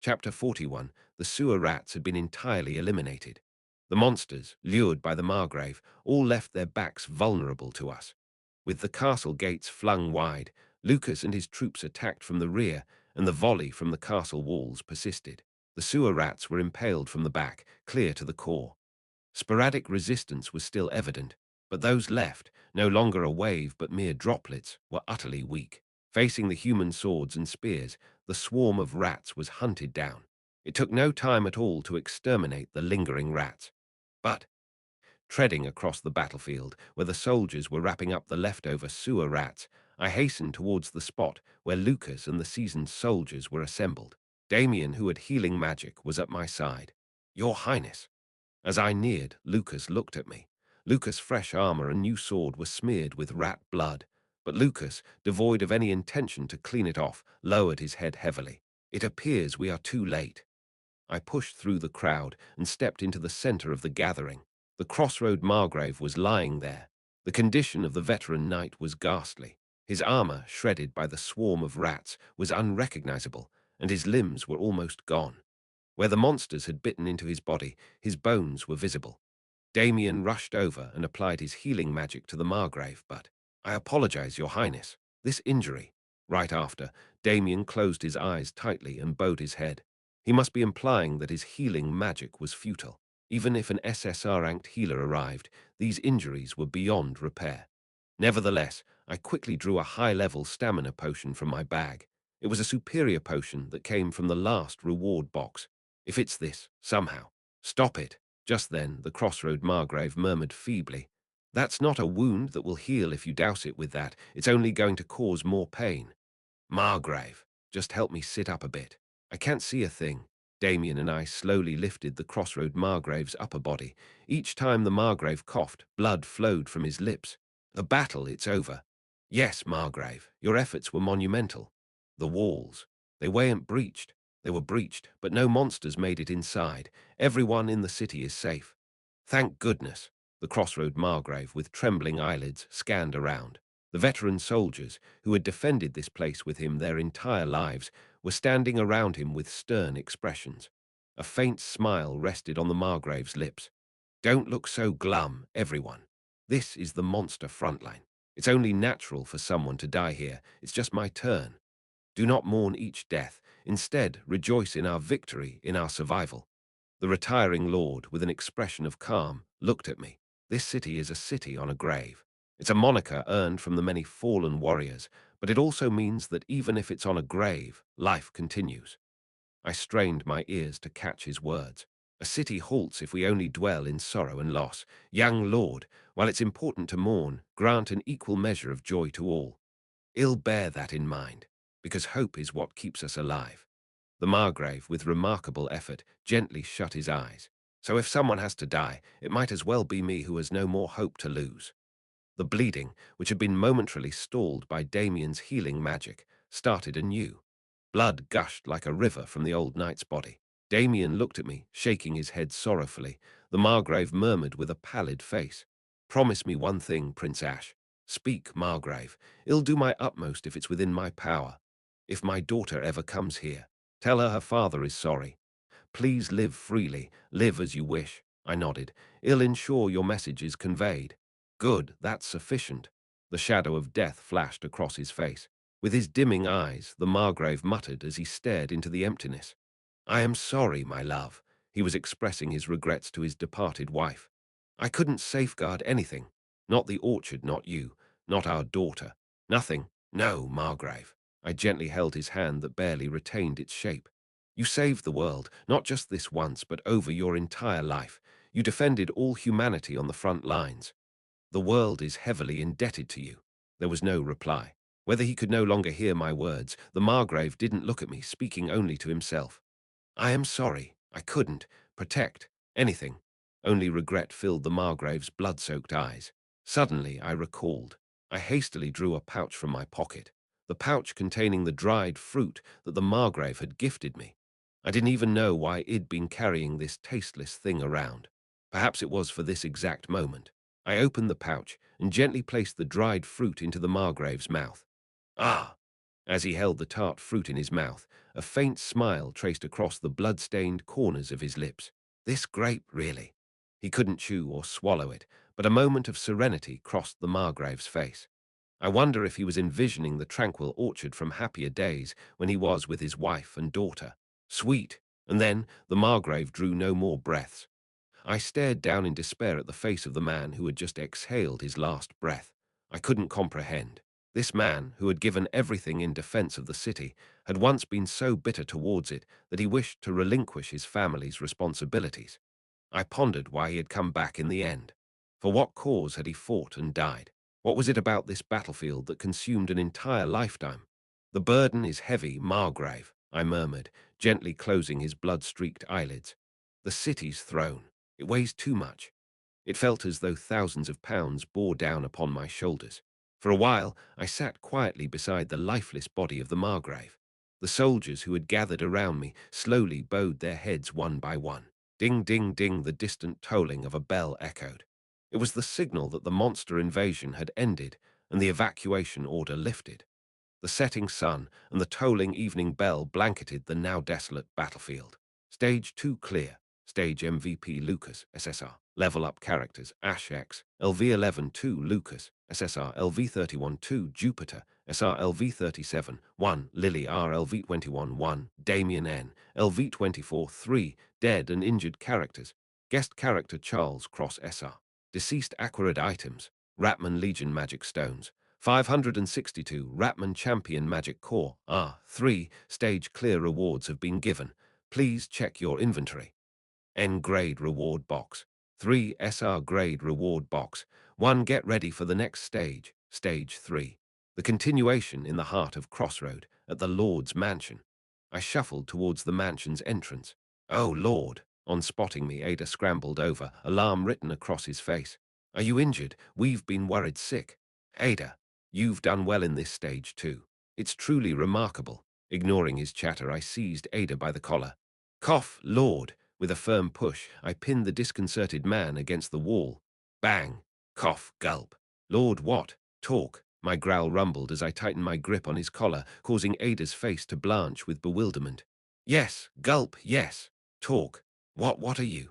Chapter 41. The sewer rats had been entirely eliminated. The monsters, lured by the Margrave, all left their backs vulnerable to us. With the castle gates flung wide, Lucas and his troops attacked from the rear, and the volley from the castle walls persisted. The sewer rats were impaled from the back, clear to the core. Sporadic resistance was still evident, but those left, no longer a wave but mere droplets, were utterly weak. Facing the human swords and spears, the swarm of rats was hunted down. It took no time at all to exterminate the lingering rats. But, treading across the battlefield, where the soldiers were wrapping up the leftover sewer rats, I hastened towards the spot where Lucas and the seasoned soldiers were assembled. Damien, who had healing magic, was at my side. "Your Highness." As I neared, Lucas looked at me. Lucas' fresh armor and new sword were smeared with rat blood, but Lucas, devoid of any intention to clean it off, lowered his head heavily. "It appears we are too late." I pushed through the crowd and stepped into the center of the gathering. The crossroad Margrave was lying there. The condition of the veteran knight was ghastly. His armor, shredded by the swarm of rats, was unrecognizable, and his limbs were almost gone. Where the monsters had bitten into his body, his bones were visible. Damien rushed over and applied his healing magic to the Margrave, but "I apologize, Your Highness. This injury." Right after, Damien closed his eyes tightly and bowed his head. He must be implying that his healing magic was futile. Even if an SSR-ranked healer arrived, these injuries were beyond repair. Nevertheless, I quickly drew a high-level stamina potion from my bag. It was a superior potion that came from the last reward box. "If it's this, somehow." "Stop it." Just then, the crossroad Margrave murmured feebly, "That's not a wound that will heal if you douse it with that. It's only going to cause more pain." "Margrave, just help me sit up a bit. I can't see a thing." Damien and I slowly lifted the crossroad Margrave's upper body. Each time the Margrave coughed, blood flowed from his lips. "The battle, it's over." "Yes, Margrave, your efforts were monumental." "The walls, they weren't breached." "They were breached, but no monsters made it inside. Everyone in the city is safe." "Thank goodness." The crossroad Margrave, with trembling eyelids, scanned around. The veteran soldiers, who had defended this place with him their entire lives, were standing around him with stern expressions. A faint smile rested on the Margrave's lips. "Don't look so glum, everyone. This is the monster frontline. It's only natural for someone to die here. It's just my turn. Do not mourn each death. Instead, rejoice in our victory, in our survival." The retiring lord, with an expression of calm, looked at me. "This city is a city on a grave. It's a moniker earned from the many fallen warriors, but it also means that even if it's on a grave, life continues." I strained my ears to catch his words. "A city halts if we only dwell in sorrow and loss. Young lord, while it's important to mourn, grant an equal measure of joy to all. Ill bear that in mind, because hope is what keeps us alive." The Margrave, with remarkable effort, gently shut his eyes. "So if someone has to die, it might as well be me who has no more hope to lose." The bleeding, which had been momentarily stalled by Damien's healing magic, started anew. Blood gushed like a river from the old knight's body. Damien looked at me, shaking his head sorrowfully. The Margrave murmured with a pallid face, "Promise me one thing, Prince Ash." "Speak, Margrave. I'll do my utmost if it's within my power. If my daughter ever comes here, tell her father is sorry. Please live freely, live as you wish." I nodded. "I'll ensure your message is conveyed." "Good, that's sufficient." The shadow of death flashed across his face. With his dimming eyes, the Margrave muttered as he stared into the emptiness. "I am sorry, my love." He was expressing his regrets to his departed wife. "I couldn't safeguard anything. Not the orchard, not you, not our daughter. Nothing. No, Margrave." I gently held his hand that barely retained its shape. "You saved the world, not just this once, but over your entire life. You defended all humanity on the front lines. The world is heavily indebted to you." There was no reply. Whether he could no longer hear my words, the Margrave didn't look at me, speaking only to himself. "I am sorry. I couldn't protect anything." Only regret filled the Margrave's blood-soaked eyes. Suddenly, I recalled. I hastily drew a pouch from my pocket, the pouch containing the dried fruit that the Margrave had gifted me. I didn't even know why I'd been carrying this tasteless thing around. Perhaps it was for this exact moment. I opened the pouch and gently placed the dried fruit into the Margrave's mouth. "Ah, As he held the tart fruit in his mouth, a faint smile traced across the blood-stained corners of his lips. This grape, really? He couldn't chew or swallow it, but a moment of serenity crossed the Margrave's face. I wonder if he was envisioning the tranquil orchard from happier days when he was with his wife and daughter. Sweet! And then the Margrave drew no more breaths. I stared down in despair at the face of the man who had just exhaled his last breath. I couldn't comprehend. This man, who had given everything in defense of the city, had once been so bitter towards it that he wished to relinquish his family's responsibilities. I pondered why he had come back in the end. For what cause had he fought and died? What was it about this battlefield that consumed an entire lifetime? The burden is heavy, Margrave, I murmured, gently closing his blood-streaked eyelids. The city's throne. It weighs too much. It felt as though thousands of pounds bore down upon my shoulders. For a while, I sat quietly beside the lifeless body of the Margrave. The soldiers who had gathered around me slowly bowed their heads one by one. Ding, ding, ding, the distant tolling of a bell echoed. It was the signal that the monster invasion had ended and the evacuation order lifted. The setting sun and the tolling evening bell blanketed the now desolate battlefield. Stage 2 clear. Stage MVP Lucas, SSR. Level up characters Ash X, LV11 2 Lucas, SSR LV31 2 Jupiter, SR LV37 1 Lily R LV21 1 Damien N, LV24 3 Dead and injured characters. Guest character Charles Cross SR. Deceased acquired items. Ratman Legion Magic Stones. 562 Ratman Champion Magic Core. R3 Stage clear rewards have been given. Please check your inventory. N grade reward box. 3 SR grade reward box. 1 get ready for the next stage. Stage 3. The continuation in the heart of Crossroad at the Lord's mansion. I shuffled towards the mansion's entrance. Oh, Lord! On spotting me, Ada scrambled over, alarm written across his face. Are you injured? We've been worried sick. Ada, you've done well in this stage too. It's truly remarkable. Ignoring his chatter, I seized Ada by the collar. Cough, Lord! With a firm push, I pinned the disconcerted man against the wall. Bang! Cough, gulp. Lord, what? Talk. My growl rumbled as I tightened my grip on his collar, causing Ada's face to blanch with bewilderment. Yes, gulp, yes. Talk. What are you?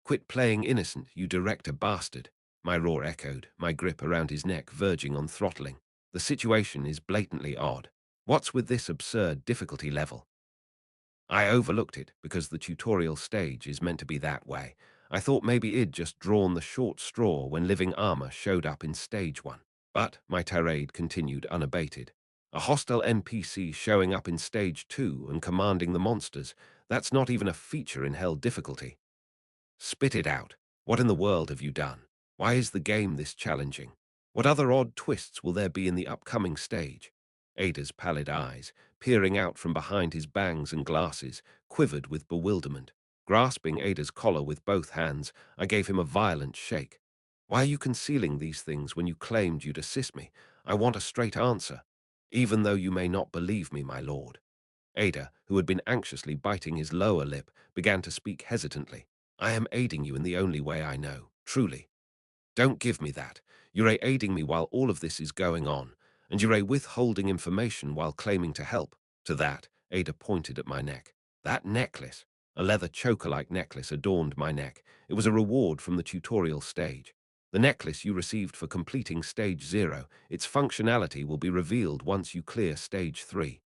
Quit playing innocent, you director bastard. My roar echoed, my grip around his neck verging on throttling. The situation is blatantly odd. What's with this absurd difficulty level? I overlooked it because the tutorial stage is meant to be that way. I thought maybe it'd just drawn the short straw when living armor showed up in stage 1. But my tirade continued unabated. A hostile NPC showing up in stage 2 and commanding the monsters, that's not even a feature in hell difficulty. Spit it out. What in the world have you done? Why is the game this challenging? What other odd twists will there be in the upcoming stage? Ada's pallid eyes, peering out from behind his bangs and glasses, quivered with bewilderment. Grasping Ada's collar with both hands, I gave him a violent shake. Why are you concealing these things when you claimed you'd assist me? I want a straight answer. Even though you may not believe me, my lord. Ada, who had been anxiously biting his lower lip, began to speak hesitantly. I am aiding you in the only way I know, truly. Don't give me that. You're aiding me while all of this is going on, and you're withholding information while claiming to help. To that, Ada pointed at my neck. That necklace, a leather choker-like necklace, adorned my neck. It was a reward from the tutorial stage. The necklace you received for completing Stage 0, its functionality will be revealed once you clear Stage 3.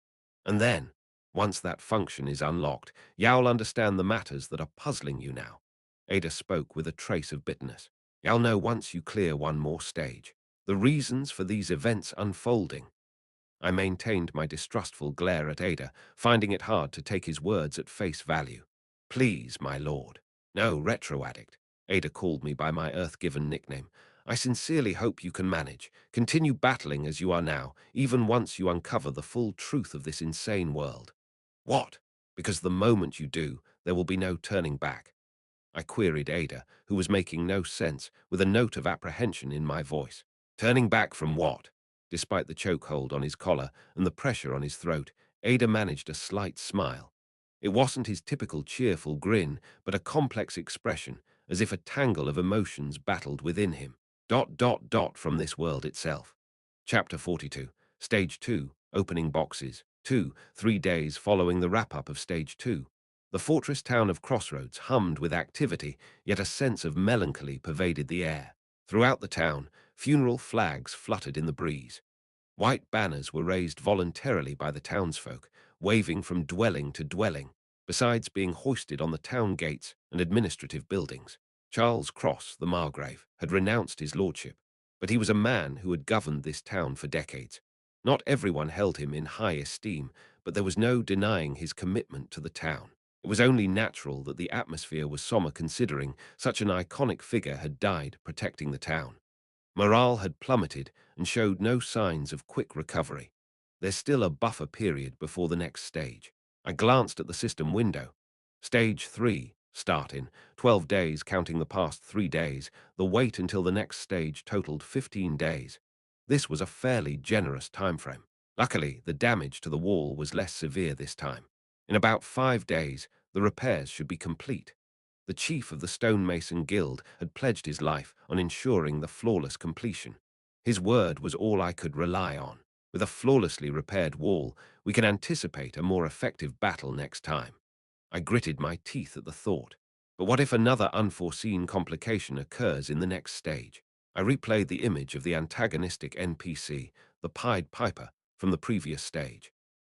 And then, once that function is unlocked, you'll understand the matters that are puzzling you now. Ada spoke with a trace of bitterness. You'll know once you clear one more stage. The reasons for these events unfolding. I maintained my distrustful glare at Ada, finding it hard to take his words at face value. Please, my lord. No, retro addict. Ada called me by my earth-given nickname. I sincerely hope you can manage. Continue battling as you are now, even once you uncover the full truth of this insane world. What? Because the moment you do, there will be no turning back. I queried Ada, who was making no sense, with a note of apprehension in my voice. Turning back from what? Despite the chokehold on his collar and the pressure on his throat, Ada managed a slight smile. It wasn't his typical cheerful grin, but a complex expression, as if a tangle of emotions battled within him. From this world itself. Chapter 42. Stage 2. opening boxes, 2, 3 days following the wrap-up of Stage 2. The fortress town of Crossroads hummed with activity, yet a sense of melancholy pervaded the air. Throughout the town, funeral flags fluttered in the breeze. White banners were raised voluntarily by the townsfolk, waving from dwelling to dwelling, besides being hoisted on the town gates and administrative buildings. Charles Cross, the Margrave, had renounced his lordship, but he was a man who had governed this town for decades. Not everyone held him in high esteem, but there was no denying his commitment to the town. It was only natural that the atmosphere was somber considering such an iconic figure had died protecting the town. Morale had plummeted and showed no signs of quick recovery. There's still a buffer period before the next stage. I glanced at the system window. Stage 3, start in 12 days counting the past 3 days. The wait until the next stage totaled 15 days. This was a fairly generous timeframe. Luckily, the damage to the wall was less severe this time. In about 5 days, the repairs should be complete. The chief of the stonemason guild had pledged his life on ensuring the flawless completion. His word was all I could rely on. With a flawlessly repaired wall, we can anticipate a more effective battle next time. I gritted my teeth at the thought. But what if another unforeseen complication occurs in the next stage? I replayed the image of the antagonistic NPC, the Pied Piper, from the previous stage.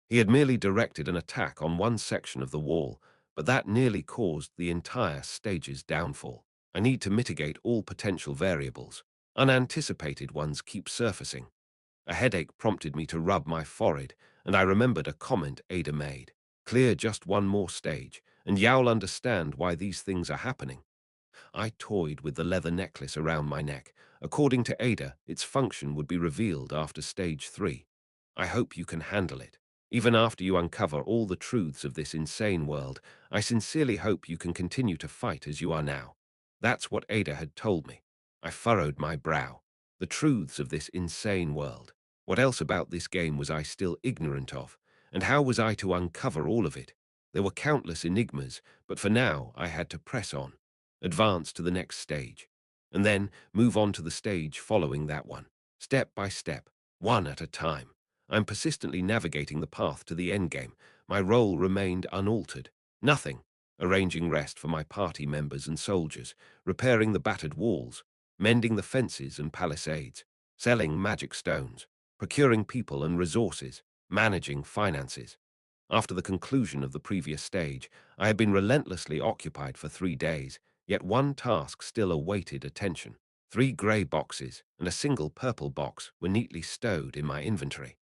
He had merely directed an attack on one section of the wall, but that nearly caused the entire stage's downfall. I need to mitigate all potential variables. Unanticipated ones keep surfacing. A headache prompted me to rub my forehead, and I remembered a comment Ada made. Clear just one more stage, and you'll understand why these things are happening. I toyed with the leather necklace around my neck. According to Ada, its function would be revealed after Stage 3. I hope you can handle it. Even after you uncover all the truths of this insane world, I sincerely hope you can continue to fight as you are now. That's what Ada had told me. I furrowed my brow. The truths of this insane world. What else about this game was I still ignorant of? And how was I to uncover all of it? There were countless enigmas, but for now I had to press on, advance to the next stage, and then move on to the stage following that one, step by step, one at a time. I'm persistently navigating the path to the endgame. My role remained unaltered. Nothing. Arranging rest for my party members and soldiers, repairing the battered walls, mending the fences and palisades, selling magic stones, procuring people and resources, managing finances. After the conclusion of the previous stage, I had been relentlessly occupied for 3 days, yet one task still awaited attention. 3 grey boxes and a single purple box were neatly stowed in my inventory.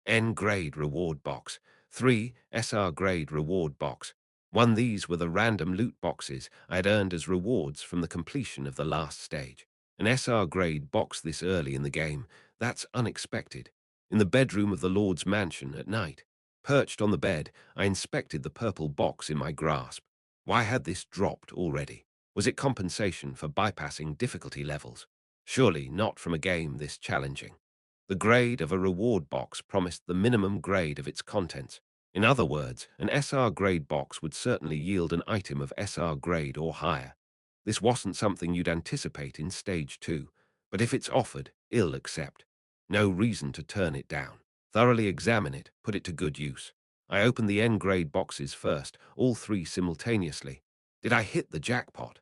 N-grade reward box, 3 SR grade reward box. 1 These were the random loot boxes I had earned as rewards from the completion of the last stage. An SR grade box this early in the game, that's unexpected. In the bedroom of the Lord's mansion at night, perched on the bed, I inspected the purple box in my grasp. Why had this dropped already? Was it compensation for bypassing difficulty levels? Surely not from a game this challenging. The grade of a reward box promised the minimum grade of its contents. In other words, an SR grade box would certainly yield an item of SR grade or higher. This wasn't something you'd anticipate in Stage 2, but if it's offered, I'll accept. No reason to turn it down. Thoroughly examine it, put it to good use. I opened the N-grade boxes first, all 3 simultaneously. Did I hit the jackpot?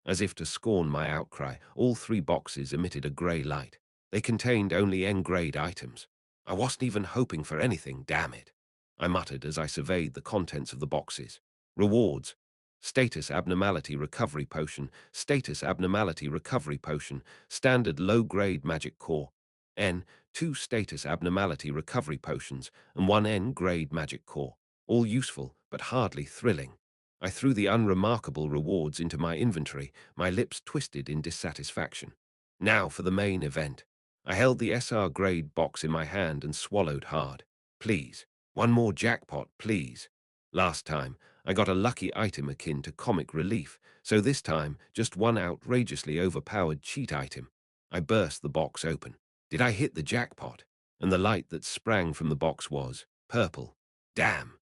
As if to scorn my outcry, all 3 boxes emitted a grey light. They contained only N-grade items. I wasn't even hoping for anything, damn it, I muttered as I surveyed the contents of the boxes. Rewards. Status abnormality recovery potion, status abnormality recovery potion, standard low-grade magic core. N, 2 status abnormality recovery potions, and 1 N-grade magic core. All useful, but hardly thrilling. I threw the unremarkable rewards into my inventory, my lips twisted in dissatisfaction. Now for the main event. I held the SR grade box in my hand and swallowed hard. Please, one more jackpot, please. Last time, I got a lucky item akin to comic relief, so this time, just one outrageously overpowered cheat item. I burst the box open. Did I hit the jackpot? And the light that sprang from the box was purple. Damn.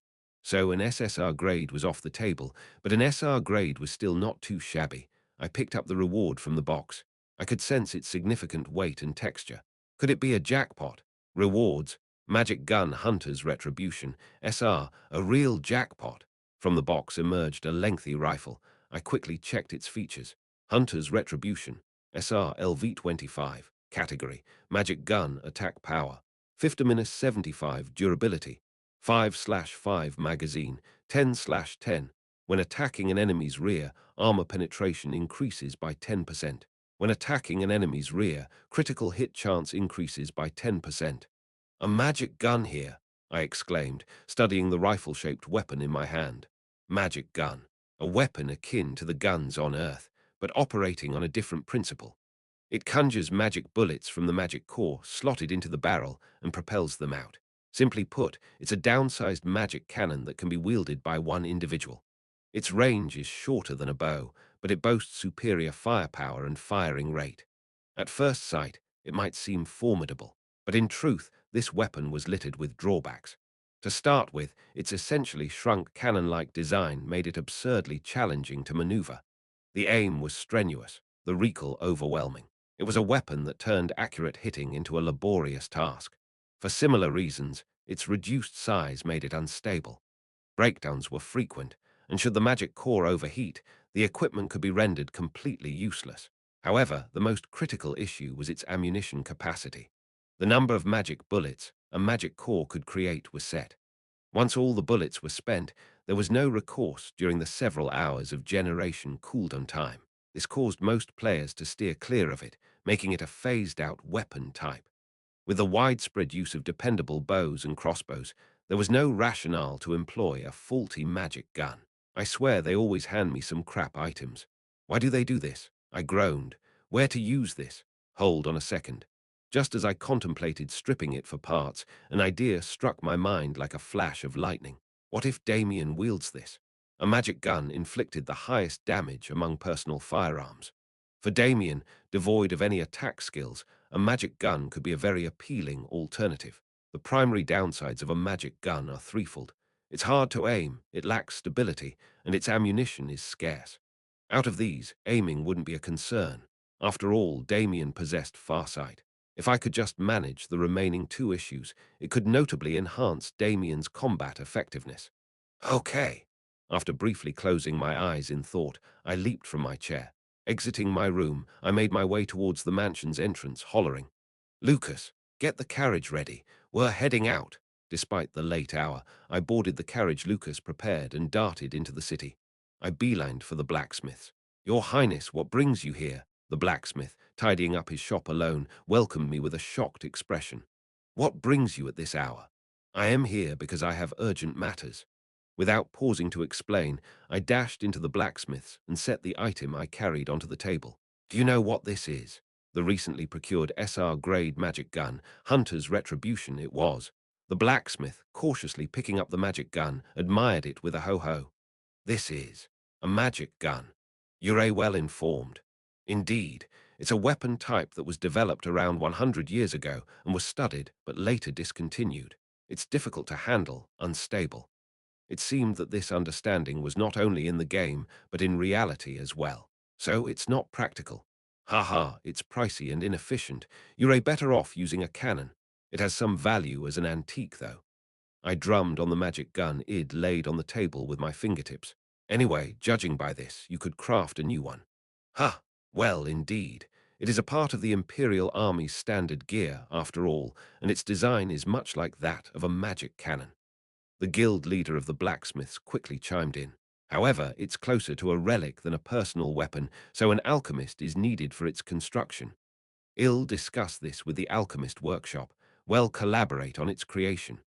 So an SSR grade was off the table, but an SR grade was still not too shabby. I picked up the reward from the box. I could sense its significant weight and texture. Could it be a jackpot? Rewards. Magic Gun Hunter's Retribution, SR, a real jackpot. From the box emerged a lengthy rifle. I quickly checked its features. Hunter's Retribution, SR LV25, category, Magic Gun Attack Power, 50-75 durability, 5/5 magazine, 10/10. When attacking an enemy's rear, armor penetration increases by 10%. When attacking an enemy's rear, critical hit chance increases by 10%. A magic gun here, I exclaimed, studying the rifle-shaped weapon in my hand. Magic gun, a weapon akin to the guns on Earth, but operating on a different principle. It conjures magic bullets from the magic core slotted into the barrel and propels them out. Simply put, it's a downsized magic cannon that can be wielded by one individual. Its range is shorter than a bow, but it boasts superior firepower and firing rate. At first sight, it might seem formidable, but in truth, this weapon was littered with drawbacks. To start with, its essentially shrunk cannon-like design made it absurdly challenging to maneuver. The aim was strenuous, the recoil overwhelming. It was a weapon that turned accurate hitting into a laborious task. For similar reasons, its reduced size made it unstable. Breakdowns were frequent, and should the magic core overheat, the equipment could be rendered completely useless. However, the most critical issue was its ammunition capacity. The number of magic bullets a magic core could create was set. Once all the bullets were spent, there was no recourse during the several hours of generation cooldown time. This caused most players to steer clear of it, making it a phased-out weapon type. With the widespread use of dependable bows and crossbows, there was no rationale to employ a faulty magic gun. I swear they always hand me some crap items. Why do they do this? I groaned. Where to use this? Hold on a second. Just as I contemplated stripping it for parts, an idea struck my mind like a flash of lightning. What if Damien wields this? A magic gun inflicted the highest damage among personal firearms. For Damien, devoid of any attack skills, a magic gun could be a very appealing alternative. The primary downsides of a magic gun are threefold. It's hard to aim, it lacks stability, and its ammunition is scarce. Out of these, aiming wouldn't be a concern. After all, Damien possessed farsight. If I could just manage the remaining two issues, it could notably enhance Damien's combat effectiveness. Okay. After briefly closing my eyes in thought, I leaped from my chair. Exiting my room, I made my way towards the mansion's entrance, hollering, "Lucas, get the carriage ready. We're heading out." Despite the late hour, I boarded the carriage Lucas prepared and darted into the city. I beelined for the blacksmith's. "Your Highness, what brings you here?" The blacksmith, tidying up his shop alone, welcomed me with a shocked expression. "What brings you at this hour?" "I am here because I have urgent matters." Without pausing to explain, I dashed into the blacksmith's and set the item I carried onto the table. "Do you know what this is?" The recently procured SR-grade magic gun, Hunter's Retribution it was. The blacksmith, cautiously picking up the magic gun, admired it with a ho-ho. "This is a magic gun. You're well informed." "Indeed, it's a weapon type that was developed around 100 years ago and was studied but later discontinued. It's difficult to handle, unstable." It seemed that this understanding was not only in the game, but in reality as well. "So it's not practical." "Haha, it's pricey and inefficient. You're better off using a cannon. It has some value as an antique, though." I drummed on the magic gun id laid on the table with my fingertips. "Anyway, judging by this, you could craft a new one." "Ha! Well, indeed. It is a part of the Imperial Army's standard gear, after all, and its design is much like that of a magic cannon." The guild leader of the blacksmiths quickly chimed in. "However, it's closer to a relic than a personal weapon, so an alchemist is needed for its construction. I'll discuss this with the alchemist workshop. We'll collaborate on its creation."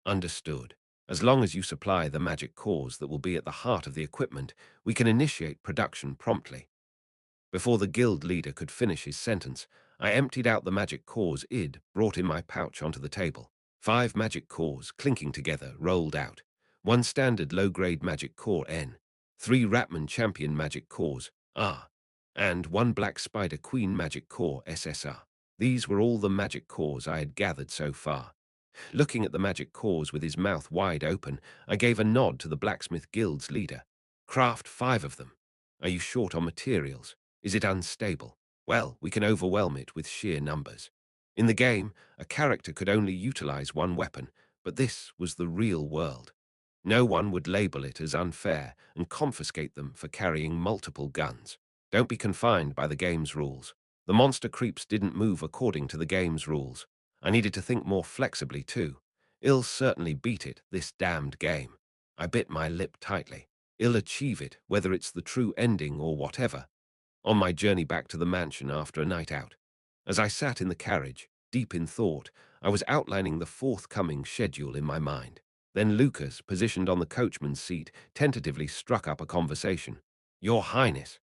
"Understood. As long as you supply the magic cores that will be at the heart of the equipment, we can initiate production promptly." Before the guild leader could finish his sentence, I emptied out the magic cores id brought in my pouch onto the table. 5 magic cores, clinking together, rolled out. 1 standard low-grade magic core N, 3 Ratman Champion magic cores R, and 1 Black Spider Queen magic core SSR. These were all the magic cores I had gathered so far. Looking at the magic cores with his mouth wide open, I gave a nod to the Blacksmith Guild's leader. "Craft 5 of them. Are you short on materials? Is it unstable?" "Well, we can overwhelm it with sheer numbers." In the game, a character could only utilize one weapon, but this was the real world. No one would label it as unfair and confiscate them for carrying multiple guns. Don't be confined by the game's rules. The monster creeps didn't move according to the game's rules. I needed to think more flexibly too. I'll certainly beat it, this damned game. I bit my lip tightly. I'll achieve it, whether it's the true ending or whatever. On my journey back to the mansion after a night out, as I sat in the carriage, deep in thought, I was outlining the forthcoming schedule in my mind. Then Lucas, positioned on the coachman's seat, tentatively struck up a conversation. Your Highness.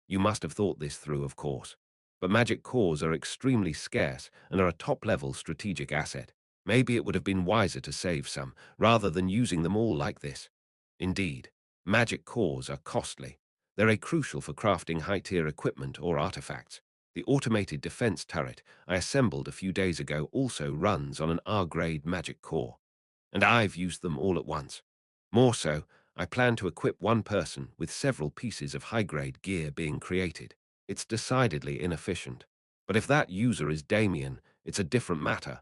You must have thought this through, of course. But magic cores are extremely scarce and are a top-level strategic asset. Maybe it would have been wiser to save some, rather than using them all like this. Indeed, magic cores are costly. They're crucial for crafting high-tier equipment or artifacts. The automated defense turret I assembled a few days ago also runs on an R-grade magic core, and I've used them all at once. More so, I plan to equip one person with several pieces of high-grade gear being created. It's decidedly inefficient. But if that user is Damien, it's a different matter.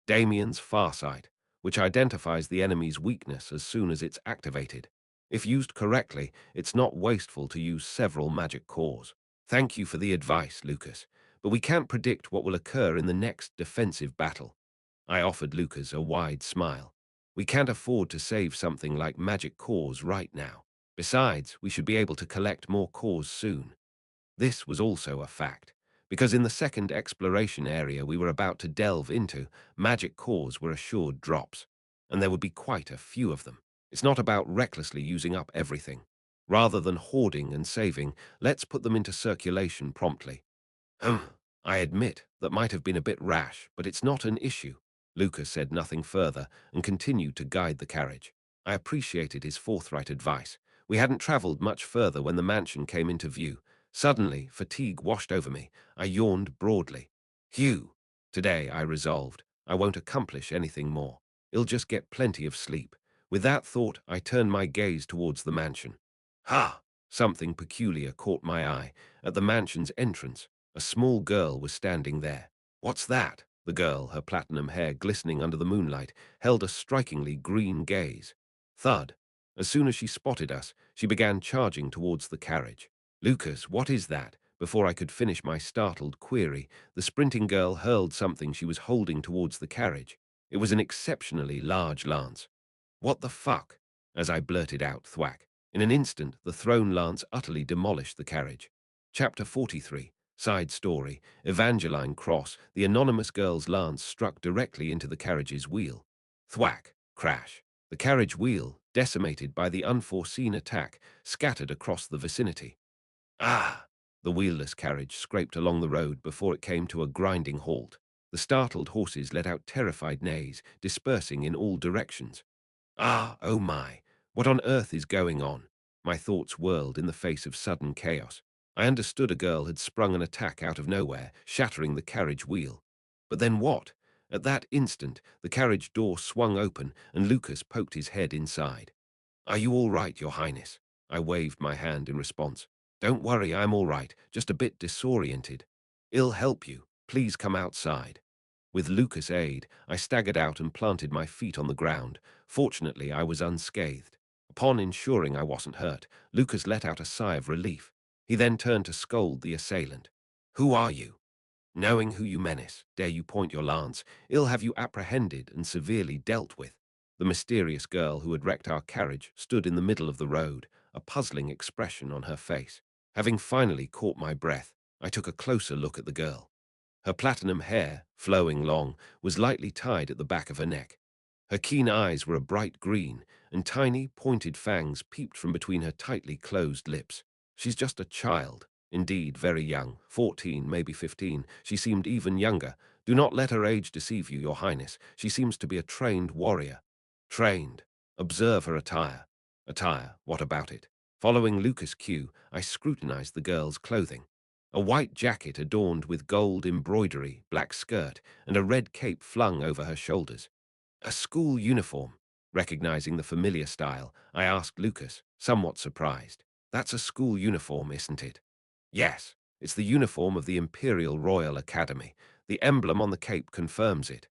Damien's Farsight, which identifies the enemy's weakness as soon as it's activated. If used correctly, it's not wasteful to use several magic cores. Thank you for the advice, Lucas, but we can't predict what will occur in the next defensive battle. I offered Lucas a wide smile. We can't afford to save something like magic cores right now. Besides, we should be able to collect more cores soon. This was also a fact, because in the second exploration area we were about to delve into, magic cores were assured drops, and there would be quite a few of them. It's not about recklessly using up everything. Rather than hoarding and saving, let's put them into circulation promptly. Hmm, I admit that might have been a bit rash, but it's not an issue. Lucas said nothing further and continued to guide the carriage. I appreciated his forthright advice. We hadn't traveled much further when the mansion came into view. Suddenly, fatigue washed over me. I yawned broadly. Phew! Today, I resolved, I won't accomplish anything more. I'll just get plenty of sleep. With that thought, I turned my gaze towards the mansion. Ha! Something peculiar caught my eye. At the mansion's entrance, a small girl was standing there. What's that? The girl, her platinum hair glistening under the moonlight, held a strikingly green gaze. Thud. As soon as she spotted us, she began charging towards the carriage. Lucas, what is that? Before I could finish my startled query, the sprinting girl hurled something she was holding towards the carriage. It was an exceptionally large lance. What the fuck? As I blurted out, thwack. In an instant, the thrown lance utterly demolished the carriage. Chapter 43. Side story. Evangeline Cross, the anonymous girl's lance struck directly into the carriage's wheel. Thwack. Crash. The carriage wheel, decimated by the unforeseen attack, scattered across the vicinity. Ah! The wheelless carriage scraped along the road before it came to a grinding halt. The startled horses let out terrified neighs, dispersing in all directions. Ah, oh my, what on earth is going on? My thoughts whirled in the face of sudden chaos. I understood a girl had sprung an attack out of nowhere, shattering the carriage wheel. But then what? At that instant, the carriage door swung open and Lucas poked his head inside. Are you all right, Your Highness? I waved my hand in response. Don't worry, I'm all right, just a bit disoriented. I'll help you. Please come outside. With Lucas' aid, I staggered out and planted my feet on the ground. Fortunately, I was unscathed. Upon ensuring I wasn't hurt, Lucas let out a sigh of relief. He then turned to scold the assailant. Who are you? Knowing who you menace, dare you point your lance, I'll have you apprehended and severely dealt with. The mysterious girl who had wrecked our carriage stood in the middle of the road, a puzzling expression on her face. Having finally caught my breath, I took a closer look at the girl. Her platinum hair, flowing long, was lightly tied at the back of her neck. Her keen eyes were a bright green, and tiny, pointed fangs peeped from between her tightly closed lips. She's just a child, indeed very young, 14, maybe 15. She seemed even younger. Do not let her age deceive you, Your Highness. She seems to be a trained warrior. Trained. Observe her attire. Attire, what about it? Following Lucas' cue, I scrutinized the girl's clothing. A white jacket adorned with gold embroidery, black skirt, and a red cape flung over her shoulders. A school uniform. Recognizing the familiar style, I asked Lucas, somewhat surprised. That's a school uniform, isn't it? Yes, it's the uniform of the Imperial Royal Academy. The emblem on the cape confirms it.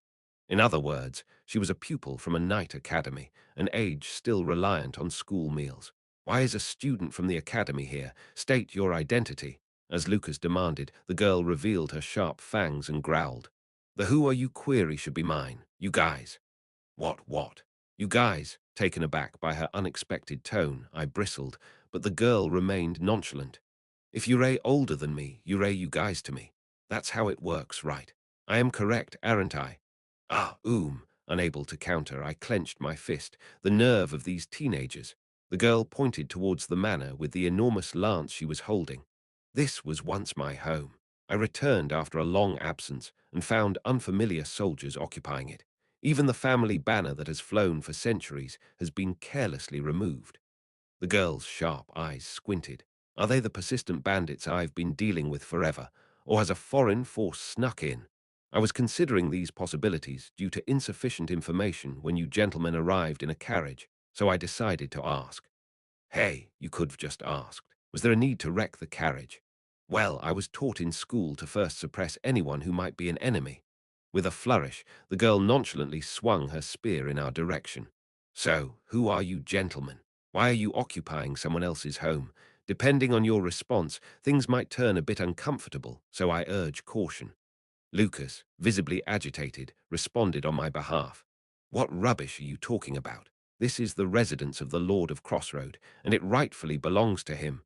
In other words, she was a pupil from a night academy, an age still reliant on school meals. Why is a student from the academy here? State your identity. As Lucas demanded, the girl revealed her sharp fangs and growled. The who are you query should be mine. You guys. What? You guys? Taken aback by her unexpected tone, I bristled, but the girl remained nonchalant. If you're older than me, you're you guys to me. That's how it works, right? I am correct, aren't I? Unable to counter, I clenched my fist. The nerve of these teenagers. The girl pointed towards the manor with the enormous lance she was holding. This was once my home. I returned after a long absence and found unfamiliar soldiers occupying it. Even the family banner that has flown for centuries has been carelessly removed. The girl's sharp eyes squinted. Are they the persistent bandits I've been dealing with forever, or has a foreign force snuck in? I was considering these possibilities due to insufficient information when you gentlemen arrived in a carriage, so I decided to ask. Hey, you could have just asked. Was there a need to wreck the carriage? Well, I was taught in school to first suppress anyone who might be an enemy. With a flourish, the girl nonchalantly swung her spear in our direction. So, who are you gentlemen? Why are you occupying someone else's home? Depending on your response, things might turn a bit uncomfortable, so I urge caution. Lucas, visibly agitated, responded on my behalf. What rubbish are you talking about? This is the residence of the Lord of Crossroad, and it rightfully belongs to him.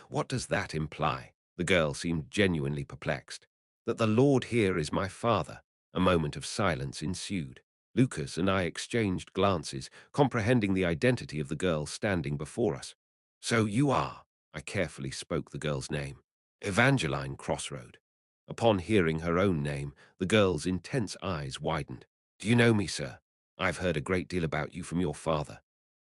What does that imply? The girl seemed genuinely perplexed. That the Lord here is my father. A moment of silence ensued. Lucas and I exchanged glances, comprehending the identity of the girl standing before us. So you are, I carefully spoke the girl's name, Evangeline Crossroad. Upon hearing her own name, the girl's intense eyes widened. Do you know me, sir? I've heard a great deal about you from your father.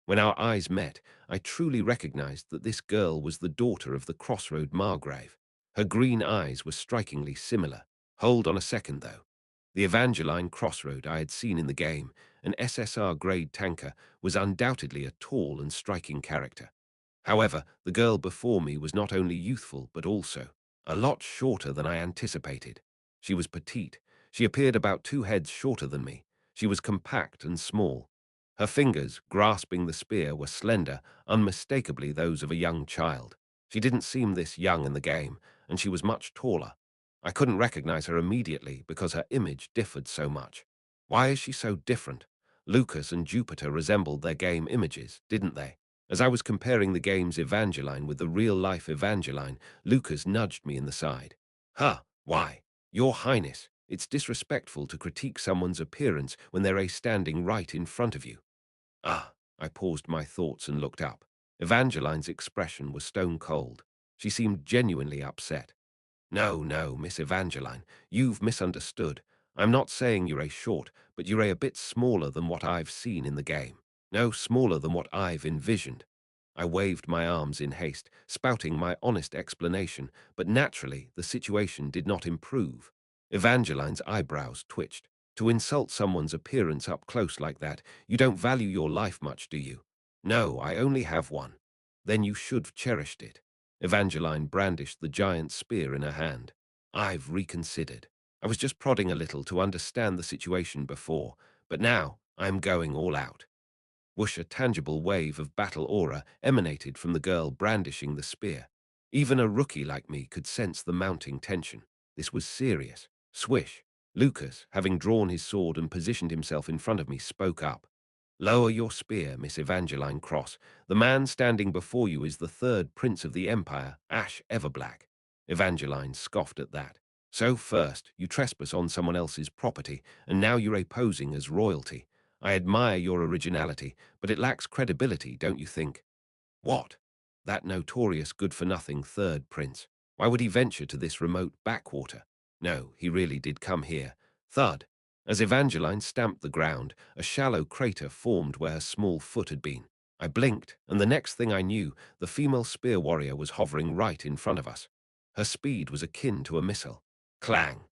When our eyes met, I truly recognized that this girl was the daughter of the Crossroad Margrave. Her green eyes were strikingly similar. Hold on a second, though. The Evangeline Crossroad I had seen in the game, an SSR-grade tanker, was undoubtedly a tall and striking character. However, the girl before me was not only youthful but also a lot shorter than I anticipated. She was petite. She appeared about 2 heads shorter than me. She was compact and small. Her fingers, grasping the spear, were slender, unmistakably those of a young child. She didn't seem this young in the game, and she was much taller. I couldn't recognize her immediately because her image differed so much. Why is she so different? Lucas and Jupiter resembled their game images, didn't they? As I was comparing the game's Evangeline with the real-life Evangeline, Lucas nudged me in the side. Why? Your Highness, it's disrespectful to critique someone's appearance when they're standing right in front of you. I paused my thoughts and looked up. Evangeline's expression was stone cold. She seemed genuinely upset. No, Miss Evangeline, you've misunderstood. I'm not saying you're short, but you're a bit smaller than what I've seen in the game. No, smaller than what I've envisioned. I waved my arms in haste, spouting my honest explanation, but naturally the situation did not improve. Evangeline's eyebrows twitched. To insult someone's appearance up close like that, you don't value your life much, do you? No, I only have one. Then you should have cherished it. Evangeline brandished the giant spear in her hand. I've reconsidered. I was just prodding a little to understand the situation before, but now I'm going all out. Whoosh, a tangible wave of battle aura emanated from the girl brandishing the spear. Even a rookie like me could sense the mounting tension. This was serious. Swish. Lucas, having drawn his sword and positioned himself in front of me, spoke up. Lower your spear, Miss Evangeline Cross. The man standing before you is the third prince of the Empire, Ash Everblack. Evangeline scoffed at that. So first, you trespass on someone else's property, and now you're posing as royalty. I admire your originality, but it lacks credibility, don't you think? What? That notorious good-for-nothing third prince. Why would he venture to this remote backwater? No, he really did come here. Thud. As Evangeline stamped the ground, a shallow crater formed where her small foot had been. I blinked, and the next thing I knew, the female spear warrior was hovering right in front of us. Her speed was akin to a missile. Clang!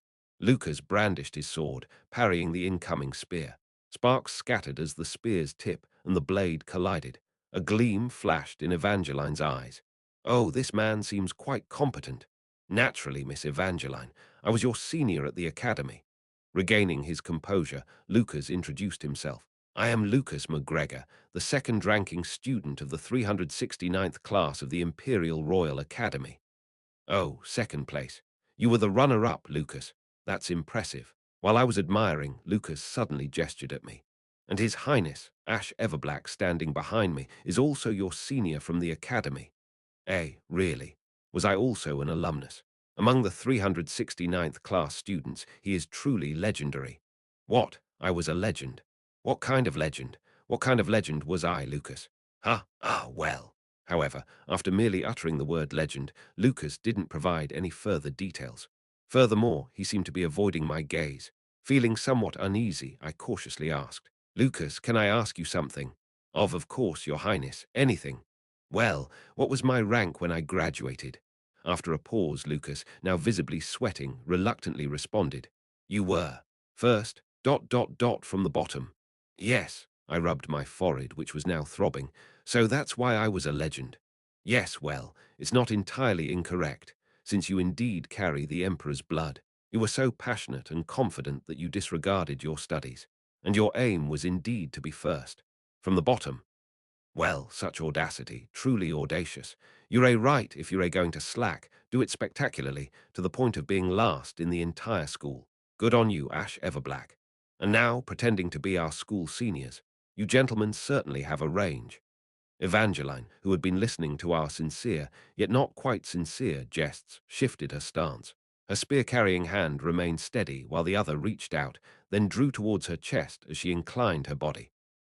Lucas brandished his sword, parrying the incoming spear. Sparks scattered as the spear's tip and the blade collided. A gleam flashed in Evangeline's eyes. Oh, this man seems quite competent. Naturally, Miss Evangeline. I was your senior at the academy. Regaining his composure, Lucas introduced himself. I am Lucas McGregor, the second-ranking student of the 369th class of the Imperial Royal Academy. Oh, second place. You were the runner-up, Lucas. That's impressive. While I was admiring, Lucas suddenly gestured at me. And His Highness, Ash Everblack, standing behind me, is also your senior from the academy. Really? Was I also an alumnus? Among the 369th class students, he is truly legendary. What? I was a legend. What kind of legend? What kind of legend was I, Lucas? Huh? Ah, well. However, after merely uttering the word legend, Lucas didn't provide any further details. Furthermore, he seemed to be avoiding my gaze. Feeling somewhat uneasy, I cautiously asked, Lucas, can I ask you something? Of course, Your Highness, anything. Well, what was my rank when I graduated? After a pause, Lucas, now visibly sweating, reluctantly responded, You were. First, ... from the bottom. Yes, I rubbed my forehead, which was now throbbing. So that's why I was a legend. Yes, well, it's not entirely incorrect, since you indeed carry the Emperor's blood. You were so passionate and confident that you disregarded your studies, and your aim was indeed to be first. From the bottom. Well, such audacity, truly audacious. You're right if you're going to slack, do it spectacularly, to the point of being last in the entire school. Good on you, Ash Everblack. And now, pretending to be our school seniors, you gentlemen certainly have a range. Evangeline, who had been listening to our sincere, yet not quite sincere, jests, shifted her stance. Her spear-carrying hand remained steady while the other reached out, then drew towards her chest as she inclined her body.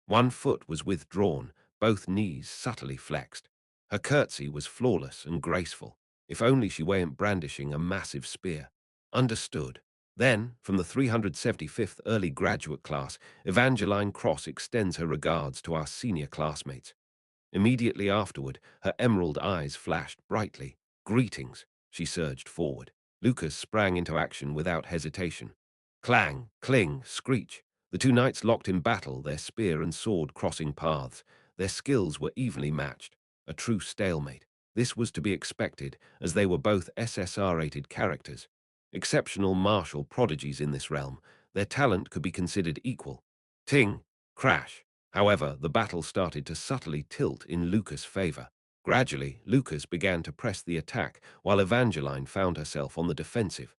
One foot was withdrawn, both knees subtly flexed. Her curtsy was flawless and graceful, if only she weren't brandishing a massive spear. Understood. Then, from the 375th early graduate class, Evangeline Cross extends her regards to our senior classmates. Immediately afterward, her emerald eyes flashed brightly. Greetings, she surged forward. Lucas sprang into action without hesitation. Clang, cling, screech. The two knights locked in battle, their spear and sword crossing paths. Their skills were evenly matched. A true stalemate. This was to be expected, as they were both SSR-rated characters. Exceptional martial prodigies in this realm. Their talent could be considered equal. Ting! Crash! However, the battle started to subtly tilt in Lucas' favor. Gradually, Lucas began to press the attack, while Evangeline found herself on the defensive.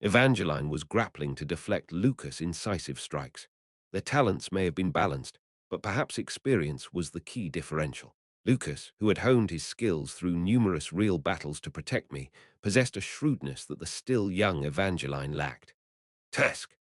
Evangeline was grappling to deflect Lucas' incisive strikes. Their talents may have been balanced, but perhaps experience was the key differential. Lucas, who had honed his skills through numerous real battles to protect me, possessed a shrewdness that the still young Evangeline lacked. Tusk!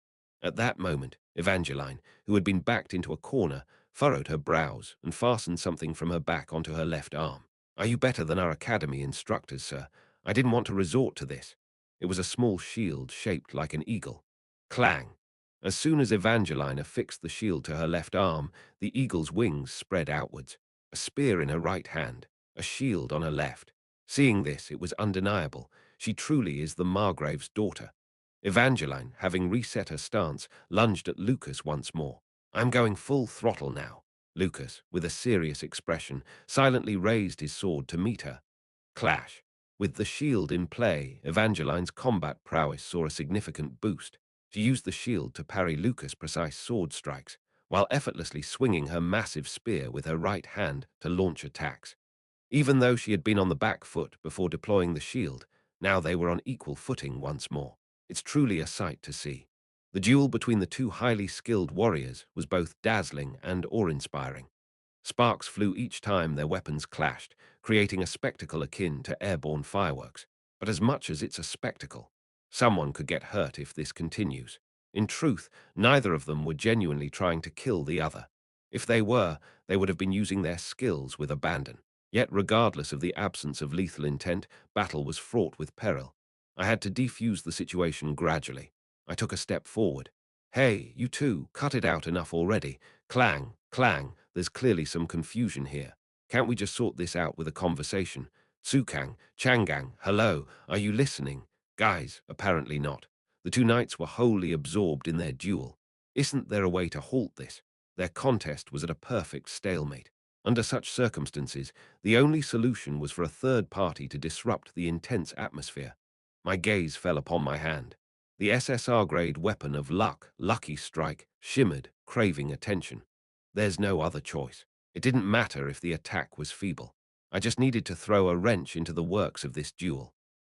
At that moment, Evangeline, who had been backed into a corner, furrowed her brows and fastened something from her back onto her left arm. Are you better than our academy instructors, sir? I didn't want to resort to this. It was a small shield shaped like an eagle. Clang! As soon as Evangeline affixed the shield to her left arm, the eagle's wings spread outwards, a spear in her right hand, a shield on her left. Seeing this, it was undeniable. She truly is the Margrave's daughter. Evangeline, having reset her stance, lunged at Lucas once more. I'm going full throttle now. Lucas, with a serious expression, silently raised his sword to meet her. Clash. With the shield in play, Evangeline's combat prowess saw a significant boost. She used the shield to parry Lucas' precise sword strikes, while effortlessly swinging her massive spear with her right hand to launch attacks. Even though she had been on the back foot before deploying the shield, now they were on equal footing once more. It's truly a sight to see. The duel between the two highly skilled warriors was both dazzling and awe-inspiring. Sparks flew each time their weapons clashed, creating a spectacle akin to airborne fireworks. But as much as it's a spectacle, someone could get hurt if this continues. In truth, neither of them were genuinely trying to kill the other. If they were, they would have been using their skills with abandon. Yet regardless of the absence of lethal intent, battle was fraught with peril. I had to defuse the situation gradually. I took a step forward. Hey, you two, cut it out enough already. Clang, clang, there's clearly some confusion here. Can't we just sort this out with a conversation? Tsukang, Changang, hello, are you listening? Guys, apparently not. The two knights were wholly absorbed in their duel. Isn't there a way to halt this? Their contest was at a perfect stalemate. Under such circumstances, the only solution was for a third party to disrupt the intense atmosphere. My gaze fell upon my hand. The SSR-grade weapon of luck, Lucky Strike, shimmered, craving attention. There's no other choice. It didn't matter if the attack was feeble. I just needed to throw a wrench into the works of this duel.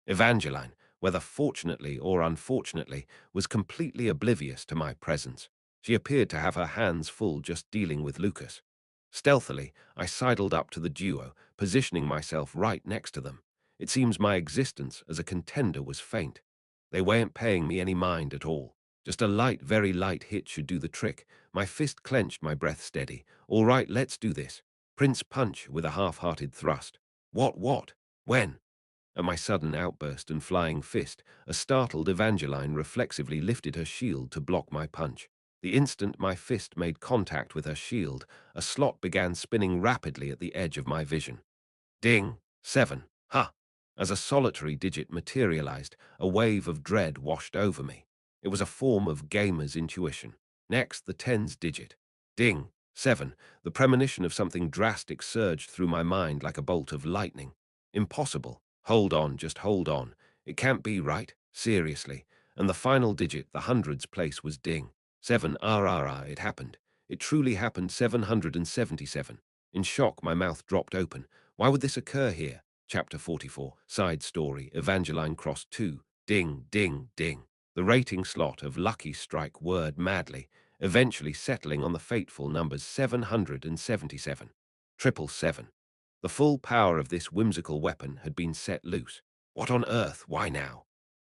Evangeline, whether fortunately or unfortunately, was completely oblivious to my presence. She appeared to have her hands full just dealing with Lucas. Stealthily, I sidled up to the duo, positioning myself right next to them. It seems my existence as a contender was faint. They weren't paying me any mind at all. Just a light, very light hit should do the trick. My fist clenched, my breath steady. All right, let's do this. Prince punch with a half-hearted thrust. What? When? At my sudden outburst and flying fist, a startled Evangeline reflexively lifted her shield to block my punch. The instant my fist made contact with her shield, a slot began spinning rapidly at the edge of my vision. Ding! 7. Ha! As a solitary digit materialized, a wave of dread washed over me. It was a form of gamer's intuition. Next, the tens digit. Ding! 7. The premonition of something drastic surged through my mind like a bolt of lightning. Impossible. Hold on, just hold on. It can't be right. Seriously. And the final digit, the hundreds place, was ding. 7. It happened. It truly happened. 777. In shock, my mouth dropped open. Why would this occur here? Chapter 44. Side story. Evangeline Cross 2. Ding, ding, ding. The rating slot of Lucky Strike whirred madly, eventually settling on the fateful numbers 777. 777. The full power of this whimsical weapon had been set loose. What on earth? Why now?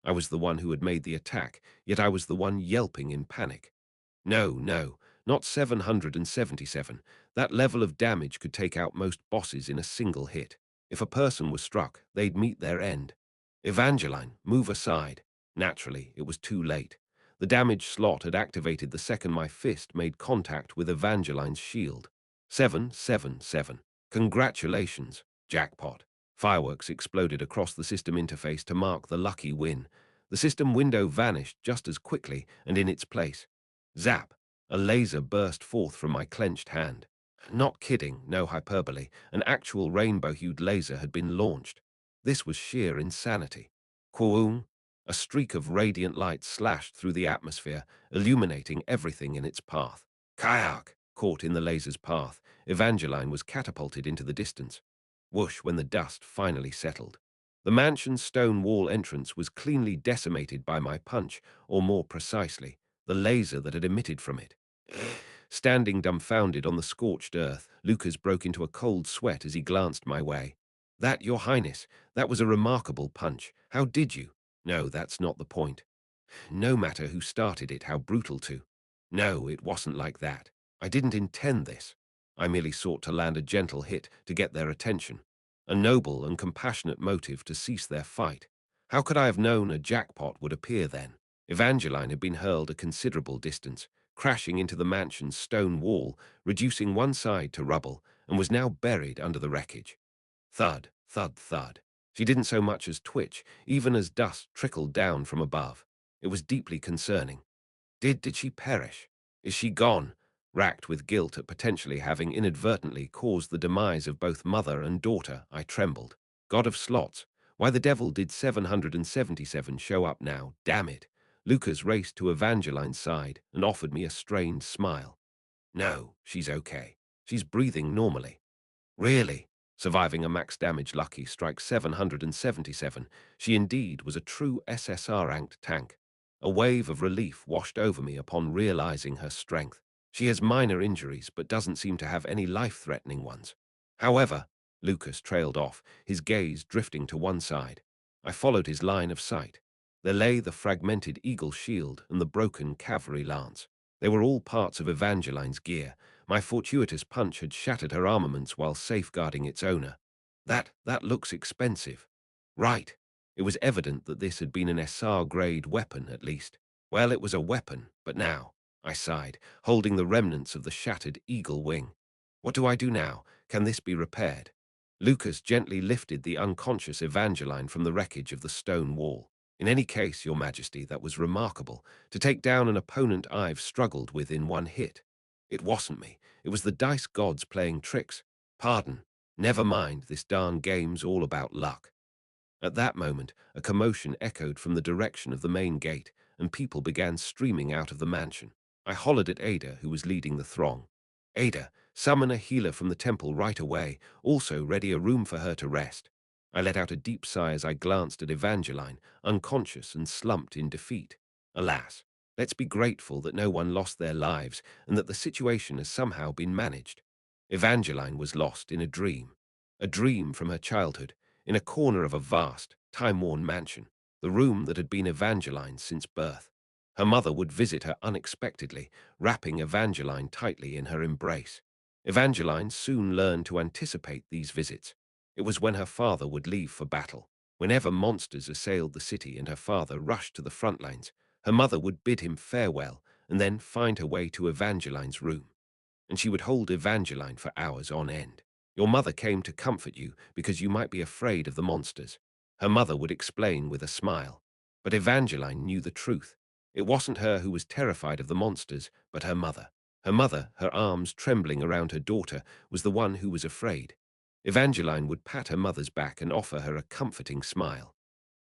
I was the one who had made the attack, yet I was the one yelping in panic. No, not 777. That level of damage could take out most bosses in a single hit. If a person was struck, they'd meet their end. Evangeline, move aside. Naturally, it was too late. The damage slot had activated the second my fist made contact with Evangeline's shield. 777. Congratulations. Jackpot. Fireworks exploded across the system interface to mark the lucky win. The system window vanished just as quickly, and in its place, zap! A laser burst forth from my clenched hand. Not kidding, no hyperbole. An actual rainbow-hued laser had been launched. This was sheer insanity. Kwaoong! A streak of radiant light slashed through the atmosphere, illuminating everything in its path. Kayak! Caught in the laser's path, Evangeline was catapulted into the distance. Whoosh when the dust finally settled. The mansion's stone wall entrance was cleanly decimated by my punch, or more precisely, the laser that had emitted from it. Standing dumbfounded on the scorched earth, Lucas broke into a cold sweat as he glanced my way. That, Your Highness, that was a remarkable punch. How did you? No, that's not the point. No matter who started it, how brutal too. No, it wasn't like that. I didn't intend this. I merely sought to land a gentle hit to get their attention. A noble and compassionate motive to cease their fight. How could I have known a jackpot would appear then? Evangeline had been hurled a considerable distance, crashing into the mansion's stone wall, reducing one side to rubble, and was now buried under the wreckage. Thud, thud, thud. She didn't so much as twitch, even as dust trickled down from above. It was deeply concerning. Did she perish? Is she gone? Racked with guilt at potentially having inadvertently caused the demise of both mother and daughter, I trembled. God of slots, why the devil did 777 show up now, damn it? Lucas raced to Evangeline's side and offered me a strained smile. No, she's okay. She's breathing normally. Really? Surviving a max damage Lucky Strike 777, she indeed was a true SSR-ranked tank. A wave of relief washed over me upon realizing her strength. She has minor injuries but doesn't seem to have any life-threatening ones. However, Lucas trailed off, his gaze drifting to one side. I followed his line of sight. There lay the fragmented eagle shield and the broken cavalry lance. They were all parts of Evangeline's gear. My fortuitous punch had shattered her armaments while safeguarding its owner. That looks expensive. Right. It was evident that this had been an SR-grade weapon, at least. Well, it was a weapon, but now, I sighed, holding the remnants of the shattered eagle wing. What do I do now? Can this be repaired? Lucas gently lifted the unconscious Evangeline from the wreckage of the stone wall. In any case, Your Majesty, that was remarkable. To take down an opponent I've struggled with in one hit. It wasn't me. It was the dice gods playing tricks. Pardon. Never mind, this darn game's all about luck. At that moment, a commotion echoed from the direction of the main gate, and people began streaming out of the mansion. I hollered at Ada, who was leading the throng. Ada, summon a healer from the temple right away, also ready a room for her to rest. I let out a deep sigh as I glanced at Evangeline, unconscious and slumped in defeat. Alas, let's be grateful that no one lost their lives and that the situation has somehow been managed. Evangeline was lost in a dream from her childhood, in a corner of a vast, time-worn mansion, the room that had been Evangeline's since birth. Her mother would visit her unexpectedly, wrapping Evangeline tightly in her embrace. Evangeline soon learned to anticipate these visits. It was when her father would leave for battle. Whenever monsters assailed the city and her father rushed to the front lines, her mother would bid him farewell and then find her way to Evangeline's room. And she would hold Evangeline for hours on end. Your mother came to comfort you because you might be afraid of the monsters. Her mother would explain with a smile. But Evangeline knew the truth. It wasn't her who was terrified of the monsters, but her mother. Her mother, her arms trembling around her daughter, was the one who was afraid. Evangeline would pat her mother's back and offer her a comforting smile.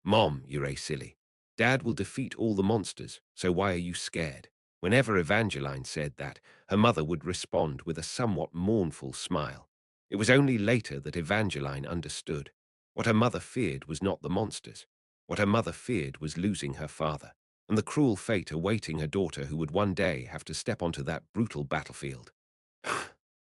Mom, you're silly. Dad will defeat all the monsters, so why are you scared? Whenever Evangeline said that, her mother would respond with a somewhat mournful smile. It was only later that Evangeline understood. What her mother feared was not the monsters. What her mother feared was losing her father, and the cruel fate awaiting her daughter who would one day have to step onto that brutal battlefield.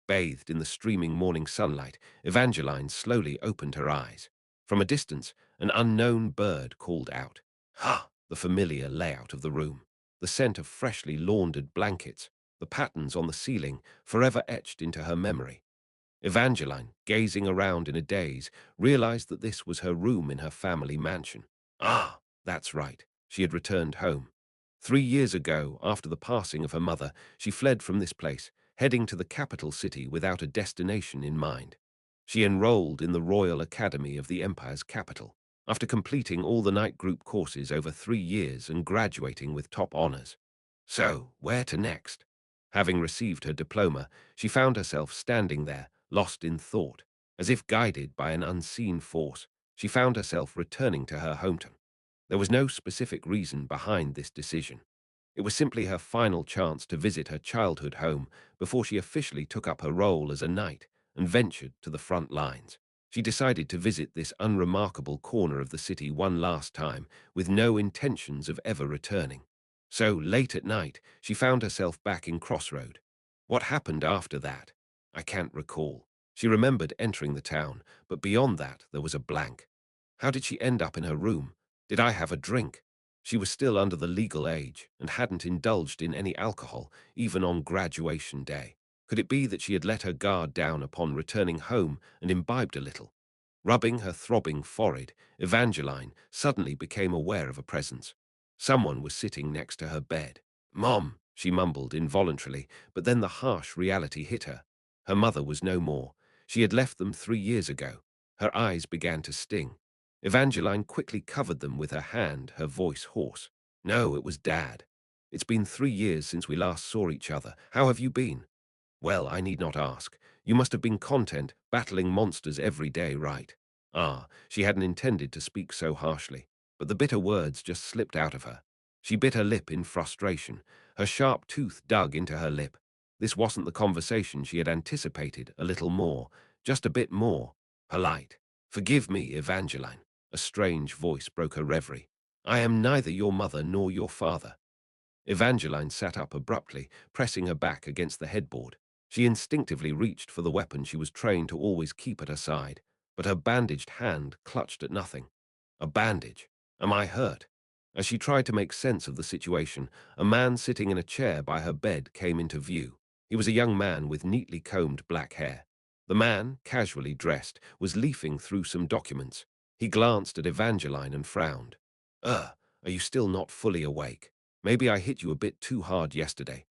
Bathed in the streaming morning sunlight, Evangeline slowly opened her eyes. From a distance, an unknown bird called out. Ha! The familiar layout of the room, the scent of freshly laundered blankets, the patterns on the ceiling, forever etched into her memory. Evangeline, gazing around in a daze, realized that this was her room in her family mansion. Ah, that's right. She had returned home. 3 years ago, after the passing of her mother, she fled from this place, heading to the capital city without a destination in mind. She enrolled in the Royal Academy of the Empire's capital, after completing all the night group courses over 3 years and graduating with top honors. So, where to next? Having received her diploma, she found herself standing there, lost in thought. As if guided by an unseen force, she found herself returning to her hometown. There was no specific reason behind this decision. It was simply her final chance to visit her childhood home before she officially took up her role as a knight and ventured to the front lines. She decided to visit this unremarkable corner of the city one last time with no intentions of ever returning. So, late at night, she found herself back in Crossroad. What happened after that? I can't recall. She remembered entering the town, but beyond that there was a blank. How did she end up in her room? Did I have a drink? She was still under the legal age and hadn't indulged in any alcohol, even on graduation day. Could it be that she had let her guard down upon returning home and imbibed a little? Rubbing her throbbing forehead, Evangeline suddenly became aware of a presence. Someone was sitting next to her bed. Mom, she mumbled involuntarily, but then the harsh reality hit her. Her mother was no more. She had left them 3 years ago. Her eyes began to sting. Evangeline quickly covered them with her hand, her voice hoarse. No, it was Dad. It's been 3 years since we last saw each other. How have you been? Well, I need not ask. You must have been content, battling monsters every day, right? Ah, she hadn't intended to speak so harshly, but the bitter words just slipped out of her. She bit her lip in frustration. Her sharp tooth dug into her lip. This wasn't the conversation she had anticipated, a little more, just a bit more. Polite. Forgive me, Evangeline. A strange voice broke her reverie. I am neither your mother nor your father. Evangeline sat up abruptly, pressing her back against the headboard. She instinctively reached for the weapon she was trained to always keep at her side, but her bandaged hand clutched at nothing. A bandage. Am I hurt? As she tried to make sense of the situation, a man sitting in a chair by her bed came into view. He was a young man with neatly combed black hair. The man, casually dressed, was leafing through some documents. He glanced at Evangeline and frowned. Are you still not fully awake? Maybe I hit you a bit too hard yesterday.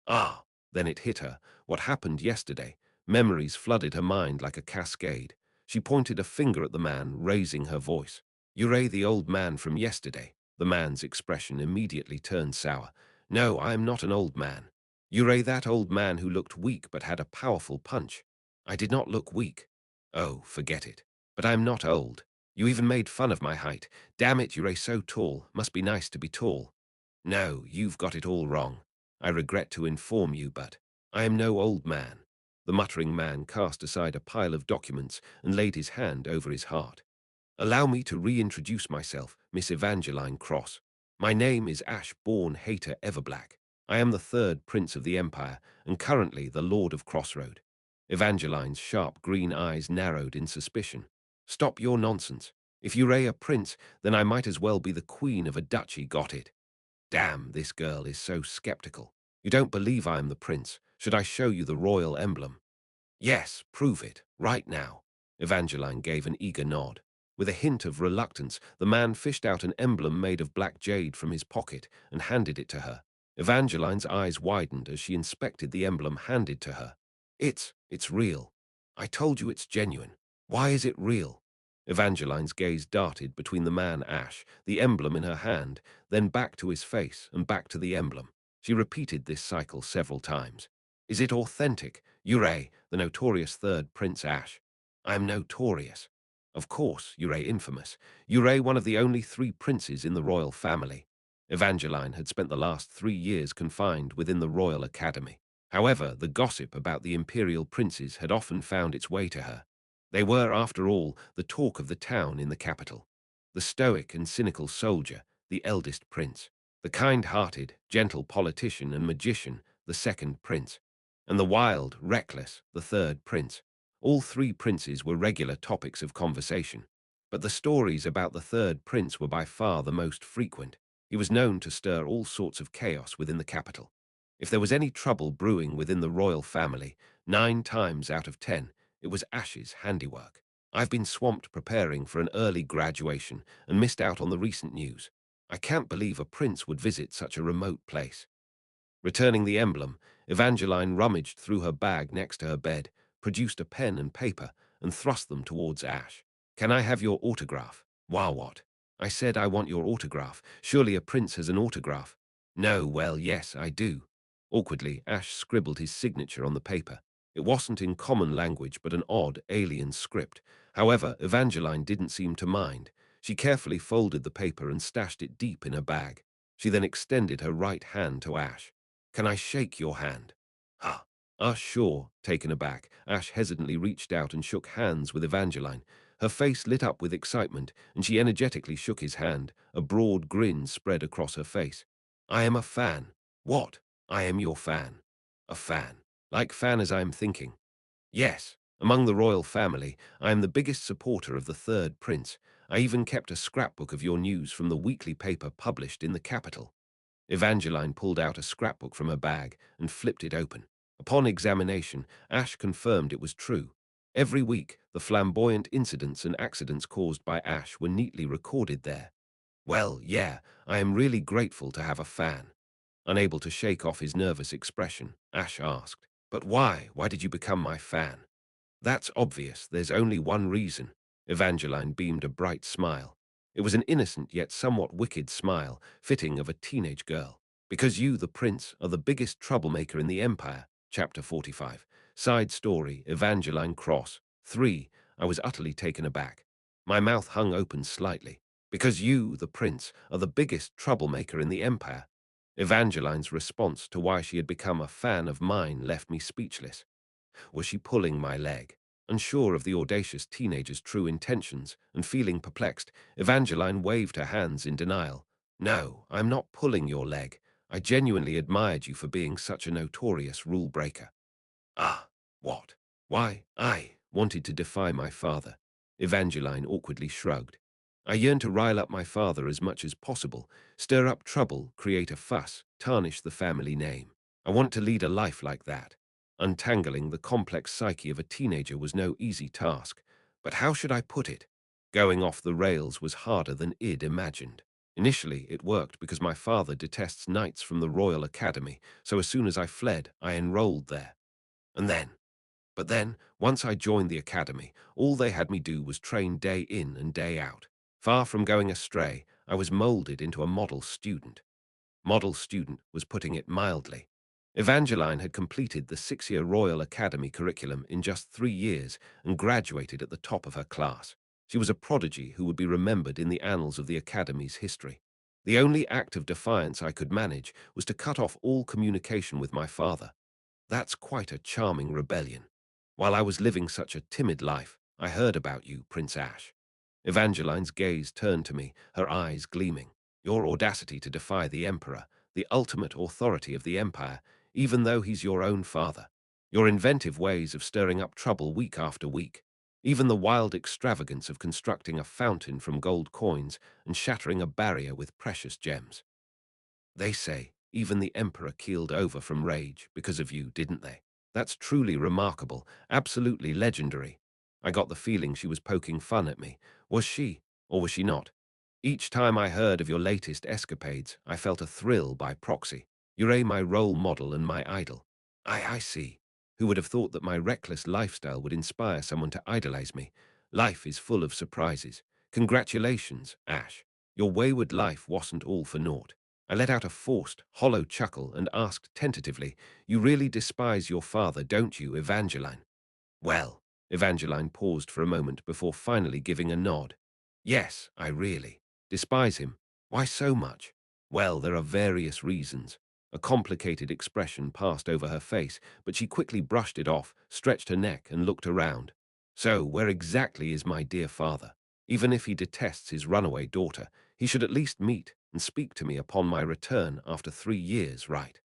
Ah, then it hit her. What happened yesterday? Memories flooded her mind like a cascade. She pointed a finger at the man, raising her voice. You're the old man from yesterday. The man's expression immediately turned sour. No, I am not an old man. You're that old man who looked weak but had a powerful punch. I did not look weak. Oh, forget it. But I'm not old. You even made fun of my height. Damn it, you're so tall. Must be nice to be tall. No, you've got it all wrong. I regret to inform you, but I am no old man. The muttering man cast aside a pile of documents and laid his hand over his heart. Allow me to reintroduce myself, Miss Evangeline Cross. My name is Ash-born Hater Everblack. I am the third prince of the Empire, and currently the Lord of Crossroad. Evangeline's sharp green eyes narrowed in suspicion. Stop your nonsense. If you're a prince, then I might as well be the queen of a duchy, got it? Damn, this girl is so skeptical. You don't believe I am the prince. Should I show you the royal emblem? Yes, prove it, right now. Evangeline gave an eager nod. With a hint of reluctance, the man fished out an emblem made of black jade from his pocket and handed it to her. Evangeline's eyes widened as she inspected the emblem handed to her. It's real. I told you it's genuine. Why is it real? Evangeline's gaze darted between the man Ash, the emblem in her hand, then back to his face and back to the emblem. She repeated this cycle several times. Is it authentic? Ure, the notorious third Prince Ash. I am notorious. Of course, Ure infamous. Ure one of the only 3 princes in the royal family. Evangeline had spent the last 3 years confined within the Royal Academy. However, the gossip about the imperial princes had often found its way to her. They were, after all, the talk of the town in the capital. The stoic and cynical soldier, the eldest prince. The kind-hearted, gentle politician and magician, the second prince. And the wild, reckless, the third prince. All 3 princes were regular topics of conversation. But the stories about the third prince were by far the most frequent. He was known to stir all sorts of chaos within the capital. If there was any trouble brewing within the royal family, 9 times out of 10, it was Ash's handiwork. I've been swamped preparing for an early graduation and missed out on the recent news. I can't believe a prince would visit such a remote place. Returning the emblem, Evangeline rummaged through her bag next to her bed, produced a pen and paper, and thrust them towards Ash. Can I have your autograph? Why what? I said I want your autograph. Surely a prince has an autograph. No, well, yes, I do. Awkwardly, Ash scribbled his signature on the paper. It wasn't in common language, but an odd, alien script. However, Evangeline didn't seem to mind. She carefully folded the paper and stashed it deep in her bag. She then extended her right hand to Ash. Can I shake your hand? Ah, sure. Taken aback, Ash hesitantly reached out and shook hands with Evangeline. Her face lit up with excitement, and she energetically shook his hand. A broad grin spread across her face. I am a fan. What? I am your fan. A fan. Like fan as I am thinking. Yes. Among the royal family, I am the biggest supporter of the third prince. I even kept a scrapbook of your news from the weekly paper published in the capital. Evangeline pulled out a scrapbook from her bag and flipped it open. Upon examination, Ash confirmed it was true. Every week, the flamboyant incidents and accidents caused by Ash were neatly recorded there. Well, yeah, I am really grateful to have a fan. Unable to shake off his nervous expression, Ash asked, But why? Why did you become my fan? That's obvious. There's only one reason. Evangeline beamed a bright smile. It was an innocent yet somewhat wicked smile, fitting of a teenage girl. Because you, the prince, are the biggest troublemaker in the Empire. Chapter 45. Side story, Evangeline Cross. 3. I was utterly taken aback. My mouth hung open slightly. Because you, the prince, are the biggest troublemaker in the Empire. Evangeline's response to why she had become a fan of mine left me speechless. Was she pulling my leg? Unsure of the audacious teenager's true intentions and feeling perplexed, Evangeline waved her hands in denial. No, I'm not pulling your leg. I genuinely admired you for being such a notorious rule breaker. Ah, what? Why, I wanted to defy my father. Evangeline awkwardly shrugged. I yearned to rile up my father as much as possible, stir up trouble, create a fuss, tarnish the family name. I want to lead a life like that. Untangling the complex psyche of a teenager was no easy task. But how should I put it? Going off the rails was harder than Id imagined. Initially, it worked because my father detests knights from the Royal Academy, so as soon as I fled, I enrolled there. And then, but then, once I joined the academy, all they had me do was train day in and day out. Far from going astray, I was molded into a model student. Model student was putting it mildly. Evangeline had completed the 6-year Royal Academy curriculum in just 3 years and graduated at the top of her class. She was a prodigy who would be remembered in the annals of the Academy's history. The only act of defiance I could manage was to cut off all communication with my father. That's quite a charming rebellion. While I was living such a timid life, I heard about you, Prince Ash. Evangeline's gaze turned to me, her eyes gleaming. Your audacity to defy the Emperor, the ultimate authority of the Empire, even though he's your own father. Your inventive ways of stirring up trouble week after week. Even the wild extravagance of constructing a fountain from gold coins and shattering a barrier with precious gems. They say even the Emperor keeled over from rage because of you, didn't they? That's truly remarkable, absolutely legendary. I got the feeling she was poking fun at me. Was she, or was she not? Each time I heard of your latest escapades, I felt a thrill by proxy. You're my role model and my idol. I see. Who would have thought that my reckless lifestyle would inspire someone to idolize me? Life is full of surprises. Congratulations, Ash. Your wayward life wasn't all for naught. I let out a forced, hollow chuckle and asked tentatively, "You really despise your father, don't you, Evangeline?" "Well," Evangeline paused for a moment before finally giving a nod. "Yes, I really despise him. Why so much?" "Well, there are various reasons." A complicated expression passed over her face, but she quickly brushed it off, stretched her neck, and looked around. "So, where exactly is my dear father? Even if he detests his runaway daughter, he should at least meet and speak to me upon my return after 3 years, right?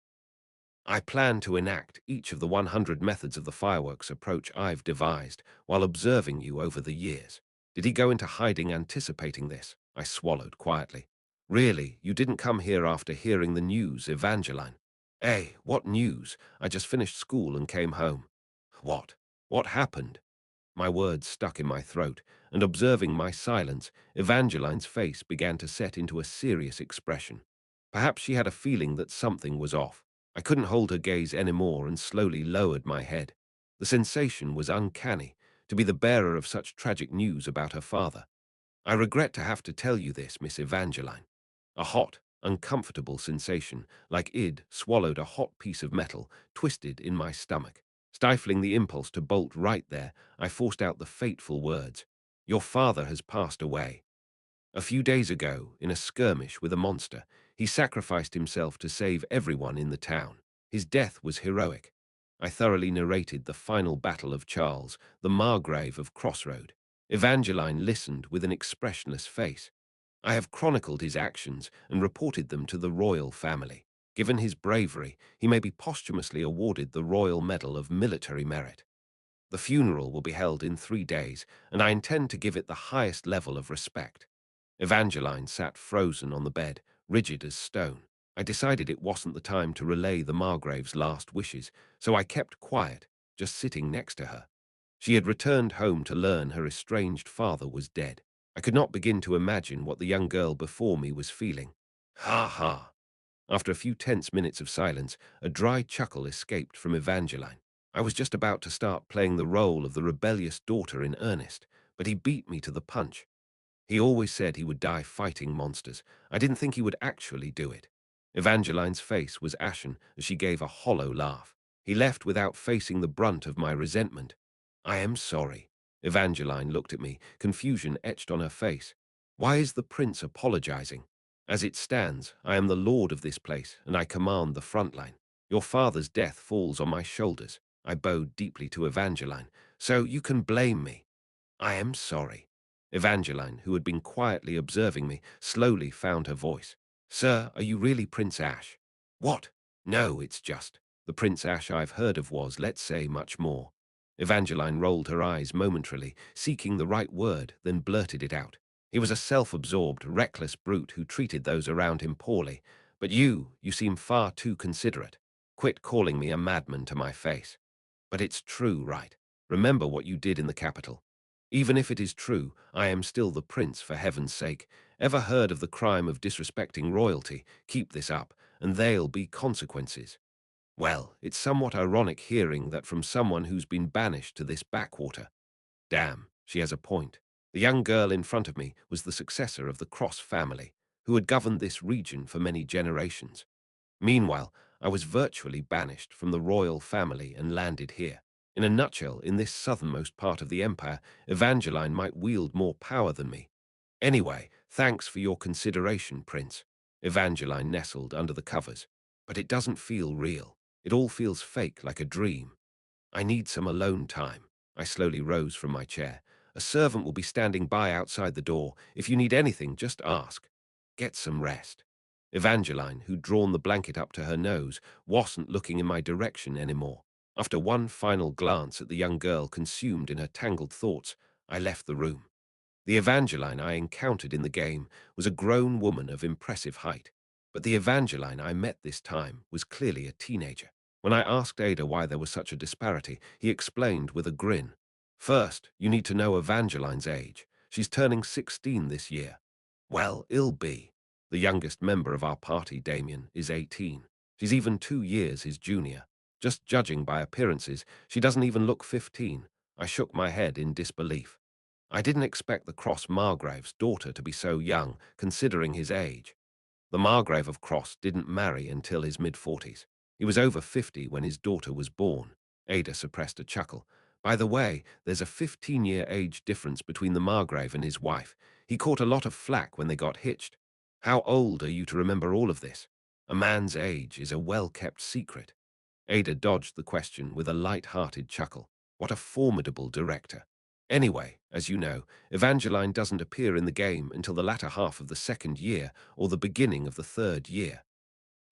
I plan to enact each of the 100 methods of the fireworks approach I've devised while observing you over the years. Did he go into hiding anticipating this? I swallowed quietly. Really, you didn't come here after hearing the news, Evangeline? Eh, what news? I just finished school and came home. What? What happened? My words stuck in my throat, and observing my silence, Evangeline's face began to set into a serious expression. Perhaps she had a feeling that something was off. I couldn't hold her gaze anymore and slowly lowered my head. The sensation was uncanny, to be the bearer of such tragic news about her father. I regret to have to tell you this, Miss Evangeline. A hot, uncomfortable sensation, like id swallowed a hot piece of metal, twisted in my stomach. Stifling the impulse to bolt right there, I forced out the fateful words, "Your father has passed away. A few days ago, in a skirmish with a monster, he sacrificed himself to save everyone in the town. His death was heroic." I thoroughly narrated the final battle of Charles, the Margrave of Crossroad. Evangeline listened with an expressionless face. "I have chronicled his actions and reported them to the royal family. Given his bravery, he may be posthumously awarded the Royal Medal of Military Merit. The funeral will be held in 3 days, and I intend to give it the highest level of respect." Evangeline sat frozen on the bed, rigid as stone. I decided it wasn't the time to relay the Margrave's last wishes, so I kept quiet, just sitting next to her. She had returned home to learn her estranged father was dead. I could not begin to imagine what the young girl before me was feeling. Ha ha! After a few tense minutes of silence, a dry chuckle escaped from Evangeline. I was just about to start playing the role of the rebellious daughter in earnest, but he beat me to the punch. He always said he would die fighting monsters. I didn't think he would actually do it. Evangeline's face was ashen as she gave a hollow laugh. He left without facing the brunt of my resentment. "I am sorry." Evangeline looked at me, confusion etched on her face. "Why is the prince apologizing? As it stands, I am the lord of this place, and I command the front line. Your father's death falls on my shoulders." I bowed deeply to Evangeline. "So you can blame me." "I am sorry." Evangeline, who had been quietly observing me, slowly found her voice. "Sir, are you really Prince Ash?" "What? No, it's just. The Prince Ash I've heard of was, let's say, much more." Evangeline rolled her eyes momentarily, seeking the right word, then blurted it out. "He was a self-absorbed, reckless brute who treated those around him poorly. But you seem far too considerate. Quit calling me a madman to my face." "But it's true, right? Remember what you did in the capital." "Even if it is true, I am still the prince, for heaven's sake. Ever heard of the crime of disrespecting royalty? Keep this up, and there'll be consequences." Well, it's somewhat ironic hearing that from someone who's been banished to this backwater. Damn, she has a point. The young girl in front of me was the successor of the Cross family, who had governed this region for many generations. Meanwhile, I was virtually banished from the royal family and landed here. In a nutshell, in this southernmost part of the Empire, Evangeline might wield more power than me. Anyway, thanks for your consideration, Prince. Evangeline nestled under the covers. But it doesn't feel real. It all feels fake, like a dream. I need some alone time. I slowly rose from my chair. A servant will be standing by outside the door. If you need anything, just ask. Get some rest. Evangeline, who'd drawn the blanket up to her nose, wasn't looking in my direction anymore. After one final glance at the young girl consumed in her tangled thoughts, I left the room. The Evangeline I encountered in the game was a grown woman of impressive height, but the Evangeline I met this time was clearly a teenager. When I asked Ada why there was such a disparity, he explained with a grin. First, you need to know Evangeline's age. She's turning 16 this year. Well, ill be. The youngest member of our party, Damien, is 18. She's even 2 years his junior. Just judging by appearances, she doesn't even look 15. I shook my head in disbelief. I didn't expect the Cross Margrave's daughter to be so young, considering his age. The Margrave of Cross didn't marry until his mid-40s. He was over 50 when his daughter was born. Ada suppressed a chuckle. By the way, there's a 15-year age difference between the Margrave and his wife. He caught a lot of flack when they got hitched. How old are you to remember all of this? A man's age is a well-kept secret. Ada dodged the question with a light-hearted chuckle. What a formidable director. Anyway, as you know, Evangeline doesn't appear in the game until the latter half of the second year or the beginning of the third year.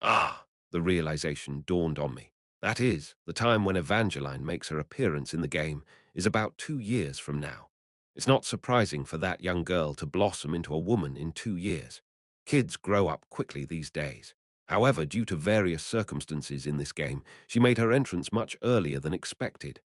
Ah, the realization dawned on me. That is, the time when Evangeline makes her appearance in the game is about 2 years from now. It's not surprising for that young girl to blossom into a woman in 2 years. Kids grow up quickly these days. However, due to various circumstances in this game, she made her entrance much earlier than expected.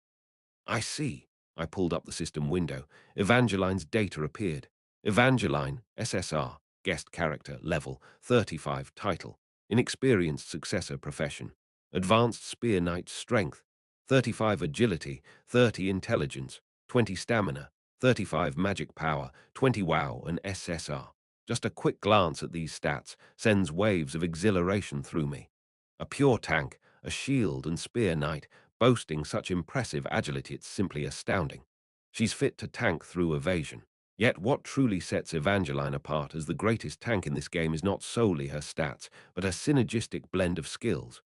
I see. I pulled up the system window. Evangeline's data appeared. Evangeline, SSR, guest character, level, 35, title, inexperienced successor profession, advanced spear knight strength, 35 agility, 30 intelligence, 20 stamina, 35 magic power, 20 wow and SSR. Just a quick glance at these stats sends waves of exhilaration through me. A pure tank, a shield and spear knight, boasting such impressive agility it's simply astounding. She's fit to tank through evasion. Yet what truly sets Evangeline apart as the greatest tank in this game is not solely her stats, but a synergistic blend of skills.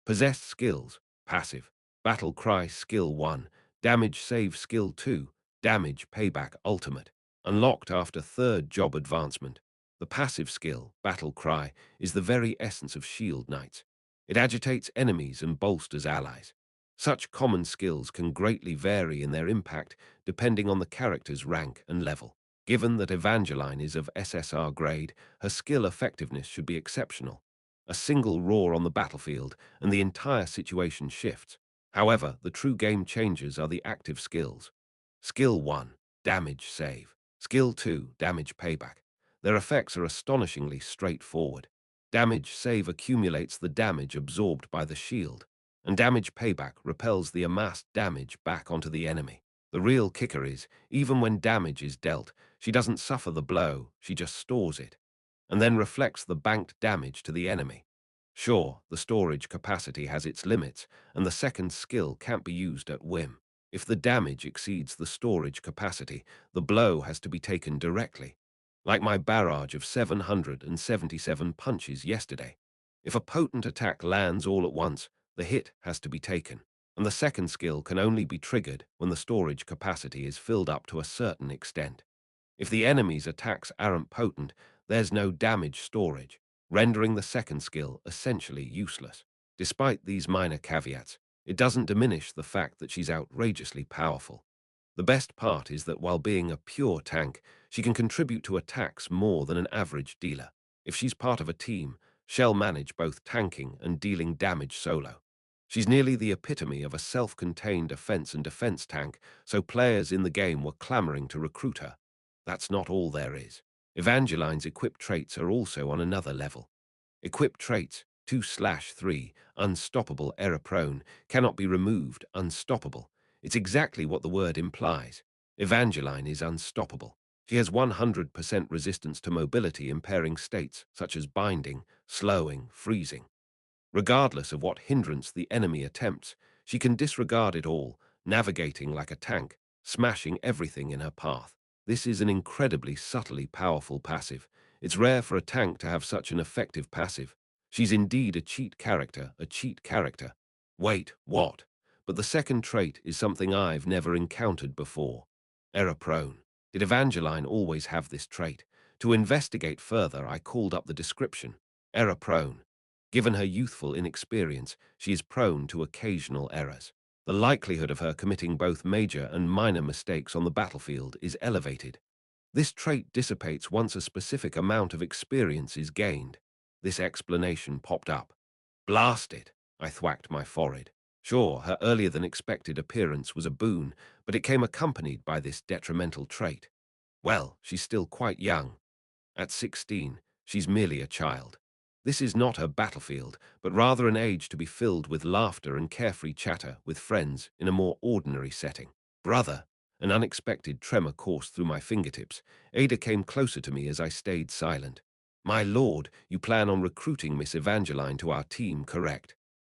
Possessed skills, passive. Battle cry skill 1, damage save skill 2, damage payback ultimate. Unlocked after third job advancement. The passive skill, battle cry, is the very essence of shield knights. It agitates enemies and bolsters allies. Such common skills can greatly vary in their impact depending on the character's rank and level. Given that Evangeline is of SSR grade, her skill effectiveness should be exceptional. A single roar on the battlefield, and the entire situation shifts. However, the true game changers are the active skills. Skill 1, damage save. Skill 2, damage payback. Their effects are astonishingly straightforward. Damage save accumulates the damage absorbed by the shield, and damage payback repels the amassed damage back onto the enemy. The real kicker is, even when damage is dealt, she doesn't suffer the blow, she just stores it, and then reflects the banked damage to the enemy. Sure, the storage capacity has its limits, and the second skill can't be used at whim. If the damage exceeds the storage capacity, the blow has to be taken directly. Like my barrage of 777 punches yesterday. If a potent attack lands all at once, the hit has to be taken, and the second skill can only be triggered when the storage capacity is filled up to a certain extent. If the enemy's attacks aren't potent, there's no damage storage, rendering the second skill essentially useless. Despite these minor caveats, it doesn't diminish the fact that she's outrageously powerful. The best part is that while being a pure tank, she can contribute to attacks more than an average dealer. If she's part of a team, she'll manage both tanking and dealing damage solo. She's nearly the epitome of a self-contained offense and defense tank, so players in the game were clamoring to recruit her. That's not all there is. Evangeline's equipped traits are also on another level. Equipped traits, 2/3, unstoppable, error-prone, cannot be removed, unstoppable. It's exactly what the word implies. Evangeline is unstoppable. She has 100% resistance to mobility impairing states such as binding, slowing, freezing. Regardless of what hindrance the enemy attempts, she can disregard it all, navigating like a tank, smashing everything in her path. This is an incredibly subtly powerful passive. It's rare for a tank to have such an effective passive. She's indeed a cheat character, a cheat character. Wait, what? But the second trait is something I've never encountered before. Error-prone. Did Evangeline always have this trait? To investigate further, I called up the description. Error-prone. Given her youthful inexperience, she is prone to occasional errors. The likelihood of her committing both major and minor mistakes on the battlefield is elevated. This trait dissipates once a specific amount of experience is gained. This explanation popped up. Blast it! I thwacked my forehead. Sure, her earlier-than-expected appearance was a boon, but it came accompanied by this detrimental trait. Well, she's still quite young. At 16, she's merely a child. This is not her battlefield, but rather an age to be filled with laughter and carefree chatter with friends in a more ordinary setting. Brother, an unexpected tremor coursed through my fingertips. Ada came closer to me as I stayed silent. My lord, you plan on recruiting Miss Evangeline to our team, correct?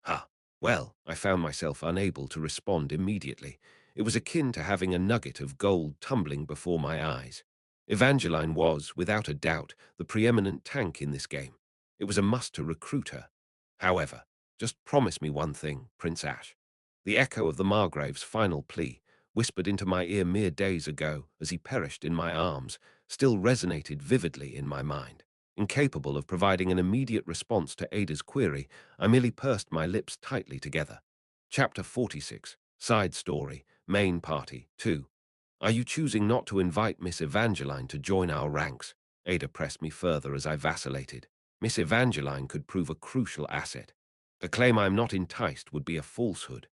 Ah, well, I found myself unable to respond immediately. It was akin to having a nugget of gold tumbling before my eyes. Evangeline was, without a doubt, the preeminent tank in this game. It was a must to recruit her. However, just promise me one thing, Prince Ash. The echo of the Margrave's final plea, whispered into my ear mere days ago as he perished in my arms, still resonated vividly in my mind. Incapable of providing an immediate response to Ada's query, I merely pursed my lips tightly together. Chapter 46, Side Story, Main Party, 2. Are you choosing not to invite Miss Evangeline to join our ranks? Ada pressed me further as I vacillated. Miss Evangeline could prove a crucial asset. To claim I'm not enticed would be a falsehood.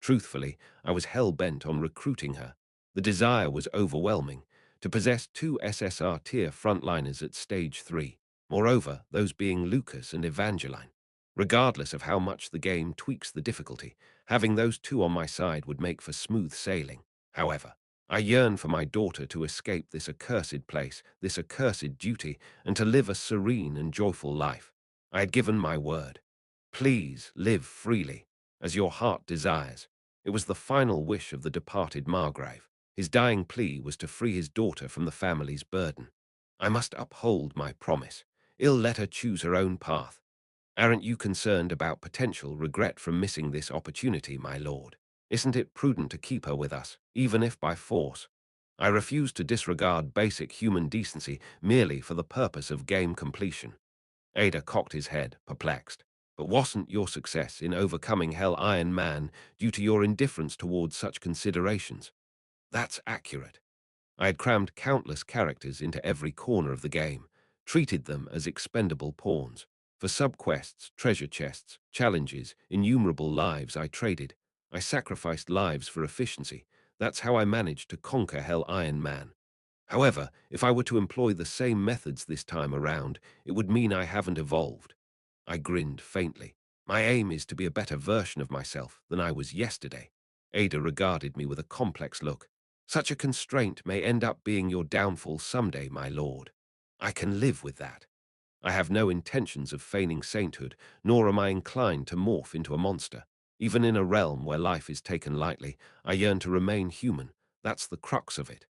Truthfully, I was hell-bent on recruiting her. The desire was overwhelming, to possess two SSR tier frontliners at stage 3. Moreover, those being Lucas and Evangeline. Regardless of how much the game tweaks the difficulty, having those two on my side would make for smooth sailing. However, I yearn for my daughter to escape this accursed place, this accursed duty, and to live a serene and joyful life. I had given my word. Please live freely, as your heart desires. It was the final wish of the departed Margrave. His dying plea was to free his daughter from the family's burden. I must uphold my promise. I'll let her choose her own path. Aren't you concerned about potential regret from missing this opportunity, my lord? Isn't it prudent to keep her with us, even if by force? I refuse to disregard basic human decency merely for the purpose of game completion. Ada cocked his head, perplexed. But wasn't your success in overcoming Hell Iron Man due to your indifference towards such considerations? That's accurate. I had crammed countless characters into every corner of the game, treated them as expendable pawns. For subquests, treasure chests, challenges, innumerable lives I traded. I sacrificed lives for efficiency. That's how I managed to conquer Hell Iron Man. However, if I were to employ the same methods this time around, it would mean I haven't evolved. I grinned faintly. My aim is to be a better version of myself than I was yesterday. Ada regarded me with a complex look. Such a constraint may end up being your downfall someday, my lord. I can live with that. I have no intentions of feigning sainthood, nor am I inclined to morph into a monster. Even in a realm where life is taken lightly, I yearn to remain human. That's the crux of it.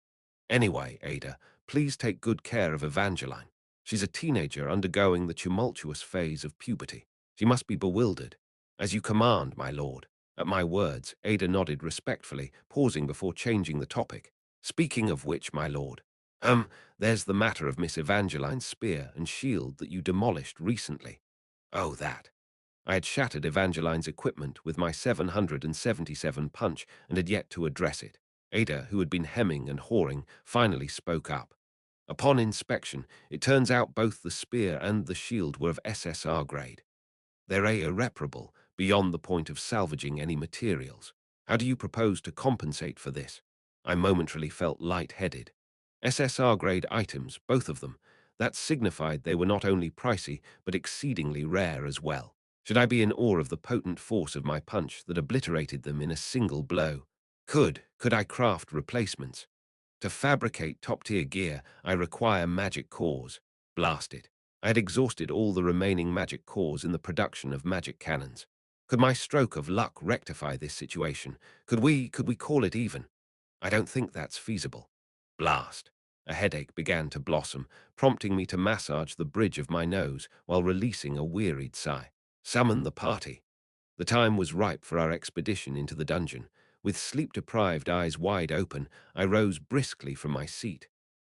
Anyway, Ada, please take good care of Evangeline. She's a teenager undergoing the tumultuous phase of puberty. She must be bewildered. As you command, my lord. At my words, Ada nodded respectfully, pausing before changing the topic. Speaking of which, my lord. There's the matter of Miss Evangeline's spear and shield that you demolished recently. Oh, that. I had shattered Evangeline's equipment with my 777 punch and had yet to address it. Ada, who had been hemming and hawing, finally spoke up. Upon inspection, it turns out both the spear and the shield were of SSR grade. They're irreparable, beyond the point of salvaging any materials. How do you propose to compensate for this? I momentarily felt light-headed. SSR-grade items, both of them. That signified they were not only pricey, but exceedingly rare as well. Should I be in awe of the potent force of my punch that obliterated them in a single blow? Could I craft replacements? To fabricate top-tier gear, I require magic cores. Blast it. I had exhausted all the remaining magic cores in the production of magic cannons. Could my stroke of luck rectify this situation? Could we call it even? I don't think that's feasible. Blast. A headache began to blossom, prompting me to massage the bridge of my nose while releasing a wearied sigh. Summon the party. The time was ripe for our expedition into the dungeon. With sleep-deprived eyes wide open, I rose briskly from my seat.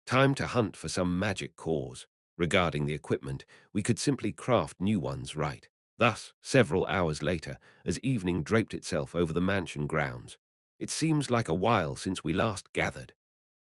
Time to hunt for some magic cause. Regarding the equipment, we could simply craft new ones right. Thus, several hours later, as evening draped itself over the mansion grounds, it seems like a while since we last gathered.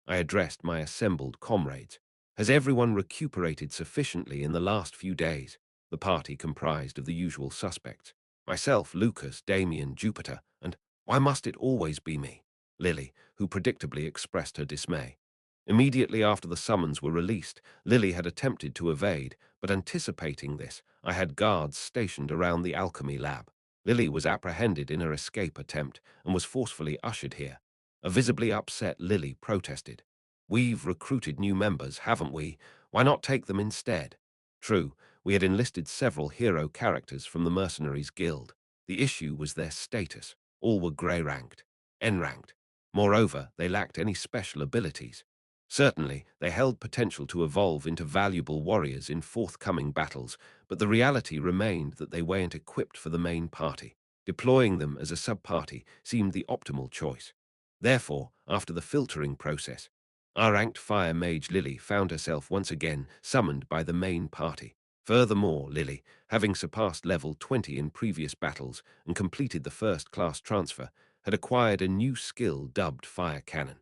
I addressed my assembled comrades. Has everyone recuperated sufficiently in the last few days? The party comprised of the usual suspects. Myself, Lucas, Damien, Jupiter, and why must it always be me? Lily, who predictably expressed her dismay. Immediately after the summons were released, Lily had attempted to evade, but anticipating this, I had guards stationed around the alchemy lab. Lily was apprehended in her escape attempt and was forcefully ushered here. A visibly upset Lily protested. We've recruited new members, haven't we? Why not take them instead? True, we had enlisted several hero characters from the Mercenaries Guild. The issue was their status. All were grey-ranked, N-ranked. Moreover, they lacked any special abilities. Certainly, they held potential to evolve into valuable warriors in forthcoming battles, but the reality remained that they weren't equipped for the main party. Deploying them as a sub-party seemed the optimal choice. Therefore, after the filtering process, our ranked fire mage Lily found herself once again summoned by the main party. Furthermore, Lily, having surpassed level 20 in previous battles and completed the first-class transfer, had acquired a new skill dubbed Fire Cannon.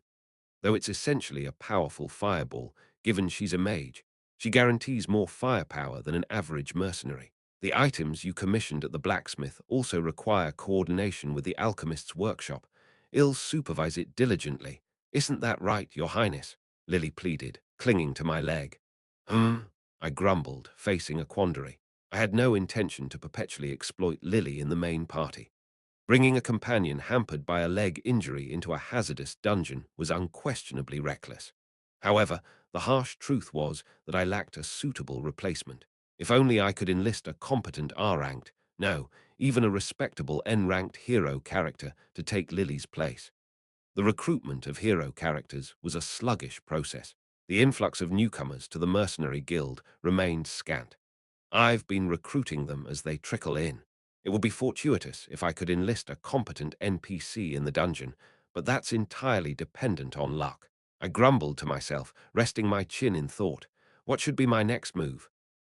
Though it's essentially a powerful fireball, given she's a mage, she guarantees more firepower than an average mercenary. The items you commissioned at the blacksmith also require coordination with the alchemist's workshop. I'll supervise it diligently. Isn't that right, Your Highness? Lily pleaded, clinging to my leg. I grumbled, facing a quandary. I had no intention to perpetually exploit Lily in the main party. Bringing a companion hampered by a leg injury into a hazardous dungeon was unquestionably reckless. However, the harsh truth was that I lacked a suitable replacement. If only I could enlist a competent R-ranked, no, even a respectable N-ranked hero character to take Lily's place. The recruitment of hero characters was a sluggish process. The influx of newcomers to the Mercenary Guild remained scant. I've been recruiting them as they trickle in. It would be fortuitous if I could enlist a competent NPC in the dungeon, but that's entirely dependent on luck. I grumbled to myself, resting my chin in thought. What should be my next move?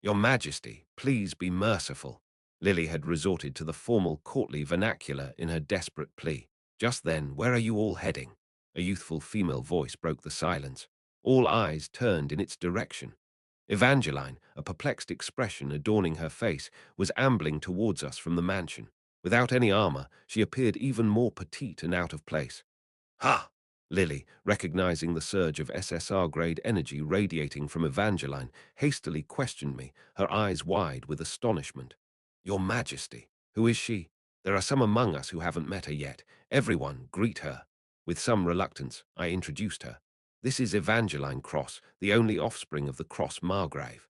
Your Majesty, please be merciful. Lily had resorted to the formal courtly vernacular in her desperate plea. Just then, where are you all heading? A youthful female voice broke the silence. All eyes turned in its direction. Evangeline, a perplexed expression adorning her face, was ambling towards us from the mansion. Without any armor, she appeared even more petite and out of place. Ha! Lily, recognizing the surge of SSR-grade energy radiating from Evangeline, hastily questioned me, her eyes wide with astonishment. Your Majesty, who is she? There are some among us who haven't met her yet. Everyone, greet her. With some reluctance, I introduced her. This is Evangeline Cross, the only offspring of the Cross Margrave.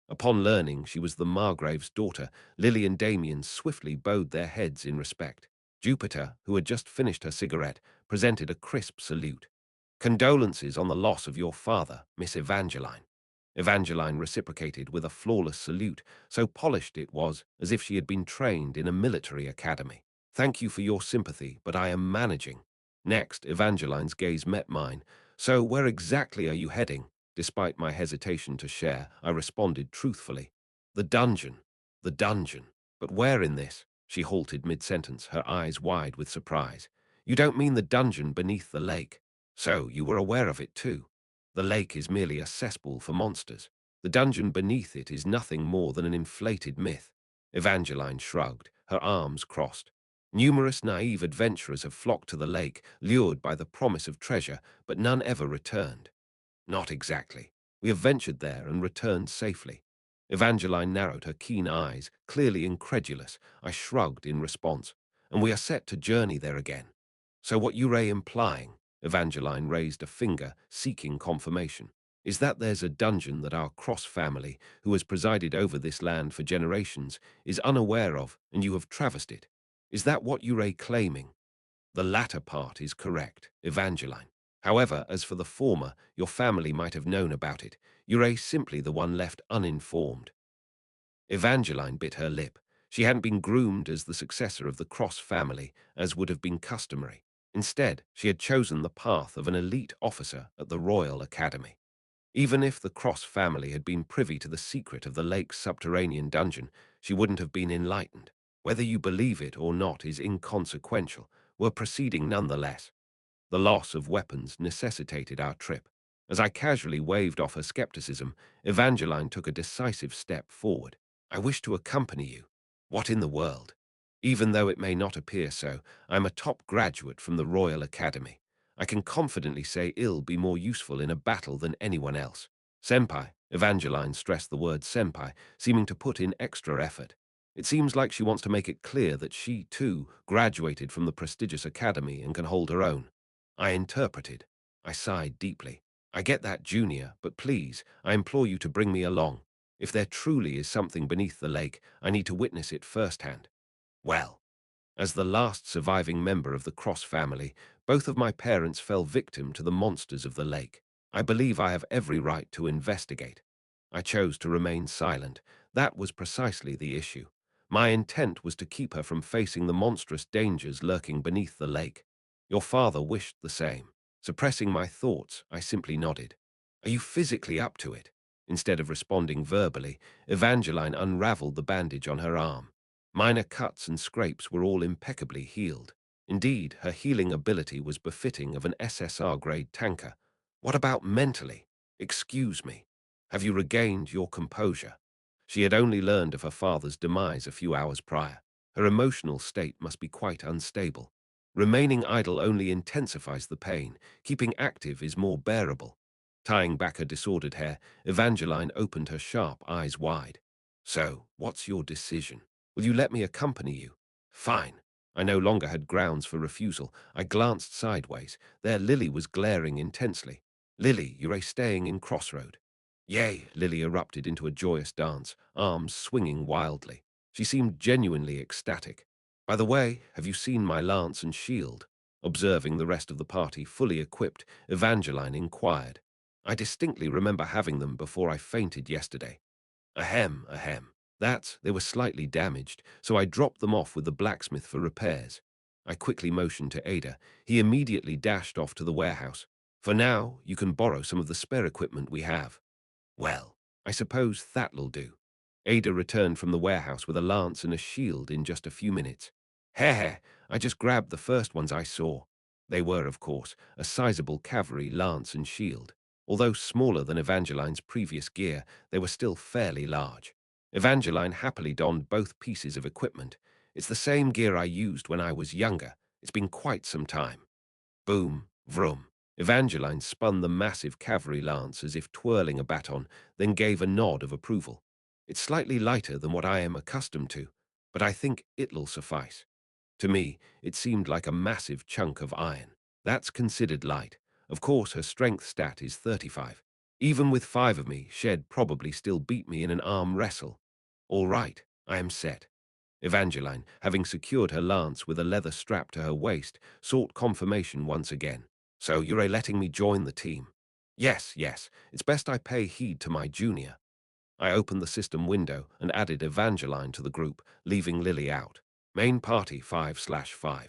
Upon learning she was the Margrave's daughter, Lily and Damien swiftly bowed their heads in respect. Jupiter, who had just finished her cigarette, presented a crisp salute. Condolences on the loss of your father, Miss Evangeline. Evangeline reciprocated with a flawless salute, so polished it was as if she had been trained in a military academy. Thank you for your sympathy, but I am managing. Next, Evangeline's gaze met mine. So where exactly are you heading? Despite my hesitation to share, I responded truthfully. The dungeon. The dungeon. But where in this? She halted mid-sentence, her eyes wide with surprise. You don't mean the dungeon beneath the lake? So you were aware of it too. The lake is merely a cesspool for monsters. The dungeon beneath it is nothing more than an inflated myth. Evangeline shrugged, her arms crossed. Numerous naive adventurers have flocked to the lake, lured by the promise of treasure, but none ever returned. Not exactly. We have ventured there and returned safely. Evangeline narrowed her keen eyes, clearly incredulous. I shrugged in response. And we are set to journey there again. So what you're implying, Evangeline raised a finger, seeking confirmation, is that there's a dungeon that our Cross family, who has presided over this land for generations, is unaware of, and you have traversed it. Is that what you're claiming? The latter part is correct, Evangeline. However, as for the former, your family might have known about it. You're simply the one left uninformed. Evangeline bit her lip. She hadn't been groomed as the successor of the Cross family, as would have been customary. Instead, she had chosen the path of an elite officer at the Royal Academy. Even if the Cross family had been privy to the secret of the lake's subterranean dungeon, she wouldn't have been enlightened. Whether you believe it or not is inconsequential. We're proceeding nonetheless. The loss of weapons necessitated our trip. As I casually waved off her skepticism, Evangeline took a decisive step forward. I wish to accompany you. What in the world? Even though it may not appear so, I'm a top graduate from the Royal Academy. I can confidently say I'll be more useful in a battle than anyone else. Senpai, Evangeline stressed the word senpai, seeming to put in extra effort. It seems like she wants to make it clear that she, too, graduated from the prestigious academy and can hold her own. I interpreted. I sighed deeply. I get that, Junior, but please, I implore you to bring me along. If there truly is something beneath the lake, I need to witness it firsthand. Well, as the last surviving member of the Cross family, both of my parents fell victim to the monsters of the lake. I believe I have every right to investigate. I chose to remain silent. That was precisely the issue. My intent was to keep her from facing the monstrous dangers lurking beneath the lake. Your father wished the same. Suppressing my thoughts, I simply nodded. Are you physically up to it? Instead of responding verbally, Evangeline unraveled the bandage on her arm. Minor cuts and scrapes were all impeccably healed. Indeed, her healing ability was befitting of an SSR-grade tanker. What about mentally? Excuse me. Have you regained your composure? She had only learned of her father's demise a few hours prior. Her emotional state must be quite unstable. Remaining idle only intensifies the pain. Keeping active is more bearable. Tying back her disordered hair, Evangeline opened her sharp eyes wide. So, what's your decision? Will you let me accompany you? Fine. I no longer had grounds for refusal. I glanced sideways. There Lily was glaring intensely. Lily, you're staying in Crossroad. Yay! Lily erupted into a joyous dance, arms swinging wildly. She seemed genuinely ecstatic. By the way, have you seen my lance and shield? Observing the rest of the party fully equipped, Evangeline inquired. I distinctly remember having them before I fainted yesterday. Ahem, ahem. They were slightly damaged, so I dropped them off with the blacksmith for repairs. I quickly motioned to Ada. He immediately dashed off to the warehouse. For now, you can borrow some of the spare equipment we have. Well, I suppose that'll do. Ada returned from the warehouse with a lance and a shield in just a few minutes. Heh, I just grabbed the first ones I saw. They were, of course, a sizable cavalry lance and shield. Although smaller than Evangeline's previous gear, they were still fairly large. Evangeline happily donned both pieces of equipment. It's the same gear I used when I was younger. It's been quite some time. Boom, vroom. Evangeline spun the massive cavalry lance as if twirling a baton, then gave a nod of approval. It's slightly lighter than what I am accustomed to, but I think it'll suffice. To me, it seemed like a massive chunk of iron. That's considered light. Of course, her strength stat is 35. Even with 5 of me, she'd probably still beat me in an arm wrestle. All right, I am set. Evangeline, having secured her lance with a leather strap to her waist, sought confirmation once again. So you're letting me join the team? Yes, yes. It's best I pay heed to my junior. I opened the system window and added Evangeline to the group, leaving Lily out. Main party 5/5.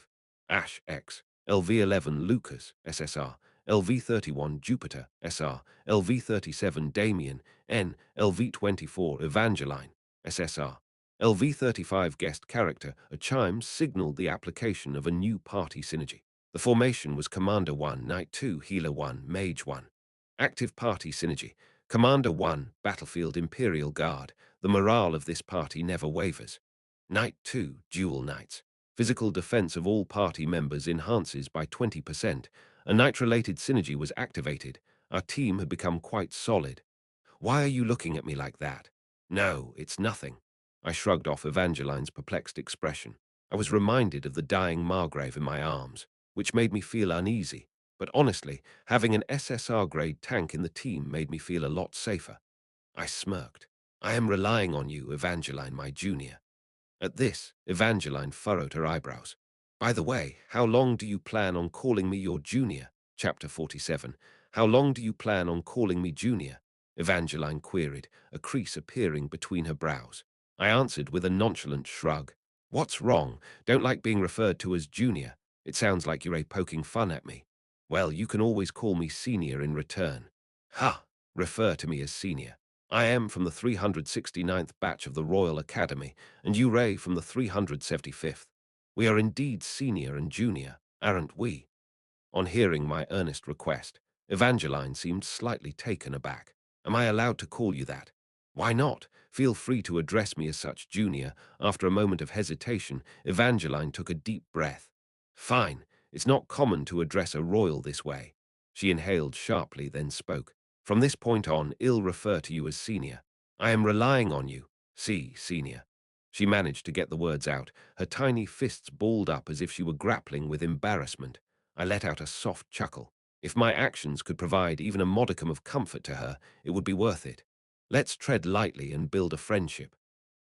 Ash X, LV11 Lucas, SSR, LV31 Jupiter, SR, LV37 Damien, N, LV24 Evangeline, SSR. LV35 guest character, a chime signaled the application of a new party synergy. The formation was Commander 1, Knight 2, Healer 1, Mage 1. Active party synergy. Commander 1, Battlefield Imperial Guard. The morale of this party never wavers. Knight 2, Dual Knights. Physical defense of all party members enhances by 20%. A knight-related synergy was activated. Our team had become quite solid. Why are you looking at me like that? No, it's nothing. I shrugged off Evangeline's perplexed expression. I was reminded of the dying Margrave in my arms, which made me feel uneasy. But honestly, having an SSR-grade tank in the team made me feel a lot safer. I smirked. I am relying on you, Evangeline, my junior. At this, Evangeline furrowed her eyebrows. By the way, how long do you plan on calling me your junior? Chapter 47. How long do you plan on calling me junior? Evangeline queried, a crease appearing between her brows. I answered with a nonchalant shrug. What's wrong? Don't like being referred to as junior. It sounds like you're poking fun at me. Well, you can always call me senior in return. Ha! Refer to me as senior. I am from the 369th batch of the Royal Academy, and you, Ray, from the 375th. We are indeed senior and junior, aren't we? On hearing my earnest request, Evangeline seemed slightly taken aback. Am I allowed to call you that? Why not? Feel free to address me as such, Junior. After a moment of hesitation, Evangeline took a deep breath. Fine. It's not common to address a royal this way. She inhaled sharply, then spoke. From this point on, I'll refer to you as Senior. I am relying on you. See, Senior. She managed to get the words out, her tiny fists balled up as if she were grappling with embarrassment. I let out a soft chuckle. If my actions could provide even a modicum of comfort to her, it would be worth it. Let's tread lightly and build a friendship.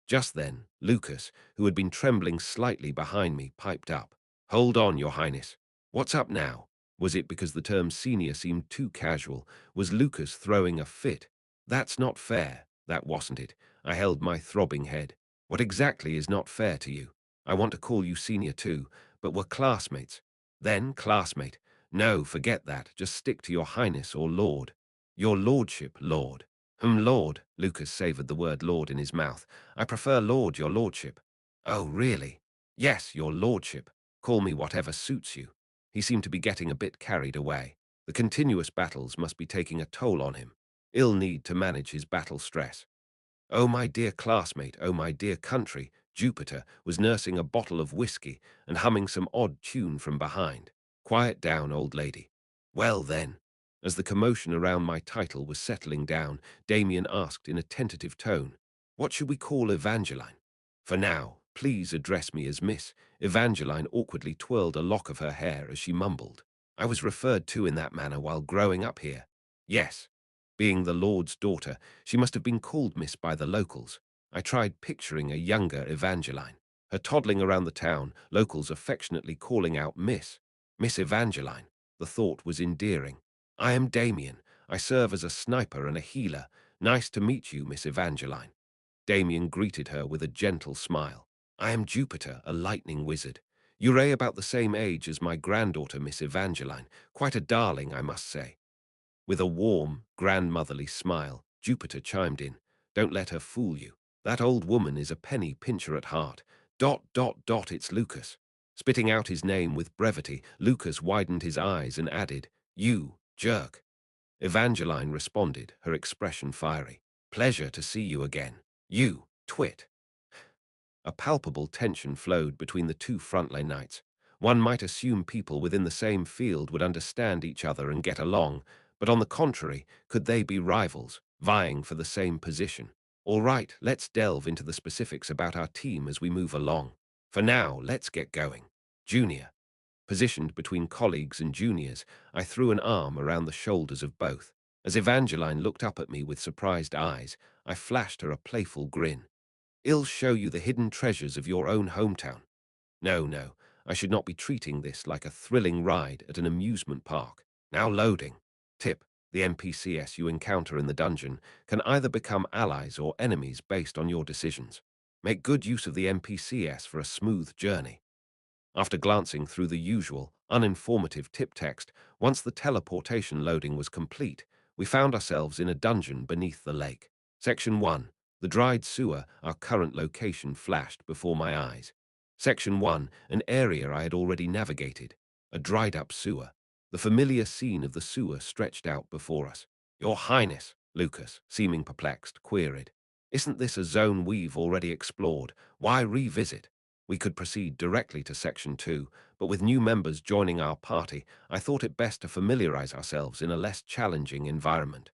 Just then, Lucas, who had been trembling slightly behind me, piped up. Hold on, Your Highness. What's up now? Was it because the term senior seemed too casual? Was Lucas throwing a fit? That's not fair. That wasn't it. I held my throbbing head. What exactly is not fair to you? I want to call you senior too, but we're classmates. Then, classmate. No, forget that. Just stick to Your Highness or Lord. Your Lordship, Lord. Lord. Lucas savoured the word Lord in his mouth. I prefer Lord, Your Lordship. Oh, really? Yes, Your Lordship. Call me whatever suits you. He seemed to be getting a bit carried away. The continuous battles must be taking a toll on him. He'll need to manage his battle stress. Oh, my dear classmate, oh, my dear country, Jupiter was nursing a bottle of whiskey and humming some odd tune from behind. Quiet down, old lady. Well then. As the commotion around my title was settling down, Damien asked in a tentative tone, what should we call Evangeline? For now, please address me as Miss. Evangeline awkwardly twirled a lock of her hair as she mumbled. I was referred to in that manner while growing up here. Yes. Being the Lord's daughter, she must have been called Miss by the locals. I tried picturing a younger Evangeline, her toddling around the town, locals affectionately calling out Miss. Miss Evangeline. The thought was endearing. I am Damien. I serve as a sniper and a healer. Nice to meet you, Miss Evangeline. Damien greeted her with a gentle smile. I am Jupiter, a lightning wizard. You're about the same age as my granddaughter, Miss Evangeline. Quite a darling, I must say. With a warm, grandmotherly smile, Jupiter chimed in. Don't let her fool you. That old woman is a penny pincher at heart. ... It's Lucas. Spitting out his name with brevity, Lucas widened his eyes and added, You, jerk. Evangeline responded, her expression fiery. Pleasure to see you again. You, twit. A palpable tension flowed between the two frontline knights. One might assume people within the same field would understand each other and get along, but on the contrary, could they be rivals, vying for the same position? All right, let's delve into the specifics about our team as we move along. For now, let's get going. Junior. Positioned between colleagues and juniors, I threw an arm around the shoulders of both. As Evangeline looked up at me with surprised eyes, I flashed her a playful grin. I'll show you the hidden treasures of your own hometown. No, no, I should not be treating this like a thrilling ride at an amusement park. Now loading. Tip: the NPCs you encounter in the dungeon can either become allies or enemies based on your decisions. Make good use of the NPCs for a smooth journey. After glancing through the usual, uninformative tip text, once the teleportation loading was complete, we found ourselves in a dungeon beneath the lake. Section 1. The dried sewer, our current location, flashed before my eyes. Section 1. An area I had already navigated. A dried-up sewer. The familiar scene of the sewer stretched out before us. Your Highness, Lucas, seeming perplexed, queried. Isn't this a zone we've already explored? Why revisit? We could proceed directly to Section 2, but with new members joining our party, I thought it best to familiarize ourselves in a less challenging environment.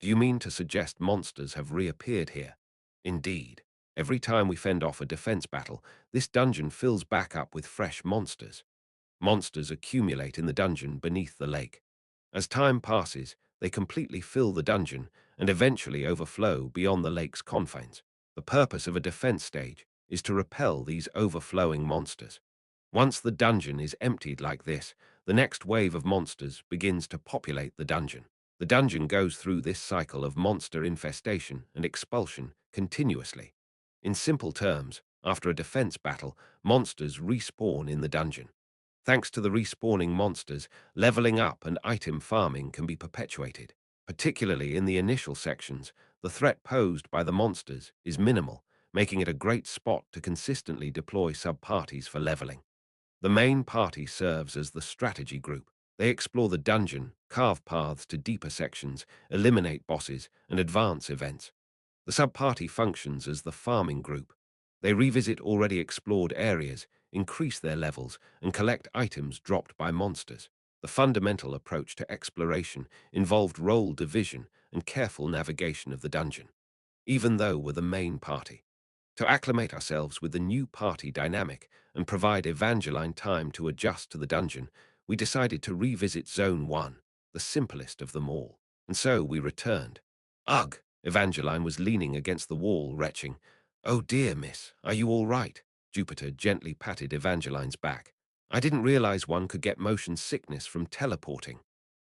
Do you mean to suggest monsters have reappeared here? Indeed. Every time we fend off a defense battle, this dungeon fills back up with fresh monsters. Monsters accumulate in the dungeon beneath the lake. As time passes, they completely fill the dungeon and eventually overflow beyond the lake's confines. The purpose of a defense stage is to repel these overflowing monsters. Once the dungeon is emptied like this, the next wave of monsters begins to populate the dungeon. The dungeon goes through this cycle of monster infestation and expulsion continuously. In simple terms, after a defense battle, monsters respawn in the dungeon. Thanks to the respawning monsters, leveling up and item farming can be perpetuated. Particularly in the initial sections, the threat posed by the monsters is minimal, making it a great spot to consistently deploy sub-parties for leveling. The main party serves as the strategy group. They explore the dungeon, carve paths to deeper sections, eliminate bosses, and advance events. The sub-party functions as the farming group. They revisit already explored areas, increase their levels, and collect items dropped by monsters. The fundamental approach to exploration involved role division and careful navigation of the dungeon, even though we're the main party. To acclimate ourselves with the new party dynamic and provide Evangeline time to adjust to the dungeon, we decided to revisit Zone 1, the simplest of them all. And so we returned. Ugh! Evangeline was leaning against the wall, retching. "Oh dear, miss, are you all right?" Jupiter gently patted Evangeline's back. "I didn't realize one could get motion sickness from teleporting."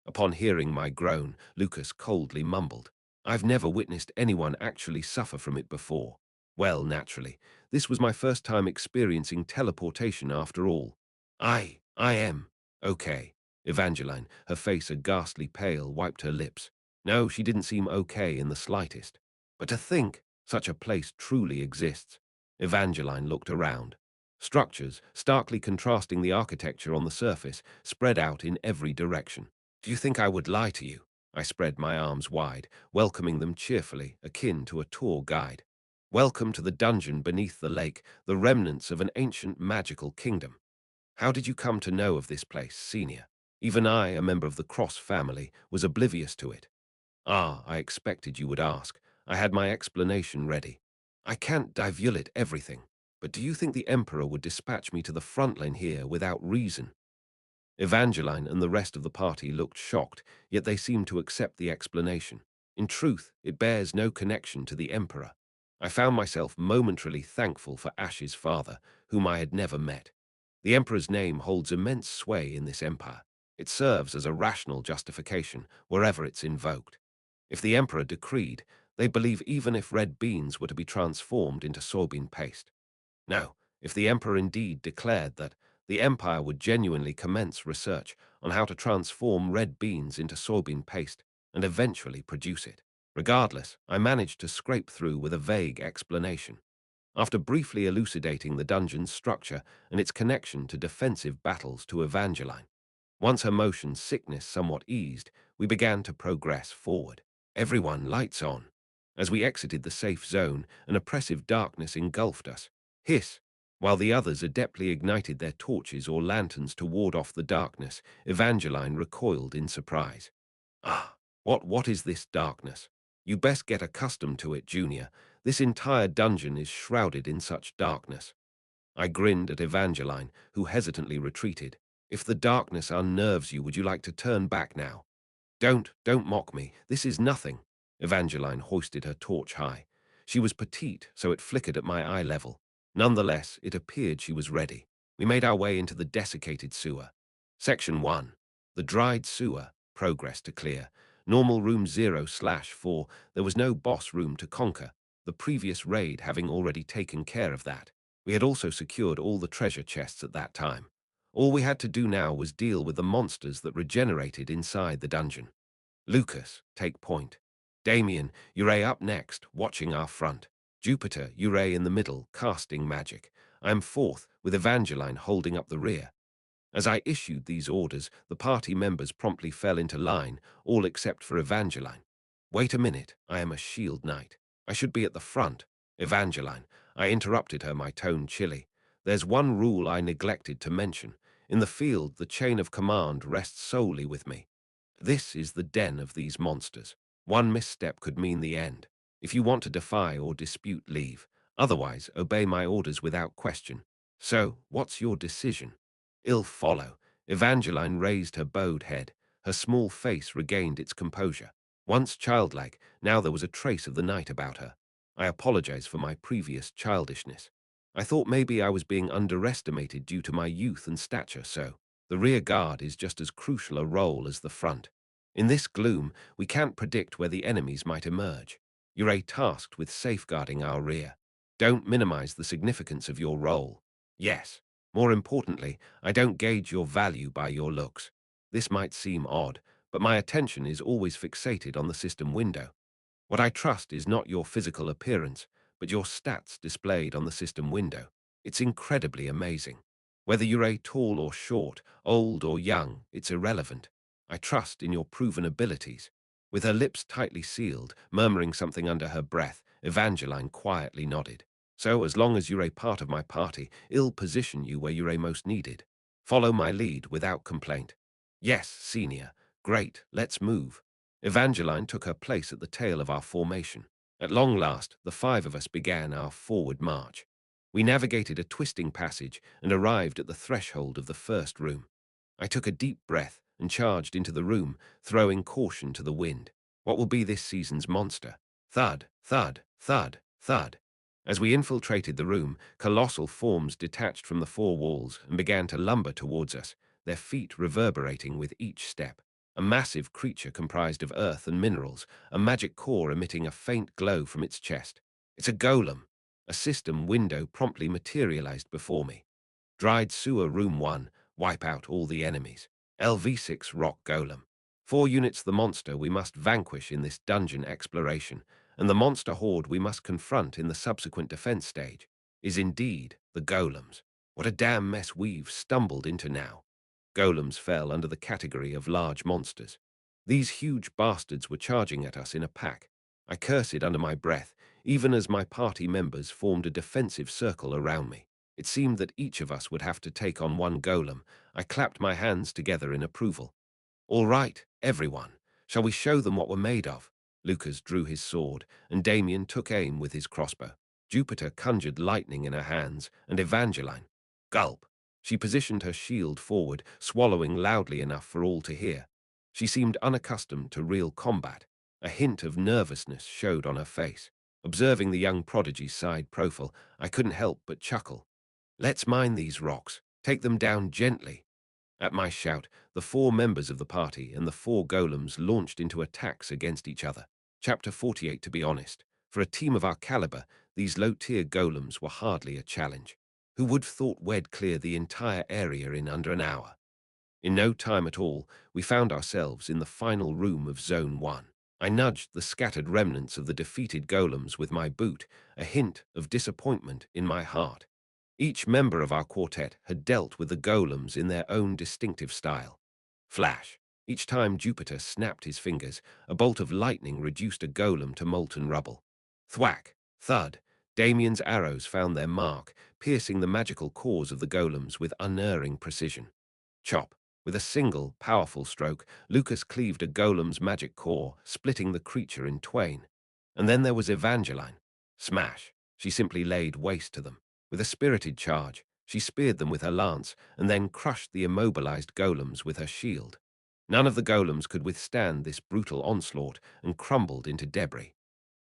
Upon hearing my groan, Lucas coldly mumbled, "I've never witnessed anyone actually suffer from it before." Well, naturally, this was my first time experiencing teleportation after all. I am. Okay. Evangeline, her face a ghastly pale, wiped her lips. No, she didn't seem okay in the slightest. But to think such a place truly exists. Evangeline looked around. Structures, starkly contrasting the architecture on the surface, spread out in every direction. Do you think I would lie to you? I spread my arms wide, welcoming them cheerfully, akin to a tour guide. Welcome to the dungeon beneath the lake, the remnants of an ancient magical kingdom. How did you come to know of this place, Senior? Even I, a member of the Cross family, was oblivious to it. Ah, I expected you would ask. I had my explanation ready. I can't divulge everything, but do you think the Emperor would dispatch me to the front line here without reason? Evangeline and the rest of the party looked shocked, yet they seemed to accept the explanation. In truth, it bears no connection to the Emperor. I found myself momentarily thankful for Ash's father, whom I had never met. The Emperor's name holds immense sway in this empire. It serves as a rational justification wherever it's invoked. If the Emperor decreed, they believe even if red beans were to be transformed into soybean paste. Now, if the Emperor indeed declared that the Empire would genuinely commence research on how to transform red beans into soybean paste and eventually produce it. Regardless, I managed to scrape through with a vague explanation. After briefly elucidating the dungeon's structure and its connection to defensive battles to Evangeline. Once her motion sickness somewhat eased, we began to progress forward. Everyone lights on. As we exited the safe zone, an oppressive darkness engulfed us. Hiss! While the others adeptly ignited their torches or lanterns to ward off the darkness, Evangeline recoiled in surprise. Ah, what is this darkness? You best get accustomed to it, Junior. This entire dungeon is shrouded in such darkness. I grinned at Evangeline, who hesitantly retreated. If the darkness unnerves you, would you like to turn back now? Don't mock me. This is nothing. Evangeline hoisted her torch high. She was petite, so it flickered at my eye level. Nonetheless, it appeared she was ready. We made our way into the desiccated sewer. Section 1. The dried sewer. Progress to clear. Normal room 0/4. There was no boss room to conquer, the previous raid having already taken care of that. We had also secured all the treasure chests at that time. All we had to do now was deal with the monsters that regenerated inside the dungeon. Lucas, take point. Damien, Uray up next, watching our front. Jupiter, Uray in the middle, casting magic. I am fourth, with Evangeline holding up the rear. As I issued these orders, the party members promptly fell into line, all except for Evangeline. Wait a minute, I am a shield knight. I should be at the front. Evangeline, I interrupted her, my tone chilly. There's one rule I neglected to mention. In the field, the chain of command rests solely with me. This is the den of these monsters. One misstep could mean the end. If you want to defy or dispute, leave. Otherwise, obey my orders without question. So, what's your decision? Ill follow. Evangeline raised her bowed head. Her small face regained its composure. Once childlike, now there was a trace of the night about her. I apologize for my previous childishness. I thought maybe I was being underestimated due to my youth and stature, so the rear guard is just as crucial a role as the front. In this gloom, we can't predict where the enemies might emerge. You're tasked with safeguarding our rear. Don't minimize the significance of your role. Yes, more importantly, I don't gauge your value by your looks. This might seem odd, but my attention is always fixated on the system window. What I trust is not your physical appearance, but your stats displayed on the system window. It's incredibly amazing. Whether you're tall or short, old or young, it's irrelevant. I trust in your proven abilities. With her lips tightly sealed, murmuring something under her breath, Evangeline quietly nodded. So, as long as you're a part of my party, I'll position you where you're most needed. Follow my lead without complaint. Yes, senior. Great, let's move. Evangeline took her place at the tail of our formation. At long last, the five of us began our forward march. We navigated a twisting passage and arrived at the threshold of the first room. I took a deep breath and charged into the room, throwing caution to the wind. What will be this season's monster? Thud, thud, thud, thud. As we infiltrated the room, colossal forms detached from the four walls and began to lumber towards us, their feet reverberating with each step. A massive creature comprised of earth and minerals, a magic core emitting a faint glow from its chest. It's a golem. A system window promptly materialized before me. Dried sewer room 1, wipe out all the enemies. LV6 rock golem. 4 units the monster we must vanquish in this dungeon exploration, and the monster horde we must confront in the subsequent defense stage, is indeed the golems. What a damn mess we've stumbled into now. Golems fell under the category of large monsters. These huge bastards were charging at us in a pack. I cursed under my breath, even as my party members formed a defensive circle around me. It seemed that each of us would have to take on one golem. I clapped my hands together in approval. All right, everyone. Shall we show them what we're made of? Lucas drew his sword, and Damien took aim with his crossbow. Jupiter conjured lightning in her hands, and Evangeline. Gulp. She positioned her shield forward, swallowing loudly enough for all to hear. She seemed unaccustomed to real combat. A hint of nervousness showed on her face. Observing the young prodigy's side profile, I couldn't help but chuckle. Let's mine these rocks. Take them down gently. At my shout, the 4 members of the party and the 4 golems launched into attacks against each other. Chapter 48, to be honest. For a team of our caliber, these low-tier golems were hardly a challenge. Who would have thought we'd clear the entire area in under an hour? In no time at all, we found ourselves in the final room of Zone 1. I nudged the scattered remnants of the defeated golems with my boot, a hint of disappointment in my heart. Each member of our quartet had dealt with the golems in their own distinctive style. Flash. Each time Jupiter snapped his fingers, a bolt of lightning reduced a golem to molten rubble. Thwack. Thud. Damien's arrows found their mark, piercing the magical cores of the golems with unerring precision. Chop. With a single, powerful stroke, Lucas cleaved a golem's magic core, splitting the creature in twain. And then there was Evangeline. Smash. She simply laid waste to them. With a spirited charge, she speared them with her lance and then crushed the immobilized golems with her shield. None of the golems could withstand this brutal onslaught and crumbled into debris.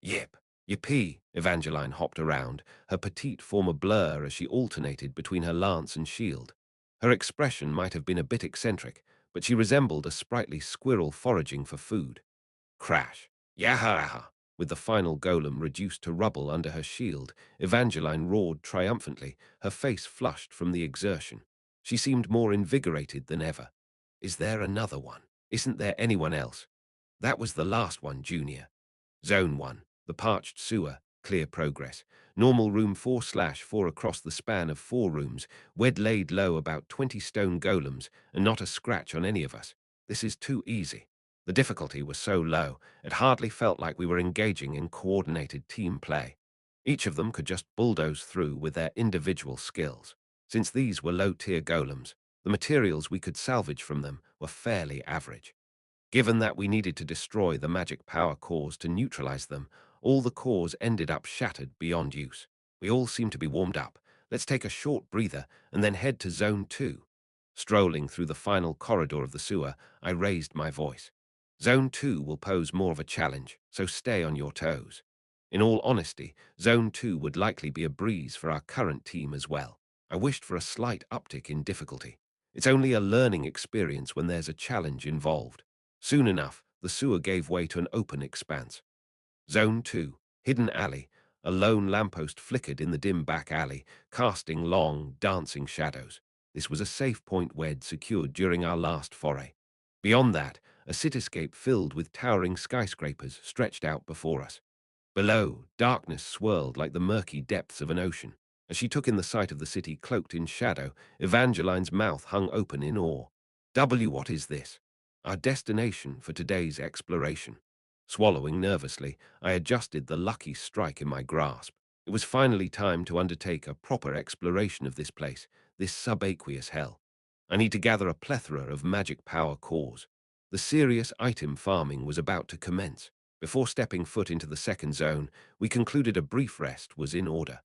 Yip, yippee, Evangeline hopped around, her petite form a blur as she alternated between her lance and shield. Her expression might have been a bit eccentric, but she resembled a sprightly squirrel foraging for food. Crash. Yaha! With the final golem reduced to rubble under her shield, Evangeline roared triumphantly, her face flushed from the exertion. She seemed more invigorated than ever. Is there another one? Isn't there anyone else? That was the last one, Junior. Zone 1, the parched sewer, clear progress. Normal room 4/4 across the span of 4 rooms, we'd laid low about 20 stone golems, and not a scratch on any of us. This is too easy. The difficulty was so low, it hardly felt like we were engaging in coordinated team play. Each of them could just bulldoze through with their individual skills. Since these were low-tier golems, the materials we could salvage from them were fairly average. Given that we needed to destroy the magic power cores to neutralize them, all the cores ended up shattered beyond use. We all seem to be warmed up. Let's take a short breather and then head to Zone 2. Strolling through the final corridor of the sewer, I raised my voice. Zone 2 will pose more of a challenge, so stay on your toes. In all honesty, Zone 2 would likely be a breeze for our current team as well. I wished for a slight uptick in difficulty. It's only a learning experience when there's a challenge involved. Soon enough, the sewer gave way to an open expanse. Zone 2, hidden alley. A lone lamppost flickered in the dim back alley, casting long, dancing shadows. This was a safe point we'd secured during our last foray. Beyond that, a cityscape filled with towering skyscrapers stretched out before us. Below, darkness swirled like the murky depths of an ocean. As she took in the sight of the city cloaked in shadow, Evangeline's mouth hung open in awe. What is this? Our destination for today's exploration. Swallowing nervously, I adjusted the lucky strike in my grasp. It was finally time to undertake a proper exploration of this place, this subaqueous hell. I need to gather a plethora of magic power cores. The serious item farming was about to commence. Before stepping foot into the second zone, we concluded a brief rest was in order.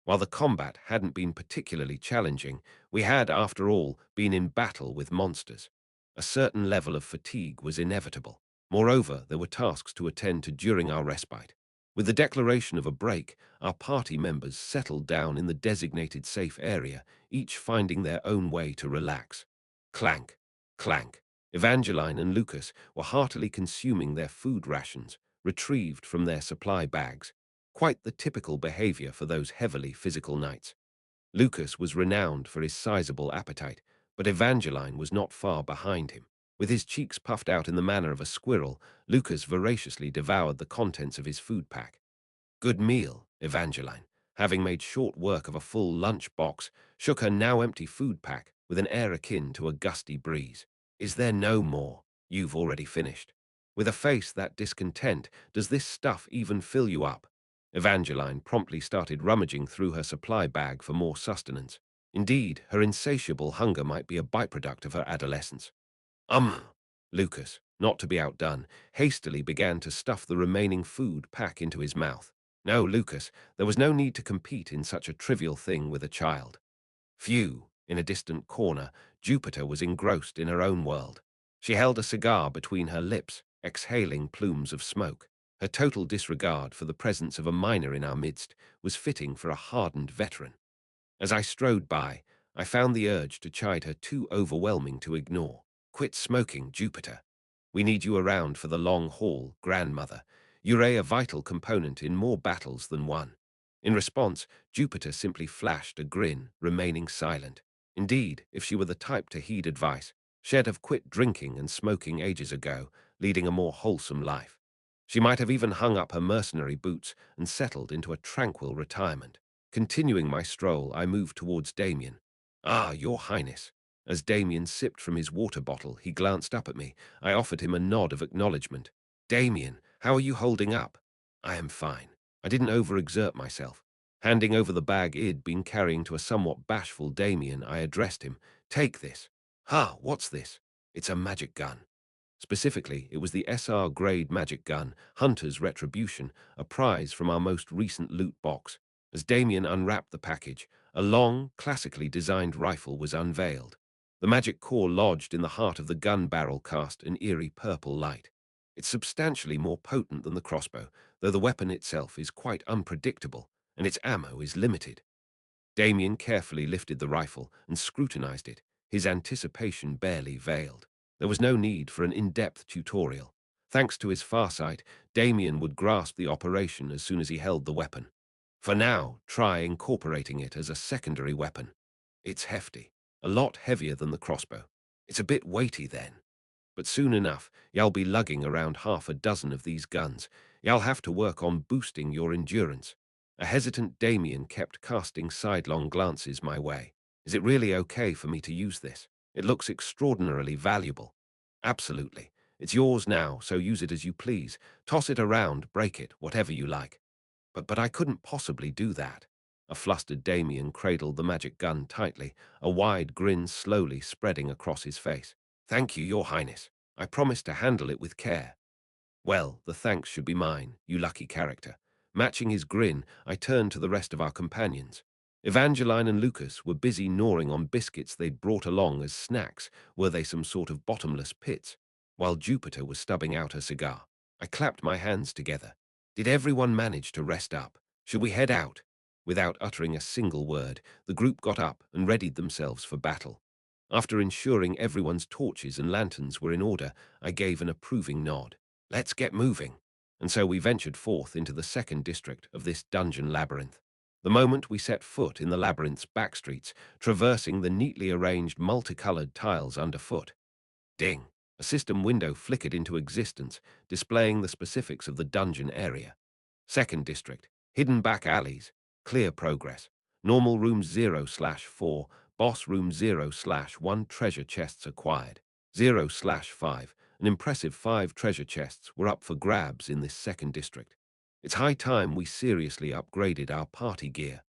While the combat hadn't been particularly challenging, we had, after all, been in battle with monsters. A certain level of fatigue was inevitable. Moreover, there were tasks to attend to during our respite. With the declaration of a break, our party members settled down in the designated safe area, each finding their own way to relax. Clank, clank. Evangeline and Lucas were heartily consuming their food rations, retrieved from their supply bags. Quite the typical behavior for those heavily physical nights. Lucas was renowned for his sizable appetite, but Evangeline was not far behind him. With his cheeks puffed out in the manner of a squirrel, Lucas voraciously devoured the contents of his food pack. Good meal, Evangeline, having made short work of a full lunch box, shook her now empty food pack with an air akin to a gusty breeze. Is there no more? You've already finished. With a face that discontent, does this stuff even fill you up? Evangeline promptly started rummaging through her supply bag for more sustenance. Indeed, her insatiable hunger might be a byproduct of her adolescence. Lucas, not to be outdone, hastily began to stuff the remaining food pack into his mouth. No, Lucas, there was no need to compete in such a trivial thing with a child. Phew, in a distant corner, Jupiter was engrossed in her own world. She held a cigar between her lips, exhaling plumes of smoke. Her total disregard for the presence of a minor in our midst was fitting for a hardened veteran. As I strode by, I found the urge to chide her too overwhelming to ignore. Quit smoking, Jupiter. We need you around for the long haul, grandmother. You're a vital component in more battles than one. In response, Jupiter simply flashed a grin, remaining silent. Indeed, if she were the type to heed advice, she'd have quit drinking and smoking ages ago, leading a more wholesome life. She might have even hung up her mercenary boots and settled into a tranquil retirement. Continuing my stroll, I moved towards Damien. Ah, Your Highness. As Damien sipped from his water bottle, he glanced up at me. I offered him a nod of acknowledgement. Damien, how are you holding up? I am fine. I didn't overexert myself. Handing over the bag I'd been carrying to a somewhat bashful Damien, I addressed him. Take this. Ha, what's this? It's a magic gun. Specifically, it was the SR-grade magic gun, Hunter's Retribution, a prize from our most recent loot box. As Damien unwrapped the package, a long, classically designed rifle was unveiled. The magic core lodged in the heart of the gun barrel cast an eerie purple light. It's substantially more potent than the crossbow, though the weapon itself is quite unpredictable, and its ammo is limited. Damien carefully lifted the rifle and scrutinized it, his anticipation barely veiled. There was no need for an in-depth tutorial. Thanks to his farsight, Damien would grasp the operation as soon as he held the weapon. For now, try incorporating it as a secondary weapon. It's hefty, a lot heavier than the crossbow. It's a bit weighty then. But soon enough, you'll be lugging around half a dozen of these guns. You'll have to work on boosting your endurance. A hesitant Damien kept casting sidelong glances my way. Is it really okay for me to use this? It looks extraordinarily valuable. Absolutely. It's yours now, so use it as you please. Toss it around, break it, whatever you like. But I couldn't possibly do that. A flustered Damien cradled the magic gun tightly, a wide grin slowly spreading across his face. Thank you, Your Highness. I promise to handle it with care. Well, the thanks should be mine, you lucky character. Matching his grin, I turned to the rest of our companions. Evangeline and Lucas were busy gnawing on biscuits they'd brought along as snacks, were they some sort of bottomless pits, while Jupiter was stubbing out a cigar. I clapped my hands together. Did everyone manage to rest up? Should we head out? Without uttering a single word, the group got up and readied themselves for battle. After ensuring everyone's torches and lanterns were in order, I gave an approving nod. Let's get moving. And so we ventured forth into the second district of this dungeon labyrinth. The moment we set foot in the labyrinth's backstreets, traversing the neatly arranged multicolored tiles underfoot, ding! A system window flickered into existence, displaying the specifics of the dungeon area. Second district, hidden back alleys, clear progress, normal room 0/4, boss room 0/1, treasure chests acquired. 0/5, an impressive 5 treasure chests were up for grabs in this second district. It's high time we seriously upgraded our party gear.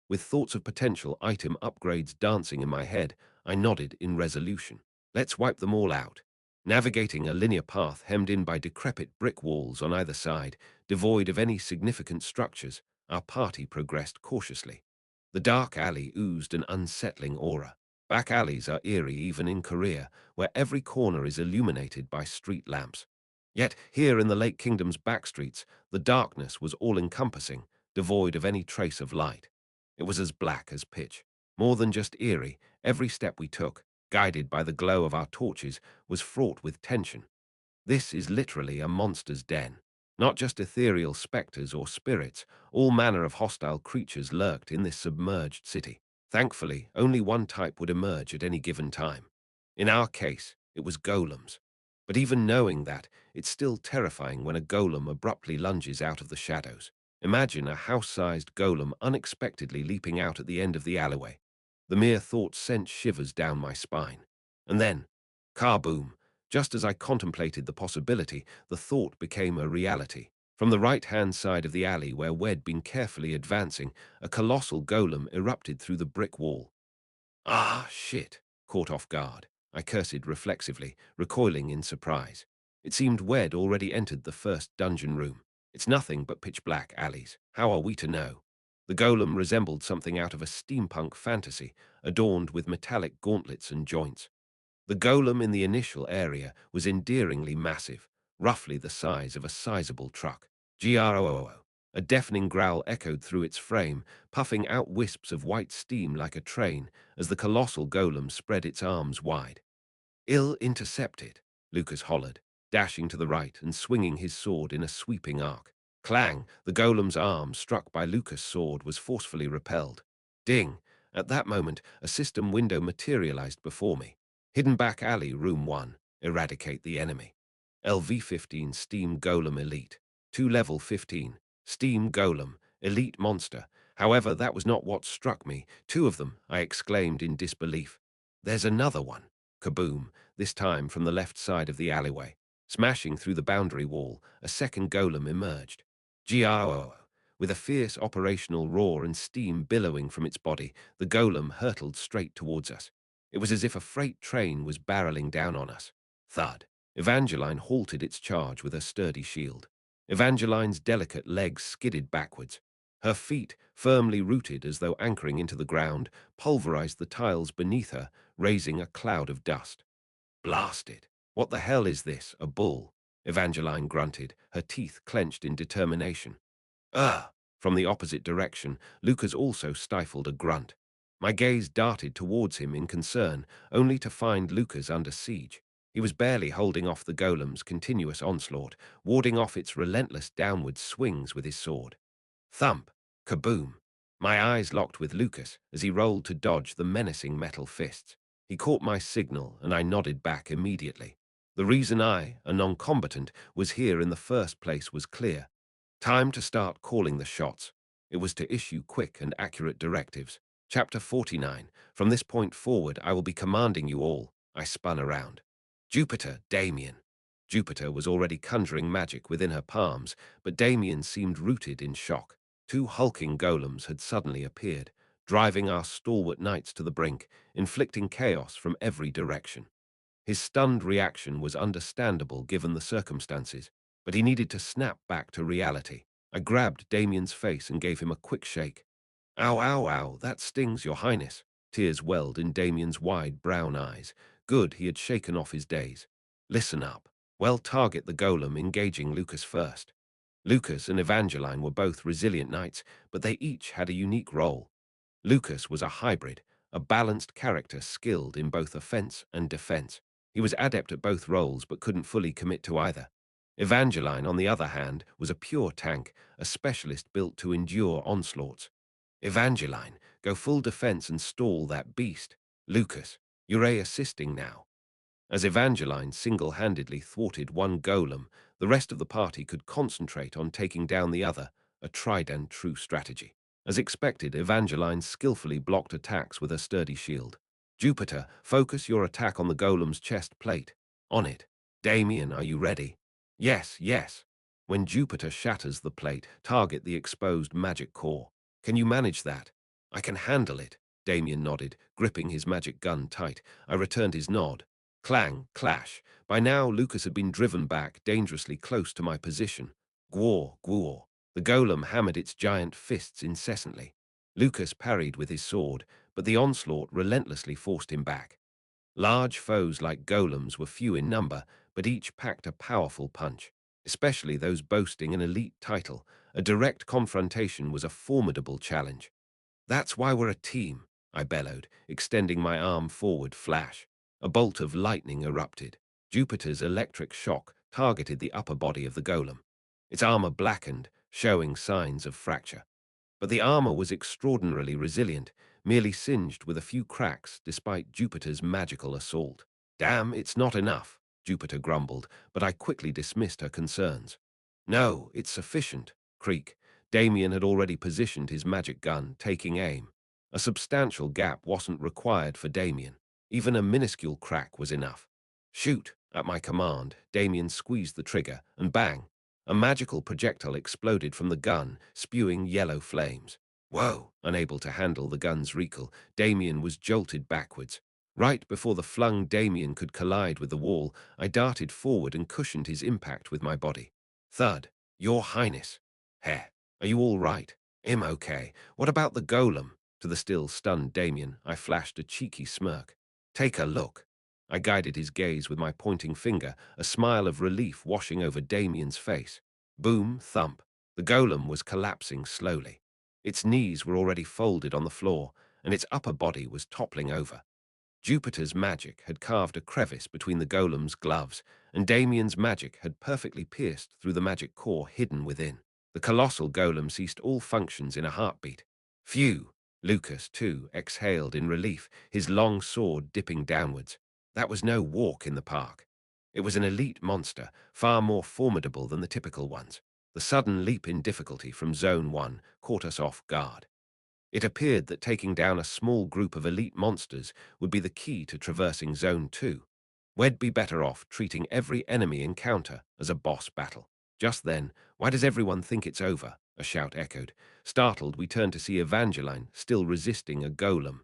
With thoughts of potential item upgrades dancing in my head, I nodded in resolution. Let's wipe them all out. Navigating a linear path hemmed in by decrepit brick walls on either side, devoid of any significant structures, our party progressed cautiously. The dark alley oozed an unsettling aura. Back alleys are eerie even in Korea, where every corner is illuminated by street lamps. Yet here in the Lake Kingdom's backstreets, the darkness was all-encompassing, devoid of any trace of light. It was as black as pitch. More than just eerie, every step we took, guided by the glow of our torches, was fraught with tension. This is literally a monster's den. Not just ethereal specters or spirits, all manner of hostile creatures lurked in this submerged city. Thankfully, only one type would emerge at any given time. In our case, it was golems. But even knowing that, it's still terrifying when a golem abruptly lunges out of the shadows. Imagine a house-sized golem unexpectedly leaping out at the end of the alleyway. The mere thought sent shivers down my spine. And then, kaboom! Just as I contemplated the possibility, the thought became a reality. From the right-hand side of the alley where we'd been carefully advancing, a colossal golem erupted through the brick wall. Ah, shit! Caught off guard, I cursed reflexively, recoiling in surprise. It seemed we'd already entered the first dungeon room. It's nothing but pitch-black alleys. How are we to know? The golem resembled something out of a steampunk fantasy, adorned with metallic gauntlets and joints. The golem in the initial area was endearingly massive, roughly the size of a sizable truck. Groo. A deafening growl echoed through its frame, puffing out wisps of white steam like a train as the colossal golem spread its arms wide. Ill intercepted, Lucas hollered, dashing to the right and swinging his sword in a sweeping arc. Clang! The golem's arm, struck by Lucas' sword, was forcefully repelled. Ding! At that moment, a system window materialized before me. Hidden back alley, room 1. Eradicate the enemy. LV-15 Steam Golem Elite. 2 level 15. Steam Golem. Elite monster. However, that was not what struck me. 2 of them, I exclaimed in disbelief. There's another one. Kaboom, this time from the left side of the alleyway. Smashing through the boundary wall, a second golem emerged. Groo. With a fierce operational roar and steam billowing from its body, the golem hurtled straight towards us. It was as if a freight train was barreling down on us. Thud. Evangeline halted its charge with her sturdy shield. Evangeline's delicate legs skidded backwards. Her feet, firmly rooted as though anchoring into the ground, pulverized the tiles beneath her, raising a cloud of dust. Blasted. What the hell is this, a bull? Evangeline grunted, her teeth clenched in determination. Ugh! From the opposite direction, Lucas also stifled a grunt. My gaze darted towards him in concern, only to find Lucas under siege. He was barely holding off the golem's continuous onslaught, warding off its relentless downward swings with his sword. Thump! Kaboom! My eyes locked with Lucas as he rolled to dodge the menacing metal fists. He caught my signal, and I nodded back immediately. The reason I, a non-combatant, was here in the first place was clear. Time to start calling the shots. It was to issue quick and accurate directives. Chapter 49. From this point forward, I will be commanding you all. I spun around. Jupiter, Damien. Jupiter was already conjuring magic within her palms, but Damien seemed rooted in shock. 2 hulking golems had suddenly appeared, driving our stalwart knights to the brink, inflicting chaos from every direction. His stunned reaction was understandable given the circumstances, but he needed to snap back to reality. I grabbed Damien's face and gave him a quick shake. Ow, ow, ow, that stings, Your Highness. Tears welled in Damien's wide brown eyes. Good, he had shaken off his daze. Listen up. Well, target the golem, engaging Lucas first. Lucas and Evangeline were both resilient knights, but they each had a unique role. Lucas was a hybrid, a balanced character skilled in both offense and defense. He was adept at both roles but couldn't fully commit to either. Evangeline, on the other hand, was a pure tank, a specialist built to endure onslaughts. Evangeline, go full defense and stall that beast. Lucas, you're assisting now. As Evangeline single-handedly thwarted one golem, the rest of the party could concentrate on taking down the other, a tried-and-true strategy. As expected, Evangeline skillfully blocked attacks with her sturdy shield. Jupiter, focus your attack on the golem's chest plate. On it. Damien, are you ready? Yes, yes. When Jupiter shatters the plate, target the exposed magic core. Can you manage that? I can handle it. Damien nodded, gripping his magic gun tight. I returned his nod. Clang, clash. By now, Lucas had been driven back, dangerously close to my position. Gwar, gwar. The golem hammered its giant fists incessantly. Lucas parried with his sword, but the onslaught relentlessly forced him back. Large foes like golems were few in number, but each packed a powerful punch. Especially those boasting an elite title, a direct confrontation was a formidable challenge. That's why we're a team, I bellowed, extending my arm forward. Flash. A bolt of lightning erupted. Jupiter's electric shock targeted the upper body of the golem. Its armor blackened, showing signs of fracture. But the armor was extraordinarily resilient, merely singed with a few cracks despite Jupiter's magical assault. Damn, it's not enough, Jupiter grumbled, but I quickly dismissed her concerns. No, it's sufficient, Creak. Damien had already positioned his magic gun, taking aim. A substantial gap wasn't required for Damien. Even a minuscule crack was enough. Shoot! At my command, Damien squeezed the trigger, and bang! A magical projectile exploded from the gun, spewing yellow flames. Whoa! Unable to handle the gun's recoil, Damien was jolted backwards. Right before the flung Damien could collide with the wall, I darted forward and cushioned his impact with my body. Thud. Your Highness. Heh. Are you all right? I'm okay. What about the golem? To the still stunned Damien, I flashed a cheeky smirk. Take a look. I guided his gaze with my pointing finger, a smile of relief washing over Damien's face. Boom, thump. The golem was collapsing slowly. Its knees were already folded on the floor, and its upper body was toppling over. Jupiter's magic had carved a crevice between the golem's gloves, and Damien's magic had perfectly pierced through the magic core hidden within. The colossal golem ceased all functions in a heartbeat. Phew! Lucas, too, exhaled in relief, his long sword dipping downwards. That was no walk in the park. It was an elite monster, far more formidable than the typical ones. The sudden leap in difficulty from Zone 1 caught us off guard. It appeared that taking down a small group of elite monsters would be the key to traversing Zone 2. We'd be better off treating every enemy encounter as a boss battle. Just then, why does everyone think it's over? A shout echoed. Startled, we turned to see Evangeline still resisting a golem.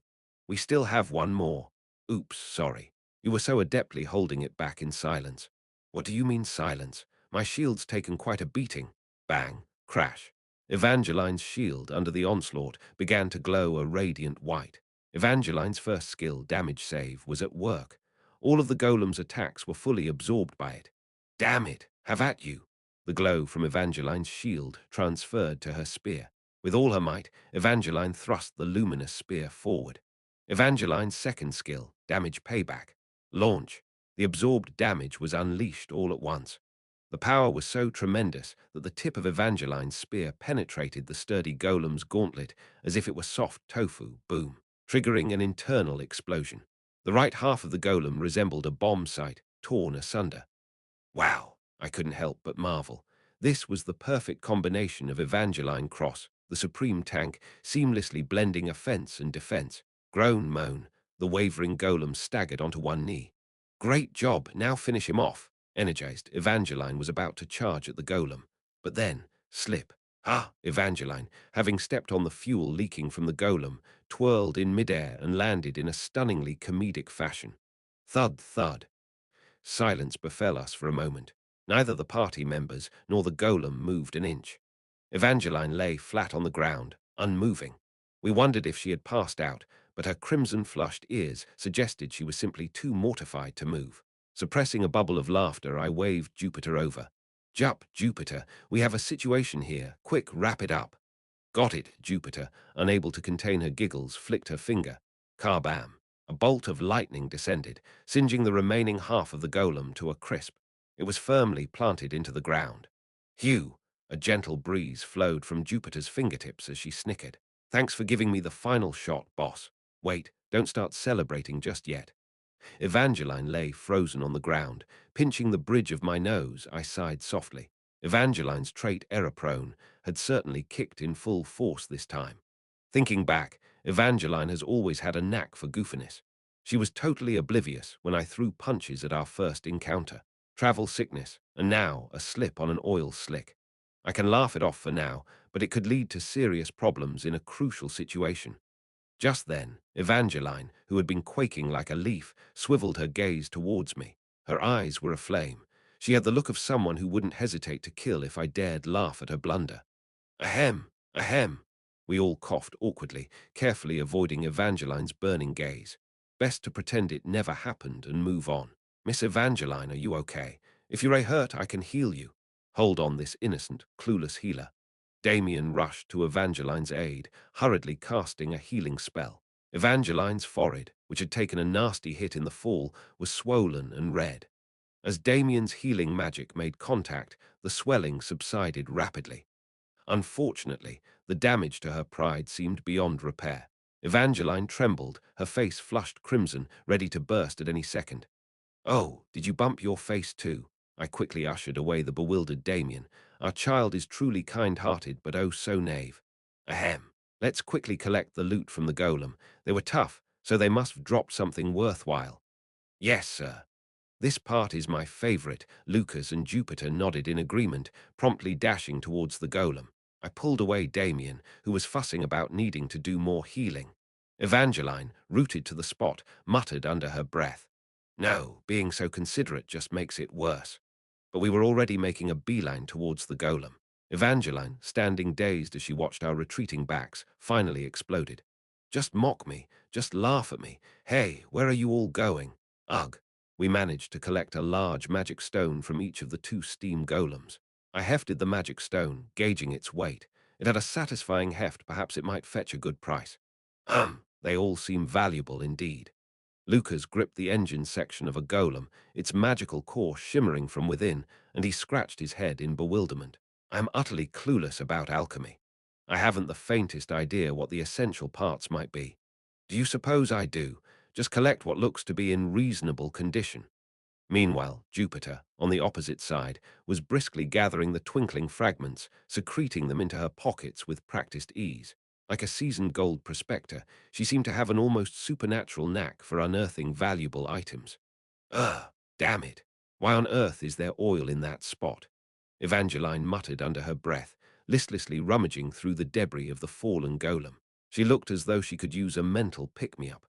We still have one more. Oops, sorry. You were so adeptly holding it back in silence. What do you mean silence? My shield's taken quite a beating. Bang, crash. Evangeline's shield, under the onslaught, began to glow a radiant white. Evangeline's first skill, damage save, was at work. All of the golem's attacks were fully absorbed by it. Damn it, have at you! The glow from Evangeline's shield transferred to her spear. With all her might, Evangeline thrust the luminous spear forward. Evangeline's second skill, damage payback. Launch. The absorbed damage was unleashed all at once. The power was so tremendous that the tip of Evangeline's spear penetrated the sturdy golem's gauntlet as if it were soft tofu, boom, triggering an internal explosion. The right half of the golem resembled a bomb sight, torn asunder. Wow, I couldn't help but marvel. This was the perfect combination of Evangeline Cross, the supreme tank, seamlessly blending offense and defense. Groan, moan, the wavering golem staggered onto one knee. Great job, now finish him off. Energized, Evangeline was about to charge at the golem. But then, slip. Ah, Evangeline, having stepped on the fuel leaking from the golem, twirled in midair and landed in a stunningly comedic fashion. Thud, thud. Silence befell us for a moment. Neither the party members nor the golem moved an inch. Evangeline lay flat on the ground, unmoving. We wondered if she had passed out, but her crimson-flushed ears suggested she was simply too mortified to move. Suppressing a bubble of laughter, I waved Jupiter over. Jup, Jupiter, we have a situation here. Quick, wrap it up. Got it, Jupiter, unable to contain her giggles, flicked her finger. Kabam! A bolt of lightning descended, singeing the remaining half of the golem to a crisp. It was firmly planted into the ground. Phew! A gentle breeze flowed from Jupiter's fingertips as she snickered. Thanks for giving me the final shot, boss. Wait, don't start celebrating just yet. Evangeline lay frozen on the ground. Pinching the bridge of my nose, I sighed softly. Evangeline's trait error-prone had certainly kicked in full force this time. Thinking back, Evangeline has always had a knack for goofiness. She was totally oblivious when I threw punches at our first encounter. Travel sickness, and now a slip on an oil slick. I can laugh it off for now, but it could lead to serious problems in a crucial situation. Just then, Evangeline, who had been quaking like a leaf, swiveled her gaze towards me. Her eyes were aflame. She had the look of someone who wouldn't hesitate to kill if I dared laugh at her blunder. Ahem, ahem. We all coughed awkwardly, carefully avoiding Evangeline's burning gaze. Best to pretend it never happened and move on. Miss Evangeline, are you okay? If you're hurt, I can heal you. Hold on, this innocent, clueless healer. Damien rushed to Evangeline's aid, hurriedly casting a healing spell. Evangeline's forehead, which had taken a nasty hit in the fall, was swollen and red. As Damien's healing magic made contact, the swelling subsided rapidly. Unfortunately, the damage to her pride seemed beyond repair. Evangeline trembled, her face flushed crimson, ready to burst at any second. Oh, did you bump your face too? I quickly ushered away the bewildered Damien. Our child is truly kind-hearted, but oh so knave. Ahem. Let's quickly collect the loot from the golem. They were tough, so they must have dropped something worthwhile. Yes, sir. This part is my favorite. Lucas and Jupiter nodded in agreement, promptly dashing towards the golem. I pulled away Damien, who was fussing about needing to do more healing. Evangeline, rooted to the spot, muttered under her breath. No, being so considerate just makes it worse. But we were already making a beeline towards the golem. Evangeline, standing dazed as she watched our retreating backs, finally exploded. Just mock me, just laugh at me. Hey, where are you all going? Ugh. We managed to collect a large magic stone from each of the two steam golems. I hefted the magic stone, gauging its weight. It had a satisfying heft, perhaps it might fetch a good price. They all seem valuable indeed. Lucas gripped the engine section of a golem, its magical core shimmering from within, and he scratched his head in bewilderment. I am utterly clueless about alchemy. I haven't the faintest idea what the essential parts might be. Do you suppose I do? Just collect what looks to be in reasonable condition. Meanwhile, Jupiter, on the opposite side, was briskly gathering the twinkling fragments, secreting them into her pockets with practiced ease. Like a seasoned gold prospector, she seemed to have an almost supernatural knack for unearthing valuable items. Ugh, damn it. Why on earth is there oil in that spot? Evangeline muttered under her breath, listlessly rummaging through the debris of the fallen golem. She looked as though she could use a mental pick-me-up.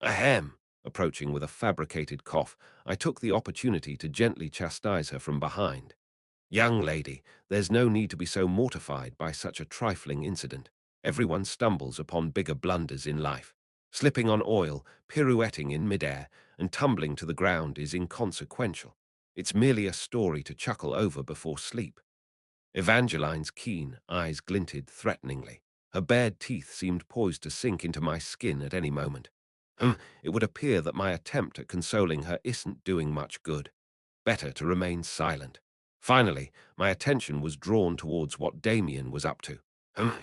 Ahem! Approaching with a fabricated cough, I took the opportunity to gently chastise her from behind. Young lady, there's no need to be so mortified by such a trifling incident. Everyone stumbles upon bigger blunders in life. Slipping on oil, pirouetting in midair, and tumbling to the ground is inconsequential. It's merely a story to chuckle over before sleep. Evangeline's keen eyes glinted threateningly. Her bared teeth seemed poised to sink into my skin at any moment. It would appear that my attempt at consoling her isn't doing much good. Better to remain silent. Finally, my attention was drawn towards what Damien was up to.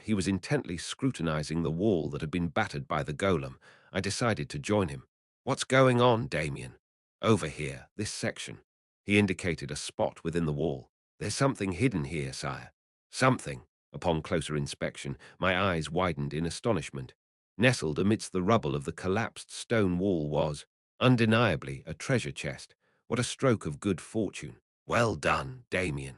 He was intently scrutinizing the wall that had been battered by the golem. I decided to join him. What's going on, Damien? Over here, this section. He indicated a spot within the wall. There's something hidden here, sire. Something. Upon closer inspection, my eyes widened in astonishment. Nestled amidst the rubble of the collapsed stone wall was, undeniably, a treasure chest. What a stroke of good fortune. Well done, Damien.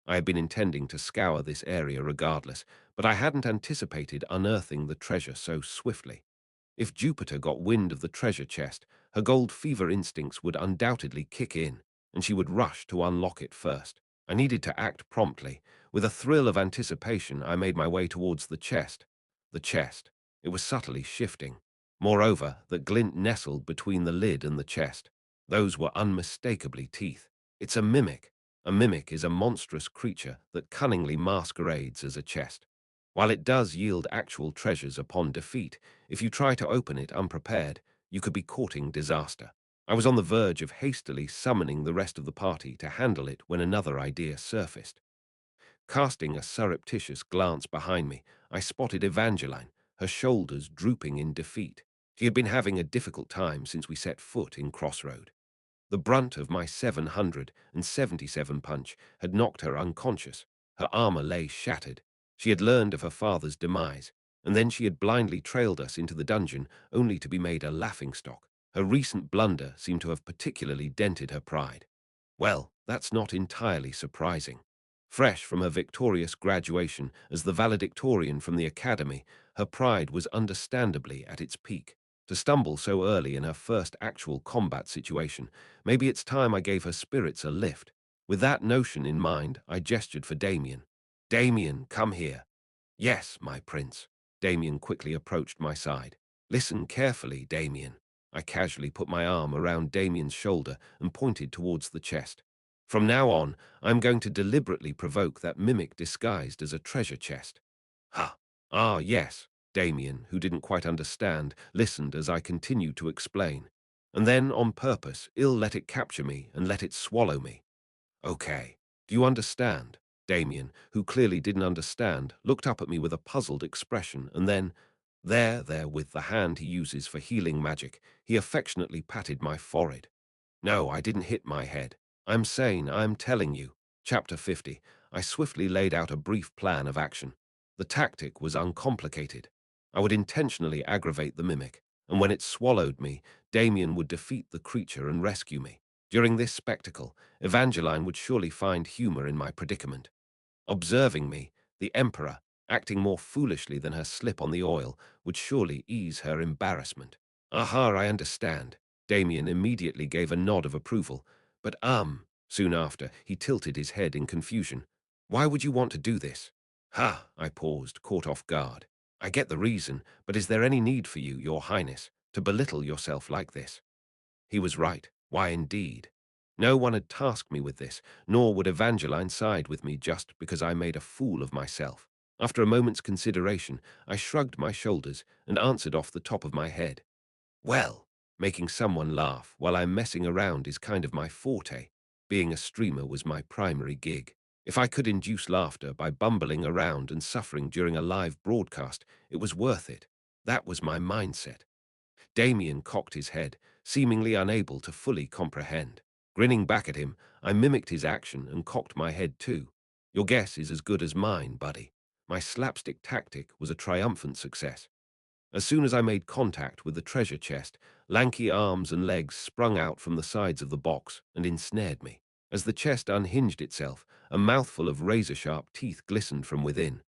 I had been intending to scour this area regardless, but I hadn't anticipated unearthing the treasure so swiftly. If Jupiter got wind of the treasure chest, her gold fever instincts would undoubtedly kick in, and she would rush to unlock it first. I needed to act promptly. With a thrill of anticipation, I made my way towards the chest. The chest. It was subtly shifting. Moreover, the glint nestled between the lid and the chest. Those were unmistakably teeth. It's a mimic. A mimic is a monstrous creature that cunningly masquerades as a chest. While it does yield actual treasures upon defeat, if you try to open it unprepared, you could be courting disaster. I was on the verge of hastily summoning the rest of the party to handle it when another idea surfaced. Casting a surreptitious glance behind me, I spotted Evangeline, her shoulders drooping in defeat. She had been having a difficult time since we set foot in Crossroad. The brunt of my 777 punch had knocked her unconscious. Her armor lay shattered. She had learned of her father's demise, and then she had blindly trailed us into the dungeon only to be made a laughingstock. Her recent blunder seemed to have particularly dented her pride. Well, that's not entirely surprising. Fresh from her victorious graduation as the valedictorian from the academy, her pride was understandably at its peak. To stumble so early in her first actual combat situation, maybe it's time I gave her spirits a lift. With that notion in mind, I gestured for Damien. Damien, come here. Yes, my prince. Damien quickly approached my side. Listen carefully, Damien. I casually put my arm around Damien's shoulder and pointed towards the chest. From now on, I'm going to deliberately provoke that mimic disguised as a treasure chest. Ha! Ah, yes. Damien, who didn't quite understand, listened as I continued to explain. And then, on purpose, ill let it capture me and let it swallow me. Okay. Do you understand? Damien, who clearly didn't understand, looked up at me with a puzzled expression, and then, there, with the hand he uses for healing magic, he affectionately patted my forehead. No, I didn't hit my head. I'm sane, I'm telling you. Chapter 50. I swiftly laid out a brief plan of action. The tactic was uncomplicated. I would intentionally aggravate the mimic, and when it swallowed me, Damien would defeat the creature and rescue me. During this spectacle, Evangeline would surely find humor in my predicament. Observing me, the Emperor, acting more foolishly than her slip on the oil, would surely ease her embarrassment. Aha, I understand. Damien immediately gave a nod of approval. But soon after, he tilted his head in confusion. Why would you want to do this? Ha, I paused, caught off guard. I get the reason, but is there any need for you, your highness, to belittle yourself like this? He was right. Why, indeed. No one had tasked me with this, nor would Evangeline side with me just because I made a fool of myself. After a moment's consideration, I shrugged my shoulders and answered off the top of my head. Well, making someone laugh while I'm messing around is kind of my forte. Being a streamer was my primary gig. If I could induce laughter by bumbling around and suffering during a live broadcast, it was worth it. That was my mindset. Damien cocked his head, seemingly unable to fully comprehend. Grinning back at him, I mimicked his action and cocked my head too. Your guess is as good as mine, buddy. My slapstick tactic was a triumphant success. As soon as I made contact with the treasure chest, lanky arms and legs sprung out from the sides of the box and ensnared me. As the chest unhinged itself, a mouthful of razor-sharp teeth glistened from within.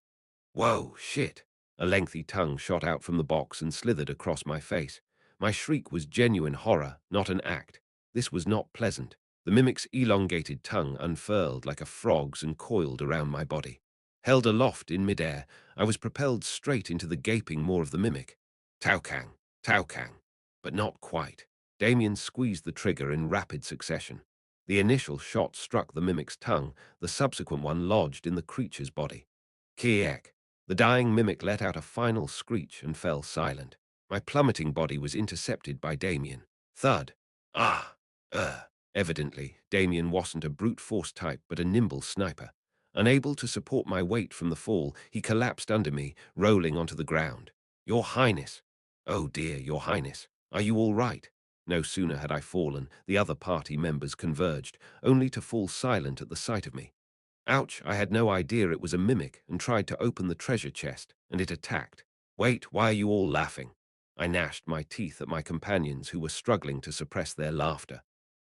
Whoa, shit! A lengthy tongue shot out from the box and slithered across my face. My shriek was genuine horror, not an act. This was not pleasant. The mimic's elongated tongue unfurled like a frog's and coiled around my body. Held aloft in midair, I was propelled straight into the gaping maw of the mimic. Taokang, Taokang. But not quite. Damien squeezed the trigger in rapid succession. The initial shot struck the mimic's tongue, the subsequent one lodged in the creature's body. Kiek. The dying mimic let out a final screech and fell silent. My plummeting body was intercepted by Damien. Thud. Ah. Evidently, Damien wasn't a brute force type but a nimble sniper. Unable to support my weight from the fall, he collapsed under me, rolling onto the ground. Your Highness. Oh dear, Your Highness. Are you all right? No sooner had I fallen, the other party members converged, only to fall silent at the sight of me. Ouch, I had no idea it was a mimic and tried to open the treasure chest, and it attacked. Wait, why are you all laughing? I gnashed my teeth at my companions who were struggling to suppress their laughter.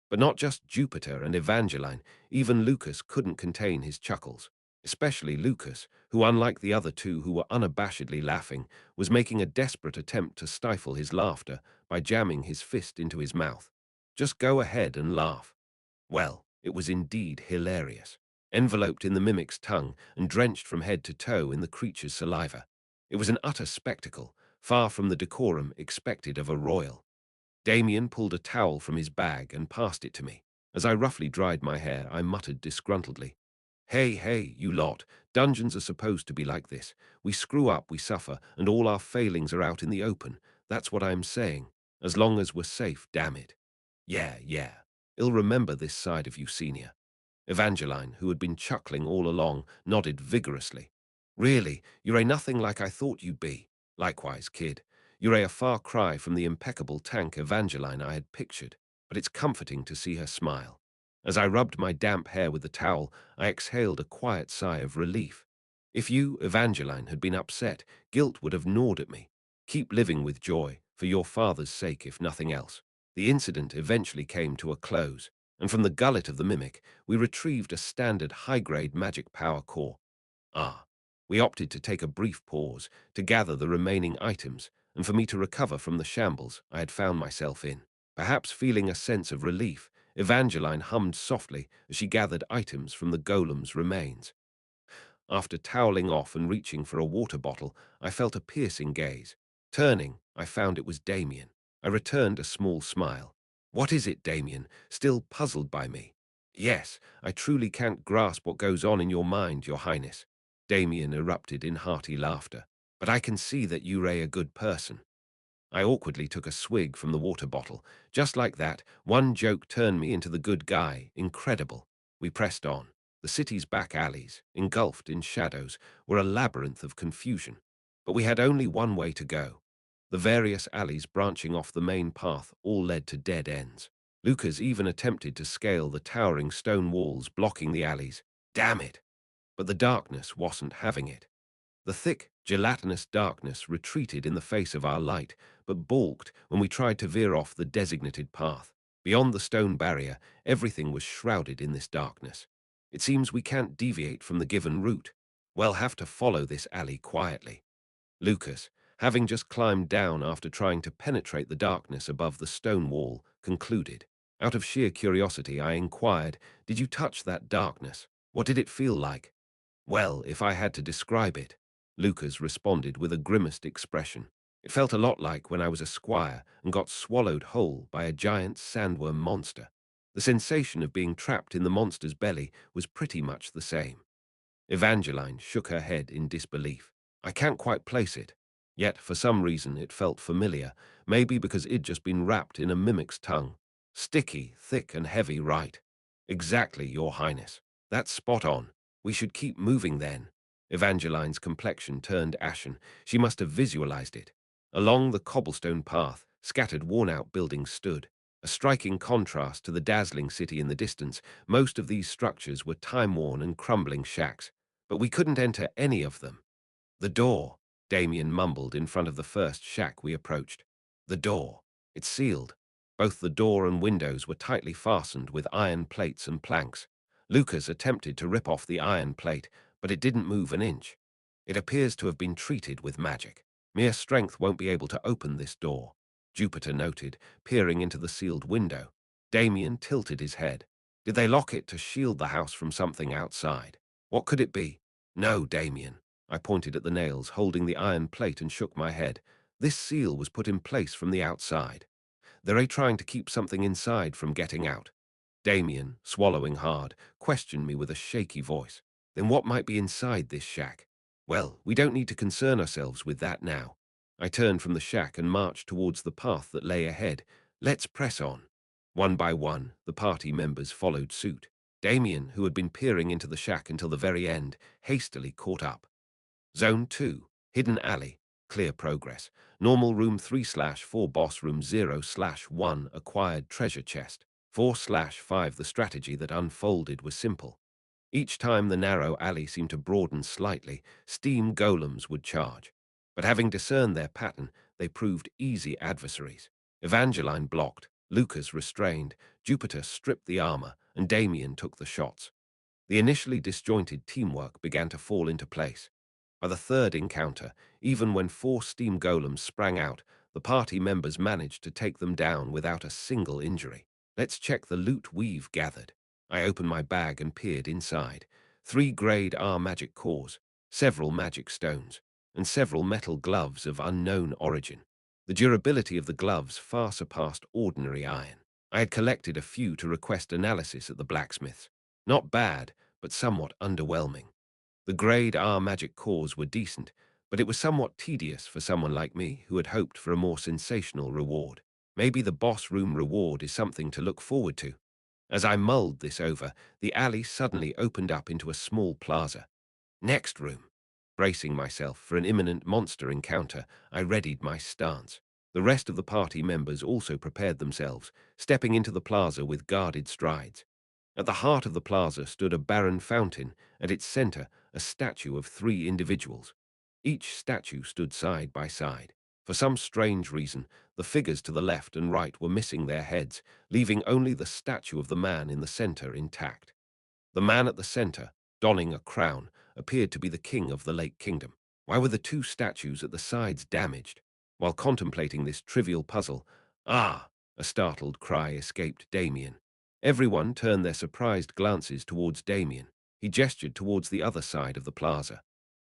But not just Jupiter and Evangeline, even Lucas couldn't contain his chuckles. Especially Lucas, who unlike the other two who were unabashedly laughing, was making a desperate attempt to stifle his laughter by jamming his fist into his mouth. Just go ahead and laugh. Well, it was indeed hilarious. Enveloped in the mimic's tongue and drenched from head to toe in the creature's saliva. It was an utter spectacle, far from the decorum expected of a royal. Damien pulled a towel from his bag and passed it to me. As I roughly dried my hair, I muttered disgruntledly, "Hey, hey, you lot, dungeons are supposed to be like this. We screw up, we suffer, and all our failings are out in the open. That's what I'm saying. As long as we're safe, damn it." Yeah, yeah. I'll remember this side of you, senior. Evangeline, who had been chuckling all along, nodded vigorously. Really, you're nothing like I thought you'd be. Likewise, kid. You're a far cry from the impeccable tank Evangeline I had pictured, but it's comforting to see her smile. As I rubbed my damp hair with the towel, I exhaled a quiet sigh of relief. If you, Evangeline, had been upset, guilt would have gnawed at me. Keep living with joy, for your father's sake, if nothing else. The incident eventually came to a close, and from the gullet of the mimic, we retrieved a standard high-grade magic power core. Ah, we opted to take a brief pause to gather the remaining items and for me to recover from the shambles I had found myself in. Perhaps feeling a sense of relief, Evangeline hummed softly as she gathered items from the golem's remains. After toweling off and reaching for a water bottle, I felt a piercing gaze. Turning, I found it was Damien. I returned a small smile. "What is it, Damien?" Still puzzled by me. "Yes, I truly can't grasp what goes on in your mind, your highness." Damien erupted in hearty laughter. "But I can see that you're a good person." I awkwardly took a swig from the water bottle. Just like that, one joke turned me into the good guy. Incredible. We pressed on. The city's back alleys, engulfed in shadows, were a labyrinth of confusion. But we had only one way to go. The various alleys branching off the main path all led to dead ends. Lucas even attempted to scale the towering stone walls blocking the alleys. Damn it! But the darkness wasn't having it. The thick, gelatinous darkness retreated in the face of our light, but balked when we tried to veer off the designated path. Beyond the stone barrier, everything was shrouded in this darkness. It seems we can't deviate from the given route. We'll have to follow this alley quietly. Lucas, having just climbed down after trying to penetrate the darkness above the stone wall, concluded. Out of sheer curiosity, I inquired, "Did you touch that darkness? What did it feel like?" "Well, if I had to describe it," Lucas responded with a grimaced expression, "it felt a lot like when I was a squire and got swallowed whole by a giant sandworm monster. The sensation of being trapped in the monster's belly was pretty much the same." Evangeline shook her head in disbelief. "I can't quite place it. Yet, for some reason, it felt familiar, maybe because it'd just been wrapped in a mimic's tongue. Sticky, thick, and heavy, right?" "Exactly, your highness. That's spot on. We should keep moving then." Evangeline's complexion turned ashen. She must have visualized it. Along the cobblestone path, scattered worn-out buildings stood. A striking contrast to the dazzling city in the distance, most of these structures were time-worn and crumbling shacks, but we couldn't enter any of them. "The door," Damien mumbled in front of the first shack we approached. "The door. It's sealed." Both the door and windows were tightly fastened with iron plates and planks. Lucas attempted to rip off the iron plate, but it didn't move an inch. "It appears to have been treated with magic. Mere strength won't be able to open this door," Jupiter noted, peering into the sealed window. Damien tilted his head. "Did they lock it to shield the house from something outside? What could it be?" "No, Damien." I pointed at the nails, holding the iron plate, and shook my head. "This seal was put in place from the outside. They're trying to keep something inside from getting out." Damien, swallowing hard, questioned me with a shaky voice. "Then what might be inside this shack?" "Well, we don't need to concern ourselves with that now." I turned from the shack and marched towards the path that lay ahead. "Let's press on." One by one, the party members followed suit. Damien, who had been peering into the shack until the very end, hastily caught up. Zone 2, Hidden Alley, clear progress. Normal room 3/4, boss room 0/1, acquired treasure chest. 4/5, the strategy that unfolded was simple. Each time the narrow alley seemed to broaden slightly, steam golems would charge. But having discerned their pattern, they proved easy adversaries. Evangeline blocked, Lucas restrained, Jupiter stripped the armor, and Damien took the shots. The initially disjointed teamwork began to fall into place. By the third encounter, even when 4 steam golems sprang out, the party members managed to take them down without a single injury. "Let's check the loot we've gathered." I opened my bag and peered inside. 3 grade R magic cores, several magic stones, and several metal gloves of unknown origin. The durability of the gloves far surpassed ordinary iron. I had collected a few to request analysis at the blacksmith's. Not bad, but somewhat underwhelming. The grade R magic cores were decent, but it was somewhat tedious for someone like me who had hoped for a more sensational reward. Maybe the boss room reward is something to look forward to. As I mulled this over, the alley suddenly opened up into a small plaza. Next room. Bracing myself for an imminent monster encounter, I readied my stance. The rest of the party members also prepared themselves, stepping into the plaza with guarded strides. At the heart of the plaza stood a barren fountain, at its center a statue of three individuals. Each statue stood side by side. For some strange reason, the figures to the left and right were missing their heads, leaving only the statue of the man in the center intact. The man at the center, donning a crown, appeared to be the king of the Lake Kingdom. Why were the two statues at the sides damaged? While contemplating this trivial puzzle, "Ah!" a startled cry escaped Damien. Everyone turned their surprised glances towards Damien. He gestured towards the other side of the plaza.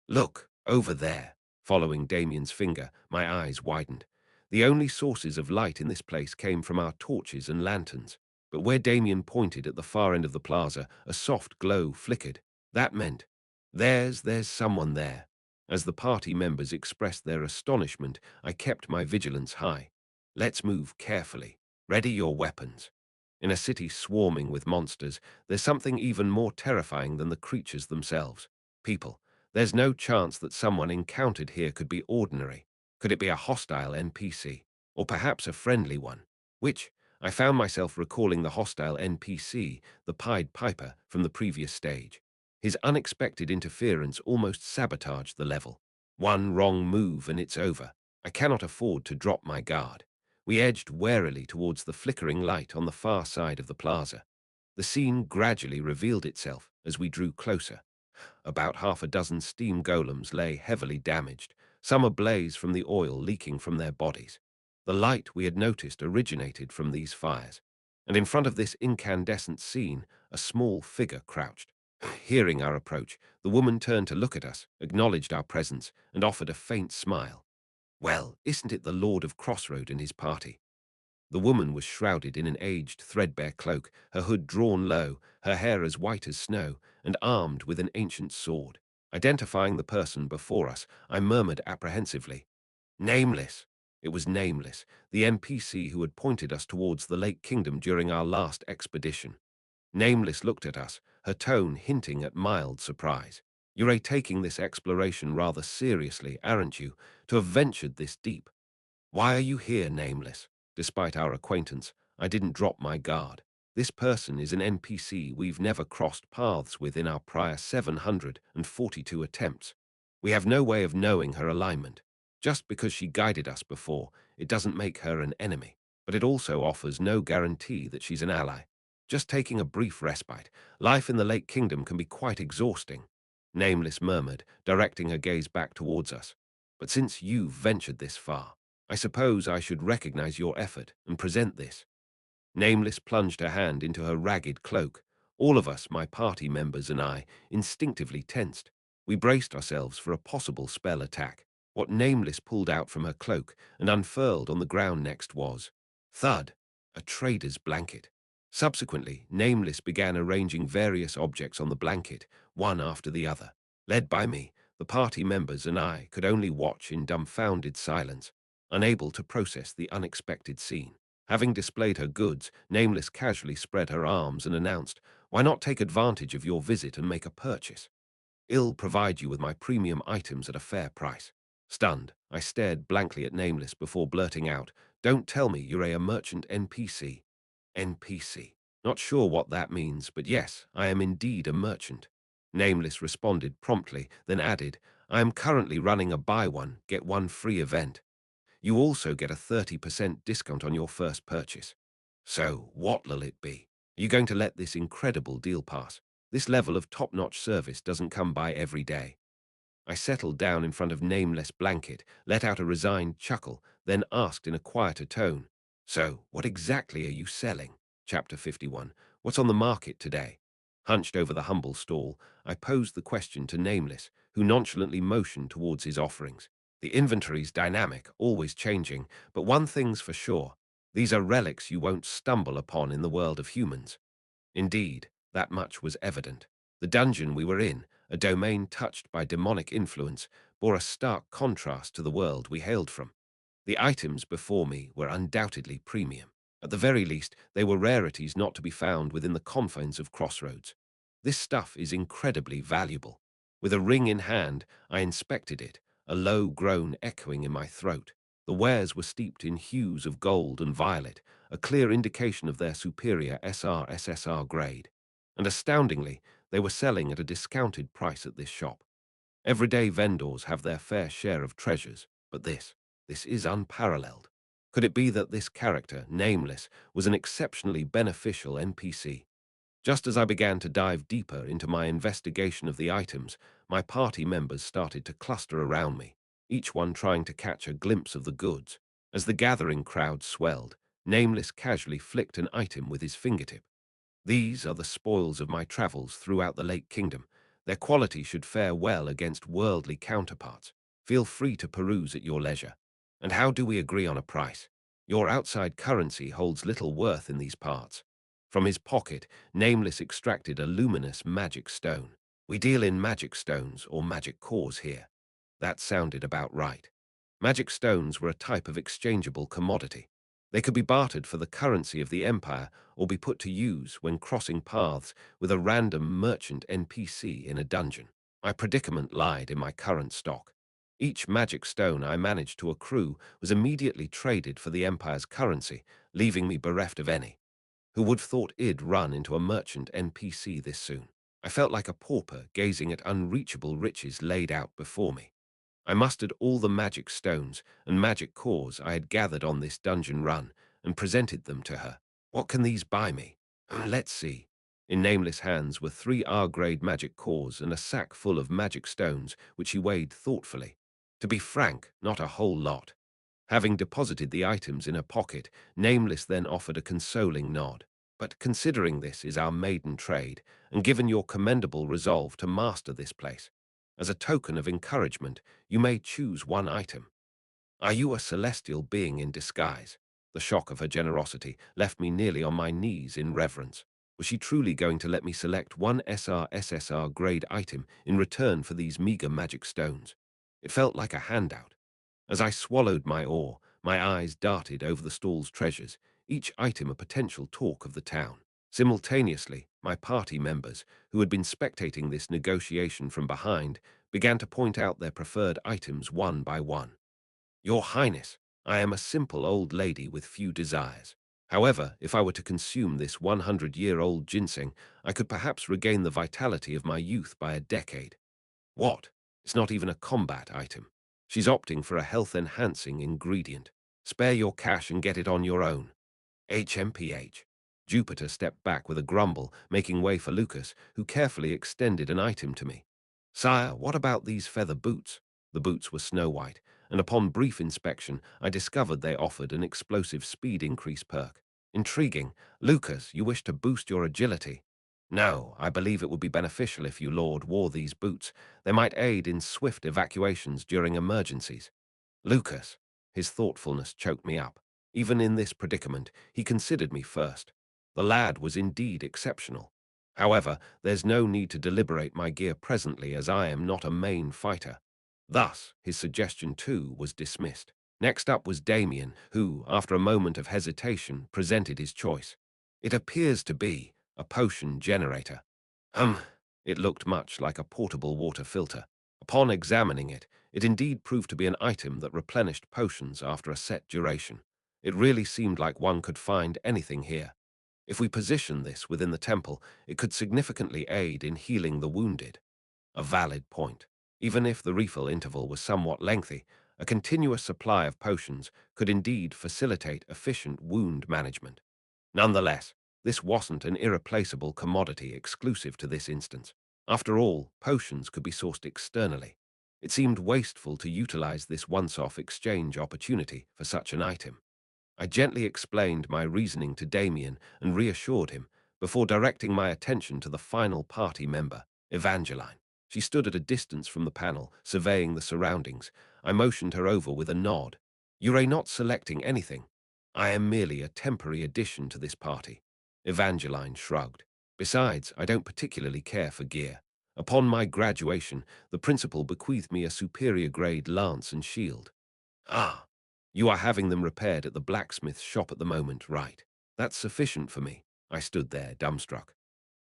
"Look, over there." Following Damien's finger, my eyes widened. The only sources of light in this place came from our torches and lanterns. But where Damien pointed at the far end of the plaza, a soft glow flickered. That meant, there's someone there. As the party members expressed their astonishment, I kept my vigilance high. Let's move carefully. Ready your weapons. In a city swarming with monsters, there's something even more terrifying than the creatures themselves. People. There's no chance that someone encountered here could be ordinary. Could it be a hostile NPC? Or perhaps a friendly one? Which? I found myself recalling the hostile NPC, the Pied Piper, from the previous stage. His unexpected interference almost sabotaged the level. One wrong move and it's over. I cannot afford to drop my guard. We edged warily towards the flickering light on the far side of the plaza. The scene gradually revealed itself as we drew closer. About half a dozen steam golems lay heavily damaged, some ablaze from the oil leaking from their bodies. The light we had noticed originated from these fires, and in front of this incandescent scene, a small figure crouched. Hearing our approach, the woman turned to look at us, acknowledged our presence, and offered a faint smile. "Well, isn't it the Lord of Crossroad and his party?" The woman was shrouded in an aged, threadbare cloak, her hood drawn low, her hair as white as snow, and armed with an ancient sword. Identifying the person before us, I murmured apprehensively, "Nameless." It was Nameless, the NPC who had pointed us towards the Lake Kingdom during our last expedition. Nameless looked at us, her tone hinting at mild surprise. "You're taking this exploration rather seriously, aren't you, to have ventured this deep? Why are you here, Nameless?" Despite our acquaintance, I didn't drop my guard. This person is an NPC we've never crossed paths with in our prior 742 attempts. We have no way of knowing her alignment. Just because she guided us before, it doesn't make her an enemy, but it also offers no guarantee that she's an ally. Just taking a brief respite, life in the Lake Kingdom can be quite exhausting. Nameless murmured, directing her gaze back towards us. But since you've ventured this far, I suppose I should recognize your effort and present this. Nameless plunged her hand into her ragged cloak. All of us, my party members and I, instinctively tensed. We braced ourselves for a possible spell attack. What Nameless pulled out from her cloak and unfurled on the ground next was, thud, a trader's blanket. Subsequently, Nameless began arranging various objects on the blanket, one after the other. Led by me, the party members and I could only watch in dumbfounded silence, unable to process the unexpected scene. Having displayed her goods, Nameless casually spread her arms and announced, "Why not take advantage of your visit and make a purchase? I'll provide you with my premium items at a fair price." Stunned, I stared blankly at Nameless before blurting out, "Don't tell me you're a merchant NPC. NPC. Not sure what that means, but yes, I am indeed a merchant." Nameless responded promptly, then added, "I am currently running a buy one, get one free event. You also get a 30% discount on your first purchase. So, what'll it be? Are you going to let this incredible deal pass? This level of top-notch service doesn't come by every day." I settled down in front of Nameless blanket, let out a resigned chuckle, then asked in a quieter tone, "So, what exactly are you selling?" Chapter 51. What's on the market today? Hunched over the humble stall, I posed the question to Nameless, who nonchalantly motioned towards his offerings. The inventory's dynamic, always changing, but one thing's for sure. These are relics you won't stumble upon in the world of humans. Indeed, that much was evident. The dungeon we were in, a domain touched by demonic influence, bore a stark contrast to the world we hailed from. The items before me were undoubtedly premium. At the very least, they were rarities not to be found within the confines of Crossroads. This stuff is incredibly valuable. With a ring in hand, I inspected it, a low groan echoing in my throat. The wares were steeped in hues of gold and violet, a clear indication of their superior SR/SSR grade. And astoundingly, they were selling at a discounted price at this shop. Everyday vendors have their fair share of treasures, but this is unparalleled. Could it be that this character, Nameless, was an exceptionally beneficial NPC? Just as I began to dive deeper into my investigation of the items, my party members started to cluster around me, each one trying to catch a glimpse of the goods. As the gathering crowd swelled, Nameless casually flicked an item with his fingertip. These are the spoils of my travels throughout the Lake Kingdom. Their quality should fare well against worldly counterparts. Feel free to peruse at your leisure. And how do we agree on a price? Your outside currency holds little worth in these parts. From his pocket, Nameless extracted a luminous magic stone. We deal in magic stones or magic cores here. That sounded about right. Magic stones were a type of exchangeable commodity. They could be bartered for the currency of the Empire or be put to use when crossing paths with a random merchant NPC in a dungeon. My predicament lied in my current stock. Each magic stone I managed to accrue was immediately traded for the Empire's currency, leaving me bereft of any. Who would have thought I'd run into a merchant NPC this soon? I felt like a pauper gazing at unreachable riches laid out before me. I mustered all the magic stones and magic cores I had gathered on this dungeon run and presented them to her. What can these buy me? Let's see. In Nameless hands were 3 R-grade magic cores and a sack full of magic stones, which he weighed thoughtfully. To be frank, not a whole lot. Having deposited the items in her pocket, Nameless then offered a consoling nod. But considering this is our maiden trade, and given your commendable resolve to master this place, as a token of encouragement, you may choose one item. Are you a celestial being in disguise? The shock of her generosity left me nearly on my knees in reverence. Was she truly going to let me select one SR/SSR grade item in return for these meager magic stones? It felt like a handout. As I swallowed my ore, my eyes darted over the stall's treasures, each item a potential talk of the town. Simultaneously, my party members, who had been spectating this negotiation from behind, began to point out their preferred items one by one. Your Highness, I am a simple old lady with few desires. However, if I were to consume this 100-year-old ginseng, I could perhaps regain the vitality of my youth by a decade. What? It's not even a combat item. She's opting for a health-enhancing ingredient. Spare your cash and get it on your own. HMPH. Jupiter stepped back with a grumble, making way for Lucas, who carefully extended an item to me. Sire, what about these feather boots? The boots were snow-white, and upon brief inspection, I discovered they offered an explosive speed increase perk. Intriguing. Lucas, you wish to boost your agility? No, I believe it would be beneficial if you Lord wore these boots. They might aid in swift evacuations during emergencies. Lucas, his thoughtfulness choked me up. Even in this predicament, he considered me first. The lad was indeed exceptional. However, there's no need to deliberate my gear presently as I am not a main fighter. Thus, his suggestion too was dismissed. Next up was Damien, who, after a moment of hesitation, presented his choice. It appears to be a potion generator. It looked much like a portable water filter. Upon examining it, it indeed proved to be an item that replenished potions after a set duration. It really seemed like one could find anything here. If we position this within the temple, it could significantly aid in healing the wounded. A valid point. Even if the refill interval was somewhat lengthy, a continuous supply of potions could indeed facilitate efficient wound management. Nonetheless, this wasn't an irreplaceable commodity exclusive to this instance. After all, potions could be sourced externally. It seemed wasteful to utilize this once-off exchange opportunity for such an item. I gently explained my reasoning to Damien and reassured him before directing my attention to the final party member, Evangeline. She stood at a distance from the panel, surveying the surroundings. I motioned her over with a nod. You're not selecting anything. I am merely a temporary addition to this party. Evangeline shrugged. Besides, I don't particularly care for gear. Upon my graduation, the principal bequeathed me a superior grade lance and shield. Ah, you are having them repaired at the blacksmith's shop at the moment, right? That's sufficient for me. I stood there, dumbstruck.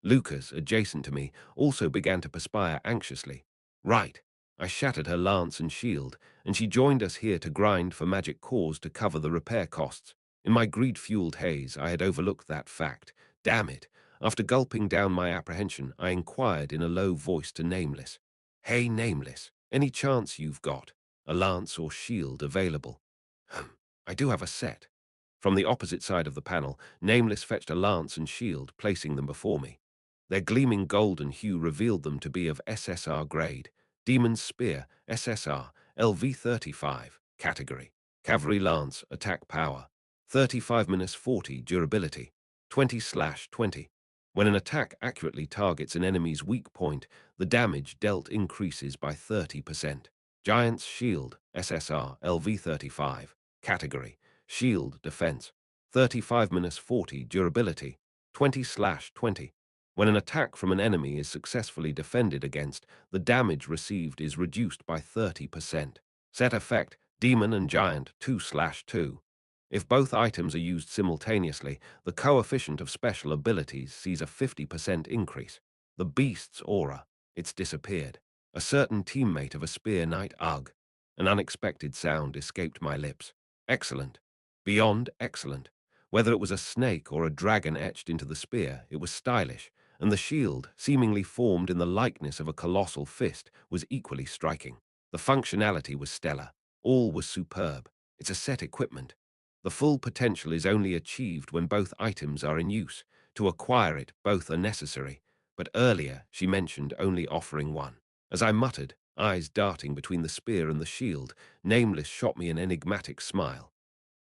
Lucas, adjacent to me, also began to perspire anxiously. Right. I shattered her lance and shield, and she joined us here to grind for magic cores to cover the repair costs. In my greed-fueled haze, I had overlooked that fact. Damn it. After gulping down my apprehension, I inquired in a low voice to Nameless. Hey, Nameless, any chance you've got a lance or shield available? I do have a set. From the opposite side of the panel, Nameless fetched a lance and shield, placing them before me. Their gleaming golden hue revealed them to be of SSR grade, Demon's Spear, SSR, LV-35, category, Cavalry Lance, attack power, 35-40 durability, 20/20. When an attack accurately targets an enemy's weak point, the damage dealt increases by 30%. Giant's Shield, SSR, LV-35, category, Shield Defense, 35-40 durability, 20/20. When an attack from an enemy is successfully defended against, the damage received is reduced by 30%. Set effect, Demon and Giant 2/2. If both items are used simultaneously, the coefficient of special abilities sees a 50% increase. The beast's aura, it's disappeared. A certain teammate of a spear knight, ugh. An unexpected sound escaped my lips. Excellent. Beyond excellent. Whether it was a snake or a dragon etched into the spear, it was stylish, and the shield, seemingly formed in the likeness of a colossal fist, was equally striking. The functionality was stellar. All was superb. It's a set equipment. The full potential is only achieved when both items are in use. To acquire it, both are necessary. But earlier, she mentioned only offering one. As I muttered, eyes darting between the spear and the shield, Nameless shot me an enigmatic smile.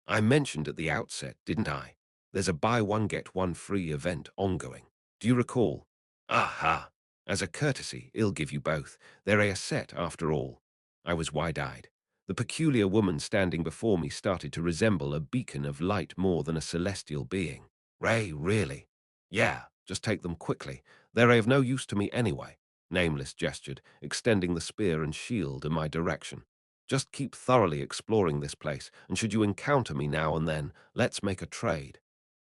I mentioned at the outset, didn't I? There's a buy one get one free event ongoing. Do you recall? Aha! As a courtesy, I'll give you both. They're a set after all. I was wide-eyed. The peculiar woman standing before me started to resemble a beacon of light more than a celestial being. Ray, really? Yeah, just take them quickly. They're of no use to me anyway. Nameless gestured, extending the spear and shield in my direction. Just keep thoroughly exploring this place, and should you encounter me now and then, let's make a trade.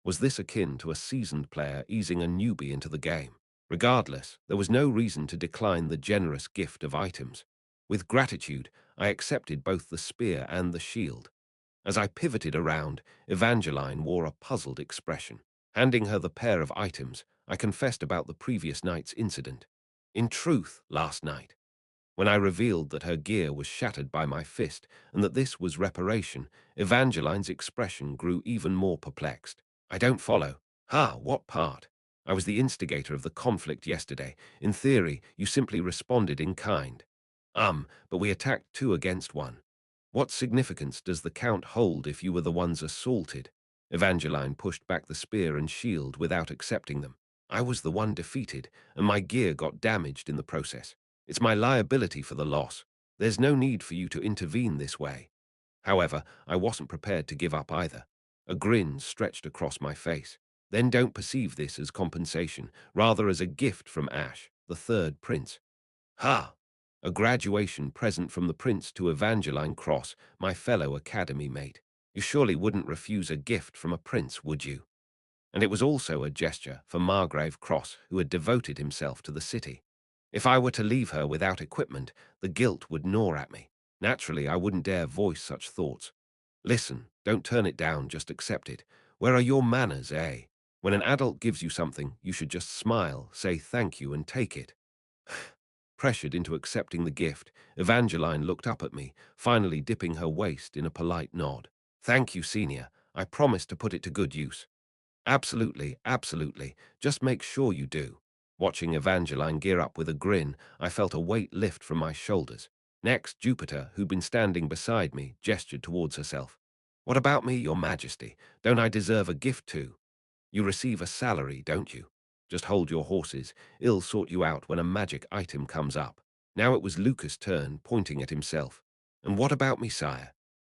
Was this akin to a seasoned player easing a newbie into the game? Regardless, there was no reason to decline the generous gift of items. With gratitude, I accepted both the spear and the shield. As I pivoted around, Evangeline wore a puzzled expression. Handing her the pair of items, I confessed about the previous night's incident. In truth, last night, when I revealed that her gear was shattered by my fist and that this was reparation, Evangeline's expression grew even more perplexed. I don't follow. Ha, what part? I was the instigator of the conflict yesterday. In theory, you simply responded in kind. But we attacked two against one. What significance does the count hold if you were the ones assaulted? Evangeline pushed back the spear and shield without accepting them. I was the one defeated, and my gear got damaged in the process. It's my liability for the loss. There's no need for you to intervene this way. However, I wasn't prepared to give up either. A grin stretched across my face. Then don't perceive this as compensation, rather as a gift from Ash, the third prince. Ha! A graduation present from the prince to Evangeline Cross, my fellow academy mate. You surely wouldn't refuse a gift from a prince, would you? And it was also a gesture for Margrave Cross, who had devoted himself to the city. If I were to leave her without equipment, the guilt would gnaw at me. Naturally, I wouldn't dare voice such thoughts. Listen, don't turn it down, just accept it. Where are your manners, eh? When an adult gives you something, you should just smile, say thank you, and take it. Pressured into accepting the gift, Evangeline looked up at me, finally dipping her waist in a polite nod. Thank you, Senior. I promise to put it to good use. Absolutely, absolutely. Just make sure you do. Watching Evangeline gear up with a grin, I felt a weight lift from my shoulders. Next, Jupiter, who'd been standing beside me, gestured towards herself. What about me, Your Majesty? Don't I deserve a gift too? You receive a salary, don't you? Just hold your horses. I'll sort you out when a magic item comes up. Now it was Lucas' turn, pointing at himself. And what about me, sire?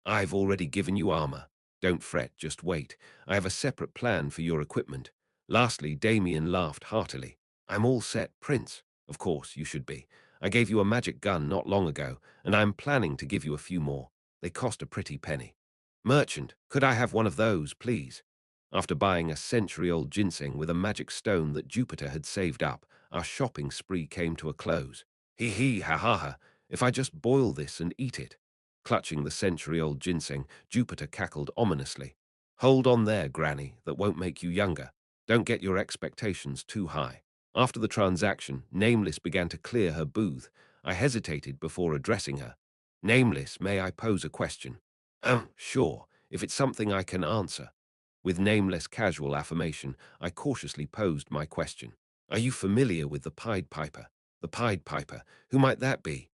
I've already given you armor. Don't fret, just wait. I have a separate plan for your equipment. Lastly, Damien laughed heartily. I'm all set, Prince. Of course, you should be. I gave you a magic gun not long ago, and I'm planning to give you a few more. They cost a pretty penny. Merchant, could I have one of those, please? After buying a century-old ginseng with a magic stone that Jupiter had saved up, our shopping spree came to a close. Hee hee, ha ha ha. If I just boil this and eat it. Clutching the century-old ginseng, Jupiter cackled ominously. Hold on there, Granny, that won't make you younger. Don't get your expectations too high. After the transaction, Nameless began to clear her booth. I hesitated before addressing her. Nameless, may I pose a question? Sure, if it's something I can answer. With Nameless casual affirmation, I cautiously posed my question. Are you familiar with the Pied Piper? The Pied Piper, who might that be?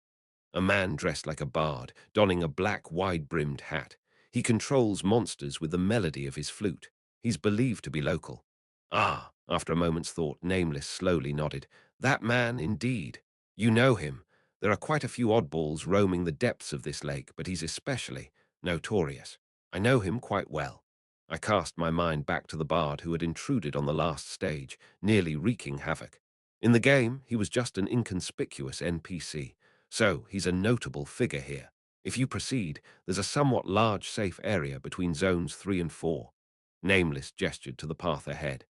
A man dressed like a bard, donning a black, wide-brimmed hat. He controls monsters with the melody of his flute. He's believed to be local. Ah, after a moment's thought, Nameless slowly nodded. That man, indeed. You know him. There are quite a few oddballs roaming the depths of this lake, but he's especially notorious. I know him quite well. I cast my mind back to the bard who had intruded on the last stage, nearly wreaking havoc. In the game, he was just an inconspicuous NPC. So, he's a notable figure here. If you proceed, there's a somewhat large safe area between zones 3 and 4. Nameless gestured to the path ahead.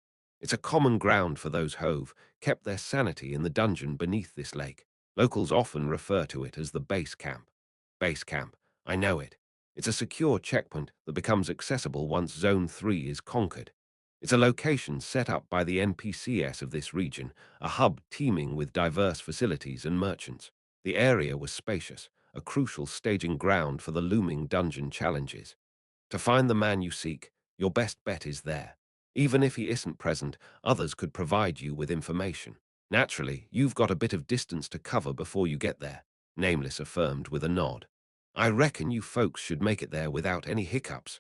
It's a common ground for those who've kept their sanity in the dungeon beneath this lake. Locals often refer to it as the base camp. Base camp, I know it. It's a secure checkpoint that becomes accessible once Zone 3 is conquered. It's a location set up by the NPCs of this region, a hub teeming with diverse facilities and merchants. The area was spacious, a crucial staging ground for the looming dungeon challenges. To find the man you seek, your best bet is there. Even if he isn't present, others could provide you with information. Naturally, you've got a bit of distance to cover before you get there, Nameless affirmed with a nod. I reckon you folks should make it there without any hiccups.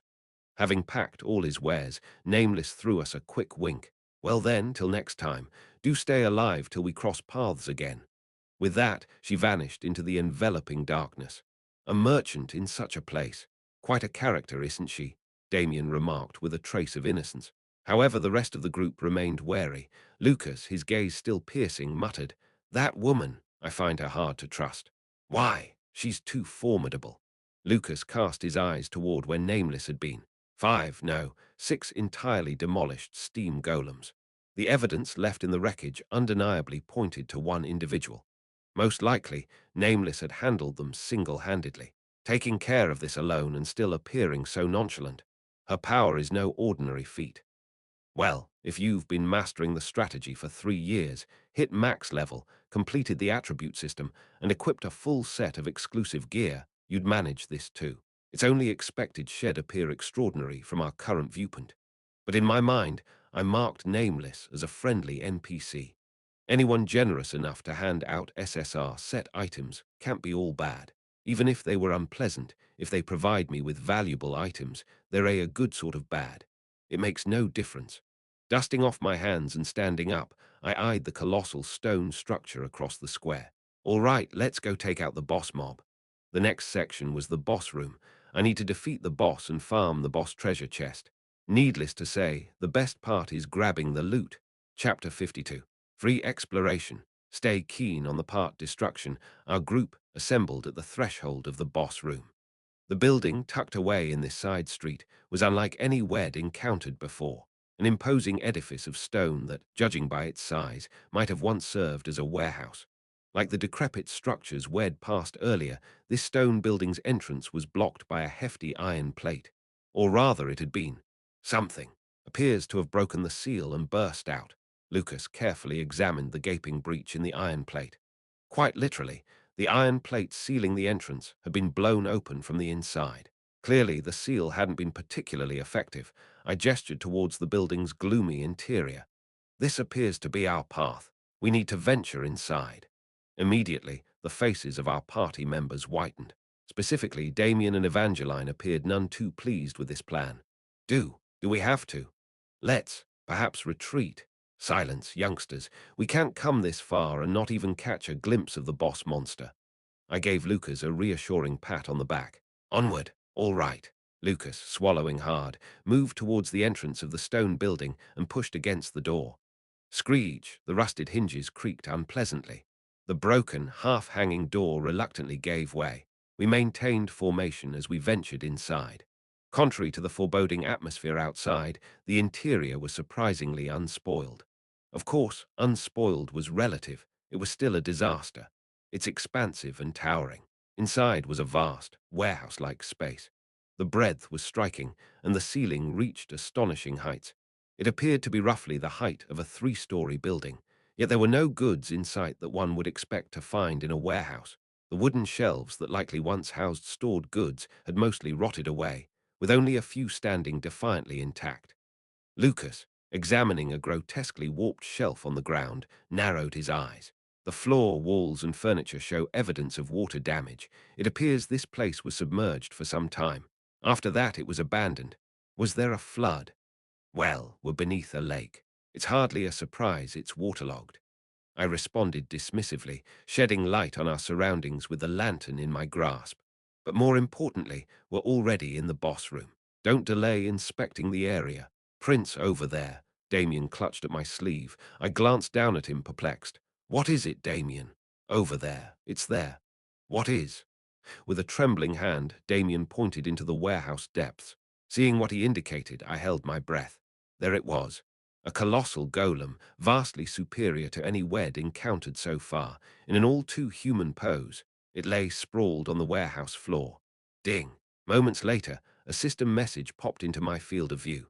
Having packed all his wares, Nameless threw us a quick wink. Well then, till next time, do stay alive till we cross paths again. With that, she vanished into the enveloping darkness. A merchant in such a place. Quite a character, isn't she? Damien remarked with a trace of innocence. However, the rest of the group remained wary. Lucas, his gaze still piercing, muttered, That woman, I find her hard to trust. Why? She's too formidable. Lucas cast his eyes toward where Nameless had been. 5, no, 6 entirely demolished steam golems. The evidence left in the wreckage undeniably pointed to one individual. Most likely, Nameless had handled them single-handedly, taking care of this alone and still appearing so nonchalant. Her power is no ordinary feat. Well, if you've been mastering the strategy for 3 years, hit max level, completed the attribute system, and equipped a full set of exclusive gear, you'd manage this too. It's only expected she'd appear extraordinary from our current viewpoint. But in my mind, I marked Nameless as a friendly NPC. Anyone generous enough to hand out SSR set items can't be all bad. Even if they were unpleasant, if they provide me with valuable items, they're a good sort of bad. It makes no difference. Dusting off my hands and standing up, I eyed the colossal stone structure across the square. All right, let's go take out the boss mob. The next section was the boss room. I need to defeat the boss and farm the boss treasure chest. Needless to say, the best part is grabbing the loot. Chapter 52. Free exploration. Stay keen on the part destruction. Our group assembled at the threshold of the boss room. The building, tucked away in this side street, was unlike any we'd encountered before. An imposing edifice of stone that, judging by its size, might have once served as a warehouse. Like the decrepit structures we'd passed earlier, this stone building's entrance was blocked by a hefty iron plate. Or rather, it had been. Something appears to have broken the seal and burst out. Lucas carefully examined the gaping breach in the iron plate. Quite literally, the iron plate sealing the entrance had been blown open from the inside. Clearly, the seal hadn't been particularly effective. I gestured towards the building's gloomy interior. This appears to be our path. We need to venture inside. Immediately, the faces of our party members whitened. Specifically, Damien and Evangeline appeared none too pleased with this plan. Do we have to? Let's, perhaps, retreat. Silence, youngsters. We can't come this far and not even catch a glimpse of the boss monster. I gave Lucas a reassuring pat on the back. Onward, all right. Lucas, swallowing hard, moved towards the entrance of the stone building and pushed against the door. Screech, the rusted hinges creaked unpleasantly. The broken, half-hanging door reluctantly gave way. We maintained formation as we ventured inside. Contrary to the foreboding atmosphere outside, the interior was surprisingly unspoiled. Of course, unspoiled was relative. It was still a disaster. It's expansive and towering. Inside was a vast, warehouse-like space. The breadth was striking, and the ceiling reached astonishing heights. It appeared to be roughly the height of a three-story building, yet there were no goods in sight that one would expect to find in a warehouse. The wooden shelves that likely once housed stored goods had mostly rotted away, with only a few standing defiantly intact. Lucas, examining a grotesquely warped shelf on the ground, narrowed his eyes. The floor, walls, and furniture show evidence of water damage. It appears this place was submerged for some time. After that, it was abandoned. Was there a flood? Well, we're beneath a lake. It's hardly a surprise it's waterlogged. I responded dismissively, shedding light on our surroundings with the lantern in my grasp. But more importantly, we're already in the boss room. Don't delay inspecting the area. Prince over there. Damien clutched at my sleeve. I glanced down at him, perplexed. What is it, Damien? Over there. It's there. What is? With a trembling hand, Damien pointed into the warehouse depths. Seeing what he indicated, I held my breath. There it was. A colossal golem, vastly superior to any Wed encountered so far, in an all-too-human pose. It lay sprawled on the warehouse floor. Ding! Moments later, a system message popped into my field of view.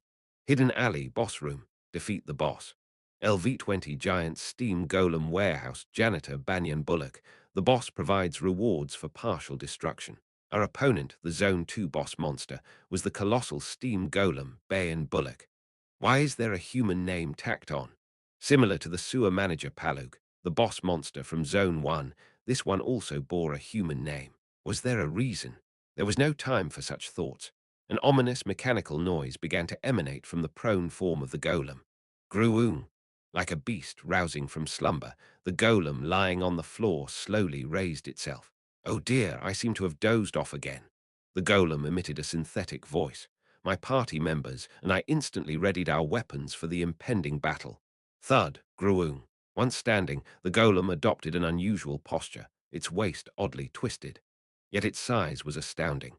Hidden alley, boss room. Defeat the boss. LV-20 giant steam golem warehouse janitor Banyan Bullock. The boss provides rewards for partial destruction. Our opponent, the Zone 2 boss monster, was the colossal steam golem Banyan Bullock. Why is there a human name tacked on? Similar to the sewer manager Palug, the boss monster from Zone 1, this one also bore a human name. Was there a reason? There was no time for such thoughts. An ominous mechanical noise began to emanate from the prone form of the golem. Gruung. Like a beast rousing from slumber, the golem lying on the floor slowly raised itself. Oh dear, I seem to have dozed off again. The golem emitted a synthetic voice. My party members and I instantly readied our weapons for the impending battle. Thud, Gruung. Once standing, the golem adopted an unusual posture, its waist oddly twisted. Yet its size was astounding.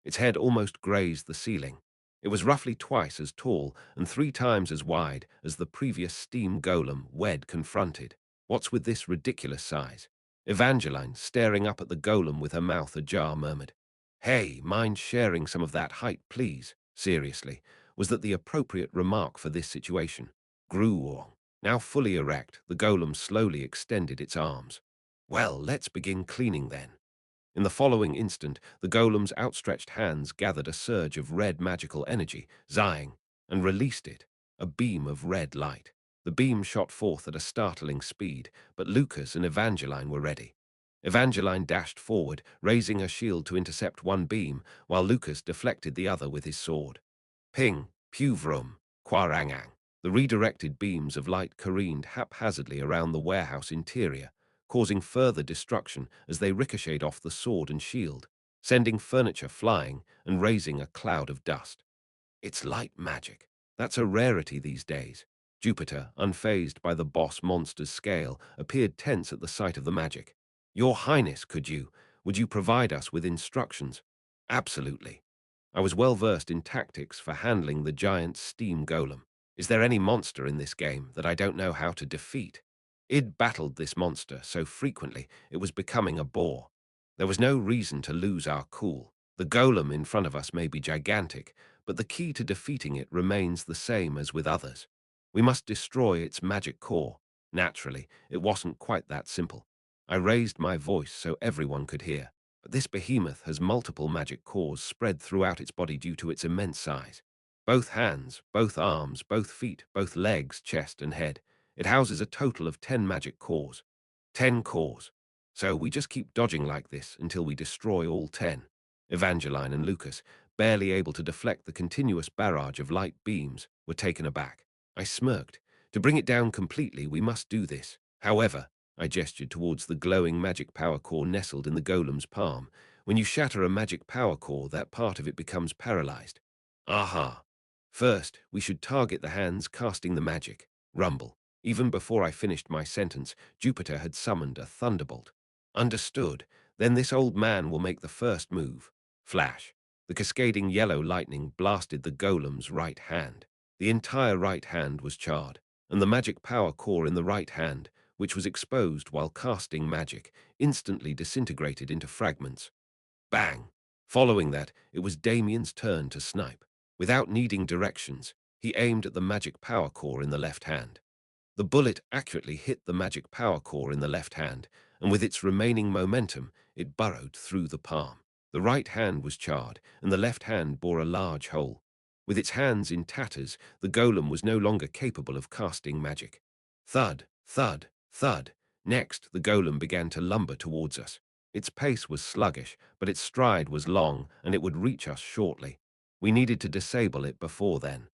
Its head almost grazed the ceiling. It was roughly twice as tall and 3 times as wide as the previous steam golem Wed confronted. What's with this ridiculous size? Evangeline, staring up at the golem with her mouth ajar, murmured, "Hey, mind sharing some of that height, please?" Seriously, was that the appropriate remark for this situation? Gruong. Now fully erect, the golem slowly extended its arms. Well, let's begin cleaning then. In the following instant, the golem's outstretched hands gathered a surge of red magical energy, sighing, and released it, a beam of red light. The beam shot forth at a startling speed, but Lucas and Evangeline were ready. Evangeline dashed forward, raising her shield to intercept one beam, while Lucas deflected the other with his sword. Ping, Puvrum, Quarangang. The redirected beams of light careened haphazardly around the warehouse interior, causing further destruction as they ricocheted off the sword and shield, sending furniture flying and raising a cloud of dust. It's light magic. That's a rarity these days. Jupiter, unfazed by the boss monster's scale, appeared tense at the sight of the magic. Your Highness, would you provide us with instructions? Absolutely. I was well versed in tactics for handling the giant steam golem. Is there any monster in this game that I don't know how to defeat? Id battled this monster so frequently it was becoming a bore. There was no reason to lose our cool. The golem in front of us may be gigantic, but the key to defeating it remains the same as with others. We must destroy its magic core. Naturally, it wasn't quite that simple. I raised my voice so everyone could hear. But this behemoth has multiple magic cores spread throughout its body due to its immense size. Both hands, both arms, both feet, both legs, chest, and head. It houses a total of 10 magic cores. 10 cores. So we just keep dodging like this until we destroy all 10. Evangeline and Lucas, barely able to deflect the continuous barrage of light beams, were taken aback. I smirked. To bring it down completely, we must do this. However, I gestured towards the glowing magic power core nestled in the golem's palm. When you shatter a magic power core, that part of it becomes paralyzed. Aha. First, we should target the hands casting the magic. Rumble. Even before I finished my sentence, Jupiter had summoned a thunderbolt. Understood. Then this old man will make the first move. Flash. The cascading yellow lightning blasted the golem's right hand. The entire right hand was charred, and the magic power core in the right hand, which was exposed while casting magic, instantly disintegrated into fragments. Bang! Following that, it was Damien's turn to snipe. Without needing directions, he aimed at the magic power core in the left hand. The bullet accurately hit the magic power core in the left hand, and with its remaining momentum, it burrowed through the palm. The right hand was charred, and the left hand bore a large hole. With its hands in tatters, the golem was no longer capable of casting magic. Thud, thud, thud. Next, the golem began to lumber towards us. Its pace was sluggish, but its stride was long, and it would reach us shortly. We needed to disable it before then.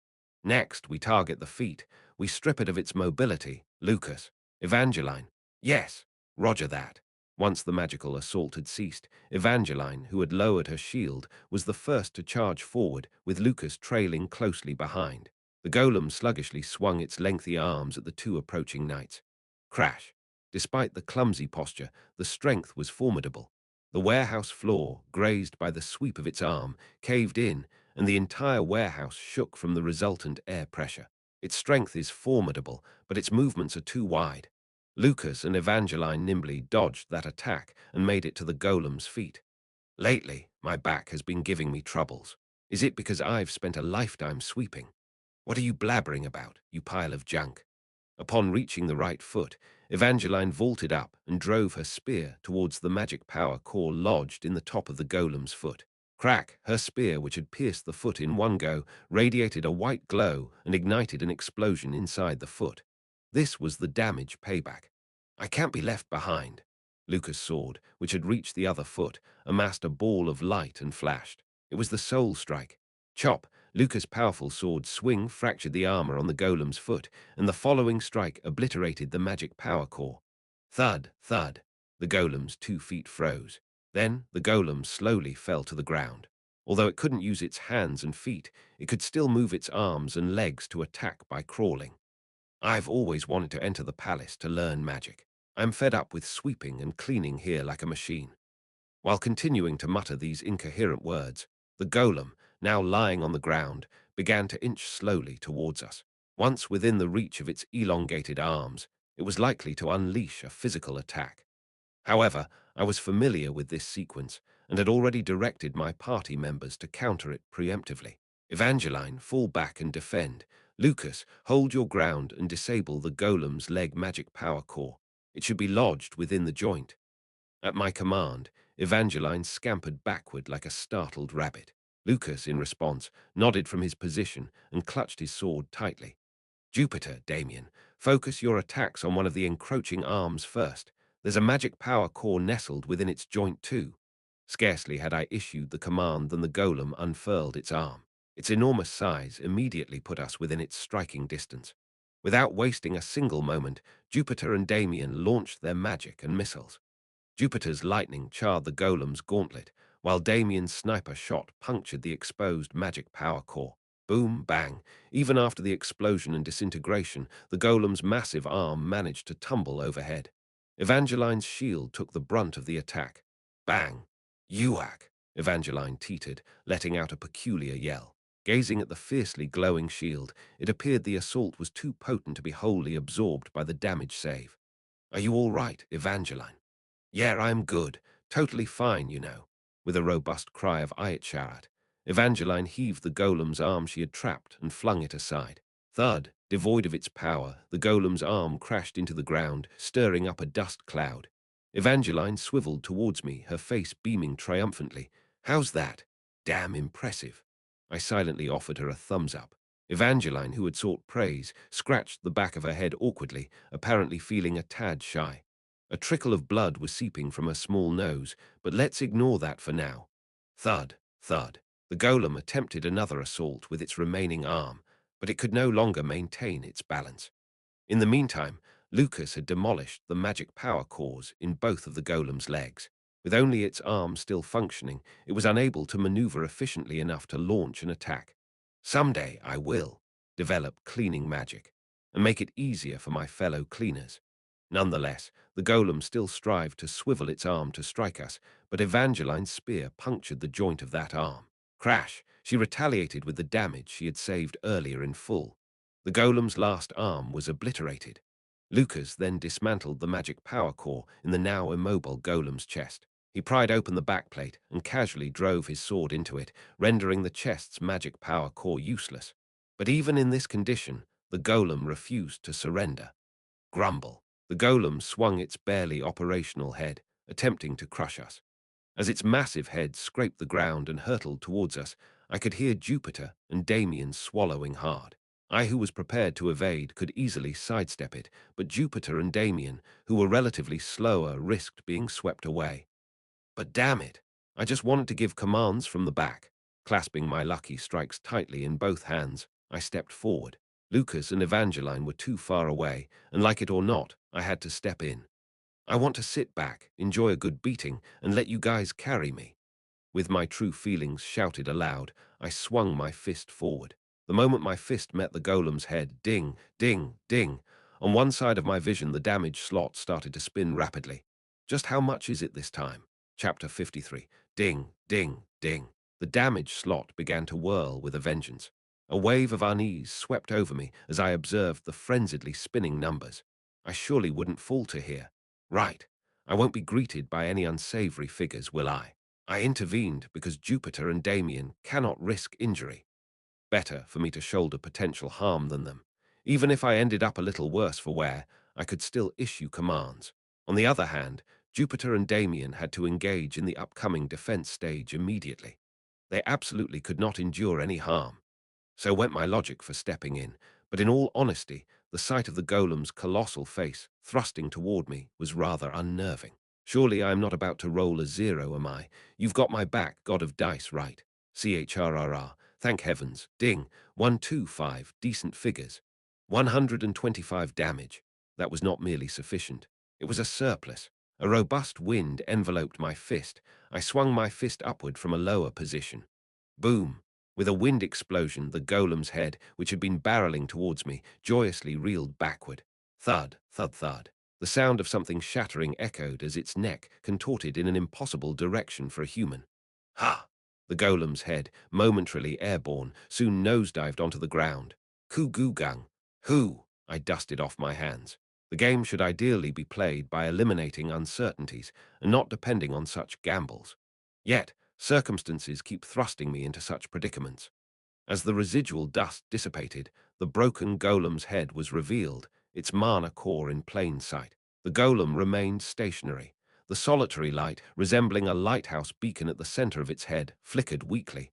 Next, we target the feet. We strip it of its mobility. Lucas. Evangeline. Yes. Roger that. Once the magical assault had ceased, Evangeline, who had lowered her shield, was the first to charge forward, with Lucas trailing closely behind. The golem sluggishly swung its lengthy arms at the two approaching knights. Crash. Despite the clumsy posture, the strength was formidable. The warehouse floor, grazed by the sweep of its arm, caved in, and the entire warehouse shook from the resultant air pressure. Its strength is formidable, but its movements are too wide. Lucas and Evangeline nimbly dodged that attack and made it to the golem's feet. Lately, my back has been giving me troubles. Is it because I've spent a lifetime sweeping? What are you blabbering about, you pile of junk? Upon reaching the right foot, Evangeline vaulted up and drove her spear towards the magic power core lodged in the top of the golem's foot. Crack, her spear, which had pierced the foot in one go, radiated a white glow and ignited an explosion inside the foot. This was the damage payback. I can't be left behind. Lucas' sword, which had reached the other foot, amassed a ball of light and flashed. It was the soul strike. Chop! Lucas' powerful sword swing fractured the armor on the golem's foot, and the following strike obliterated the magic power core. Thud, thud. The golem's 2 feet froze. Then the golem slowly fell to the ground. Although it couldn't use its hands and feet, it could still move its arms and legs to attack by crawling. I've always wanted to enter the palace to learn magic. I'm fed up with sweeping and cleaning here like a machine. While continuing to mutter these incoherent words, the golem, now lying on the ground, began to inch slowly towards us. Once within the reach of its elongated arms, it was likely to unleash a physical attack. However, I was familiar with this sequence and had already directed my party members to counter it preemptively. Evangeline, fall back and defend. Lucas, hold your ground and disable the golem's leg magic power core. It should be lodged within the joint. At my command, Evangeline scampered backward like a startled rabbit. Lucas, in response, nodded from his position and clutched his sword tightly. Jupiter, Damien, focus your attacks on one of the encroaching arms first. There's a magic power core nestled within its joint too. Scarcely had I issued the command than the golem unfurled its arm. Its enormous size immediately put us within its striking distance. Without wasting a single moment, Jupiter and Damien launched their magic and missiles. Jupiter's lightning charred the golem's gauntlet, while Damien's sniper shot punctured the exposed magic power core. Boom, bang. Even after the explosion and disintegration, the golem's massive arm managed to tumble overhead. Evangeline's shield took the brunt of the attack. Bang! Uac! Evangeline teetered, letting out a peculiar yell. Gazing at the fiercely glowing shield, it appeared the assault was too potent to be wholly absorbed by the damage save. Are you all right, Evangeline? Yeah, I'm good. Totally fine, you know. With a robust cry of Ayat, Evangeline heaved the golem's arm she had trapped and flung it aside. Thud, devoid of its power, the golem's arm crashed into the ground, stirring up a dust cloud. Evangeline swiveled towards me, her face beaming triumphantly. How's that? Damn impressive. I silently offered her a thumbs up. Evangeline, who had sought praise, scratched the back of her head awkwardly, apparently feeling a tad shy. A trickle of blood was seeping from her small nose, but let's ignore that for now. Thud, thud. The golem attempted another assault with its remaining arm, but it could no longer maintain its balance. In the meantime, Lucas had demolished the magic power cores in both of the golem's legs. With only its arm still functioning, it was unable to maneuver efficiently enough to launch an attack. Someday I will develop cleaning magic and make it easier for my fellow cleaners. Nonetheless, the golem still strived to swivel its arm to strike us, but Evangeline's spear punctured the joint of that arm. Crash! She retaliated with the damage she had saved earlier in full. The golem's last arm was obliterated. Lucas then dismantled the magic power core in the now immobile golem's chest. He pried open the backplate and casually drove his sword into it, rendering the chest's magic power core useless. But even in this condition, the golem refused to surrender. Grumble. The golem swung its barely operational head, attempting to crush us. As its massive head scraped the ground and hurtled towards us, I could hear Jupiter and Damien swallowing hard. I, who was prepared to evade, could easily sidestep it, but Jupiter and Damien, who were relatively slower, risked being swept away. But damn it, I just wanted to give commands from the back. Clasping my lucky strikes tightly in both hands, I stepped forward. Lucas and Evangeline were too far away, and like it or not, I had to step in. I want to sit back, enjoy a good beating, and let you guys carry me. With my true feelings shouted aloud, I swung my fist forward. The moment my fist met the golem's head, ding, ding, ding. On one side of my vision, the damage slot started to spin rapidly. Just how much is it this time? Chapter 53. Ding, ding, ding. The damage slot began to whirl with a vengeance. A wave of unease swept over me as I observed the frenziedly spinning numbers. I surely wouldn't falter here. Right. I won't be greeted by any unsavory figures, will I? I intervened because Jupiter and Damien cannot risk injury. Better for me to shoulder potential harm than them. Even if I ended up a little worse for wear, I could still issue commands. On the other hand, Jupiter and Damien had to engage in the upcoming defense stage immediately. They absolutely could not endure any harm. So went my logic for stepping in, but in all honesty, the sight of the golem's colossal face thrusting toward me was rather unnerving. Surely I am not about to roll a zero, am I? You've got my back, god of dice, right? CHRRR. Thank heavens. Ding. 125. Decent figures. 125 damage. That was not merely sufficient. It was a surplus. A robust wind enveloped my fist. I swung my fist upward from a lower position. Boom. With a wind explosion, the golem's head, which had been barreling towards me, joyously reeled backward. Thud, thud, thud. The sound of something shattering echoed as its neck contorted in an impossible direction for a human. Ha! The golem's head, momentarily airborne, soon nosedived onto the ground. Ku-gu-gung. Who? I dusted off my hands. The game should ideally be played by eliminating uncertainties and not depending on such gambles. Yet, circumstances keep thrusting me into such predicaments. As the residual dust dissipated, the broken golem's head was revealed, its mana core in plain sight. The golem remained stationary. The solitary light, resembling a lighthouse beacon at the center of its head, flickered weakly.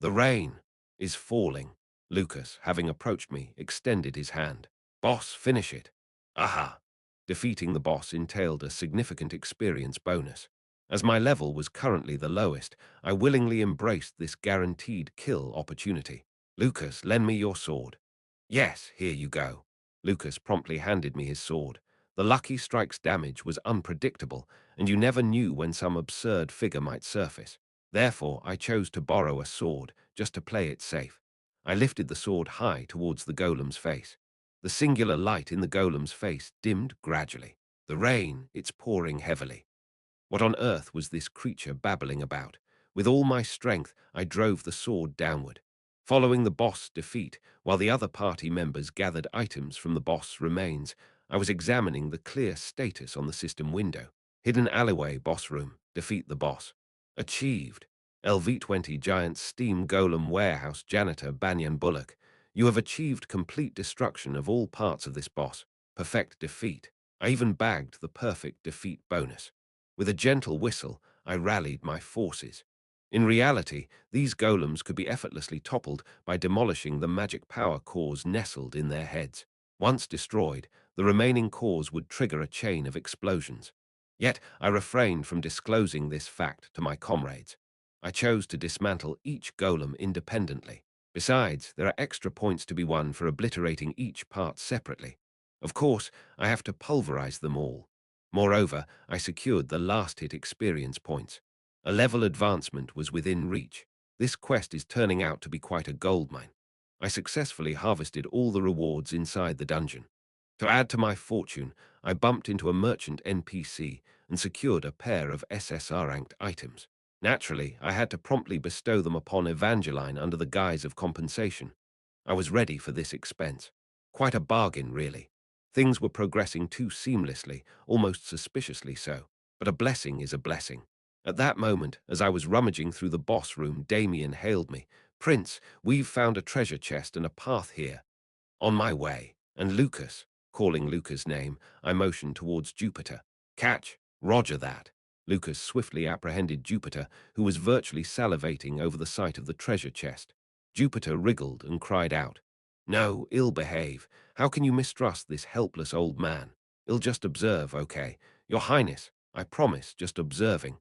The rain is falling. Lucas, having approached me, extended his hand. Boss, finish it. Aha! Defeating the boss entailed a significant experience bonus. As my level was currently the lowest, I willingly embraced this guaranteed kill opportunity. Lucas, lend me your sword. Yes, here you go. Lucas promptly handed me his sword. The lucky strike's damage was unpredictable, and you never knew when some absurd figure might surface. Therefore, I chose to borrow a sword, just to play it safe. I lifted the sword high towards the golem's face. The singular light in the golem's face dimmed gradually. The rain, it's pouring heavily. What on earth was this creature babbling about? With all my strength, I drove the sword downward. Following the boss' defeat, while the other party members gathered items from the boss' remains, I was examining the clear status on the system window. Hidden alleyway, boss room, defeat the boss. Achieved. LV20 Giant Steam Golem Warehouse Janitor Banyan Bullock. You have achieved complete destruction of all parts of this boss. Perfect defeat. I even bagged the perfect defeat bonus. With a gentle whistle, I rallied my forces. In reality, these golems could be effortlessly toppled by demolishing the magic power cores nestled in their heads. Once destroyed, the remaining cores would trigger a chain of explosions. Yet I refrained from disclosing this fact to my comrades. I chose to dismantle each golem independently. Besides, there are extra points to be won for obliterating each part separately. Of course, I have to pulverize them all. Moreover, I secured the last hit experience points. A level advancement was within reach. This quest is turning out to be quite a goldmine. I successfully harvested all the rewards inside the dungeon. To add to my fortune, I bumped into a merchant NPC and secured a pair of SSR-ranked items. Naturally, I had to promptly bestow them upon Evangeline under the guise of compensation. I was ready for this expense. Quite a bargain, really. Things were progressing too seamlessly, almost suspiciously so. But a blessing is a blessing. At that moment, as I was rummaging through the boss room, Damien hailed me. "Prince, we've found a treasure chest and a path here." "On my way." And Lucas, calling Lucas' name, I motioned towards Jupiter. "Catch, Roger that." Lucas swiftly apprehended Jupiter, who was virtually salivating over the sight of the treasure chest. Jupiter wriggled and cried out, "No, ill behave. How can you mistrust this helpless old man? He'll just observe, okay? Your Highness, I promise, just observing."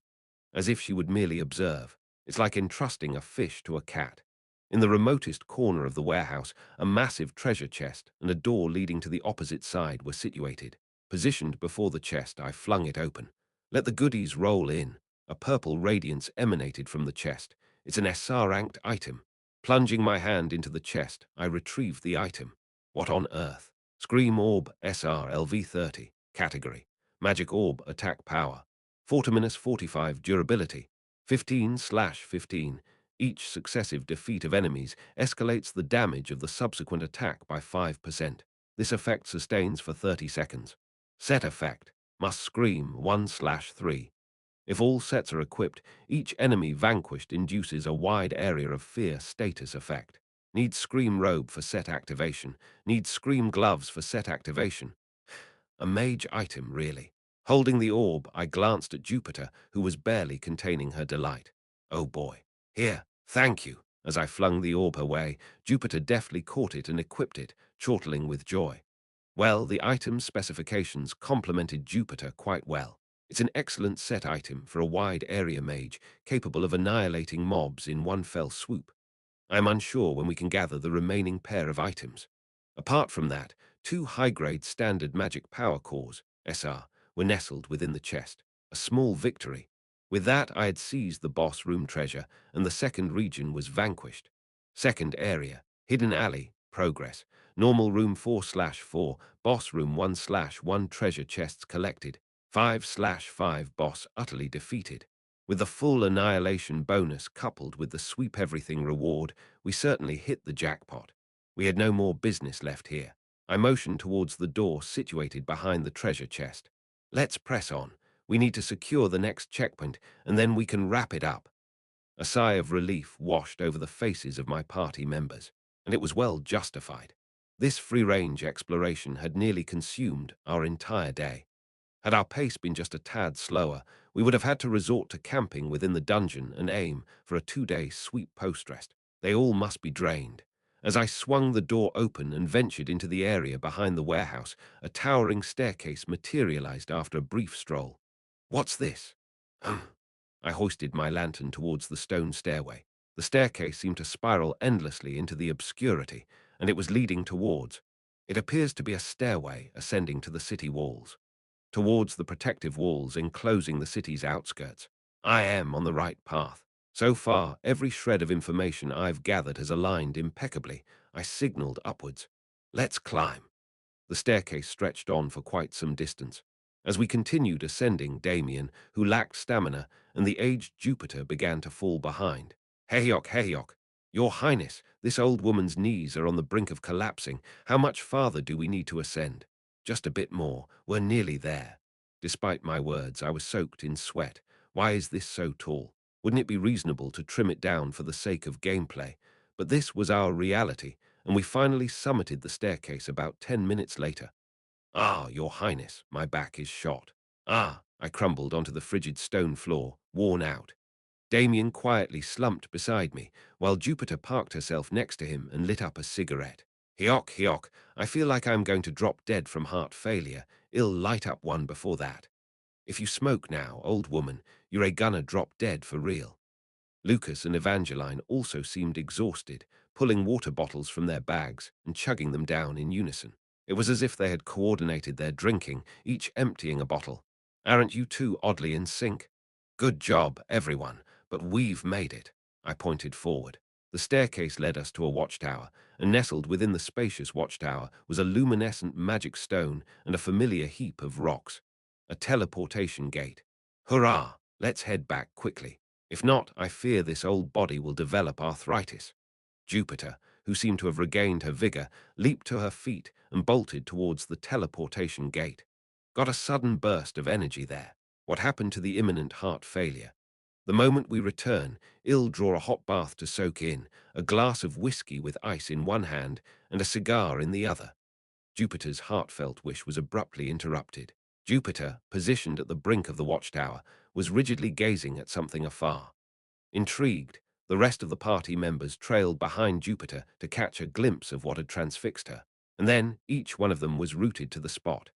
As if she would merely observe. It's like entrusting a fish to a cat. In the remotest corner of the warehouse, a massive treasure chest and a door leading to the opposite side were situated. Positioned before the chest, I flung it open. Let the goodies roll in. A purple radiance emanated from the chest. It's an SR-ranked item. Plunging my hand into the chest, I retrieved the item. What on earth? Scream Orb SR LV30. Category: Magic Orb Attack Power. 4-45 durability. 15/15. Each successive defeat of enemies escalates the damage of the subsequent attack by 5%. This effect sustains for 30 seconds. Set effect: must scream 1/3. If all sets are equipped, each enemy vanquished induces a wide area of fear status effect. Needs Scream Robe for set activation. Needs Scream Gloves for set activation. A mage item, really. Holding the orb, I glanced at Jupiter, who was barely containing her delight. "Oh boy. Here, thank you." As I flung the orb her way, Jupiter deftly caught it and equipped it, chortling with joy. Well, the item's specifications complemented Jupiter quite well. It's an excellent set item for a wide area mage, capable of annihilating mobs in one fell swoop. I am unsure when we can gather the remaining pair of items. Apart from that, 2 high-grade standard magic power cores, SR, were nestled within the chest. A small victory. With that, I had seized the boss room treasure, and the second region was vanquished. Second area: Hidden Alley, progress. Normal room 4/4, boss room 1/1, treasure chests collected. 5/5, boss utterly defeated. With the full annihilation bonus coupled with the sweep everything reward, we certainly hit the jackpot. We had no more business left here. I motioned towards the door situated behind the treasure chest. "Let's press on. We need to secure the next checkpoint, and then we can wrap it up." A sigh of relief washed over the faces of my party members, and it was well justified. This free-range exploration had nearly consumed our entire day. Had our pace been just a tad slower, we would have had to resort to camping within the dungeon and aim for a 2-day sweep post-rest. They all must be drained. As I swung the door open and ventured into the area behind the warehouse, a towering staircase materialized after a brief stroll. "What's this?" I hoisted my lantern towards the stone stairway. The staircase seemed to spiral endlessly into the obscurity, and it was leading towards. It appears to be a stairway ascending to the city walls, towards the protective walls enclosing the city's outskirts. I am on the right path. So far, every shred of information I've gathered has aligned impeccably. I signaled upwards. "Let's climb." The staircase stretched on for quite some distance. As we continued ascending, Damien, who lacked stamina, and the aged Jupiter began to fall behind. "Heyok, Heyok, Your Highness, this old woman's knees are on the brink of collapsing. How much farther do we need to ascend?" "Just a bit more. We're nearly there." Despite my words, I was soaked in sweat. Why is this so tall? Wouldn't it be reasonable to trim it down for the sake of gameplay? But this was our reality, and we finally summited the staircase about 10 minutes later. "Ah, Your Highness, my back is shot." "Ah," I crumbled onto the frigid stone floor, worn out. Damien quietly slumped beside me, while Jupiter parked herself next to him and lit up a cigarette. "Hiok, hiok, I feel like I'm going to drop dead from heart failure. I'll light up one before that." "If you smoke now, old woman, you're gonna drop dead for real." Lucas and Evangeline also seemed exhausted, pulling water bottles from their bags and chugging them down in unison. It was as if they had coordinated their drinking, each emptying a bottle. Aren't you two oddly in sync? Good job, everyone, but we've made it. I pointed forward. The staircase led us to a watchtower, and nestled within the spacious watchtower was a luminescent magic stone and a familiar heap of rocks. A teleportation gate. Hurrah! Let's head back quickly. If not, I fear this old body will develop arthritis. Jupiter, who seemed to have regained her vigor, leaped to her feet and bolted towards the teleportation gate. Got a sudden burst of energy there. What happened to the imminent heart failure? The moment we return, I'll draw a hot bath to soak in, a glass of whiskey with ice in one hand and a cigar in the other. Jupiter's heartfelt wish was abruptly interrupted. Jupiter, positioned at the brink of the watchtower, was rigidly gazing at something afar. Intrigued, the rest of the party members trailed behind Jupiter to catch a glimpse of what had transfixed her, and then each one of them was rooted to the spot.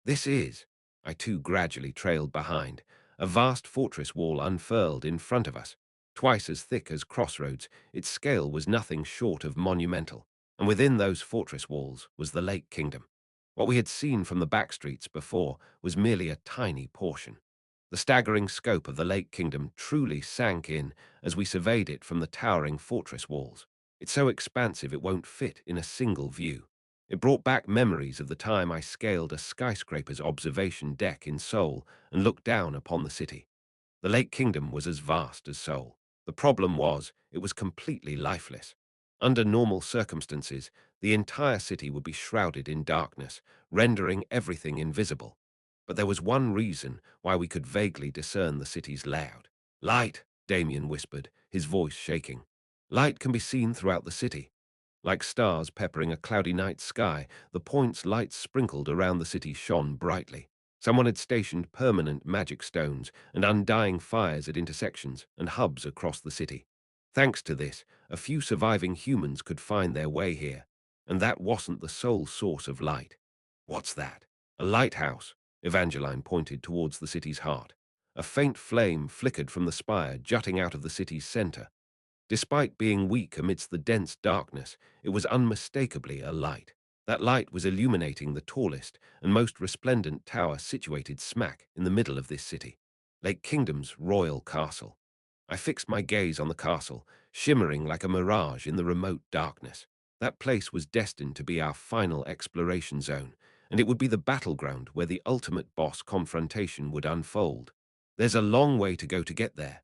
This is, I too gradually trailed behind, a vast fortress wall unfurled in front of us. Twice as thick as Crossroads, its scale was nothing short of monumental, and within those fortress walls was the Lake Kingdom. What we had seen from the back streets before was merely a tiny portion. The staggering scope of the Lake Kingdom truly sank in as we surveyed it from the towering fortress walls. It's so expansive it won't fit in a single view. It brought back memories of the time I scaled a skyscraper's observation deck in Seoul and looked down upon the city. The Lake Kingdom was as vast as Seoul. The problem was, it was completely lifeless. Under normal circumstances, the entire city would be shrouded in darkness, rendering everything invisible. But there was one reason why we could vaguely discern the city's layout. Light, Damien whispered, his voice shaking. Light can be seen throughout the city. Like stars peppering a cloudy night sky, the points lights sprinkled around the city shone brightly. Someone had stationed permanent magic stones and undying fires at intersections and hubs across the city. Thanks to this, a few surviving humans could find their way here, and that wasn't the sole source of light. What's that? A lighthouse? Evangeline pointed towards the city's heart. A faint flame flickered from the spire jutting out of the city's center. Despite being weak amidst the dense darkness, it was unmistakably a light. That light was illuminating the tallest and most resplendent tower situated smack in the middle of this city, Lake Kingdom's royal castle. I fixed my gaze on the castle, shimmering like a mirage in the remote darkness. That place was destined to be our final exploration zone, and it would be the battleground where the ultimate boss confrontation would unfold. There's a long way to go to get there.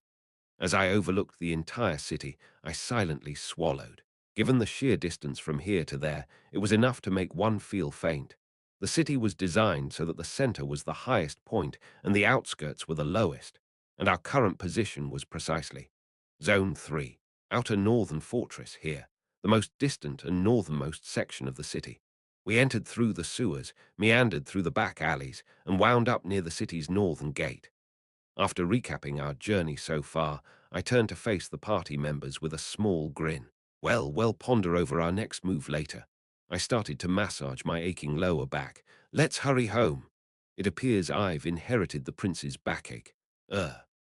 As I overlooked the entire city, I silently swallowed. Given the sheer distance from here to there, it was enough to make one feel faint. The city was designed so that the center was the highest point and the outskirts were the lowest, and our current position was precisely Zone 3, outer northern fortress here, the most distant and northernmost section of the city. We entered through the sewers, meandered through the back alleys, and wound up near the city's northern gate. After recapping our journey so far, I turned to face the party members with a small grin. Well, we'll ponder over our next move later. I started to massage my aching lower back. Let's hurry home. It appears I've inherited the prince's backache.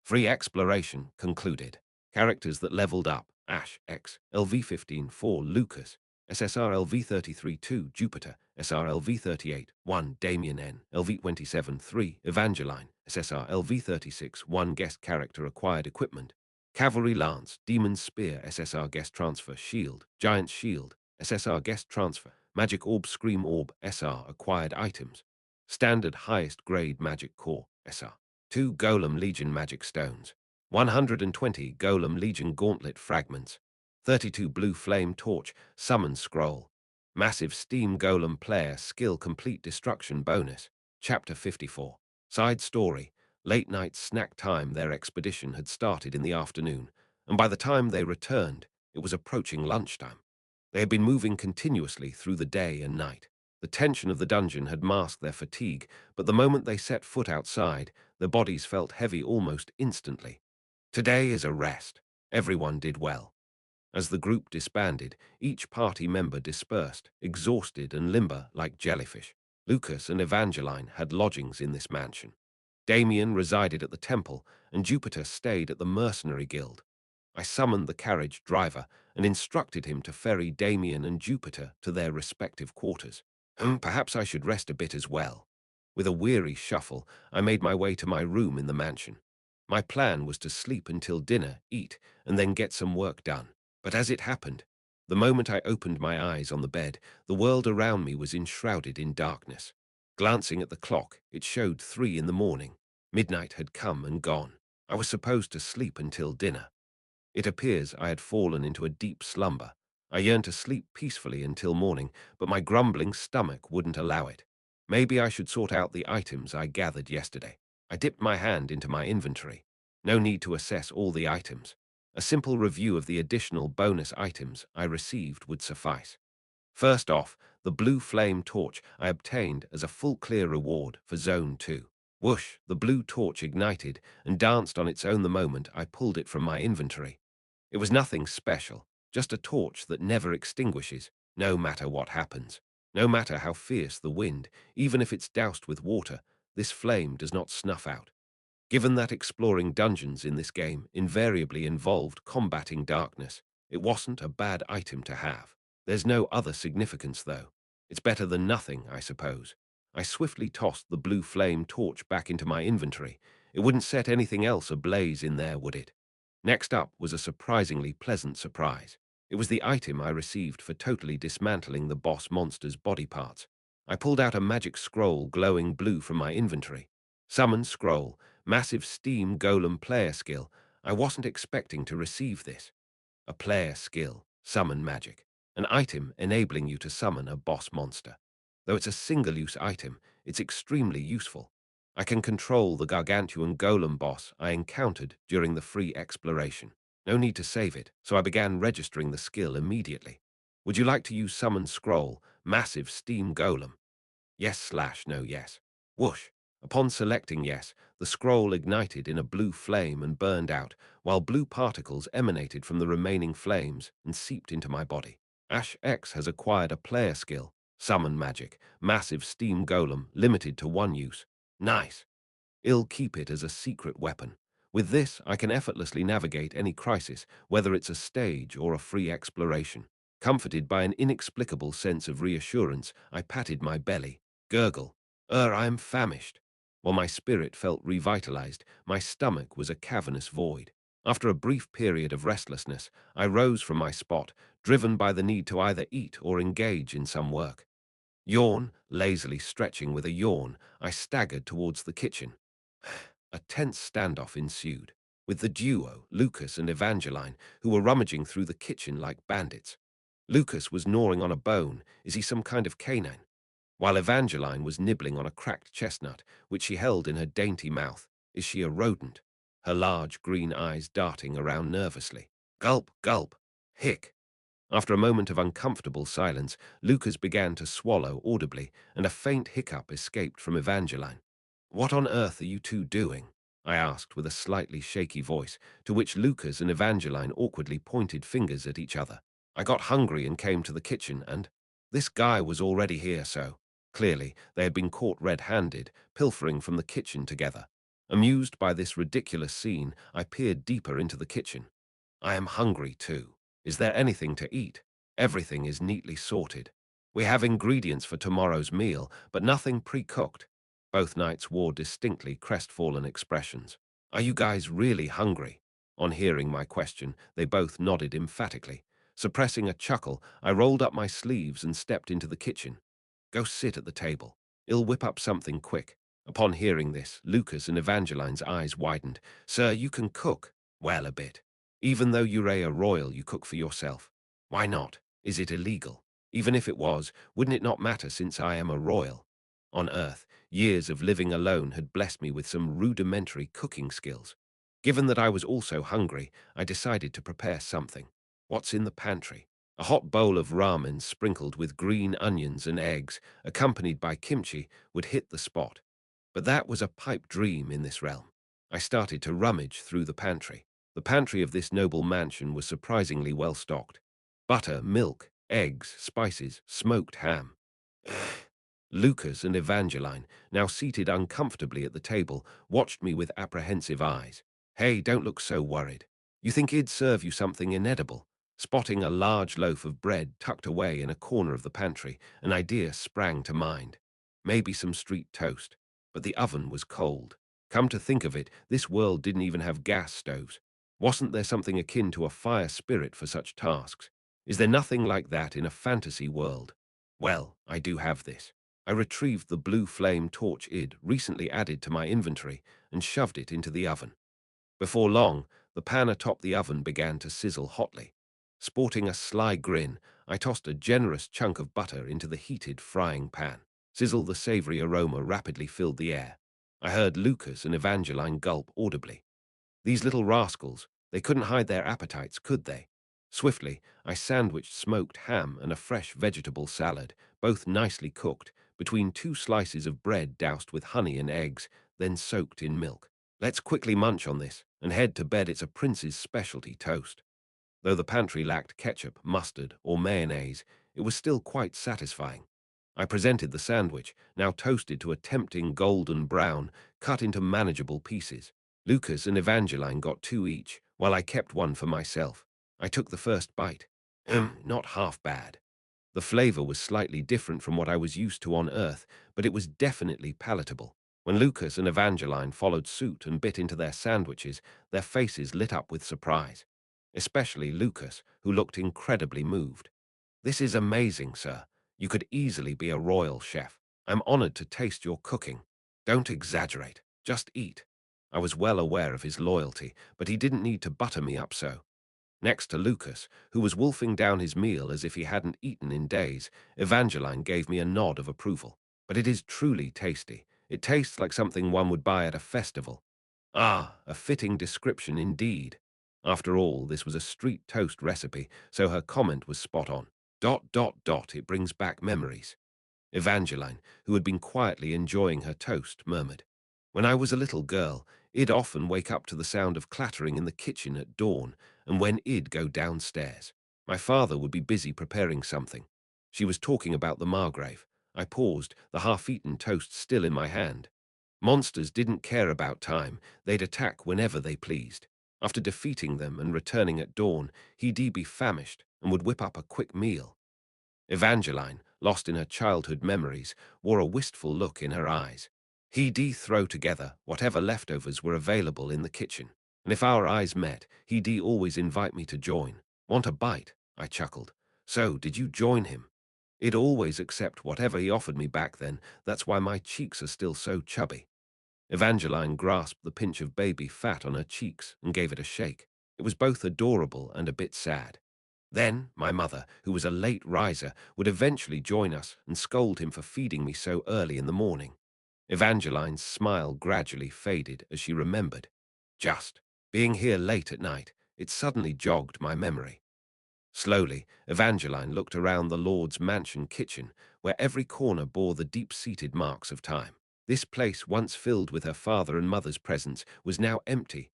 Free exploration concluded. Characters that leveled up. Ash X, LV15 4 Lucas, SSR LV33 2 Jupiter, SR LV38 1 Damien N, LV27 3 Evangeline, SSR LV36 1 Guest Character Acquired Equipment, Cavalry Lance, Demon Spear, SSR Guest Transfer Shield, Giant Shield, SSR Guest Transfer, Magic Orb Scream Orb, SR Acquired Items, Standard Highest Grade Magic Core, SR, 2 Golem Legion Magic Stones, 120 Golem Legion Gauntlet Fragments, 32 Blue Flame Torch, Summon Scroll, Massive Steam Golem Player Skill Complete Destruction Bonus, Chapter 54. Side Story. Late night snack time. Their expedition had started in the afternoon, and by the time they returned, it was approaching lunchtime. They had been moving continuously through the day and night. The tension of the dungeon had masked their fatigue, but the moment they set foot outside, their bodies felt heavy almost instantly. Today is a rest. Everyone did well. As the group disbanded, each party member dispersed, exhausted and limber like jellyfish. Lucas and Evangeline had lodgings in this mansion. Damien resided at the temple, and Jupiter stayed at the mercenary guild. I summoned the carriage driver and instructed him to ferry Damien and Jupiter to their respective quarters. Perhaps I should rest a bit as well. With a weary shuffle, I made my way to my room in the mansion. My plan was to sleep until dinner, eat, and then get some work done. But as it happened, the moment I opened my eyes on the bed, the world around me was enshrouded in darkness. Glancing at the clock, it showed 3 in the morning. Midnight had come and gone. I was supposed to sleep until dinner. It appears I had fallen into a deep slumber. I yearned to sleep peacefully until morning, but my grumbling stomach wouldn't allow it. Maybe I should sort out the items I gathered yesterday. I dipped my hand into my inventory. No need to assess all the items. A simple review of the additional bonus items I received would suffice. First off, the blue flame torch I obtained as a full clear reward for Zone 2. Whoosh, the blue torch ignited and danced on its own the moment I pulled it from my inventory. It was nothing special, just a torch that never extinguishes, no matter what happens. No matter how fierce the wind, even if it's doused with water, this flame does not snuff out. Given that exploring dungeons in this game invariably involved combating darkness, it wasn't a bad item to have. There's no other significance, though. It's better than nothing, I suppose. I swiftly tossed the blue flame torch back into my inventory. It wouldn't set anything else ablaze in there, would it? Next up was a surprisingly pleasant surprise. It was the item I received for totally dismantling the boss monster's body parts. I pulled out a magic scroll glowing blue from my inventory. Summon scroll. Massive Steam Golem player skill. I wasn't expecting to receive this. A player skill, summon magic. An item enabling you to summon a boss monster. Though it's a single-use item, it's extremely useful. I can control the gargantuan golem boss I encountered during the free exploration. No need to save it, so I began registering the skill immediately. Would you like to use summon scroll, massive Steam Golem? Yes/no yes. Whoosh. Upon selecting yes, the scroll ignited in a blue flame and burned out, while blue particles emanated from the remaining flames and seeped into my body. Ash X has acquired a player skill, Summon Magic, Massive Steam Golem, limited to 1 use. Nice. I'll keep it as a secret weapon. With this, I can effortlessly navigate any crisis, whether it's a stage or a free exploration. Comforted by an inexplicable sense of reassurance, I patted my belly. Gurgle. I am famished. While my spirit felt revitalized, my stomach was a cavernous void. After a brief period of restlessness, I rose from my spot, driven by the need to either eat or engage in some work. Yawn, lazily stretching with a yawn, I staggered towards the kitchen. A tense standoff ensued, with the duo, Lucas and Evangeline, who were rummaging through the kitchen like bandits. Lucas was gnawing on a bone. Is he some kind of canine? While Evangeline was nibbling on a cracked chestnut, which she held in her dainty mouth. Is she a rodent? Her large green eyes darting around nervously. Gulp, gulp. Hick. After a moment of uncomfortable silence, Lucas began to swallow audibly, and a faint hiccup escaped from Evangeline. What on earth are you two doing? I asked with a slightly shaky voice, to which Lucas and Evangeline awkwardly pointed fingers at each other. I got hungry and came to the kitchen, and this guy was already here, so clearly they had been caught red-handed, pilfering from the kitchen together. Amused by this ridiculous scene, I peered deeper into the kitchen. I am hungry too. Is there anything to eat? Everything is neatly sorted. We have ingredients for tomorrow's meal, but nothing pre-cooked. Both knights wore distinctly crestfallen expressions. Are you guys really hungry? On hearing my question, they both nodded emphatically. Suppressing a chuckle, I rolled up my sleeves and stepped into the kitchen. Go sit at the table. I'll whip up something quick. Upon hearing this, Lucas and Evangeline's eyes widened. Sir, you can cook? Well, a bit. Even though you're a royal, you cook for yourself. Why not? Is it illegal? Even if it was, wouldn't it not matter since I am a royal? On Earth, years of living alone had blessed me with some rudimentary cooking skills. Given that I was also hungry, I decided to prepare something. What's in the pantry? A hot bowl of ramen sprinkled with green onions and eggs, accompanied by kimchi, would hit the spot. But that was a pipe dream in this realm. I started to rummage through the pantry. The pantry of this noble mansion was surprisingly well stocked. Butter, milk, eggs, spices, smoked ham. Lucas and Evangeline, now seated uncomfortably at the table, watched me with apprehensive eyes. Hey, don't look so worried. You think he'd serve you something inedible? Spotting a large loaf of bread tucked away in a corner of the pantry, an idea sprang to mind. Maybe some street toast. but the oven was cold. Come to think of it, this world didn't even have gas stoves. Wasn't there something akin to a fire spirit for such tasks? Is there nothing like that in a fantasy world? Well, I do have this. I retrieved the blue flame torch Id recently added to my inventory and shoved it into the oven. Before long, the pan atop the oven began to sizzle hotly. Sporting a sly grin, I tossed a generous chunk of butter into the heated frying pan. Sizzle, the savory aroma rapidly filled the air. I heard Lucas and Evangeline gulp audibly. These little rascals, they couldn't hide their appetites, could they? Swiftly, I sandwiched smoked ham and a fresh vegetable salad, both nicely cooked, between two slices of bread doused with honey and eggs, then soaked in milk. Let's quickly munch on this and head to bed. It's a prince's specialty toast. Though the pantry lacked ketchup, mustard, or mayonnaise, it was still quite satisfying. I presented the sandwich, now toasted to a tempting golden brown, cut into manageable pieces. Lucas and Evangeline got two each, while I kept one for myself. I took the first bite. Not half bad. The flavor was slightly different from what I was used to on Earth, but it was definitely palatable. When Lucas and Evangeline followed suit and bit into their sandwiches, their faces lit up with surprise. Especially Lucas, who looked incredibly moved. "This is amazing, sir. You could easily be a royal chef. I'm honored to taste your cooking." "Don't exaggerate. Just eat." I was well aware of his loyalty, but he didn't need to butter me up so. Next to Lucas, who was wolfing down his meal as if he hadn't eaten in days, Evangeline gave me a nod of approval. "But it is truly tasty. It tastes like something one would buy at a festival." Ah, a fitting description indeed. After all, this was a street toast recipe, so her comment was spot on. It brings back memories. Evangeline, who had been quietly enjoying her toast, murmured, "When I was a little girl, I'd often wake up to the sound of clattering in the kitchen at dawn, and when I'd go downstairs, my father would be busy preparing something." She was talking about the Margrave. I paused, the half-eaten toast still in my hand. Monsters didn't care about time. They'd attack whenever they pleased. After defeating them and returning at dawn, he'd be famished and would whip up a quick meal. Evangeline, lost in her childhood memories, wore a wistful look in her eyes. He'd throw together whatever leftovers were available in the kitchen, and if our eyes met, he'd always invite me to join. "Want a bite?" I chuckled. "So, did you join him?" "I'd always accept whatever he offered me back then. That's why my cheeks are still so chubby." Evangeline grasped the pinch of baby fat on her cheeks and gave it a shake. It was both adorable and a bit sad. Then, my mother, who was a late riser, would eventually join us and scold him for feeding me so early in the morning. Evangeline's smile gradually faded as she remembered. Just being here late at night, it suddenly jogged my memory. Slowly, Evangeline looked around the Lord's mansion kitchen, where every corner bore the deep-seated marks of time. This place, once filled with her father and mother's presence, was now empty.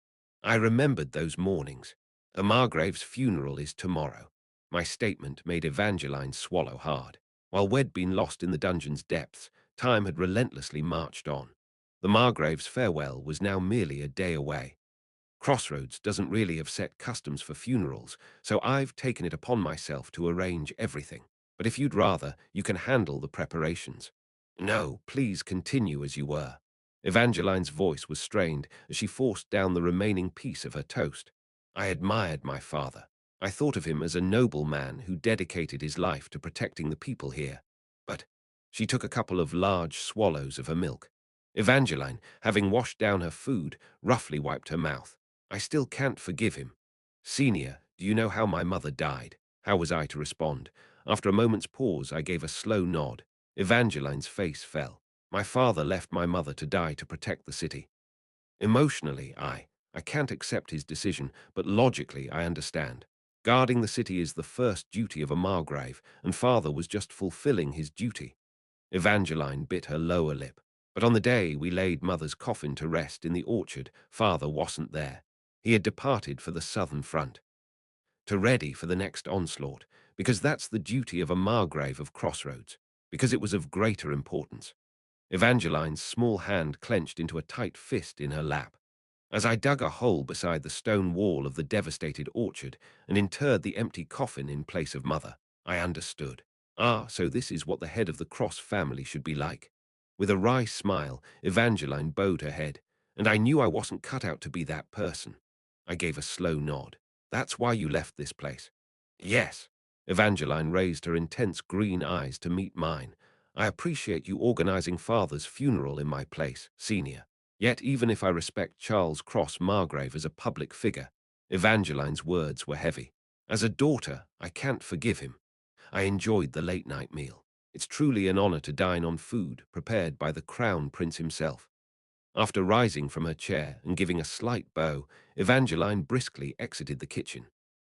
I remembered those mornings. "The Margrave's funeral is tomorrow." My statement made Evangeline swallow hard. While we'd been lost in the dungeon's depths, time had relentlessly marched on. The Margrave's farewell was now merely a day away. Crossroads doesn't really have set customs for funerals, so I've taken it upon myself to arrange everything. But if you'd rather, you can handle the preparations. "No, please continue as you were." Evangeline's voice was strained as she forced down the remaining piece of her toast. "I admired my father. I thought of him as a noble man who dedicated his life to protecting the people here. But—" She took a couple of large swallows of her milk. Evangeline, having washed down her food, roughly wiped her mouth. "I still can't forgive him." "Senior, do you know how my mother died?" How was I to respond? After a moment's pause, I gave a slow nod. Evangeline's face fell. "My father left my mother to die to protect the city." Emotionally, I can't accept his decision, but logically I understand. Guarding the city is the first duty of a Margrave, and father was just fulfilling his duty. Evangeline bit her lower lip. "But on the day we laid mother's coffin to rest in the orchard, father wasn't there. He had departed for the southern front, to ready for the next onslaught, because that's the duty of a Margrave of Crossroads, because it was of greater importance." Evangeline's small hand clenched into a tight fist in her lap. As I dug a hole beside the stone wall of the devastated orchard and interred the empty coffin in place of mother, I understood. Ah, so this is what the head of the Cross family should be like. With a wry smile, Evangeline bowed her head, and I knew I wasn't cut out to be that person. I gave a slow nod. That's why you left this place? Yes. Evangeline raised her intense green eyes to meet mine. I appreciate you organizing Father's funeral in my place, Senior. Yet even if I respect Charles Cross Margrave as a public figure, Evangeline's words were heavy. As a daughter, I can't forgive him. I enjoyed the late-night meal. It's truly an honor to dine on food prepared by the Crown Prince himself. After rising from her chair and giving a slight bow, Evangeline briskly exited the kitchen.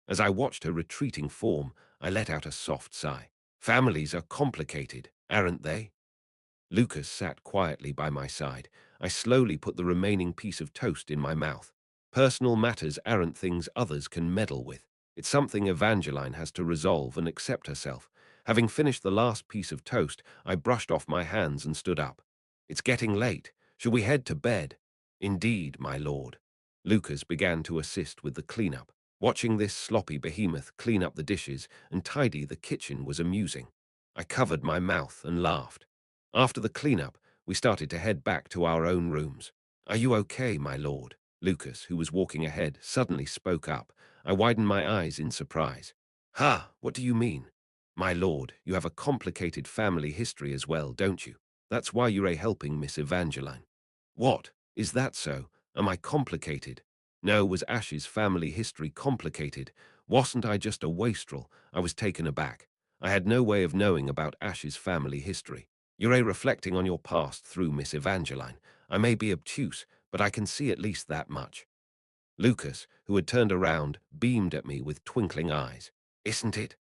As I watched her retreating form, I let out a soft sigh. Families are complicated, aren't they? Lucas sat quietly by my side. I slowly put the remaining piece of toast in my mouth. Personal matters aren't things others can meddle with. It's something Evangeline has to resolve and accept herself. Having finished the last piece of toast, I brushed off my hands and stood up. It's getting late. Shall we head to bed? Indeed, my lord. Lucas began to assist with the cleanup. Watching this sloppy behemoth clean up the dishes and tidy the kitchen was amusing. I covered my mouth and laughed. After the cleanup, we started to head back to our own rooms. Are you okay, my lord? Lucas, who was walking ahead, suddenly spoke up. I widened my eyes in surprise. Ha, what do you mean? My lord, you have a complicated family history as well, don't you? That's why you're helping Miss Evangeline. What? Is that so? Am I complicated? No, was Ash's family history complicated? Wasn't I just a wastrel? I was taken aback. I had no way of knowing about Ash's family history. You're reflecting on your past through Miss Evangeline. I may be obtuse, but I can see at least that much. Lucas, who had turned around, beamed at me with twinkling eyes. Isn't it?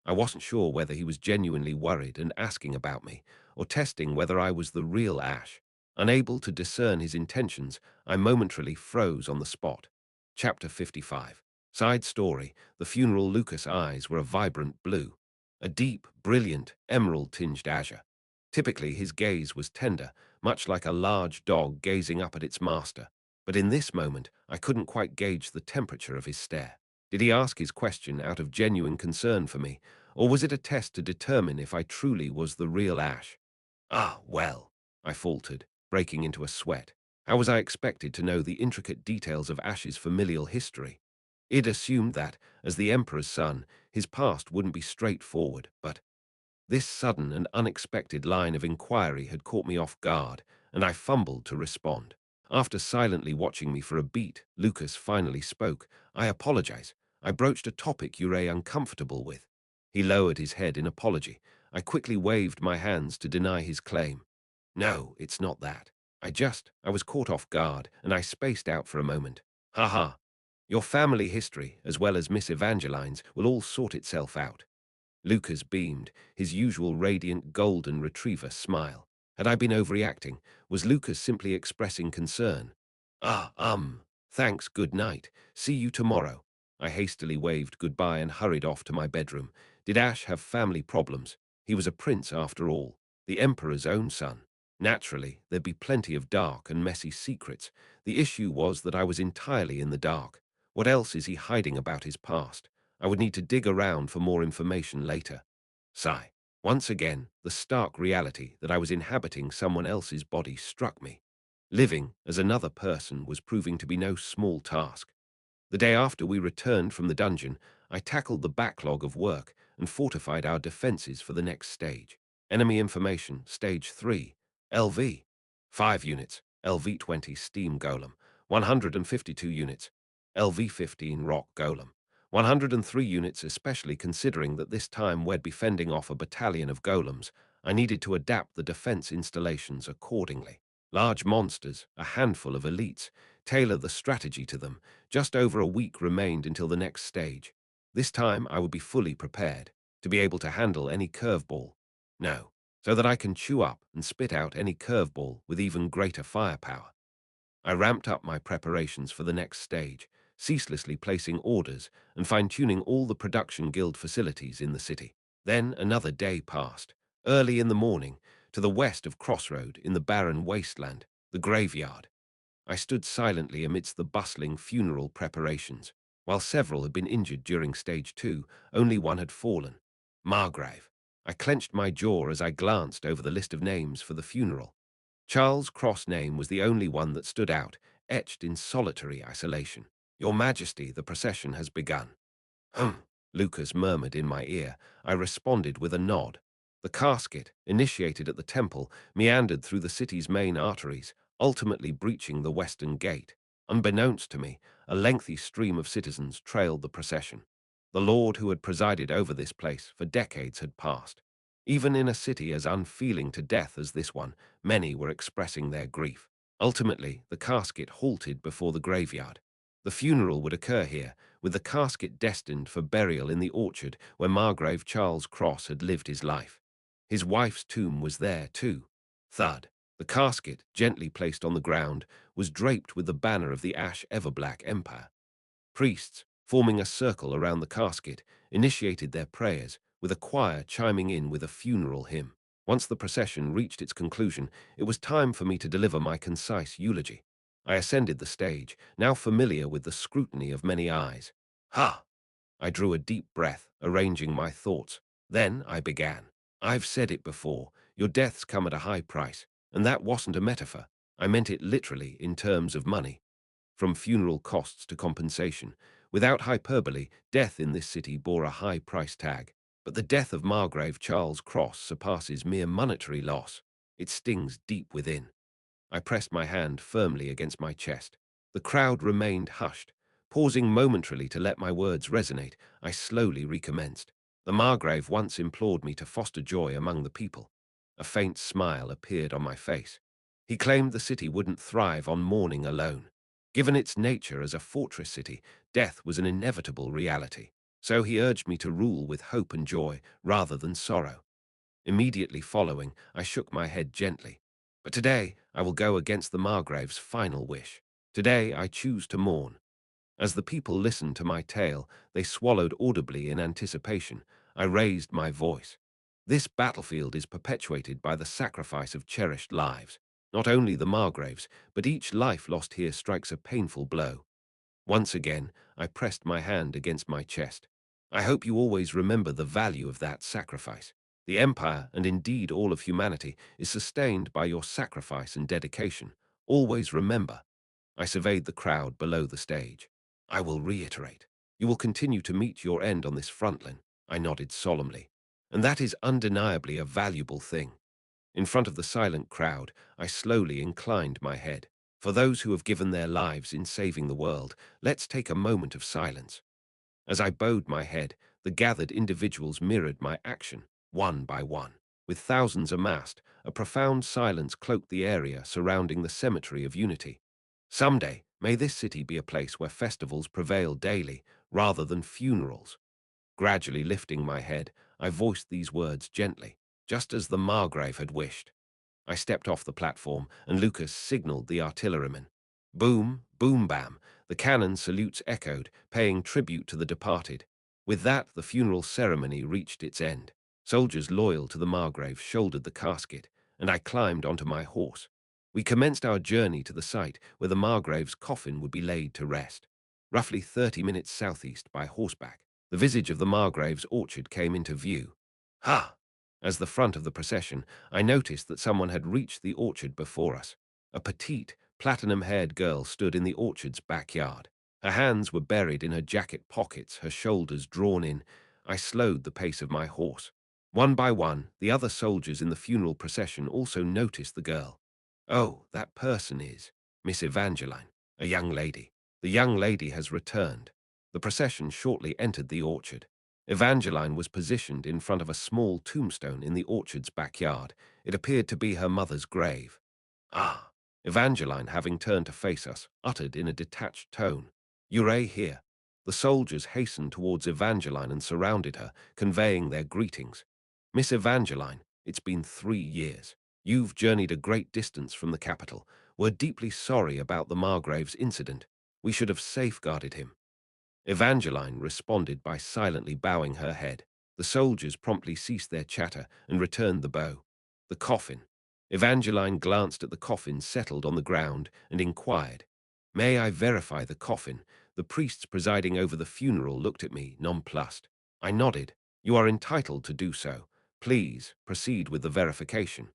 I wasn't sure whether he was genuinely worried and asking about me, or testing whether I was the real Ash. Unable to discern his intentions, I momentarily froze on the spot. Chapter 55. Side story, the funeral Lucas' eyes were a vibrant blue, a deep, brilliant, emerald-tinged azure. Typically, his gaze was tender, much like a large dog gazing up at its master. But in this moment, I couldn't quite gauge the temperature of his stare. Did he ask his question out of genuine concern for me, or was it a test to determine if I truly was the real Ash? Ah, well, I faltered, breaking into a sweat. How was I expected to know the intricate details of Ash's familial history? I'd assumed that, as the Emperor's son, his past wouldn't be straightforward, but this sudden and unexpected line of inquiry had caught me off guard, and I fumbled to respond. After silently watching me for a beat, Lucas finally spoke. I apologize. I broached a topic you're uncomfortable with. He lowered his head in apology. I quickly waved my hands to deny his claim. No, it's not that. I was caught off guard, and I spaced out for a moment. Ha ha. Your family history, as well as Miss Evangeline's, will all sort itself out. Lucas beamed, his usual radiant golden retriever smile. Had I been overreacting? Was Lucas simply expressing concern? Thanks, good night. See you tomorrow. I hastily waved goodbye and hurried off to my bedroom. Did Ash have family problems? He was a prince after all, the Emperor's own son. Naturally, there'd be plenty of dark and messy secrets. The issue was that I was entirely in the dark. What else is he hiding about his past? I would need to dig around for more information later. Sigh. Once again, the stark reality that I was inhabiting someone else's body struck me. Living as another person was proving to be no small task. The day after we returned from the dungeon, I tackled the backlog of work and fortified our defenses for the next stage. Enemy information, Stage 3, LV. 5 units, LV-20 Steam Golem. 152 units, LV-15 Rock Golem. 103 units, especially considering that this time we'd be fending off a battalion of golems. I needed to adapt the defense installations accordingly. Large monsters, a handful of elites, tailor the strategy to them. Just over a week remained until the next stage. This time I would be fully prepared to be able to handle any curveball. No, so that I can chew up and spit out any curveball with even greater firepower. I ramped up my preparations for the next stage, ceaselessly placing orders and fine-tuning all the production guild facilities in the city. Then another day passed. Early in the morning, to the west of Crossroad, in the barren wasteland, the graveyard, I stood silently amidst the bustling funeral preparations. While several had been injured during Stage 2, only one had fallen. Margrave. I clenched my jaw as I glanced over the list of names for the funeral. Charles' cross name was the only one that stood out, etched in solitary isolation. Your Majesty, the procession has begun. Hum, Lucas murmured in my ear. I responded with a nod. The casket, initiated at the temple, meandered through the city's main arteries, ultimately breaching the western gate. Unbeknownst to me, a lengthy stream of citizens trailed the procession. The lord who had presided over this place for decades had passed. Even in a city as unfeeling to death as this one, many were expressing their grief. Ultimately, the casket halted before the graveyard. The funeral would occur here, with the casket destined for burial in the orchard where Margrave Charles Cross had lived his life. His wife's tomb was there, too. Thud. The casket, gently placed on the ground, was draped with the banner of the Ash Everblack Empire. Priests, forming a circle around the casket, initiated their prayers, with a choir chiming in with a funeral hymn. Once the procession reached its conclusion, it was time for me to deliver my concise eulogy. I ascended the stage, now familiar with the scrutiny of many eyes. Ha! I drew a deep breath, arranging my thoughts. Then I began. I've said it before, your deaths come at a high price, and that wasn't a metaphor. I meant it literally in terms of money. From funeral costs to compensation. Without hyperbole, death in this city bore a high price tag. But the death of Margrave Charles Cross surpasses mere monetary loss. It stings deep within. I pressed my hand firmly against my chest. The crowd remained hushed. Pausing momentarily to let my words resonate, I slowly recommenced. The Margrave once implored me to foster joy among the people. A faint smile appeared on my face. He claimed the city wouldn't thrive on mourning alone. Given its nature as a fortress city, death was an inevitable reality. So he urged me to rule with hope and joy rather than sorrow. Immediately following, I shook my head gently. But today, I will go against the Margrave's final wish. Today, I choose to mourn. As the people listened to my tale, they swallowed audibly in anticipation. I raised my voice. This battlefield is perpetuated by the sacrifice of cherished lives. Not only the Margraves, but each life lost here strikes a painful blow. Once again, I pressed my hand against my chest. I hope you always remember the value of that sacrifice. The Empire, and indeed all of humanity, is sustained by your sacrifice and dedication. Always remember. I surveyed the crowd below the stage. I will reiterate. You will continue to meet your end on this frontline. I nodded solemnly. And that is undeniably a valuable thing. In front of the silent crowd, I slowly inclined my head. For those who have given their lives in saving the world, let's take a moment of silence. As I bowed my head, the gathered individuals mirrored my action, one by one. With thousands amassed, a profound silence cloaked the area surrounding the Cemetery of Unity. Someday, may this city be a place where festivals prevail daily, rather than funerals. Gradually lifting my head, I voiced these words gently, just as the Margrave had wished. I stepped off the platform, and Lucas signaled the artilleryman. Boom, boom, bam, the cannon salutes echoed, paying tribute to the departed. With that, the funeral ceremony reached its end. Soldiers loyal to the Margrave shouldered the casket, and I climbed onto my horse. We commenced our journey to the site where the Margrave's coffin would be laid to rest. Roughly 30 minutes southeast by horseback, the visage of the Margrave's orchard came into view. Ha! As the front of the procession, I noticed that someone had reached the orchard before us. A petite, platinum-haired girl stood in the orchard's backyard. Her hands were buried in her jacket pockets, her shoulders drawn in. I slowed the pace of my horse. One by one, the other soldiers in the funeral procession also noticed the girl. Oh, that person is Miss Evangeline, a young lady. The young lady has returned. The procession shortly entered the orchard. Evangeline was positioned in front of a small tombstone in the orchard's backyard. It appeared to be her mother's grave. Ah! Evangeline, having turned to face us, uttered in a detached tone, "You're here." The soldiers hastened towards Evangeline and surrounded her, conveying their greetings. "Miss Evangeline, it's been 3 years. You've journeyed a great distance from the capital. We're deeply sorry about the Margrave's incident. We should have safeguarded him." Evangeline responded by silently bowing her head. The soldiers promptly ceased their chatter and returned the bow. The coffin. Evangeline glanced at the coffin settled on the ground and inquired, "May I verify the coffin?" The priests presiding over the funeral looked at me, nonplussed. I nodded. "You are entitled to do so. Please, proceed with the verification."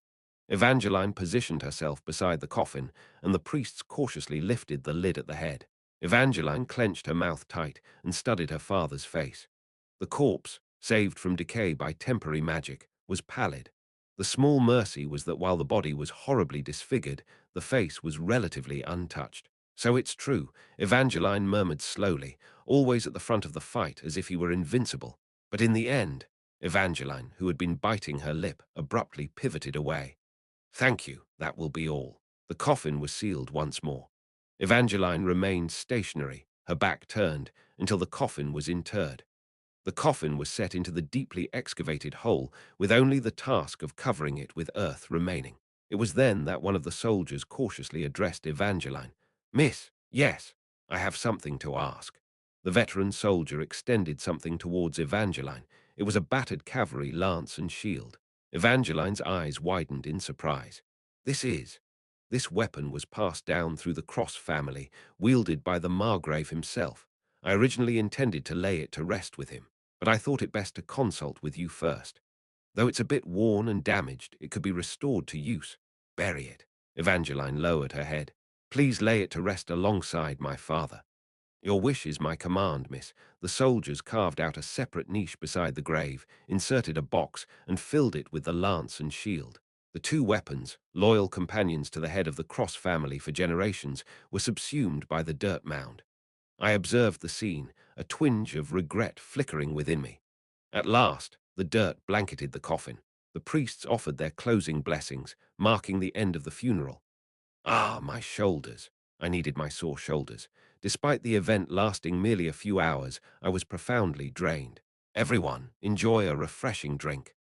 Evangeline positioned herself beside the coffin, and the priests cautiously lifted the lid at the head. Evangeline clenched her mouth tight and studied her father's face. The corpse, saved from decay by temporary magic, was pallid. The small mercy was that while the body was horribly disfigured, the face was relatively untouched. "So it's true," Evangeline murmured slowly, always at the front of the fight as if he were invincible. But in the end, Evangeline, who had been biting her lip, abruptly pivoted away. "Thank you, that will be all." The coffin was sealed once more. Evangeline remained stationary, her back turned, until the coffin was interred. The coffin was set into the deeply excavated hole, with only the task of covering it with earth remaining. It was then that one of the soldiers cautiously addressed Evangeline. "Miss, yes, I have something to ask." The veteran soldier extended something towards Evangeline. It was a battered cavalry lance and shield. Evangeline's eyes widened in surprise. This weapon was passed down through the Cross family, wielded by the Margrave himself. I originally intended to lay it to rest with him, but I thought it best to consult with you first. Though it's a bit worn and damaged, it could be restored to use. Bury it." Evangeline lowered her head. "Please lay it to rest alongside my father." "Your wish is my command, miss." The soldiers carved out a separate niche beside the grave, inserted a box, and filled it with the lance and shield. The two weapons, loyal companions to the head of the Cross family for generations, were subsumed by the dirt mound. I observed the scene, a twinge of regret flickering within me. At last, the dirt blanketed the coffin. The priests offered their closing blessings, marking the end of the funeral. Ah, my shoulders. I needed my sore shoulders. Despite the event lasting merely a few hours, I was profoundly drained. "Everyone, enjoy a refreshing drink."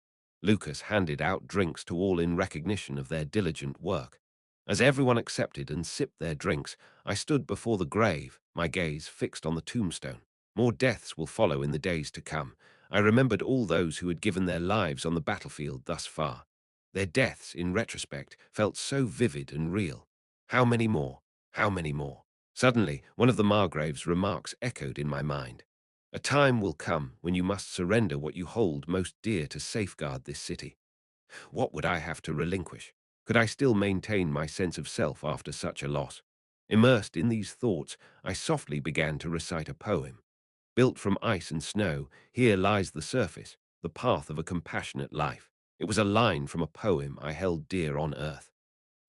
Lucas handed out drinks to all in recognition of their diligent work. As everyone accepted and sipped their drinks, I stood before the grave, my gaze fixed on the tombstone. More deaths will follow in the days to come. I remembered all those who had given their lives on the battlefield thus far. Their deaths, in retrospect, felt so vivid and real. How many more? How many more? Suddenly, one of the Margrave's remarks echoed in my mind. "A time will come when you must surrender what you hold most dear to safeguard this city." What would I have to relinquish? Could I still maintain my sense of self after such a loss? Immersed in these thoughts, I softly began to recite a poem. "Built from ice and snow, here lies the surface, the path of a compassionate life." It was a line from a poem I held dear on earth.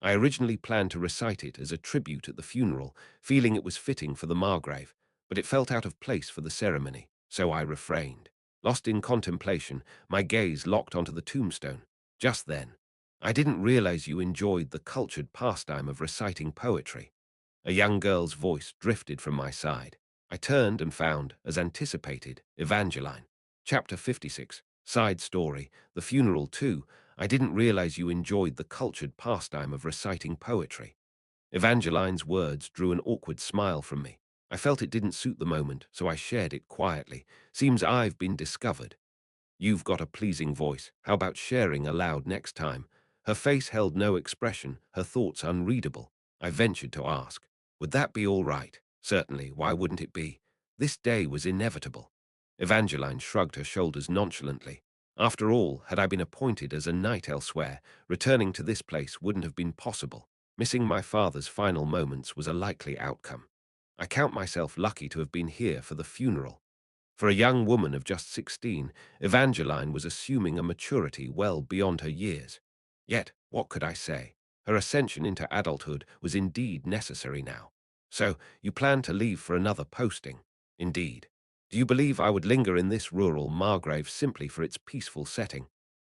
I originally planned to recite it as a tribute at the funeral, feeling it was fitting for the Margrave, but it felt out of place for the ceremony, so I refrained. Lost in contemplation, my gaze locked onto the tombstone. Just then, "I didn't realize you enjoyed the cultured pastime of reciting poetry." A young girl's voice drifted from my side. I turned and found, as anticipated, Evangeline. Chapter 56. Side story. The funeral, too. "I didn't realize you enjoyed the cultured pastime of reciting poetry." Evangeline's words drew an awkward smile from me. I felt it didn't suit the moment, so I shared it quietly. "Seems I've been discovered." "You've got a pleasing voice. How about sharing aloud next time?" Her face held no expression, her thoughts unreadable. I ventured to ask, "Would that be all right?" "Certainly, why wouldn't it be? This day was inevitable." Evangeline shrugged her shoulders nonchalantly. After all, had I been appointed as a knight elsewhere, returning to this place wouldn't have been possible. Missing my father's final moments was a likely outcome. I count myself lucky to have been here for the funeral. For a young woman of just 16, Evangeline was assuming a maturity well beyond her years. Yet, what could I say? Her ascension into adulthood was indeed necessary now. "So, you plan to leave for another posting?" "Indeed." "Do you believe I would linger in this rural Margrave simply for its peaceful setting?"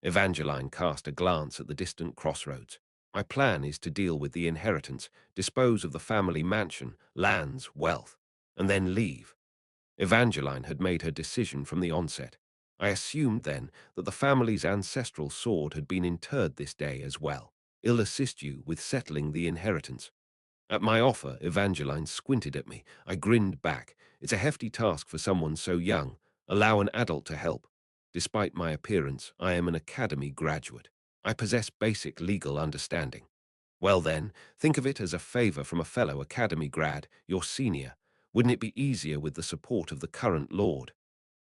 Evangeline cast a glance at the distant crossroads. "My plan is to deal with the inheritance, dispose of the family mansion, lands, wealth, and then leave." Evangeline had made her decision from the onset. I assumed then that the family's ancestral sword had been interred this day as well. "I'll assist you with settling the inheritance." At my offer, Evangeline squinted at me. I grinned back. "It's a hefty task for someone so young. Allow an adult to help." Despite my appearance, I am an academy graduate. I possess basic legal understanding. "Well then, think of it as a favor from a fellow academy grad, your senior. Wouldn't it be easier with the support of the current lord?"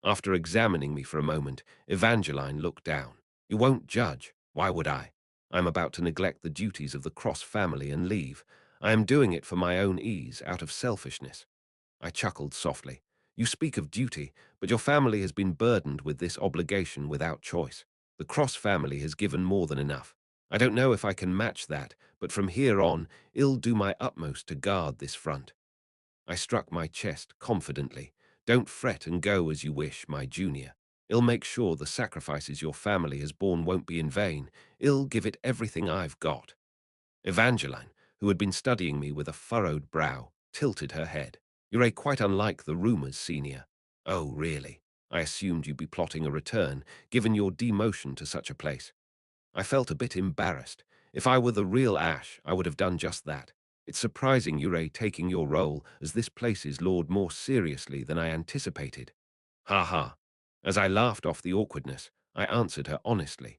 After examining me for a moment, Evangeline looked down. "You won't judge. Why would I?" I am about to neglect the duties of the Cross family and leave. I am doing it for my own ease, out of selfishness. I chuckled softly. You speak of duty, but your family has been burdened with this obligation without choice. The Cross family has given more than enough. I don't know if I can match that, but from here on, I'll do my utmost to guard this front. I struck my chest confidently. Don't fret and go as you wish, my junior. I'll make sure the sacrifices your family has borne won't be in vain. I'll give it everything I've got. Evangeline, who had been studying me with a furrowed brow, tilted her head. You're quite unlike the rumors, senior. Oh, really? I assumed you'd be plotting a return, given your demotion to such a place. I felt a bit embarrassed. If I were the real Ash, I would have done just that. It's surprising you're taking your role as this place's lord more seriously than I anticipated. Ha ha. As I laughed off the awkwardness, I answered her honestly.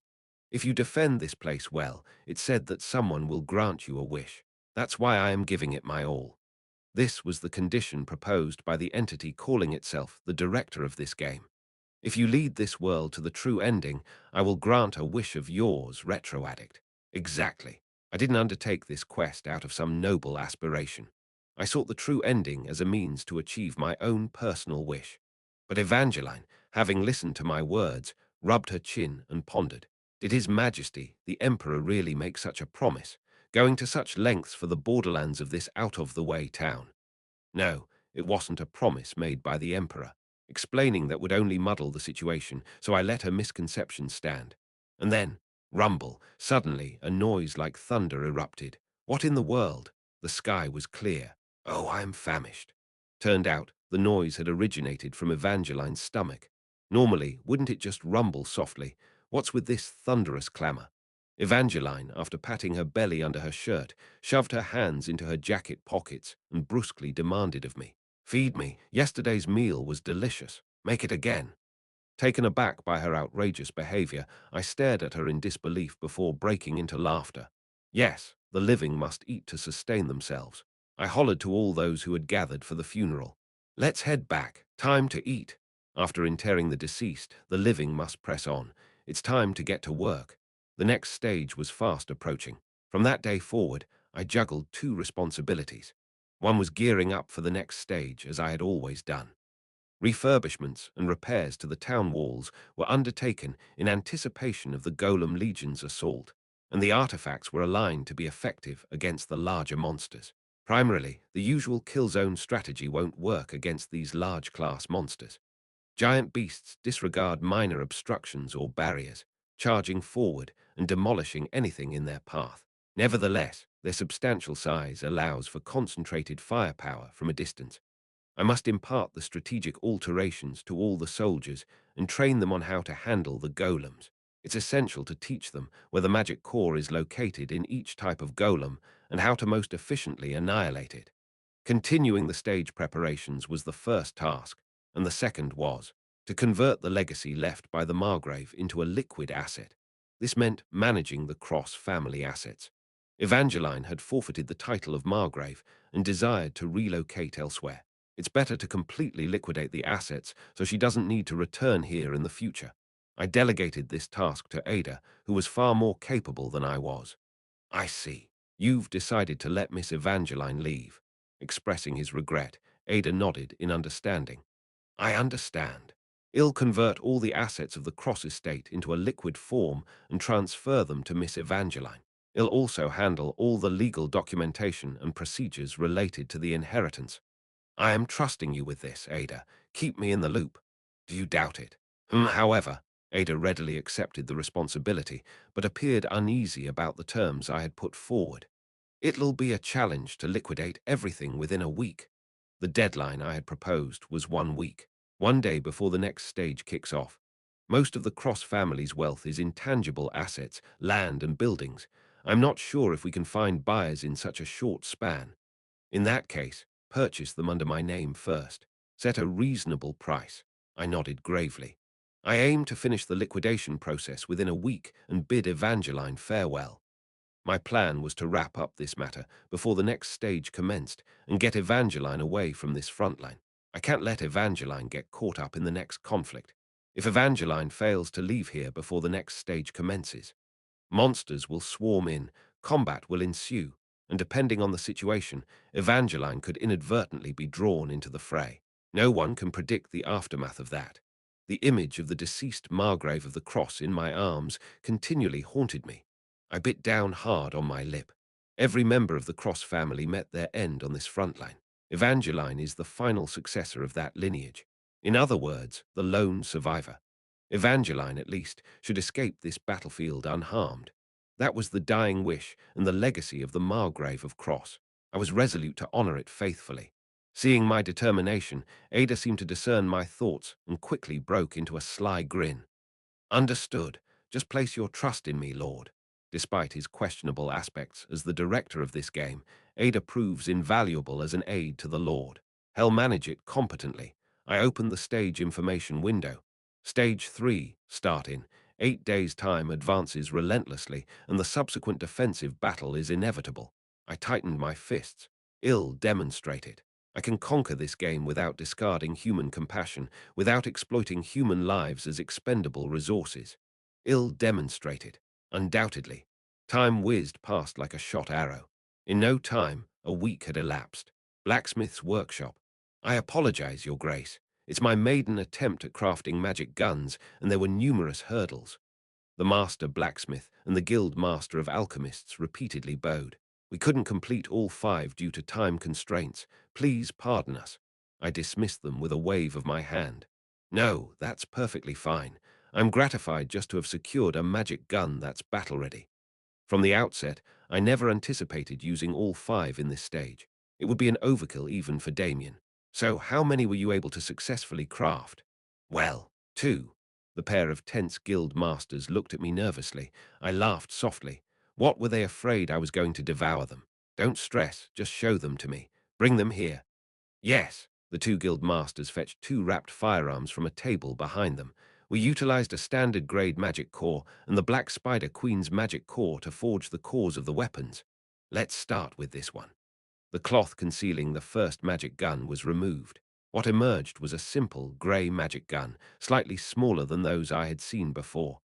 If you defend this place well, it's said that someone will grant you a wish. That's why I am giving it my all. This was the condition proposed by the entity calling itself the director of this game. If you lead this world to the true ending, I will grant a wish of yours, Retro Addict. Exactly. I didn't undertake this quest out of some noble aspiration. I sought the true ending as a means to achieve my own personal wish. But Evangeline, having listened to my words, rubbed her chin and pondered. Did His Majesty, the Emperor, really make such a promise, going to such lengths for the borderlands of this out-of-the-way town? No, it wasn't a promise made by the Emperor. Explaining that would only muddle the situation, so I let her misconception stand. And then, rumble, suddenly a noise like thunder erupted. What in the world? The sky was clear. Oh, I am famished. Turned out, the noise had originated from Evangeline's stomach. Normally, wouldn't it just rumble softly? What's with this thunderous clamor? Evangeline, after patting her belly under her shirt, shoved her hands into her jacket pockets and brusquely demanded of me, "Feed me. Yesterday's meal was delicious. Make it again." Taken aback by her outrageous behavior, I stared at her in disbelief before breaking into laughter. Yes, the living must eat to sustain themselves. I hollered to all those who had gathered for the funeral. Let's head back. Time to eat. After interring the deceased, the living must press on. It's time to get to work. The next stage was fast approaching. From that day forward, I juggled two responsibilities. One was gearing up for the next stage, as I had always done. Refurbishments and repairs to the town walls were undertaken in anticipation of the Golem Legion's assault, and the artifacts were aligned to be effective against the larger monsters. Primarily, the usual kill zone strategy won't work against these large-class monsters. Giant beasts disregard minor obstructions or barriers, charging forward and demolishing anything in their path. Nevertheless, their substantial size allows for concentrated firepower from a distance. I must impart the strategic alterations to all the soldiers and train them on how to handle the golems. It's essential to teach them where the magic core is located in each type of golem and how to most efficiently annihilate it. Continuing the stage preparations was the first task, and the second was to convert the legacy left by the Margrave into a liquid asset. This meant managing the Cross family assets. Evangeline had forfeited the title of Margrave and desired to relocate elsewhere. It's better to completely liquidate the assets so she doesn't need to return here in the future. I delegated this task to Ada, who was far more capable than I was. I see. You've decided to let Miss Evangeline leave. Expressing his regret, Ada nodded in understanding. I understand. I'll convert all the assets of the Cross estate into a liquid form and transfer them to Miss Evangeline. I'll also handle all the legal documentation and procedures related to the inheritance. I am trusting you with this, Ada. Keep me in the loop. Do you doubt it? However, Ada readily accepted the responsibility, but appeared uneasy about the terms I had put forward. It'll be a challenge to liquidate everything within a week. The deadline I had proposed was 1 week, one day before the next stage kicks off. Most of the Cross family's wealth is intangible assets, land and buildings. I'm not sure if we can find buyers in such a short span. In that case, purchase them under my name first. Set a reasonable price. I nodded gravely. I aim to finish the liquidation process within a week and bid Evangeline farewell. My plan was to wrap up this matter before the next stage commenced and get Evangeline away from this front line. I can't let Evangeline get caught up in the next conflict. If Evangeline fails to leave here before the next stage commences, Monsters will swarm in, combat will ensue, and depending on the situation, Evangeline could inadvertently be drawn into the fray. No one can predict the aftermath of that. The image of the deceased Margrave of the Cross in my arms continually haunted me. I bit down hard on my lip. Every member of the Cross family met their end on this front line. Evangeline is the final successor of that lineage. In other words, the lone survivor. Evangeline, at least, should escape this battlefield unharmed. That was the dying wish and the legacy of the Margrave of Cross. I was resolute to honor it faithfully. Seeing my determination, Ada seemed to discern my thoughts and quickly broke into a sly grin. Understood. Just place your trust in me, Lord. Despite his questionable aspects as the director of this game, Ada proves invaluable as an aid to the Lord. He'll manage it competently. I opened the stage information window. Stage 3, start in. 8 days' time advances relentlessly, and the subsequent defensive battle is inevitable. I tightened my fists. Ill demonstrated. I can conquer this game without discarding human compassion, without exploiting human lives as expendable resources. Ill demonstrated, undoubtedly. Time whizzed past like a shot arrow. In no time, a week had elapsed. Blacksmith's workshop. I apologize, Your Grace. It's my maiden attempt at crafting magic guns, and there were numerous hurdles. The master blacksmith and the guild master of alchemists repeatedly bowed. We couldn't complete all 5 due to time constraints. Please pardon us. I dismissed them with a wave of my hand. No, that's perfectly fine. I'm gratified just to have secured a magic gun that's battle-ready. From the outset, I never anticipated using all 5 in this stage. It would be an overkill even for Damien. So how many were you able to successfully craft? Well, 2. The pair of tense guild masters looked at me nervously. I laughed softly. What were they afraid I was going to devour them? Don't stress, just show them to me. Bring them here. Yes, the 2 guild masters fetched 2 wrapped firearms from a table behind them. We utilized a standard grade magic core and the Black Spider Queen's magic core to forge the cores of the weapons. Let's start with this one. The cloth concealing the first magic gun was removed. What emerged was a simple, grey magic gun, slightly smaller than those I had seen before.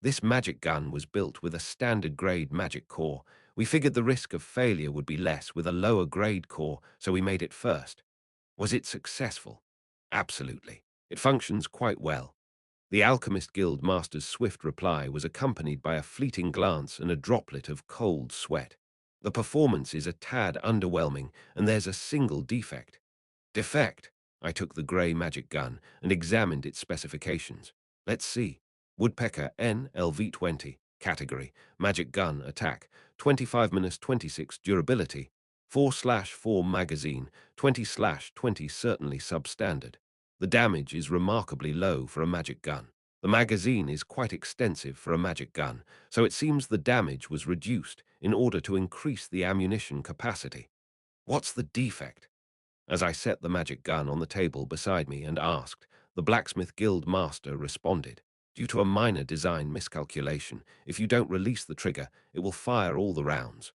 This magic gun was built with a standard-grade magic core. We figured the risk of failure would be less with a lower-grade core, so we made it first. Was it successful? Absolutely. It functions quite well. The Alchemist Guild Master's swift reply was accompanied by a fleeting glance and a droplet of cold sweat. The performance is a tad underwhelming, and there's a single defect. Defect? I took the grey magic gun and examined its specifications. Let's see. Woodpecker NLV-20, category, magic gun, attack, 25-26 durability, 4/4 magazine, 20/20 certainly substandard. The damage is remarkably low for a magic gun. The magazine is quite extensive for a magic gun, so it seems the damage was reduced in order to increase the ammunition capacity. What's the defect? As I set the magic gun on the table beside me and asked, the Blacksmith Guild Master responded. Due to a minor design miscalculation, if you don't release the trigger, it will fire all the rounds.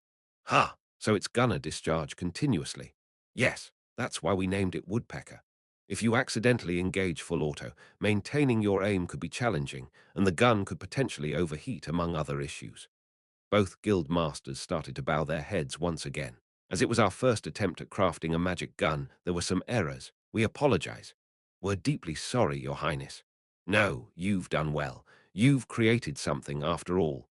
Ha! So it's gonna discharge continuously. Yes, that's why we named it Woodpecker. If you accidentally engage full auto, maintaining your aim could be challenging, and the gun could potentially overheat, among other issues. Both guild masters started to bow their heads once again. As it was our first attempt at crafting a magic gun, there were some errors. We apologize. We're deeply sorry, Your Highness. No, you've done well. You've created something after all.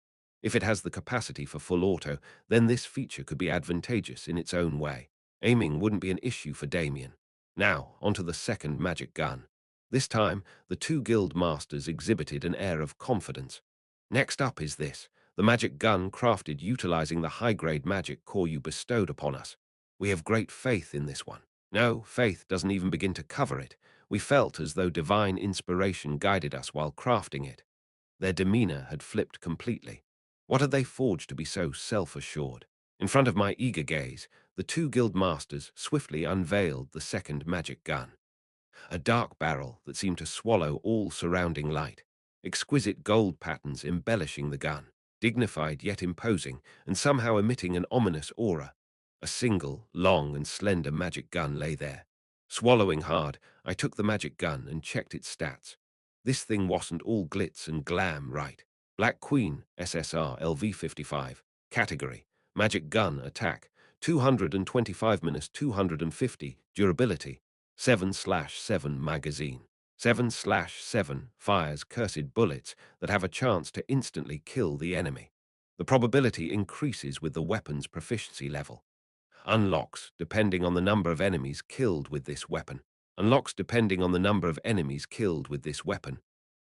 If it has the capacity for full auto, then this feature could be advantageous in its own way. Aiming wouldn't be an issue for Damien. Now, onto the second magic gun. This time, the 2 guild masters exhibited an air of confidence. Next up is this. The magic gun crafted utilizing the high-grade magic core you bestowed upon us. We have great faith in this one. No, faith doesn't even begin to cover it. We felt as though divine inspiration guided us while crafting it. Their demeanor had flipped completely. What had they forged to be so self-assured? In front of my eager gaze, the 2 guild masters swiftly unveiled the second magic gun. A dark barrel that seemed to swallow all surrounding light. Exquisite gold patterns embellishing the gun. Dignified yet imposing, and somehow emitting an ominous aura. A single, long and slender magic gun lay there. Swallowing hard, I took the magic gun and checked its stats. This thing wasn't all glitz and glam, right? Black Queen, SSR LV55. Category: Magic Gun Attack. 225-250. Durability: 7/7 magazine. 7/7 fires cursed bullets that have a chance to instantly kill the enemy. The probability increases with the weapon's proficiency level. Unlocks depending on the number of enemies killed with this weapon. Unlocks depending on the number of enemies killed with this weapon.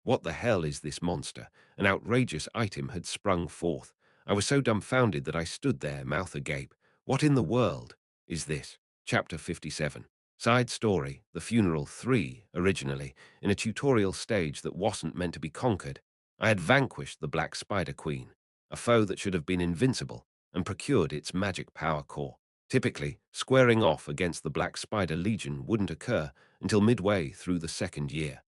What the hell is this monster? An outrageous item had sprung forth. I was so dumbfounded that I stood there, mouth agape. What in the world is this? Chapter 57. Side story: The Funeral 3, originally, in a tutorial stage that wasn't meant to be conquered. I had vanquished the Black Spider Queen, a foe that should have been invincible, and procured its magic power core. Typically, squaring off against the Black Spider Legion wouldn't occur until midway through the second year.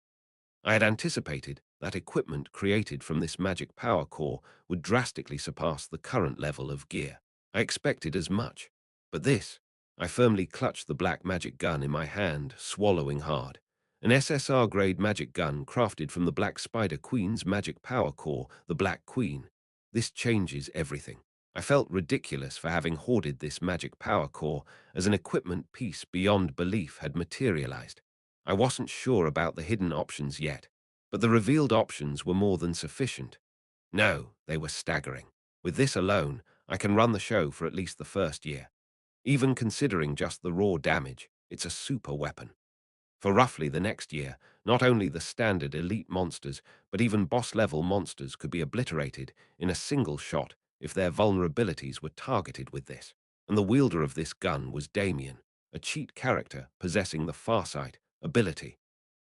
I had anticipated that equipment created from this magic power core would drastically surpass the current level of gear. I expected as much. But this, I firmly clutched the black magic gun in my hand, swallowing hard. An SSR-grade magic gun crafted from the Black Spider Queen's magic power core, the Black Queen. This changes everything. I felt ridiculous for having hoarded this magic power core, as an equipment piece beyond belief had materialized. I wasn't sure about the hidden options yet, but the revealed options were more than sufficient. No, they were staggering. With this alone, I can run the show for at least the first year. Even considering just the raw damage, it's a super weapon. For roughly the next year, not only the standard elite monsters, but even boss-level monsters could be obliterated in a single shot if their vulnerabilities were targeted with this. And the wielder of this gun was Damien, a cheat character possessing the Farsight ability.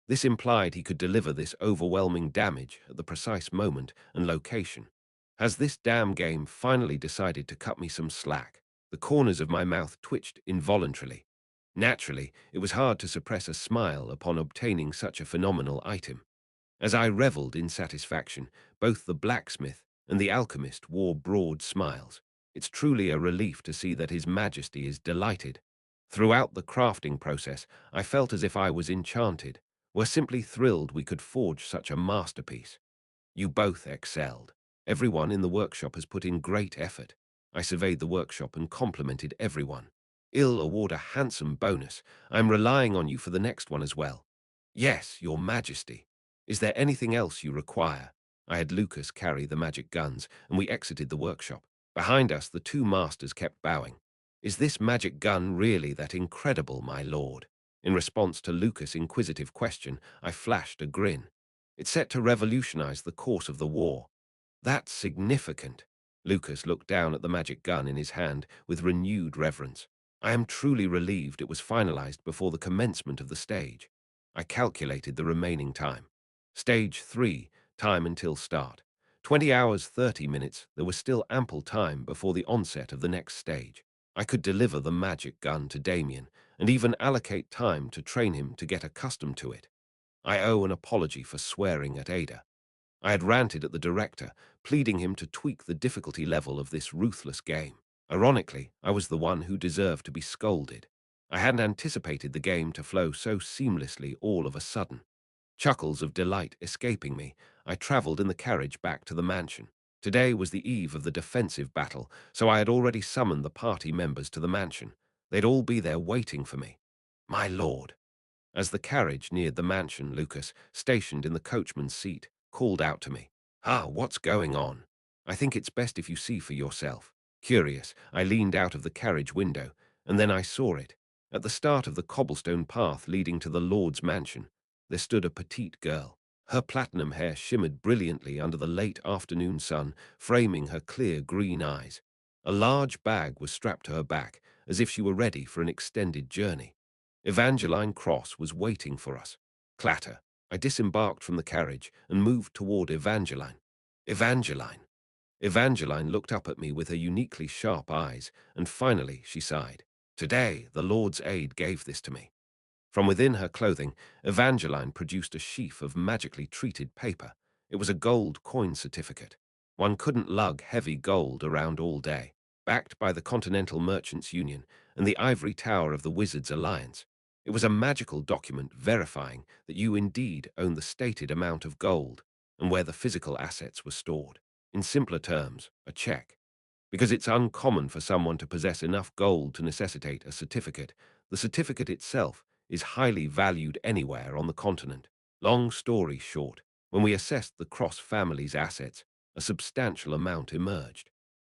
This implied he could deliver this overwhelming damage at the precise moment and location. Has this damn game finally decided to cut me some slack? The corners of my mouth twitched involuntarily. Naturally, it was hard to suppress a smile upon obtaining such a phenomenal item. As I reveled in satisfaction, both the blacksmith and the alchemist wore broad smiles. It's truly a relief to see that His Majesty is delighted. Throughout the crafting process, I felt as if I was enchanted. We're simply thrilled we could forge such a masterpiece. You both excelled. Everyone in the workshop has put in great effort. I surveyed the workshop and complimented everyone. I'll award a handsome bonus. I'm relying on you for the next one as well. Yes, Your Majesty. Is there anything else you require? I had Lucas carry the magic guns, and we exited the workshop. Behind us, the two masters kept bowing. Is this magic gun really that incredible, my lord? In response to Lucas' inquisitive question, I flashed a grin. It's set to revolutionize the course of the war. That's significant. Lucas looked down at the magic gun in his hand with renewed reverence. I am truly relieved it was finalized before the commencement of the stage. I calculated the remaining time. Stage 3, time until start. 20 hours 30 minutes, there was still ample time before the onset of the next stage. I could deliver the magic gun to Damien, and even allocate time to train him to get accustomed to it. I owe an apology for swearing at Ada. I had ranted at the director, pleading him to tweak the difficulty level of this ruthless game. Ironically, I was the one who deserved to be scolded. I hadn't anticipated the game to flow so seamlessly all of a sudden. Chuckles of delight escaping me, I traveled in the carriage back to the mansion. Today was the eve of the defensive battle, so I had already summoned the party members to the mansion. They'd all be there waiting for me. My lord. As the carriage neared the mansion, Lucas, stationed in the coachman's seat, called out to me. Ah, what's going on? I think it's best if you see for yourself. Curious, I leaned out of the carriage window, and then I saw it. At the start of the cobblestone path leading to the Lord's mansion, there stood a petite girl. Her platinum hair shimmered brilliantly under the late afternoon sun, framing her clear green eyes. A large bag was strapped to her back, as if she were ready for an extended journey. Evangeline Cross was waiting for us. Clatter. I disembarked from the carriage and moved toward Evangeline. Evangeline. Evangeline looked up at me with her uniquely sharp eyes, and finally she sighed. Today, the Lord's aid gave this to me. From within her clothing, Evangeline produced a sheaf of magically treated paper. It was a gold coin certificate. One couldn't lug heavy gold around all day. Backed by the Continental Merchants Union and the ivory tower of the Wizards Alliance, it was a magical document verifying that you indeed own the stated amount of gold and where the physical assets were stored. In simpler terms, a check. Because it's uncommon for someone to possess enough gold to necessitate a certificate, the certificate itself is highly valued anywhere on the continent. Long story short, when we assessed the Cross family's assets, a substantial amount emerged.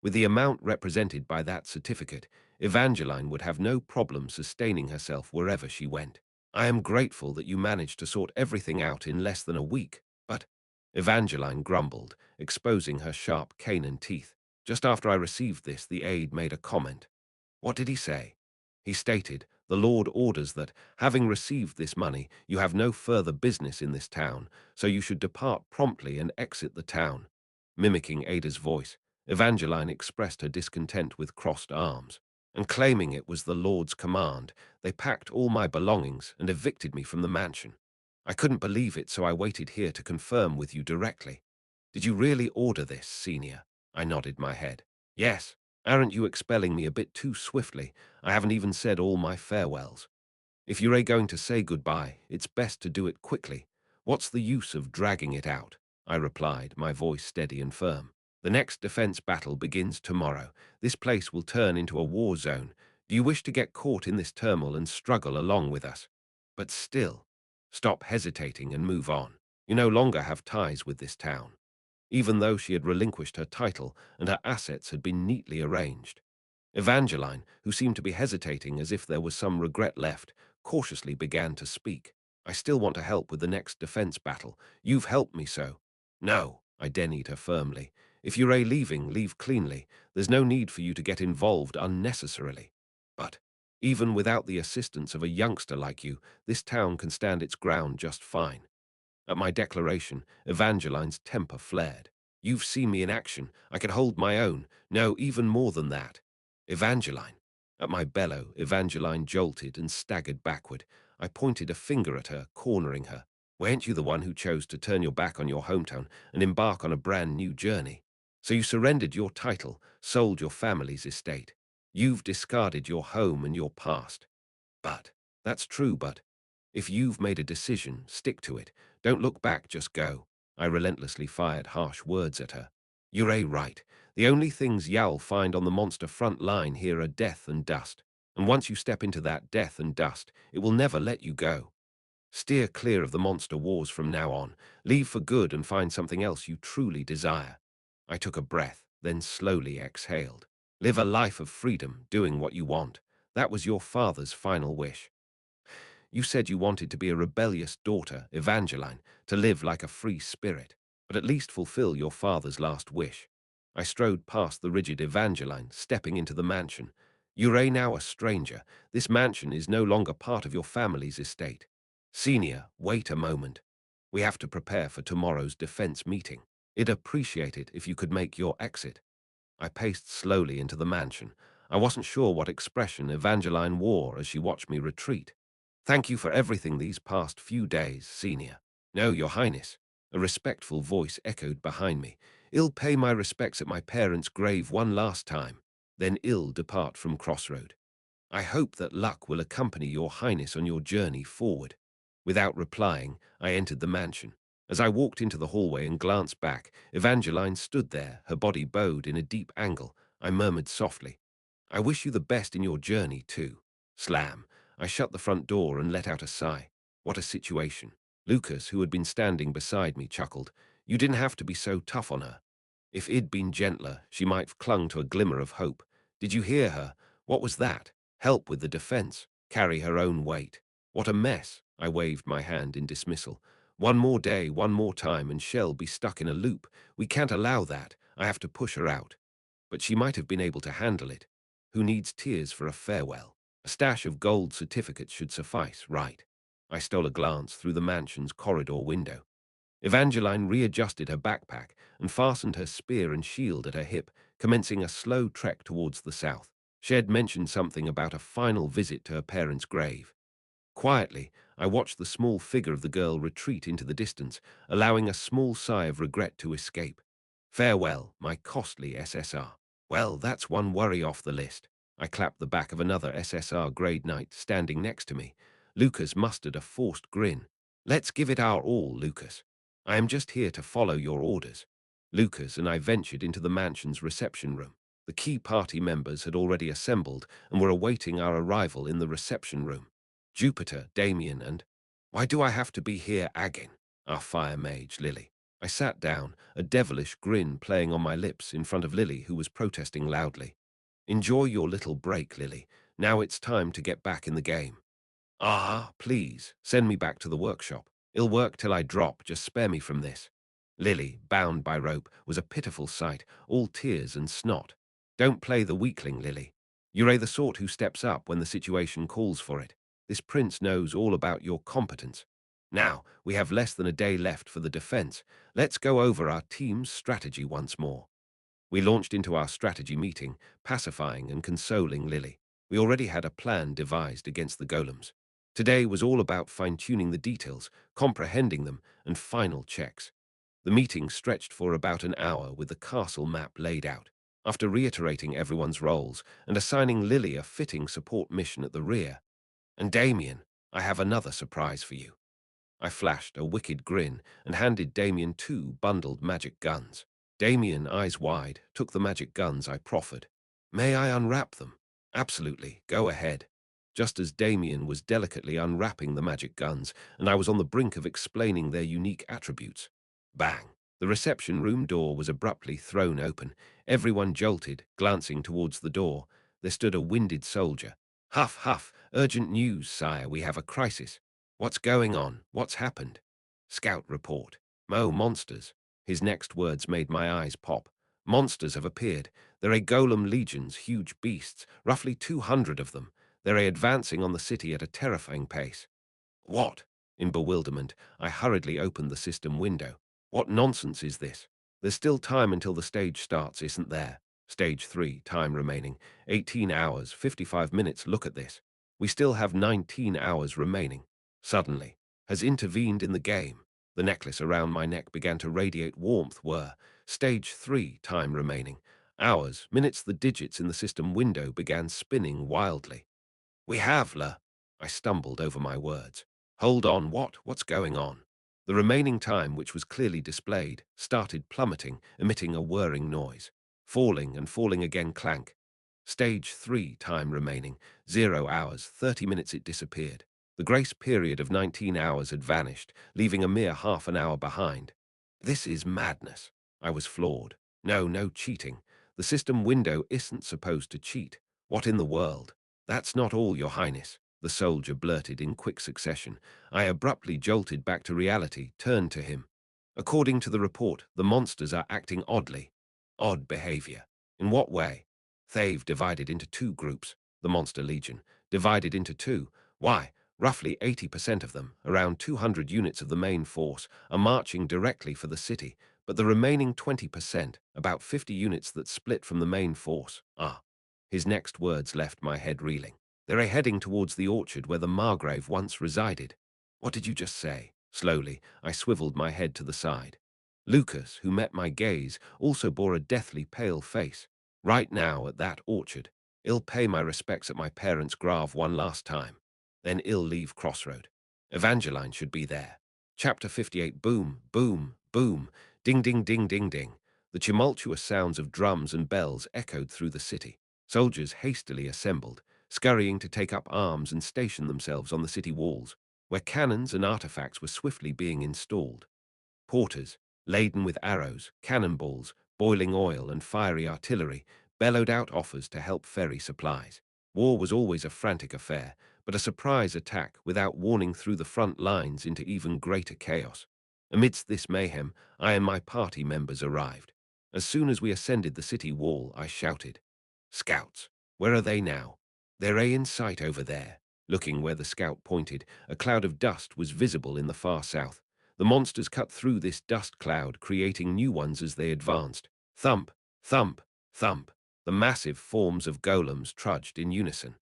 With the amount represented by that certificate, Evangeline would have no problem sustaining herself wherever she went. I am grateful that you managed to sort everything out in less than a week, but Evangeline grumbled, exposing her sharp canine teeth. Just after I received this, the aide made a comment. What did he say? He stated, "The Lord orders that, having received this money, you have no further business in this town, so you should depart promptly and exit the town." Mimicking Ada's voice, Evangeline expressed her discontent with crossed arms, and claiming it was the Lord's command, they packed all my belongings and evicted me from the mansion. I couldn't believe it, so I waited here to confirm with you directly. Did you really order this, Senior? I nodded my head. Yes. Aren't you expelling me a bit too swiftly? I haven't even said all my farewells. If you're going to say goodbye, it's best to do it quickly. What's the use of dragging it out? I replied, my voice steady and firm. The next defense battle begins tomorrow. This place will turn into a war zone. Do you wish to get caught in this turmoil and struggle along with us? But still, stop hesitating and move on. You no longer have ties with this town. Even though she had relinquished her title and her assets had been neatly arranged. Evangeline, who seemed to be hesitating as if there was some regret left, cautiously began to speak. I still want to help with the next defense battle. You've helped me so. No, I denied her firmly. If you're leaving, leave cleanly. There's no need for you to get involved unnecessarily. But even without the assistance of a youngster like you, this town can stand its ground just fine. At my declaration, Evangeline's temper flared. You've seen me in action. I can hold my own. No, even more than that. Evangeline. At my bellow, Evangeline jolted and staggered backward. I pointed a finger at her, cornering her. Weren't you the one who chose to turn your back on your hometown and embark on a brand new journey? So you surrendered your title, sold your family's estate. You've discarded your home and your past. But, that's true, but if you've made a decision, stick to it. Don't look back, just go. I relentlessly fired harsh words at her. You're right. The only things you'll find on the monster front line here are death and dust. And once you step into that death and dust, it will never let you go. Steer clear of the monster wars from now on. Leave for good and find something else you truly desire. I took a breath, then slowly exhaled. Live a life of freedom, doing what you want. That was your father's final wish. You said you wanted to be a rebellious daughter, Evangeline, to live like a free spirit, but at least fulfill your father's last wish. I strode past the rigid Evangeline, stepping into the mansion. You're now a stranger. This mansion is no longer part of your family's estate. Senior, wait a moment. We have to prepare for tomorrow's defense meeting. I'd appreciate it if you could make your exit. I paced slowly into the mansion. I wasn't sure what expression Evangeline wore as she watched me retreat. Thank you for everything these past few days, Senior. No, Your Highness. A respectful voice echoed behind me. I'll pay my respects at my parents' grave one last time, then I'll depart from Crossroad. I hope that luck will accompany Your Highness on your journey forward. Without replying, I entered the mansion. As I walked into the hallway and glanced back, Evangeline stood there, her body bowed in a deep angle. I murmured softly, I wish you the best in your journey, too. Slam. I shut the front door and let out a sigh. What a situation. Lucas, who had been standing beside me, chuckled. You didn't have to be so tough on her. If I'd been gentler, she might have clung to a glimmer of hope. Did you hear her? What was that? Help with the defense. Carry her own weight. What a mess. I waved my hand in dismissal. One more day, one more time, and she'll be stuck in a loop. We can't allow that. I have to push her out. But she might have been able to handle it. Who needs tears for a farewell? A stash of gold certificates should suffice, right? I stole a glance through the mansion's corridor window. Evangeline readjusted her backpack and fastened her spear and shield at her hip, commencing a slow trek towards the south. She had mentioned something about a final visit to her parents' grave. Quietly, I watched the small figure of the girl retreat into the distance, allowing a small sigh of regret to escape. Farewell, my costly SSR. Well, that's one worry off the list. I clapped the back of another SSR grade knight standing next to me. Lucas mustered a forced grin. Let's give it our all, Lucas. I am just here to follow your orders. Lucas and I ventured into the mansion's reception room. The key party members had already assembled and were awaiting our arrival in the reception room. Jupiter, Damien, and— "Why do I have to be here again?" our fire mage, Lily. I sat down, a devilish grin playing on my lips in front of Lily, who was protesting loudly. "Enjoy your little break, Lily. Now it's time to get back in the game." "Ah, please, send me back to the workshop. I'll work till I drop, just spare me from this." Lily, bound by rope, was a pitiful sight, all tears and snot. "Don't play the weakling, Lily. You're the sort who steps up when the situation calls for it. This prince knows all about your competence. Now, we have less than a day left for the defense. Let's go over our team's strategy once more." We launched into our strategy meeting, pacifying and consoling Lily. We already had a plan devised against the golems. Today was all about fine-tuning the details, comprehending them, and final checks. The meeting stretched for about an hour with the castle map laid out. After reiterating everyone's roles and assigning Lily a fitting support mission at the rear, "And Damien, I have another surprise for you." I flashed a wicked grin and handed Damien 2 bundled magic guns. Damien, eyes wide, took the magic guns I proffered. "May I unwrap them?" "Absolutely, go ahead." Just as Damien was delicately unwrapping the magic guns, and I was on the brink of explaining their unique attributes, bang! The reception room door was abruptly thrown open. Everyone jolted, glancing towards the door. There stood a winded soldier. "Huff, huff, urgent news, sire, we have a crisis." "What's going on? What's happened?" "Scout report. Monsters." His next words made my eyes pop. "Monsters have appeared. They're a golem legions, huge beasts, roughly 200 of them. They're advancing on the city at a terrifying pace." "What?" In bewilderment, I hurriedly opened the system window. "What nonsense is this? There's still time until the stage starts, isn't there? Stage 3, time remaining. 18 hours, 55 minutes, look at this. We still have 19 hours remaining." Suddenly, has intervened in the game. The necklace around my neck began to radiate warmth. Stage 3, time remaining. Hours, minutes, the digits in the system window began spinning wildly. "We have, La." I stumbled over my words. "Hold on, what? What's going on?" The remaining time, which was clearly displayed, started plummeting, emitting a whirring noise. Falling and falling again, clank. Stage 3, time remaining. 0 hours, 30 minutes, it disappeared. The grace period of 19 hours had vanished, leaving a mere half an hour behind. This is madness. I was floored. No cheating. The system window isn't supposed to cheat. What in the world? "That's not all, Your Highness," the soldier blurted in quick succession. I abruptly jolted back to reality, turned to him. "According to the report, the monsters are acting oddly." "Odd behavior. In what way?" "They've divided into 2 groups. The Monster Legion, divided into 2. Why, roughly 80% of them, around 200 units of the main force, are marching directly for the city, but the remaining 20%, about 50 units that split from the main force, are—" His next words left my head reeling. "They're heading towards the orchard where the Margrave once resided." "What did you just say?" Slowly, I swiveled my head to the side. Lucas, who met my gaze, also bore a deathly pale face. "Right now, at that orchard. I'll pay my respects at my parents' grave one last time. Then I'll leave Crossroad. Evangeline should be there." Chapter 58. Boom, boom, boom. Ding, ding, ding, ding, ding. The tumultuous sounds of drums and bells echoed through the city. Soldiers hastily assembled, scurrying to take up arms and station themselves on the city walls, where cannons and artifacts were swiftly being installed. Porters, laden with arrows, cannonballs, boiling oil, and fiery artillery, bellowed out offers to help ferry supplies. War was always a frantic affair, but a surprise attack without warning threw the front lines into even greater chaos. Amidst this mayhem, I and my party members arrived. As soon as we ascended the city wall, I shouted, "Scouts, where are they now?" "They're in sight over there." Looking where the scout pointed, a cloud of dust was visible in the far south. The monsters cut through this dust cloud, creating new ones as they advanced. Thump, thump, thump. The massive forms of golems trudged in unison.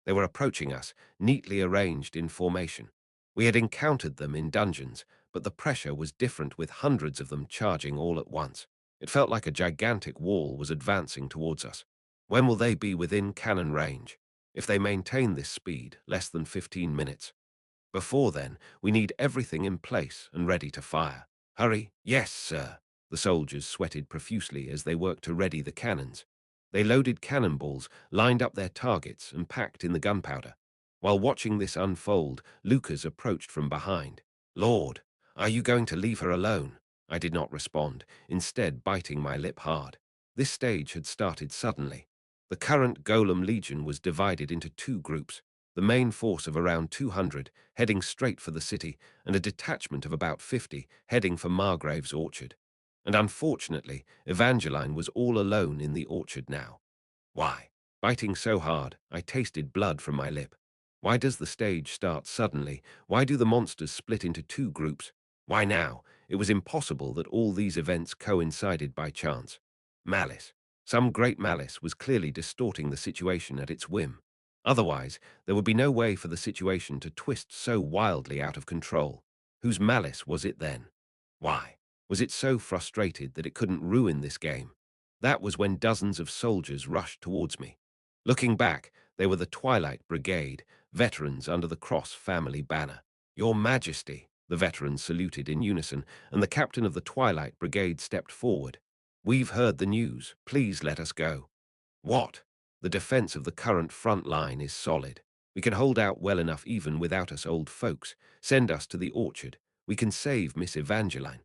They were approaching us, neatly arranged in formation. We had encountered them in dungeons, but the pressure was different, with hundreds of them charging all at once. It felt like a gigantic wall was advancing towards us. When will they be within cannon range? If they maintain this speed, less than 15 minutes. Before then, we need everything in place and ready to fire. Hurry. Yes, sir. The soldiers sweated profusely as they worked to ready the cannons. They loaded cannonballs, lined up their targets, and packed in the gunpowder. While watching this unfold, Lucas approached from behind. "Lord, are you going to leave her alone?" I did not respond, instead biting my lip hard. This stage had started suddenly. The current Golem Legion was divided into two groups, the main force of around 200 heading straight for the city, and a detachment of about 50 heading for Margrave's orchard. And unfortunately, Evangeline was all alone in the orchard now. Why? Biting so hard, I tasted blood from my lip. Why does the stage start suddenly? Why do the monsters split into two groups? Why now? It was impossible that all these events coincided by chance. Malice. Some great malice was clearly distorting the situation at its whim. Otherwise, there would be no way for the situation to twist so wildly out of control. Whose malice was it then? Why? Was it so frustrated that it couldn't ruin this game? That was when dozens of soldiers rushed towards me. Looking back, they were the Twilight Brigade, veterans under the Cross family banner. "Your Majesty," the veterans saluted in unison, and the captain of the Twilight Brigade stepped forward. "We've heard the news. Please let us go." "What?" "The defense of the current front line is solid. We can hold out well enough even without us old folks. Send us to the orchard. We can save Miss Evangeline."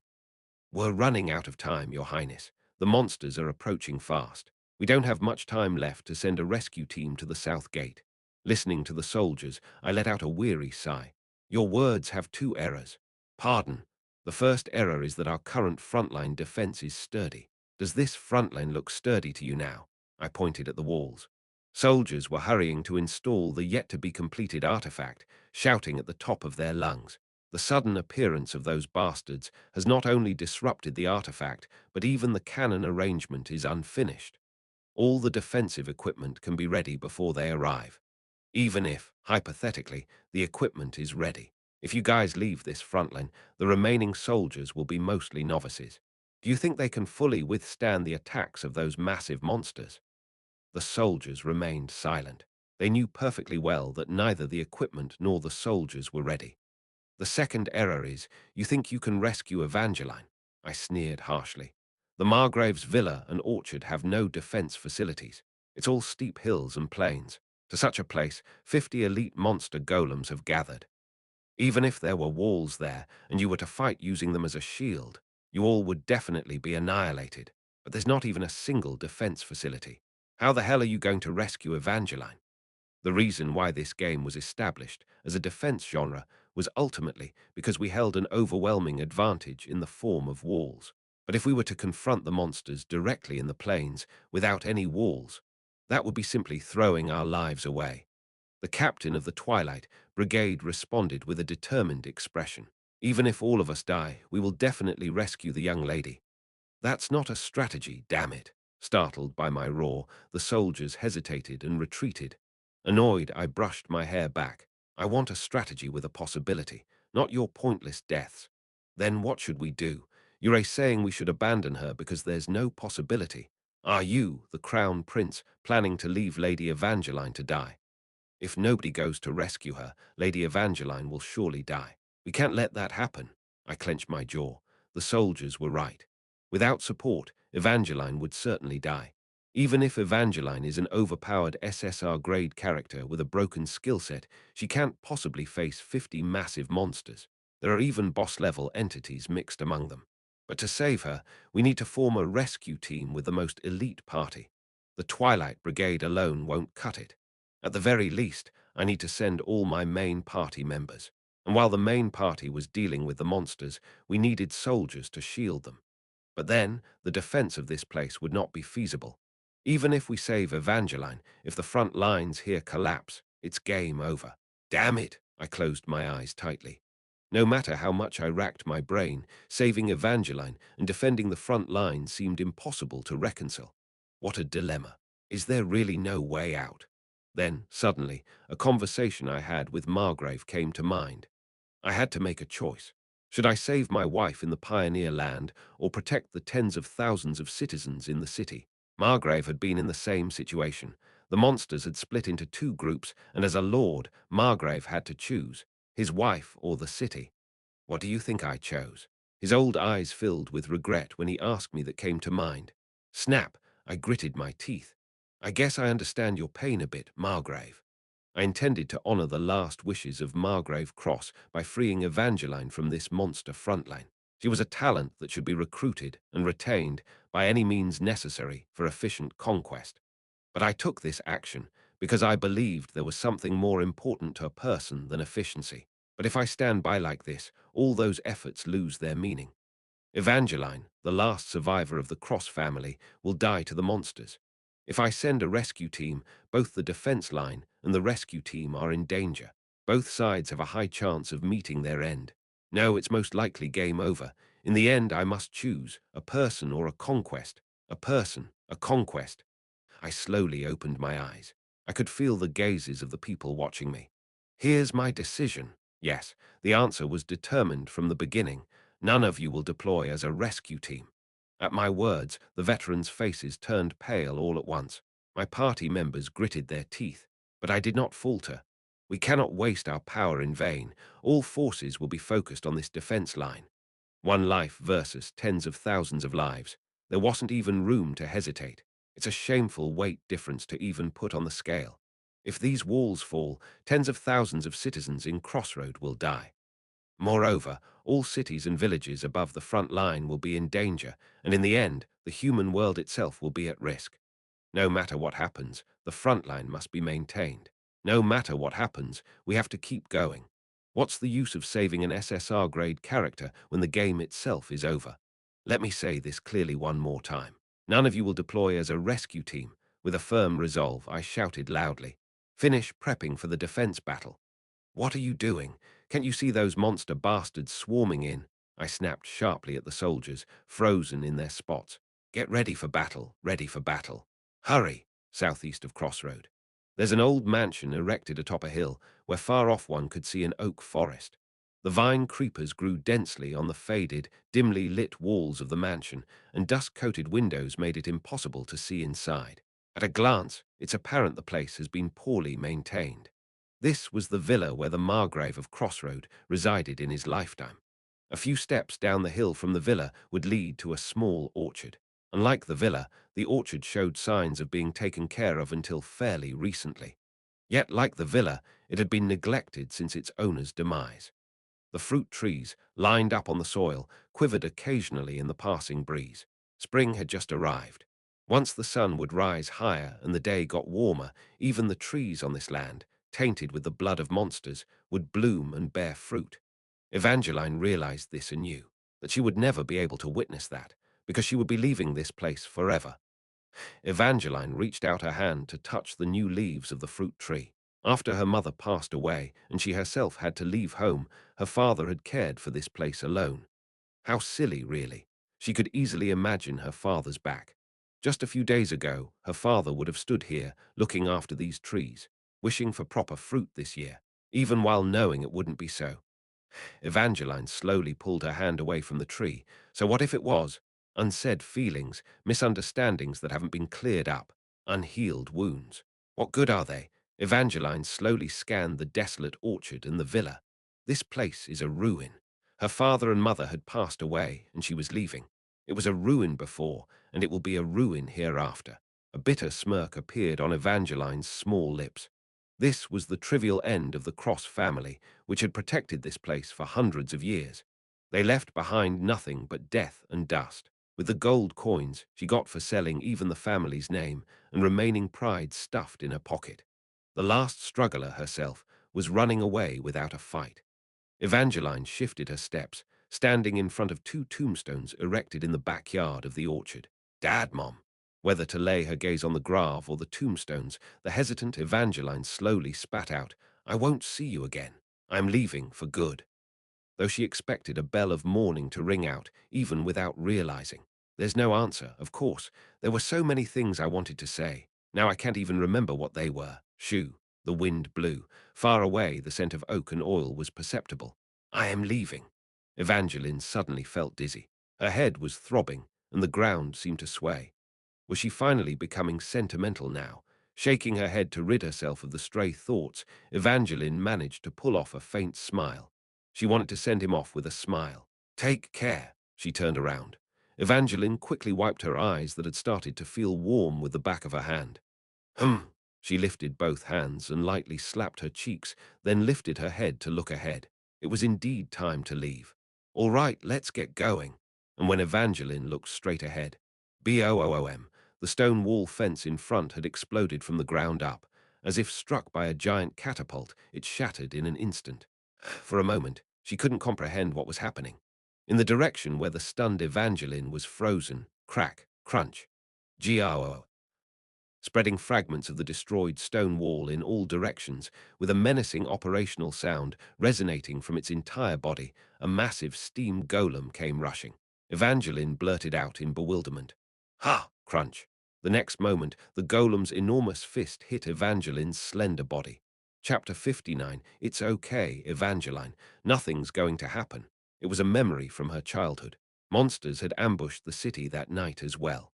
"We're running out of time, Your Highness. The monsters are approaching fast. We don't have much time left to send a rescue team to the south gate." Listening to the soldiers, I let out a weary sigh. "Your words have two errors." "Pardon." "The first error is that our current frontline defense is sturdy." "Does this frontline look sturdy to you now?" I pointed at the walls. Soldiers were hurrying to install the yet-to-be-completed artifact, shouting at the top of their lungs. The sudden appearance of those bastards has not only disrupted the artifact, but even the cannon arrangement is unfinished. All the defensive equipment can be ready before they arrive. Even if, hypothetically, the equipment is ready. If you guys leave this frontline, the remaining soldiers will be mostly novices. Do you think they can fully withstand the attacks of those massive monsters? The soldiers remained silent. They knew perfectly well that neither the equipment nor the soldiers were ready. "The second error is, you think you can rescue Evangeline." I sneered harshly. "The Margrave's villa and orchard have no defense facilities. It's all steep hills and plains. To such a place, 50 elite monster golems have gathered. Even if there were walls there, and you were to fight using them as a shield, you all would definitely be annihilated. But there's not even a single defense facility. How the hell are you going to rescue Evangeline?" The reason why this game was established as a defense genre was ultimately because we held an overwhelming advantage in the form of walls. But if we were to confront the monsters directly in the plains without any walls, that would be simply throwing our lives away. The captain of the Twilight Brigade responded with a determined expression. "Even if all of us die, we will definitely rescue the young lady." "That's not a strategy, damn it." Startled by my roar, the soldiers hesitated and retreated. Annoyed, I brushed my hair back. "I want a strategy with a possibility, not your pointless deaths." "Then what should we do? You're saying we should abandon her because there's no possibility. Are you, the Crown Prince, planning to leave Lady Evangeline to die?" "If nobody goes to rescue her, Lady Evangeline will surely die. We can't let that happen." I clenched my jaw. The soldiers were right. Without support, Evangeline would certainly die. Even if Evangeline is an overpowered SSR-grade character with a broken skill set, she can't possibly face 50 massive monsters. There are even boss-level entities mixed among them. But to save her, we need to form a rescue team with the most elite party. The Twilight Brigade alone won't cut it. At the very least, I need to send all my main party members. And while the main party was dealing with the monsters, we needed soldiers to shield them. But then, the defense of this place would not be feasible. Even if we save Evangeline, if the front lines here collapse, it's game over. Damn it! I closed my eyes tightly. No matter how much I racked my brain, saving Evangeline and defending the front line seemed impossible to reconcile. What a dilemma. Is there really no way out? Then, suddenly, a conversation I had with Margrave came to mind. I had to make a choice. Should I save my wife in the pioneer land or protect the tens of thousands of citizens in the city? Margrave had been in the same situation. The monsters had split into two groups, and as a lord, Margrave had to choose his wife or the city. What do you think I chose? His old eyes filled with regret when he asked me that came to mind. Snap, I gritted my teeth. I guess I understand your pain a bit, Margrave. I intended to honor the last wishes of Margrave Cross by freeing Evangeline from this monster frontline. She was a talent that should be recruited and retained by any means necessary for efficient conquest. But I took this action because I believed there was something more important to a person than efficiency. But if I stand by like this, all those efforts lose their meaning. Evangeline, the last survivor of the Cross family, will die to the monsters. If I send a rescue team, both the defense line and the rescue team are in danger. Both sides have a high chance of meeting their end. No, it's most likely game over. In the end, I must choose a person or a conquest. A person, a conquest. I slowly opened my eyes. I could feel the gazes of the people watching me. Here's my decision. Yes, the answer was determined from the beginning. None of you will deploy as a rescue team. At my words, the veterans' faces turned pale all at once. My party members gritted their teeth, but I did not falter. We cannot waste our power in vain. All forces will be focused on this defense line. One life versus tens of thousands of lives. There wasn't even room to hesitate. It's a shameful weight difference to even put on the scale. If these walls fall, tens of thousands of citizens in Crossroad will die. Moreover, all cities and villages above the front line will be in danger, and in the end, the human world itself will be at risk. No matter what happens, the front line must be maintained. No matter what happens, we have to keep going. What's the use of saving an SSR-grade character when the game itself is over? Let me say this clearly one more time. None of you will deploy as a rescue team. With a firm resolve, I shouted loudly. Finish prepping for the defense battle. What are you doing? Can't you see those monster bastards swarming in? I snapped sharply at the soldiers, frozen in their spots. Get ready for battle, ready for battle. Hurry, southeast of Crossroad. There's an old mansion erected atop a hill where far off one could see an oak forest. The vine creepers grew densely on the faded, dimly lit walls of the mansion, and dust-coated windows made it impossible to see inside. At a glance, it's apparent the place has been poorly maintained. This was the villa where the Margrave of Crossroad resided in his lifetime. A few steps down the hill from the villa would lead to a small orchard. Unlike the villa, the orchard showed signs of being taken care of until fairly recently. Yet, like the villa, it had been neglected since its owner's demise. The fruit trees, lined up on the soil, quivered occasionally in the passing breeze. Spring had just arrived. Once the sun would rise higher and the day got warmer, even the trees on this land, tainted with the blood of monsters, would bloom and bear fruit. Evangeline realized this anew, that she would never be able to witness that, because she would be leaving this place forever. Evangeline reached out her hand to touch the new leaves of the fruit tree. After her mother passed away and she herself had to leave home, her father had cared for this place alone. How silly, really. She could easily imagine her father's back. Just a few days ago, her father would have stood here, looking after these trees, wishing for proper fruit this year, even while knowing it wouldn't be so. Evangeline slowly pulled her hand away from the tree. So what if it was? Unsaid feelings, misunderstandings that haven't been cleared up, unhealed wounds. What good are they? Evangeline slowly scanned the desolate orchard and the villa. This place is a ruin. Her father and mother had passed away, and she was leaving. It was a ruin before, and it will be a ruin hereafter. A bitter smirk appeared on Evangeline's small lips. This was the trivial end of the Cross family, which had protected this place for hundreds of years. They left behind nothing but death and dust. With the gold coins she got for selling even the family's name and remaining pride stuffed in her pocket. The last struggler herself was running away without a fight. Evangeline shifted her steps, standing in front of two tombstones erected in the backyard of the orchard. Dad, Mom. Whether to lay her gaze on the grave or the tombstones, the hesitant Evangeline slowly spat out, I won't see you again. I'm leaving for good. Though she expected a bell of mourning to ring out, even without realizing. There's no answer, of course. There were so many things I wanted to say. Now I can't even remember what they were. Shoo. The wind blew. Far away, the scent of oak and oil was perceptible. I am leaving. Evangeline suddenly felt dizzy. Her head was throbbing, and the ground seemed to sway. Was she finally becoming sentimental now? Shaking her head to rid herself of the stray thoughts, Evangeline managed to pull off a faint smile. She wanted to send him off with a smile. Take care. She turned around. Evangeline quickly wiped her eyes that had started to feel warm with the back of her hand. "Hum." She lifted both hands and lightly slapped her cheeks, then lifted her head to look ahead. It was indeed time to leave. "All right, let's get going." And when Evangeline looked straight ahead, boom, the stone wall fence in front had exploded from the ground up. As if struck by a giant catapult, it shattered in an instant. For a moment, she couldn't comprehend what was happening. In the direction where the stunned Evangeline was frozen, crack, crunch, goo, spreading fragments of the destroyed stone wall in all directions, with a menacing operational sound resonating from its entire body, a massive steam golem came rushing. Evangeline blurted out in bewilderment. "Ha!" Crunch. The next moment, the golem's enormous fist hit Evangeline's slender body. Chapter 59. It's okay, Evangeline. Nothing's going to happen. It was a memory from her childhood. Monsters had ambushed the city that night as well.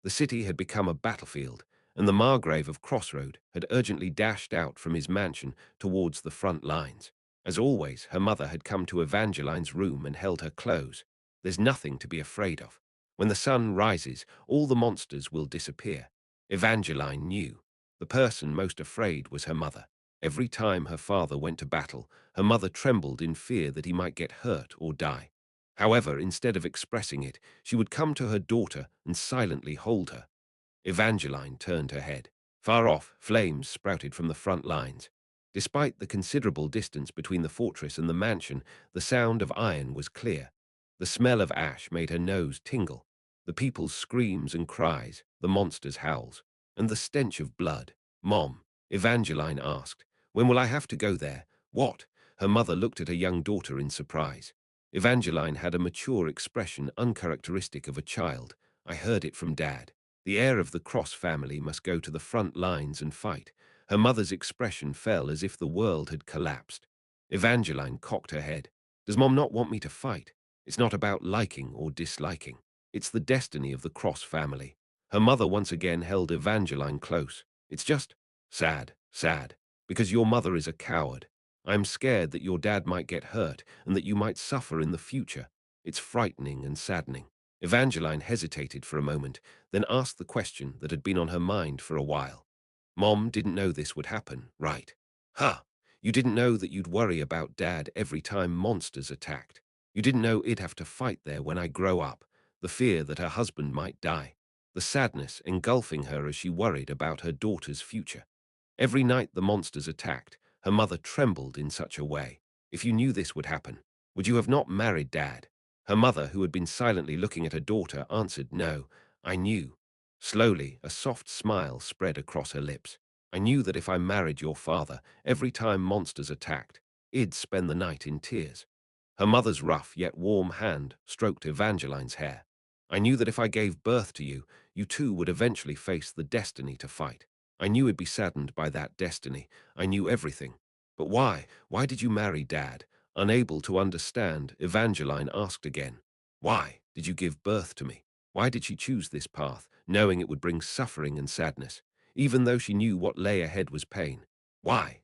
The city had become a battlefield, and the Margrave of Crossroad had urgently dashed out from his mansion towards the front lines. As always, her mother had come to Evangeline's room and held her close. "There's nothing to be afraid of. When the sun rises, all the monsters will disappear." Evangeline knew. The person most afraid was her mother. Every time her father went to battle, her mother trembled in fear that he might get hurt or die. However, instead of expressing it, she would come to her daughter and silently hold her. Evangeline turned her head. Far off, flames sprouted from the front lines. Despite the considerable distance between the fortress and the mansion, the sound of iron was clear. The smell of ash made her nose tingle. The people's screams and cries, the monsters' howls, and the stench of blood. "Mom," Evangeline asked, "when will I have to go there?" "What?" Her mother looked at her young daughter in surprise. Evangeline had a mature expression uncharacteristic of a child. "I heard it from Dad. The heir of the Cross family must go to the front lines and fight." Her mother's expression fell as if the world had collapsed. Evangeline cocked her head. "Does Mom not want me to fight? It's not about liking or disliking. It's the destiny of the Cross family." Her mother once again held Evangeline close. "It's just sad, sad, because your mother is a coward. I'm scared that your dad might get hurt and that you might suffer in the future. It's frightening and saddening." Evangeline hesitated for a moment, then asked the question that had been on her mind for a while. "Mom didn't know this would happen, right?" "Huh. You didn't know that you'd worry about Dad every time monsters attacked. You didn't know I'd have to fight there when I grow up. The fear that her husband might die. The sadness engulfing her as she worried about her daughter's future. Every night the monsters attacked, her mother trembled in such a way. If you knew this would happen, would you have not married Dad?" Her mother, who had been silently looking at her daughter, answered, "No, I knew." Slowly, a soft smile spread across her lips. "I knew that if I married your father, every time monsters attacked, I'd spend the night in tears." Her mother's rough yet warm hand stroked Evangeline's hair. "I knew that if I gave birth to you, you too would eventually face the destiny to fight. I knew I'd be saddened by that destiny. I knew everything. But why? Why did you marry Dad?" Unable to understand, Evangeline asked again. "Why did you give birth to me? Why did she choose this path, knowing it would bring suffering and sadness, even though she knew what lay ahead was pain? Why?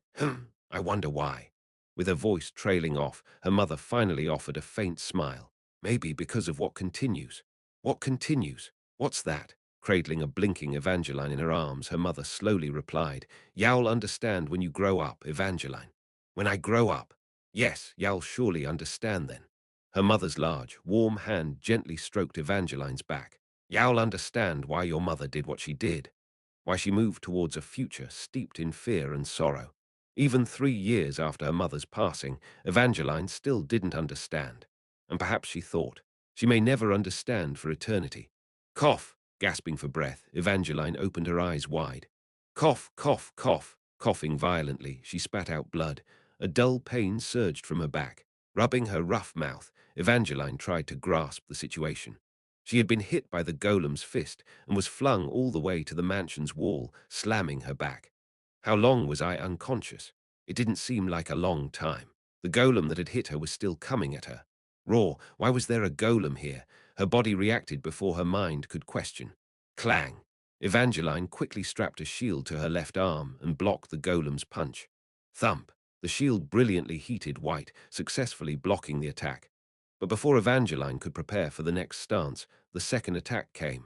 I wonder why." With her voice trailing off, her mother finally offered a faint smile. "Maybe because of what continues." "What continues? What's that?" Cradling a blinking Evangeline in her arms, her mother slowly replied, "You'll understand when you grow up, Evangeline." "When I grow up?" "Yes, you'll surely understand then." Her mother's large, warm hand gently stroked Evangeline's back. "You'll understand why your mother did what she did, why she moved towards a future steeped in fear and sorrow." Even 3 years after her mother's passing, Evangeline still didn't understand. And perhaps she thought, she may never understand for eternity. "Cough!" Gasping for breath, Evangeline opened her eyes wide. "Cough, cough, cough!" Coughing violently, she spat out blood. A dull pain surged from her back. Rubbing her rough mouth, Evangeline tried to grasp the situation. She had been hit by the golem's fist and was flung all the way to the mansion's wall, slamming her back. How long was I unconscious? It didn't seem like a long time. The golem that had hit her was still coming at her. Raw, why was there a golem here? Her body reacted before her mind could question. Clang! Evangeline quickly strapped a shield to her left arm and blocked the golem's punch. Thump! The shield brilliantly heated white, successfully blocking the attack. But before Evangeline could prepare for the next stance, the second attack came.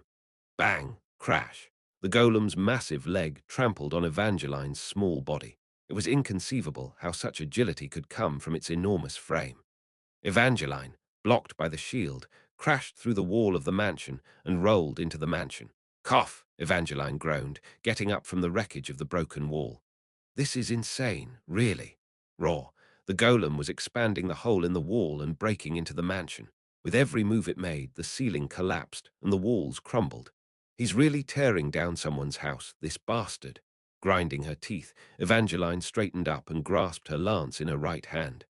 Bang! Crash! The golem's massive leg trampled on Evangeline's small body. It was inconceivable how such agility could come from its enormous frame. Evangeline, blocked by the shield, crashed through the wall of the mansion and rolled into the mansion. Cough! Evangeline groaned, getting up from the wreckage of the broken wall. This is insane, really. Raw. The golem was expanding the hole in the wall and breaking into the mansion. With every move it made, the ceiling collapsed and the walls crumbled. He's really tearing down someone's house, this bastard. Grinding her teeth, Evangeline straightened up and grasped her lance in her right hand.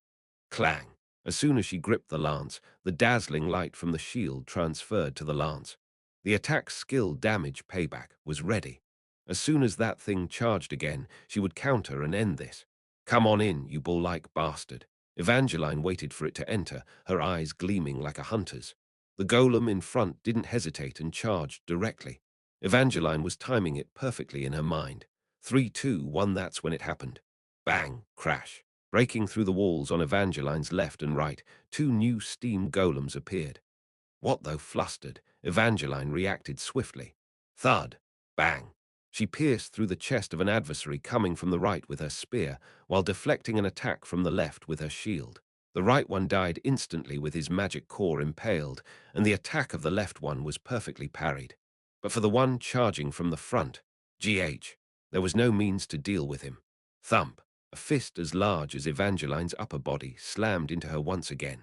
Clang! As soon as she gripped the lance, the dazzling light from the shield transferred to the lance. The attack's skill damage payback was ready. As soon as that thing charged again, she would counter and end this. Come on in, you bull-like bastard. Evangeline waited for it to enter, her eyes gleaming like a hunter's. The golem in front didn't hesitate and charged directly. Evangeline was timing it perfectly in her mind. 3, 2, 1, that's when it happened. Bang! Crash! Breaking through the walls on Evangeline's left and right, two new steam golems appeared. What though flustered, Evangeline reacted swiftly. Thud! Bang! She pierced through the chest of an adversary coming from the right with her spear, while deflecting an attack from the left with her shield. The right one died instantly with his magic core impaled, and the attack of the left one was perfectly parried. But for the one charging from the front, there was no means to deal with him. Thump! A fist as large as Evangeline's upper body slammed into her once again.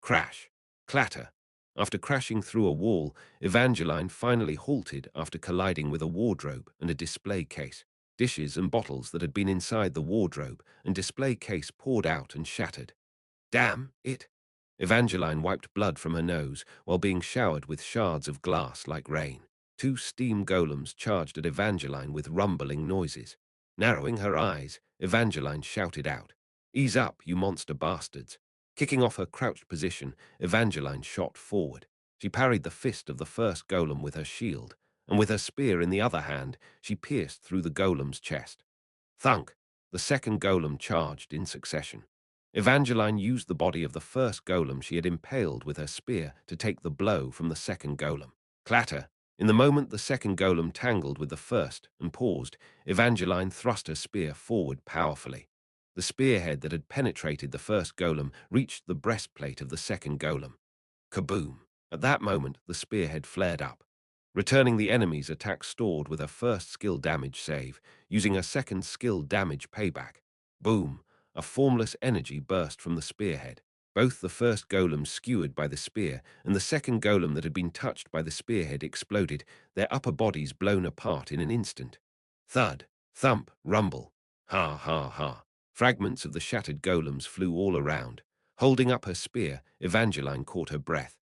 Crash! Clatter! After crashing through a wall, Evangeline finally halted after colliding with a wardrobe and a display case. Dishes and bottles that had been inside the wardrobe and display case poured out and shattered. Damn it! Evangeline wiped blood from her nose while being showered with shards of glass like rain. Two steam golems charged at Evangeline with rumbling noises. Narrowing her eyes, Evangeline shouted out, "Ease up, you monster bastards." Kicking off her crouched position, Evangeline shot forward. She parried the fist of the first golem with her shield, and with her spear in the other hand, she pierced through the golem's chest. Thunk! The second golem charged in succession. Evangeline used the body of the first golem she had impaled with her spear to take the blow from the second golem. Clatter! In the moment the second golem tangled with the first and paused, Evangeline thrust her spear forward powerfully. The spearhead that had penetrated the first golem reached the breastplate of the second golem. Kaboom! At that moment, the spearhead flared up. Returning the enemy's attack stored with her first skill damage save, using her second skill damage payback. Boom! A formless energy burst from the spearhead. Both the first golem skewered by the spear and the second golem that had been touched by the spearhead exploded, their upper bodies blown apart in an instant. Thud, thump, rumble. Ha ha ha. Fragments of the shattered golems flew all around. Holding up her spear, Evangeline caught her breath.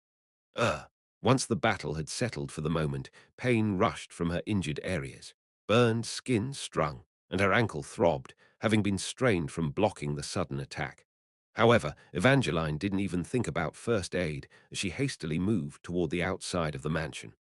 Once the battle had settled for the moment, pain rushed from her injured areas. Burned skin strung, and her ankle throbbed, having been strained from blocking the sudden attack. However, Evangeline didn't even think about first aid as she hastily moved toward the outside of the mansion.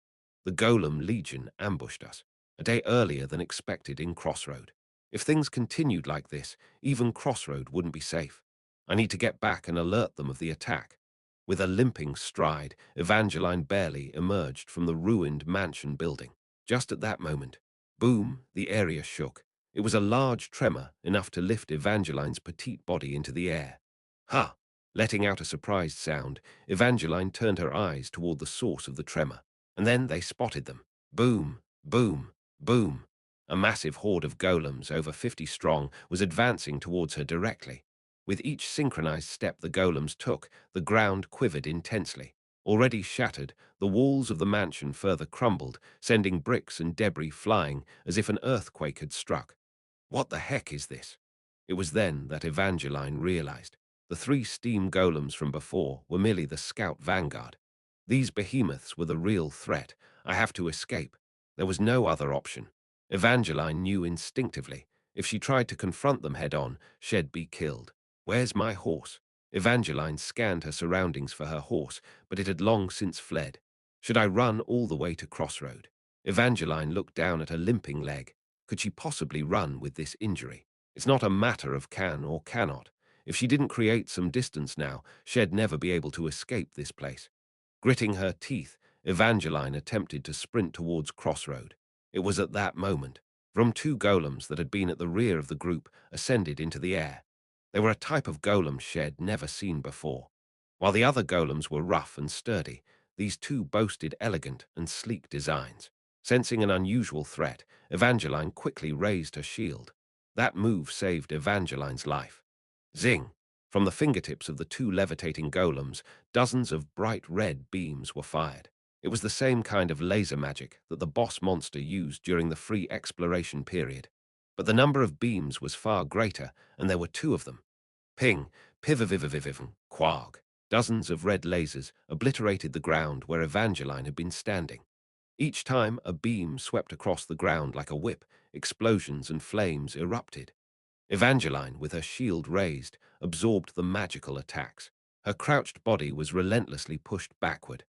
The Golem Legion ambushed us, a day earlier than expected in Crossroad. If things continued like this, even Crossroad wouldn't be safe. I need to get back and alert them of the attack. With a limping stride, Evangeline barely emerged from the ruined mansion building. Just at that moment, boom, the area shook. It was a large tremor, enough to lift Evangeline's petite body into the air. Ha! Letting out a surprised sound, Evangeline turned her eyes toward the source of the tremor. And then they spotted them. Boom, boom, boom. A massive horde of golems, over 50 strong, was advancing towards her directly. With each synchronized step the golems took, the ground quivered intensely. Already shattered, the walls of the mansion further crumbled, sending bricks and debris flying as if an earthquake had struck. What the heck is this? It was then that Evangeline realized. The three steam golems from before were merely the scout vanguard. These behemoths were the real threat. I have to escape. There was no other option. Evangeline knew instinctively. If she tried to confront them head-on, she'd be killed. Where's my horse? Evangeline scanned her surroundings for her horse, but it had long since fled. Should I run all the way to Crossroad? Evangeline looked down at her limping leg. Could she possibly run with this injury? It's not a matter of can or cannot. If she didn't create some distance now, she'd never be able to escape this place. Gritting her teeth, Evangeline attempted to sprint towards Crossroad. It was at that moment. From two golems that had been at the rear of the group ascended into the air. They were a type of golem shed never seen before. While the other golems were rough and sturdy, these two boasted elegant and sleek designs. Sensing an unusual threat, Evangeline quickly raised her shield. That move saved Evangeline's life. Zing! From the fingertips of the two levitating golems, dozens of bright red beams were fired. It was the same kind of laser magic that the boss monster used during the free exploration period. But the number of beams was far greater, and there were two of them. Ping, pivivivivivivim, quag. Dozens of red lasers obliterated the ground where Evangeline had been standing. Each time a beam swept across the ground like a whip, explosions and flames erupted. Evangeline, with her shield raised, absorbed the magical attacks. Her crouched body was relentlessly pushed backward.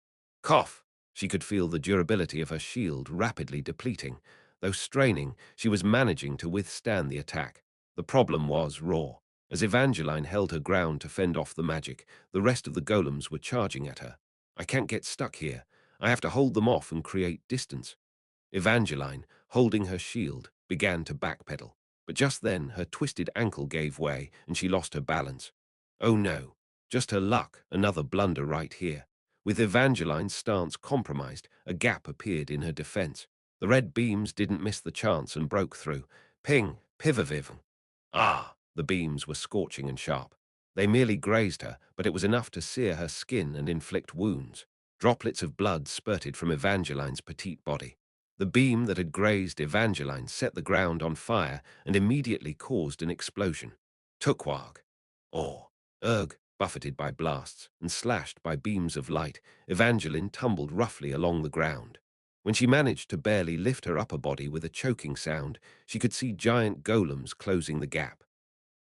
Cough! She could feel the durability of her shield rapidly depleting. Though straining, she was managing to withstand the attack. The problem was raw. As Evangeline held her ground to fend off the magic, the rest of the golems were charging at her. I can't get stuck here. I have to hold them off and create distance. Evangeline, holding her shield, began to backpedal. But just then her twisted ankle gave way and she lost her balance. Oh no, just her luck, another blunder right here. With Evangeline's stance compromised, a gap appeared in her defense. The red beams didn't miss the chance and broke through. Ping, pivaviv. Ah, the beams were scorching and sharp. They merely grazed her, but it was enough to sear her skin and inflict wounds. Droplets of blood spurted from Evangeline's petite body. The beam that had grazed Evangeline set the ground on fire and immediately caused an explosion. Tukwag. Or, buffeted by blasts and slashed by beams of light, Evangeline tumbled roughly along the ground. When she managed to barely lift her upper body with a choking sound, she could see giant golems closing the gap.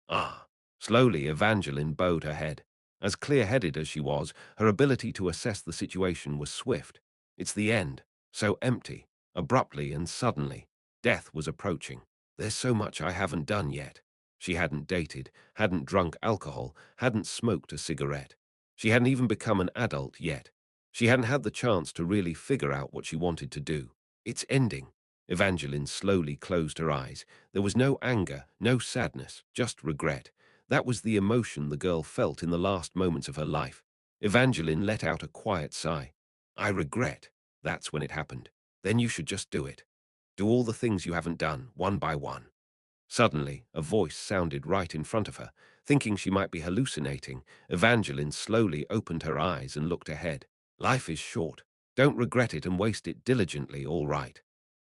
Ah! Slowly, Evangeline bowed her head. As clear-headed as she was, her ability to assess the situation was swift. It's the end. So empty. Abruptly and suddenly. Death was approaching. There's so much I haven't done yet. She hadn't dated, hadn't drunk alcohol, hadn't smoked a cigarette. She hadn't even become an adult yet. She hadn't had the chance to really figure out what she wanted to do. It's ending. Evangeline slowly closed her eyes. There was no anger, no sadness, just regret. That was the emotion the girl felt in the last moments of her life. Evangeline let out a quiet sigh. I regret. That's when it happened. Then you should just do it. Do all the things you haven't done, one by one. Suddenly, a voice sounded right in front of her. Thinking she might be hallucinating, Evangeline slowly opened her eyes and looked ahead. Life is short. Don't regret it and waste it diligently, all right.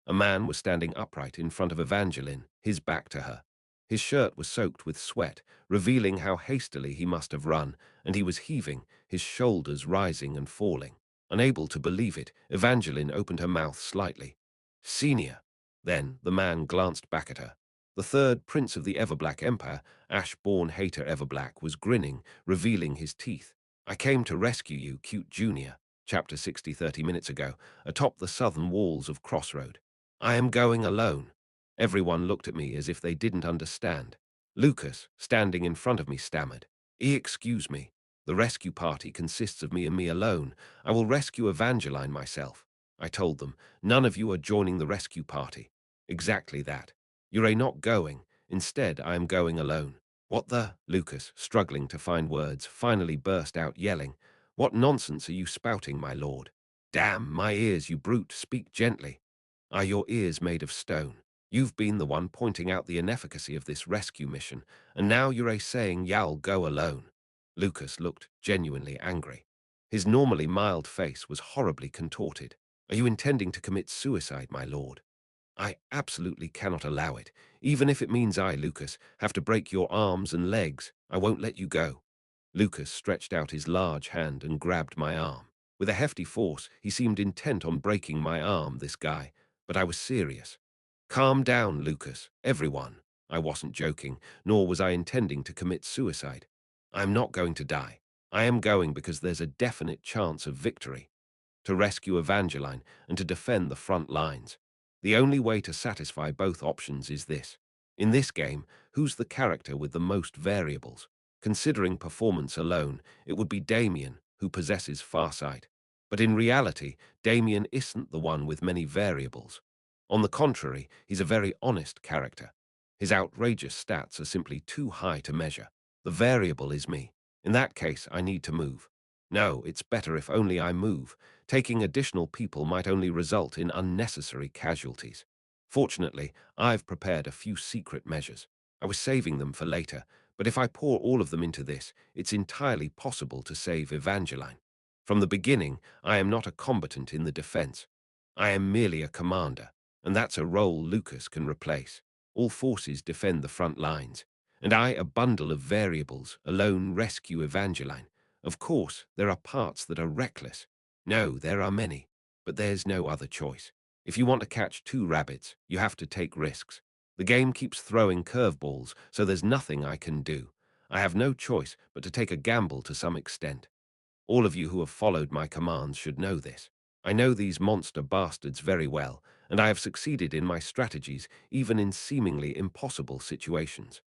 A man was standing upright in front of Evangeline, his back to her. His shirt was soaked with sweat, revealing how hastily he must have run, and he was heaving, his shoulders rising and falling. Unable to believe it, Evangeline opened her mouth slightly. Senior. Then the man glanced back at her. The third prince of the Everblack Empire, Ash-born Hater Everblack, was grinning, revealing his teeth. I came to rescue you, cute junior. Chapter 60 30 minutes ago, atop the southern walls of Crossroad. I am going alone. Everyone looked at me as if they didn't understand. Lucas, standing in front of me, stammered. Excuse me. The rescue party consists of me and me alone. I will rescue Evangeline myself. I told them, none of you are joining the rescue party. Exactly that. You're not going. Instead, I am going alone. What the? Lucas, struggling to find words, finally burst out yelling. What nonsense are you spouting, my lord? Damn my ears, you brute, speak gently. Are your ears made of stone? You've been the one pointing out the inefficacy of this rescue mission, and now you're saying y'all go alone. Lucas looked genuinely angry. His normally mild face was horribly contorted. Are you intending to commit suicide, my lord? I absolutely cannot allow it. Even if it means I, Lucas, have to break your arms and legs, I won't let you go. Lucas stretched out his large hand and grabbed my arm. With a hefty force, he seemed intent on breaking my arm, this guy, but I was serious. Calm down, Lucas, everyone. I wasn't joking, nor was I intending to commit suicide. I'm not going to die. I am going because there's a definite chance of victory. To rescue Evangeline and to defend the front lines. The only way to satisfy both options is this. In this game, who's the character with the most variables? Considering performance alone, it would be Damien who possesses farsight. But in reality, Damien isn't the one with many variables. On the contrary, he's a very honest character. His outrageous stats are simply too high to measure. The variable is me. In that case, I need to move. No, it's better if only I move. Taking additional people might only result in unnecessary casualties. Fortunately, I've prepared a few secret measures. I was saving them for later, but if I pour all of them into this, it's entirely possible to save Evangeline. From the beginning, I am not a combatant in the defense. I am merely a commander, and that's a role Lucas can replace. All forces defend the front lines, and I, a bundle of variables, alone rescue Evangeline. Of course, there are parts that are reckless. No, there are many, but there's no other choice. If you want to catch two rabbits, you have to take risks. The game keeps throwing curveballs, so there's nothing I can do. I have no choice but to take a gamble to some extent. All of you who have followed my commands should know this. I know these monster bastards very well, and I have succeeded in my strategies even in seemingly impossible situations.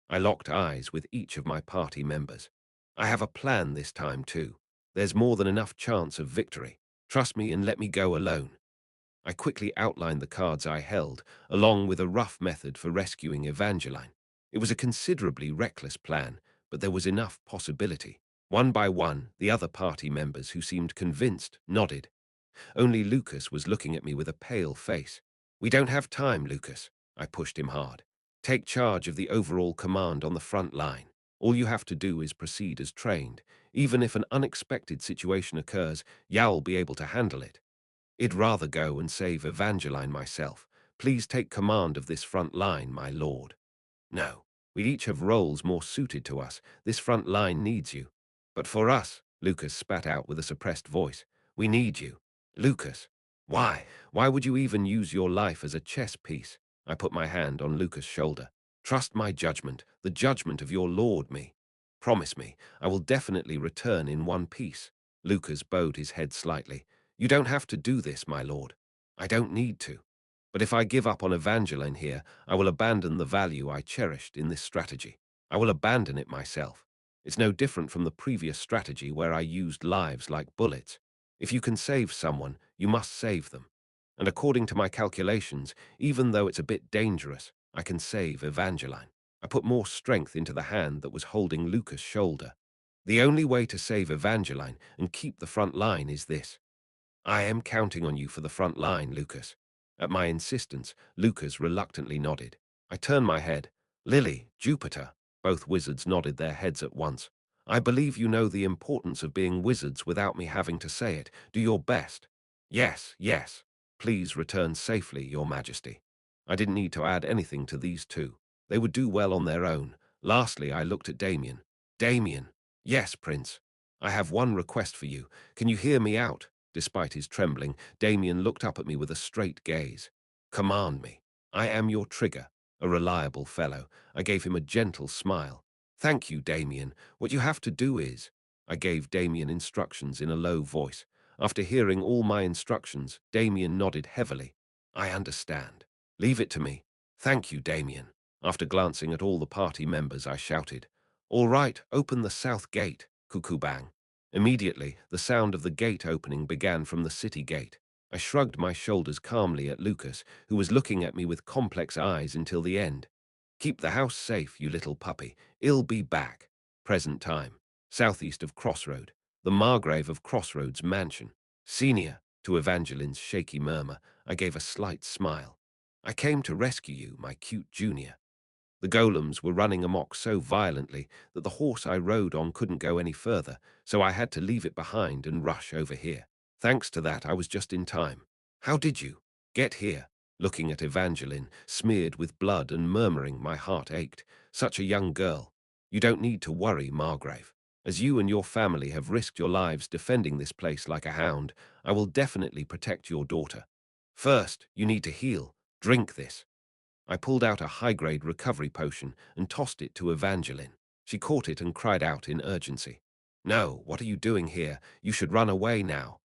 I locked eyes with each of my party members. I have a plan this time too. There's more than enough chance of victory. Trust me and let me go alone. I quickly outlined the cards I held, along with a rough method for rescuing Evangeline. It was a considerably reckless plan, but there was enough possibility. One by one, the other party members who seemed convinced nodded. Only Lucas was looking at me with a pale face. "We don't have time, Lucas." I pushed him hard. "Take charge of the overall command on the front line. All you have to do is proceed as trained. Even if an unexpected situation occurs, you'll be able to handle it. I'd rather go and save Evangeline myself. Please take command of this front line, my lord." "No, we each have roles more suited to us. This front line needs you." "But for us," Lucas spat out with a suppressed voice, "we need you." "Lucas, why? Why would you even use your life as a chess piece?" I put my hand on Lucas' shoulder. "Trust my judgment, the judgment of your lord me. Promise me, I will definitely return in one piece." Lucas bowed his head slightly. "You don't have to do this, my lord. I don't need to. But if I give up on Evangeline here, I will abandon the value I cherished in this strategy. I will abandon it myself. It's no different from the previous strategy where I used lives like bullets. If you can save someone, you must save them. And according to my calculations, even though it's a bit dangerous, I can save Evangeline." I put more strength into the hand that was holding Lucas' shoulder. "The only way to save Evangeline and keep the front line is this. I am counting on you for the front line, Lucas." At my insistence, Lucas reluctantly nodded. I turned my head. "Lily, Jupiter." Both wizards nodded their heads at once. "I believe you know the importance of being wizards without me having to say it. Do your best." "Yes, yes. Please return safely, Your Majesty." I didn't need to add anything to these two. They would do well on their own. Lastly, I looked at Damien. "Damien." "Yes, Prince. I have one request for you. Can you hear me out?" Despite his trembling, Damien looked up at me with a straight gaze. "Command me. I am your trigger, a reliable fellow." I gave him a gentle smile. "Thank you, Damien. What you have to do is—" I gave Damien instructions in a low voice. After hearing all my instructions, Damien nodded heavily. "I understand. Leave it to me." "Thank you, Damien." After glancing at all the party members, I shouted, "All right, open the south gate." Cuckoo bang. Immediately, the sound of the gate opening began from the city gate. I shrugged my shoulders calmly at Lucas, who was looking at me with complex eyes until the end. "Keep the house safe, you little puppy. I'll be back." Present time. Southeast of Crossroad. The Margrave of Crossroads mansion. "Senior," to Evangeline's shaky murmur, I gave a slight smile. "I came to rescue you, my cute junior." The golems were running amok so violently that the horse I rode on couldn't go any further, so I had to leave it behind and rush over here. Thanks to that, I was just in time. "How did you get here?" Looking at Evangeline, smeared with blood and murmuring, my heart ached. "Such a young girl." "You don't need to worry, Margrave. As you and your family have risked your lives defending this place like a hound, I will definitely protect your daughter. First, you need to heal. Drink this." I pulled out a high-grade recovery potion and tossed it to Evangeline. She caught it and cried out in urgency. "No, what are you doing here? You should run away now."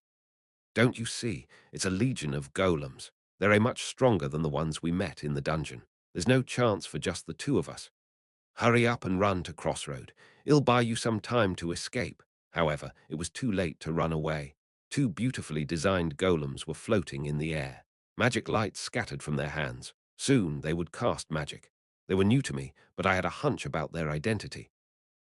"Don't you see? It's a legion of golems. They're much stronger than the ones we met in the dungeon. There's no chance for just the two of us." Hurry up and run to Crossroad. It'll buy you some time to escape. However, it was too late to run away. Two beautifully designed golems were floating in the air. Magic lights scattered from their hands. Soon they would cast magic. They were new to me, but I had a hunch about their identity.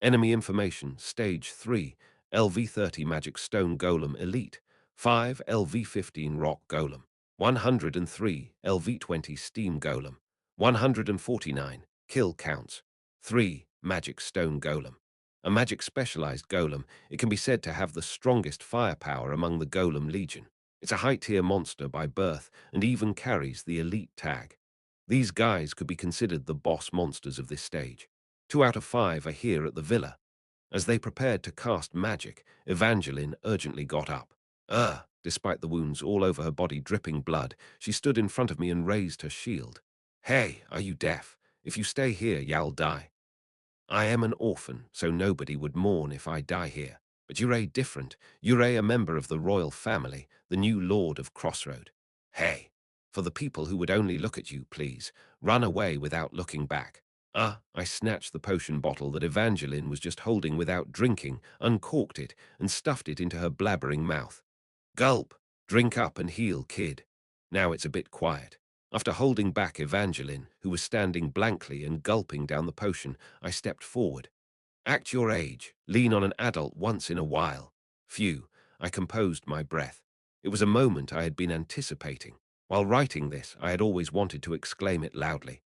Enemy information, Stage 3, LV-30 Magic Stone Golem Elite, 5 LV-15 Rock Golem, 103 LV-20 Steam Golem, 149 Kill Counts, 3 Magic Stone Golem. A magic specialized golem, it can be said to have the strongest firepower among the Golem Legion. It's a high-tier monster by birth and even carries the Elite tag. These guys could be considered the boss monsters of this stage. 2 out of 5 are here at the villa. As they prepared to cast magic, Evangeline urgently got up. Despite the wounds all over her body dripping blood, she stood in front of me and raised her shield. Hey, are you deaf? If you stay here, you'll die. I am an orphan, so nobody would mourn if I die here. But Ure different. Ure a member of the royal family, the new lord of Crossroad. Hey, for the people who would only look at you, please, run away without looking back. I snatched the potion bottle that Evangeline was just holding without drinking, uncorked it, and stuffed it into her blabbering mouth. Gulp, drink up and heal, kid. Now it's a bit quiet. After holding back Evangeline, who was standing blankly and gulping down the potion, I stepped forward. Act your age, lean on an adult once in a while. Phew, I composed my breath. It was a moment I had been anticipating. While writing this, I had always wanted to exclaim it loudly.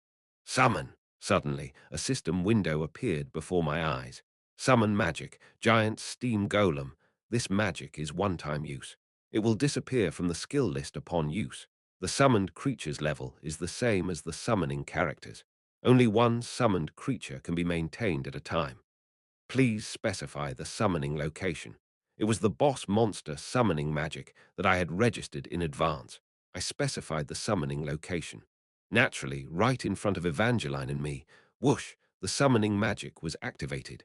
Summon! Suddenly, a system window appeared before my eyes. Summon magic, giant steam golem. This magic is one-time use. It will disappear from the skill list upon use. The summoned creature's level is the same as the summoning characters. Only one summoned creature can be maintained at a time. Please specify the summoning location. It was the boss monster summoning magic that I had registered in advance. I specified the summoning location. Naturally, right in front of Evangeline and me, whoosh, the summoning magic was activated.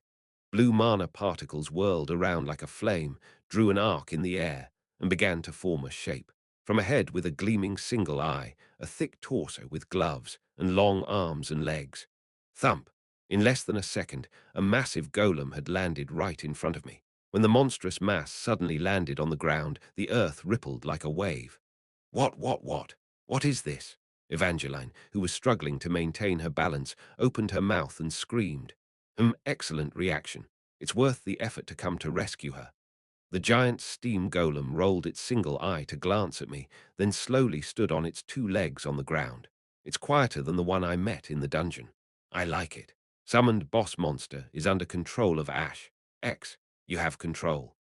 Blue mana particles whirled around like a flame, drew an arc in the air, and began to form a shape. From a head with a gleaming single eye, a thick torso with gloves, and long arms and legs. Thump! In less than a second, a massive golem had landed right in front of me. When the monstrous mass suddenly landed on the ground, the earth rippled like a wave. What? What is this? Evangeline, who was struggling to maintain her balance, opened her mouth and screamed. Excellent reaction. It's worth the effort to come to rescue her. The giant steam golem rolled its single eye to glance at me, then slowly stood on its two legs on the ground. It's quieter than the one I met in the dungeon. I like it. Summoned boss monster is under control of Ash. X, you have control.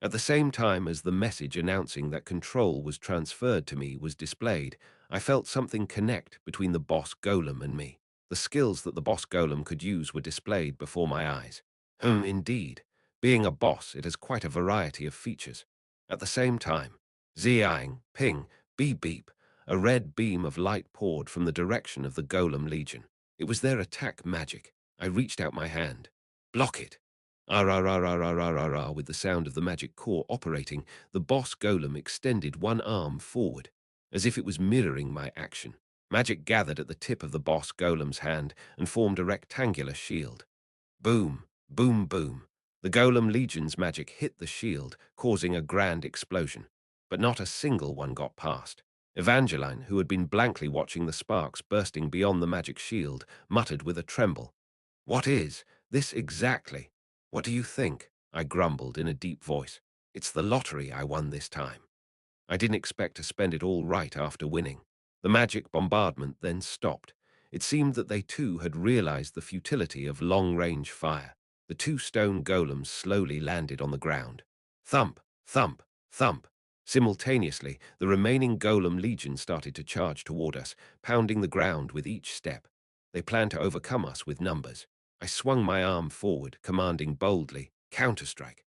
At the same time as the message announcing that control was transferred to me was displayed, I felt something connect between the boss golem and me. The skills that the boss golem could use were displayed before my eyes. Indeed. Being a boss, it has quite a variety of features. At the same time, ziang, ping, beep beep, a red beam of light poured from the direction of the Golem Legion. It was their attack magic. I reached out my hand. Block it. With the sound of the magic core operating, the boss golem extended one arm forward, as if it was mirroring my action. Magic gathered at the tip of the boss golem's hand and formed a rectangular shield. Boom, boom, boom. The Golem Legion's magic hit the shield, causing a grand explosion. But not a single one got past. Evangeline, who had been blankly watching the sparks bursting beyond the magic shield, muttered with a tremble. What is this exactly? What do you think? I grumbled in a deep voice. It's the lottery I won this time. I didn't expect to spend it all right after winning. The magic bombardment then stopped. It seemed that they too had realized the futility of long-range fire. The two stone golems slowly landed on the ground. Thump, thump, thump. Simultaneously, the remaining golem legion started to charge toward us, pounding the ground with each step. They planned to overcome us with numbers. I swung my arm forward, commanding boldly, counterstrike.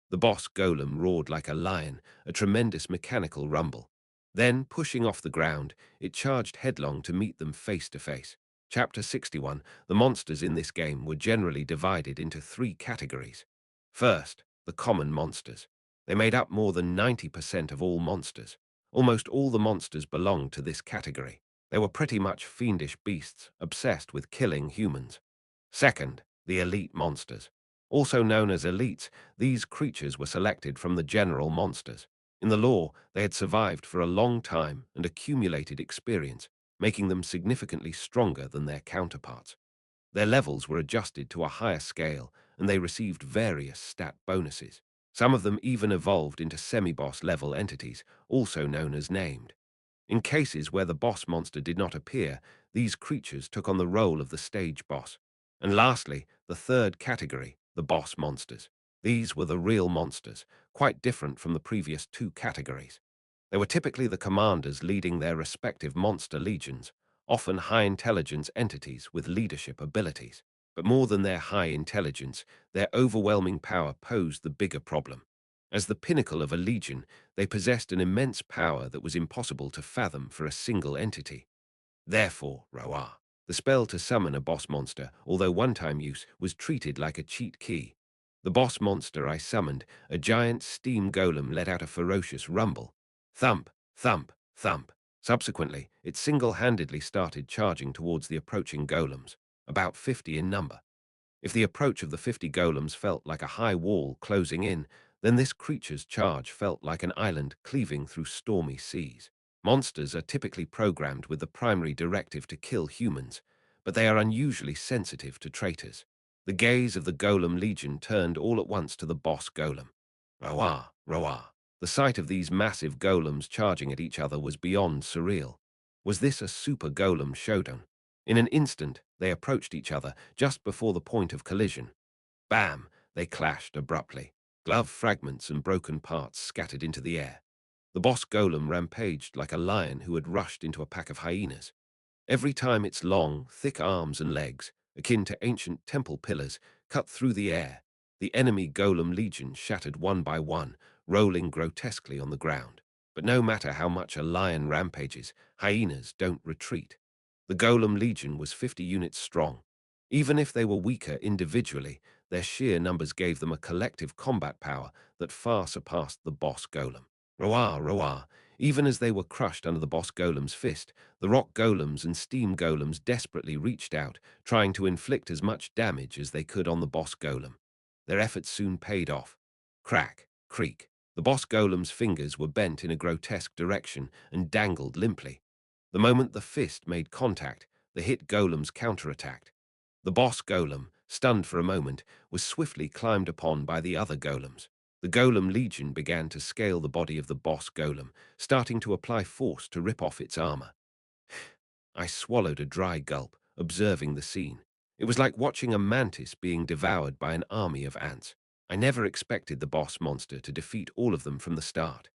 The boss golem roared like a lion, a tremendous mechanical rumble. Then, pushing off the ground, it charged headlong to meet them face to face. Chapter 61, the monsters in this game were generally divided into three categories. First, the common monsters. They made up more than 90% of all monsters. Almost all the monsters belonged to this category. They were pretty much fiendish beasts, obsessed with killing humans. Second, the elite monsters. Also known as elites, these creatures were selected from the general monsters. In the lore, they had survived for a long time and accumulated experience, making them significantly stronger than their counterparts. Their levels were adjusted to a higher scale, and they received various stat bonuses. Some of them even evolved into semi-boss level entities, also known as named. In cases where the boss monster did not appear, these creatures took on the role of the stage boss. And lastly, the third category, the boss monsters. These were the real monsters, quite different from the previous two categories. They were typically the commanders leading their respective monster legions, often high-intelligence entities with leadership abilities. But more than their high intelligence, their overwhelming power posed the bigger problem. As the pinnacle of a legion, they possessed an immense power that was impossible to fathom for a single entity. Therefore, Roar, the spell to summon a boss monster, although one-time use, was treated like a cheat key. The boss monster I summoned, a giant steam golem, let out a ferocious rumble. Thump, thump, thump. Subsequently, it single-handedly started charging towards the approaching golems, about 50 in number. If the approach of the 50 golems felt like a high wall closing in, then this creature's charge felt like an island cleaving through stormy seas. Monsters are typically programmed with the primary directive to kill humans, but they are unusually sensitive to traitors. The gaze of the golem legion turned all at once to the boss golem. Roar, roar. The sight of these massive golems charging at each other was beyond surreal. Was this a super golem showdown? In an instant, they approached each other just before the point of collision. Bam! They clashed abruptly. Glove fragments and broken parts scattered into the air. The boss golem rampaged like a lion who had rushed into a pack of hyenas. Every time its long, thick arms and legs, akin to ancient temple pillars, cut through the air, the enemy golem legion shattered one by one, rolling grotesquely on the ground. But no matter how much a lion rampages, hyenas don't retreat. The golem legion was 50 units strong. Even if they were weaker individually, their sheer numbers gave them a collective combat power that far surpassed the boss golem. Roar, roar. Even as they were crushed under the boss golem's fist, the rock golems and steam golems desperately reached out, trying to inflict as much damage as they could on the boss golem. Their efforts soon paid off. Crack, creak. The boss golem's fingers were bent in a grotesque direction and dangled limply. The moment the fist made contact, the hit golems counterattacked. The boss golem, stunned for a moment, was swiftly climbed upon by the other golems. The golem legion began to scale the body of the boss golem, starting to apply force to rip off its armor. I swallowed a dry gulp, observing the scene. It was like watching a mantis being devoured by an army of ants. I never expected the boss monster to defeat all of them from the start.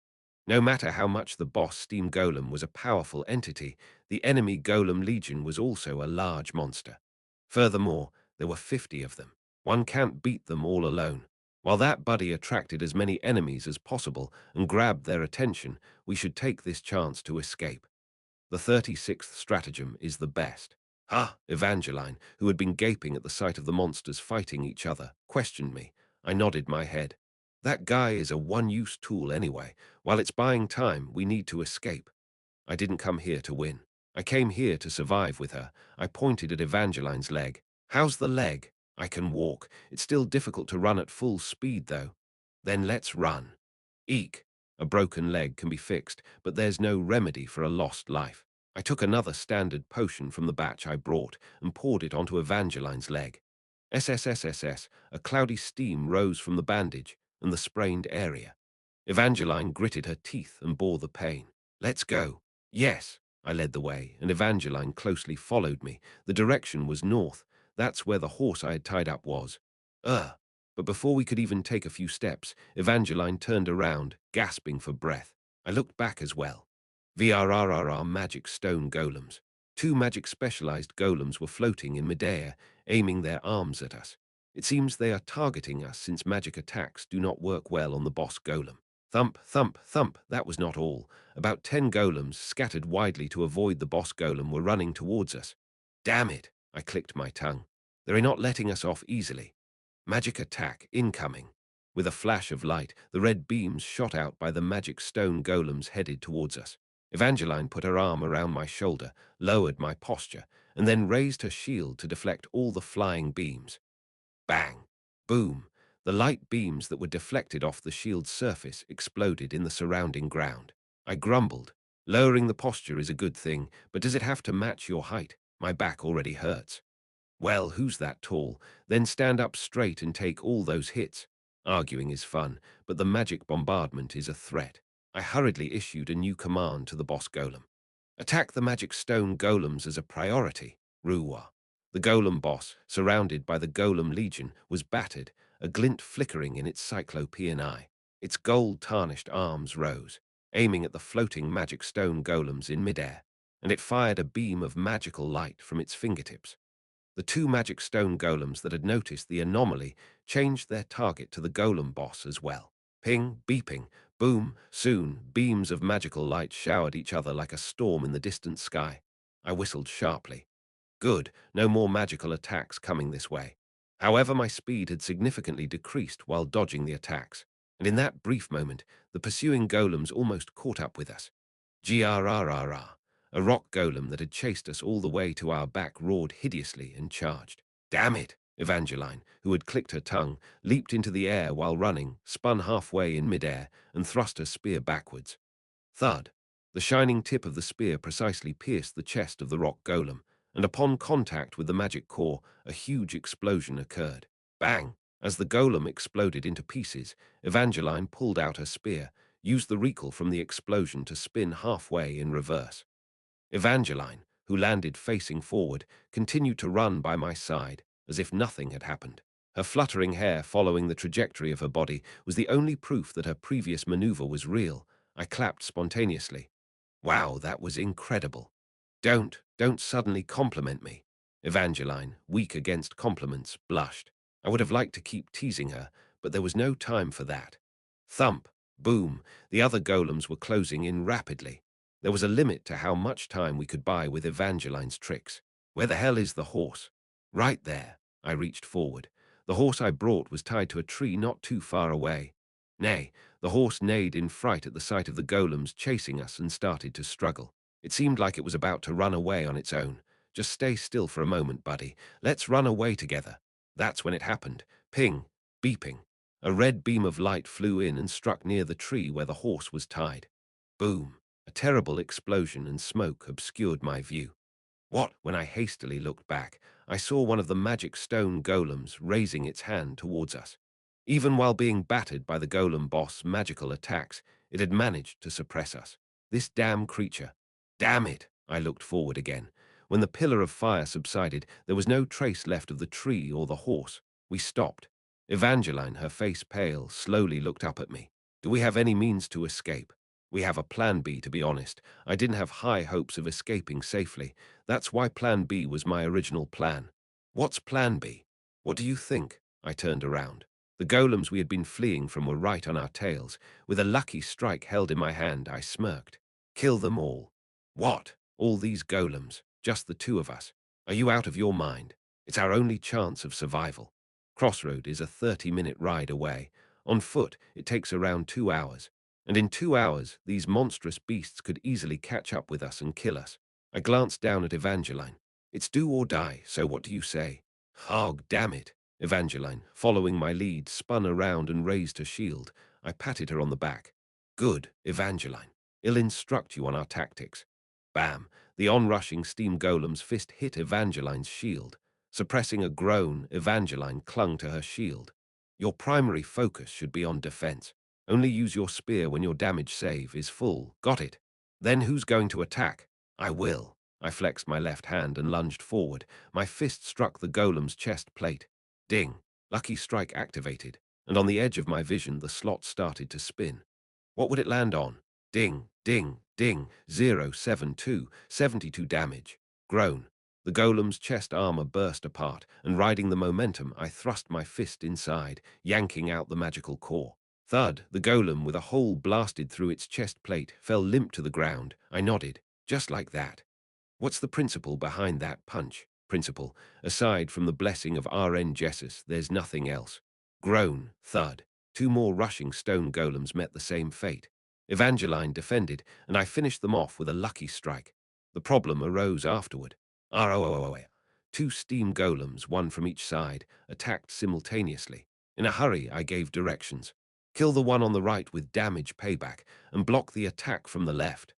No matter how much the boss steam golem was a powerful entity, the enemy golem legion was also a large monster. Furthermore, there were 50 of them. One can't beat them all alone. While that buddy attracted as many enemies as possible and grabbed their attention, we should take this chance to escape. The 36th stratagem is the best. Ah, Evangeline, who had been gaping at the sight of the monsters fighting each other, questioned me. I nodded my head. That guy is a one-use tool anyway. While it's buying time, we need to escape. I didn't come here to win. I came here to survive with her. I pointed at Evangeline's leg. How's the leg? I can walk. It's still difficult to run at full speed, though. Then let's run. Eek. A broken leg can be fixed, but there's no remedy for a lost life. I took another standard potion from the batch I brought and poured it onto Evangeline's leg. SSSSS, a cloudy steam rose from the bandage and the sprained area. Evangeline gritted her teeth and bore the pain. Let's go. Yes, I led the way, and Evangeline closely followed me. The direction was north. That's where the horse I had tied up was. But before we could even take a few steps, Evangeline turned around, gasping for breath. I looked back as well. VRRRR magic stone golems. Two magic specialized golems were floating in midair, aiming their arms at us. It seems they are targeting us since magic attacks do not work well on the boss golem. Thump, thump, thump, that was not all. About 10 golems, scattered widely to avoid the boss golem, were running towards us. Damn it, I clicked my tongue. They're not letting us off easily. Magic attack incoming. With a flash of light, the red beams shot out by the magic stone golems headed towards us. Evangeline put her arm around my shoulder, lowered my posture, and then raised her shield to deflect all the flying beams. Bang! Boom! The light beams that were deflected off the shield's surface exploded in the surrounding ground. I grumbled. Lowering the posture is a good thing, but does it have to match your height? My back already hurts. Well, who's that tall? Then stand up straight and take all those hits. Arguing is fun, but the magic bombardment is a threat. I hurriedly issued a new command to the boss golem. Attack the magic stone golems as a priority, Ruwa. The golem boss, surrounded by the golem legion, was battered, a glint flickering in its cyclopean eye. Its gold-tarnished arms rose, aiming at the floating magic stone golems in midair, and it fired a beam of magical light from its fingertips. The two magic stone golems that had noticed the anomaly changed their target to the golem boss as well. Ping, beeping, boom, soon, beams of magical light showered each other like a storm in the distant sky. I whistled sharply. Good, no more magical attacks coming this way. However, my speed had significantly decreased while dodging the attacks, and in that brief moment, the pursuing golems almost caught up with us. Grrrrrrr. A rock golem that had chased us all the way to our back roared hideously and charged. Damn it! Evangeline, who had clicked her tongue, leaped into the air while running, spun halfway in midair, and thrust her spear backwards. Thud! The shining tip of the spear precisely pierced the chest of the rock golem, and upon contact with the magic core, a huge explosion occurred. Bang! As the golem exploded into pieces, Evangeline pulled out her spear, used the recoil from the explosion to spin halfway in reverse. Evangeline, who landed facing forward, continued to run by my side, as if nothing had happened. Her fluttering hair following the trajectory of her body was the only proof that her previous maneuver was real. I clapped spontaneously. Wow, that was incredible. Don't suddenly compliment me. Evangeline, weak against compliments, blushed. I would have liked to keep teasing her, but there was no time for that. Thump, boom, the other golems were closing in rapidly. There was a limit to how much time we could buy with Evangeline's tricks. Where the hell is the horse? Right there. I reached forward. The horse I brought was tied to a tree not too far away. Nay, the horse neighed in fright at the sight of the golems chasing us and started to struggle. It seemed like it was about to run away on its own. Just stay still for a moment, buddy. Let's run away together. That's when it happened. Ping, beeping. A red beam of light flew in and struck near the tree where the horse was tied. Boom. A terrible explosion and smoke obscured my view. What? When I hastily looked back, I saw one of the magic stone golems raising its hand towards us. Even while being battered by the golem boss' magical attacks, it had managed to suppress us. This damn creature. Damn it! I looked forward again. When the pillar of fire subsided, there was no trace left of the tree or the horse. We stopped. Evangeline, her face pale, slowly looked up at me. Do we have any means to escape? We have a plan B, to be honest. I didn't have high hopes of escaping safely. That's why plan B was my original plan. What's plan B? What do you think? I turned around. The golems we had been fleeing from were right on our tails. With a lucky strike held in my hand, I smirked. Kill them all. What? All these golems? Just the two of us? Are you out of your mind? It's our only chance of survival. Crossroad is a 30-minute ride away. On foot, it takes around 2 hours. And in 2 hours, these monstrous beasts could easily catch up with us and kill us. I glanced down at Evangeline. It's do or die, so what do you say? Hog, damn it. Evangeline, following my lead, spun around and raised her shield. I patted her on the back. Good, Evangeline. I'll instruct you on our tactics. Bam! The onrushing steam golem's fist hit Evangeline's shield. Suppressing a groan, Evangeline clung to her shield. Your primary focus should be on defense. Only use your spear when your damage save is full. Got it? Then who's going to attack? I will. I flexed my left hand and lunged forward. My fist struck the golem's chest plate. Ding. Lucky strike activated, and on the edge of my vision the slot started to spin. What would it land on? Ding, ding, ding, 072, 72 damage. Groan. The golem's chest armor burst apart, and riding the momentum, I thrust my fist inside, yanking out the magical core. Thud, the golem, with a hole blasted through its chest plate, fell limp to the ground. I nodded. Just like that. What's the principle behind that punch? Principle. Aside from the blessing of RN Jessus, there's nothing else. Groan, thud. Two more rushing stone golems met the same fate. Evangeline defended, and I finished them off with a lucky strike. The problem arose afterward. ROOOA. Two steam golems, one from each side, attacked simultaneously. In a hurry, I gave directions. Kill the one on the right with damage payback, and block the attack from the left.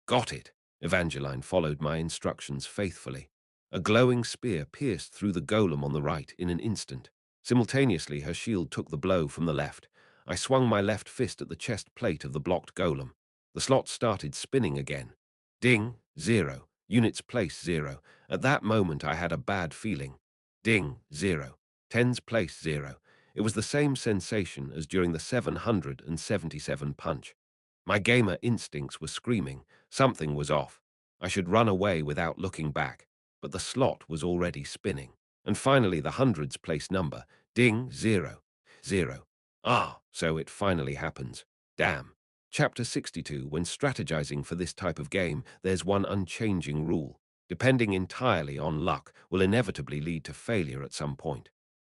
Got it. Evangeline followed my instructions faithfully. A glowing spear pierced through the golem on the right in an instant. Simultaneously, her shield took the blow from the left. I swung my left fist at the chest plate of the blocked golem. The slot started spinning again. Ding, 0. Units place 0. At that moment I had a bad feeling. Ding, 0. Tens place 0. It was the same sensation as during the 777 punch. My gamer instincts were screaming. Something was off. I should run away without looking back. But the slot was already spinning. And finally the hundreds place number. Ding, 0. 0. So it finally happens. Damn. Chapter 62. When strategizing for this type of game, there's one unchanging rule. Depending entirely on luck will inevitably lead to failure at some point.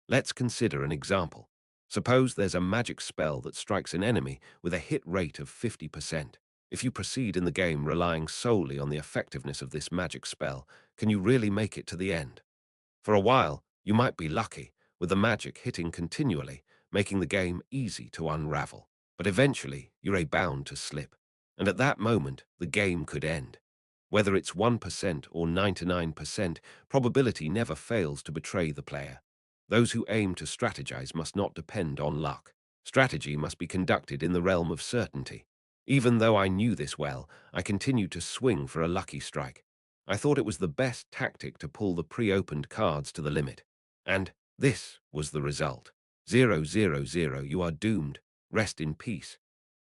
Let's consider an example. Suppose there's a magic spell that strikes an enemy with a hit rate of 50%. If you proceed in the game relying solely on the effectiveness of this magic spell, can you really make it to the end? For a while, you might be lucky, with the magic hitting continually, making the game easy to unravel. But eventually, you're bound to slip. And at that moment, the game could end. Whether it's 1% or 99%, probability never fails to betray the player. Those who aim to strategize must not depend on luck. Strategy must be conducted in the realm of certainty. Even though I knew this well, I continued to swing for a lucky strike. I thought it was the best tactic to pull the pre-opened cards to the limit. And this was the result. 000, you are doomed. Rest in peace.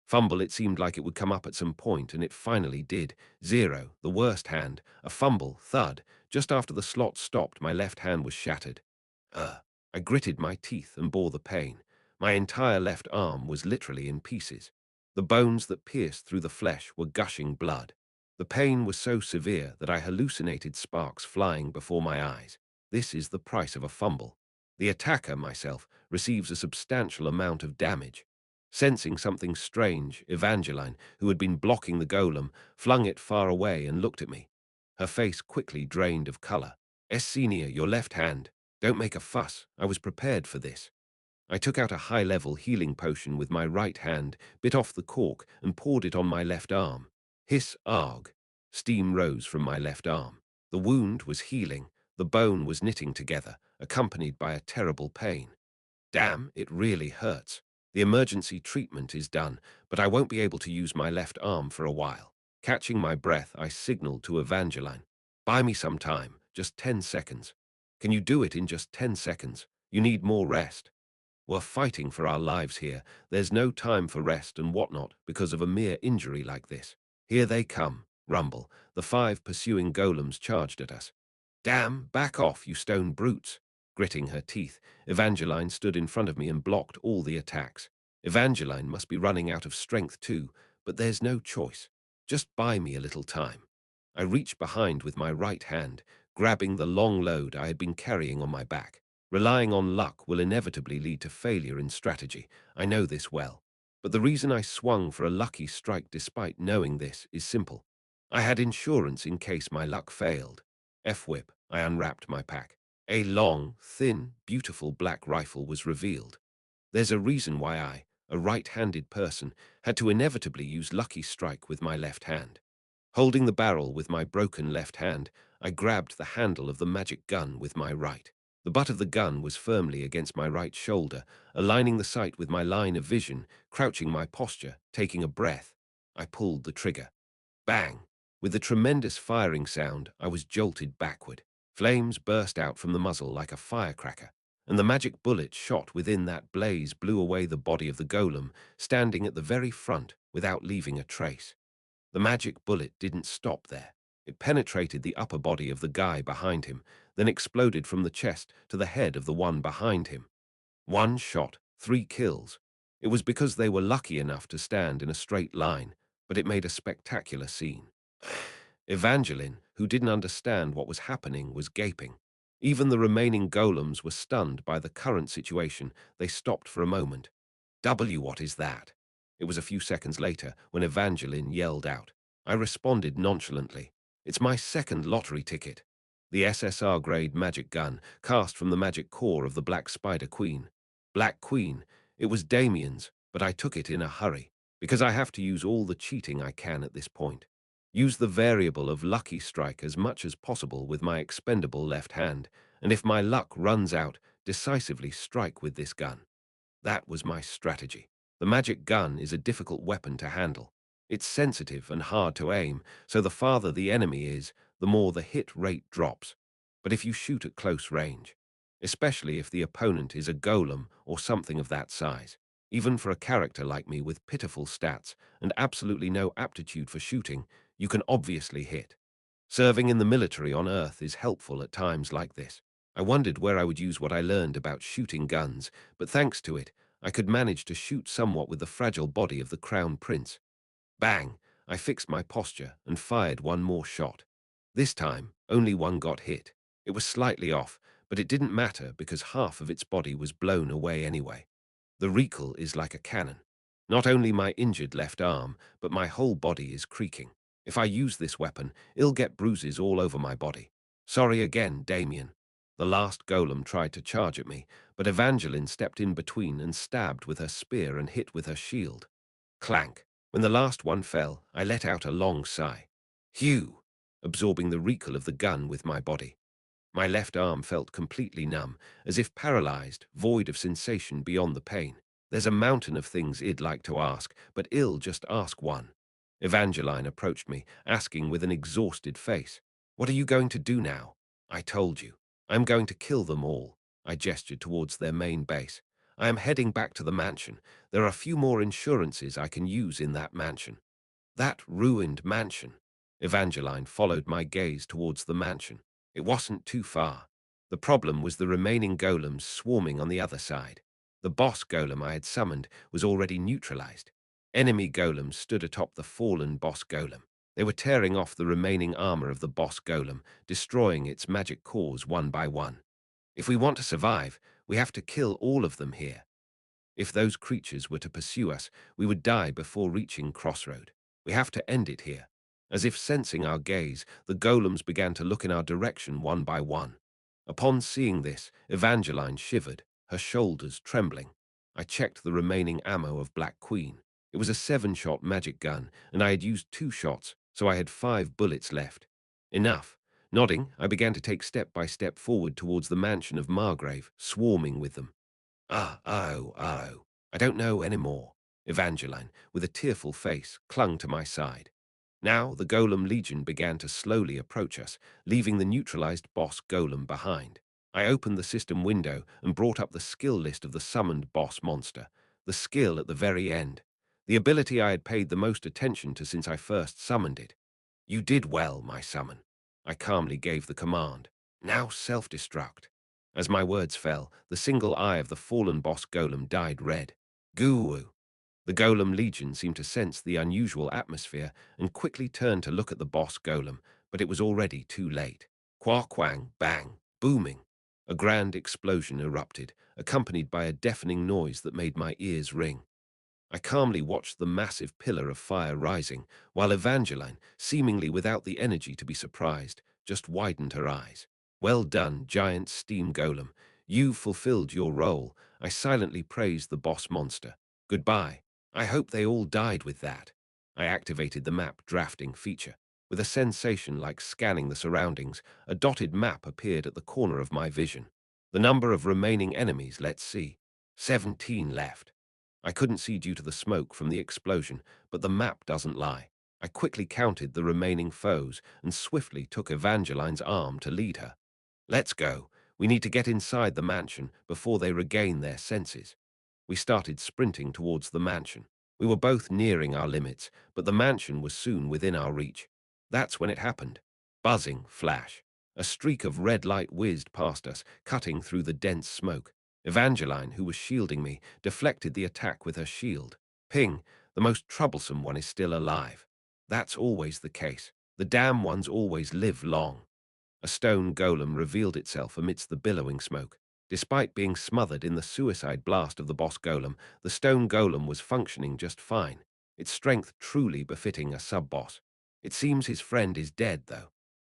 Fumble, it seemed like it would come up at some point, and it finally did. 0, the worst hand. A fumble, thud. Just after the slot stopped, my left hand was shattered. I gritted my teeth and bore the pain. My entire left arm was literally in pieces. The bones that pierced through the flesh were gushing blood. The pain was so severe that I hallucinated sparks flying before my eyes. This is the price of a fumble. The attacker, myself, receives a substantial amount of damage. Sensing something strange, Evangeline, who had been blocking the golem, flung it far away and looked at me. Her face quickly drained of color. Senior, your left hand. Don't make a fuss. I was prepared for this. I took out a high-level healing potion with my right hand, bit off the cork, and poured it on my left arm. Hiss, arg. Steam rose from my left arm. The wound was healing. The bone was knitting together, accompanied by a terrible pain. Damn, it really hurts. The emergency treatment is done, but I won't be able to use my left arm for a while. Catching my breath, I signaled to Evangeline. Buy me some time, just 10 seconds. Can you do it in just 10 seconds? You need more rest. We're fighting for our lives here. There's no time for rest and whatnot because of a mere injury like this. Here they come, rumble. The 5 pursuing golems charged at us. Damn, back off, you stone brutes. Gritting her teeth, Evangeline stood in front of me and blocked all the attacks. Evangeline must be running out of strength too, but there's no choice. Just buy me a little time. I reached behind with my right hand, grabbing the long load I had been carrying on my back. Relying on luck will inevitably lead to failure in strategy. I know this well. But the reason I swung for a lucky strike despite knowing this is simple. I had insurance in case my luck failed. F-whip, I unwrapped my pack. A long, thin, beautiful black rifle was revealed. There's a reason why I, a right-handed person, had to inevitably use lucky strike with my left hand. Holding the barrel with my broken left hand, I grabbed the handle of the magic gun with my right. The butt of the gun was firmly against my right shoulder, aligning the sight with my line of vision, crouching my posture, taking a breath. I pulled the trigger. Bang! With the tremendous firing sound, I was jolted backward. Flames burst out from the muzzle like a firecracker, and the magic bullet shot within that blaze blew away the body of the golem, standing at the very front without leaving a trace. The magic bullet didn't stop there. It penetrated the upper body of the guy behind him, then exploded from the chest to the head of the one behind him. 1 shot, 3 kills. It was because they were lucky enough to stand in a straight line, but it made a spectacular scene. Evangeline, who didn't understand what was happening, was gaping. Even the remaining golems were stunned by the current situation. They stopped for a moment. What is that? It was a few seconds later when Evangeline yelled out. I responded nonchalantly. It's my second lottery ticket. The SSR-grade magic gun, cast from the magic core of the Black Spider Queen. Black Queen. It was Damien's, but I took it in a hurry, because I have to use all the cheating I can at this point. Use the variable of lucky strike as much as possible with my expendable left hand, and if my luck runs out, decisively strike with this gun. That was my strategy. The magic gun is a difficult weapon to handle. It's sensitive and hard to aim, so the farther the enemy is, the more the hit rate drops. But if you shoot at close range, especially if the opponent is a golem or something of that size, even for a character like me with pitiful stats and absolutely no aptitude for shooting, you can obviously hit. Serving in the military on Earth is helpful at times like this. I wondered where I would use what I learned about shooting guns, but thanks to it, I could manage to shoot somewhat with the fragile body of the Crown Prince. Bang! I fixed my posture and fired one more shot. This time, only one got hit. It was slightly off, but it didn't matter because half of its body was blown away anyway. The recoil is like a cannon. Not only my injured left arm, but my whole body is creaking. If I use this weapon, I'll get bruises all over my body. Sorry again, Damien. The last golem tried to charge at me, but Evangeline stepped in between and stabbed with her spear and hit with her shield. Clank. When the last one fell, I let out a long sigh. Phew! Absorbing the recoil of the gun with my body. My left arm felt completely numb, as if paralyzed, void of sensation beyond the pain. There's a mountain of things I'd like to ask, but I'll just ask one. Evangeline approached me, asking with an exhausted face, "What are you going to do now?" I told you. I'm going to kill them all. I gestured towards their main base. I am heading back to the mansion. There are a few more insurances I can use in that mansion. That ruined mansion. Evangeline followed my gaze towards the mansion. It wasn't too far. The problem was the remaining golems swarming on the other side. The boss golem I had summoned was already neutralized. Enemy golems stood atop the fallen boss golem. They were tearing off the remaining armor of the boss golem, destroying its magic cores one by one. If we want to survive, we have to kill all of them here. If those creatures were to pursue us, we would die before reaching Crossroad. We have to end it here. As if sensing our gaze, the golems began to look in our direction one by one. Upon seeing this, Evangeline shivered, her shoulders trembling. I checked the remaining ammo of Black Queen. It was a 7-shot magic gun, and I had used 2 shots, so I had 5 bullets left. Enough. Nodding, I began to take step by step forward towards the mansion of Margrave, swarming with them. Oh. I don't know any more. Evangeline, with a tearful face, clung to my side. Now the Golem Legion began to slowly approach us, leaving the neutralized boss Golem behind. I opened the system window and brought up the skill list of the summoned boss monster, the skill at the very end, the ability I had paid the most attention to since I first summoned it. You did well, my summon. I calmly gave the command. Now self-destruct. As my words fell, the single eye of the fallen boss golem dyed red. Goo! The Golem Legion seemed to sense the unusual atmosphere and quickly turned to look at the boss golem, but it was already too late. Quang, bang, booming. A grand explosion erupted, accompanied by a deafening noise that made my ears ring. I calmly watched the massive pillar of fire rising, while Evangeline, seemingly without the energy to be surprised, just widened her eyes. Well done, giant steam golem. You've fulfilled your role. I silently praised the boss monster. Goodbye. I hope they all died with that. I activated the map drafting feature. With a sensation like scanning the surroundings, a dotted map appeared at the corner of my vision. The number of remaining enemies, let's see. 17 left. I couldn't see due to the smoke from the explosion, but the map doesn't lie. I quickly counted the remaining foes and swiftly took Evangeline's arm to lead her. Let's go. We need to get inside the mansion before they regain their senses. We started sprinting towards the mansion. We were both nearing our limits, but the mansion was soon within our reach. That's when it happened. Buzzing, flash. A streak of red light whizzed past us, cutting through the dense smoke. Evangeline, who was shielding me, deflected the attack with her shield. Ping, the most troublesome one is still alive. That's always the case. The damn ones always live long. A stone golem revealed itself amidst the billowing smoke. Despite being smothered in the suicide blast of the boss golem, the stone golem was functioning just fine, its strength truly befitting a sub-boss. It seems his friend is dead, though.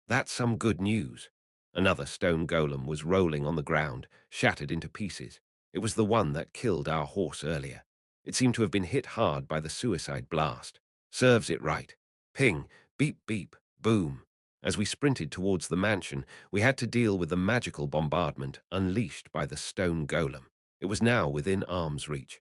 That's some good news. Another stone golem was rolling on the ground, shattered into pieces. It was the one that killed our horse earlier. It seemed to have been hit hard by the suicide blast. Serves it right. Ping, beep beep, boom. As we sprinted towards the mansion, we had to deal with the magical bombardment unleashed by the stone golem. It was now within arm's reach.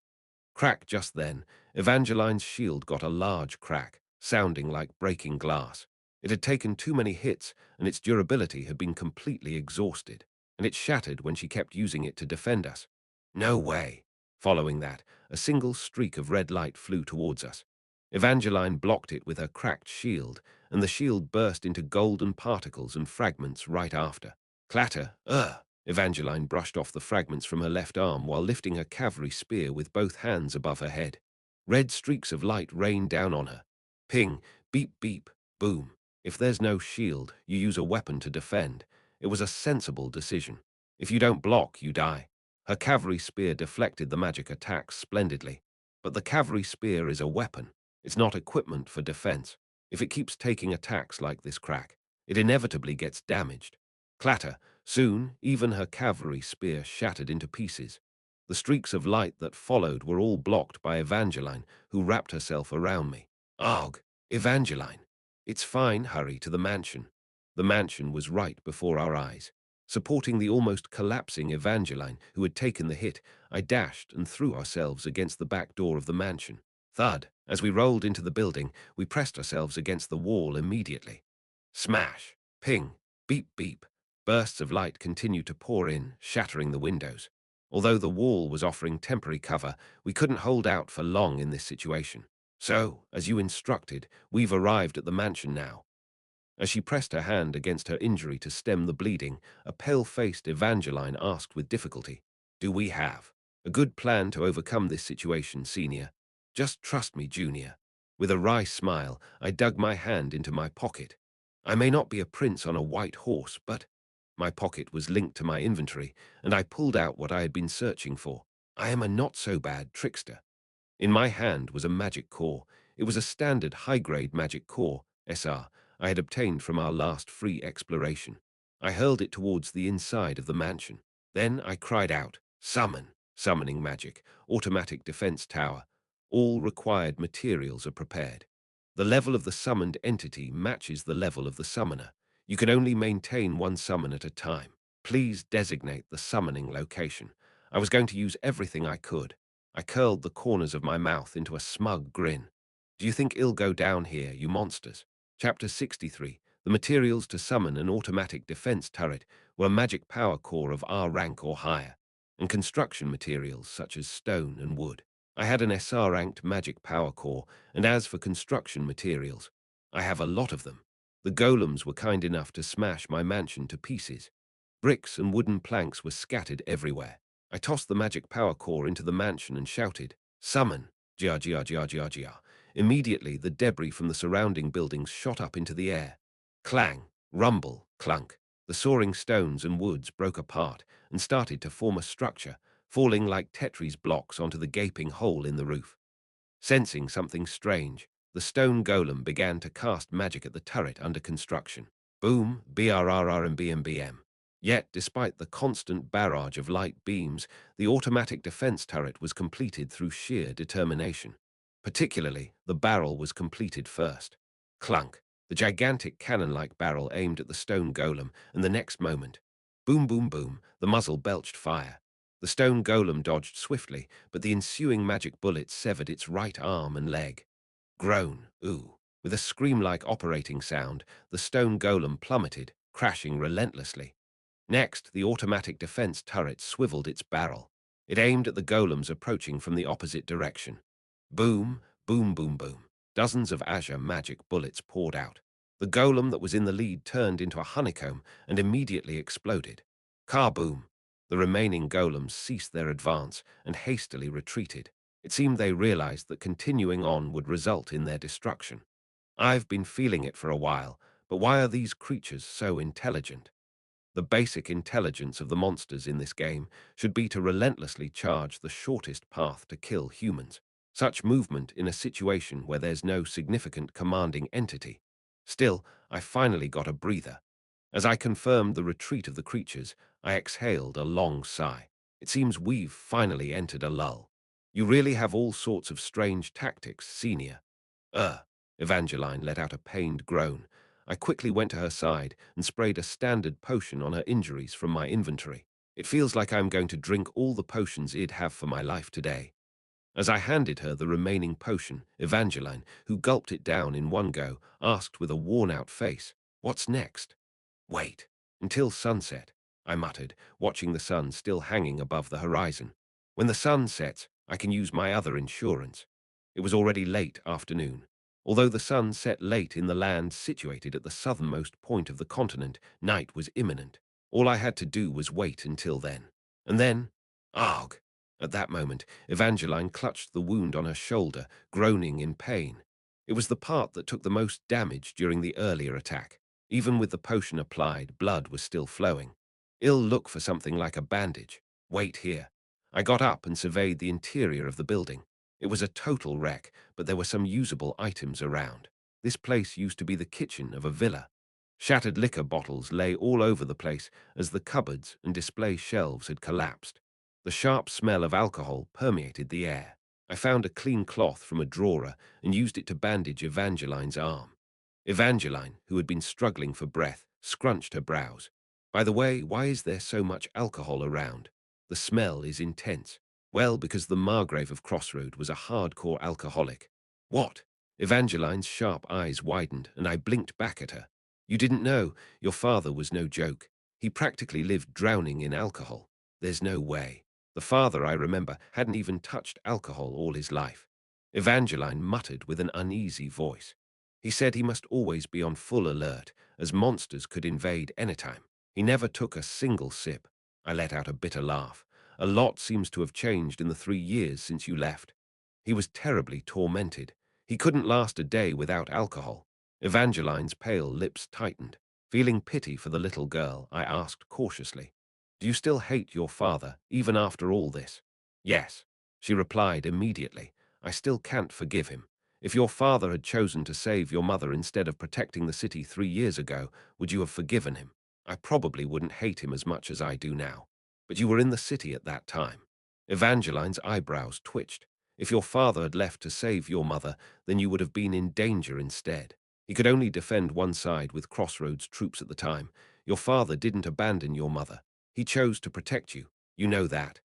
Crack just then, Evangeline's shield got a large crack, sounding like breaking glass. It had taken too many hits, and its durability had been completely exhausted, and it shattered when she kept using it to defend us. No way! Following that, a single streak of red light flew towards us. Evangeline blocked it with her cracked shield, and the shield burst into golden particles and fragments right after. Clatter! Ugh! Evangeline brushed off the fragments from her left arm while lifting her cavalry spear with both hands above her head. Red streaks of light rained down on her. Ping, beep beep, boom. If there's no shield, you use a weapon to defend. It was a sensible decision. If you don't block, you die. Her cavalry spear deflected the magic attacks splendidly. But the cavalry spear is a weapon. It's not equipment for defense. If it keeps taking attacks like this crack, it inevitably gets damaged. Clatter! Soon, even her cavalry spear shattered into pieces. The streaks of light that followed were all blocked by Evangeline, who wrapped herself around me. Ugh! Evangeline! It's fine, hurry to the mansion. The mansion was right before our eyes. Supporting the almost collapsing Evangeline, who had taken the hit, I dashed and threw ourselves against the back door of the mansion. Thud! As we rolled into the building, we pressed ourselves against the wall immediately. Smash! Ping! Beep beep! Bursts of light continued to pour in, shattering the windows. Although the wall was offering temporary cover, we couldn't hold out for long in this situation. So, as you instructed, we've arrived at the mansion now. As she pressed her hand against her injury to stem the bleeding, a pale-faced Evangeline asked with difficulty, "Do we have a good plan to overcome this situation, Senior? Just trust me, Junior." With a wry smile, I dug my hand into my pocket. I may not be a prince on a white horse, but my pocket was linked to my inventory, and I pulled out what I had been searching for. I am a not-so-bad trickster. In my hand was a magic core. It was a standard high-grade magic core, SR, I had obtained from our last free exploration. I hurled it towards the inside of the mansion. Then I cried out, "Summon!" Summoning magic, automatic defense tower. All required materials are prepared. The level of the summoned entity matches the level of the summoner. You can only maintain one summon at a time. Please designate the summoning location. I was going to use everything I could. I curled the corners of my mouth into a smug grin. Do you think it'll go down here, you monsters? Chapter 63. The materials to summon an automatic defense turret were a magic power core of R rank or higher, and construction materials such as stone and wood. I had an SR-ranked magic power core, and as for construction materials, I have a lot of them. The golems were kind enough to smash my mansion to pieces. Bricks and wooden planks were scattered everywhere. I tossed the magic power core into the mansion and shouted, "Summon! Gia gia gia gia gia." Immediately, the debris from the surrounding buildings shot up into the air. Clang, rumble, clunk. The soaring stones and woods broke apart and started to form a structure, falling like Tetris blocks onto the gaping hole in the roof. Sensing something strange, the stone golem began to cast magic at the turret under construction. Boom, brrr and bmbm. Yet, despite the constant barrage of light beams, the automatic defense turret was completed through sheer determination. Particularly, the barrel was completed first. Clunk. The gigantic cannon-like barrel aimed at the stone golem, and the next moment, boom boom boom, the muzzle belched fire. The stone golem dodged swiftly, but the ensuing magic bullet severed its right arm and leg. Groan, ooh. With a scream-like operating sound, the stone golem plummeted, crashing relentlessly. Next, the automatic defense turret swiveled its barrel. It aimed at the golems approaching from the opposite direction. Boom, boom, boom, boom. Dozens of azure magic bullets poured out. The golem that was in the lead turned into a honeycomb and immediately exploded. Kaboom! The remaining golems ceased their advance and hastily retreated. It seemed they realized that continuing on would result in their destruction. I've been feeling it for a while, but why are these creatures so intelligent? The basic intelligence of the monsters in this game should be to relentlessly charge the shortest path to kill humans. Such movement in a situation where there's no significant commanding entity. Still, I finally got a breather. As I confirmed the retreat of the creatures, I exhaled a long sigh. It seems we've finally entered a lull. You really have all sorts of strange tactics, senior. Ugh. Evangeline let out a pained groan. I quickly went to her side and sprayed a standard potion on her injuries from my inventory. It feels like I'm going to drink all the potions I'd have for my life today. As I handed her the remaining potion, Evangeline, who gulped it down in one go, asked with a worn-out face, "What's next?" "Wait, until sunset," I muttered, watching the sun still hanging above the horizon. "When the sun sets, I can use my other insurance." It was already late afternoon. Although the sun set late in the land situated at the southernmost point of the continent, night was imminent. All I had to do was wait until then. And then, arg! At that moment, Evangeline clutched the wound on her shoulder, groaning in pain. It was the part that took the most damage during the earlier attack. Even with the potion applied, blood was still flowing. "I'll look for something like a bandage. Wait here." I got up and surveyed the interior of the building. It was a total wreck, but there were some usable items around. This place used to be the kitchen of a villa. Shattered liquor bottles lay all over the place as the cupboards and display shelves had collapsed. The sharp smell of alcohol permeated the air. I found a clean cloth from a drawer and used it to bandage Evangeline's arm. Evangeline, who had been struggling for breath, scrunched her brows. "By the way, why is there so much alcohol around? The smell is intense." "Well, because the Margrave of Crossroad was a hardcore alcoholic." "What?" Evangeline's sharp eyes widened, and I blinked back at her. "You didn't know? Your father was no joke. He practically lived drowning in alcohol." "There's no way." The father, I remember, hadn't even touched alcohol all his life. Evangeline muttered with an uneasy voice. "He said he must always be on full alert, as monsters could invade anytime. He never took a single sip." I let out a bitter laugh. "A lot seems to have changed in the 3 years since you left." He was terribly tormented. He couldn't last a day without alcohol. Evangeline's pale lips tightened. Feeling pity for the little girl, I asked cautiously, "Do you still hate your father, even after all this?" "Yes," she replied immediately. "I still can't forgive him. If your father had chosen to save your mother instead of protecting the city 3 years ago, would you have forgiven him? I probably wouldn't hate him as much as I do now. But you were in the city at that time." Evangeline's eyebrows twitched. "If your father had left to save your mother, then you would have been in danger instead. He could only defend one side with Crossroads troops at the time. Your father didn't abandon your mother. He chose to protect you. You know that."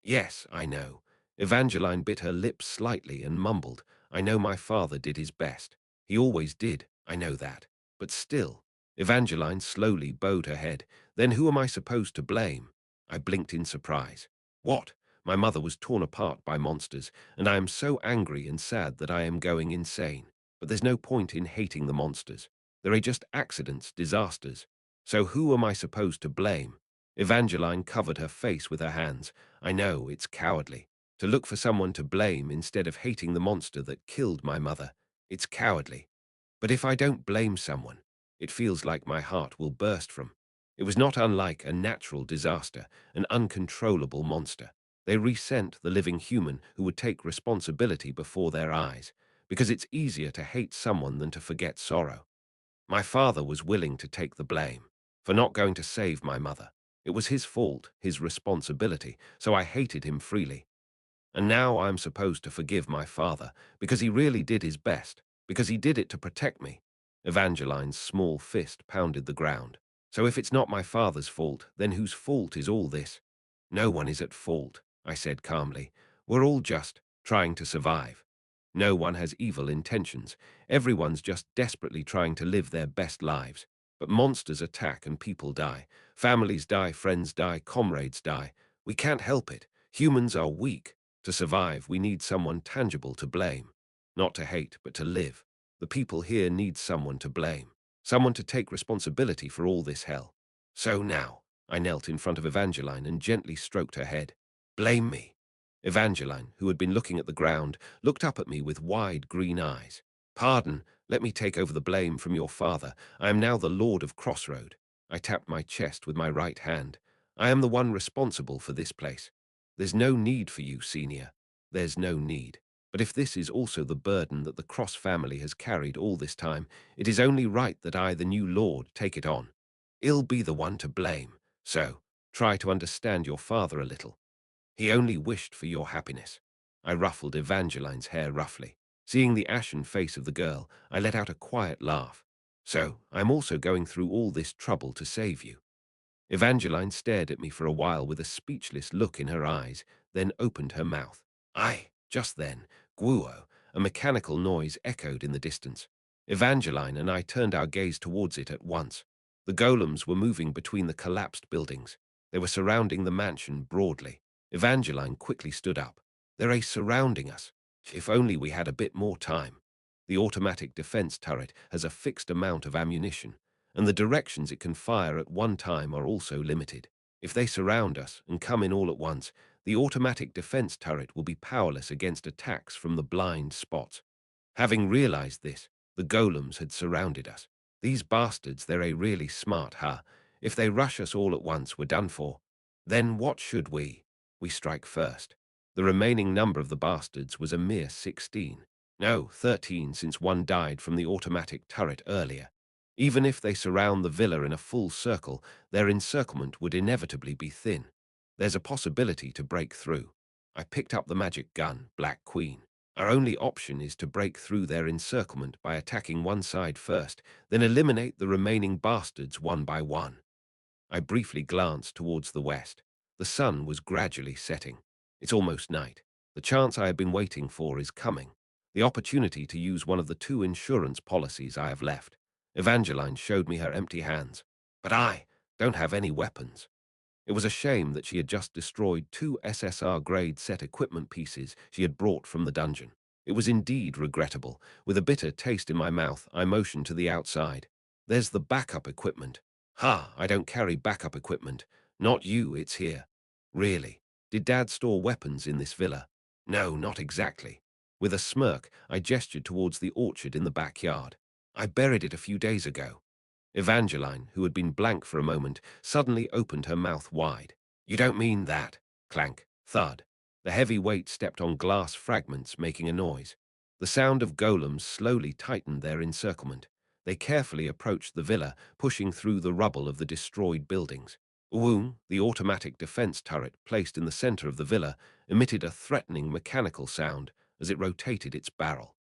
"Yes, I know." Evangeline bit her lips slightly and mumbled, "I know my father did his best. He always did, I know that. But still." Evangeline slowly bowed her head. "Then who am I supposed to blame?" I blinked in surprise. "What? My mother was torn apart by monsters, and I am so angry and sad that I am going insane. But there's no point in hating the monsters. They're just accidents, disasters. So who am I supposed to blame?" Evangeline covered her face with her hands. "I know, it's cowardly. To look for someone to blame instead of hating the monster that killed my mother. It's cowardly. But if I don't blame someone, it feels like my heart will burst from." It was not unlike a natural disaster, an uncontrollable monster. They resent the living human who would take responsibility before their eyes, because it's easier to hate someone than to forget sorrow. My father was willing to take the blame for not going to save my mother. It was his fault, his responsibility, so I hated him freely. And now I'm supposed to forgive my father because he really did his best, because he did it to protect me. Evangeline's small fist pounded the ground. "So if it's not my father's fault, then whose fault is all this?" "No one is at fault," I said calmly. "We're all just trying to survive. No one has evil intentions. Everyone's just desperately trying to live their best lives. But monsters attack and people die. Families die, friends die, comrades die. We can't help it. Humans are weak. To survive, we need someone tangible to blame. Not to hate, but to live. The people here need someone to blame. Someone to take responsibility for all this hell. So now," I knelt in front of Evangeline and gently stroked her head. "Blame me." Evangeline, who had been looking at the ground, looked up at me with wide green eyes. "Pardon, let me take over the blame from your father. I am now the Lord of Crossroad." I tapped my chest with my right hand. I am the one responsible for this place. There's no need for you, senior. There's no need. But if this is also the burden that the Cross family has carried all this time, it is only right that I, the new lord, take it on. I'll be the one to blame. So, try to understand your father a little. He only wished for your happiness. I ruffled Evangeline's hair roughly. Seeing the ashen face of the girl, I let out a quiet laugh. So, I'm also going through all this trouble to save you. Evangeline stared at me for a while with a speechless look in her eyes, then opened her mouth. Aye, just then, Guo, a mechanical noise echoed in the distance. Evangeline and I turned our gaze towards it at once. The golems were moving between the collapsed buildings. They were surrounding the mansion broadly. Evangeline quickly stood up. They're surrounding us. If only we had a bit more time. The automatic defense turret has a fixed amount of ammunition, and the directions it can fire at one time are also limited. If they surround us and come in all at once, the automatic defense turret will be powerless against attacks from the blind spots. Having realized this, the golems had surrounded us. These bastards, they're really smart, huh? If they rush us all at once, we're done for. Then what should we? We strike first. The remaining number of the bastards was a mere 16. No, 13, since one died from the automatic turret earlier. Even if they surround the villa in a full circle, their encirclement would inevitably be thin. There's a possibility to break through. I picked up the magic gun, Black Queen. Our only option is to break through their encirclement by attacking one side first, then eliminate the remaining bastards one by one. I briefly glanced towards the west. The sun was gradually setting. It's almost night. The chance I have been waiting for is coming. The opportunity to use one of the 2 insurance policies I have left. Evangeline showed me her empty hands. But I don't have any weapons. It was a shame that she had just destroyed 2 SSR-grade set equipment pieces she had brought from the dungeon. It was indeed regrettable. With a bitter taste in my mouth, I motioned to the outside. There's the backup equipment. Ha, I don't carry backup equipment. Not you, it's here. Really? Did Dad store weapons in this villa? No, not exactly. With a smirk, I gestured towards the orchard in the backyard. I buried it a few days ago. Evangeline, who had been blank for a moment, suddenly opened her mouth wide. You don't mean that? Clank, thud. The heavy weight stepped on glass fragments, making a noise. The sound of golems slowly tightened their encirclement. They carefully approached the villa, pushing through the rubble of the destroyed buildings. Woong, the automatic defense turret placed in the center of the villa, emitted a threatening mechanical sound as it rotated its barrel.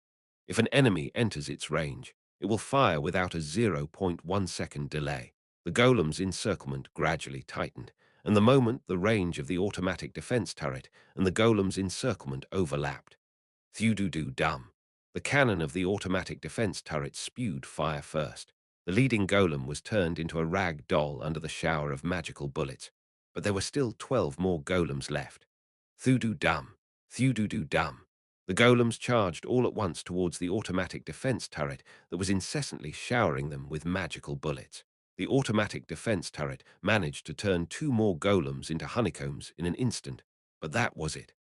If an enemy enters its range, it will fire without a 0.1-second delay. The golem's encirclement gradually tightened, and the moment the range of the automatic defense turret and the golem's encirclement overlapped. Thew-doo-doo-dum. The cannon of the automatic defense turret spewed fire first. The leading golem was turned into a rag doll under the shower of magical bullets, but there were still 12 more golems left. Thew-doo-dum. Thew-doo-doo-dum. The golems charged all at once towards the automatic defense turret that was incessantly showering them with magical bullets. The automatic defense turret managed to turn 2 more golems into honeycombs in an instant, but that was it.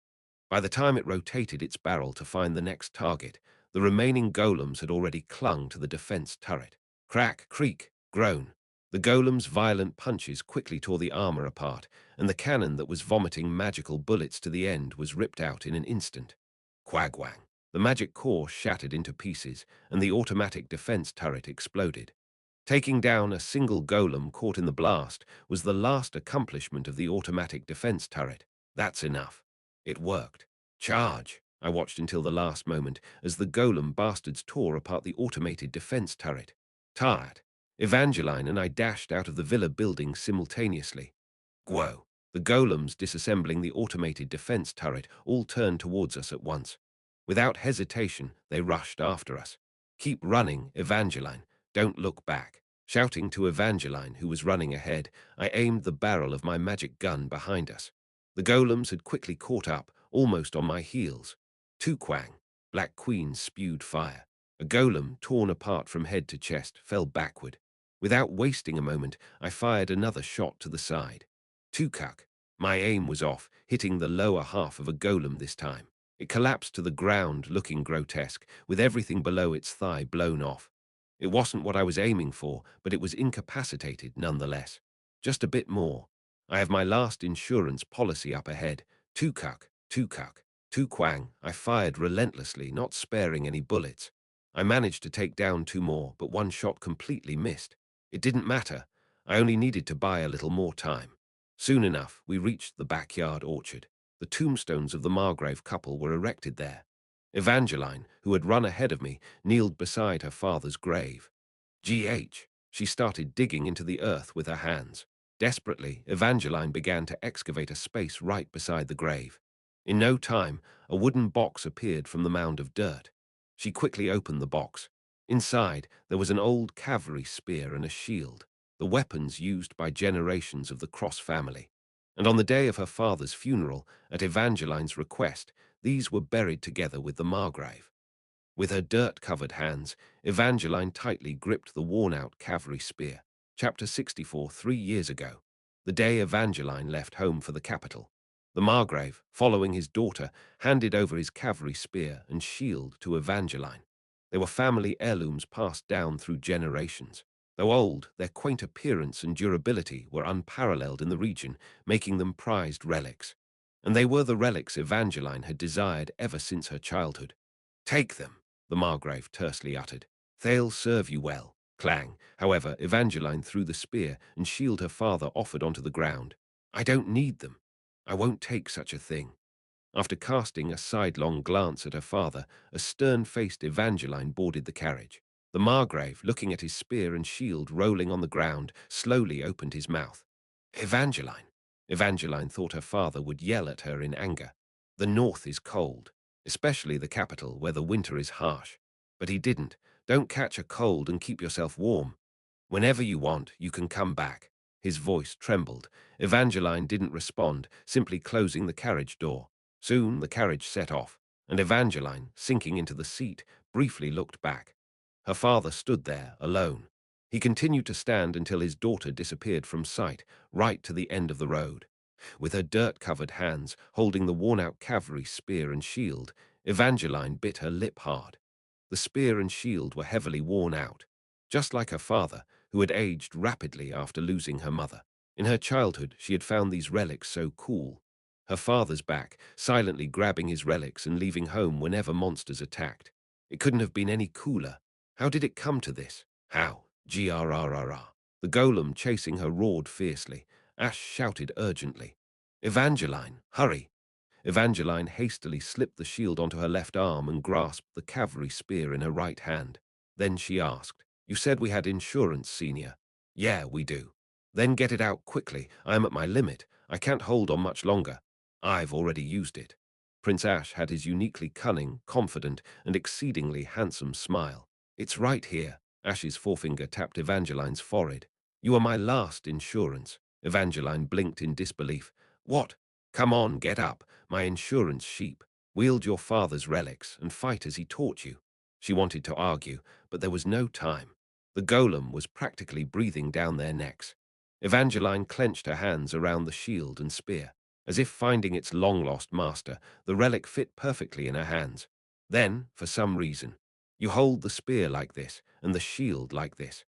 By the time it rotated its barrel to find the next target, the remaining golems had already clung to the defense turret. Crack, creak, groan. The golem's violent punches quickly tore the armor apart, and the cannon that was vomiting magical bullets to the end was ripped out in an instant. Quagwang. The magic core shattered into pieces, and the automatic defense turret exploded. Taking down a single golem caught in the blast was the last accomplishment of the automatic defense turret. That's enough. It worked. Charge! I watched until the last moment as the golem bastards tore apart the automated defense turret. Tyrant, Evangeline and I dashed out of the villa building simultaneously. Guo! The golems disassembling the automated defense turret all turned towards us at once. Without hesitation, they rushed after us. Keep running, Evangeline. Don't look back. Shouting to Evangeline, who was running ahead, I aimed the barrel of my magic gun behind us. The golems had quickly caught up, almost on my heels. Two-quang. Black Queen spewed fire. A golem, torn apart from head to chest, fell backward. Without wasting a moment, I fired another shot to the side. Tukuk. My aim was off, hitting the lower half of a golem this time. It collapsed to the ground, looking grotesque, with everything below its thigh blown off. It wasn't what I was aiming for, but it was incapacitated nonetheless. Just a bit more. I have my last insurance policy up ahead. Two cuck, two cuck, two quang. I fired relentlessly, not sparing any bullets. I managed to take down two more, but one shot completely missed. It didn't matter. I only needed to buy a little more time. Soon enough, we reached the backyard orchard. The tombstones of the Margrave couple were erected there. Evangeline, who had run ahead of me, kneeled beside her father's grave. GH. She started digging into the earth with her hands. Desperately, Evangeline began to excavate a space right beside the grave. In no time, a wooden box appeared from the mound of dirt. She quickly opened the box. Inside, there was an old cavalry spear and a shield, the weapons used by generations of the Cross family. And on the day of her father's funeral, at Evangeline's request, these were buried together with the Margrave. With her dirt-covered hands, Evangeline tightly gripped the worn-out cavalry spear. Chapter 64, 3 years ago, the day Evangeline left home for the capital. The Margrave, following his daughter, handed over his cavalry spear and shield to Evangeline. They were family heirlooms passed down through generations. Though old, their quaint appearance and durability were unparalleled in the region, making them prized relics. And they were the relics Evangeline had desired ever since her childhood. Take them, the Margrave tersely uttered. They'll serve you well. Clang. However, Evangeline threw the spear and shield her father offered onto the ground. I don't need them. I won't take such a thing. After casting a sidelong glance at her father, a stern-faced Evangeline boarded the carriage. The Margrave, looking at his spear and shield rolling on the ground, slowly opened his mouth. Evangeline. Evangeline thought her father would yell at her in anger. The north is cold, especially the capital where the winter is harsh. But he didn't. Don't catch a cold and keep yourself warm. Whenever you want, you can come back. His voice trembled. Evangeline didn't respond, simply closing the carriage door. Soon the carriage set off, and Evangeline, sinking into the seat, briefly looked back. Her father stood there, alone. He continued to stand until his daughter disappeared from sight, right to the end of the road. With her dirt-covered hands holding the worn-out cavalry spear and shield, Evangeline bit her lip hard. The spear and shield were heavily worn out, just like her father, who had aged rapidly after losing her mother. In her childhood, she had found these relics so cool. Her father's back, silently grabbing his relics and leaving home whenever monsters attacked. It couldn't have been any cooler. How did it come to this? How? Grrrr. The golem chasing her roared fiercely. Ash shouted urgently. Evangeline, hurry! Evangeline hastily slipped the shield onto her left arm and grasped the cavalry spear in her right hand. Then she asked, You said we had insurance, Senior. Yeah, we do. Then get it out quickly. I am at my limit. I can't hold on much longer. I've already used it. Prince Ash had his uniquely cunning, confident, and exceedingly handsome smile. It's right here. Ash's forefinger tapped Evangeline's forehead. You are my last insurance. Evangeline blinked in disbelief. What? Come on, get up. My insurance sheep. Wield your father's relics and fight as he taught you. She wanted to argue, but there was no time. The golem was practically breathing down their necks. Evangeline clenched her hands around the shield and spear. As if finding its long-lost master, the relic fit perfectly in her hands. Then, for some reason, you hold the spear like this and the shield like this.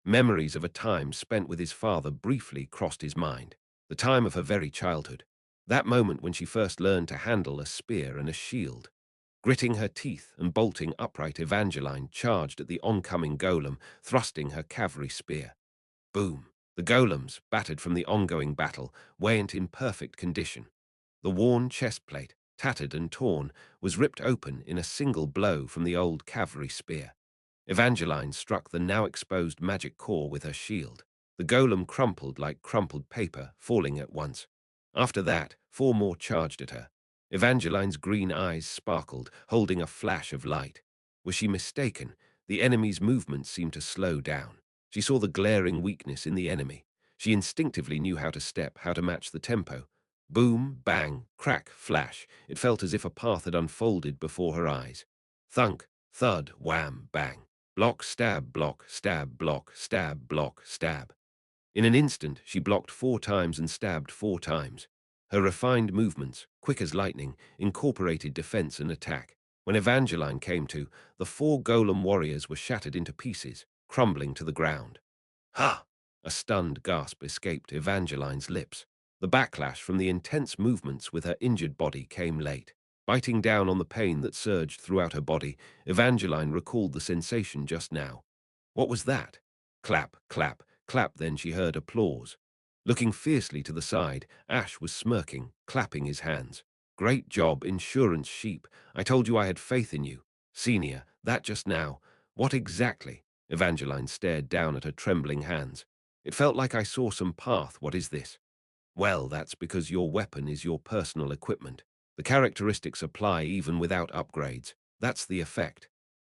Memories of a time spent with his father briefly crossed his mind. The time of her very childhood. That moment when she first learned to handle a spear and a shield. Gritting her teeth and bolting upright, Evangeline charged at the oncoming golem, thrusting her cavalry spear. Boom! The golems, battered from the ongoing battle, weren't in perfect condition. The worn chestplate, tattered and torn, was ripped open in a single blow from the old cavalry spear. Evangeline struck the now exposed magic core with her shield. The golem crumpled like crumpled paper, falling at once. After that, 4 more charged at her. Evangeline's green eyes sparkled, holding a flash of light. Was she mistaken? The enemy's movement seemed to slow down. She saw the glaring weakness in the enemy. She instinctively knew how to step, how to match the tempo. Boom, bang, crack, flash. It felt as if a path had unfolded before her eyes. Thunk, thud, wham, bang. Block, stab, block, stab, block, stab, block, stab. In an instant, she blocked 4 times and stabbed 4 times. Her refined movements, quick as lightning, incorporated defense and attack. When Evangeline came to, the 4 golem warriors were shattered into pieces. crumbling to the ground. Ha! A stunned gasp escaped Evangeline's lips. The backlash from the intense movements with her injured body came late. Biting down on the pain that surged throughout her body, Evangeline recalled the sensation just now. What was that? Clap, clap, clap, then she heard applause. Looking fiercely to the side, Ash was smirking, clapping his hands. Great job, insurance sheep. I told you I had faith in you. Senior, that just now. What exactly? Evangeline stared down at her trembling hands. It felt like I saw some path. What is this? Well, that's because your weapon is your personal equipment. The characteristics apply even without upgrades. That's the effect.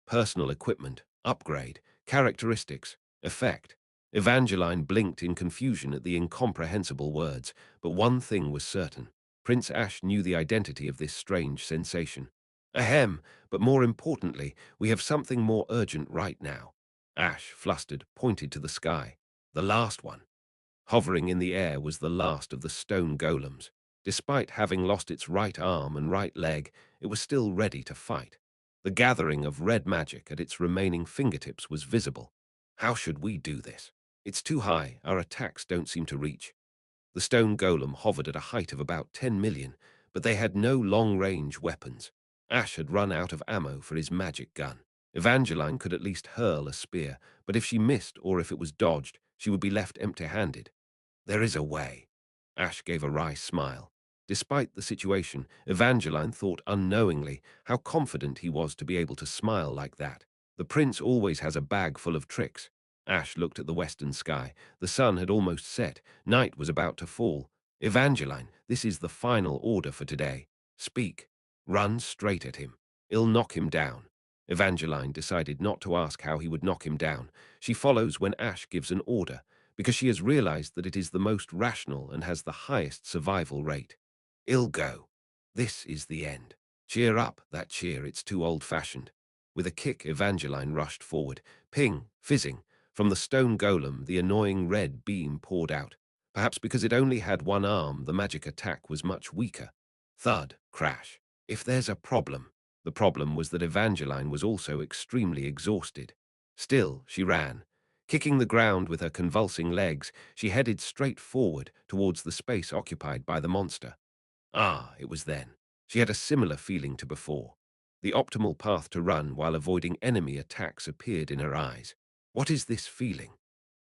Personal equipment, upgrade, characteristics, effect. Evangeline blinked in confusion at the incomprehensible words, but one thing was certain. Prince Ash knew the identity of this strange sensation. Ahem, but more importantly, we have something more urgent right now. Ash, flustered, pointed to the sky. The last one. Hovering in the air was the last of the stone golems. Despite having lost its right arm and right leg, it was still ready to fight. The gathering of red magic at its remaining fingertips was visible. How should we do this? It's too high, our attacks don't seem to reach. The stone golem hovered at a height of about 10 million, but they had no long-range weapons. Ash had run out of ammo for his magic gun. Evangeline could at least hurl a spear, but if she missed or if it was dodged, she would be left empty-handed. There is a way. Ash gave a wry smile. Despite the situation, Evangeline thought unknowingly how confident he was to be able to smile like that. The prince always has a bag full of tricks. Ash looked at the western sky. The sun had almost set. Night was about to fall. Evangeline, this is the final order for today. Speak. Run straight at him. I'll knock him down. Evangeline decided not to ask how he would knock him down. She follows when Ash gives an order, because she has realized that it is the most rational and has the highest survival rate. I'll go. This is the end. Cheer up, that cheer, it's too old-fashioned. With a kick, Evangeline rushed forward. Ping, fizzing. From the stone golem, the annoying red beam poured out. Perhaps because it only had one arm, the magic attack was much weaker. Thud, crash. If there's a problem. The problem was that Evangeline was also extremely exhausted. Still, she ran. Kicking the ground with her convulsing legs, she headed straight forward towards the space occupied by the monster. Ah, it was then. She had a similar feeling to before. The optimal path to run while avoiding enemy attacks appeared in her eyes. What is this feeling?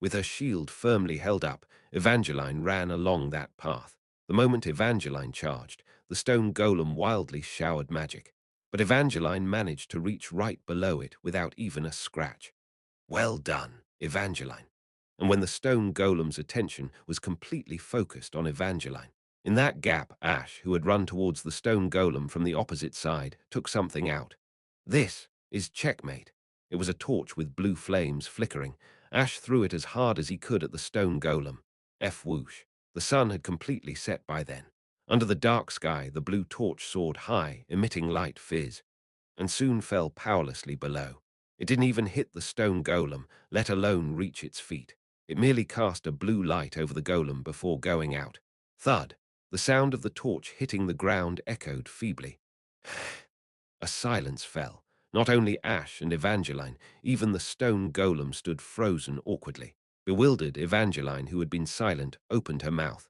With her shield firmly held up, Evangeline ran along that path. The moment Evangeline charged, the stone golem wildly showered magic. But Evangeline managed to reach right below it without even a scratch. Well done, Evangeline. And when the stone golem's attention was completely focused on Evangeline, in that gap, Ash, who had run towards the stone golem from the opposite side, took something out. This is checkmate. It was a torch with blue flames flickering. Ash threw it as hard as he could at the stone golem. Whoosh. The sun had completely set by then. Under the dark sky, the blue torch soared high, emitting light fizz, and soon fell powerlessly below. It didn't even hit the stone golem, let alone reach its feet. It merely cast a blue light over the golem before going out. Thud. The sound of the torch hitting the ground echoed feebly. A silence fell. Not only Ash and Evangeline, even the stone golem stood frozen awkwardly. Bewildered, Evangeline, who had been silent, opened her mouth.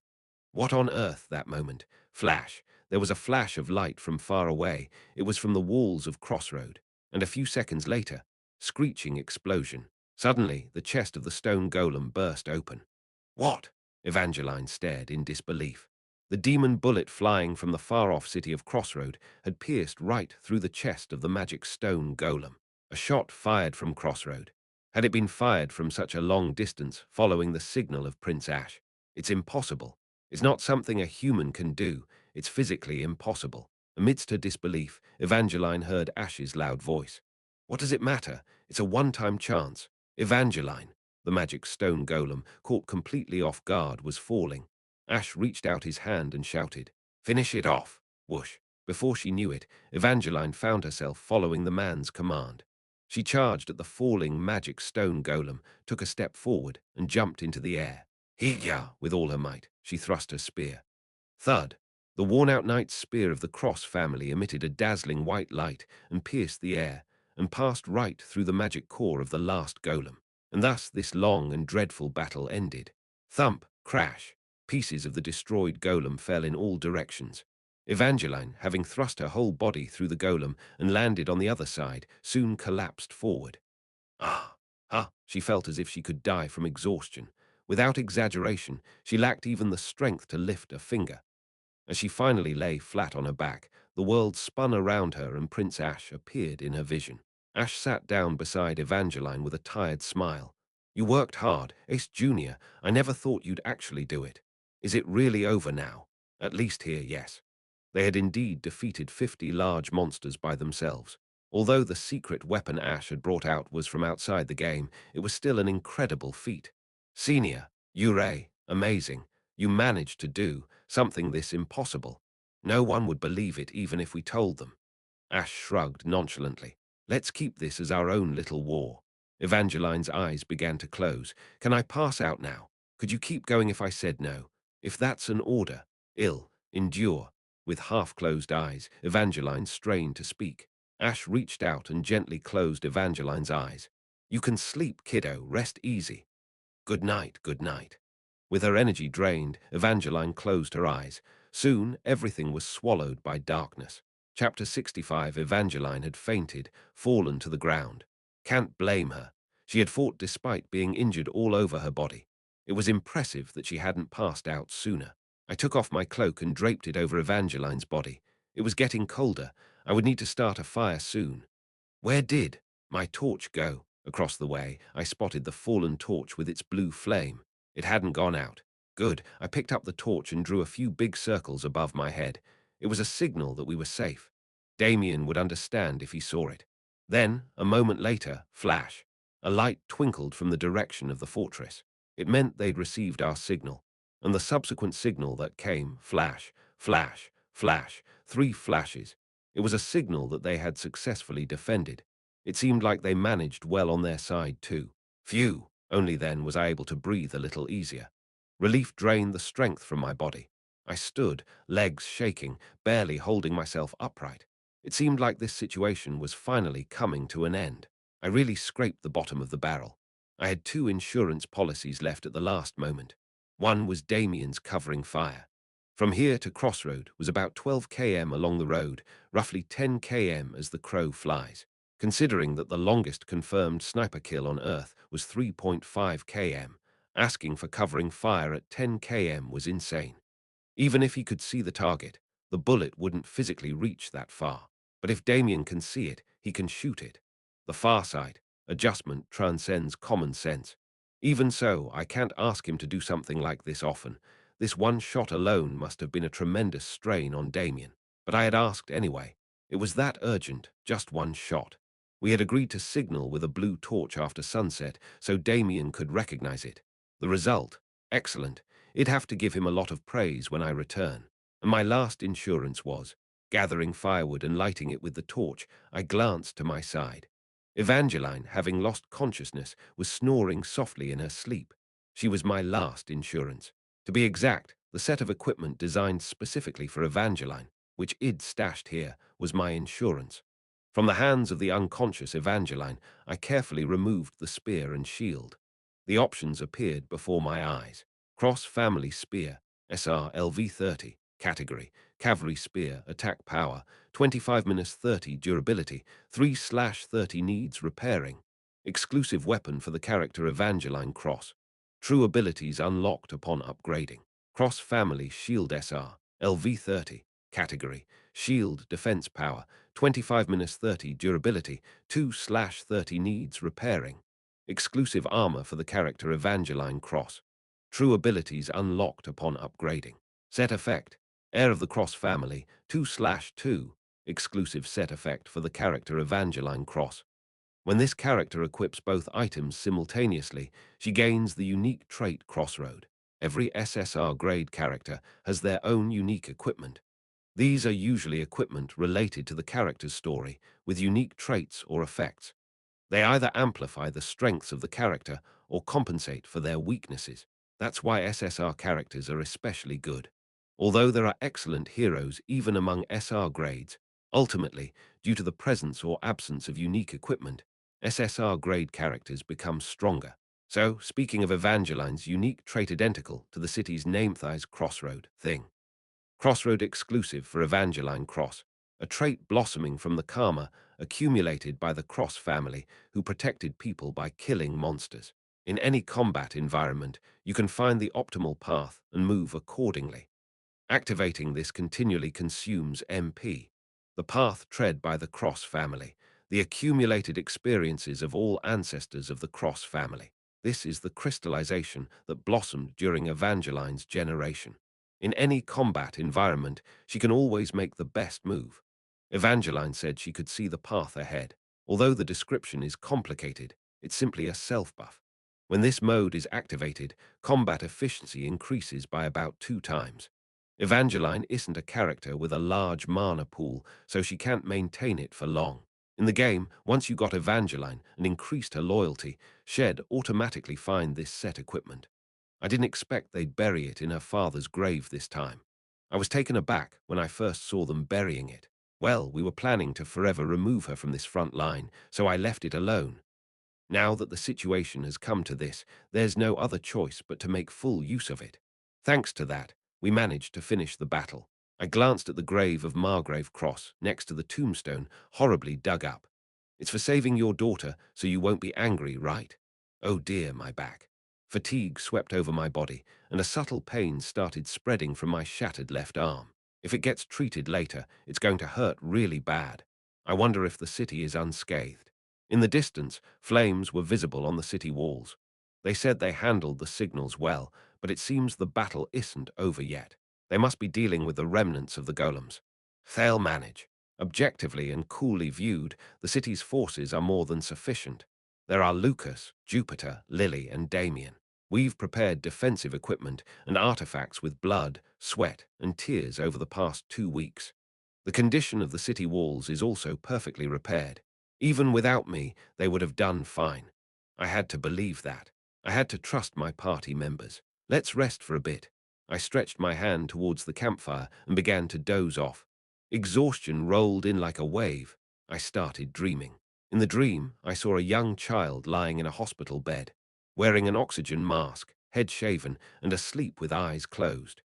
What on earth, that moment? Flash. There was a flash of light from far away. It was from the walls of Crossroad. And a few seconds later, screeching explosion. Suddenly, the chest of the stone golem burst open. What? Evangeline stared in disbelief. The demon bullet flying from the far-off city of Crossroad had pierced right through the chest of the magic stone golem. A shot fired from Crossroad. Had it been fired from such a long distance, following the signal of Prince Ash? It's impossible. It's not something a human can do. It's physically impossible. Amidst her disbelief, Evangeline heard Ash's loud voice. What does it matter? It's a one-time chance. Evangeline. The magic stone golem, caught completely off guard, was falling. Ash reached out his hand and shouted, "Finish it off!" Whoosh. Before she knew it, Evangeline found herself following the man's command. She charged at the falling magic stone golem, took a step forward, and jumped into the air. Hee-ya! With all her might, she thrust her spear. Thud! The worn-out knight's spear of the Cross family emitted a dazzling white light and pierced the air, and passed right through the magic core of the last golem. And thus this long and dreadful battle ended. Thump, crash, pieces of the destroyed golem fell in all directions. Evangeline, having thrust her whole body through the golem and landed on the other side, soon collapsed forward. Ah, she felt as if she could die from exhaustion. Without exaggeration, she lacked even the strength to lift a finger. As she finally lay flat on her back, the world spun around her and Prince Ash appeared in her vision. Ash sat down beside Evangeline with a tired smile. You worked hard, Ace Jr. I never thought you'd actually do it. Is it really over now? At least here, yes. They had indeed defeated 50 large monsters by themselves. Although the secret weapon Ash had brought out was from outside the game, it was still an incredible feat. Senior, Uray, amazing. You managed to do something this impossible. No one would believe it even if we told them. Ash shrugged nonchalantly. Let's keep this as our own little war. Evangeline's eyes began to close. Can I pass out now? Could you keep going if I said no? If that's an order. Ill. Endure. With half-closed eyes, Evangeline strained to speak. Ash reached out and gently closed Evangeline's eyes. You can sleep, kiddo. Rest easy. Good night, good night. With her energy drained, Evangeline closed her eyes. Soon, everything was swallowed by darkness. Chapter 65. Evangeline had fainted, fallen to the ground. Can't blame her. She had fought despite being injured all over her body. It was impressive that she hadn't passed out sooner. I took off my cloak and draped it over Evangeline's body. It was getting colder. I would need to start a fire soon. Where did my torch go? Across the way, I spotted the fallen torch with its blue flame. It hadn't gone out. Good. I picked up the torch and drew a few big circles above my head. It was a signal that we were safe. Damien would understand if he saw it. Then, a moment later, flash. A light twinkled from the direction of the fortress. It meant they'd received our signal. And the subsequent signal that came, flash, flash, flash, 3 flashes. It was a signal that they had successfully defended. It seemed like they managed well on their side too. Phew! Only then was I able to breathe a little easier. Relief drained the strength from my body. I stood, legs shaking, barely holding myself upright. It seemed like this situation was finally coming to an end. I really scraped the bottom of the barrel. I had 2 insurance policies left at the last moment. One was Damien's covering fire. From here to Crossroad was about 12 km along the road, roughly 10 km as the crow flies. Considering that the longest confirmed sniper kill on Earth was 3.5 km, asking for covering fire at 10 km was insane. Even if he could see the target, the bullet wouldn't physically reach that far. But if Damien can see it, he can shoot it. The far side, adjustment transcends common sense. Even so, I can't ask him to do something like this often. This one shot alone must have been a tremendous strain on Damien. But I had asked anyway. It was that urgent, just one shot. We had agreed to signal with a blue torch after sunset so Damien could recognize it. The result? Excellent. It'd have to give him a lot of praise when I return. And my last insurance was, gathering firewood and lighting it with the torch, I glanced to my side. Evangeline, having lost consciousness, was snoring softly in her sleep. She was my last insurance. To be exact, the set of equipment designed specifically for Evangeline, which Id stashed here, was my insurance. From the hands of the unconscious Evangeline, I carefully removed the spear and shield. The options appeared before my eyes. Cross-Family Spear, SR LV30, Category, Cavalry Spear, Attack Power, 25-30 Durability, 3/30 Needs Repairing. Exclusive weapon for the character Evangeline Cross. True abilities unlocked upon upgrading. Cross-Family Shield SR, LV30, Category, Shield Defense Power, 25-30 Durability, 2/30 Needs Repairing. Exclusive armor for the character Evangeline Cross. True abilities unlocked upon upgrading. Set effect, Heir of the Cross Family, 2/2, exclusive set effect for the character Evangeline Cross. When this character equips both items simultaneously, she gains the unique trait Crossroad. Every SSR grade character has their own unique equipment. These are usually equipment related to the character's story, with unique traits or effects. They either amplify the strengths of the character or compensate for their weaknesses. That's why SSR characters are especially good. Although there are excellent heroes even among SR grades, ultimately, due to the presence or absence of unique equipment, SSR-grade characters become stronger. So, speaking of Evangeline's unique trait identical to the city's Namethi's Crossroad thing. Crossroad exclusive for Evangeline Cross, a trait blossoming from the karma accumulated by the Cross family who protected people by killing monsters. In any combat environment, you can find the optimal path and move accordingly. Activating this continually consumes MP, the path tread by the Cross family, the accumulated experiences of all ancestors of the Cross family. This is the crystallization that blossomed during Evangeline's generation. In any combat environment, she can always make the best move. Evangeline said she could see the path ahead. Although the description is complicated, it's simply a self-buff. When this mode is activated, combat efficiency increases by about 2 times. Evangeline isn't a character with a large mana pool, so she can't maintain it for long. In the game, once you got Evangeline and increased her loyalty, Shed automatically find this set equipment. I didn't expect they'd bury it in her father's grave this time. I was taken aback when I first saw them burying it. Well, we were planning to forever remove her from this front line, so I left it alone. Now that the situation has come to this, there's no other choice but to make full use of it. Thanks to that, we managed to finish the battle. I glanced at the grave of Margrave Cross, next to the tombstone, horribly dug up. It's for saving your daughter, so you won't be angry, right? Oh dear, my back. Fatigue swept over my body, and a subtle pain started spreading from my shattered left arm. If it gets treated later, it's going to hurt really bad. I wonder if the city is unscathed. In the distance, flames were visible on the city walls. They said they handled the signals well, but it seems the battle isn't over yet. They must be dealing with the remnants of the golems. They'll manage. Objectively and coolly viewed, the city's forces are more than sufficient. There are Lucas, Jupiter, Lily, and Damien. We've prepared defensive equipment and artifacts with blood, sweat, and tears over the past 2 weeks. The condition of the city walls is also perfectly repaired. Even without me, they would have done fine. I had to believe that. I had to trust my party members. Let's rest for a bit. I stretched my hand towards the campfire and began to doze off. Exhaustion rolled in like a wave. I started dreaming. In the dream, I saw a young child lying in a hospital bed, wearing an oxygen mask, head shaven, and asleep with eyes closed.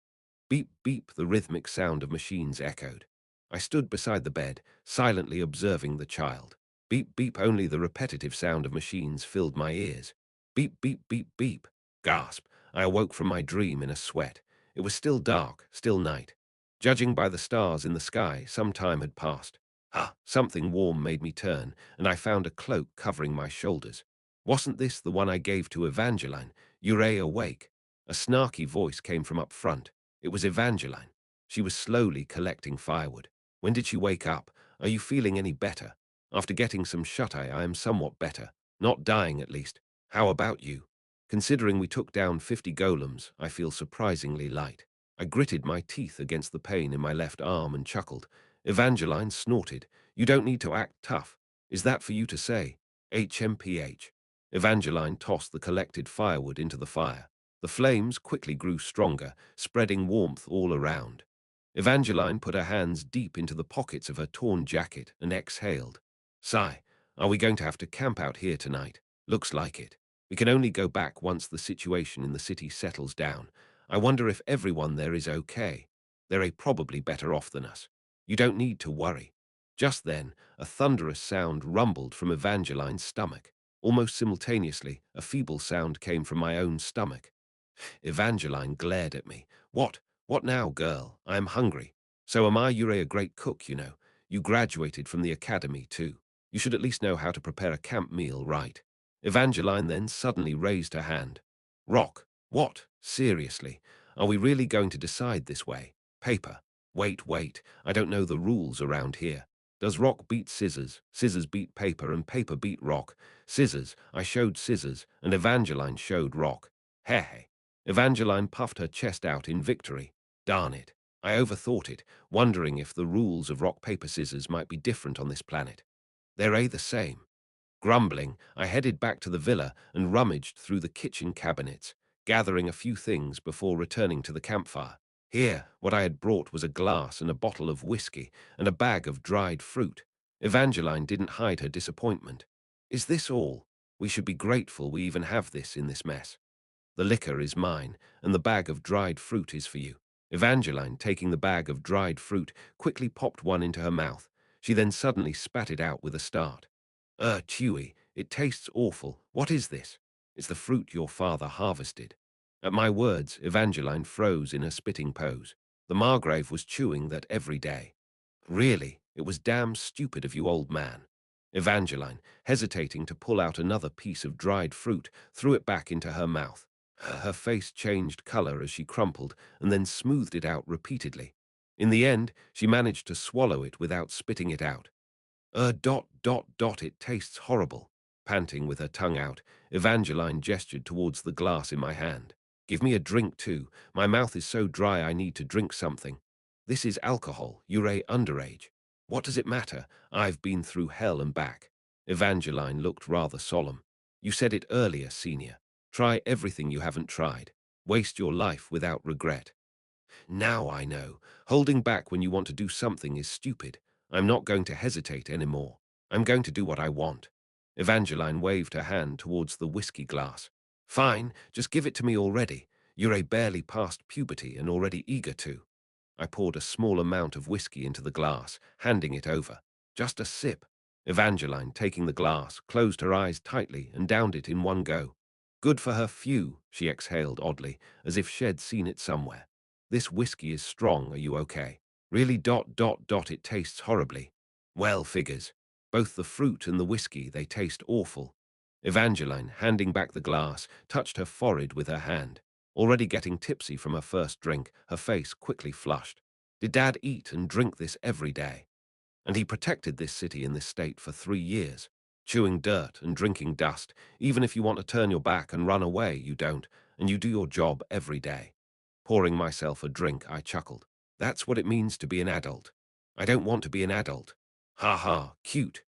Beep, beep, the rhythmic sound of machines echoed. I stood beside the bed, silently observing the child. Beep, beep, only the repetitive sound of machines filled my ears. Beep, beep, beep, beep. Gasp. I awoke from my dream in a sweat. It was still dark, still night. Judging by the stars in the sky, some time had passed. Something warm made me turn, and I found a cloak covering my shoulders. Wasn't this the one I gave to Evangeline? You're awake. A snarky voice came from up front. It was Evangeline. She was slowly collecting firewood. When did she wake up? Are you feeling any better? After getting some shut-eye, I am somewhat better. Not dying, at least. How about you? Considering we took down 50 golems, I feel surprisingly light. I gritted my teeth against the pain in my left arm and chuckled. Evangeline snorted. You don't need to act tough. Is that for you to say? HMPH. Evangeline tossed the collected firewood into the fire. The flames quickly grew stronger, spreading warmth all around. Evangeline put her hands deep into the pockets of her torn jacket and exhaled. Sigh, are we going to have to camp out here tonight? Looks like it. We can only go back once the situation in the city settles down. I wonder if everyone there is okay. They're probably better off than us. You don't need to worry. Just then, a thunderous sound rumbled from Evangeline's stomach. Almost simultaneously, a feeble sound came from my own stomach. Evangeline glared at me. What? What now, girl? I am hungry. So am I. You're a great cook, you know. You graduated from the academy, too. You should at least know how to prepare a camp meal, right? Evangeline then suddenly raised her hand. Rock. What? Seriously? Are we really going to decide this way? Paper. Wait. I don't know the rules around here. Does rock beat scissors? Scissors beat paper, and paper beat rock? Scissors. I showed scissors, and Evangeline showed rock. Heh. Evangeline puffed her chest out in victory. Darn it. I overthought it, wondering if the rules of rock, paper, scissors might be different on this planet. They're the same. Grumbling, I headed back to the villa and rummaged through the kitchen cabinets, gathering a few things before returning to the campfire. Here, what I had brought was a glass and a bottle of whiskey and a bag of dried fruit. Evangeline didn't hide her disappointment. Is this all? We should be grateful we even have this in this mess. The liquor is mine, and the bag of dried fruit is for you. Evangeline, taking the bag of dried fruit, quickly popped one into her mouth. She then suddenly spat it out with a start. Chewy, it tastes awful. What is this? It's the fruit your father harvested. At my words, Evangeline froze in her spitting pose. The Margrave was chewing that every day. Really, it was damn stupid of you, old man. Evangeline, hesitating to pull out another piece of dried fruit, threw it back into her mouth. Her face changed color as she crumpled and then smoothed it out repeatedly. In the end, she managed to swallow it without spitting it out. It tastes horrible. Panting with her tongue out, Evangeline gestured towards the glass in my hand. Give me a drink too. My mouth is so dry I need to drink something. This is alcohol, you're underage. What does it matter? I've been through hell and back. Evangeline looked rather solemn. You said it earlier, senior. Try everything you haven't tried. Waste your life without regret. Now I know. Holding back when you want to do something is stupid. I'm not going to hesitate anymore. I'm going to do what I want. Evangeline waved her hand towards the whiskey glass. Fine, just give it to me already. You're barely past puberty and already eager to. I poured a small amount of whiskey into the glass, handing it over. Just a sip. Evangeline, taking the glass, closed her eyes tightly and downed it in one go. Good for her few, she exhaled oddly, as if she'd seen it somewhere. This whiskey is strong, are you okay? Really it tastes horribly. Well, figures. Both the fruit and the whiskey, they taste awful. Evangeline, handing back the glass, touched her forehead with her hand. Already getting tipsy from her first drink, her face quickly flushed. Did Dad eat and drink this every day? And he protected this city in this state for 3 years, chewing dirt and drinking dust. Even if you want to turn your back and run away, you don't, and you do your job every day. Pouring myself a drink, I chuckled. That's what it means to be an adult. I don't want to be an adult. Ha ha, cute.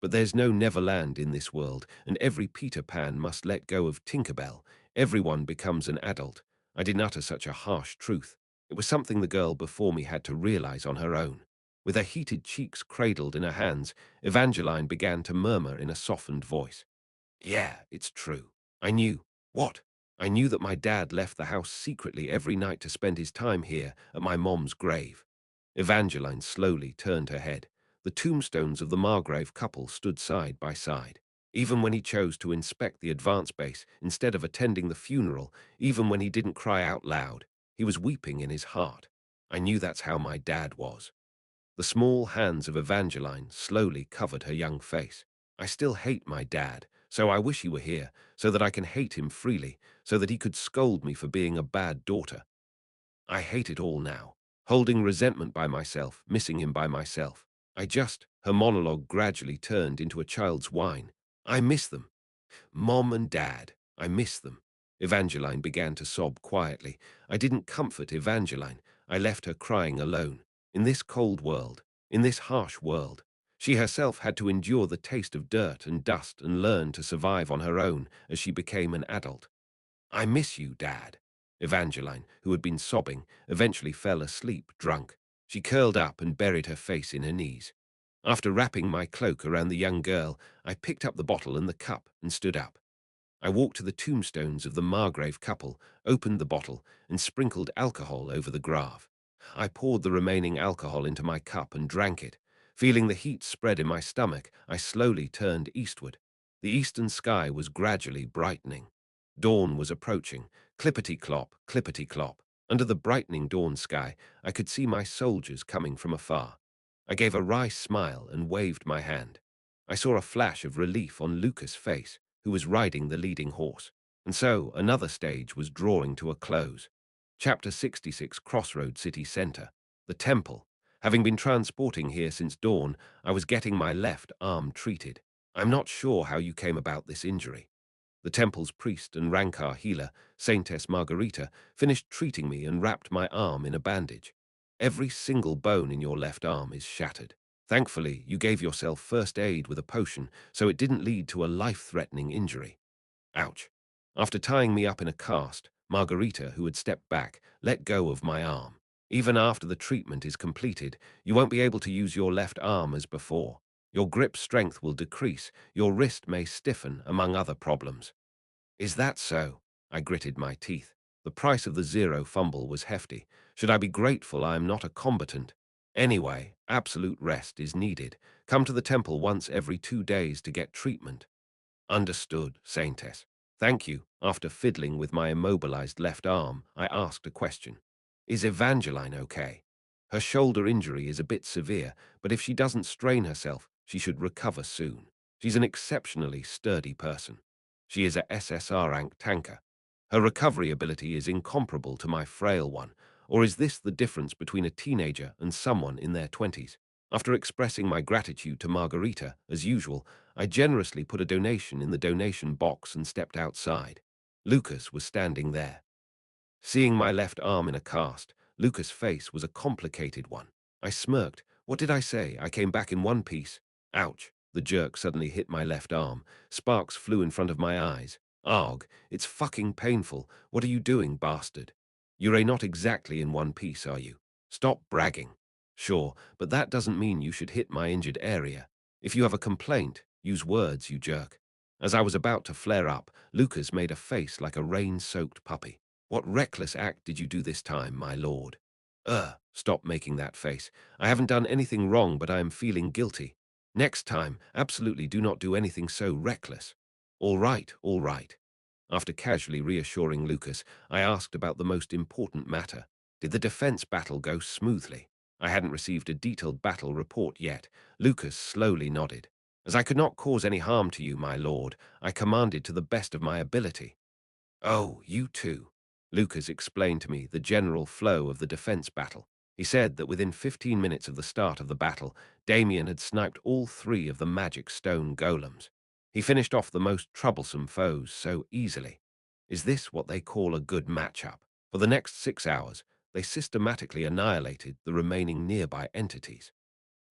But there's no Neverland in this world, and every Peter Pan must let go of Tinkerbell. Everyone becomes an adult. I didn't utter such a harsh truth. It was something the girl before me had to realize on her own. With her heated cheeks cradled in her hands, Evangeline began to murmur in a softened voice. Yeah, it's true. I knew. What? I knew that my dad left the house secretly every night to spend his time here at my mom's grave. Evangeline slowly turned her head. The tombstones of the Margrave couple stood side by side. Even when he chose to inspect the advance base instead of attending the funeral, even when he didn't cry out loud, he was weeping in his heart. I knew that's how my dad was. The small hands of Evangeline slowly covered her young face. I still hate my dad, so I wish he were here, so that I can hate him freely, so that he could scold me for being a bad daughter. I hate it all now, holding resentment by myself, missing him by myself. Her monologue gradually turned into a child's whine. I miss them. Mom and Dad, I miss them. Evangeline began to sob quietly. I didn't comfort Evangeline. I left her crying alone. In this cold world, in this harsh world, she herself had to endure the taste of dirt and dust and learn to survive on her own as she became an adult. I miss you, Dad. Evangeline, who had been sobbing, eventually fell asleep, drunk. She curled up and buried her face in her knees. After wrapping my cloak around the young girl, I picked up the bottle and the cup and stood up. I walked to the tombstones of the Margrave couple, opened the bottle, and sprinkled alcohol over the grave. I poured the remaining alcohol into my cup and drank it. Feeling the heat spread in my stomach, I slowly turned eastward. The eastern sky was gradually brightening. Dawn was approaching, clippity-clop, clippity-clop. Under the brightening dawn sky, I could see my soldiers coming from afar. I gave a wry smile and waved my hand. I saw a flash of relief on Lucas' face, who was riding the leading horse. And so another stage was drawing to a close. Chapter 66, Crossroad City Center. The temple. Having been transporting here since dawn, I was getting my left arm treated. I'm not sure how you came about this injury. The temple's priest and Rankar healer, Saintess Margarita, finished treating me and wrapped my arm in a bandage. Every single bone in your left arm is shattered. Thankfully, you gave yourself first aid with a potion, so it didn't lead to a life-threatening injury. Ouch. After tying me up in a cast, Margarita, who had stepped back, let go of my arm. Even after the treatment is completed, you won't be able to use your left arm as before. Your grip strength will decrease, your wrist may stiffen, among other problems. Is that so? I gritted my teeth. The price of the zero fumble was hefty. Should I be grateful I am not a combatant? Anyway, absolute rest is needed. Come to the temple once every 2 days to get treatment. Understood, Saintess. Thank you. After fiddling with my immobilized left arm, I asked a question. Is Evangeline okay? Her shoulder injury is a bit severe, but if she doesn't strain herself, she should recover soon. She's an exceptionally sturdy person. She is a SSR rank tanker. Her recovery ability is incomparable to my frail one. Or is this the difference between a teenager and someone in their 20s? After expressing my gratitude to Margarita, as usual, I generously put a donation in the donation box and stepped outside. Lucas was standing there. Seeing my left arm in a cast, Lucas' face was a complicated one. I smirked. What did I say? I came back in one piece. Ouch. The jerk suddenly hit my left arm. Sparks flew in front of my eyes. Arg, it's fucking painful. What are you doing, bastard? You're not exactly in one piece, are you? Stop bragging. Sure, but that doesn't mean you should hit my injured area. If you have a complaint, use words, you jerk. As I was about to flare up, Lucas made a face like a rain-soaked puppy. What reckless act did you do this time, my lord? Stop making that face. I haven't done anything wrong, but I am feeling guilty. Next time, absolutely do not do anything so reckless. All right, all right. After casually reassuring Lucas, I asked about the most important matter. Did the defense battle go smoothly? I hadn't received a detailed battle report yet. Lucas slowly nodded. As I could not cause any harm to you, my lord, I commanded to the best of my ability. Oh, you too. Lucas explained to me the general flow of the defense battle. He said that within 15 minutes of the start of the battle, Damien had sniped all 3 of the magic stone golems. He finished off the most troublesome foes so easily. Is this what they call a good matchup? For the next 6 hours, they systematically annihilated the remaining nearby entities.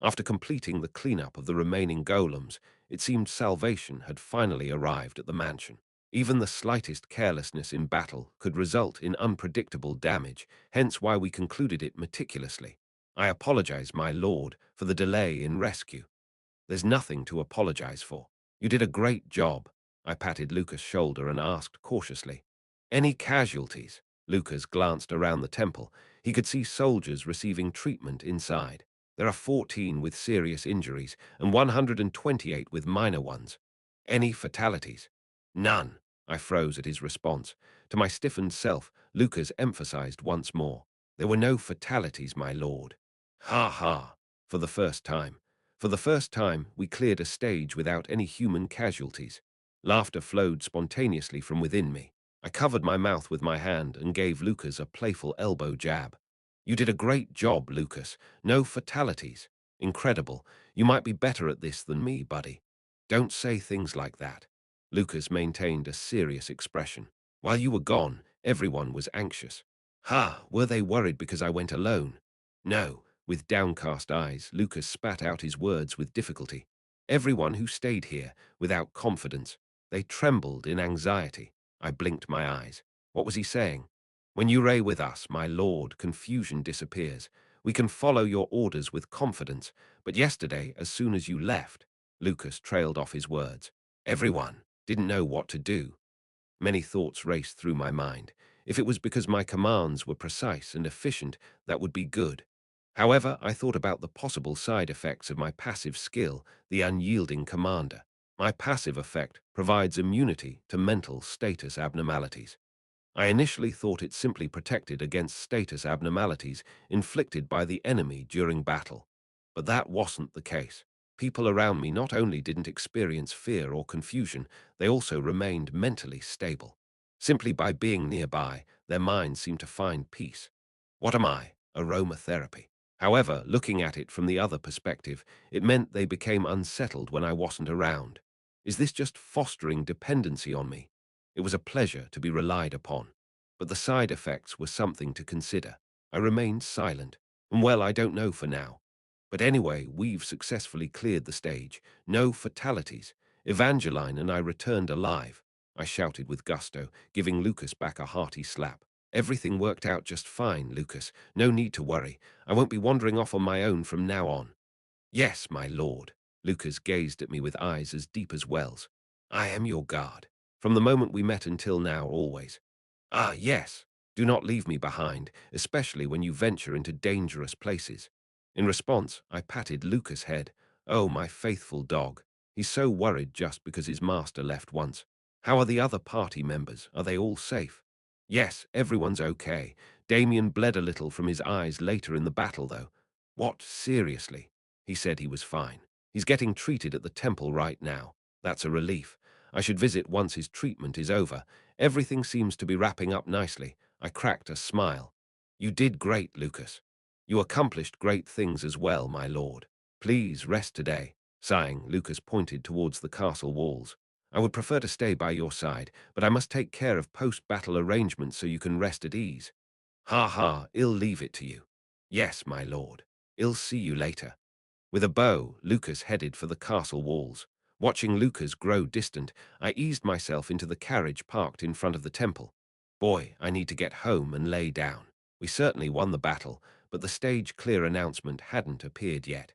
After completing the cleanup of the remaining golems, it seemed salvation had finally arrived at the mansion. Even the slightest carelessness in battle could result in unpredictable damage, hence why we concluded it meticulously. I apologize, my lord, for the delay in rescue. There's nothing to apologize for. You did a great job. I patted Lucas' shoulder and asked cautiously. Any casualties? Lucas glanced around the temple. He could see soldiers receiving treatment inside. There are 14 with serious injuries and 128 with minor ones. Any fatalities? None. I froze at his response. To my stiffened self, Lucas emphasized once more. There were no fatalities, my lord. Ha ha. For the first time. For the first time, we cleared a stage without any human casualties. Laughter flowed spontaneously from within me. I covered my mouth with my hand and gave Lucas a playful elbow jab. You did a great job, Lucas. No fatalities. Incredible. You might be better at this than me, buddy. Don't say things like that. Lucas maintained a serious expression. While you were gone, everyone was anxious. Ha, were they worried because I went alone? No. With downcast eyes, Lucas spat out his words with difficulty. Everyone who stayed here, without confidence, they trembled in anxiety. I blinked my eyes. What was he saying? When you ray with us, my lord, confusion disappears. We can follow your orders with confidence. But yesterday, as soon as you left, Lucas trailed off his words. Everyone didn't know what to do. Many thoughts raced through my mind. If it was because my commands were precise and efficient, that would be good. However, I thought about the possible side effects of my passive skill, the unyielding commander. My passive effect provides immunity to mental status abnormalities. I initially thought it simply protected against status abnormalities inflicted by the enemy during battle. But that wasn't the case. People around me not only didn't experience fear or confusion, they also remained mentally stable. Simply by being nearby, their minds seemed to find peace. What am I? Aromatherapy. However, looking at it from the other perspective, it meant they became unsettled when I wasn't around. Is this just fostering dependency on me? It was a pleasure to be relied upon. But the side effects were something to consider. I remained silent. And well, I don't know for now. But anyway, we've successfully cleared the stage. No fatalities. Evangeline and I returned alive. I shouted with gusto, giving Lucas back a hearty slap. Everything worked out just fine, Lucas. No need to worry. I won't be wandering off on my own from now on. Yes, my lord. Lucas gazed at me with eyes as deep as wells. I am your guard. From the moment we met until now, always. Ah, yes. Do not leave me behind, especially when you venture into dangerous places. In response, I patted Lucas' head. Oh, my faithful dog. He's so worried just because his master left once. How are the other party members? Are they all safe? Yes, everyone's okay. Damien bled a little from his eyes later in the battle, though. What, seriously? He said he was fine. He's getting treated at the temple right now. That's a relief. I should visit once his treatment is over. Everything seems to be wrapping up nicely. I cracked a smile. You did great, Lucas. You accomplished great things as well, my lord. Please rest today. Sighing, Lucas pointed towards the castle walls. I would prefer to stay by your side, but I must take care of post-battle arrangements so you can rest at ease. Ha ha, I'll leave it to you. Yes, my lord. I'll see you later. With a bow, Lucas headed for the castle walls. Watching Lucas grow distant, I eased myself into the carriage parked in front of the temple. Boy, I need to get home and lay down. We certainly won the battle, but the stage clear announcement hadn't appeared yet.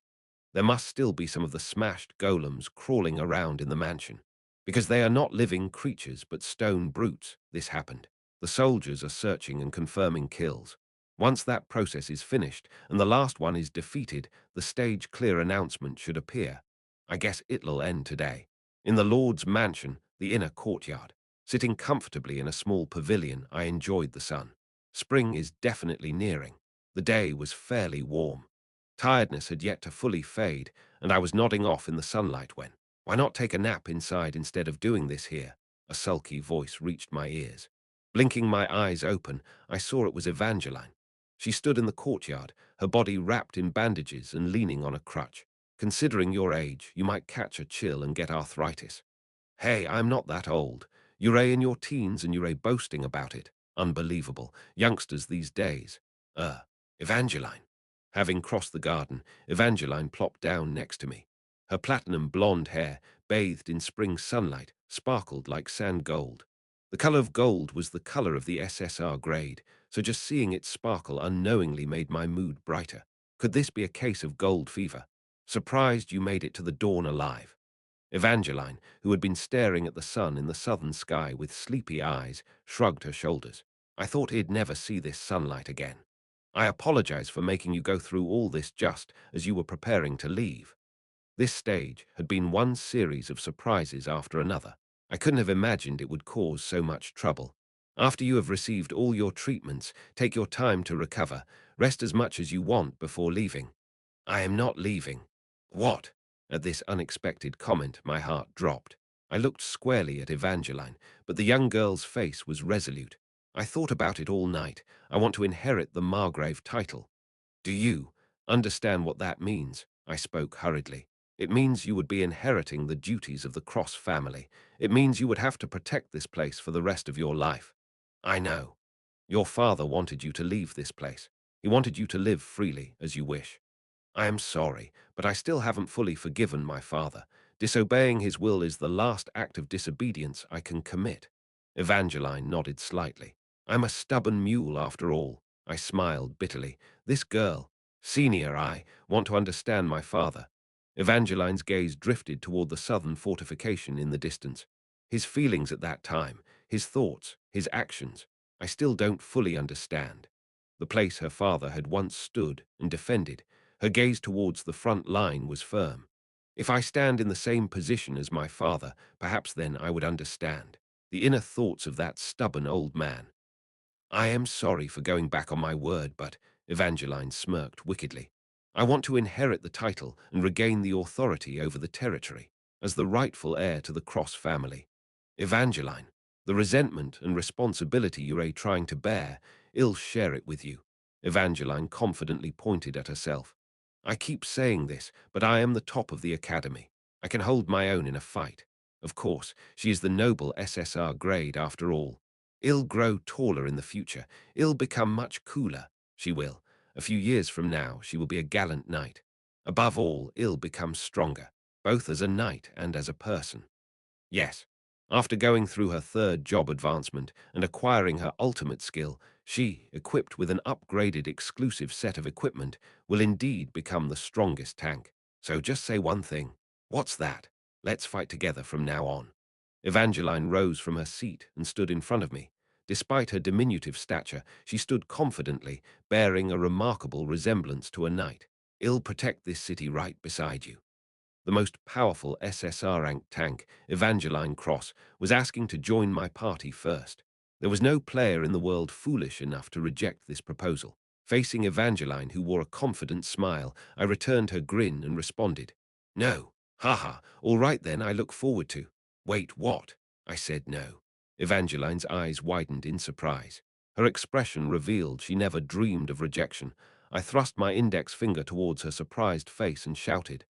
There must still be some of the smashed golems crawling around in the mansion. Because they are not living creatures but stone brutes, this happened. The soldiers are searching and confirming kills. Once that process is finished and the last one is defeated, the stage clear announcement should appear. I guess it'll end today. In the Lord's mansion, the inner courtyard. Sitting comfortably in a small pavilion, I enjoyed the sun. Spring is definitely nearing. The day was fairly warm. Tiredness had yet to fully fade, and I was nodding off in the sunlight when, why not take a nap inside instead of doing this here? A sulky voice reached my ears. Blinking my eyes open, I saw it was Evangeline. She stood in the courtyard, her body wrapped in bandages and leaning on a crutch. Considering your age, you might catch a chill and get arthritis. Hey, I'm not that old. You're in your teens and you're boasting about it. Unbelievable. Youngsters these days. Evangeline. Having crossed the garden, Evangeline plopped down next to me. Her platinum blonde hair, bathed in spring sunlight, sparkled like sand gold. The color of gold was the color of the SSR grade, so just seeing it sparkle unknowingly made my mood brighter. Could this be a case of gold fever? Surprised you made it to the dawn alive. Evangeline, who had been staring at the sun in the southern sky with sleepy eyes, shrugged her shoulders. I thought he'd never see this sunlight again. I apologize for making you go through all this just as you were preparing to leave. This stage had been one series of surprises after another. I couldn't have imagined it would cause so much trouble. After you have received all your treatments, take your time to recover. Rest as much as you want before leaving. I am not leaving. What? At this unexpected comment, my heart dropped. I looked squarely at Evangeline, but the young girl's face was resolute. I thought about it all night. I want to inherit the Margrave title. Do you understand what that means? I spoke hurriedly. It means you would be inheriting the duties of the Cross family. It means you would have to protect this place for the rest of your life. I know. Your father wanted you to leave this place. He wanted you to live freely as you wish. I am sorry, but I still haven't fully forgiven my father. Disobeying his will is the last act of disobedience I can commit. Evangeline nodded slightly. I'm a stubborn mule after all. I smiled bitterly. This girl, senior, I want to understand my father. Evangeline's gaze drifted toward the southern fortification in the distance. His feelings at that time, his thoughts, his actions, I still don't fully understand. The place her father had once stood and defended, her gaze towards the front line was firm. If I stand in the same position as my father, perhaps then I would understand the inner thoughts of that stubborn old man. I am sorry for going back on my word, but Evangeline smirked wickedly. I want to inherit the title and regain the authority over the territory as the rightful heir to the Cross family. Evangeline, the resentment and responsibility you're trying to bear, I'll share it with you. Evangeline confidently pointed at herself. I keep saying this, but I am the top of the academy. I can hold my own in a fight. Of course, she is the noble SSR grade after all. I'll grow taller in the future. I'll become much cooler. She will. A few years from now, she will be a gallant knight. Above all, I'll become stronger, both as a knight and as a person. Yes. After going through her third job advancement and acquiring her ultimate skill, she, equipped with an upgraded exclusive set of equipment, will indeed become the strongest tank. So just say one thing. What's that? Let's fight together from now on. Evangeline rose from her seat and stood in front of me. Despite her diminutive stature, she stood confidently, bearing a remarkable resemblance to a knight. I'll protect this city right beside you. The most powerful SSR rank tank, Evangeline Cross, was asking to join my party first. There was no player in the world foolish enough to reject this proposal. Facing Evangeline, who wore a confident smile, I returned her grin and responded, "No. Haha, all right then, I look forward to." "Wait, what?" I said no. Evangeline's eyes widened in surprise. Her expression revealed she never dreamed of rejection. I thrust my index finger towards her surprised face and shouted,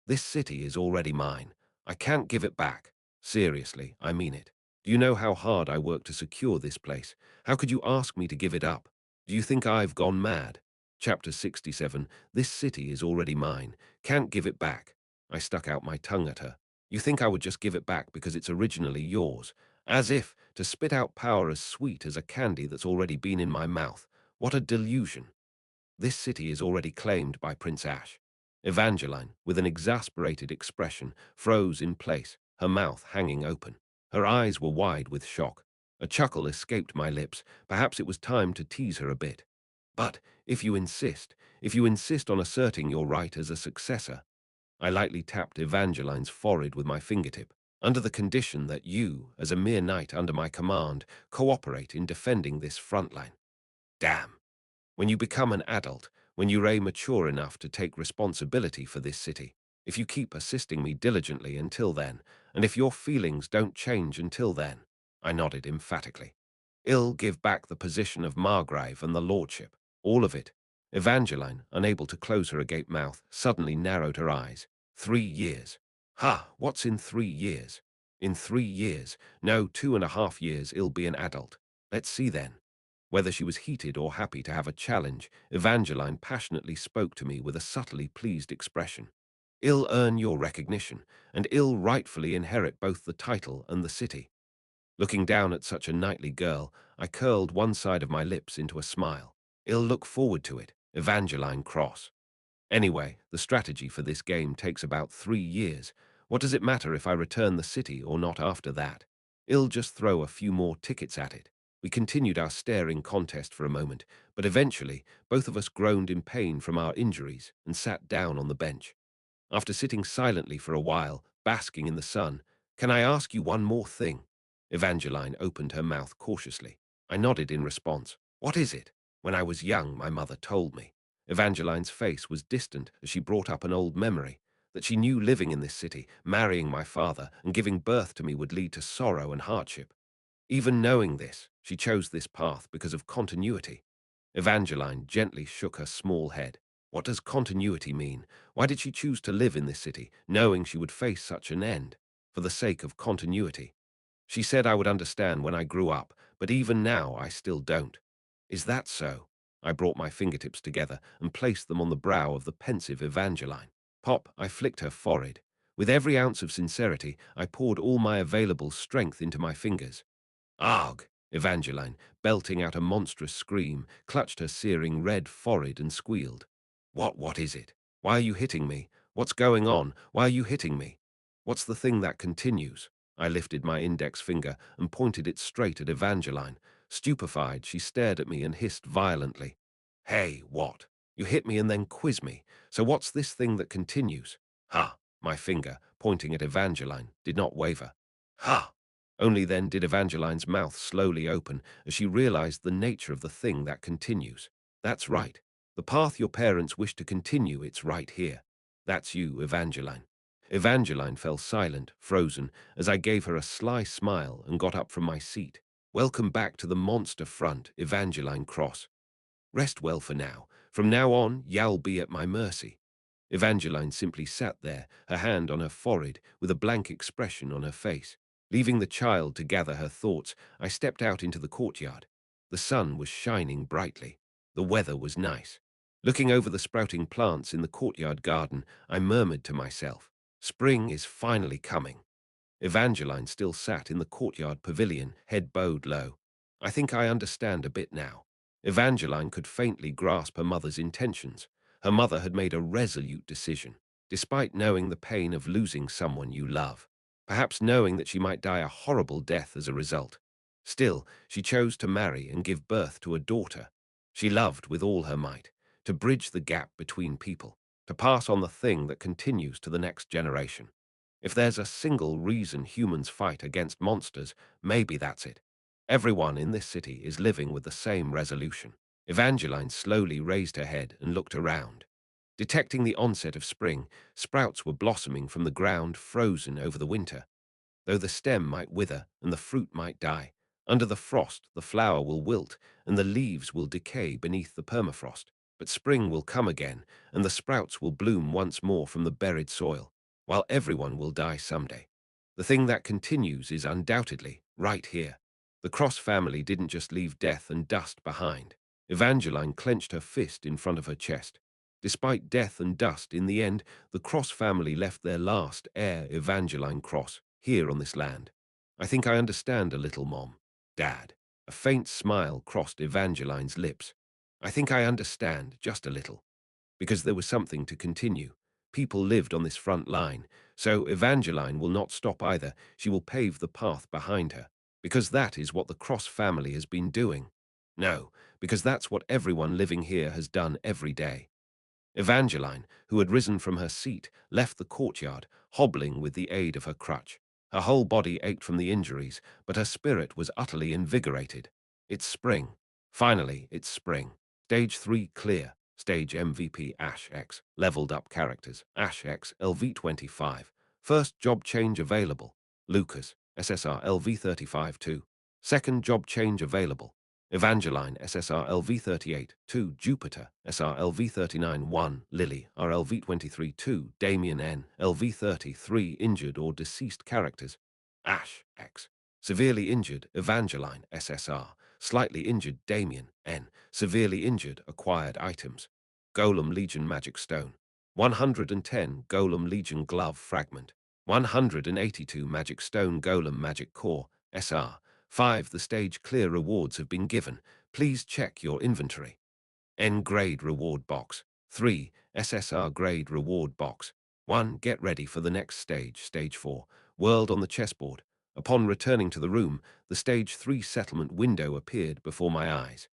"This city is already mine. I can't give it back. Seriously, I mean it. Do you know how hard I worked to secure this place? How could you ask me to give it up? Do you think I've gone mad?" Chapter 67, This city is already mine. Can't give it back. I stuck out my tongue at her. You think I would just give it back because it's originally yours? As if to spit out power as sweet as a candy that's already been in my mouth. What a delusion. This city is already claimed by Prince Ash. Evangeline, with an exasperated expression, froze in place, her mouth hanging open. Her eyes were wide with shock. A chuckle escaped my lips. Perhaps it was time to tease her a bit. "But if you insist on asserting your right as a successor," I lightly tapped Evangeline's forehead with my fingertip, "under the condition that you, as a mere knight under my command, cooperate in defending this front line." Damn. When you become an adult, when you're mature enough to take responsibility for this city, if you keep assisting me diligently until then, and if your feelings don't change until then, I nodded emphatically. I'll give back the position of Margrave and the lordship, all of it. Evangeline, unable to close her agape mouth, suddenly narrowed her eyes. 3 years. Ha, what's in 3 years? In 3 years, no, 2.5 years, I'll be an adult. Let's see then. Whether she was heated or happy to have a challenge, Evangeline passionately spoke to me with a subtly pleased expression. "I'll earn your recognition, and I'll rightfully inherit both the title and the city." Looking down at such a knightly girl, I curled one side of my lips into a smile. "I'll look forward to it, Evangeline Cross. Anyway, the strategy for this game takes about 3 years. What does it matter if I return the city or not after that? I'll just throw a few more tickets at it." We continued our staring contest for a moment, but eventually both of us groaned in pain from our injuries and sat down on the bench. After sitting silently for a while, basking in the sun, "Can I ask you one more thing?" Evangeline opened her mouth cautiously. I nodded in response. "What is it?" "When I was young, my mother told me." Evangeline's face was distant as she brought up an old memory, that she knew living in this city, marrying my father, and giving birth to me would lead to sorrow and hardship. Even knowing this, she chose this path because of continuity. Evangeline gently shook her small head. What does continuity mean? Why did she choose to live in this city, knowing she would face such an end? For the sake of continuity. She said I would understand when I grew up, but even now I still don't. Is that so? I brought my fingertips together and placed them on the brow of the pensive Evangeline. Pop, I flicked her forehead. With every ounce of sincerity, I poured all my available strength into my fingers. "Arg!" Evangeline, belting out a monstrous scream, clutched her searing red forehead and squealed. What is it? Why are you hitting me? What's going on? Why are you hitting me? What's the thing that continues?" I lifted my index finger and pointed it straight at Evangeline. Stupefied, she stared at me and hissed violently. "Hey, what? You hit me and then quiz me. So what's this thing that continues?" "Ha!" My finger, pointing at Evangeline, did not waver. "Ha!" Only then did Evangeline's mouth slowly open as she realized the nature of the thing that continues. "That's right. The path your parents wish to continue, it's right here. That's you, Evangeline." Evangeline fell silent, frozen, as I gave her a sly smile and got up from my seat. "Welcome back to the monster front, Evangeline Cross. Rest well for now. From now on, you'll be at my mercy." Evangeline simply sat there, her hand on her forehead, with a blank expression on her face. Leaving the child to gather her thoughts, I stepped out into the courtyard. The sun was shining brightly. The weather was nice. Looking over the sprouting plants in the courtyard garden, I murmured to myself, "Spring is finally coming." Evangeline still sat in the courtyard pavilion, head bowed low. I think I understand a bit now. Evangeline could faintly grasp her mother's intentions. Her mother had made a resolute decision. despite knowing the pain of losing someone you love, perhaps knowing that she might die a horrible death as a result. Still, she chose to marry and give birth to a daughter. She loved with all her might, to bridge the gap between people, to pass on the thing that continues to the next generation. If there's a single reason humans fight against monsters, maybe that's it. Everyone in this city is living with the same resolution. Evangeline slowly raised her head and looked around. Detecting the onset of spring, sprouts were blossoming from the ground frozen over the winter. Though the stem might wither and the fruit might die, under the frost the flower will wilt and the leaves will decay beneath the permafrost. But spring will come again, and the sprouts will bloom once more from the buried soil, while everyone will die someday. The thing that continues is undoubtedly right here. The Cross family didn't just leave death and dust behind. Evangeline clenched her fist in front of her chest. Despite death and dust, in the end, the Cross family left their last heir, Evangeline Cross, here on this land. I think I understand a little, Mom. Dad. A faint smile crossed Evangeline's lips. I think I understand, just a little. Because there was something to continue. People lived on this front line, so Evangeline will not stop either. She will pave the path behind her, because that is what the Cross family has been doing. No, because that's what everyone living here has done every day. Evangeline, who had risen from her seat, left the courtyard, hobbling with the aid of her crutch. Her whole body ached from the injuries, but her spirit was utterly invigorated. It's spring. Finally, it's spring. Stage 3 clear. Stage MVP Ash X. Leveled up characters. Ash X LV25. First job change available. Lucas, SSR LV35 2. Second job change available. Evangeline, SSR LV38, 2, Jupiter, SR LV39, 1, Lily, RLV23, 2, Damien N, LV33, injured or deceased characters, Ash, X, severely injured, Evangeline, SSR, slightly injured, Damien N, severely injured, acquired items, Golem Legion Magic Stone, 110, Golem Legion Glove Fragment, 182, Magic Stone Golem Magic Core, SR, 5. The stage clear rewards have been given. Please check your inventory. N grade reward box. 3. SSR grade reward box. 1. Get ready for the next stage, stage 4. World on the chessboard. Upon returning to the room, the stage 3 settlement window appeared before my eyes.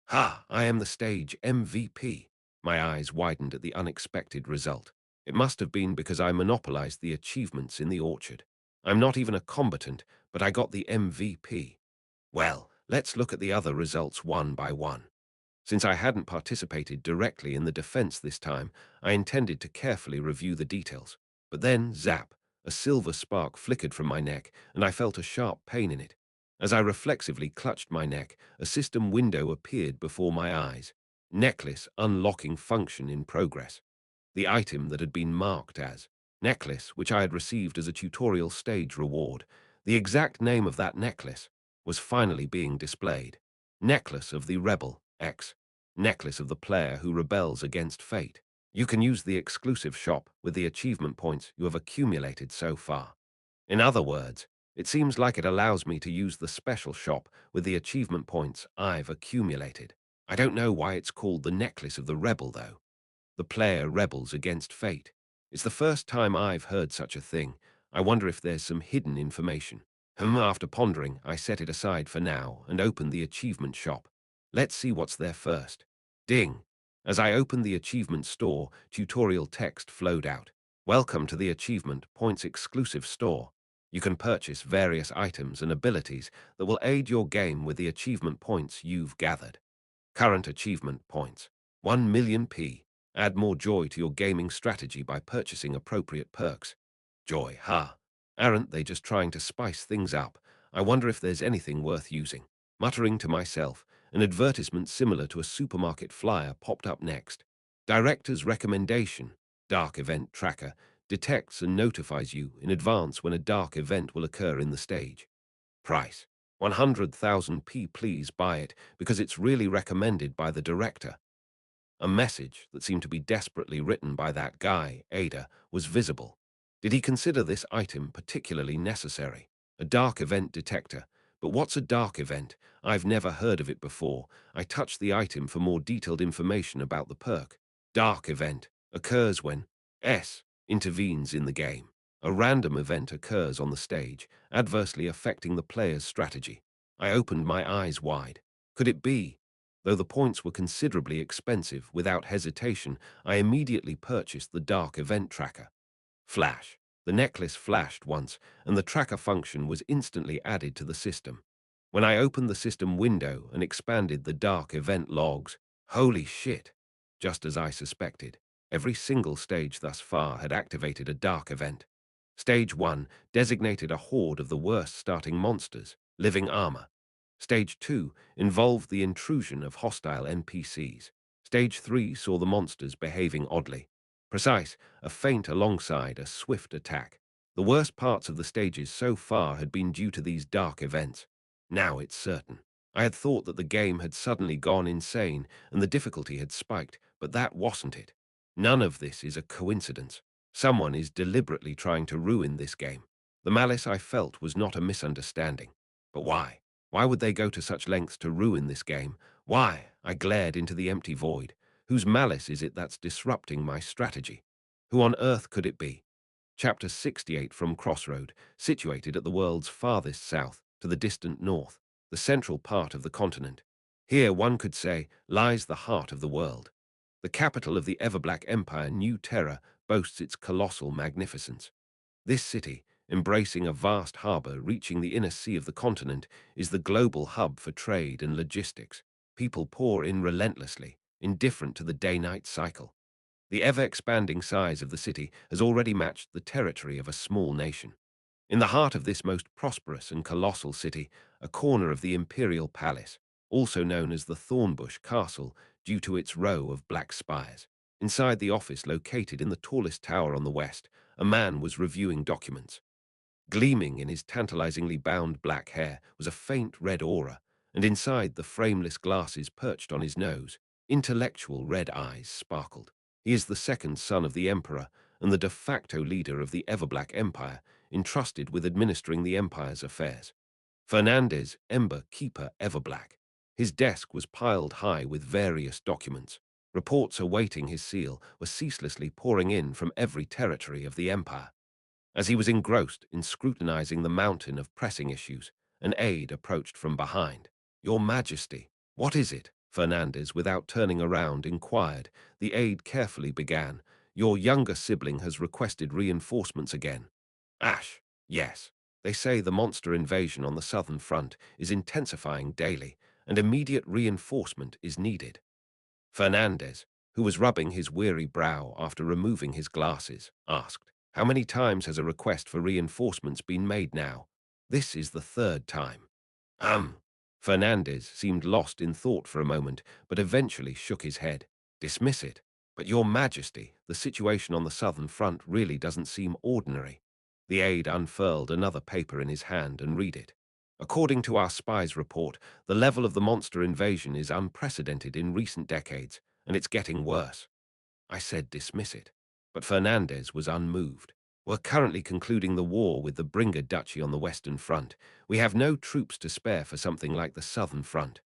Ha! I am the stage MVP. My eyes widened at the unexpected result. It must have been because I monopolized the achievements in the orchard. I'm not even a combatant, but I got the MVP. Well, let's look at the other results one by one. Since I hadn't participated directly in the defense this time, I intended to carefully review the details. But then, zap, a silver spark flickered from my neck, and I felt a sharp pain in it. As I reflexively clutched my neck, a system window appeared before my eyes. Necklace unlocking function in progress. The item that had been marked as necklace, which I had received as a tutorial stage reward, the exact name of that necklace, was finally being displayed. Necklace of the Rebel X. Necklace of the player who rebels against fate. You can use the exclusive shop with the achievement points you have accumulated so far. In other words, it seems like it allows me to use the special shop with the achievement points I've accumulated. I don't know why it's called the Necklace of the Rebel, though. The player rebels against fate. It's the first time I've heard such a thing. I wonder if there's some hidden information. After pondering, I set it aside for now and opened the achievement shop. Let's see what's there first. Ding! As I opened the achievement store, tutorial text flowed out. Welcome to the Achievement Points exclusive store. You can purchase various items and abilities that will aid your game with the achievement points you've gathered. Current achievement points. 1 million P. Add more joy to your gaming strategy by purchasing appropriate perks. Joy, ha. Aren't they just trying to spice things up? I wonder if there's anything worth using. Muttering to myself, an advertisement similar to a supermarket flyer popped up next. Director's recommendation. Dark event tracker detects and notifies you in advance when a dark event will occur in the stage. Price. 100,000 P. Please buy it because it's really recommended by the director. A message that seemed to be desperately written by that guy, Ada, was visible. Did he consider this item particularly necessary? A dark event detector. But what's a dark event? I've never heard of it before. I touched the item for more detailed information about the perk. Dark event occurs when S. intervenes in the game. A random event occurs on the stage, adversely affecting the player's strategy. I opened my eyes wide. Could it be? Though the points were considerably expensive, without hesitation, I immediately purchased the Dark Event Tracker. Flash. The necklace flashed once, and the tracker function was instantly added to the system. When I opened the system window and expanded the Dark Event logs, holy shit! Just as I suspected, every single stage thus far had activated a Dark Event. Stage 1 designated a horde of the worst starting monsters, living armor. Stage 2 involved the intrusion of hostile NPCs. Stage 3 saw the monsters behaving oddly. Precise, a feint alongside a swift attack. The worst parts of the stages so far had been due to these dark events. Now it's certain. I had thought that the game had suddenly gone insane and the difficulty had spiked, but that wasn't it. None of this is a coincidence. Someone is deliberately trying to ruin this game. The malice I felt was not a misunderstanding. But why? Why would they go to such lengths to ruin this game? Why? I glared into the empty void. Whose malice is it that's disrupting my strategy? Who on earth could it be? Chapter 68 from Crossroad, situated at the world's farthest south to the distant north, the central part of the continent. Here, one could say, lies the heart of the world. The capital of the Everblack Empire, New Terra, boasts its colossal magnificence. This city, embracing a vast harbor reaching the inner sea of the continent, is the global hub for trade and logistics. People pour in relentlessly, indifferent to the day-night cycle. The ever-expanding size of the city has already matched the territory of a small nation. In the heart of this most prosperous and colossal city, a corner of the Imperial Palace, also known as the Thornbush Castle due to its row of black spires. Inside the office located in the tallest tower on the west, a man was reviewing documents. Gleaming in his tantalizingly bound black hair was a faint red aura, and inside the frameless glasses perched on his nose, intellectual red eyes sparkled. He is the second son of the Emperor and the de facto leader of the Everblack Empire, entrusted with administering the Empire's affairs. Fernandez, Ember Keeper Everblack. His desk was piled high with various documents. Reports awaiting his seal were ceaselessly pouring in from every territory of the Empire. As he was engrossed in scrutinizing the mountain of pressing issues, an aide approached from behind. "Your Majesty, what is it?" Fernandez, without turning around, inquired. The aide carefully began. "Your younger sibling has requested reinforcements again." "Ash, yes. They say the monster invasion on the southern front is intensifying daily, and immediate reinforcement is needed." Fernandez, who was rubbing his weary brow after removing his glasses, asked, "How many times has a request for reinforcements been made now?" "This is the third time." Fernandez seemed lost in thought for a moment, but eventually shook his head. "Dismiss it. But Your Majesty, the situation on the southern front really doesn't seem ordinary." The aide unfurled another paper in his hand and read it. "According to our spy's report, the level of the monster invasion is unprecedented in recent decades, and it's getting worse." I said dismiss it, but Fernandez was unmoved. "We're currently concluding the war with the Bringer Duchy on the Western Front. We have no troops to spare for something like the Southern Front.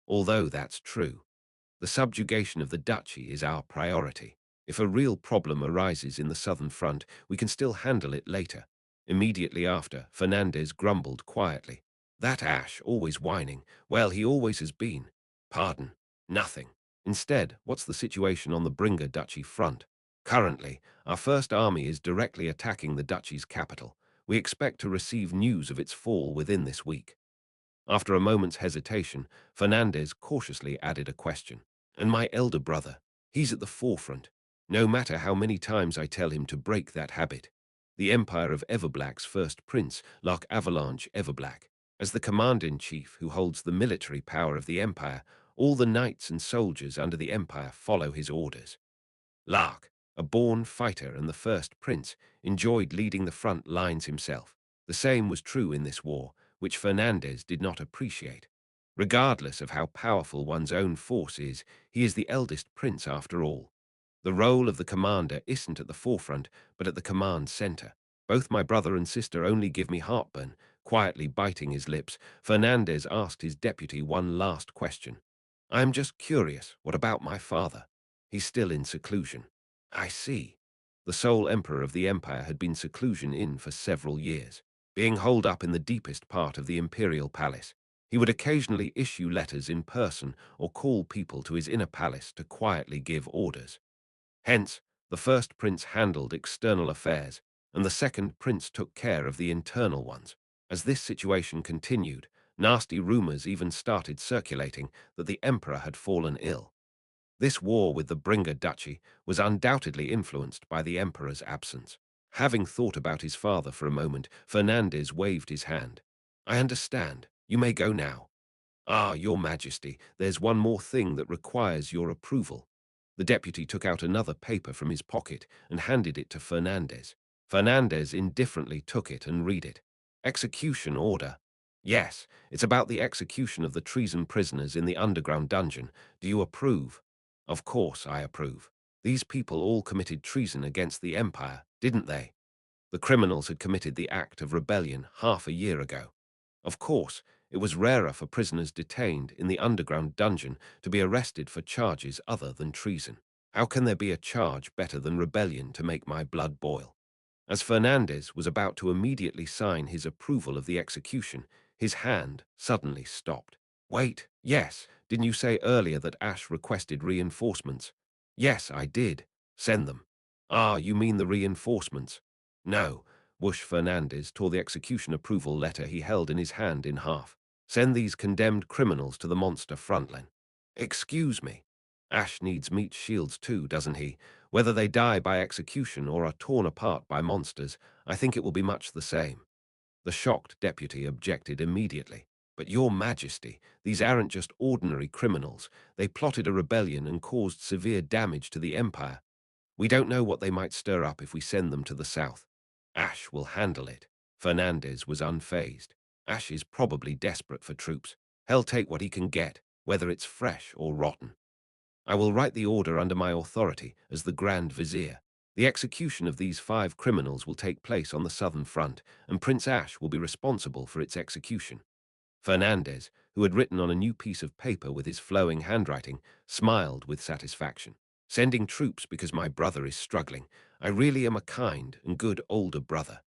Although that's true, the subjugation of the Duchy is our priority. If a real problem arises in the Southern Front, we can still handle it later." Immediately after, Fernandez grumbled quietly. "That Ash, always whining. Well, he always has been." "Pardon? Nothing. Instead, what's the situation on the Bringer Duchy front?" "Currently, our First Army is directly attacking the Duchy's capital. We expect to receive news of its fall within this week." After a moment's hesitation, Fernandez cautiously added a question. "And my elder brother, he's at the forefront. No matter how many times I tell him to break that habit." The Empire of Everblack's first prince, Lark Avalanche Everblack. As the commander-in-chief who holds the military power of the Empire, all the knights and soldiers under the Empire follow his orders. Lark, a born fighter and the first prince, enjoyed leading the front lines himself. The same was true in this war, which Fernandez did not appreciate. Regardless of how powerful one's own force is, he is the eldest prince after all. The role of the commander isn't at the forefront, but at the command center. "Both my brother and sister only give me heartburn." Quietly biting his lips, Fernandez asked his deputy one last question. "I am just curious, what about my father? He's still in seclusion." "I see." The sole emperor of the empire had been seclusion in for several years, being holed up in the deepest part of the imperial palace. He would occasionally issue letters in person or call people to his inner palace to quietly give orders. Hence, the first prince handled external affairs, and the second prince took care of the internal ones. As this situation continued, nasty rumors even started circulating that the emperor had fallen ill. This war with the Bringer Duchy was undoubtedly influenced by the emperor's absence. Having thought about his father for a moment, Fernandez waved his hand. "I understand. You may go now." "Ah, Your Majesty, there's one more thing that requires your approval." The deputy took out another paper from his pocket and handed it to Fernandez. Fernandez indifferently took it and read it. "Execution order." "Yes, it's about the execution of the treason prisoners in the underground dungeon. Do you approve?" "Of course I approve. These people all committed treason against the Empire, didn't they?" The criminals had committed the act of rebellion half a year ago. Of course, it was rarer for prisoners detained in the underground dungeon to be arrested for charges other than treason. How can there be a charge better than rebellion to make my blood boil? As Fernandez was about to immediately sign his approval of the execution, his hand suddenly stopped. "Wait, yes, didn't you say earlier that Ash requested reinforcements?" "Yes, I did. Send them." "Ah, you mean the reinforcements?" "No." Bush Fernandez tore the execution approval letter he held in his hand in half. "Send these condemned criminals to the monster frontline." "Excuse me. Ash needs meat shields too, doesn't he? Whether they die by execution or are torn apart by monsters, I think it will be much the same." The shocked deputy objected immediately. "But Your Majesty, these aren't just ordinary criminals. They plotted a rebellion and caused severe damage to the Empire. We don't know what they might stir up if we send them to the south." "Ash will handle it." Fernandez was unfazed. "Ash is probably desperate for troops. He'll take what he can get, whether it's fresh or rotten. I will write the order under my authority as the Grand Vizier. The execution of these 5 criminals will take place on the southern front, and Prince Ash will be responsible for its execution." Fernandez, who had written on a new piece of paper with his flowing handwriting, smiled with satisfaction. "Sending troops because my brother is struggling. I really am a kind and good older brother."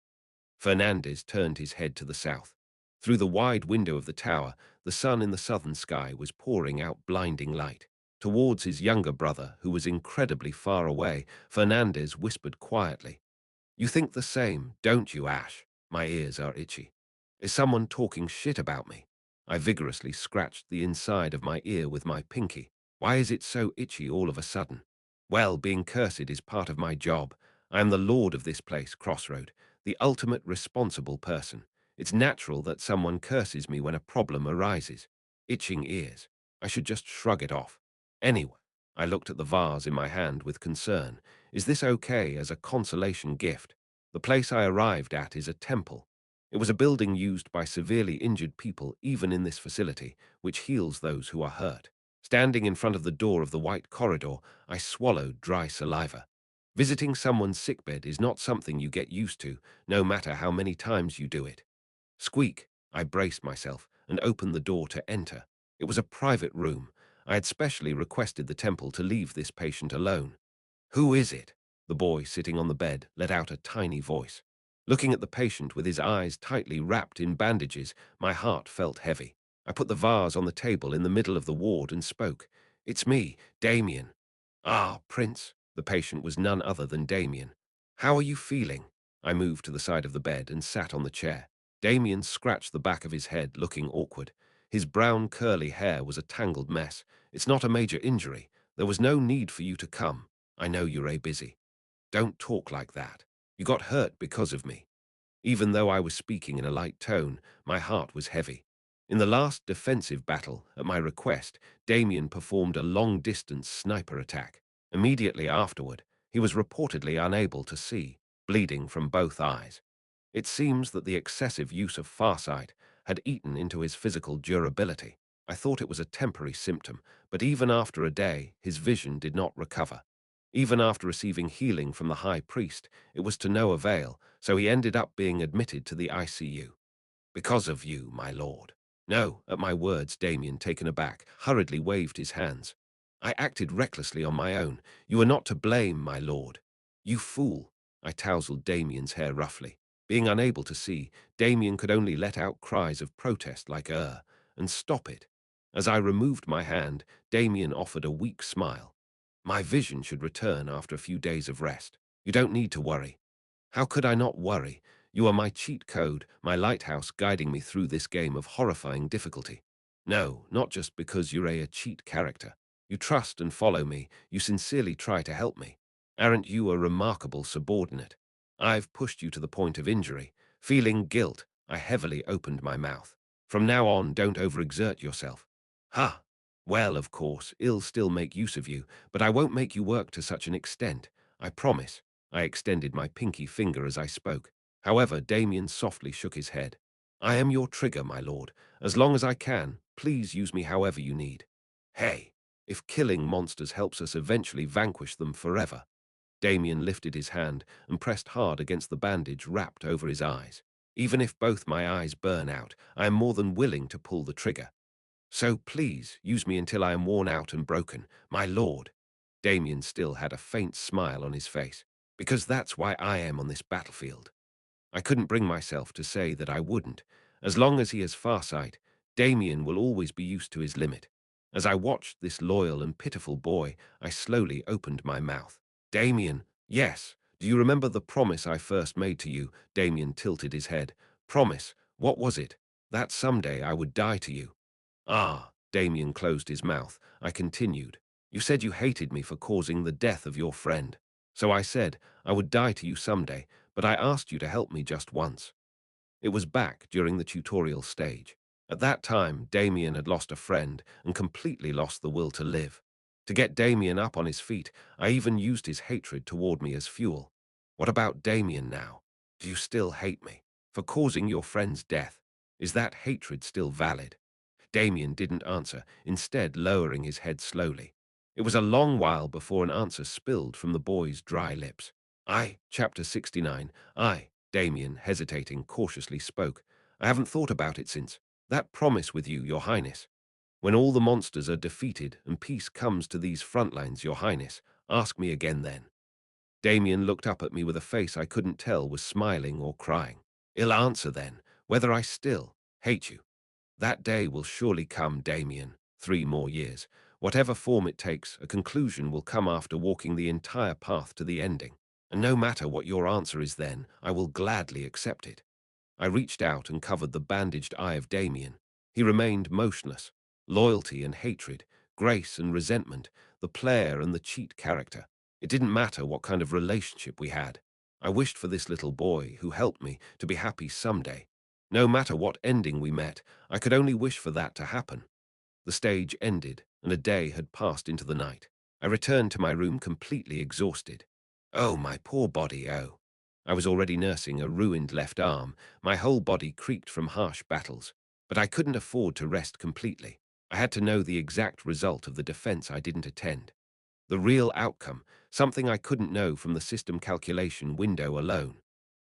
Fernandez turned his head to the south. Through the wide window of the tower, the sun in the southern sky was pouring out blinding light. Towards his younger brother, who was incredibly far away, Fernandez whispered quietly, "You think the same, don't you, Ash? My ears are itchy. Is someone talking shit about me?" I vigorously scratched the inside of my ear with my pinky. "Why is it so itchy all of a sudden?" "Well, being cursed is part of my job. I am the lord of this place, Crossroad, the ultimate responsible person. It's natural that someone curses me when a problem arises. Itching ears. I should just shrug it off. Anyway," I looked at the vase in my hand with concern. "Is this okay as a consolation gift? The place I arrived at is a temple. It was a building used by severely injured people even in this facility, which heals those who are hurt." Standing in front of the door of the white corridor, I swallowed dry saliva. Visiting someone's sickbed is not something you get used to, no matter how many times you do it. Squeak! I braced myself and opened the door to enter. It was a private room. I had specially requested the temple to leave this patient alone. "Who is it?" The boy sitting on the bed let out a tiny voice. Looking at the patient with his eyes tightly wrapped in bandages, my heart felt heavy. I put the vase on the table in the middle of the ward and spoke. "It's me, Damien." "Ah, Prince." The patient was none other than Damien. "How are you feeling?" I moved to the side of the bed and sat on the chair. Damien scratched the back of his head, looking awkward. His brown curly hair was a tangled mess. "It's not a major injury. There was no need for you to come. I know you're busy." "Don't talk like that. You got hurt because of me." Even though I was speaking in a light tone, my heart was heavy. In the last defensive battle, at my request, Damien performed a long-distance sniper attack. Immediately afterward, he was reportedly unable to see, bleeding from both eyes. It seems that the excessive use of farsight had eaten into his physical durability. I thought it was a temporary symptom, but even after a day, his vision did not recover. Even after receiving healing from the high priest, it was to no avail, so he ended up being admitted to the ICU. "Because of you, my lord." "No," at my words, Damien, taken aback, hurriedly waved his hands. "I acted recklessly on my own. You are not to blame, my lord." You fool! I tousled Damien's hair roughly. Being unable to see, Damien could only let out cries of protest like and stop it. As I removed my hand, Damien offered a weak smile. My vision should return after a few days of rest. You don't need to worry. How could I not worry? You are my cheat code, my lighthouse guiding me through this game of horrifying difficulty. No, not just because you're a cheat character. You trust and follow me. You sincerely try to help me. Aren't you a remarkable subordinate? I've pushed you to the point of injury. Feeling guilt, I heavily opened my mouth. From now on, don't overexert yourself. Ha! Well, of course, I'll still make use of you, but I won't make you work to such an extent. I promise. I extended my pinky finger as I spoke. However, Damien softly shook his head. I am your trigger, my lord. As long as I can, please use me however you need. Hey, if killing monsters helps us eventually vanquish them forever. Damien lifted his hand and pressed hard against the bandage wrapped over his eyes. Even if both my eyes burn out, I am more than willing to pull the trigger. So please, use me until I am worn out and broken, my lord. Damien still had a faint smile on his face. Because that's why I am on this battlefield. I couldn't bring myself to say that I wouldn't. As long as he has farsight, Damien will always be used to his limit. As I watched this loyal and pitiful boy, I slowly opened my mouth. Damien, yes. Do you remember the promise I first made to you? Damien tilted his head. Promise, what was it? That someday I would die to you. Ah, Damien closed his mouth. I continued. You said you hated me for causing the death of your friend. So I said I would die to you someday, but I asked you to help me just once. It was back during the tutorial stage. At that time, Damien had lost a friend and completely lost the will to live. To get Damien up on his feet, I even used his hatred toward me as fuel. What about Damien now? Do you still hate me for causing your friend's death? Is that hatred still valid? Damien didn't answer, instead lowering his head slowly. It was a long while before an answer spilled from the boy's dry lips. Chapter 69. Damien, hesitating, cautiously spoke. I haven't thought about it since. That promise with you, Your Highness. When all the monsters are defeated and peace comes to these front lines, Your Highness, ask me again then. Damien looked up at me with a face I couldn't tell was smiling or crying. I'll answer then, whether I still hate you. That day will surely come, Damien. 3 more years. Whatever form it takes, a conclusion will come after walking the entire path to the ending. And no matter what your answer is then, I will gladly accept it. I reached out and covered the bandaged eye of Damien. He remained motionless. Loyalty and hatred, grace and resentment, the player and the cheat character. It didn't matter what kind of relationship we had. I wished for this little boy who helped me to be happy someday. No matter what ending we met, I could only wish for that to happen. The stage ended, and a day had passed into the night. I returned to my room completely exhausted. Oh, my poor body, oh. I was already nursing a ruined left arm. My whole body creaked from harsh battles. But I couldn't afford to rest completely. I had to know the exact result of the defense I didn't attend. The real outcome, something I couldn't know from the system calculation window alone.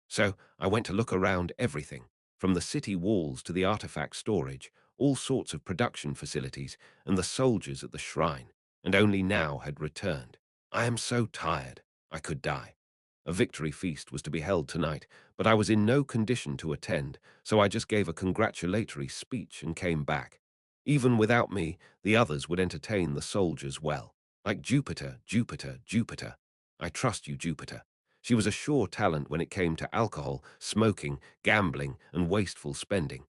So I went to look around everything, from the city walls to the artifact storage, all sorts of production facilities, and the soldiers at the shrine, and only now had returned. I am so tired, I could die. A victory feast was to be held tonight, but I was in no condition to attend, so I just gave a congratulatory speech and came back. Even without me, the others would entertain the soldiers well. Like Jupiter, Jupiter, Jupiter. I trust you, Jupiter. She was a sure talent when it came to alcohol, smoking, gambling, and wasteful spending.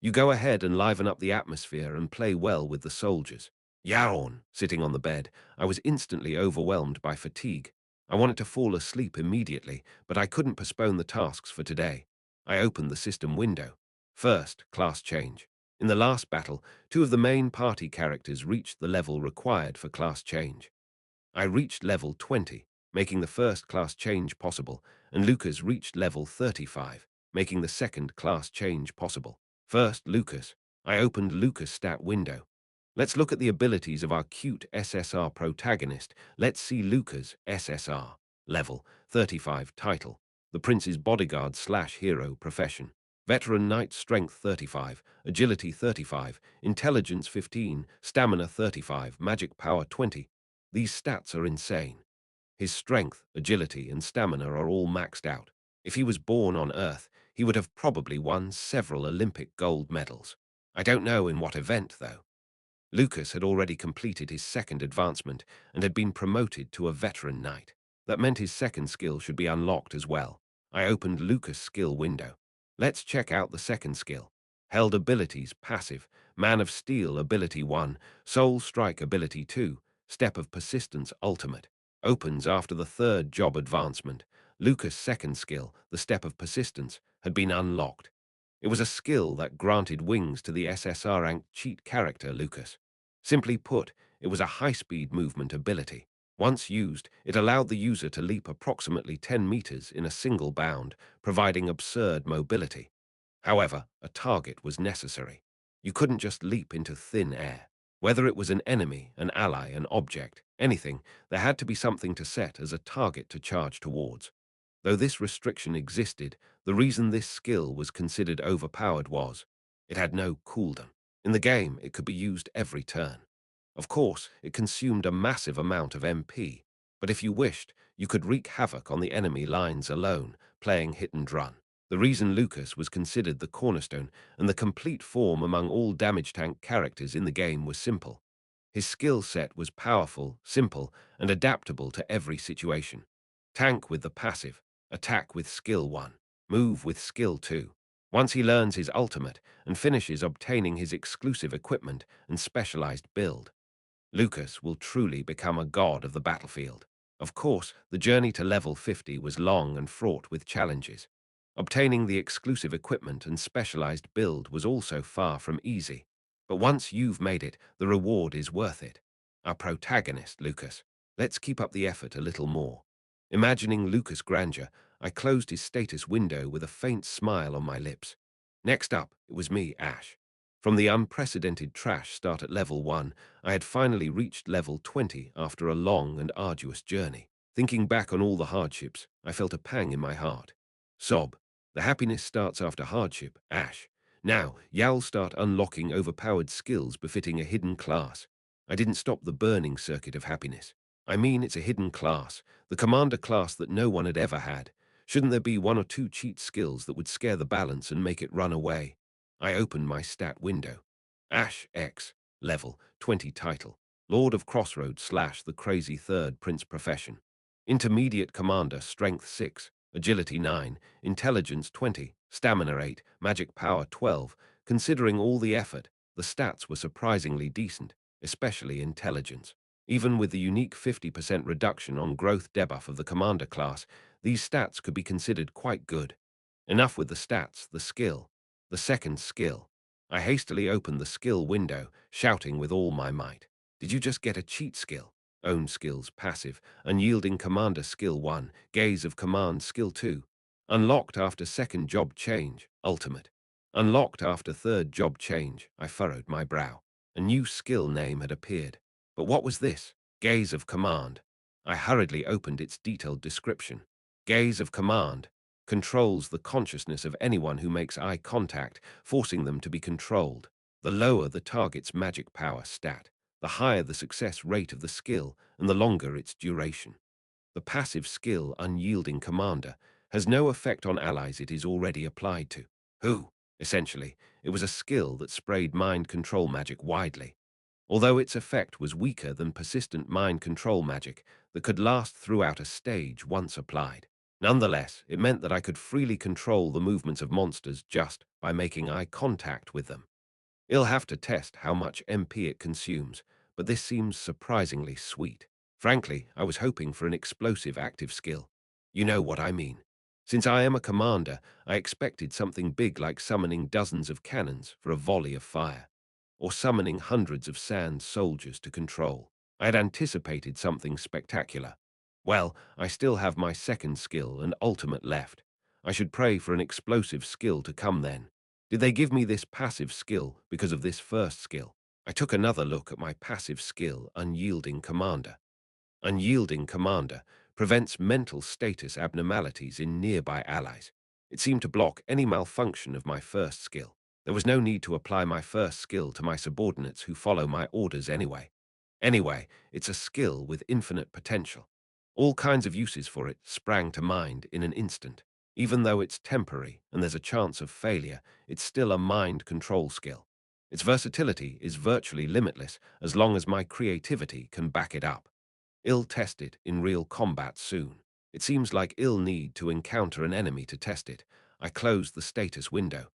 You go ahead and liven up the atmosphere and play well with the soldiers. Yaron, sitting on the bed, I was instantly overwhelmed by fatigue. I wanted to fall asleep immediately, but I couldn't postpone the tasks for today. I opened the system window. First, class change. In the last battle, 2 of the main party characters reached the level required for class change. I reached level 20, making the first class change possible, and Lucas reached level 35, making the second class change possible. First, Lucas. I opened Lucas' stat window. Let's look at the abilities of our cute SSR protagonist. Let's see Lucas' SSR. Level 35 title. The Prince's Bodyguard / Hero profession. Veteran Knight Strength 35, Agility 35, Intelligence 15, Stamina 35, Magic Power 20. These stats are insane. His strength, agility, and stamina are all maxed out. If he was born on Earth, he would have probably won several Olympic gold medals. I don't know in what event, though. Lucas had already completed his second advancement and had been promoted to a veteran knight. That meant his second skill should be unlocked as well. I opened Lucas' skill window. Let's check out the second skill. Held abilities, passive. Man of Steel, ability 1. Soul Strike, ability 2. Step of Persistence, ultimate. Opens after the third job advancement. Lucas' second skill, the Step of Persistence, had been unlocked. It was a skill that granted wings to the SSR rank cheat character Lucas. Simply put, it was a high-speed movement ability. Once used, it allowed the user to leap approximately 10 meters in a single bound, providing absurd mobility. However, a target was necessary. You couldn't just leap into thin air. Whether it was an enemy, an ally, an object, anything, there had to be something to set as a target to charge towards. Though this restriction existed, the reason this skill was considered overpowered was it had no cooldown. In the game, it could be used every turn. Of course, it consumed a massive amount of MP, but if you wished, you could wreak havoc on the enemy lines alone, playing hit and run. The reason Lucas was considered the cornerstone and the complete form among all damage tank characters in the game was simple. His skill set was powerful, simple, and adaptable to every situation. Tank with the passive, attack with skill 1, move with skill 2. Once he learns his ultimate and finishes obtaining his exclusive equipment and specialized build, Lucas will truly become a god of the battlefield. Of course, the journey to level 50 was long and fraught with challenges. Obtaining the exclusive equipment and specialized build was also far from easy. But once you've made it, the reward is worth it. Our protagonist, Lucas. Let's keep up the effort a little more. Imagining Lucas' grandeur, I closed his status window with a faint smile on my lips. Next up, it was me, Ash. From the unprecedented trash start at level 1, I had finally reached level 20 after a long and arduous journey. Thinking back on all the hardships, I felt a pang in my heart. Sob. The happiness starts after hardship, Ash. Now, you'll start unlocking overpowered skills befitting a hidden class. I didn't stop the burning circuit of happiness. I mean, it's a hidden class, the commander class that no one had ever had. Shouldn't there be one or two cheat skills that would scare the balance and make it run away? I opened my stat window. Ash X, level 20 title. Lord of Crossroads / the Crazy Third Prince profession. Intermediate Commander, Strength 6, Agility 9, Intelligence 20, Stamina 8, Magic Power 12. Considering all the effort, the stats were surprisingly decent, especially Intelligence. Even with the unique 50% reduction on growth debuff of the Commander class, these stats could be considered quite good. Enough with the stats, the skill. The second skill. I hastily opened the skill window, shouting with all my might. Did you just get a cheat skill? Own skills, passive. Unyielding Commander skill 1. Gaze of Command skill 2. Unlocked after second job change, ultimate. Unlocked after third job change, I furrowed my brow. A new skill name had appeared. But what was this? Gaze of Command. I hurriedly opened its detailed description. Gaze of Command controls the consciousness of anyone who makes eye contact, forcing them to be controlled. The lower the target's magic power stat, the higher the success rate of the skill and the longer its duration. The passive skill, Unyielding Commander, has no effect on allies it is already applied to. Essentially, it was a skill that sprayed mind control magic widely. Although its effect was weaker than persistent mind control magic that could last throughout a stage once applied. Nonetheless, it meant that I could freely control the movements of monsters just by making eye contact with them. I'll have to test how much MP it consumes, but this seems surprisingly sweet. Frankly, I was hoping for an explosive active skill. You know what I mean. Since I am a commander, I expected something big like summoning dozens of cannons for a volley of fire, or summoning hundreds of sand soldiers to control. I had anticipated something spectacular. Well, I still have my second skill and ultimate left. I should pray for an explosive skill to come then. Did they give me this passive skill because of this first skill? I took another look at my passive skill, Unyielding Commander. Unyielding Commander prevents mental status abnormalities in nearby allies. It seemed to block any malfunction of my first skill. There was no need to apply my first skill to my subordinates who follow my orders anyway. Anyway, it's a skill with infinite potential. All kinds of uses for it sprang to mind in an instant. Even though it's temporary and there's a chance of failure, it's still a mind control skill. Its versatility is virtually limitless as long as my creativity can back it up. I'll test it in real combat soon. It seems like I'll need to encounter an enemy to test it. I closed the status window.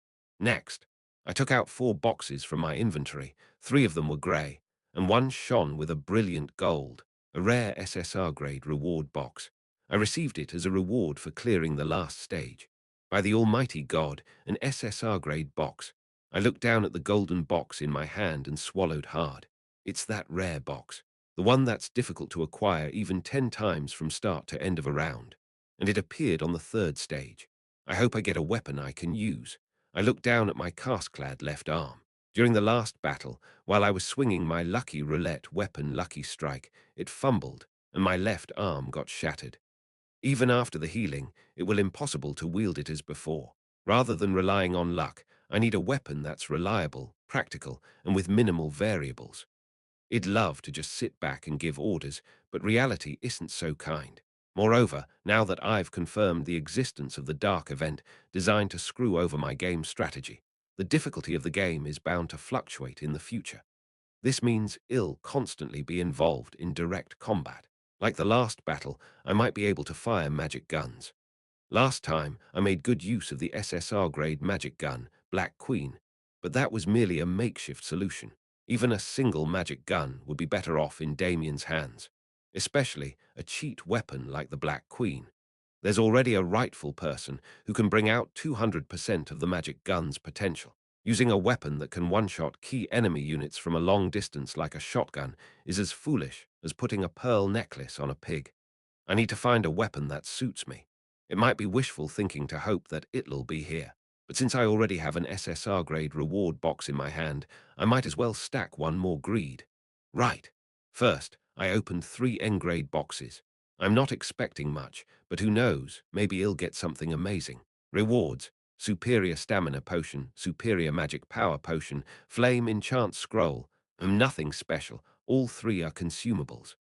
Next, I took out 4 boxes from my inventory. 3 of them were grey, and one shone with a brilliant gold, a rare SSR grade reward box. I received it as a reward for clearing the last stage. By the almighty God, an SSR grade box. I looked down at the golden box in my hand and swallowed hard. It's that rare box. The one that's difficult to acquire even 10 times from start to end of a round. And it appeared on the 3rd stage. I hope I get a weapon I can use. I looked down at my cast-clad left arm. During the last battle, while I was swinging my lucky roulette weapon Lucky Strike, it fumbled, and my left arm got shattered. Even after the healing, it will impossible to wield it as before. Rather than relying on luck, I need a weapon that's reliable, practical, and with minimal variables. I'd love to just sit back and give orders, but reality isn't so kind. Moreover, now that I've confirmed the existence of the dark event designed to screw over my game strategy, the difficulty of the game is bound to fluctuate in the future. This means I'll constantly be involved in direct combat. Like the last battle, I might be able to fire magic guns. Last time, I made good use of the SSR-grade magic gun, Black Queen, but that was merely a makeshift solution. Even a single magic gun would be better off in Damien's hands, especially a cheat weapon like the Black Queen. There's already a rightful person who can bring out 200% of the magic gun's potential. Using a weapon that can one-shot key enemy units from a long distance like a shotgun is as foolish as putting a pearl necklace on a pig. I need to find a weapon that suits me. It might be wishful thinking to hope that it'll be here, but since I already have an SSR-grade reward box in my hand, I might as well stack one more greed. Right. First, I opened 3 N-grade boxes. I'm not expecting much, but who knows, maybe I'll get something amazing. Rewards: superior stamina potion, superior magic power potion, flame enchant scroll, and nothing special. All 3 are consumables.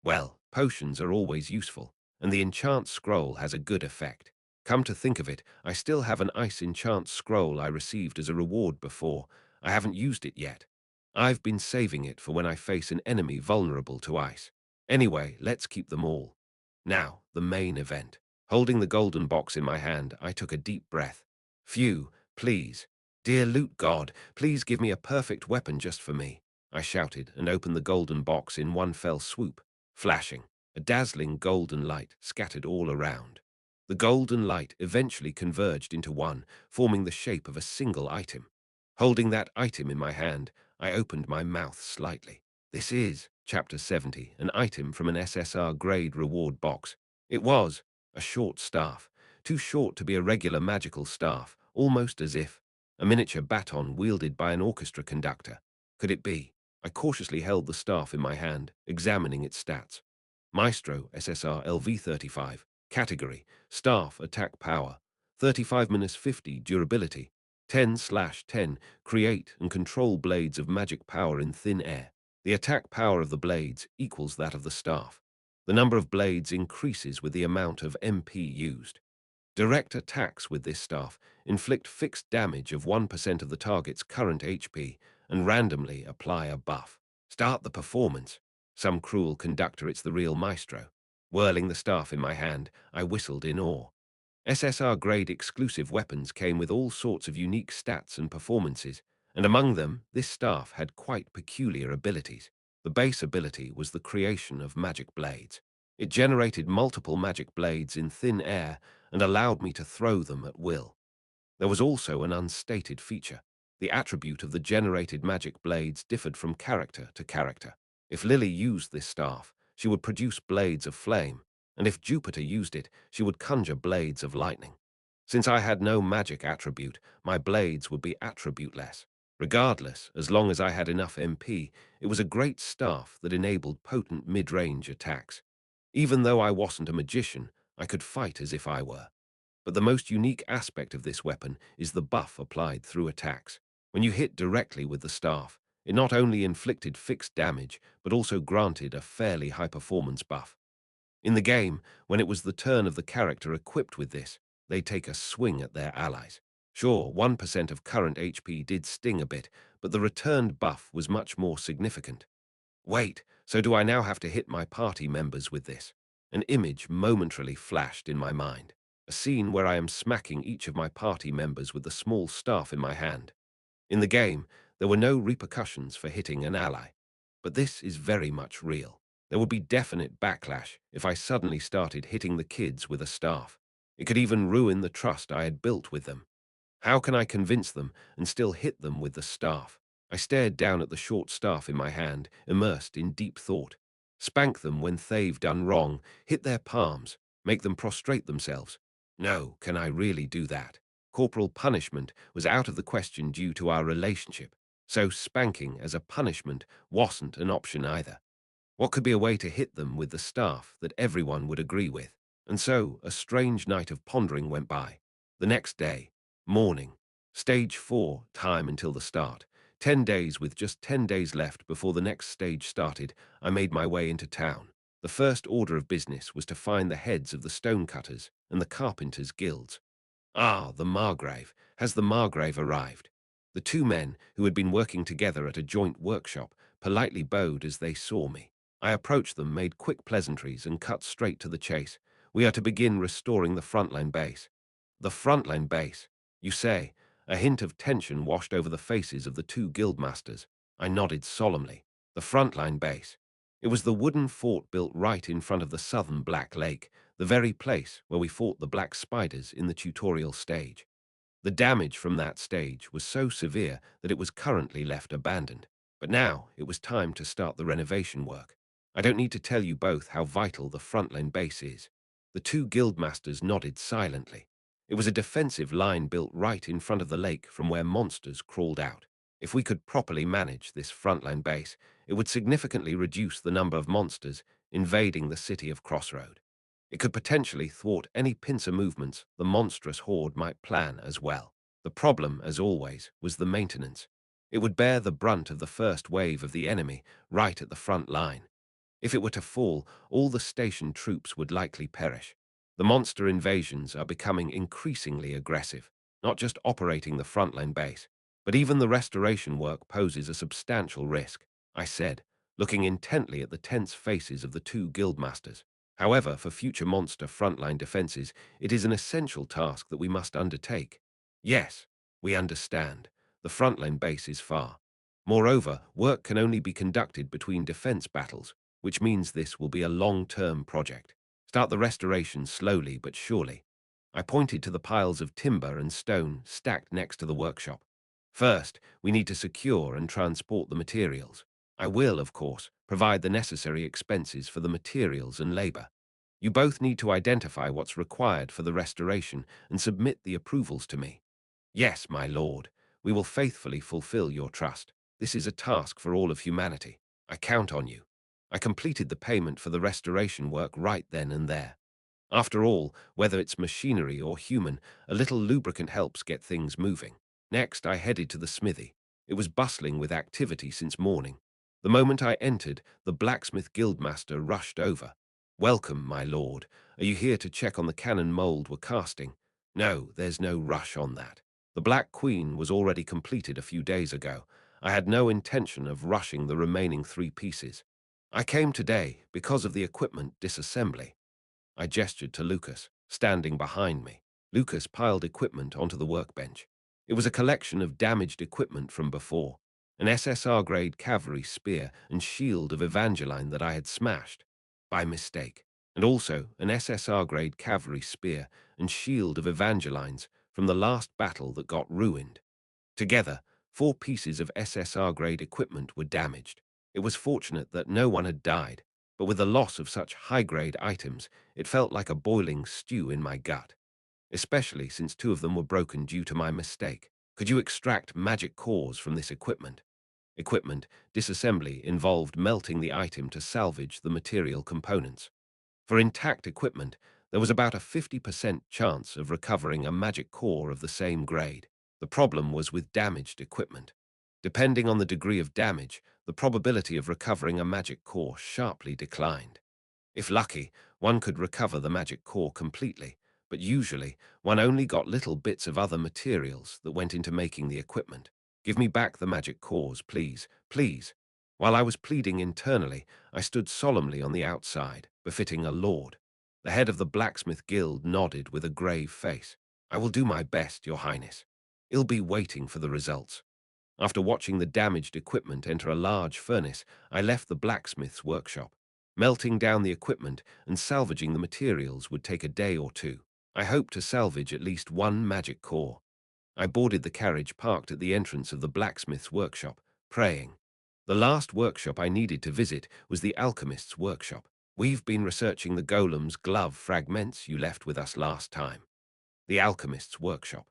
Well, potions are always useful, and the enchant scroll has a good effect. Come to think of it, I still have an ice enchant scroll I received as a reward before. I haven't used it yet. I've been saving it for when I face an enemy vulnerable to ice. Anyway, let's keep them all. Now, the main event. Holding the golden box in my hand, I took a deep breath. Phew, please. Dear loot god, please give me a perfect weapon just for me. I shouted and opened the golden box in one fell swoop. Flashing, a dazzling golden light scattered all around. The golden light eventually converged into one, forming the shape of a single item. Holding that item in my hand, I opened my mouth slightly. This is, Chapter 70, an item from an SSR grade reward box. It was a short staff, too short to be a regular magical staff, almost as if a miniature baton wielded by an orchestra conductor. Could it be? I cautiously held the staff in my hand, examining its stats. Maestro SSR LV35. Category: Staff Attack Power. 35-50 Durability. 10/10. Create and control blades of magic power in thin air. The attack power of the blades equals that of the staff. The number of blades increases with the amount of MP used. Direct attacks with this staff inflict fixed damage of 1% of the target's current HP and randomly apply a buff. Start the performance. Some cruel conductor, it's the real maestro. Whirling the staff in my hand, I whistled in awe. SSR-grade exclusive weapons came with all sorts of unique stats and performances, and among them, this staff had quite peculiar abilities. The base ability was the creation of magic blades. It generated multiple magic blades in thin air and allowed me to throw them at will. There was also an unstated feature. The attribute of the generated magic blades differed from character to character. If Lily used this staff, she would produce blades of flame, and if Jupiter used it, she would conjure blades of lightning. Since I had no magic attribute, my blades would be attributeless. Regardless, as long as I had enough MP, it was a great staff that enabled potent mid-range attacks. Even though I wasn't a magician, I could fight as if I were. But the most unique aspect of this weapon is the buff applied through attacks. When you hit directly with the staff, it not only inflicted fixed damage, but also granted a fairly high-performance buff. In the game, when it was the turn of the character equipped with this, they take a swing at their allies. Sure, 1% of current HP did sting a bit, but the returned buff was much more significant. Wait, so do I now have to hit my party members with this? An image momentarily flashed in my mind. A scene where I am smacking each of my party members with the small staff in my hand. In the game, there were no repercussions for hitting an ally. But this is very much real. There would be definite backlash if I suddenly started hitting the kids with a staff. It could even ruin the trust I had built with them. How can I convince them and still hit them with the staff? I stared down at the short staff in my hand, immersed in deep thought. Spank them when they've done wrong, hit their palms, make them prostrate themselves. No, can I really do that? Corporal punishment was out of the question due to our relationship, so spanking as a punishment wasn't an option either. What could be a way to hit them with the staff that everyone would agree with? And so a strange night of pondering went by. The next day, morning, stage 4, time until the start. 10 days with just 10 days left before the next stage started, I made my way into town. The first order of business was to find the heads of the stonecutters and the carpenters' guilds. Ah, the Margrave. Has the Margrave arrived? The two men, who had been working together at a joint workshop, politely bowed as they saw me. I approached them, made quick pleasantries, and cut straight to the chase. We are to begin restoring the frontline base. The frontline base, you say? A hint of tension washed over the faces of the two guildmasters. I nodded solemnly. The frontline base. It was the wooden fort built right in front of the southern Black Lake, the very place where we fought the black spiders in the tutorial stage. The damage from that stage was so severe that it was currently left abandoned. But now it was time to start the renovation work. I don't need to tell you both how vital the frontline base is. The two guildmasters nodded silently. It was a defensive line built right in front of the lake from where monsters crawled out. If we could properly manage this frontline base, it would significantly reduce the number of monsters invading the city of Crossroad. It could potentially thwart any pincer movements the monstrous horde might plan as well. The problem, as always, was the maintenance. It would bear the brunt of the first wave of the enemy right at the front line. If it were to fall, all the station troops would likely perish. The monster invasions are becoming increasingly aggressive, not just operating the frontline base, but even the restoration work poses a substantial risk, I said, looking intently at the tense faces of the two guildmasters. However, for future monster frontline defenses, it is an essential task that we must undertake. Yes, we understand. The frontline base is far. Moreover, work can only be conducted between defense battles, which means this will be a long-term project. Start the restoration slowly but surely. I pointed to the piles of timber and stone stacked next to the workshop. First, we need to secure and transport the materials. I will, of course, provide the necessary expenses for the materials and labor. You both need to identify what's required for the restoration and submit the approvals to me. Yes, my lord, we will faithfully fulfill your trust. This is a task for all of humanity. I count on you. I completed the payment for the restoration work right then and there. After all, whether it's machinery or human, a little lubricant helps get things moving. Next, I headed to the smithy. It was bustling with activity since morning. The moment I entered, the blacksmith guildmaster rushed over. "Welcome, my lord. Are you here to check on the cannon mold we're casting?" "No, there's no rush on that. The Black Queen was already completed a few days ago. I had no intention of rushing the remaining 3 pieces. I came today because of the equipment disassembly." I gestured to Lucas, standing behind me. Lucas piled equipment onto the workbench. It was a collection of damaged equipment from before, an SSR-grade cavalry spear and shield of Evangeline that I had smashed, by mistake, and also an SSR-grade cavalry spear and shield of Evangeline's from the last battle that got ruined. Together, 4 pieces of SSR-grade equipment were damaged. It was fortunate that no one had died, but with the loss of such high-grade items, it felt like a boiling stew in my gut, especially since 2 of them were broken due to my mistake. Could you extract magic cores from this equipment? Equipment disassembly involved melting the item to salvage the material components. For intact equipment, there was about a 50% chance of recovering a magic core of the same grade. The problem was with damaged equipment. Depending on the degree of damage, the probability of recovering a magic core sharply declined. If lucky, one could recover the magic core completely, but usually one only got little bits of other materials that went into making the equipment. Give me back the magic cores, please, please. While I was pleading internally, I stood solemnly on the outside, befitting a lord. The head of the blacksmith guild nodded with a grave face. I will do my best, your highness. I'll be waiting for the results. After watching the damaged equipment enter a large furnace, I left the blacksmith's workshop. Melting down the equipment and salvaging the materials would take a day or two. I hoped to salvage at least one magic core. I boarded the carriage parked at the entrance of the blacksmith's workshop, praying. The last workshop I needed to visit was the alchemist's workshop. We've been researching the golem's glove fragments you left with us last time. The alchemist's workshop.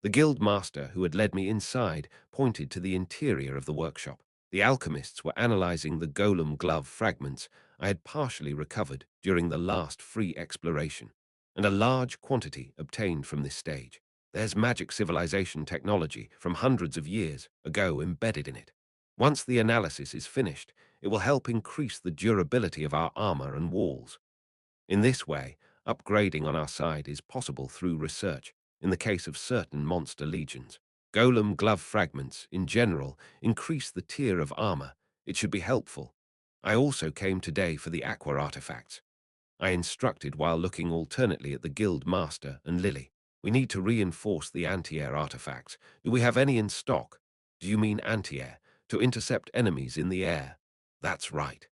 The guild master who had led me inside pointed to the interior of the workshop. The alchemists were analyzing the golem glove fragments I had partially recovered during the last free exploration, and a large quantity obtained from this stage. There's magic civilization technology from hundreds of years ago embedded in it. Once the analysis is finished, it will help increase the durability of our armor and walls. In this way, upgrading on our side is possible through research in the case of certain monster legions. Golem glove fragments, in general, increase the tier of armor. It should be helpful. I also came today for the aqua artifacts. I instructed while looking alternately at the guild master and Lily. We need to reinforce the anti-air artifacts. Do we have any in stock? Do you mean anti-air? To intercept enemies in the air? That's right.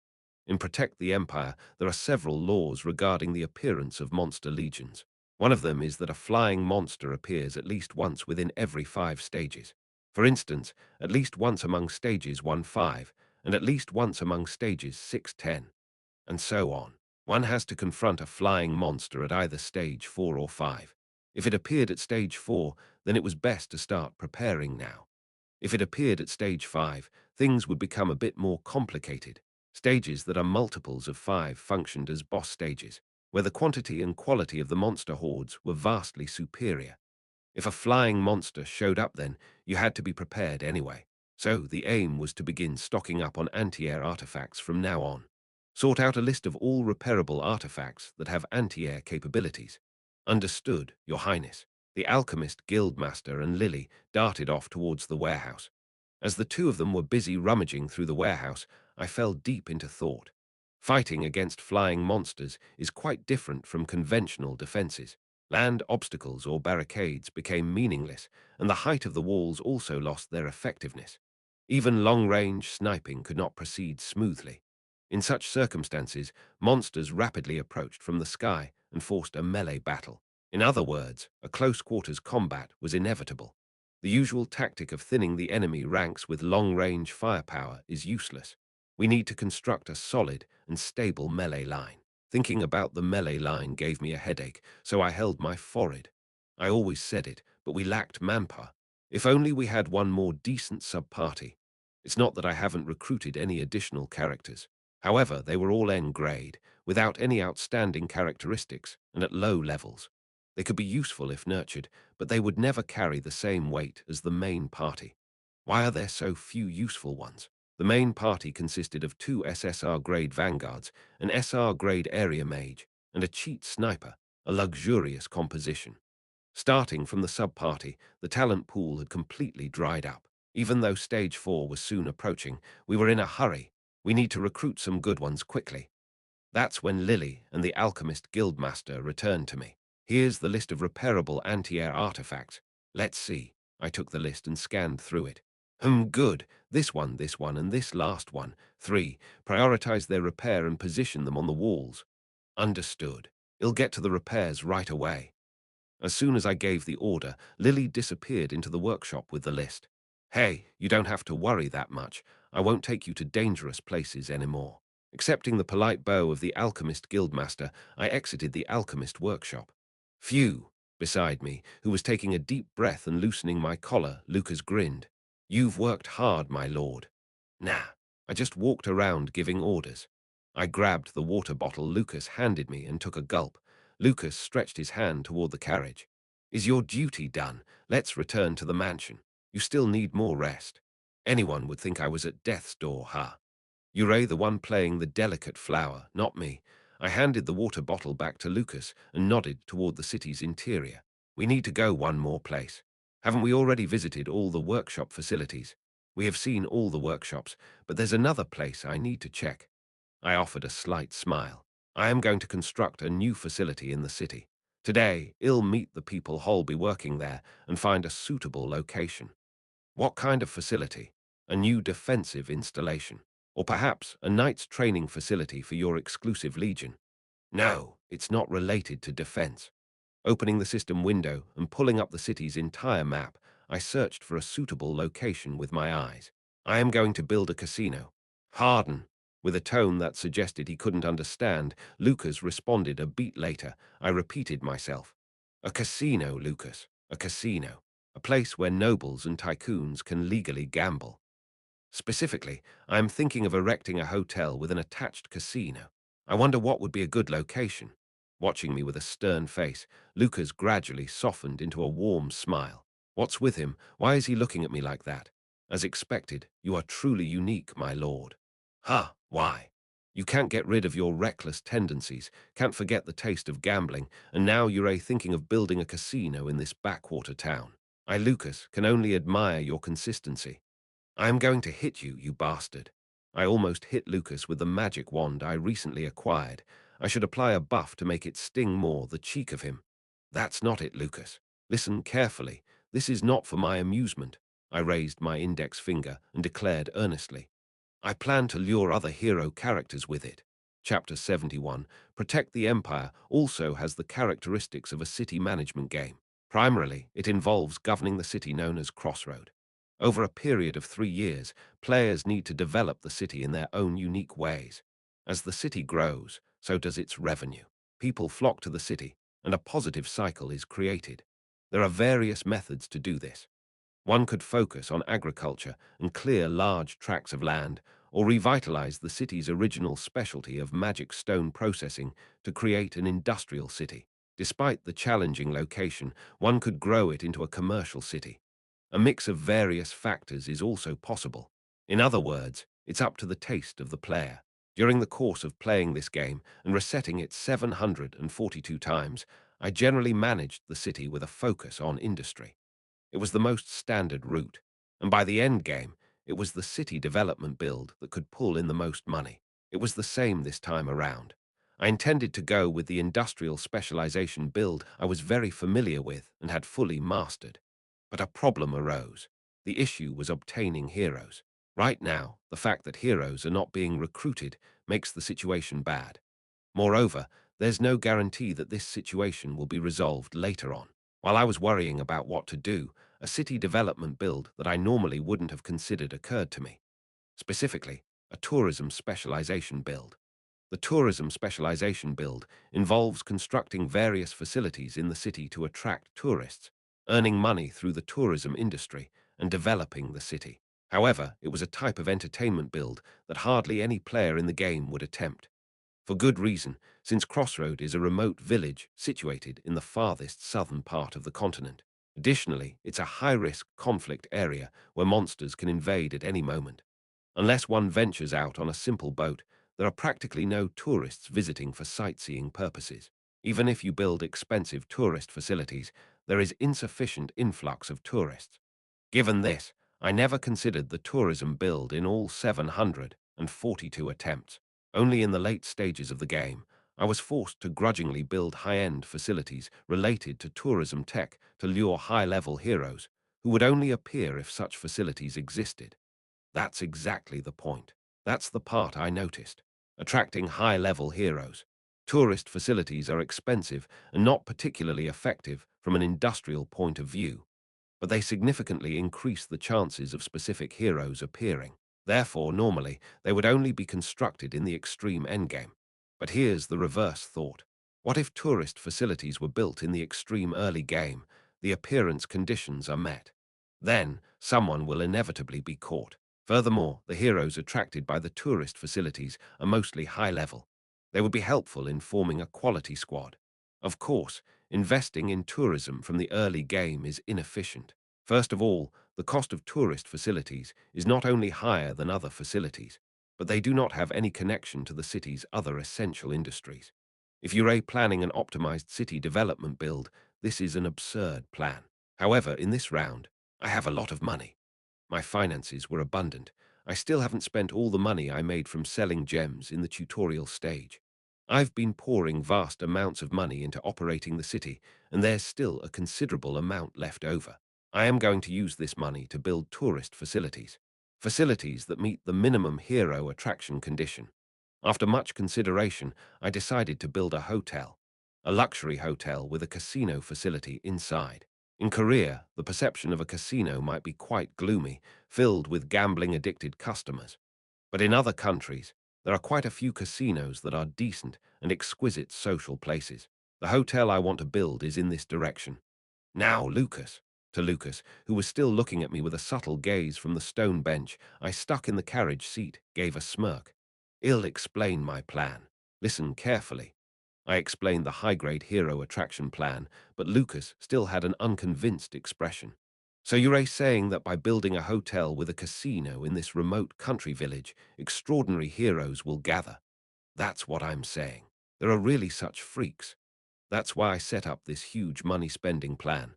In Protect the Empire, there are several laws regarding the appearance of monster legions. One of them is that a flying monster appears at least once within every 5 stages. For instance, at least once among stages 1-5, and at least once among stages 6-10, and so on. One has to confront a flying monster at either stage 4 or 5. If it appeared at stage 4, then it was best to start preparing now. If it appeared at stage 5, things would become a bit more complicated. Stages that are multiples of 5 functioned as boss stages, where the quantity and quality of the monster hordes were vastly superior. If a flying monster showed up then, you had to be prepared anyway. So the aim was to begin stocking up on anti-air artifacts from now on. Sort out a list of all repairable artifacts that have anti-air capabilities. Understood, Your Highness. The alchemist guildmaster and Lily darted off towards the warehouse. As the two of them were busy rummaging through the warehouse, I fell deep into thought. Fighting against flying monsters is quite different from conventional defenses. Land obstacles or barricades became meaningless, and the height of the walls also lost their effectiveness. Even long-range sniping could not proceed smoothly. In such circumstances, monsters rapidly approached from the sky and forced a melee battle. In other words, a close-quarters combat was inevitable. The usual tactic of thinning the enemy ranks with long-range firepower is useless. We need to construct a solid and stable melee line. Thinking about the melee line gave me a headache, so I held my forehead. I always said it, but we lacked manpower. If only we had one more decent sub-party. It's not that I haven't recruited any additional characters. However, they were all N-grade, without any outstanding characteristics, and at low levels. They could be useful if nurtured, but they would never carry the same weight as the main party. Why are there so few useful ones? The main party consisted of 2 SSR-grade vanguards, an SR-grade area mage, and a cheat sniper, a luxurious composition. Starting from the sub-party, the talent pool had completely dried up. Even though Stage 4 was soon approaching, we were in a hurry. We need to recruit some good ones quickly. That's when Lily and the alchemist guildmaster returned to me. Here's the list of repairable anti-air artifacts. Let's see. I took the list and scanned through it. Good. This one, and this last one. 3. Prioritize their repair and position them on the walls. Understood. I'll get to the repairs right away. As soon as I gave the order, Lily disappeared into the workshop with the list. Hey, you don't have to worry that much. I won't take you to dangerous places anymore. Accepting the polite bow of the alchemist guildmaster, I exited the alchemist workshop. Phew! Beside me, who was taking a deep breath and loosening my collar, Lucas grinned. You've worked hard, my lord. Nah, I just walked around giving orders. I grabbed the water bottle Lucas handed me and took a gulp. Lucas stretched his hand toward the carriage. Is your duty done? Let's return to the mansion. You still need more rest. Anyone would think I was at death's door, huh? You're the one playing the delicate flower, not me. I handed the water bottle back to Lucas and nodded toward the city's interior. We need to go one more place. Haven't we already visited all the workshop facilities? We have seen all the workshops, but there's another place I need to check. I offered a slight smile. I am going to construct a new facility in the city. Today, I'll meet the people who'll be working there and find a suitable location. What kind of facility? A new defensive installation? Or perhaps a knight's training facility for your exclusive legion? No, it's not related to defense. Opening the system window and pulling up the city's entire map, I searched for a suitable location with my eyes. I am going to build a casino. Harden. With a tone that suggested he couldn't understand, Lucas responded a beat later. I repeated myself. A casino, Lucas. A casino. A place where nobles and tycoons can legally gamble. Specifically, I am thinking of erecting a hotel with an attached casino. I wonder what would be a good location. Watching me with a stern face, Lucas gradually softened into a warm smile. What's with him? Why is he looking at me like that? As expected, you are truly unique, my lord. Huh, why? You can't get rid of your reckless tendencies, can't forget the taste of gambling, and now you're thinking of building a casino in this backwater town. I, Lucas, can only admire your consistency. I am going to hit you, you bastard. I almost hit Lucas with the magic wand I recently acquired. I should apply a buff to make it sting more, the cheek of him. That's not it, Lucas. Listen carefully. This is not for my amusement. I raised my index finger and declared earnestly. I plan to lure other hero characters with it. Chapter 71, Protect the Empire, also has the characteristics of a city management game. Primarily, it involves governing the city known as Crossroad. Over a period of 3 years, players need to develop the city in their own unique ways. As the city grows, so does its revenue. People flock to the city, and a positive cycle is created. There are various methods to do this. One could focus on agriculture and clear large tracts of land, or revitalize the city's original specialty of magic stone processing to create an industrial city. Despite the challenging location, one could grow it into a commercial city. A mix of various factors is also possible. In other words, it's up to the taste of the player. During the course of playing this game and resetting it 742 times, I generally managed the city with a focus on industry. It was the most standard route, and by the end game, it was the city development build that could pull in the most money. It was the same this time around. I intended to go with the industrial specialization build I was very familiar with and had fully mastered. But a problem arose. The issue was obtaining heroes. Right now, the fact that heroes are not being recruited makes the situation bad. Moreover, there's no guarantee that this situation will be resolved later on. While I was worrying about what to do, a city development build that I normally wouldn't have considered occurred to me. Specifically, a tourism specialization build. The tourism specialization build involves constructing various facilities in the city to attract tourists, earning money through the tourism industry, and developing the city. However, it was a type of entertainment build that hardly any player in the game would attempt. For good reason, since Crossroad is a remote village situated in the farthest southern part of the continent. Additionally, it's a high-risk conflict area where monsters can invade at any moment. Unless one ventures out on a simple boat, there are practically no tourists visiting for sightseeing purposes. Even if you build expensive tourist facilities, there is insufficient influx of tourists. Given this, I never considered the tourism build in all 742 attempts. Only in the late stages of the game, I was forced to grudgingly build high-end facilities related to tourism tech to lure high-level heroes, who would only appear if such facilities existed. That's exactly the point. That's the part I noticed. Attracting high-level heroes. Tourist facilities are expensive and not particularly effective from an industrial point of view, but they significantly increase the chances of specific heroes appearing. Therefore, normally, they would only be constructed in the extreme endgame. But here's the reverse thought. What if tourist facilities were built in the extreme early game, the appearance conditions are met? Then, someone will inevitably be caught. Furthermore, the heroes attracted by the tourist facilities are mostly high-level. They would be helpful in forming a quality squad. Of course, investing in tourism from the early game is inefficient. First of all, the cost of tourist facilities is not only higher than other facilities, but they do not have any connection to the city's other essential industries. If you're planning an optimized city development build, this is an absurd plan. However, in this round, I have a lot of money. My finances were abundant. I still haven't spent all the money I made from selling gems in the tutorial stage. I've been pouring vast amounts of money into operating the city, and there's still a considerable amount left over. I am going to use this money to build tourist facilities. Facilities that meet the minimum hero attraction condition. After much consideration, I decided to build a hotel. A luxury hotel with a casino facility inside. In Korea, the perception of a casino might be quite gloomy, filled with gambling-addicted customers. But in other countries, there are quite a few casinos that are decent and exquisite social places. The hotel I want to build is in this direction. Now, Lucas. To Lucas, who was still looking at me with a subtle gaze from the stone bench I stuck in the carriage seat, gave a smirk. I'll explain my plan. Listen carefully. I explained the high-grade hero attraction plan, but Lucas still had an unconvinced expression. So you're saying that by building a hotel with a casino in this remote country village, extraordinary heroes will gather? That's what I'm saying. There are really such freaks. That's why I set up this huge money-spending plan.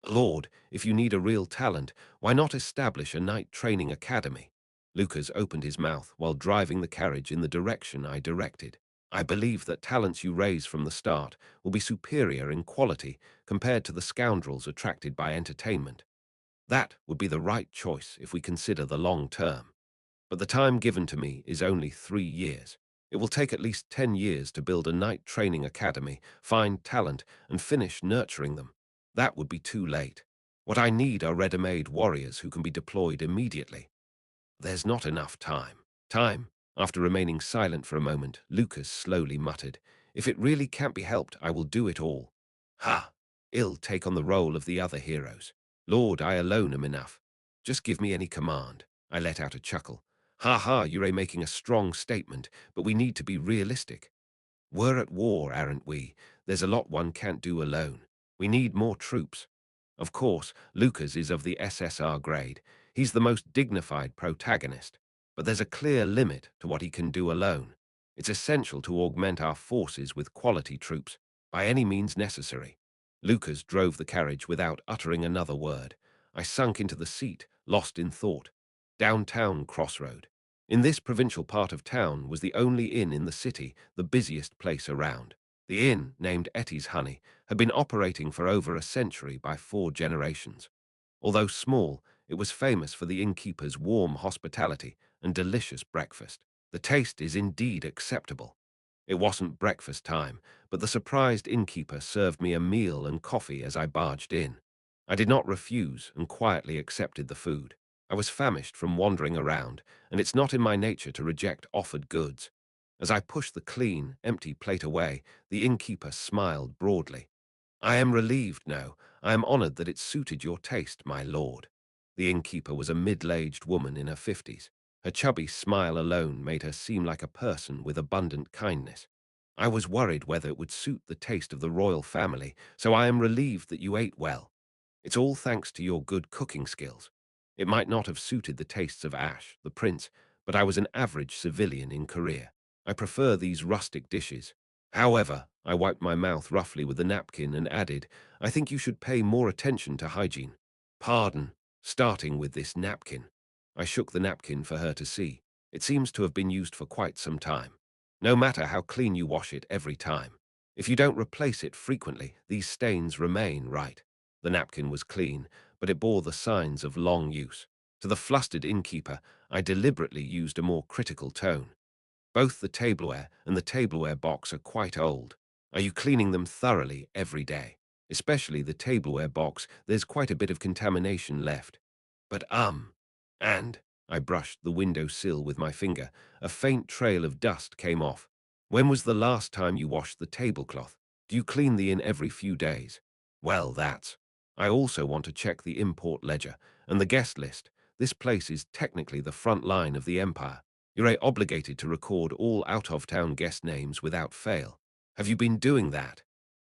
Lord, if you need a real talent, why not establish a night training academy? Lucas opened his mouth while driving the carriage in the direction I directed. I believe that talents you raise from the start will be superior in quality compared to the scoundrels attracted by entertainment. That would be the right choice if we consider the long term. But the time given to me is only 3 years. It will take at least 10 years to build a night training academy, find talent, and finish nurturing them. That would be too late. What I need are ready-made warriors who can be deployed immediately. There's not enough time. Time? After remaining silent for a moment, Lucas slowly muttered, "If it really can't be helped, I will do it all." Ha! I'll take on the role of the other heroes. Lord, I alone am enough. Just give me any command. I let out a chuckle. Ha ha, you're making a strong statement, but we need to be realistic. We're at war, aren't we? There's a lot one can't do alone. We need more troops. Of course, Lucas is of the SSR grade. He's the most dignified protagonist. But there's a clear limit to what he can do alone. It's essential to augment our forces with quality troops, by any means necessary. Lucas drove the carriage without uttering another word. I sunk into the seat, lost in thought. Downtown Crossroad. In this provincial part of town was the only inn in the city, the busiest place around. The inn, named Etty's Honey, had been operating for over a century by 4 generations. Although small, it was famous for the innkeeper's warm hospitality and delicious breakfast. The taste is indeed acceptable. It wasn't breakfast time, but the surprised innkeeper served me a meal and coffee as I barged in. I did not refuse and quietly accepted the food. I was famished from wandering around, and it's not in my nature to reject offered goods. As I pushed the clean, empty plate away, the innkeeper smiled broadly. "I am relieved now. I am honored that it suited your taste, my lord." The innkeeper was a middle-aged woman in her 50s. Her chubby smile alone made her seem like a person with abundant kindness. "I was worried whether it would suit the taste of the royal family, so I am relieved that you ate well. It's all thanks to your good cooking skills. It might not have suited the tastes of Ash, the prince, but I was an average civilian in Korea. I prefer these rustic dishes. However, I wiped my mouth roughly with the napkin and added, I think you should pay more attention to hygiene. Pardon, starting with this napkin. I shook the napkin for her to see. It seems to have been used for quite some time. No matter how clean you wash it every time. If you don't replace it frequently, these stains remain, right? The napkin was clean, but it bore the signs of long use. To the flustered innkeeper, I deliberately used a more critical tone. Both the tableware and the tableware box are quite old. Are you cleaning them thoroughly every day? Especially the tableware box, there's quite a bit of contamination left. But and I brushed the window sill with my finger. A faint trail of dust came off. When was the last time you washed the tablecloth? Do you clean the inn every few days? Well, that's. I also want to check the import ledger and the guest list. This place is technically the front line of the empire. You're obligated to record all out-of-town guest names without fail. Have you been doing that?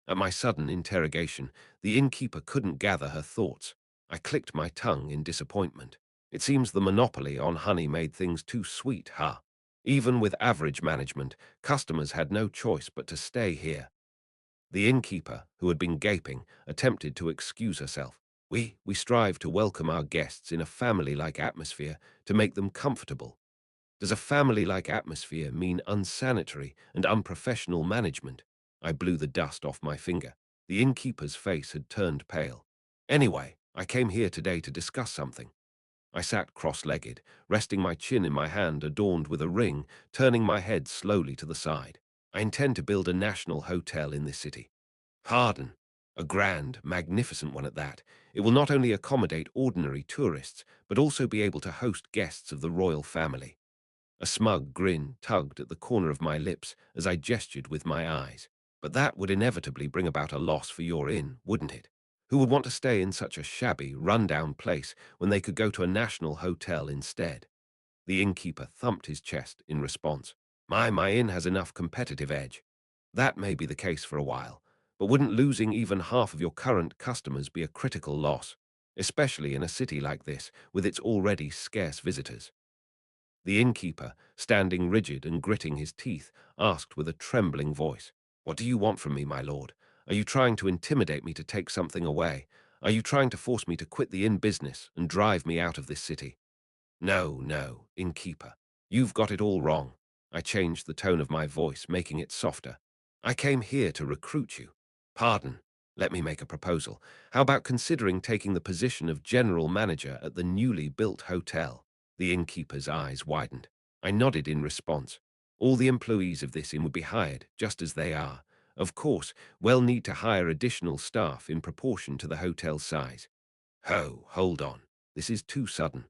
At my sudden interrogation, the innkeeper couldn't gather her thoughts. I clicked my tongue in disappointment. It seems the monopoly on honey made things too sweet, huh? Even with average management, customers had no choice but to stay here. The innkeeper, who had been gaping, attempted to excuse herself. We strive to welcome our guests in a family-like atmosphere to make them comfortable. Does a family-like atmosphere mean unsanitary and unprofessional management? I blew the dust off my finger. The innkeeper's face had turned pale. Anyway, I came here today to discuss something. I sat cross-legged, resting my chin in my hand adorned with a ring, turning my head slowly to the side. I intend to build a national hotel in this city. Pardon, a grand, magnificent one at that. It will not only accommodate ordinary tourists, but also be able to host guests of the royal family. A smug grin tugged at the corner of my lips as I gestured with my eyes. But that would inevitably bring about a loss for your inn, wouldn't it? Who would want to stay in such a shabby, run-down place when they could go to a national hotel instead? The innkeeper thumped his chest in response. My inn has enough competitive edge. That may be the case for a while, but wouldn't losing even half of your current customers be a critical loss, especially in a city like this with its already scarce visitors? The innkeeper, standing rigid and gritting his teeth, asked with a trembling voice, "What do you want from me, my lord? Are you trying to intimidate me to take something away? Are you trying to force me to quit the inn business and drive me out of this city?" "No, no, innkeeper. You've got it all wrong." I changed the tone of my voice, making it softer. "I came here to recruit you. Pardon. Let me make a proposal. How about considering taking the position of general manager at the newly built hotel?" The innkeeper's eyes widened. I nodded in response. All the employees of this inn would be hired, just as they are. Of course, we'll need to hire additional staff in proportion to the hotel's size. Hold on. This is too sudden.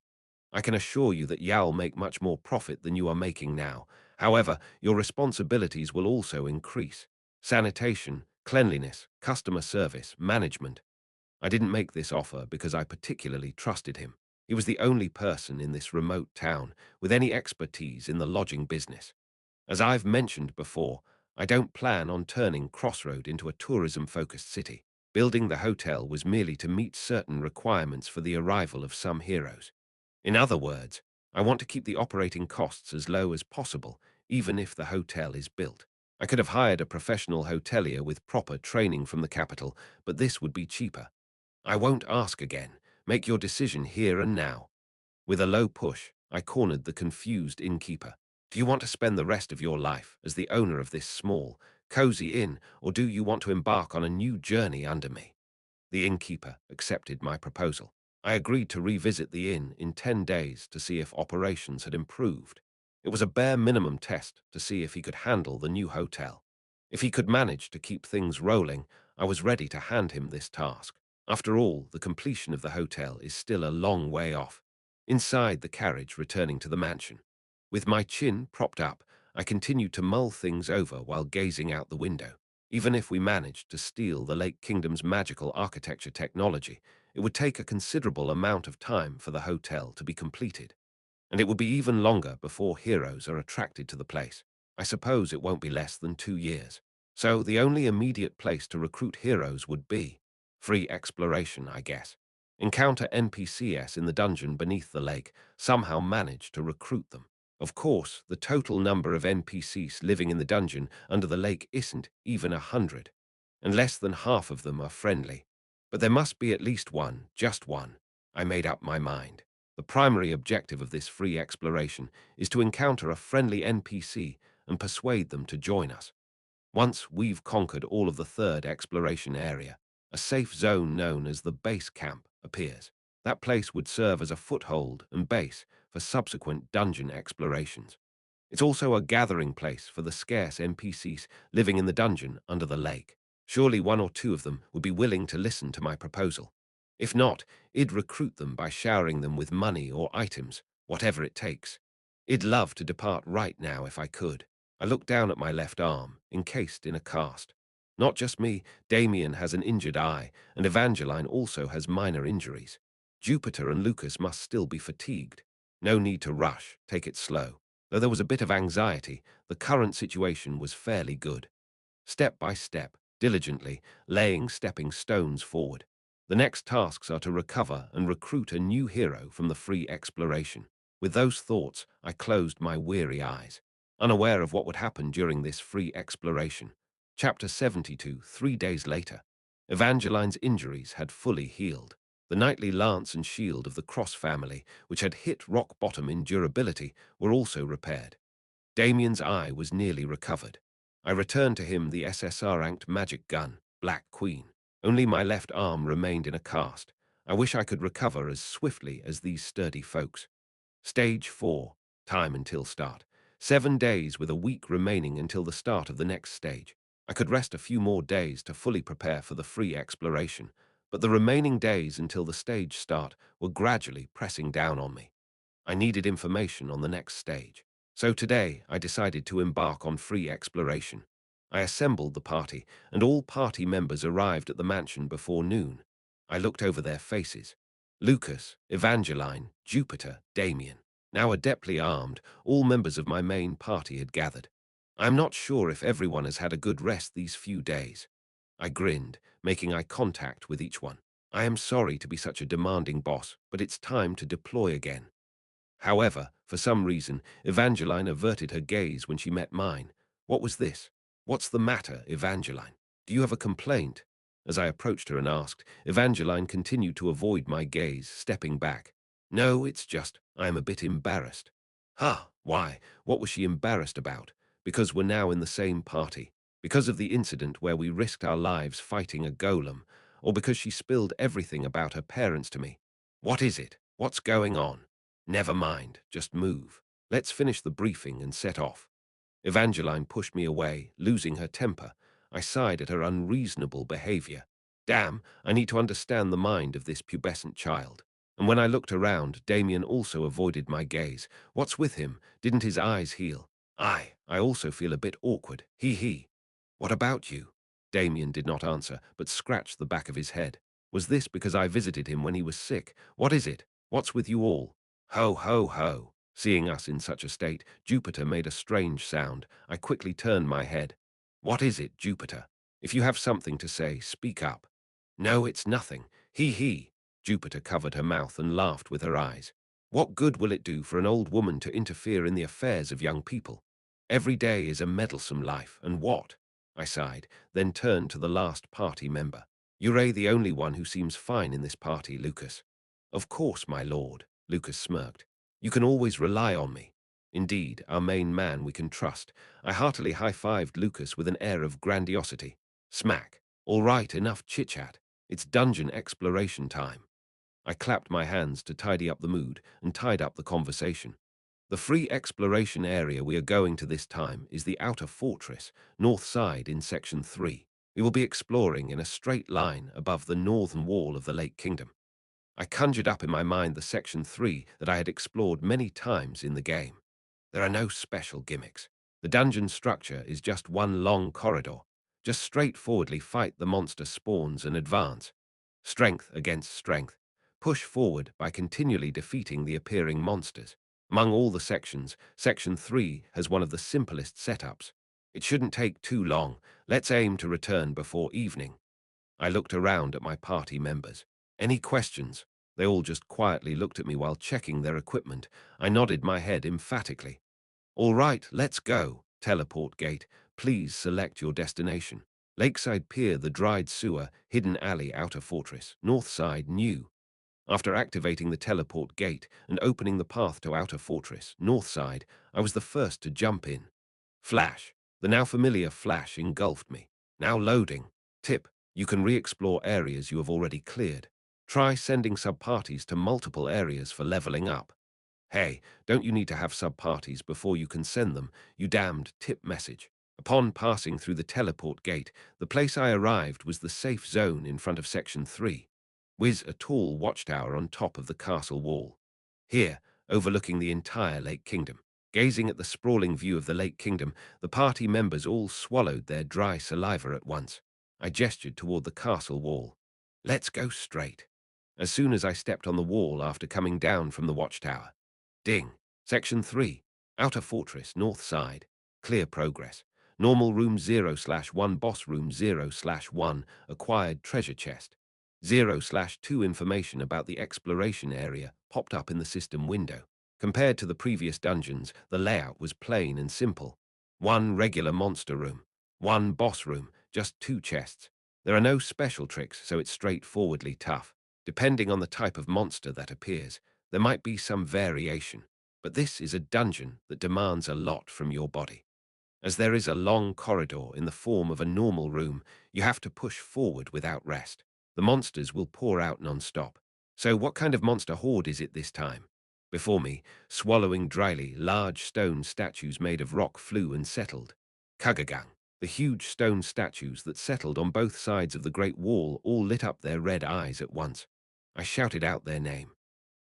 I can assure you that you'll make much more profit than you are making now. However, your responsibilities will also increase. Sanitation, cleanliness, customer service, management. I didn't make this offer because I particularly trusted him. He was the only person in this remote town with any expertise in the lodging business. As I've mentioned before, I don't plan on turning Crossroad into a tourism-focused city. Building the hotel was merely to meet certain requirements for the arrival of some heroes. In other words, I want to keep the operating costs as low as possible, even if the hotel is built. I could have hired a professional hotelier with proper training from the capital, but this would be cheaper. I won't ask again. Make your decision here and now. With a low push, I cornered the confused innkeeper. Do you want to spend the rest of your life as the owner of this small, cozy inn, or do you want to embark on a new journey under me? The innkeeper accepted my proposal. I agreed to revisit the inn in 10 days to see if operations had improved. It was a bare minimum test to see if he could handle the new hotel. If he could manage to keep things rolling, I was ready to hand him this task. After all, the completion of the hotel is still a long way off. Inside the carriage returning to the mansion, with my chin propped up, I continued to mull things over while gazing out the window. Even if we managed to steal the Lake Kingdom's magical architecture technology, it would take a considerable amount of time for the hotel to be completed. And it will be even longer before heroes are attracted to the place. I suppose it won't be less than 2 years. So the only immediate place to recruit heroes would be free exploration, I guess. Encounter NPCs in the dungeon beneath the lake, somehow manage to recruit them. Of course, the total number of NPCs living in the dungeon under the lake isn't even 100, and less than half of them are friendly. But there must be at least one, just one. I made up my mind. The primary objective of this free exploration is to encounter a friendly NPC and persuade them to join us. Once we've conquered all of the third exploration area, a safe zone known as the base camp appears. That place would serve as a foothold and base for subsequent dungeon explorations. It's also a gathering place for the scarce NPCs living in the dungeon under the lake. Surely one or two of them would be willing to listen to my proposal. If not, I'd recruit them by showering them with money or items, whatever it takes. I'd love to depart right now if I could. I looked down at my left arm, encased in a cast. Not just me, Damien has an injured eye, and Evangeline also has minor injuries. Jupiter and Lucas must still be fatigued. No need to rush, take it slow. Though there was a bit of anxiety, the current situation was fairly good. Step by step, diligently, laying stepping stones forward. The next tasks are to recover and recruit a new hero from the free exploration. With those thoughts, I closed my weary eyes, unaware of what would happen during this free exploration. Chapter 72, 3 days later. Evangeline's injuries had fully healed. The knightly lance and shield of the Cross family, which had hit rock bottom in durability, were also repaired. Damien's eye was nearly recovered. I returned to him the SSR-ranked magic gun, Black Queen. Only my left arm remained in a cast. I wish I could recover as swiftly as these sturdy folks. Stage 4. Time until start. 7 days with a week remaining until the start of the next stage. I could rest a few more days to fully prepare for the free exploration, but the remaining days until the stage start were gradually pressing down on me. I needed information on the next stage. So today I decided to embark on free exploration. I assembled the party, and all party members arrived at the mansion before noon. I looked over their faces. Lucas, Evangeline, Jupiter, Damien. Now adeptly armed, all members of my main party had gathered. I am not sure if everyone has had a good rest these few days. I grinned, making eye contact with each one. I am sorry to be such a demanding boss, but it's time to deploy again. However, for some reason, Evangeline averted her gaze when she met mine. What was this? What's the matter, Evangeline? Do you have a complaint? As I approached her and asked, Evangeline continued to avoid my gaze, stepping back. No, it's just, I am a bit embarrassed. Ha, why? What was she embarrassed about? Because we're now in the same party. Because of the incident where we risked our lives fighting a golem, or because she spilled everything about her parents to me. What is it? What's going on? Never mind, just move. Let's finish the briefing and set off. Evangeline pushed me away, losing her temper. I sighed at her unreasonable behavior. Damn, I need to understand the mind of this pubescent child. And when I looked around, Damien also avoided my gaze. What's with him? Didn't his eyes heal? I also feel a bit awkward. He. What about you? Damien did not answer, but scratched the back of his head. Was this because I visited him when he was sick? What is it? What's with you all? Ho, ho, ho. Seeing us in such a state, Jupiter made a strange sound. I quickly turned my head. What is it, Jupiter? If you have something to say, speak up. No, it's nothing. He. Jupiter covered her mouth and laughed with her eyes. What good will it do for an old woman to interfere in the affairs of young people? Every day is a meddlesome life, and what? I sighed, then turned to the last party member. You're the only one who seems fine in this party, Lucas. Of course, my lord, Lucas smirked. You can always rely on me. Indeed, our main man we can trust. I heartily high-fived Lucas with an air of grandiosity. Smack. All right, enough chit-chat. It's dungeon exploration time. I clapped my hands to tidy up the mood and tied up the conversation. The free exploration area we are going to this time is the outer fortress, north side in Section 3. We will be exploring in a straight line above the northern wall of the Lake Kingdom. I conjured up in my mind the Section 3 that I had explored many times in the game. There are no special gimmicks. The dungeon structure is just one long corridor. Just straightforwardly fight the monster spawns and advance. Strength against strength. Push forward by continually defeating the appearing monsters. Among all the sections, Section 3 has one of the simplest setups. It shouldn't take too long. Let's aim to return before evening. I looked around at my party members. Any questions? They all just quietly looked at me while checking their equipment. I nodded my head emphatically. All right, let's go. Teleport gate. Please select your destination. Lakeside Pier, the dried sewer, hidden alley, outer fortress. North side, new. After activating the teleport gate and opening the path to outer fortress, north side, I was the first to jump in. Flash. The now familiar flash engulfed me. Now loading. Tip. You can re-explore areas you have already cleared. Try sending sub-parties to multiple areas for leveling up. Hey, don't you need to have sub-parties before you can send them, you damned tip message. Upon passing through the teleport gate, the place I arrived was the safe zone in front of Section 3. With a tall watchtower on top of the castle wall. Here, overlooking the entire Lake Kingdom. Gazing at the sprawling view of the Lake Kingdom, the party members all swallowed their dry saliva at once. I gestured toward the castle wall. Let's go straight. As soon as I stepped on the wall after coming down from the watchtower. Ding. Section 3. Outer Fortress, North Side. Clear progress. Normal Room 0/1, Boss Room 0/1, Acquired Treasure Chest. 0/2 information about the exploration area popped up in the system window. Compared to the previous dungeons, the layout was plain and simple. One regular monster room, one boss room, just two chests. There are no special tricks, so it's straightforwardly tough. Depending on the type of monster that appears, there might be some variation. But this is a dungeon that demands a lot from your body. As there is a long corridor in the form of a normal room, you have to push forward without rest. The monsters will pour out non-stop. So what kind of monster horde is it this time? Before me, swallowing dryly, large stone statues made of rock flew and settled. Kagagang, the huge stone statues that settled on both sides of the Great Wall, all lit up their red eyes at once. I shouted out their name.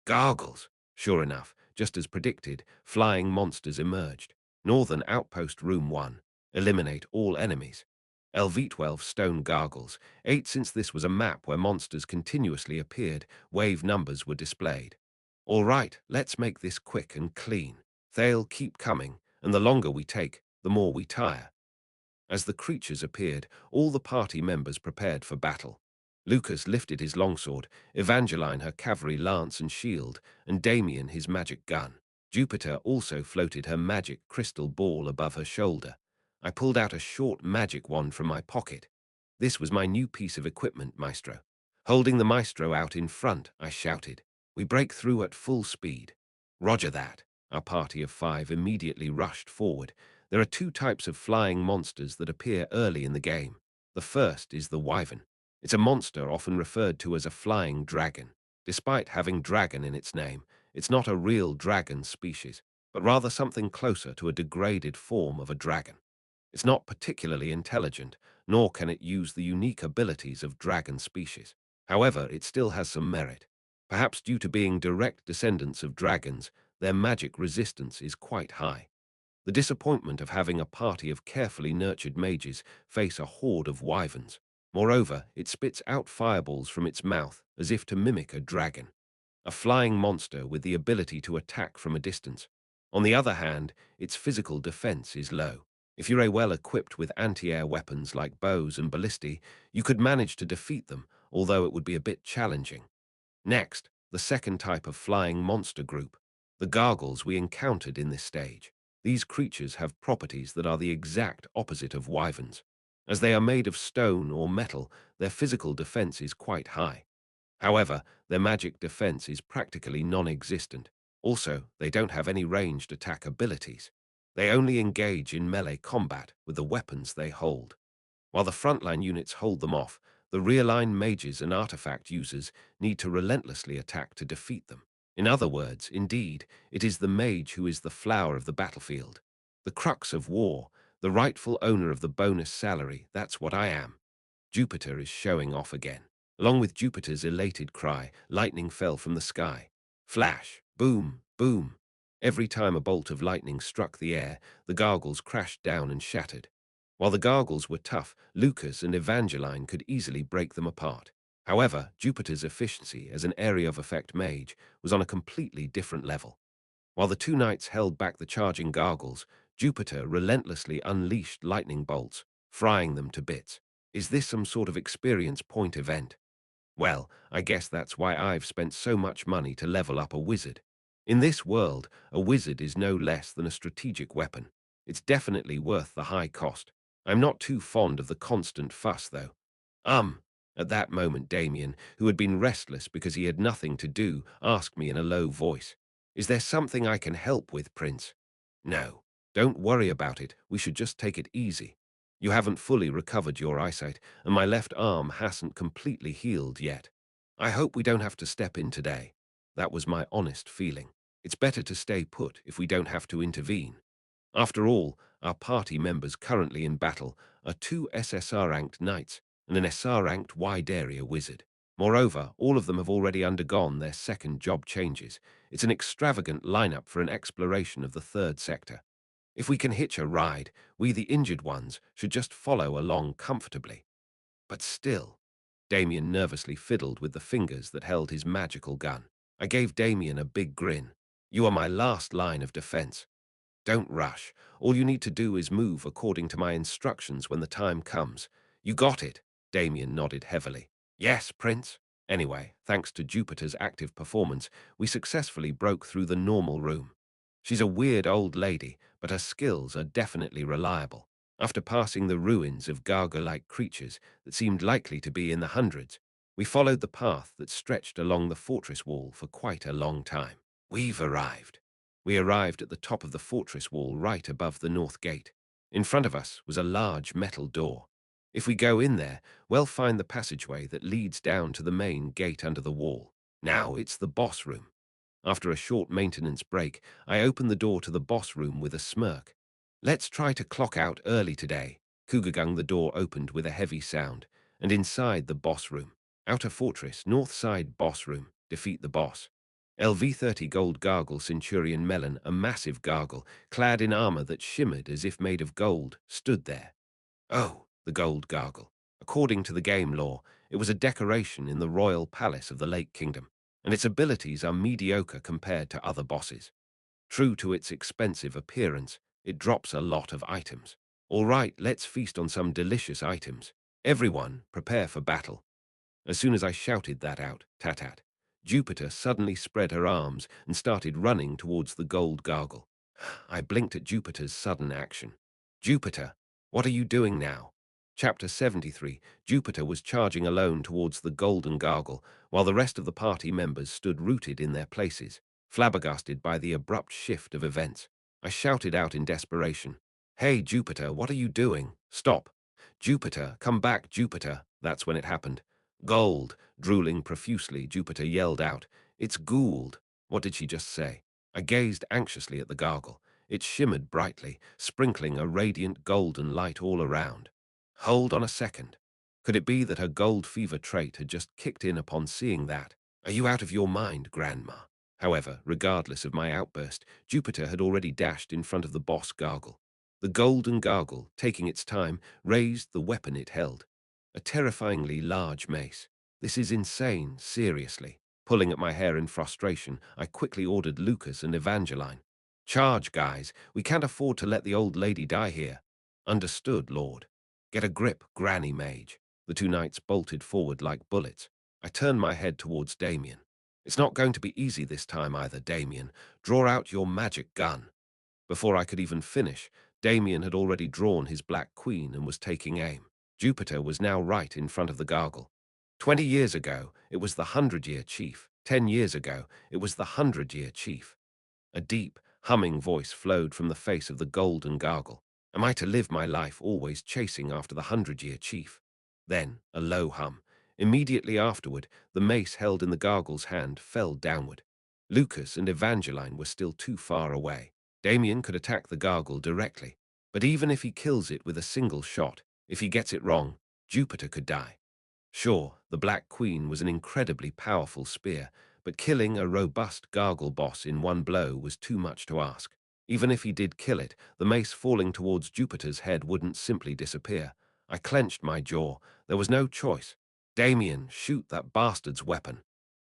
Gargles! Sure enough, just as predicted, flying monsters emerged. Northern Outpost Room 1. Eliminate all enemies. LV12 stone gargles. 8 since this was a map where monsters continuously appeared, wave numbers were displayed. All right, let's make this quick and clean. They'll keep coming, and the longer we take, the more we tire. As the creatures appeared, all the party members prepared for battle. Lucas lifted his longsword, Evangeline her cavalry lance and shield, and Damien his magic gun. Jupiter also floated her magic crystal ball above her shoulder. I pulled out a short magic wand from my pocket. This was my new piece of equipment, Maestro. Holding the Maestro out in front, I shouted. We break through at full speed. Roger that. Our party of 5 immediately rushed forward. There are 2 types of flying monsters that appear early in the game. The first is the Wyvern. It's a monster often referred to as a flying dragon. Despite having dragon in its name, it's not a real dragon species, but rather something closer to a degraded form of a dragon. It's not particularly intelligent, nor can it use the unique abilities of dragon species. However, it still has some merit. Perhaps due to being direct descendants of dragons, their magic resistance is quite high. The disappointment of having a party of carefully nurtured mages face a horde of wyverns. Moreover, it spits out fireballs from its mouth as if to mimic a dragon, a flying monster with the ability to attack from a distance. On the other hand, its physical defense is low. If you're well equipped with anti-air weapons like bows and ballistae, you could manage to defeat them, although it would be a bit challenging. Next, the second type of flying monster group, the gargles we encountered in this stage. These creatures have properties that are the exact opposite of wyverns. As they are made of stone or metal, their physical defense is quite high. However, their magic defense is practically non-existent. Also, they don't have any ranged attack abilities. They only engage in melee combat with the weapons they hold. While the frontline units hold them off, the rear-line mages and artifact users need to relentlessly attack to defeat them. In other words, indeed, it is the mage who is the flower of the battlefield. The crux of war, the rightful owner of the bonus salary, that's what I am. Jupiter is showing off again. Along with Jupiter's elated cry, lightning fell from the sky. Flash, boom, boom. Every time a bolt of lightning struck the air, the gargles crashed down and shattered. While the gargles were tough, Lucas and Evangeline could easily break them apart. However, Jupiter's efficiency as an area of effect mage was on a completely different level. While the 2 knights held back the charging gargles, Jupiter relentlessly unleashed lightning bolts, frying them to bits. Is this some sort of experience point event? Well, I guess that's why I've spent so much money to level up a wizard. In this world, a wizard is no less than a strategic weapon. It's definitely worth the high cost. I'm not too fond of the constant fuss, though. At that moment, Damien, who had been restless because he had nothing to do, asked me in a low voice, "Is there something I can help with, Prince?" "No, don't worry about it. We should just take it easy. You haven't fully recovered your eyesight, and my left arm hasn't completely healed yet. I hope we don't have to step in today." That was my honest feeling. It's better to stay put if we don't have to intervene. After all, our party members currently in battle are 2 SSR-ranked knights and an SR-ranked wide area wizard. Moreover, all of them have already undergone their second job changes. It's an extravagant lineup for an exploration of the 3rd sector. If we can hitch a ride, we the injured ones should just follow along comfortably. But still, Damien nervously fiddled with the fingers that held his magical gun. I gave Damien a big grin. "You are my last line of defense. Don't rush. All you need to do is move according to my instructions when the time comes." "You got it." Damien nodded heavily. "Yes, Prince." Anyway, thanks to Jupiter's active performance, we successfully broke through the normal room. She's a weird old lady, but her skills are definitely reliable. After passing the ruins of gargoyle-like creatures that seemed likely to be in the hundreds, we followed the path that stretched along the fortress wall for quite a long time. We've arrived. We arrived at the top of the fortress wall right above the north gate. In front of us was a large metal door. If we go in there, we'll find the passageway that leads down to the main gate under the wall. Now it's the boss room. After a short maintenance break, I opened the door to the boss room with a smirk. Let's try to clock out early today. Kugagung, the door opened with a heavy sound, and inside the boss room. Outer fortress, north side boss room, defeat the boss. LV-30 gold gargle Centurion Melon, a massive gargle, clad in armor that shimmered as if made of gold, stood there. Oh, the gold gargle. According to the game lore, it was a decoration in the royal palace of the Lake Kingdom, and its abilities are mediocre compared to other bosses. True to its expensive appearance, it drops a lot of items. All right, let's feast on some delicious items. Everyone, prepare for battle. As soon as I shouted that out, Tatat, Jupiter suddenly spread her arms and started running towards the gold gargle. I blinked at Jupiter's sudden action. Jupiter, what are you doing now? Chapter 73. Jupiter was charging alone towards the golden gargle, while the rest of the party members stood rooted in their places, flabbergasted by the abrupt shift of events. I shouted out in desperation, "Hey, Jupiter, what are you doing? Stop! Jupiter, come back, Jupiter!" That's when it happened. Gold! Drooling profusely, Jupiter yelled out, "It's Gould!" What did she just say? I gazed anxiously at the gargle. It shimmered brightly, sprinkling a radiant golden light all around. Hold on a second. Could it be that her gold fever trait had just kicked in upon seeing that? Are you out of your mind, Grandma? However, regardless of my outburst, Jupiter had already dashed in front of the boss gargle. The golden gargle, taking its time, raised the weapon it held. A terrifyingly large mace. This is insane, seriously. Pulling at my hair in frustration, I quickly ordered Lucas and Evangeline. Charge, guys. We can't afford to let the old lady die here. Understood, Lord. Get a grip, Granny Mage. The two knights bolted forward like bullets. I turned my head towards Damien. It's not going to be easy this time either, Damien. Draw out your magic gun. Before I could even finish, Damien had already drawn his Black Queen and was taking aim. Jupiter was now right in front of the gargle. 20 years ago, it was the 100-year chief. 10 years ago, it was the 100-year chief. A deep, humming voice flowed from the face of the golden gargle. Am I to live my life always chasing after the 100-year chief? Then, a low hum. Immediately afterward, the mace held in the gargle's hand fell downward. Lucas and Evangeline were still too far away. Damien could attack the gargle directly, but even if he kills it with a single shot, if he gets it wrong, Jupiter could die. Sure, the Black Queen was an incredibly powerful spear, but killing a robust gargle boss in one blow was too much to ask. Even if he did kill it, the mace falling towards Jupiter's head wouldn't simply disappear. I clenched my jaw. There was no choice. Damien, shoot that bastard's weapon.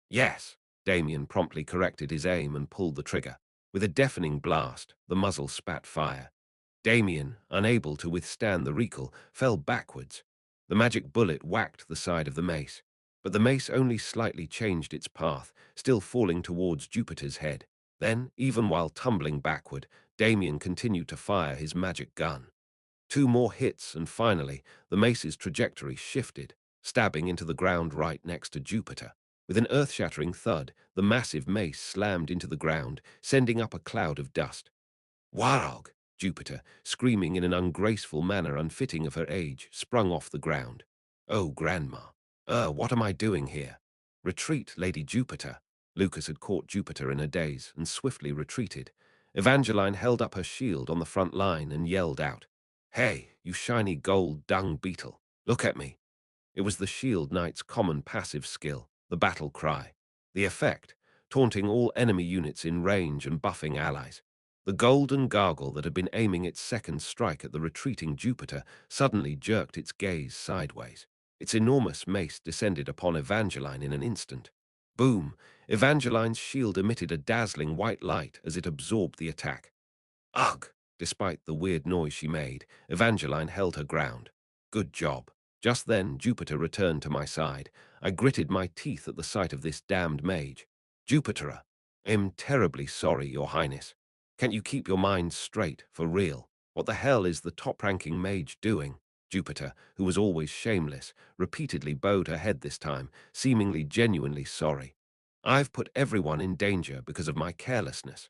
Yes. Damien promptly corrected his aim and pulled the trigger. With a deafening blast, the muzzle spat fire. Damien, unable to withstand the recoil, fell backwards. The magic bullet whacked the side of the mace, but the mace only slightly changed its path, still falling towards Jupiter's head. Then, even while tumbling backward, Damien continued to fire his magic gun. Two more hits, and finally, the mace's trajectory shifted, stabbing into the ground right next to Jupiter. With an earth-shattering thud, the massive mace slammed into the ground, sending up a cloud of dust. Warog! Jupiter, screaming in an ungraceful manner unfitting of her age, sprung off the ground. Oh, Grandma. What am I doing here? Retreat, Lady Jupiter. Lucas had caught Jupiter in a daze and swiftly retreated. Evangeline held up her shield on the front line and yelled out, "Hey, you shiny gold dung beetle, look at me." It was the Shield Knight's common passive skill, the battle cry. The effect, taunting all enemy units in range and buffing allies. The golden gargle that had been aiming its second strike at the retreating Jupiter suddenly jerked its gaze sideways. Its enormous mace descended upon Evangeline in an instant. Boom! Evangeline's shield emitted a dazzling white light as it absorbed the attack. Ugh! Despite the weird noise she made, Evangeline held her ground. Good job. Just then, Jupiter returned to my side. I gritted my teeth at the sight of this damned mage. Jupiter, I'm terribly sorry, Your Highness. Can't you keep your mind straight, for real? What the hell is the top-ranking mage doing? Jupiter, who was always shameless, repeatedly bowed her head this time, seemingly genuinely sorry. I've put everyone in danger because of my carelessness.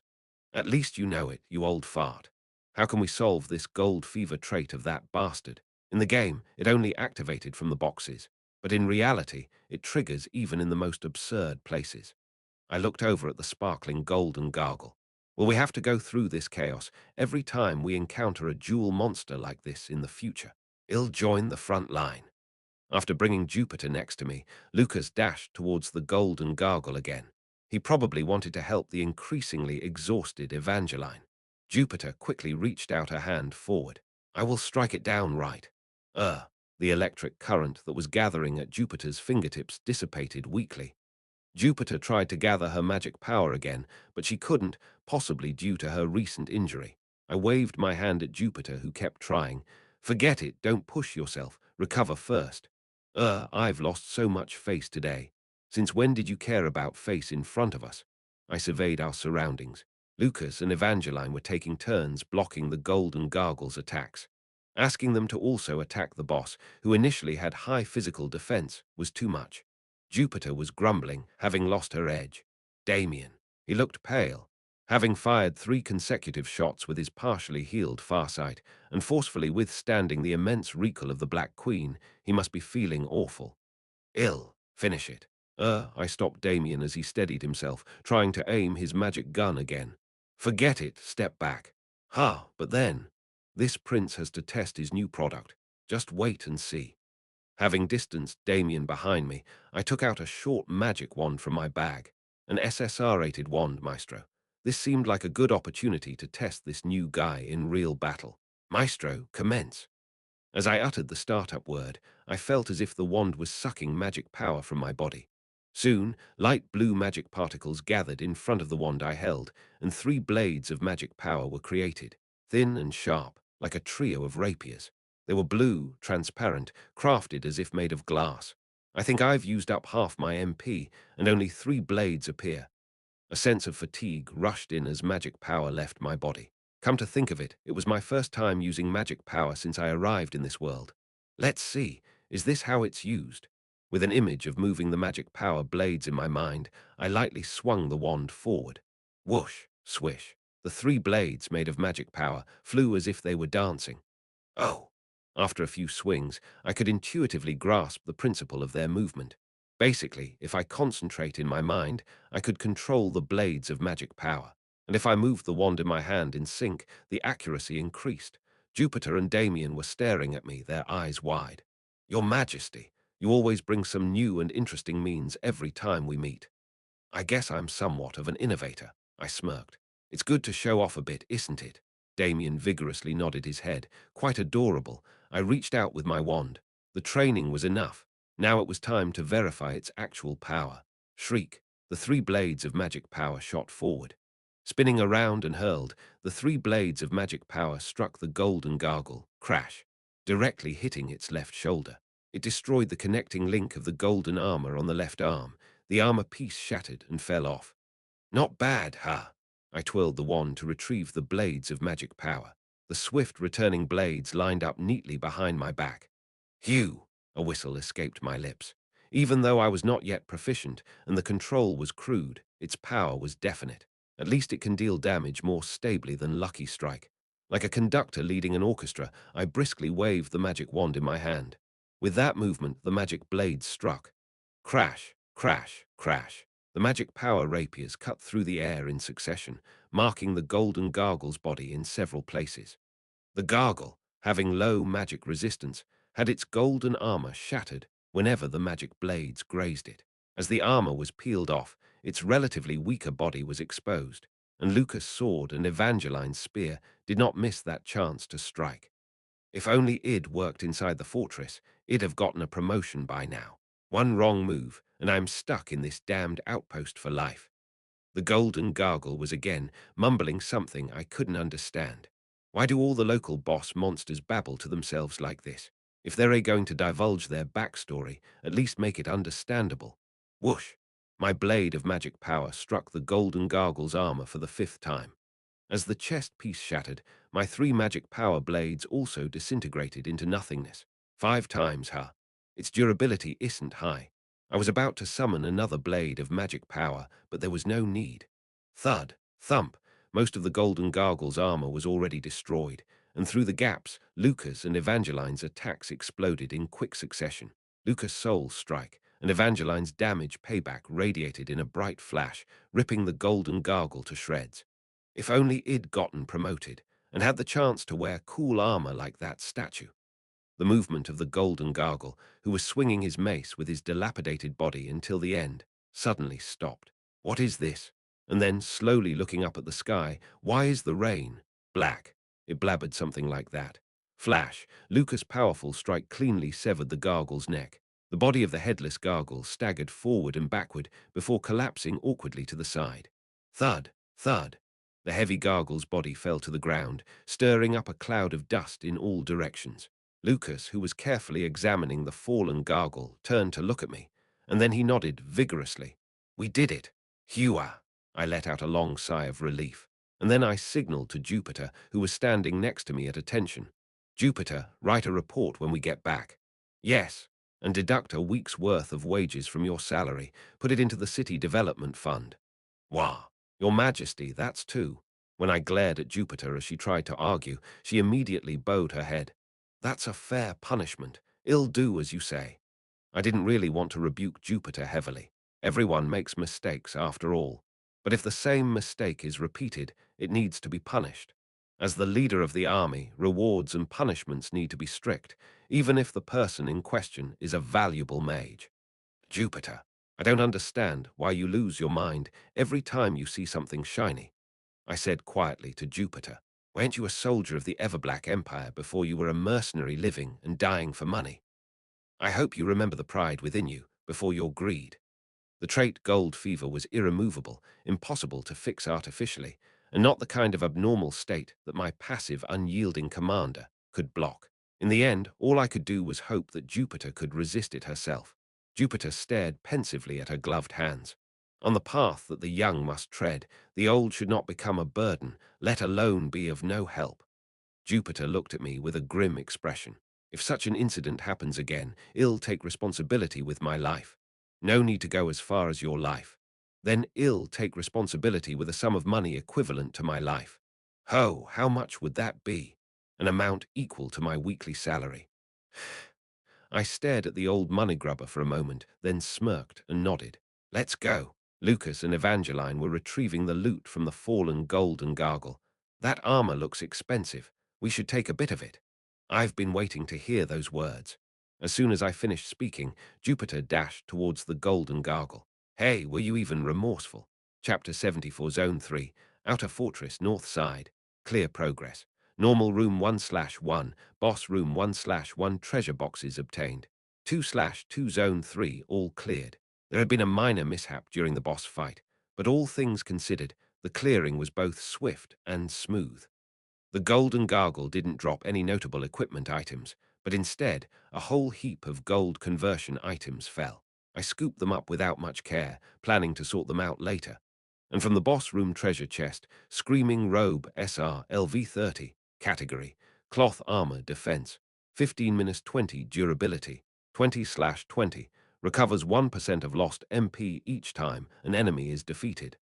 At least you know it, you old fart. How can we solve this gold fever trait of that bastard? In the game, it only activated from the boxes, but in reality, it triggers even in the most absurd places. I looked over at the sparkling golden gargle. Will we have to go through this chaos every time we encounter a dual monster like this in the future? I'll join the front line. After bringing Jupiter next to me, Lucas dashed towards the golden gargle again. He probably wanted to help the increasingly exhausted Evangeline. Jupiter quickly reached out her hand forward. I will strike it down right. The electric current that was gathering at Jupiter's fingertips dissipated weakly. Jupiter tried to gather her magic power again, but she couldn't, possibly due to her recent injury. I waved my hand at Jupiter, who kept trying. Forget it, don't push yourself, recover first. I've lost so much face today. Since when did you care about face in front of us? I surveyed our surroundings. Lucas and Evangeline were taking turns blocking the golden gargle's attacks. Asking them to also attack the boss, who initially had high physical defense, was too much. Jupiter was grumbling, having lost her edge. Damien. He looked pale. Having fired 3 consecutive shots with his partially healed farsight, and forcefully withstanding the immense recoil of the Black Queen, he must be feeling awful. Ill. Finish it. I stopped Damien as he steadied himself, trying to aim his magic gun again. Forget it, step back. But then, this prince has to test his new product. Just wait and see. Having distanced Damien behind me, I took out a short magic wand from my bag. An SSR-rated wand, Maestro. This seemed like a good opportunity to test this new guy in real battle. Maestro, commence. As I uttered the startup word, I felt as if the wand was sucking magic power from my body. Soon, light blue magic particles gathered in front of the wand I held, and 3 blades of magic power were created, thin and sharp, like a trio of rapiers. They were blue, transparent, crafted as if made of glass. I think I've used up half my MP, and only 3 blades appear. A sense of fatigue rushed in as magic power left my body. Come to think of it, it was my first time using magic power since I arrived in this world. Let's see, is this how it's used? With an image of moving the magic power blades in my mind, I lightly swung the wand forward. Whoosh, swish. The 3 blades, made of magic power, flew as if they were dancing. Oh! After a few swings, I could intuitively grasp the principle of their movement. Basically, if I concentrate in my mind, I could control the blades of magic power. And if I moved the wand in my hand in sync, the accuracy increased. Jupiter and Damien were staring at me, their eyes wide. Your Majesty, you always bring some new and interesting means every time we meet. I guess I'm somewhat of an innovator, I smirked. It's good to show off a bit, isn't it? Damien vigorously nodded his head. Quite adorable. I reached out with my wand. The training was enough. Now it was time to verify its actual power. Shriek. The 3 blades of magic power shot forward. Spinning around and hurled, the 3 blades of magic power struck the golden gargle, crash, directly hitting its left shoulder. It destroyed the connecting link of the golden armor on the left arm. The armor piece shattered and fell off. Not bad, huh? I twirled the wand to retrieve the blades of magic power. The swift returning blades lined up neatly behind my back. Phew! A whistle escaped my lips. Even though I was not yet proficient and the control was crude, its power was definite. At least it can deal damage more stably than Lucky Strike. Like a conductor leading an orchestra, I briskly waved the magic wand in my hand. With that movement, the magic blades struck. Crash, crash, crash. The magic power rapiers cut through the air in succession, marking the golden gargle's body in several places. The gargle, having low magic resistance, had its golden armor shattered whenever the magic blades grazed it. As the armor was peeled off, its relatively weaker body was exposed, and Lucas' sword and Evangeline's spear did not miss that chance to strike. If only Id worked inside the fortress, I'd have gotten a promotion by now. One wrong move, and I'm stuck in this damned outpost for life. The golden gargle was again mumbling something I couldn't understand. Why do all the local boss monsters babble to themselves like this? If they're going to divulge their backstory, at least make it understandable. Whoosh! My blade of magic power struck the golden gargle's armor for the 5th time. As the chest piece shattered, my 3 magic power blades also disintegrated into nothingness. 5 times, huh? Its durability isn't high. I was about to summon another blade of magic power, but there was no need. Thud, thump, most of the golden gargle's armor was already destroyed, and through the gaps, Lucas and Evangeline's attacks exploded in quick succession. Lucas' soul strike, and Evangeline's damage payback radiated in a bright flash, ripping the golden gargle to shreds. If only I'd gotten promoted, and had the chance to wear cool armor like that statue. The movement of the golden gargle, who was swinging his mace with his dilapidated body until the end, suddenly stopped. What is this? And then, slowly looking up at the sky, why is the rain black? It blabbered something like that. Flash, Lucas' powerful strike cleanly severed the gargle's neck. The body of the headless gargle staggered forward and backward before collapsing awkwardly to the side. Thud, thud. The heavy gargle's body fell to the ground, stirring up a cloud of dust in all directions. Lucas, who was carefully examining the fallen gargle, turned to look at me, and then he nodded vigorously. We did it. Hua! I let out a long sigh of relief, and then I signaled to Jupiter, who was standing next to me at attention. Jupiter, write a report when we get back. Yes, and deduct a week's worth of wages from your salary. Put it into the city development fund. Wah! Your Majesty, that's two. When I glared at Jupiter as she tried to argue, she immediately bowed her head. That's a fair punishment. I'll do as you say. I didn't really want to rebuke Jupiter heavily. Everyone makes mistakes after all. But if the same mistake is repeated, it needs to be punished. As the leader of the army, rewards and punishments need to be strict, even if the person in question is a valuable mage. Jupiter, I don't understand why you lose your mind every time you see something shiny. I said quietly to Jupiter. Weren't you a soldier of the Everblack Empire before you were a mercenary living and dying for money? I hope you remember the pride within you before your greed. The trait gold fever was irremovable, impossible to fix artificially, and not the kind of abnormal state that my passive, unyielding commander could block. In the end, all I could do was hope that Jupiter could resist it herself. Jupiter stared pensively at her gloved hands. On the path that the young must tread, the old should not become a burden, let alone be of no help. Jupiter looked at me with a grim expression. If such an incident happens again, I'll take responsibility with my life. No need to go as far as your life. Then I'll take responsibility with a sum of money equivalent to my life. Ho, how much would that be? An amount equal to my weekly salary. I stared at the old money grubber for a moment, then smirked and nodded. Let's go. Lucas and Evangeline were retrieving the loot from the fallen golden gargle. That armor looks expensive. We should take a bit of it. I've been waiting to hear those words. As soon as I finished speaking, Jupiter dashed towards the golden gargle. Hey, were you even remorseful? Chapter 74, Zone 3, Outer Fortress, North Side. Clear progress. Normal room 1/1, boss room 1/1, treasure boxes obtained. 2/2, Zone 3, all cleared. There had been a minor mishap during the boss fight, but all things considered, the clearing was both swift and smooth. The golden gargle didn't drop any notable equipment items, but instead, a whole heap of gold conversion items fell. I scooped them up without much care, planning to sort them out later. And from the boss room treasure chest, Screaming Robe SR LV30, category, Cloth Armor Defense, 15-20 durability, 20/20, recovers 1% of lost MP each time an enemy is defeated.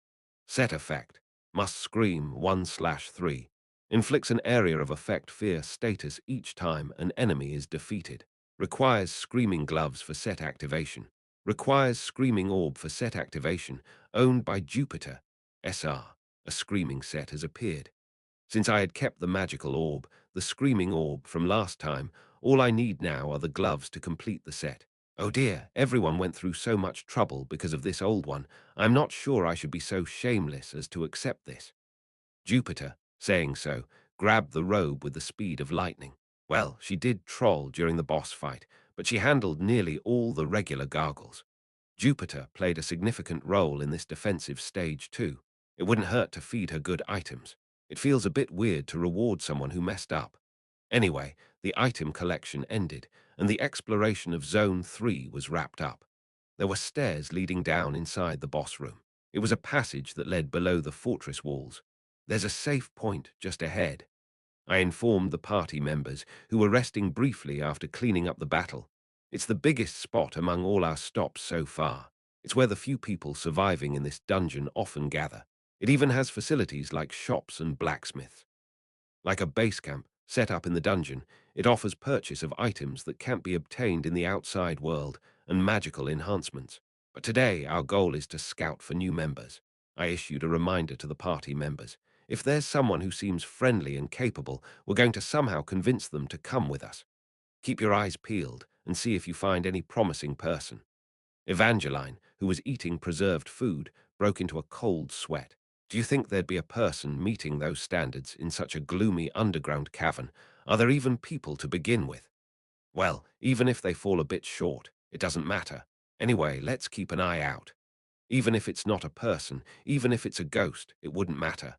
Set effect, must scream 1/3. Inflicts an area of effect fear status each time an enemy is defeated. Requires screaming gloves for set activation. Requires screaming orb for set activation, owned by Jupiter. SR. A screaming set has appeared. Since I had kept the magical orb, the screaming orb from last time, all I need now are the gloves to complete the set. Oh dear, everyone went through so much trouble because of this old one. I'm not sure I should be so shameless as to accept this. Jupiter, saying so, grabbed the robe with the speed of lightning. Well, she did troll during the boss fight, but she handled nearly all the regular gargles. Jupiter played a significant role in this defensive stage too. It wouldn't hurt to feed her good items. It feels a bit weird to reward someone who messed up. Anyway, the item collection ended, and the exploration of Zone 3 was wrapped up. There were stairs leading down inside the boss room. It was a passage that led below the fortress walls. There's a safe point just ahead. I informed the party members, who were resting briefly after cleaning up the battle. It's the biggest spot among all our stops so far. It's where the few people surviving in this dungeon often gather. It even has facilities like shops and blacksmiths. Like a base camp set up in the dungeon, it offers purchase of items that can't be obtained in the outside world and magical enhancements. But today, our goal is to scout for new members. I issued a reminder to the party members. If there's someone who seems friendly and capable, we're going to somehow convince them to come with us. Keep your eyes peeled and see if you find any promising person. Evangeline, who was eating preserved food, broke into a cold sweat. Do you think there'd be a person meeting those standards in such a gloomy underground cavern? Are there even people to begin with? Well, even if they fall a bit short, it doesn't matter. Anyway, let's keep an eye out. Even if it's not a person, even if it's a ghost, it wouldn't matter.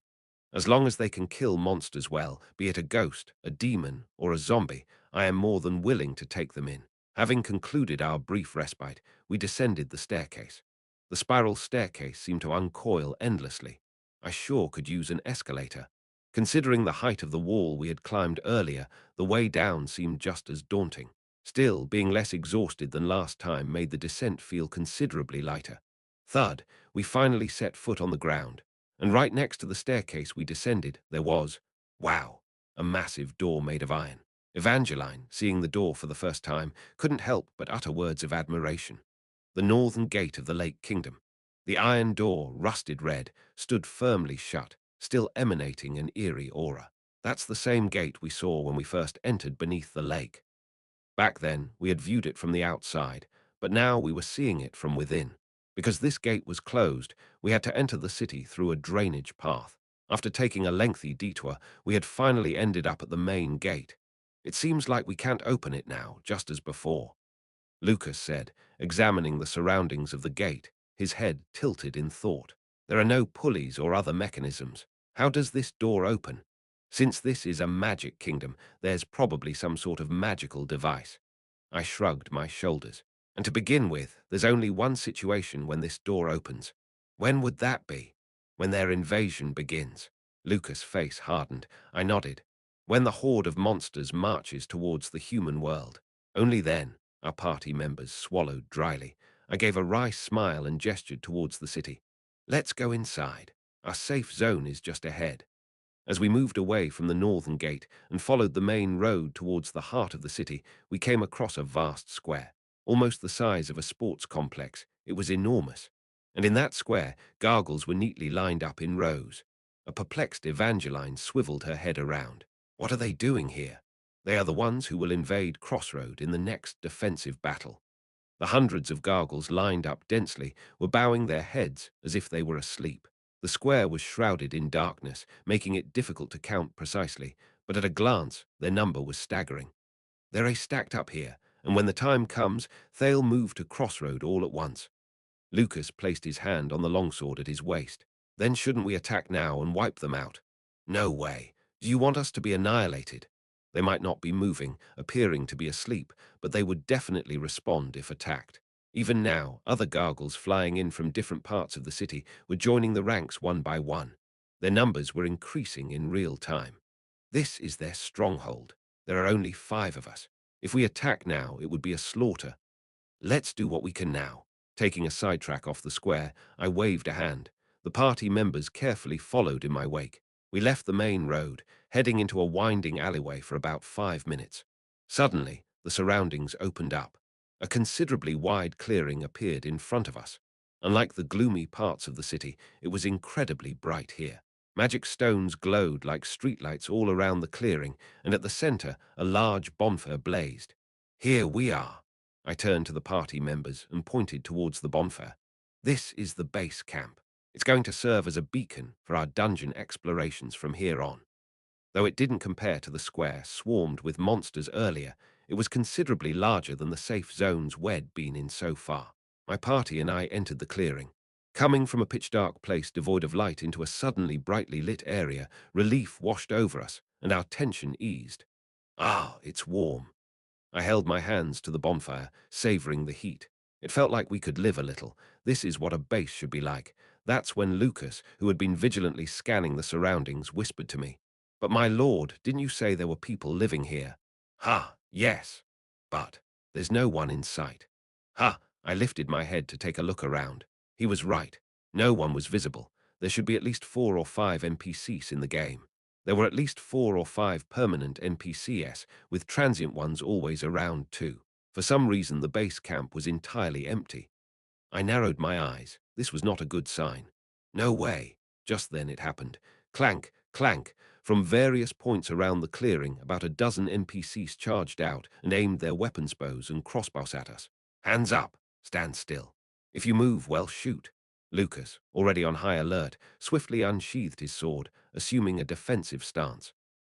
As long as they can kill monsters well, be it a ghost, a demon, or a zombie, I am more than willing to take them in. Having concluded our brief respite, we descended the staircase. The spiral staircase seemed to uncoil endlessly. I sure could use an escalator. Considering the height of the wall we had climbed earlier, the way down seemed just as daunting. Still, being less exhausted than last time made the descent feel considerably lighter. Thud, we finally set foot on the ground, and right next to the staircase we descended, there was, wow, a massive door made of iron. Evangeline, seeing the door for the first time, couldn't help but utter words of admiration. The northern gate of the Lake Kingdom. The iron door, rusted red, stood firmly shut, still emanating an eerie aura. That's the same gate we saw when we first entered beneath the lake. Back then, we had viewed it from the outside, but now we were seeing it from within. Because this gate was closed, we had to enter the city through a drainage path. After taking a lengthy detour, we had finally ended up at the main gate. It seems like we can't open it now, just as before, Lucas said, examining the surroundings of the gate, his head tilted in thought. There are no pulleys or other mechanisms. How does this door open? Since this is a magic kingdom, there's probably some sort of magical device. I shrugged my shoulders. And to begin with, there's only one situation when this door opens. When would that be? When their invasion begins. Lucas' face hardened. I nodded. When the horde of monsters marches towards the human world. Only then. Our party members swallowed dryly. I gave a wry smile and gestured towards the city. Let's go inside. Our safe zone is just ahead. As we moved away from the northern gate and followed the main road towards the heart of the city, we came across a vast square, almost the size of a sports complex. It was enormous. And in that square, gargoyles were neatly lined up in rows. A perplexed Evangeline swiveled her head around. What are they doing here? They are the ones who will invade Crossroad in the next defensive battle. The hundreds of gargoyles lined up densely were bowing their heads as if they were asleep. The square was shrouded in darkness, making it difficult to count precisely, but at a glance, their number was staggering. They're stacked up here, and when the time comes, they'll move to Crossroad all at once. Lucas placed his hand on the longsword at his waist. Then shouldn't we attack now and wipe them out? No way. Do you want us to be annihilated? They might not be moving, appearing to be asleep, but they would definitely respond if attacked. Even now, other gargoyles flying in from different parts of the city were joining the ranks one by one. Their numbers were increasing in real time. This is their stronghold. There are only 5 of us. If we attack now, it would be a slaughter. Let's do what we can now. Taking a sidetrack off the square, I waved a hand. The party members carefully followed in my wake. We left the main road, heading into a winding alleyway for about 5 minutes. Suddenly, the surroundings opened up. A considerably wide clearing appeared in front of us. Unlike the gloomy parts of the city, it was incredibly bright here. Magic stones glowed like streetlights all around the clearing, and at the center, a large bonfire blazed. Here we are. I turned to the party members and pointed towards the bonfire. This is the base camp. It's going to serve as a beacon for our dungeon explorations from here on. Though it didn't compare to the square swarmed with monsters earlier, it was considerably larger than the safe zones we'd been in so far. My party and I entered the clearing. Coming from a pitch-dark place devoid of light into a suddenly brightly lit area, relief washed over us, and our tension eased. Ah, it's warm. I held my hands to the bonfire, savoring the heat. It felt like we could live a little. This is what a base should be like. That's when Lucas, who had been vigilantly scanning the surroundings, whispered to me. But my lord, didn't you say there were people living here? Ha, yes. But there's no one in sight. Ha, I lifted my head to take a look around. He was right. No one was visible. There should be at least 4 or 5 NPCs in the game. There were at least 4 or 5 permanent NPCs, with transient ones always around too. For some reason, the base camp was entirely empty. I narrowed my eyes. This was not a good sign. No way. Just then it happened. Clank, clank. From various points around the clearing, about a dozen NPCs charged out and aimed their weapons bows and crossbows at us. Hands up. Stand still. If you move, well, shoot. Lucas, already on high alert, swiftly unsheathed his sword, assuming a defensive stance.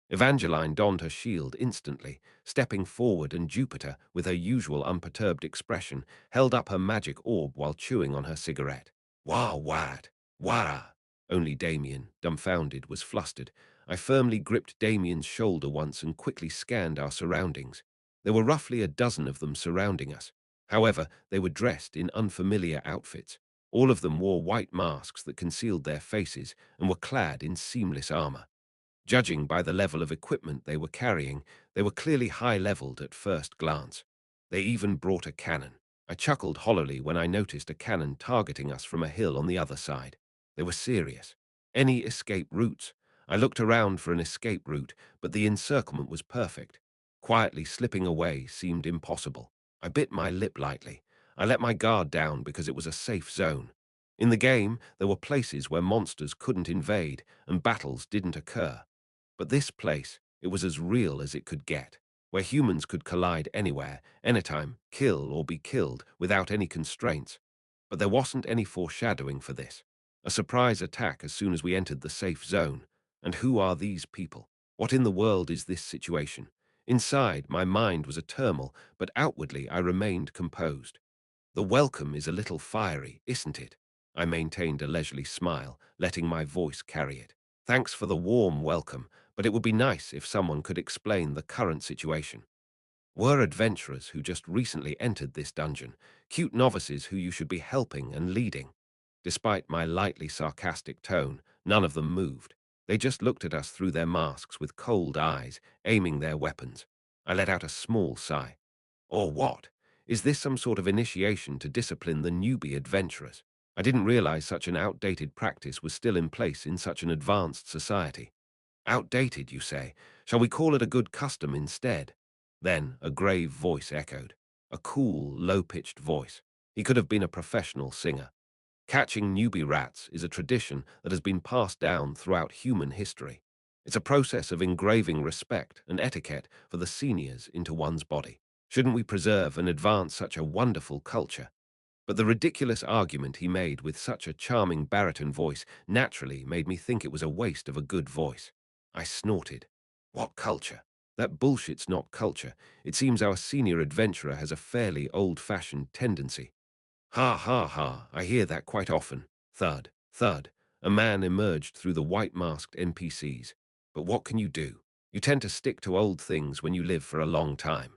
Evangeline donned her shield instantly, stepping forward, and Jupiter, with her usual unperturbed expression, held up her magic orb while chewing on her cigarette. Wah, wat, wah. Only Damien, dumbfounded, was flustered. I firmly gripped Damien's shoulder once and quickly scanned our surroundings. There were roughly a dozen of them surrounding us. However, they were dressed in unfamiliar outfits. All of them wore white masks that concealed their faces and were clad in seamless armor. Judging by the level of equipment they were carrying, they were clearly high-leveled at first glance. They even brought a cannon. I chuckled hollowly when I noticed a cannon targeting us from a hill on the other side. They were serious. Any escape routes? I looked around for an escape route, but the encirclement was perfect. Quietly slipping away seemed impossible. I bit my lip lightly. I let my guard down because it was a safe zone. In the game, there were places where monsters couldn't invade and battles didn't occur. But this place, it was as real as it could get, where humans could collide anywhere, anytime, kill or be killed without any constraints. But there wasn't any foreshadowing for this. A surprise attack as soon as we entered the safe zone. And who are these people? What in the world is this situation? Inside, my mind was a turmoil, but outwardly I remained composed. The welcome is a little fiery, isn't it? I maintained a leisurely smile, letting my voice carry it. Thanks for the warm welcome, but it would be nice if someone could explain the current situation. We're adventurers who just recently entered this dungeon, cute novices who you should be helping and leading. Despite my lightly sarcastic tone, none of them moved. They just looked at us through their masks with cold eyes, aiming their weapons. I let out a small sigh. Or what? Is this some sort of initiation to discipline the newbie adventurers? I didn't realize such an outdated practice was still in place in such an advanced society. Outdated, you say? Shall we call it a good custom instead? Then a grave voice echoed. A cool, low-pitched voice. He could have been a professional singer. Catching newbie rats is a tradition that has been passed down throughout human history. It's a process of engraving respect and etiquette for the seniors into one's body. Shouldn't we preserve and advance such a wonderful culture? But the ridiculous argument he made with such a charming baritone voice naturally made me think it was a waste of a good voice. I snorted. What culture? That bullshit's not culture. It seems our senior adventurer has a fairly old-fashioned tendency. Ha ha ha, I hear that quite often. Thud, thud. A man emerged through the white-masked NPCs. But what can you do? You tend to stick to old things when you live for a long time.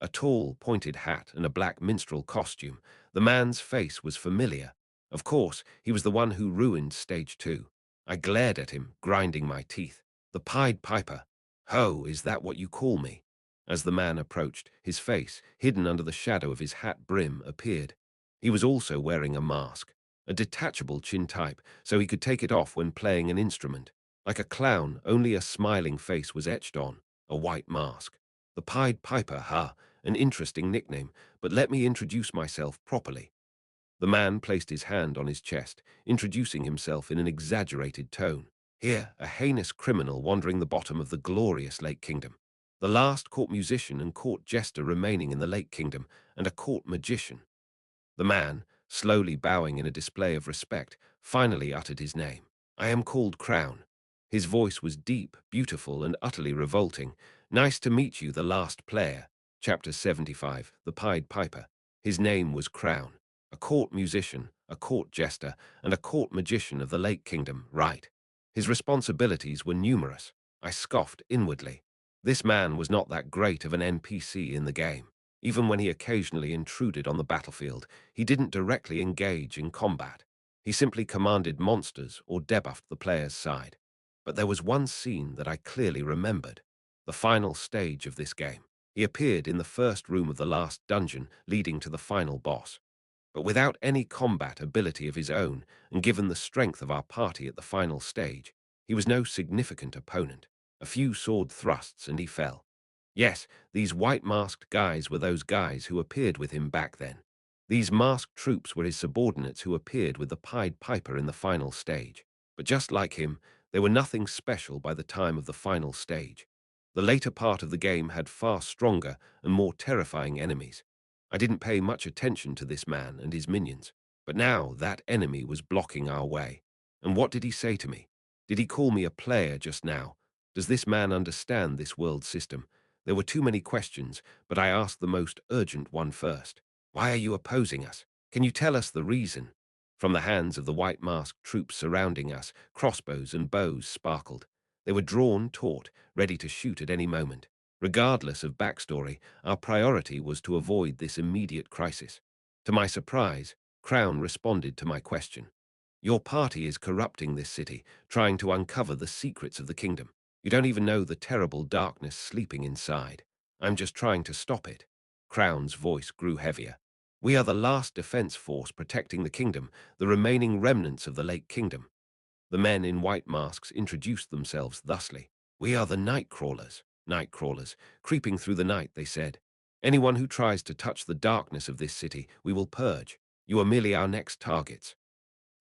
A tall, pointed hat and a black minstrel costume. The man's face was familiar. Of course, he was the one who ruined Stage 2. I glared at him, grinding my teeth. The Pied Piper. Ho, is that what you call me? As the man approached, his face, hidden under the shadow of his hat brim, appeared. He was also wearing a mask, a detachable chin type, so he could take it off when playing an instrument. Like a clown, only a smiling face was etched on, a white mask. The Pied Piper, ha! An interesting nickname, but let me introduce myself properly. The man placed his hand on his chest, introducing himself in an exaggerated tone. Here, a heinous criminal wandering the bottom of the glorious Lake Kingdom. The last court musician and court jester remaining in the Lake Kingdom, and a court magician. The man, slowly bowing in a display of respect, finally uttered his name. I am called Crown. His voice was deep, beautiful, and utterly revolting. Nice to meet you, the last player. Chapter 75, The Pied Piper. His name was Crown. A court musician, a court jester, and a court magician of the Lake Kingdom, right? His responsibilities were numerous. I scoffed inwardly. This man was not that great of an NPC in the game. Even when he occasionally intruded on the battlefield, he didn't directly engage in combat. He simply commanded monsters or debuffed the player's side. But there was one scene that I clearly remembered. The final stage of this game. He appeared in the first room of the last dungeon leading to the final boss. But without any combat ability of his own, and given the strength of our party at the final stage, he was no significant opponent. A few sword thrusts and he fell. Yes, these white-masked guys were those guys who appeared with him back then. These masked troops were his subordinates who appeared with the Pied Piper in the final stage. But just like him, they were nothing special by the time of the final stage. The later part of the game had far stronger and more terrifying enemies. I didn't pay much attention to this man and his minions, but now that enemy was blocking our way. And what did he say to me? Did he call me a player just now? Does this man understand this world system? There were too many questions, but I asked the most urgent one first. Why are you opposing us? Can you tell us the reason? From the hands of the white-masked troops surrounding us, crossbows and bows sparkled. They were drawn taut, ready to shoot at any moment. Regardless of backstory, our priority was to avoid this immediate crisis. To my surprise, Crown responded to my question. Your party is corrupting this city, trying to uncover the secrets of the kingdom. You don't even know the terrible darkness sleeping inside. I'm just trying to stop it. Crown's voice grew heavier. We are the last defense force protecting the kingdom, the remaining remnants of the Lake Kingdom. The men in white masks introduced themselves thusly. We are the night crawlers, creeping through the night, they said. Anyone who tries to touch the darkness of this city, we will purge. You are merely our next targets.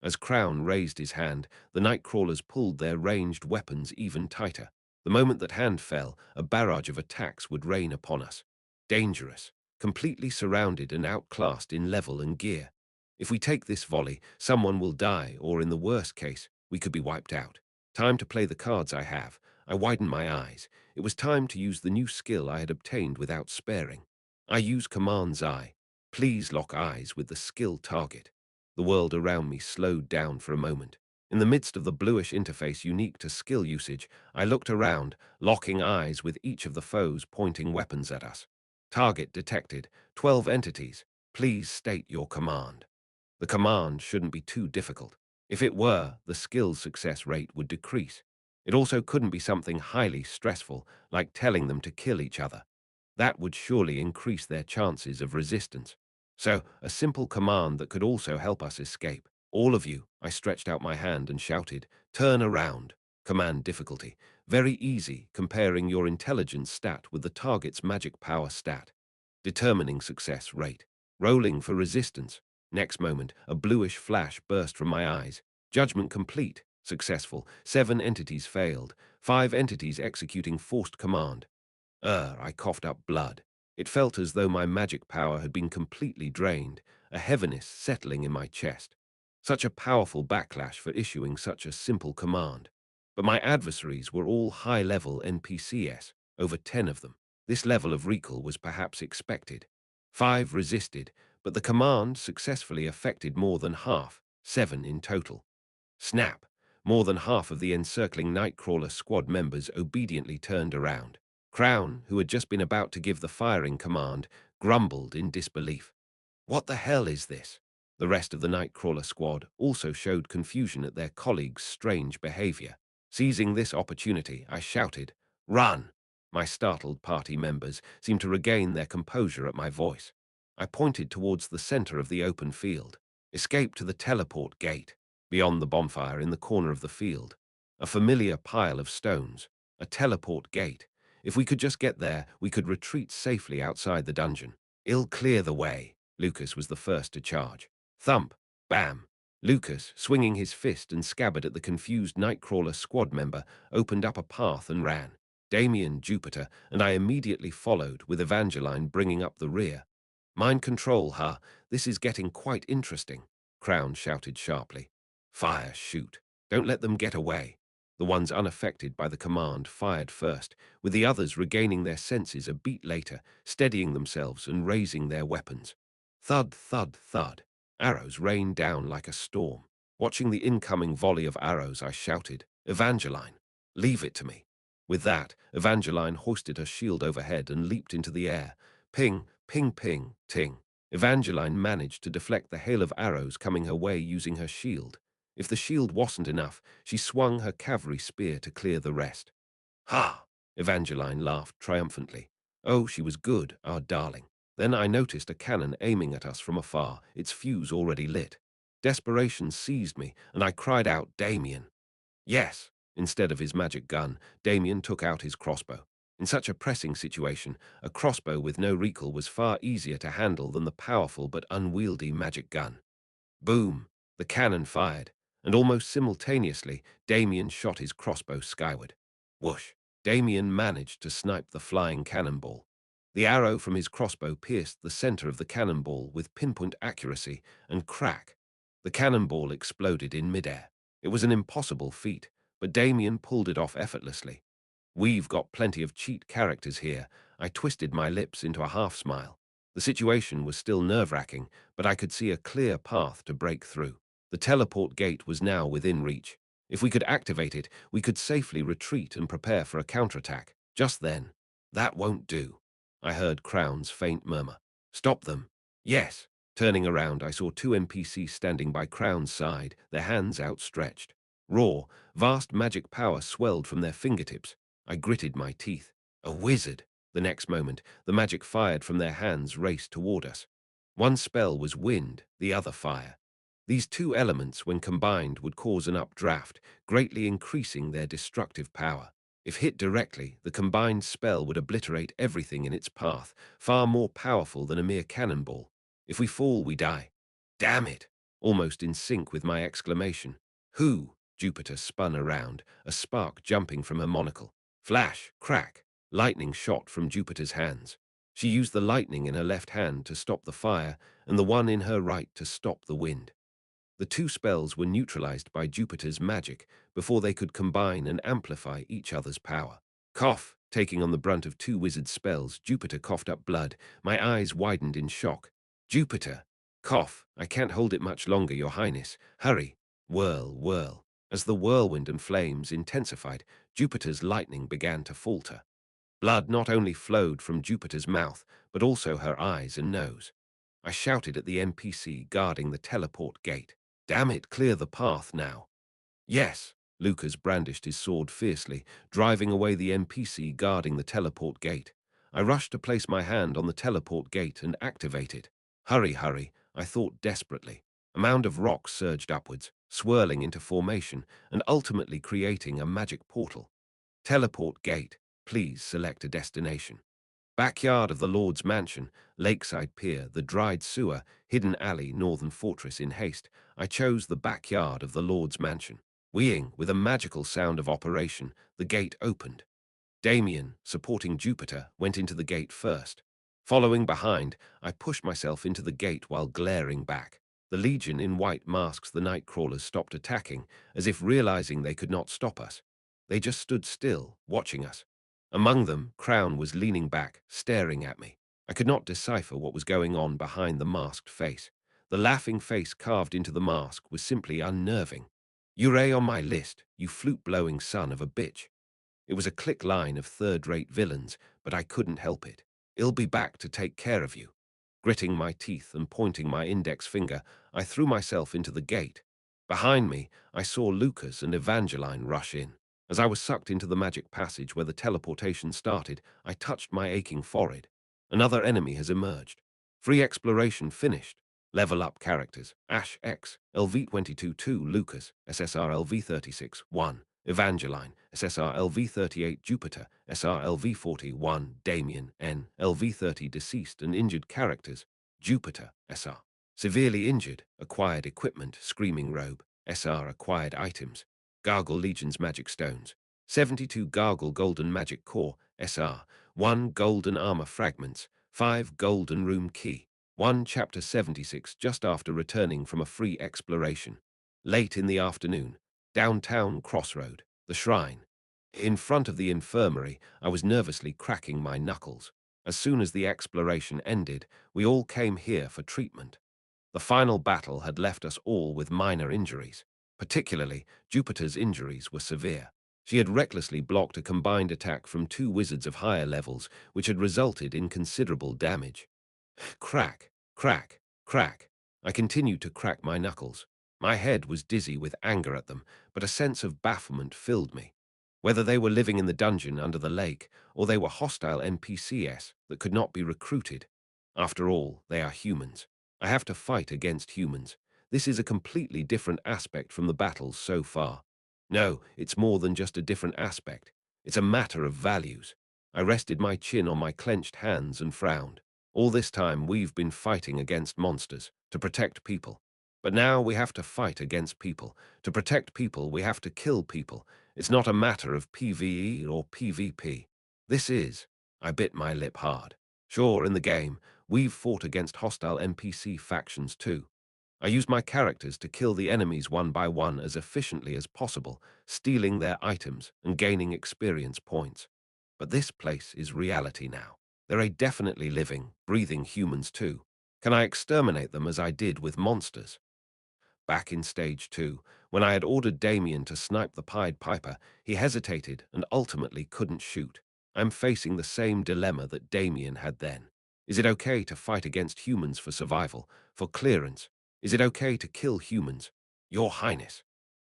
As Crown raised his hand, the night crawlers pulled their ranged weapons even tighter. The moment that hand fell, a barrage of attacks would rain upon us. Dangerous, completely surrounded and outclassed in level and gear. If we take this volley, someone will die, or in the worst case, we could be wiped out. Time to play the cards I have. I widened my eyes. It was time to use the new skill I had obtained without sparing. I use Command's Eye. Please lock eyes with the skill target. The world around me slowed down for a moment. In the midst of the bluish interface unique to skill usage, I looked around, locking eyes with each of the foes pointing weapons at us. Target detected. 12 entities. Please state your command. The command shouldn't be too difficult. If it were, the skill's success rate would decrease. It also couldn't be something highly stressful, like telling them to kill each other. That would surely increase their chances of resistance. So, a simple command that could also help us escape. All of you, I stretched out my hand and shouted, turn around. Command difficulty. Very easy, comparing your intelligence stat with the target's magic power stat. Determining success rate. Rolling for resistance. Next moment, a bluish flash burst from my eyes. Judgment complete. Successful. 7 entities failed. 5 entities executing forced command. I coughed up blood. It felt as though my magic power had been completely drained, a heaviness settling in my chest. Such a powerful backlash for issuing such a simple command. But my adversaries were all high-level NPCs, over 10 of them. This level of recall was perhaps expected. 5 resisted, but the command successfully affected more than half, 7 in total. Snap! More than half of the encircling Nightcrawler squad members obediently turned around. Crown, who had just been about to give the firing command, grumbled in disbelief. What the hell is this? The rest of the Nightcrawler squad also showed confusion at their colleagues' strange behavior. Seizing this opportunity, I shouted, run! My startled party members seemed to regain their composure at my voice. I pointed towards the center of the open field. Escape to the teleport gate. Beyond the bonfire in the corner of the field. A familiar pile of stones. A teleport gate. If we could just get there, we could retreat safely outside the dungeon. It'll clear the way. Lucas was the first to charge. Thump. Bam. Lucas, swinging his fist and scabbard at the confused Nightcrawler squad member, opened up a path and ran. Damien, Jupiter, and I immediately followed, with Evangeline bringing up the rear. Mind control, huh? This is getting quite interesting, Crown shouted sharply. Fire, shoot. Don't let them get away. The ones unaffected by the command fired first, with the others regaining their senses a beat later, steadying themselves and raising their weapons. Thud, thud, thud. Arrows rained down like a storm. Watching the incoming volley of arrows, I shouted, Evangeline, leave it to me. With that, Evangeline hoisted her shield overhead and leaped into the air. Ping, ping, ping, ting. Evangeline managed to deflect the hail of arrows coming her way using her shield. If the shield wasn't enough, she swung her cavalry spear to clear the rest. Ha! Evangeline laughed triumphantly. Oh, she was good, our darling. Then I noticed a cannon aiming at us from afar, its fuse already lit. Desperation seized me, and I cried out, Damien. Yes. Instead of his magic gun, Damien took out his crossbow. In such a pressing situation, a crossbow with no recoil was far easier to handle than the powerful but unwieldy magic gun. Boom! The cannon fired, and almost simultaneously, Damien shot his crossbow skyward. Whoosh! Damien managed to snipe the flying cannonball. The arrow from his crossbow pierced the center of the cannonball with pinpoint accuracy, and crack! The cannonball exploded in midair. It was an impossible feat, but Damien pulled it off effortlessly. We've got plenty of cheat characters here. I twisted my lips into a half smile. The situation was still nerve-wracking, but I could see a clear path to break through. The teleport gate was now within reach. If we could activate it, we could safely retreat and prepare for a counterattack. Just then, that won't do. I heard Crown's faint murmur. Stop them. Yes. Turning around, I saw two NPCs standing by Crown's side, their hands outstretched. Raw, vast magic power swelled from their fingertips. I gritted my teeth. A wizard! The next moment, the magic fired from their hands raced toward us. One spell was wind, the other fire. These two elements, when combined, would cause an updraft, greatly increasing their destructive power. If hit directly, the combined spell would obliterate everything in its path, far more powerful than a mere cannonball. If we fall, we die. Damn it! Almost in sync with my exclamation. Who? Jupiter spun around, a spark jumping from her monocle. Flash, crack, lightning shot from Jupiter's hands. She used the lightning in her left hand to stop the fire and the one in her right to stop the wind. The two spells were neutralized by Jupiter's magic before they could combine and amplify each other's power. Cough, taking on the brunt of two wizard spells, Jupiter coughed up blood. My eyes widened in shock. Jupiter! Cough, I can't hold it much longer, Your Highness. Hurry! Whirl, whirl. As the whirlwind and flames intensified, Jupiter's lightning began to falter. Blood not only flowed from Jupiter's mouth, but also her eyes and nose. I shouted at the NPC guarding the teleport gate. Damn it, clear the path now. Yes, Lucas brandished his sword fiercely, driving away the NPC guarding the teleport gate. I rushed to place my hand on the teleport gate and activate it. Hurry, hurry, I thought desperately. A mound of rocks surged upwards, swirling into formation and ultimately creating a magic portal. Teleport gate, please select a destination. Backyard of the Lord's Mansion, Lakeside Pier, the dried sewer, hidden alley, Northern Fortress. In haste, I chose the backyard of the Lord's Mansion. Wheeing, with a magical sound of operation, the gate opened. Damien, supporting Jupiter, went into the gate first. Following behind, I pushed myself into the gate while glaring back. The Legion in white masks, the night crawlers, stopped attacking, as if realizing they could not stop us. They just stood still, watching us. Among them, Crown was leaning back, staring at me. I could not decipher what was going on behind the masked face. The laughing face carved into the mask was simply unnerving. You're on my list, you flute-blowing son of a bitch. It was a click line of third-rate villains, but I couldn't help it. I'll be back to take care of you. Gritting my teeth and pointing my index finger, I threw myself into the gate. Behind me, I saw Lucas and Evangeline rush in. As I was sucked into the magic passage where the teleportation started, I touched my aching forehead. Another enemy has emerged. Free exploration finished. Level up characters. Ash X, LV22-2 Lucas, SSR LV36-1. Evangeline, SSR LV38 Jupiter, SR LV41 Damien, N, LV30 Deceased and injured characters. Jupiter, SR. Severely injured, acquired equipment, Screaming Robe, SR acquired items. Gargle Legion's Magic Stones. 72 Gargle Golden Magic Core, SR. 1 Golden Armor Fragments. 5 Golden Room Key. 1 Chapter 76 just after returning from a free exploration. Late in the afternoon. Downtown Crossroad. The Shrine. In front of the infirmary, I was nervously cracking my knuckles. As soon as the exploration ended, we all came here for treatment. The final battle had left us all with minor injuries. Particularly, Jupiter's injuries were severe. She had recklessly blocked a combined attack from two wizards of higher levels, which had resulted in considerable damage. Crack, crack, crack. I continued to crack my knuckles. My head was dizzy with anger at them, but a sense of bafflement filled me. Whether they were living in the dungeon under the lake, or they were hostile NPCs that could not be recruited. After all, they are humans. I have to fight against humans. This is a completely different aspect from the battles so far. No, it's more than just a different aspect. It's a matter of values. I rested my chin on my clenched hands and frowned. All this time we've been fighting against monsters, to protect people. But now we have to fight against people. To protect people, we have to kill people. It's not a matter of PvE or PvP. This is. I bit my lip hard. Sure, in the game, we've fought against hostile NPC factions too. I used my characters to kill the enemies one by one as efficiently as possible, stealing their items and gaining experience points. But this place is reality now. There are definitely living, breathing humans too. Can I exterminate them as I did with monsters? Back in stage 2, when I had ordered Damien to snipe the Pied Piper, he hesitated and ultimately couldn't shoot. I'm facing the same dilemma that Damien had then. Is it okay to fight against humans for survival, for clearance? Is it okay to kill humans? Your Highness.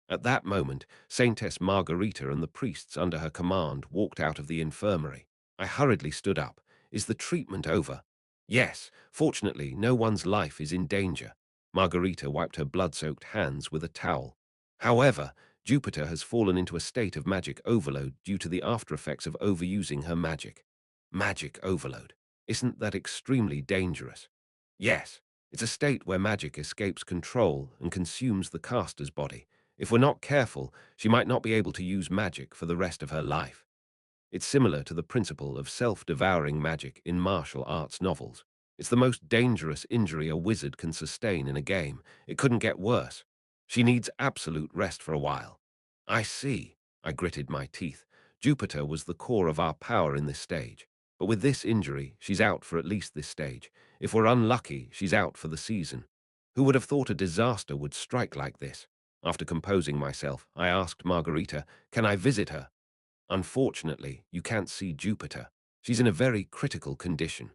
At that moment, Saintess Margarita and the priests under her command walked out of the infirmary. I hurriedly stood up. Is the treatment over? Yes, fortunately, no one's life is in danger. Margarita wiped her blood-soaked hands with a towel. However, Jupiter has fallen into a state of magic overload due to the after-effects of overusing her magic. Magic overload. Isn't that extremely dangerous? Yes, it's a state where magic escapes control and consumes the caster's body. If we're not careful, she might not be able to use magic for the rest of her life. It's similar to the principle of self-devouring magic in martial arts novels. It's the most dangerous injury a wizard can sustain in a game. It couldn't get worse. She needs absolute rest for a while. I see. I gritted my teeth. Jupiter was the core of our power in this stage. But with this injury, she's out for at least this stage. If we're unlucky, she's out for the season. Who would have thought a disaster would strike like this? After composing myself, I asked Margarita, can I visit her? Unfortunately, you can't see Jupiter. She's in a very critical condition.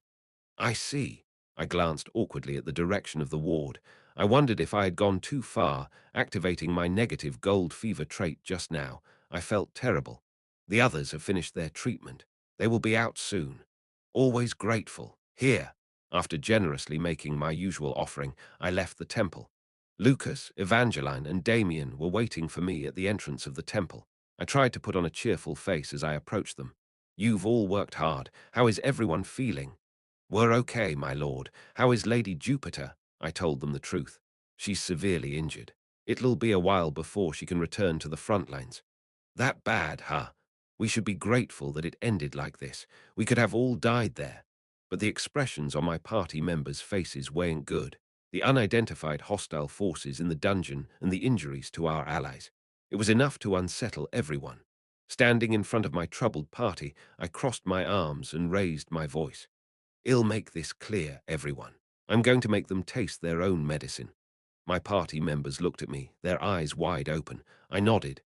I see. I glanced awkwardly at the direction of the ward. I wondered if I had gone too far, activating my negative gold fever trait just now. I felt terrible. The others have finished their treatment. They will be out soon. Always grateful. Here. After generously making my usual offering, I left the temple. Lucas, Evangeline, and Damien were waiting for me at the entrance of the temple. I tried to put on a cheerful face as I approached them. You've all worked hard. How is everyone feeling? We're okay, my lord. How is Lady Jupiter? I told them the truth. She's severely injured. It'll be a while before she can return to the front lines. That bad, huh? We should be grateful that it ended like this. We could have all died there. But the expressions on my party members' faces weren't good. The unidentified hostile forces in the dungeon and the injuries to our allies. It was enough to unsettle everyone. Standing in front of my troubled party, I crossed my arms and raised my voice. I'll make this clear, everyone. I'm going to make them taste their own medicine. My party members looked at me, their eyes wide open. I nodded.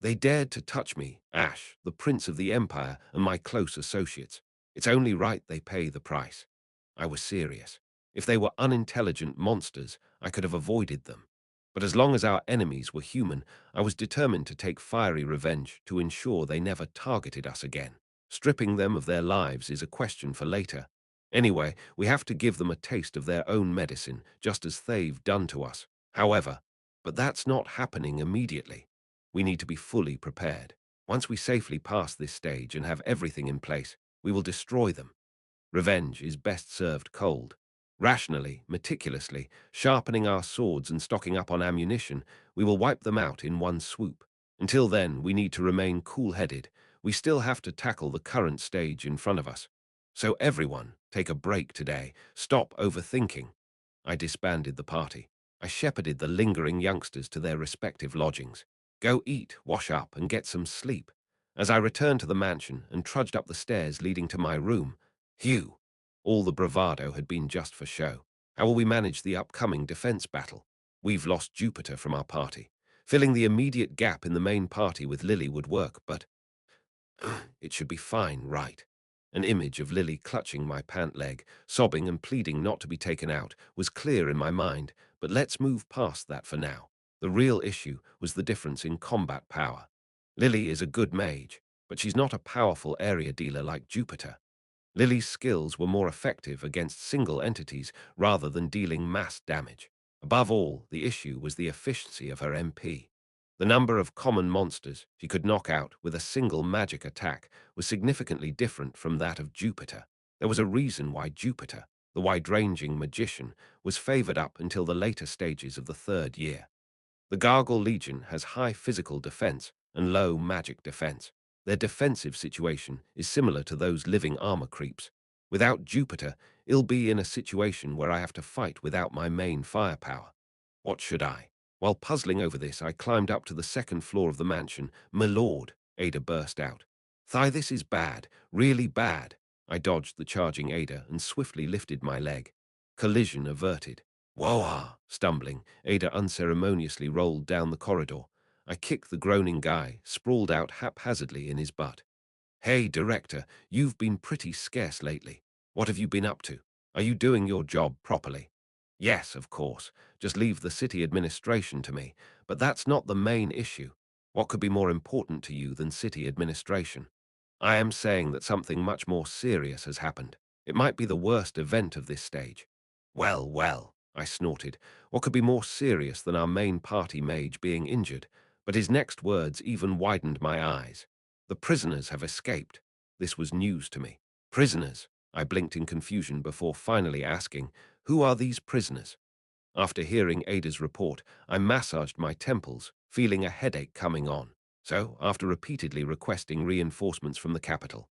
They dared to touch me, Ash, the Prince of the Empire, and my close associates. It's only right they pay the price. I was serious. If they were unintelligent monsters, I could have avoided them. But as long as our enemies were human, I was determined to take fiery revenge to ensure they never targeted us again. Stripping them of their lives is a question for later. Anyway, we have to give them a taste of their own medicine, just as they've done to us. However, but that's not happening immediately. We need to be fully prepared. Once we safely pass this stage and have everything in place, we will destroy them. Revenge is best served cold. Rationally, meticulously, sharpening our swords and stocking up on ammunition, we will wipe them out in one swoop. Until then, we need to remain cool-headed. We still have to tackle the current stage in front of us. So everyone, take a break today. Stop overthinking. I disbanded the party. I shepherded the lingering youngsters to their respective lodgings. Go eat, wash up, and get some sleep. As I returned to the mansion and trudged up the stairs leading to my room, Hugh, all the bravado had been just for show. How will we manage the upcoming defense battle? We've lost Jupiter from our party. Filling the immediate gap in the main party with Lily would work, but it should be fine, right? An image of Lily clutching my pant leg, sobbing and pleading not to be taken out, was clear in my mind, but let's move past that for now. The real issue was the difference in combat power. Lily is a good mage, but she's not a powerful area dealer like Jupiter. Lily's skills were more effective against single entities rather than dealing mass damage. Above all, the issue was the efficiency of her MP. The number of common monsters she could knock out with a single magic attack was significantly different from that of Jupiter. There was a reason why Jupiter, the wide-ranging magician, was favored up until the later stages of the third year. The Gargle Legion has high physical defense and low magic defense. Their defensive situation is similar to those living armor creeps. Without Jupiter, I'll be in a situation where I have to fight without my main firepower. What should I? While puzzling over this, I climbed up to the second floor of the mansion. "My lord," Ada burst out. This is bad, really bad." I dodged the charging Ada and swiftly lifted my leg. Collision averted. Whoa! Stumbling, Ada unceremoniously rolled down the corridor. I kicked the groaning guy, sprawled out haphazardly in his butt. "Hey, Director, you've been pretty scarce lately. What have you been up to? Are you doing your job properly?" "Yes, of course. Just leave the city administration to me. But that's not the main issue. What could be more important to you than city administration? I am saying that something much more serious has happened. It might be the worst event of this stage." "Well, well," I snorted. What could be more serious than our main party mage being injured? But his next words even widened my eyes. "The prisoners have escaped." This was news to me. "Prisoners?" I blinked in confusion before finally asking, "Who are these prisoners?" After hearing Ada's report, I massaged my temples, feeling a headache coming on. So, after repeatedly requesting reinforcements from the capital,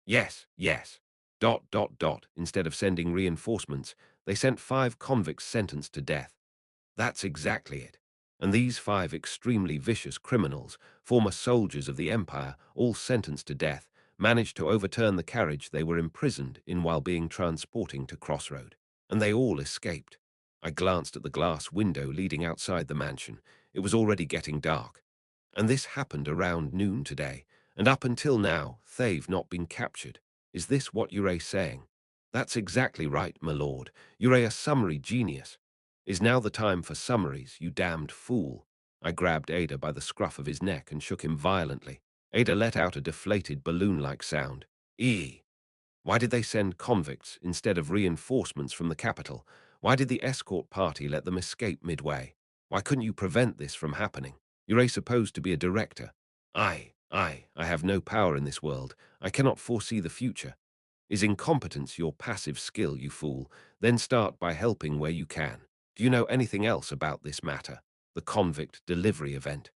yes, yes, ... Instead of sending reinforcements, they sent 5 convicts sentenced to death. That's exactly it. And these 5 extremely vicious criminals, former soldiers of the Empire, all sentenced to death, managed to overturn the carriage they were imprisoned in while being transporting to Crossroad. And they all escaped. I glanced at the glass window leading outside the mansion. It was already getting dark. And this happened around noon today, and up until now, they've not been captured. Is this what you're saying? That's exactly right, my lord. You're a summary genius. Is now the time for summaries, you damned fool. I grabbed Ada by the scruff of his neck and shook him violently. Ada let out a deflated balloon-like sound. Why did they send convicts instead of reinforcements from the capital? Why did the escort party let them escape midway? Why couldn't you prevent this from happening? You're supposed to be a director. I have no power in this world. I cannot foresee the future. Is incompetence your passive skill, you fool? Then start by helping where you can. Do you know anything else about this matter? The convict delivery event.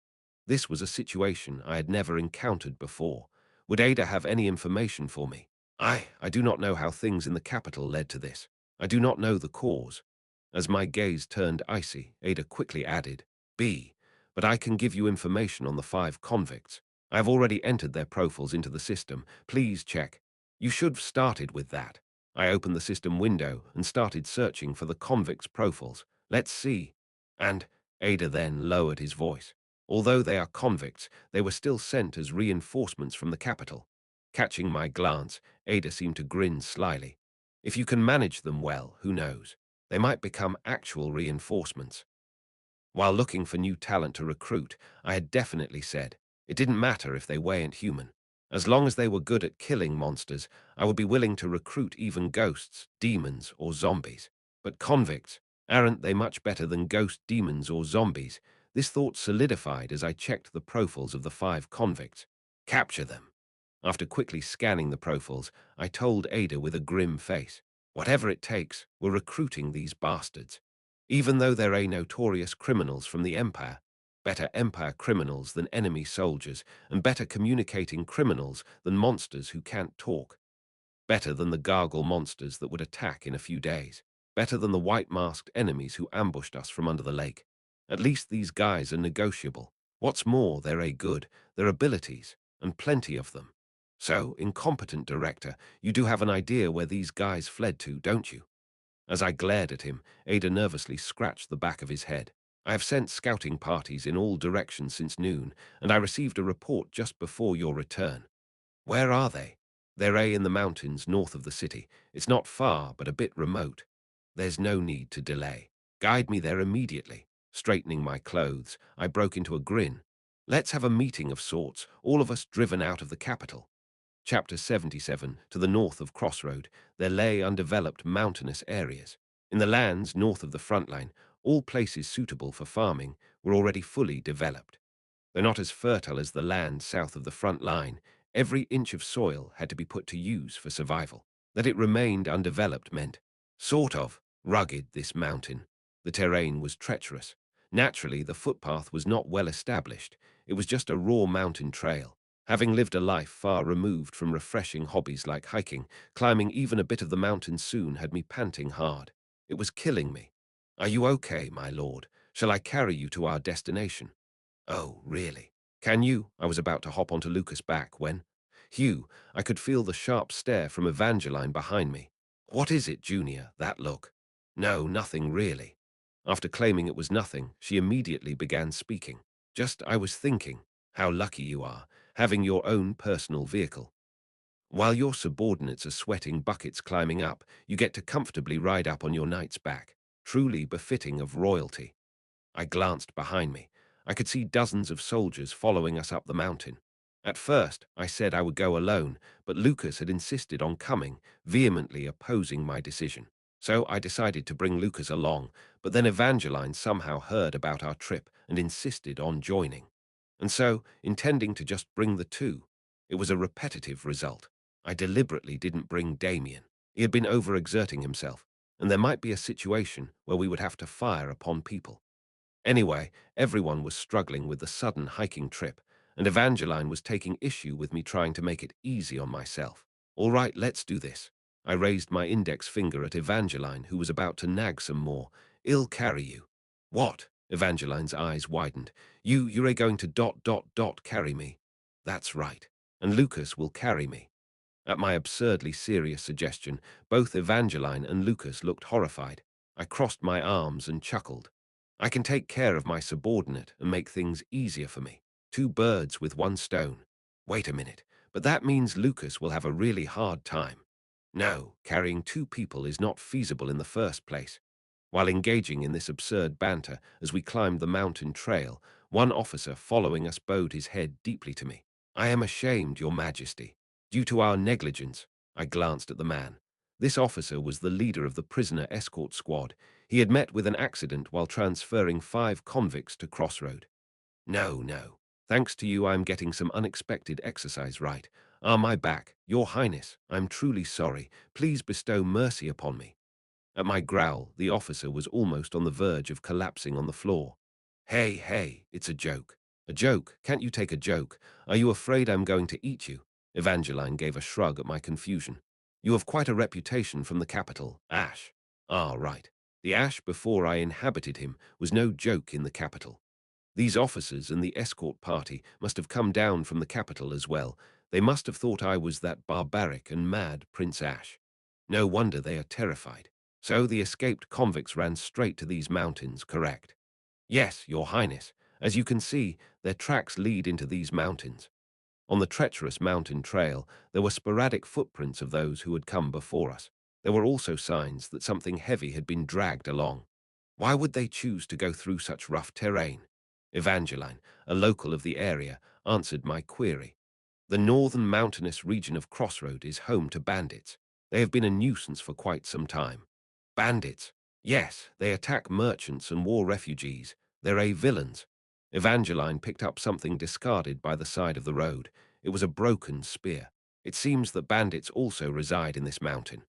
This was a situation I had never encountered before. Would Ada have any information for me? I do not know how things in the capital led to this. I do not know the cause. As my gaze turned icy, Ada quickly added, but I can give you information on the 5 convicts. I have already entered their profiles into the system. Please check. You should have started with that. I opened the system window and started searching for the convicts' profiles. Let's see. And Ada then lowered his voice. Although they are convicts, they were still sent as reinforcements from the capital. Catching my glance, Ada seemed to grin slyly. If you can manage them well, who knows? They might become actual reinforcements. While looking for new talent to recruit, I had definitely said, it didn't matter if they weren't human. As long as they were good at killing monsters, I would be willing to recruit even ghosts, demons, or zombies. But convicts, aren't they much better than ghost demons or zombies? This thought solidified as I checked the profiles of the 5 convicts. Capture them. After quickly scanning the profiles, I told Ada with a grim face, whatever it takes, we're recruiting these bastards. Even though they're notorious criminals from the Empire, better Empire criminals than enemy soldiers, and better communicating criminals than monsters who can't talk. Better than the gargle monsters that would attack in a few days. Better than the white-masked enemies who ambushed us from under the lake. At least these guys are negotiable. What's more, they're good, their abilities, and plenty of them. So, incompetent director, you do have an idea where these guys fled to, don't you? As I glared at him, Ada nervously scratched the back of his head. I have sent scouting parties in all directions since noon, and I received a report just before your return. Where are they? They're in the mountains north of the city. It's not far, but a bit remote. There's no need to delay. Guide me there immediately. Straightening my clothes, I broke into a grin. Let's have a meeting of sorts, all of us driven out of the capital. Chapter 77, to the north of Crossroad, there lay undeveloped mountainous areas. In the lands north of the front line, all places suitable for farming were already fully developed. Though not as fertile as the land south of the front line, every inch of soil had to be put to use for survival. That it remained undeveloped meant, sort of, rugged this mountain. The terrain was treacherous. Naturally, the footpath was not well established. It was just a raw mountain trail. Having lived a life far removed from refreshing hobbies like hiking, climbing even a bit of the mountain soon had me panting hard. It was killing me. Are you okay, my lord? Shall I carry you to our destination? Oh, really? Can you? I was about to hop onto Lucas' back when... Hugh, I could feel the sharp stare from Evangeline behind me. What is it, Junior, that look? No, nothing really. After claiming it was nothing, she immediately began speaking. Just, I was thinking, how lucky you are, having your own personal vehicle. While your subordinates are sweating buckets climbing up, you get to comfortably ride up on your knight's back, truly befitting of royalty. I glanced behind me. I could see dozens of soldiers following us up the mountain. At first, I said I would go alone, but Lucas had insisted on coming, vehemently opposing my decision. So I decided to bring Lucas along, but then Evangeline somehow heard about our trip and insisted on joining. And so, intending to just bring the two, it was a repetitive result. I deliberately didn't bring Damien. He had been overexerting himself, and there might be a situation where we would have to fire upon people. Anyway, everyone was struggling with the sudden hiking trip, and Evangeline was taking issue with me trying to make it easy on myself. All right, let's do this. I raised my index finger at Evangeline, who was about to nag some more. I'll carry you. What? Evangeline's eyes widened. You're going to carry me. That's right. And Lucas will carry me. At my absurdly serious suggestion, both Evangeline and Lucas looked horrified. I crossed my arms and chuckled. I can take care of my subordinate and make things easier for me. Two birds with one stone. Wait a minute, but that means Lucas will have a really hard time. No, carrying two people is not feasible in the first place. While engaging in this absurd banter as we climbed the mountain trail, one officer following us bowed his head deeply to me. I am ashamed, Your Majesty. Due to our negligence, I glanced at the man. This officer was the leader of the prisoner escort squad. He had met with an accident while transferring 5 convicts to Crossroad. No. Thanks to you, I'm getting some unexpected exercise right. My back, Your Highness, I'm truly sorry. Please bestow mercy upon me. At my growl, the officer was almost on the verge of collapsing on the floor. Hey, it's a joke. A joke? Can't you take a joke? Are you afraid I'm going to eat you? Evangeline gave a shrug at my confusion. You have quite a reputation from the capital, Ash. Ah, right. The Ash before I inhabited him was no joke in the capital. These officers and the escort party must have come down from the capital as well. They must have thought I was that barbaric and mad Prince Ash. No wonder they are terrified. So the escaped convicts ran straight to these mountains, correct? Yes, Your Highness. As you can see, their tracks lead into these mountains. On the treacherous mountain trail, there were sporadic footprints of those who had come before us. There were also signs that something heavy had been dragged along. Why would they choose to go through such rough terrain? Evangeline, a local of the area, answered my query. The northern mountainous region of Crossroad is home to bandits. They have been a nuisance for quite some time. Bandits? Yes, they attack merchants and war refugees. They're villains. Evangeline picked up something discarded by the side of the road. It was a broken spear. It seems that bandits also reside in this mountain.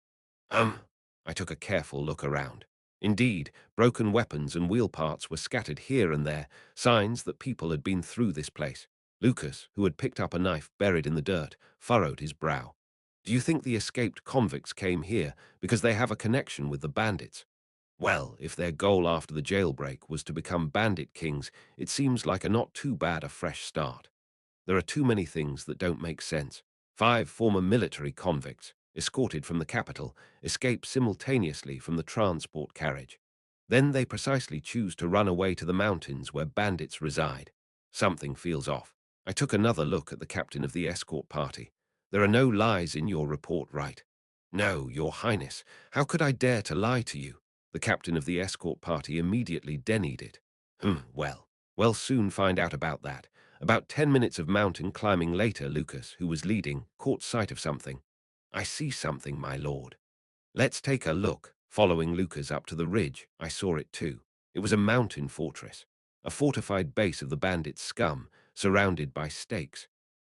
I took a careful look around. Indeed, broken weapons and wheel parts were scattered here and there, signs that people had been through this place. Lucas, who had picked up a knife buried in the dirt, furrowed his brow. Do you think the escaped convicts came here because they have a connection with the bandits? Well, if their goal after the jailbreak was to become bandit kings, it seems like a not too bad a fresh start. There are too many things that don't make sense. 5 former military convicts, escorted from the capital, escape simultaneously from the transport carriage. Then they precisely choose to run away to the mountains where bandits reside. Something feels off. I took another look at the captain of the escort party. There are no lies in your report, right? No, Your Highness. How could I dare to lie to you? The captain of the escort party immediately denied it. Well, we'll soon find out about that. About 10 minutes of mountain climbing later, Lucas, who was leading, caught sight of something. I see something, my lord. Let's take a look. Following Lucas up to the ridge, I saw it too. It was a mountain fortress, a fortified base of the bandits' scum, surrounded by stakes.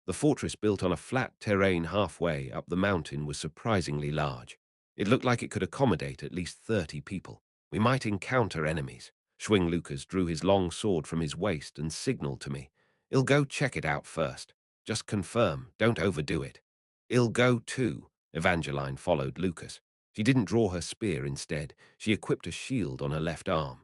The fortress, built on a flat terrain halfway up the mountain, was surprisingly large. It looked like it could accommodate at least 30 people. We might encounter enemies. Schwing Lucas drew his long sword from his waist and signaled to me. "I'll go check it out first. Just confirm, don't overdo it." "I'll go too." Evangeline followed Lucas. She didn't draw her spear. Instead, she equipped a shield on her left arm.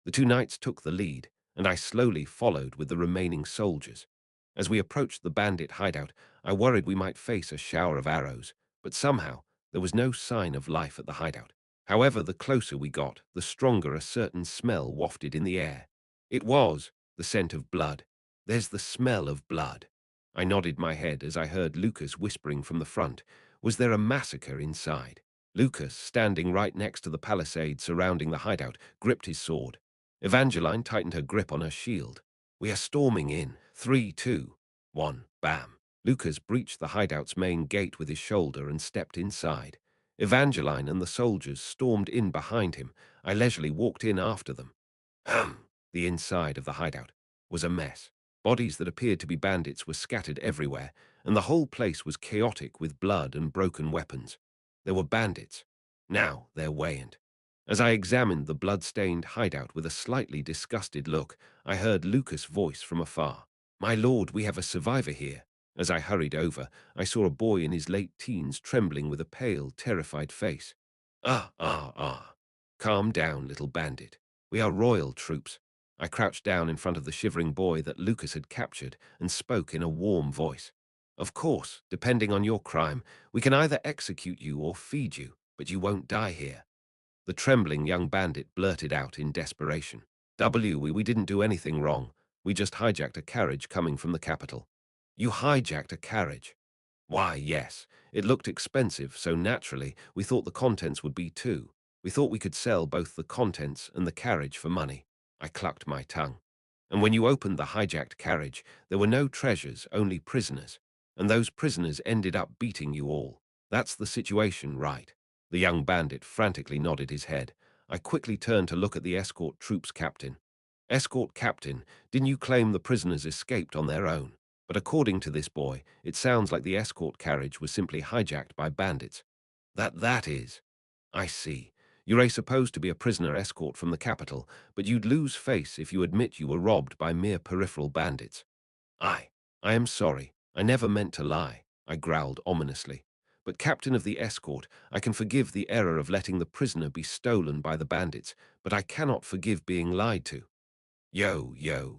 The two knights took the lead, and I slowly followed with the remaining soldiers. As we approached the bandit hideout, I worried we might face a shower of arrows, but somehow there was no sign of life at the hideout. However, the closer we got, the stronger a certain smell wafted in the air. It was the scent of blood. "There's the smell of blood." I nodded my head as I heard Lucas whispering from the front. Was there a massacre inside? Lucas, standing right next to the palisade surrounding the hideout, gripped his sword. Evangeline tightened her grip on her shield. "We are storming in. 3, 2, 1, bam." Lucas breached the hideout's main gate with his shoulder and stepped inside. Evangeline and the soldiers stormed in behind him. I leisurely walked in after them. The inside of the hideout was a mess. Bodies that appeared to be bandits were scattered everywhere, and the whole place was chaotic with blood and broken weapons. There were bandits. Now there weren't. As I examined the blood-stained hideout with a slightly disgusted look, I heard Lucas' voice from afar. "My lord, we have a survivor here." As I hurried over, I saw a boy in his late teens trembling with a pale, terrified face. Ah. Calm down, little bandit. We are royal troops." I crouched down in front of the shivering boy that Lucas had captured and spoke in a warm voice. "Of course, depending on your crime, we can either execute you or feed you, but you won't die here." The trembling young bandit blurted out in desperation. We didn't do anything wrong. We just hijacked a carriage coming from the capital." "You hijacked a carriage?" "Why, yes. It looked expensive, so naturally we thought the contents would be too. We thought we could sell both the contents and the carriage for money." I clucked my tongue. "And when you opened the hijacked carriage, there were no treasures, only prisoners. And those prisoners ended up beating you all. That's the situation, right?" The young bandit frantically nodded his head. I quickly turned to look at the escort troops captain. "Escort captain, didn't you claim the prisoners escaped on their own? But according to this boy, it sounds like the escort carriage was simply hijacked by bandits." That is. I see. You're supposed to be a prisoner escort from the capital, but you'd lose face if you admit you were robbed by mere peripheral bandits." I I am sorry. I never meant to lie," I growled ominously. "But captain of the escort, I can forgive the error of letting the prisoner be stolen by the bandits, but I cannot forgive being lied to." Yo,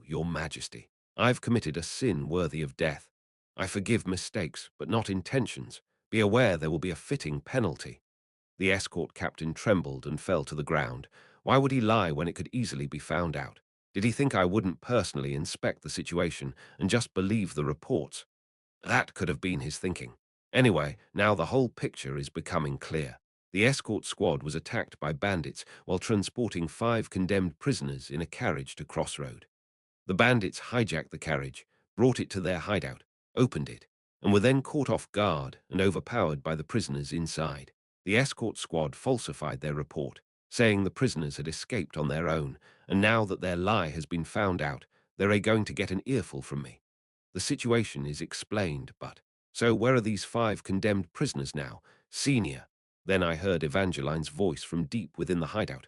your majesty. I've committed a sin worthy of death. I forgive mistakes, but not intentions. Be aware there will be a fitting penalty." The escort captain trembled and fell to the ground. Why would he lie when it could easily be found out? Did he think I wouldn't personally inspect the situation and just believe the reports? That could have been his thinking. Anyway, now the whole picture is becoming clear. The escort squad was attacked by bandits while transporting 5 condemned prisoners in a carriage to Crossroad. The bandits hijacked the carriage, brought it to their hideout, opened it, and were then caught off guard and overpowered by the prisoners inside. The escort squad falsified their report, saying the prisoners had escaped on their own, and now that their lie has been found out, they're going to get an earful from me. The situation is explained, but... So where are these 5 condemned prisoners now? Senior. Then I heard Evangeline's voice from deep within the hideout.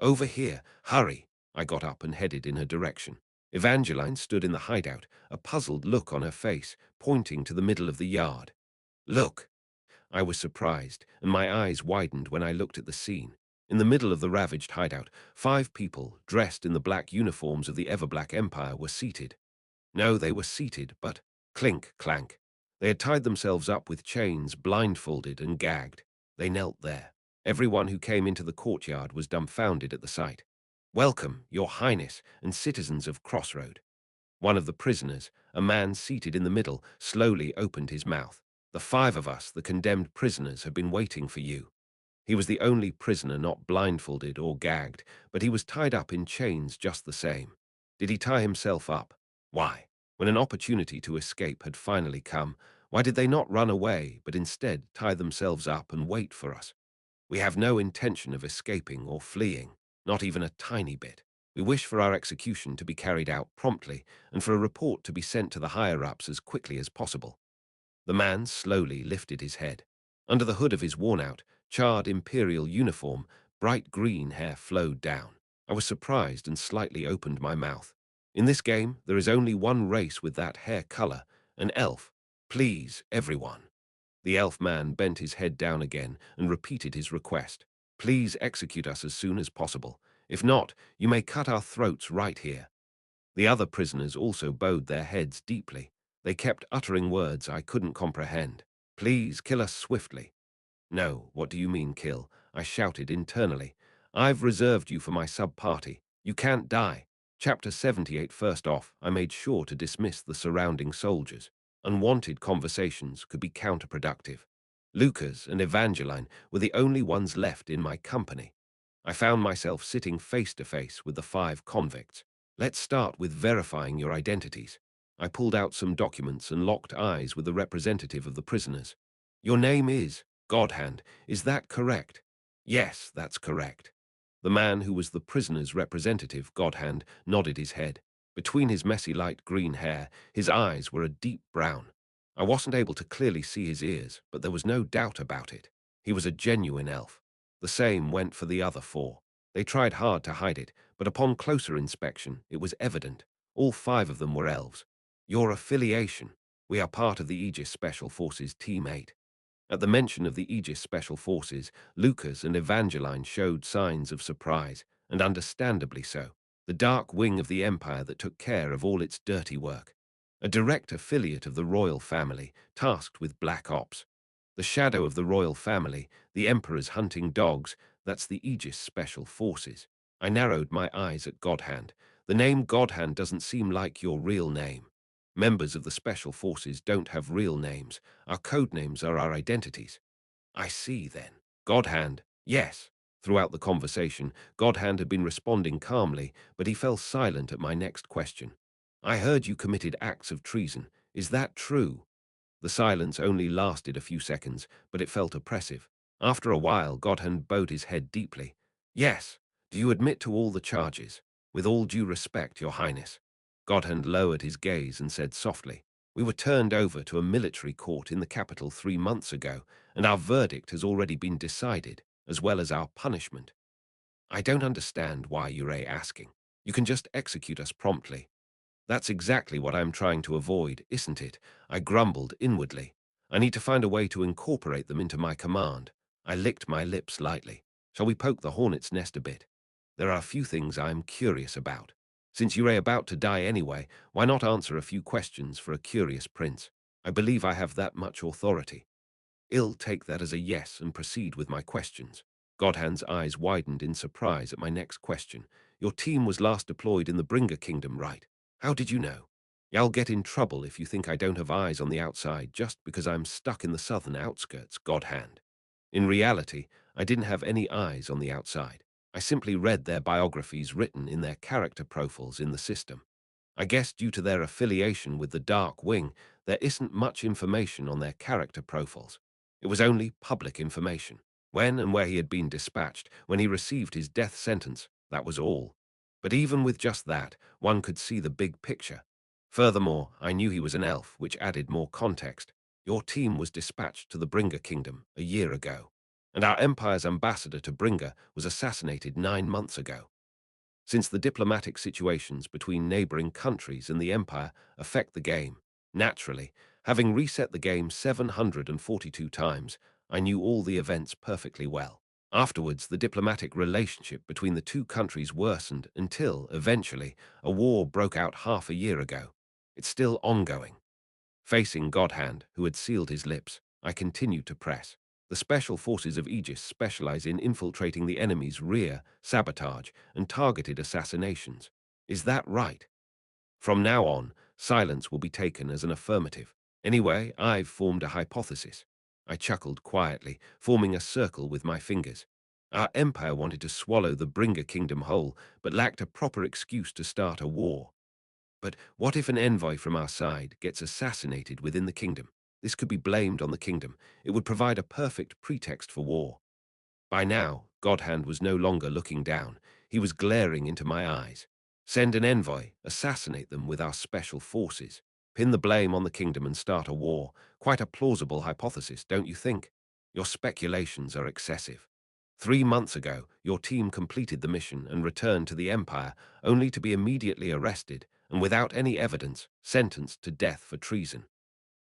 "Over here, hurry." I got up and headed in her direction. Evangeline stood in the hideout, a puzzled look on her face, pointing to the middle of the yard. "Look." I was surprised, and my eyes widened when I looked at the scene. In the middle of the ravaged hideout, 5 people, dressed in the black uniforms of the Everblack Empire, were seated. No, they were seated, but clink, clank. They had tied themselves up with chains, blindfolded and gagged. They knelt there. Everyone who came into the courtyard was dumbfounded at the sight. Welcome, your highness and citizens of Crossroad. One of the prisoners, a man seated in the middle, slowly opened his mouth. The five of us, the condemned prisoners, have been waiting for you. He was the only prisoner not blindfolded or gagged, but he was tied up in chains just the same. Did he tie himself up? Why? When an opportunity to escape had finally come, why did they not run away, but instead tie themselves up and wait for us? We have no intention of escaping or fleeing, not even a tiny bit. We wish for our execution to be carried out promptly and for a report to be sent to the higher-ups as quickly as possible. The man slowly lifted his head. Under the hood of his worn-out, charred imperial uniform, bright green hair flowed down. I was surprised and slightly opened my mouth. In this game, there is only one race with that hair color, an elf. Please, everyone. The elf man bent his head down again and repeated his request. Please execute us as soon as possible. If not, you may cut our throats right here. The other prisoners also bowed their heads deeply. They kept uttering words I couldn't comprehend. Please kill us swiftly. No, what do you mean kill? I shouted internally. I've reserved you for my sub-party. You can't die. Chapter 78. First off, I made sure to dismiss the surrounding soldiers. Unwanted conversations could be counterproductive. Lucas and Evangeline were the only ones left in my company. I found myself sitting face to face with the five convicts. Let's start with verifying your identities. I pulled out some documents and locked eyes with the representative of the prisoners. Your name is Godhand, is that correct? Yes, that's correct. The man who was the prisoner's representative, Godhand, nodded his head. Between his messy light green hair, his eyes were a deep brown. I wasn't able to clearly see his ears, but there was no doubt about it. He was a genuine elf. The same went for the other four. They tried hard to hide it, but upon closer inspection, it was evident. All five of them were elves. Your affiliation. We are part of the Aegis Special Forces Team 8. At the mention of the Aegis Special Forces, Lucas and Evangeline showed signs of surprise, and understandably so. The dark wing of the Empire that took care of all its dirty work. A direct affiliate of the royal family, tasked with black ops. The shadow of the royal family, the Emperor's hunting dogs, that's the Aegis Special Forces. I narrowed my eyes at Godhand. The name Godhand doesn't seem like your real name. Members of the Special Forces don't have real names. Our code names are our identities. I see, then. Godhand, yes. Throughout the conversation, Godhand had been responding calmly, but he fell silent at my next question. I heard you committed acts of treason. Is that true? The silence only lasted a few seconds, but it felt oppressive. After a while, Godhand bowed his head deeply. Yes. Do you admit to all the charges? With all due respect, Your Highness. Godhand lowered his gaze and said softly, We were turned over to a military court in the capital 3 months ago, and our verdict has already been decided, as well as our punishment. I don't understand why you're asking. You can just execute us promptly. That's exactly what I'm trying to avoid, isn't it? I grumbled inwardly. I need to find a way to incorporate them into my command. I licked my lips lightly. Shall we poke the hornet's nest a bit? There are a few things I am curious about. Since you're about to die anyway, why not answer a few questions for a curious prince? I believe I have that much authority. I'll take that as a yes and proceed with my questions. Godhand's eyes widened in surprise at my next question. Your team was last deployed in the Bringer Kingdom, right? How did you know? I'll get in trouble if you think I don't have eyes on the outside just because I'm stuck in the southern outskirts, Godhand. In reality, I didn't have any eyes on the outside. I simply read their biographies written in their character profiles in the system. I guess due to their affiliation with the Dark Wing, there isn't much information on their character profiles. It was only public information. When and where he had been dispatched, when he received his death sentence, that was all. But even with just that, one could see the big picture. Furthermore, I knew he was an elf, which added more context. Your team was dispatched to the Bringer Kingdom a year ago, and our Empire's ambassador to Bringer was assassinated 9 months ago. Since the diplomatic situations between neighboring countries and the Empire affect the game, naturally, having reset the game 742 times, I knew all the events perfectly well. Afterwards, the diplomatic relationship between the two countries worsened until, eventually, a war broke out half a year ago. It's still ongoing. Facing Godhand, who had sealed his lips, I continued to press. The special forces of Aegis specialize in infiltrating the enemy's rear, sabotage, and targeted assassinations. Is that right? From now on, silence will be taken as an affirmative. Anyway, I've formed a hypothesis. I chuckled quietly, forming a circle with my fingers. Our empire wanted to swallow the Bringer kingdom whole, but lacked a proper excuse to start a war. But what if an envoy from our side gets assassinated within the kingdom? This could be blamed on the kingdom. It would provide a perfect pretext for war. By now, Godhand was no longer looking down. He was glaring into my eyes. Send an envoy, assassinate them with our special forces. Pin the blame on the kingdom and start a war. Quite a plausible hypothesis, don't you think? Your speculations are excessive. 3 months ago, your team completed the mission and returned to the Empire, only to be immediately arrested and without any evidence, sentenced to death for treason.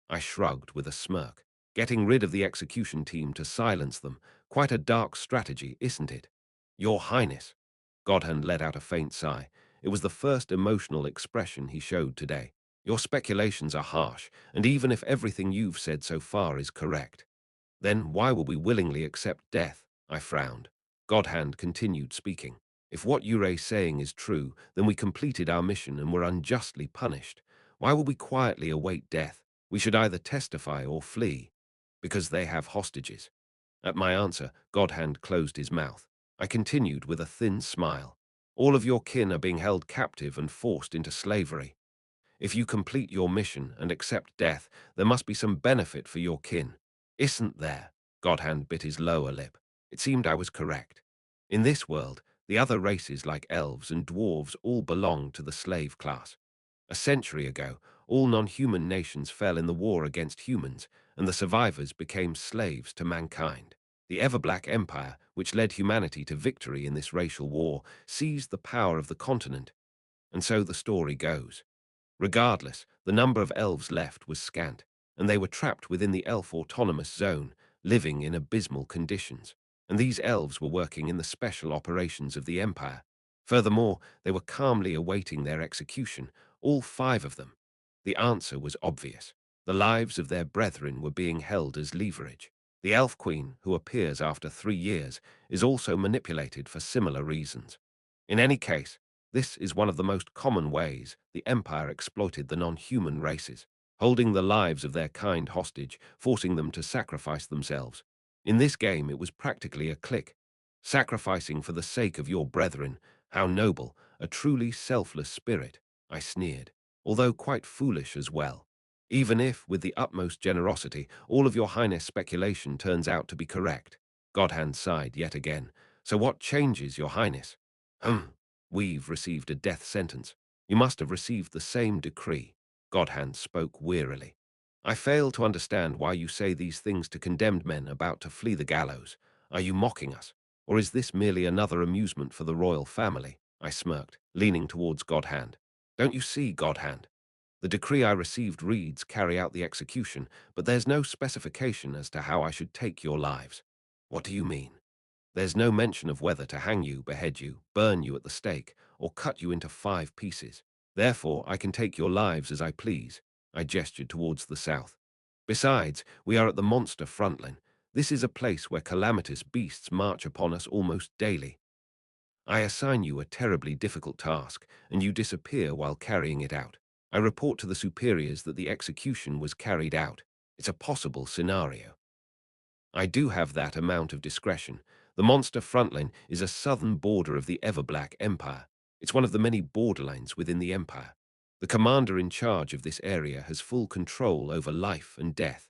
I shrugged with a smirk. Getting rid of the execution team to silence them, quite a dark strategy, isn't it? Your Highness. Godhand let out a faint sigh. It was the first emotional expression he showed today. Your speculations are harsh, and even if everything you've said so far is correct, then why would we willingly accept death? I frowned. Godhand continued speaking. If what Yuray's saying is true, then we completed our mission and were unjustly punished. Why would we quietly await death? We should either testify or flee, because they have hostages. At my answer, Godhand closed his mouth. I continued with a thin smile. All of your kin are being held captive and forced into slavery. If you complete your mission and accept death, there must be some benefit for your kin. Isn't there? Godhand bit his lower lip. It seemed I was correct. In this world, the other races like elves and dwarves all belong to the slave class. A century ago, all non-human nations fell in the war against humans, and the survivors became slaves to mankind. The Everblack Empire, which led humanity to victory in this racial war, seized the power of the continent. And so the story goes. Regardless, the number of elves left was scant, and they were trapped within the elf autonomous zone, living in abysmal conditions. And these elves were working in the special operations of the Empire. Furthermore, they were calmly awaiting their execution, all 5 of them. The answer was obvious. The lives of their brethren were being held as leverage. The Elf Queen, who appears after 3 years, is also manipulated for similar reasons. In any case, this is one of the most common ways the Empire exploited the non-human races, holding the lives of their kind hostage, forcing them to sacrifice themselves. In this game, it was practically a click. Sacrificing for the sake of your brethren, how noble, a truly selfless spirit, I sneered, although quite foolish as well. Even if, with the utmost generosity, all of your Highness' speculation turns out to be correct. Godhand sighed yet again. So what changes, your Highness? We've received a death sentence. You must have received the same decree. Godhand spoke wearily. I fail to understand why you say these things to condemned men about to flee the gallows. Are you mocking us? Or is this merely another amusement for the royal family? I smirked, leaning towards Godhand. Don't you see, Godhand? The decree I received reads carry out the execution, but there's no specification as to how I should take your lives. What do you mean? There's no mention of whether to hang you, behead you, burn you at the stake, or cut you into 5 pieces. Therefore, I can take your lives as I please. I gestured towards the south. Besides, we are at the monster frontline. This is a place where calamitous beasts march upon us almost daily. I assign you a terribly difficult task, and you disappear while carrying it out. I report to the superiors that the execution was carried out. It's a possible scenario. I do have that amount of discretion. The monster frontline is a southern border of the Everblack Empire. It's one of the many borderlines within the Empire. The commander in charge of this area has full control over life and death.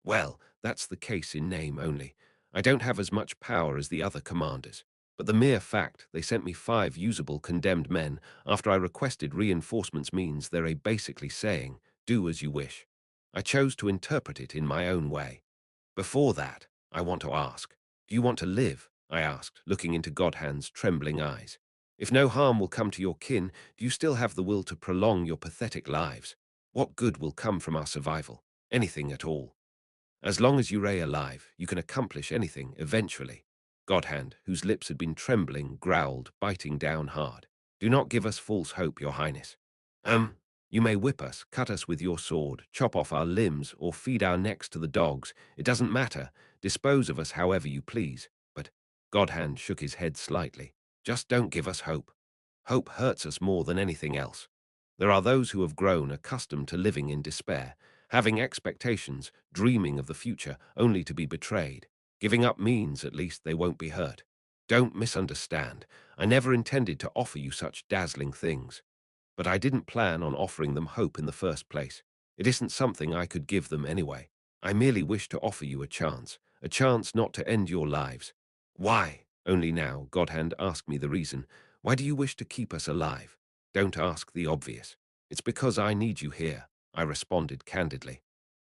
Well, that's the case in name only. I don't have as much power as the other commanders. But the mere fact they sent me 5 usable condemned men after I requested reinforcements means they're basically saying, do as you wish. I chose to interpret it in my own way. Before that, I want to ask, do you want to live? I asked, looking into Godhand's trembling eyes. If no harm will come to your kin, do you still have the will to prolong your pathetic lives? What good will come from our survival? Anything at all. As long as you're alive, you can accomplish anything eventually. Godhand, whose lips had been trembling, growled, biting down hard. Do not give us false hope, your Highness. Um, You may whip us, cut us with your sword, chop off our limbs, or feed our necks to the dogs. It doesn't matter. Dispose of us however you please. But Godhand shook his head slightly. Just don't give us hope. Hope hurts us more than anything else. There are those who have grown accustomed to living in despair, having expectations, dreaming of the future, only to be betrayed. Giving up means, at least, they won't be hurt. Don't misunderstand. I never intended to offer you such dazzling things. But I didn't plan on offering them hope in the first place. It isn't something I could give them anyway. I merely wish to offer you a chance not to end your lives. Why? Only now, Godhand asked me the reason. Why do you wish to keep us alive? Don't ask the obvious. It's because I need you here, I responded candidly.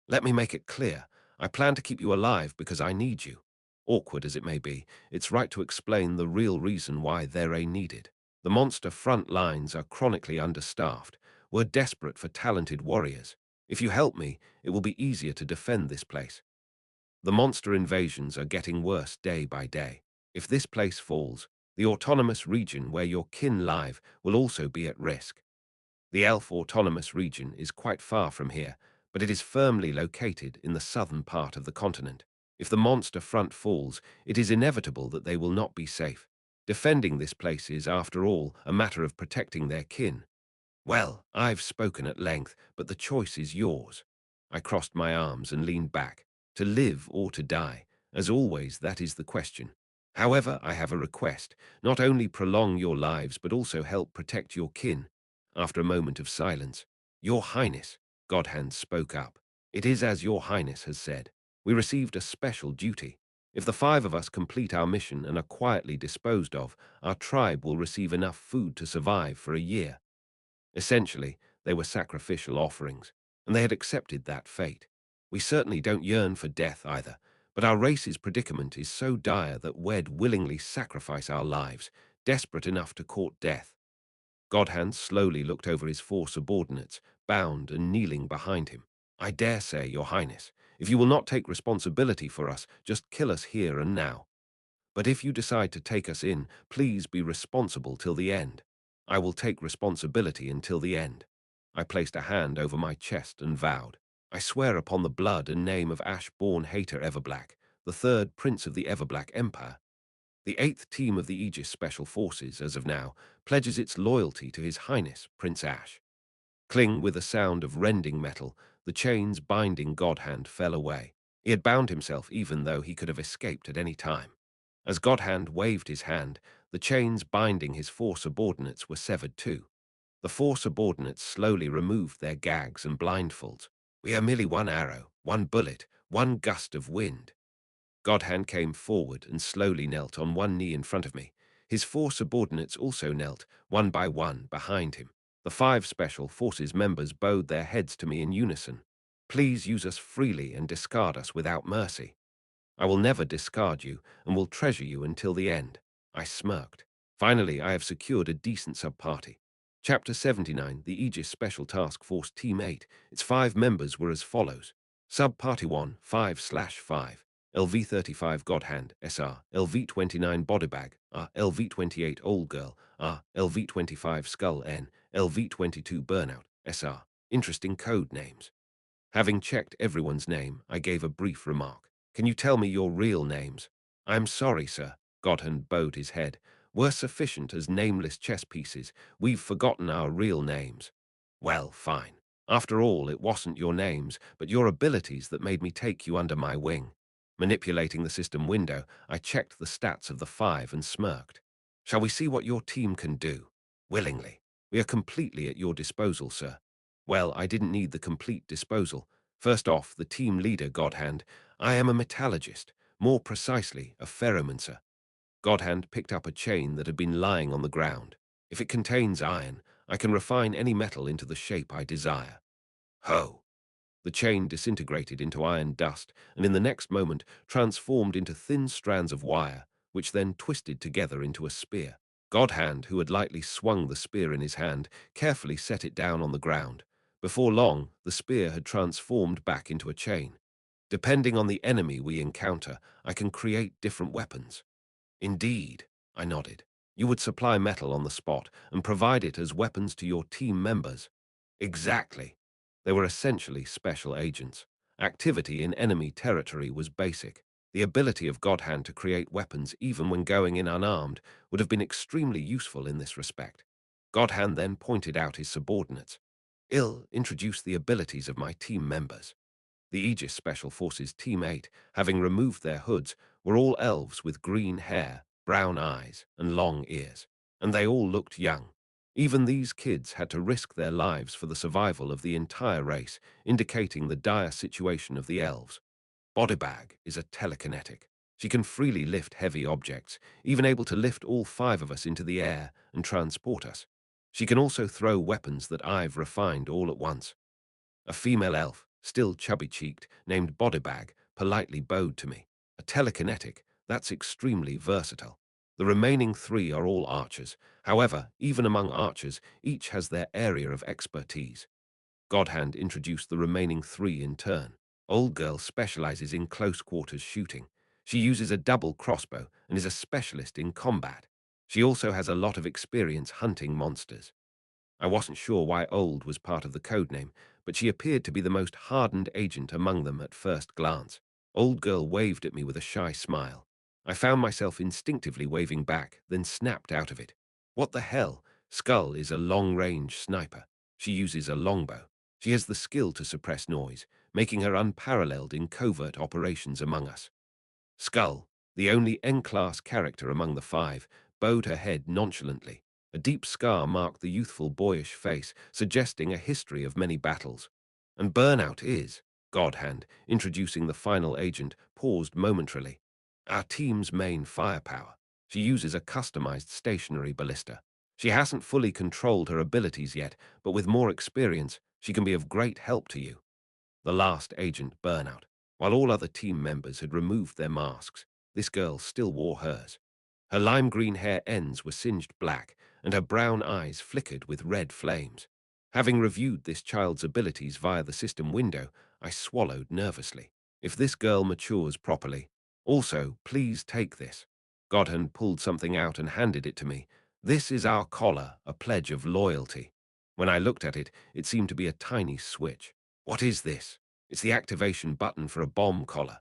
Let me make it clear. I plan to keep you alive because I need you. Awkward as it may be, it's right to explain the real reason why they're needed. The monster front lines are chronically understaffed. We're desperate for talented warriors. If you help me, it will be easier to defend this place. The monster invasions are getting worse day by day. If this place falls, the autonomous region where your kin live will also be at risk. The Elf Autonomous Region is quite far from here, but it is firmly located in the southern part of the continent. If the monster front falls, it is inevitable that they will not be safe. Defending this place is, after all, a matter of protecting their kin. Well, I've spoken at length, but the choice is yours. I crossed my arms and leaned back. To live or to die, as always, that is the question. However, I have a request. Not only prolong your lives, but also help protect your kin. After a moment of silence, Your Highness, Godhand spoke up. It is as Your Highness has said. We received a special duty. If the 5 of us complete our mission and are quietly disposed of, our tribe will receive enough food to survive for a year. Essentially, they were sacrificial offerings, and they had accepted that fate. We certainly don't yearn for death either, but our race's predicament is so dire that we'd willingly sacrifice our lives, desperate enough to court death. Godhand slowly looked over his 4 subordinates, bound and kneeling behind him. I dare say, Your Highness, if you will not take responsibility for us, just kill us here and now. But if you decide to take us in, please be responsible till the end. I will take responsibility until the end. I placed a hand over my chest and vowed. I swear upon the blood and name of Ash-born Hater Everblack, the 3rd Prince of the Everblack Empire. The 8th team of the Aegis Special Forces, as of now, pledges its loyalty to His Highness, Prince Ash. Cling with a sound of rending metal, the chains binding Godhand fell away. He had bound himself even though he could have escaped at any time. As Godhand waved his hand, the chains binding his 4 subordinates were severed too. The 4 subordinates slowly removed their gags and blindfolds. We are merely one arrow, one bullet, one gust of wind. Godhand came forward and slowly knelt on one knee in front of me. His 4 subordinates also knelt, one by one, behind him. The 5 Special Forces members bowed their heads to me in unison. Please use us freely and discard us without mercy. I will never discard you and will treasure you until the end. I smirked. Finally, I have secured a decent sub-party. Chapter 79, the Aegis Special Task Force Team 8. Its 5 members were as follows. Sub-Party 1, 5/5. LV-35 Godhand, SR. LV-29 Bodybag, R. LV-28 Old Girl, R. LV-25 Skull, N. LV-22 Burnout, SR. Interesting code names. Having checked everyone's name, I gave a brief remark. Can you tell me your real names? I'm sorry, sir. Godhand bowed his head. We're sufficient as nameless chess pieces. We've forgotten our real names. Well, fine. After all, it wasn't your names, but your abilities that made me take you under my wing. Manipulating the system window, I checked the stats of the 5 and smirked. Shall we see what your team can do? Willingly. We are completely at your disposal, sir. Well, I didn't need the complete disposal. First off, the team leader, Godhand. I am a metallurgist, more precisely, a ferromancer. Godhand picked up a chain that had been lying on the ground. If it contains iron, I can refine any metal into the shape I desire. Ho! The chain disintegrated into iron dust and in the next moment transformed into thin strands of wire, which then twisted together into a spear. Godhand, who had lightly swung the spear in his hand, carefully set it down on the ground. Before long, the spear had transformed back into a chain. Depending on the enemy we encounter, I can create different weapons. Indeed, I nodded. You would supply metal on the spot and provide it as weapons to your team members. Exactly. They were essentially special agents. Activity in enemy territory was basic. The ability of Godhand to create weapons even when going in unarmed would have been extremely useful in this respect. Godhand then pointed out his subordinates. Il introduced the abilities of my team members. The Aegis Special Forces Team 8, having removed their hoods, were all elves with green hair, brown eyes, and long ears, and they all looked young. Even these kids had to risk their lives for the survival of the entire race, indicating the dire situation of the elves. Bodybag is a telekinetic. She can freely lift heavy objects, even able to lift all five of us into the air and transport us. She can also throw weapons that I've refined all at once. A female elf, still chubby-cheeked, named Bodybag, politely bowed to me. A telekinetic, that's extremely versatile. The remaining three are all archers. However, even among archers, each has their area of expertise. Godhand introduced the remaining three in turn. Old Girl specializes in close-quarters shooting. She uses a double crossbow and is a specialist in combat. She also has a lot of experience hunting monsters. I wasn't sure why Old was part of the codename, but she appeared to be the most hardened agent among them at first glance. Old Girl waved at me with a shy smile. I found myself instinctively waving back, then snapped out of it. What the hell? Skull is a long-range sniper. She uses a longbow. She has the skill to suppress noise, making her unparalleled in covert operations among us. Skull, the only N-class character among the five, bowed her head nonchalantly. A deep scar marked the youthful boyish face, suggesting a history of many battles. And Burnout is, Godhand, introducing the final agent, paused momentarily. Our team's main firepower. She uses a customized stationary ballista. She hasn't fully controlled her abilities yet, but with more experience, she can be of great help to you. The last agent, Burnout. While all other team members had removed their masks, this girl still wore hers. Her lime green hair ends were singed black, and her brown eyes flickered with red flames. Having reviewed this child's abilities via the system window, I swallowed nervously. If this girl matures properly. Also, please take this. Godhand pulled something out and handed it to me. This is our collar, a pledge of loyalty. When I looked at it, it seemed to be a tiny switch. What is this? It's the activation button for a bomb collar.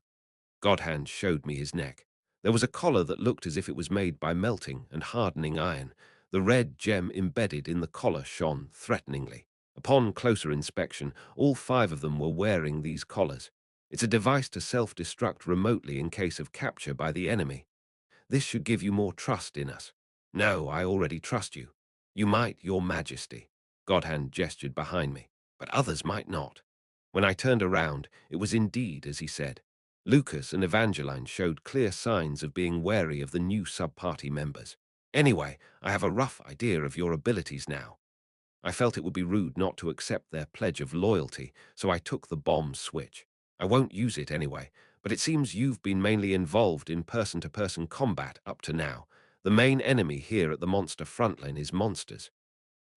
Godhand showed me his neck. There was a collar that looked as if it was made by melting and hardening iron. The red gem embedded in the collar shone threateningly. Upon closer inspection, all five of them were wearing these collars. It's a device to self-destruct remotely in case of capture by the enemy. This should give you more trust in us. No, I already trust you. You might, Your Majesty. Godhand gestured behind me, but others might not. When I turned around, it was indeed as he said. Lucas and Evangeline showed clear signs of being wary of the new sub-party members. Anyway, I have a rough idea of your abilities now. I felt it would be rude not to accept their pledge of loyalty, so I took the bomb switch. I won't use it anyway, but it seems you've been mainly involved in person-to-person combat up to now. The main enemy here at the monster frontline is monsters.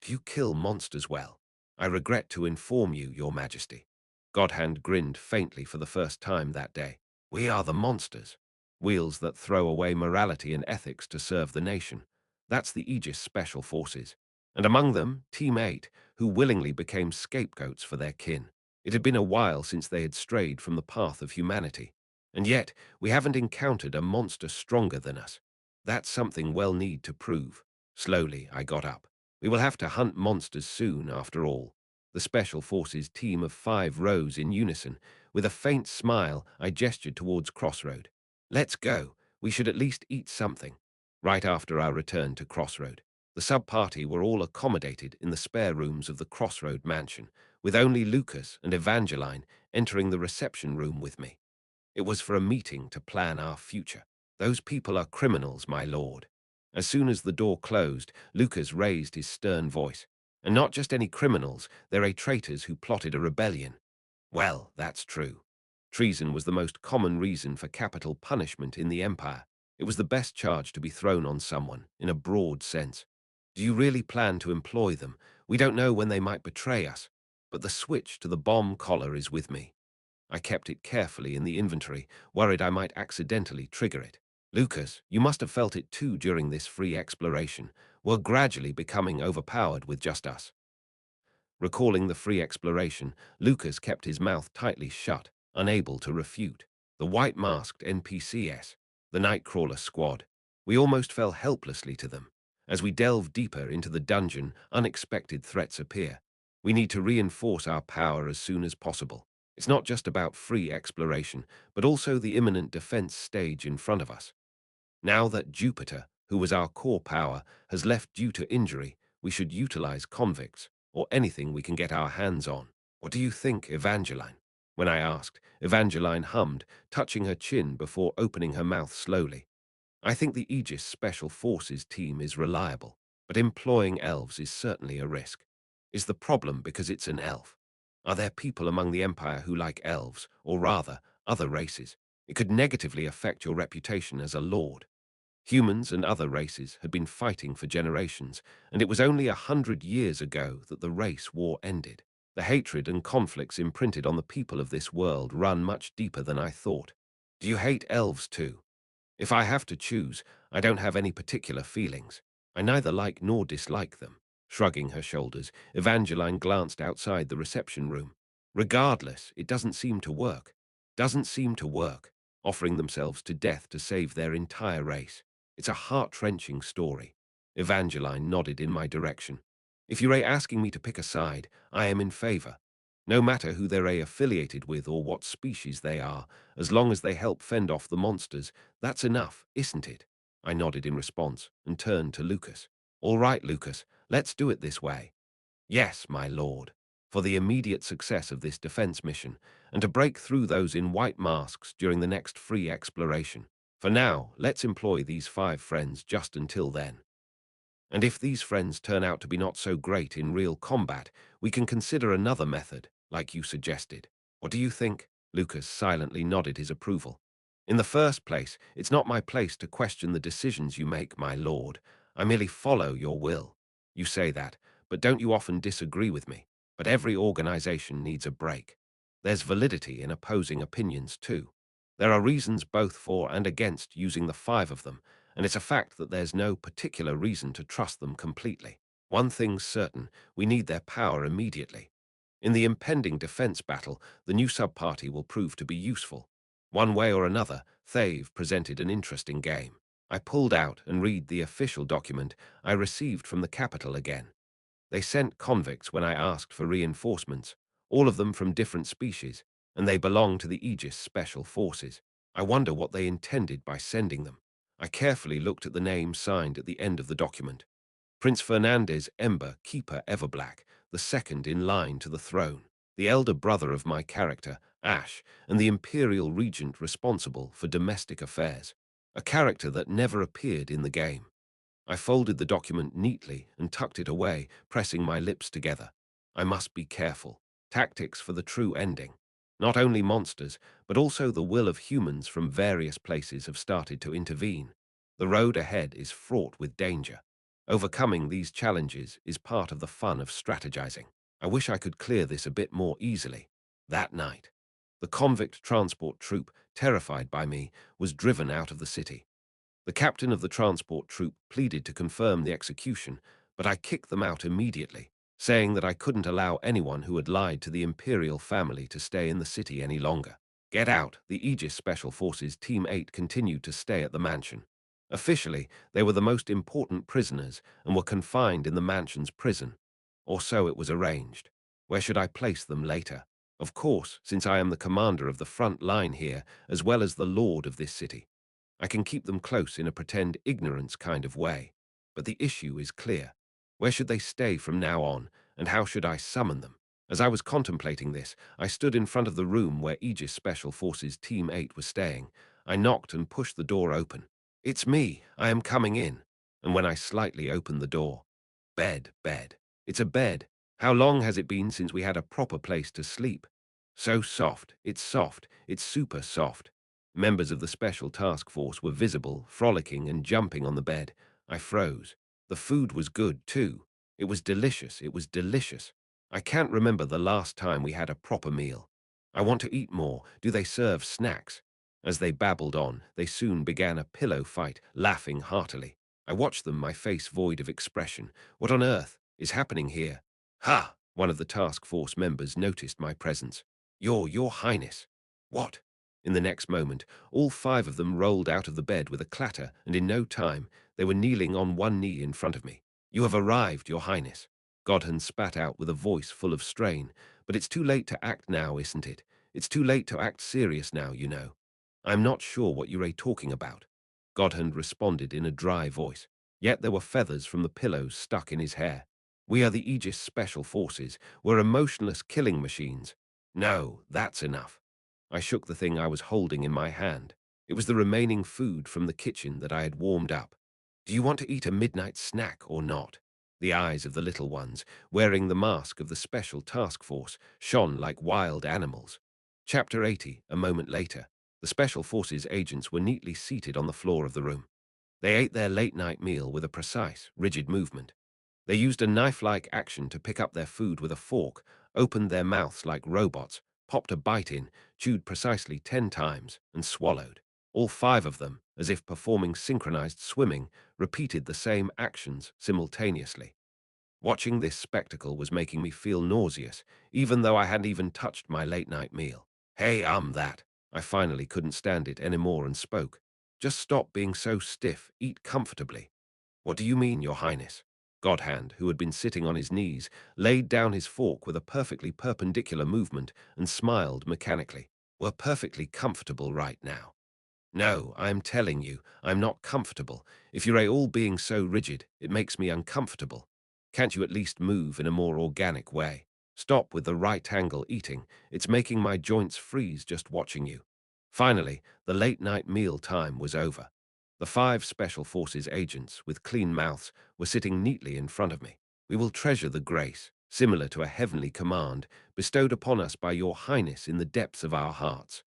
Do you kill monsters well? I regret to inform you, Your Majesty. Godhand grinned faintly for the first time that day. We are the monsters. Wheels that throw away morality and ethics to serve the nation. That's the Aegis Special Forces. And among them, Team 8, who willingly became scapegoats for their kin. It had been a while since they had strayed from the path of humanity. And yet, we haven't encountered a monster stronger than us. That's something we'll need to prove. Slowly, I got up. We will have to hunt monsters soon, after all. The Special Forces team of five rose in unison. With a faint smile, I gestured towards Crossroad. Let's go. We should at least eat something. Right after our return to Crossroad, the sub-party were all accommodated in the spare rooms of the Crossroad mansion, with only Lucas and Evangeline entering the reception room with me. It was for a meeting to plan our future. Those people are criminals, my lord. As soon as the door closed, Lucas raised his stern voice. And not just any criminals, they're traitors who plotted a rebellion. Well, that's true. Treason was the most common reason for capital punishment in the Empire. It was the best charge to be thrown on someone, in a broad sense. Do you really plan to employ them? We don't know when they might betray us. But the switch to the bomb collar is with me. I kept it carefully in the inventory, worried I might accidentally trigger it. Lucas, you must have felt it too during this free exploration. We're gradually becoming overpowered with just us. Recalling the free exploration, Lucas kept his mouth tightly shut, unable to refute. The white-masked NPCs, the Nightcrawler squad. We almost fell helplessly to them. As we delve deeper into the dungeon, unexpected threats appear. We need to reinforce our power as soon as possible. It's not just about free exploration, but also the imminent defense stage in front of us. Now that Jupiter, who was our core power, has left due to injury, we should utilize convicts, or anything we can get our hands on. What do you think, Evangeline? When I asked, Evangeline hummed, touching her chin before opening her mouth slowly. I think the Aegis Special Forces team is reliable, but employing elves is certainly a risk. Is the problem because it's an elf? Are there people among the Empire who like elves, or rather, other races? It could negatively affect your reputation as a lord. Humans and other races had been fighting for generations, and it was only 100 years ago that the race war ended. The hatred and conflicts imprinted on the people of this world run much deeper than I thought. Do you hate elves too? If I have to choose, I don't have any particular feelings. I neither like nor dislike them. Shrugging her shoulders, Evangeline glanced outside the reception room. Regardless, it doesn't seem to work. Doesn't seem to work, offering themselves to death to save their entire race. It's a heart-wrenching story. Evangeline nodded in my direction. If you're asking me to pick a side, I am in favor. No matter who they're affiliated with or what species they are, as long as they help fend off the monsters, that's enough, isn't it? I nodded in response and turned to Lucas. All right, Lucas, let's do it this way. Yes, my lord. For the immediate success of this defense mission, and to break through those in white masks during the next free exploration. For now, let's employ these 5 friends just until then. And if these friends turn out to be not so great in real combat, we can consider another method, like you suggested. What do you think? Lucas silently nodded his approval. In the first place, it's not my place to question the decisions you make, my lord. I merely follow your will. You say that, but don't you often disagree with me? But every organization needs a break. There's validity in opposing opinions, too. There are reasons both for and against using the 5 of them, and it's a fact that there's no particular reason to trust them completely. One thing's certain, we need their power immediately. In the impending defense battle, the new sub-party will prove to be useful. One way or another, Thave presented an interesting game. I pulled out and read the official document I received from the capital again. They sent convicts when I asked for reinforcements, all of them from different species, and they belong to the Aegis Special Forces. I wonder what they intended by sending them. I carefully looked at the name signed at the end of the document. Prince Fernandez Ember, Keeper Everblack, the second in line to the throne, the elder brother of my character, Ash, and the imperial regent responsible for domestic affairs, a character that never appeared in the game. I folded the document neatly and tucked it away, pressing my lips together. I must be careful. Tactics for the true ending. Not only monsters, but also the will of humans from various places have started to intervene. The road ahead is fraught with danger. Overcoming these challenges is part of the fun of strategizing. I wish I could clear this a bit more easily. That night, the convict transport troop, terrified by me, was driven out of the city. The captain of the transport troop pleaded to confirm the execution, but I kicked them out immediately, saying that I couldn't allow anyone who had lied to the imperial family to stay in the city any longer. Get out, the Aegis Special Forces Team 8 continued to stay at the mansion. Officially, they were the most important prisoners and were confined in the mansion's prison. Or so it was arranged. Where should I place them later? Of course, since I am the commander of the front line here, as well as the lord of this city, I can keep them close in a pretend ignorance kind of way. But the issue is clear. Where should they stay from now on, and how should I summon them? As I was contemplating this, I stood in front of the room where Aegis Special Forces Team 8 was staying. I knocked and pushed the door open. It's me, I am coming in. And when I slightly opened the door, bed. It's a bed. How long has it been since we had a proper place to sleep? So soft, it's super soft. Members of the Special Task Force were visible, frolicking and jumping on the bed. I froze. The food was good, too. It was delicious. I can't remember the last time we had a proper meal. I want to eat more. Do they serve snacks? As they babbled on, they soon began a pillow fight, laughing heartily. I watched them, my face void of expression. What on earth is happening here? Ha! One of the task force members noticed my presence. Your Highness. What? In the next moment, all 5 of them rolled out of the bed with a clatter, and in no time, they were kneeling on one knee in front of me. You have arrived, Your Highness. Godhan spat out with a voice full of strain. But it's too late to act now, isn't it? It's too late to act serious now, you know. I'm not sure what you're talking about. Godhan responded in a dry voice. Yet there were feathers from the pillows stuck in his hair. We are the Aegis Special Forces. We're emotionless killing machines. No, that's enough. I shook the thing I was holding in my hand. It was the remaining food from the kitchen that I had warmed up. Do you want to eat a midnight snack or not? The eyes of the little ones, wearing the mask of the Special Task Force, shone like wild animals. Chapter 80, a moment later. The Special Forces agents were neatly seated on the floor of the room. They ate their late-night meal with a precise, rigid movement. They used a knife-like action to pick up their food with a fork, opened their mouths like robots, popped a bite in, chewed precisely 10 times, and swallowed. All 5 of them, as if performing synchronized swimming, repeated the same actions simultaneously. Watching this spectacle was making me feel nauseous, even though I hadn't even touched my late-night meal. Hey, that. I finally couldn't stand it anymore and spoke. Just stop being so stiff, eat comfortably. What do you mean, Your Highness? Godhand, who had been sitting on his knees, laid down his fork with a perfectly perpendicular movement and smiled mechanically. We're perfectly comfortable right now. No, I'm telling you, I'm not comfortable. If you're all being so rigid, it makes me uncomfortable. Can't you at least move in a more organic way? Stop with the right angle eating. It's making my joints freeze just watching you. Finally, the late-night meal time was over. The 5 Special Forces agents, with clean mouths, were sitting neatly in front of me. We will treasure the grace, similar to a heavenly command, bestowed upon us by Your Highness in the depths of our hearts.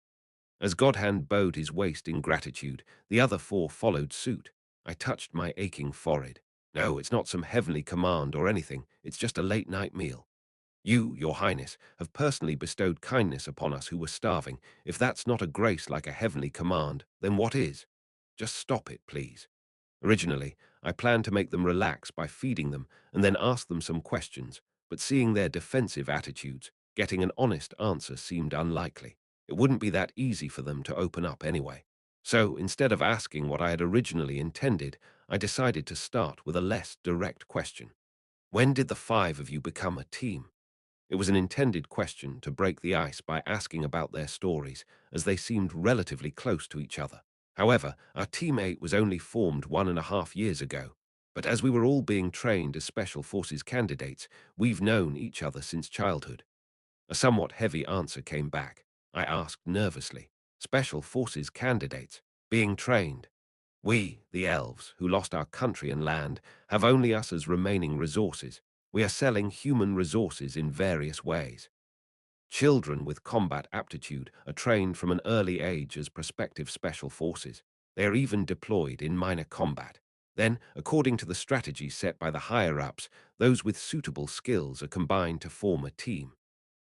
As Godhand bowed his waist in gratitude, the other 4 followed suit. I touched my aching forehead. No, it's not some heavenly command or anything. It's just a late-night meal. You, Your Highness, have personally bestowed kindness upon us who were starving. If that's not a grace like a heavenly command, then what is? Just stop it, please. Originally, I planned to make them relax by feeding them and then ask them some questions, but seeing their defensive attitudes, getting an honest answer seemed unlikely. It wouldn't be that easy for them to open up anyway. So, instead of asking what I had originally intended, I decided to start with a less direct question. When did the 5 of you become a team? It was an intended question to break the ice by asking about their stories, as they seemed relatively close to each other. However, our teammate was only formed 1.5 years ago, but as we were all being trained as Special Forces candidates, we've known each other since childhood. A somewhat heavy answer came back. I asked nervously. Special Forces candidates, being trained. We, the elves, who lost our country and land, have only us as remaining resources. We are selling human resources in various ways. Children with combat aptitude are trained from an early age as prospective special forces. They are even deployed in minor combat. Then, according to the strategy set by the higher-ups, those with suitable skills are combined to form a team.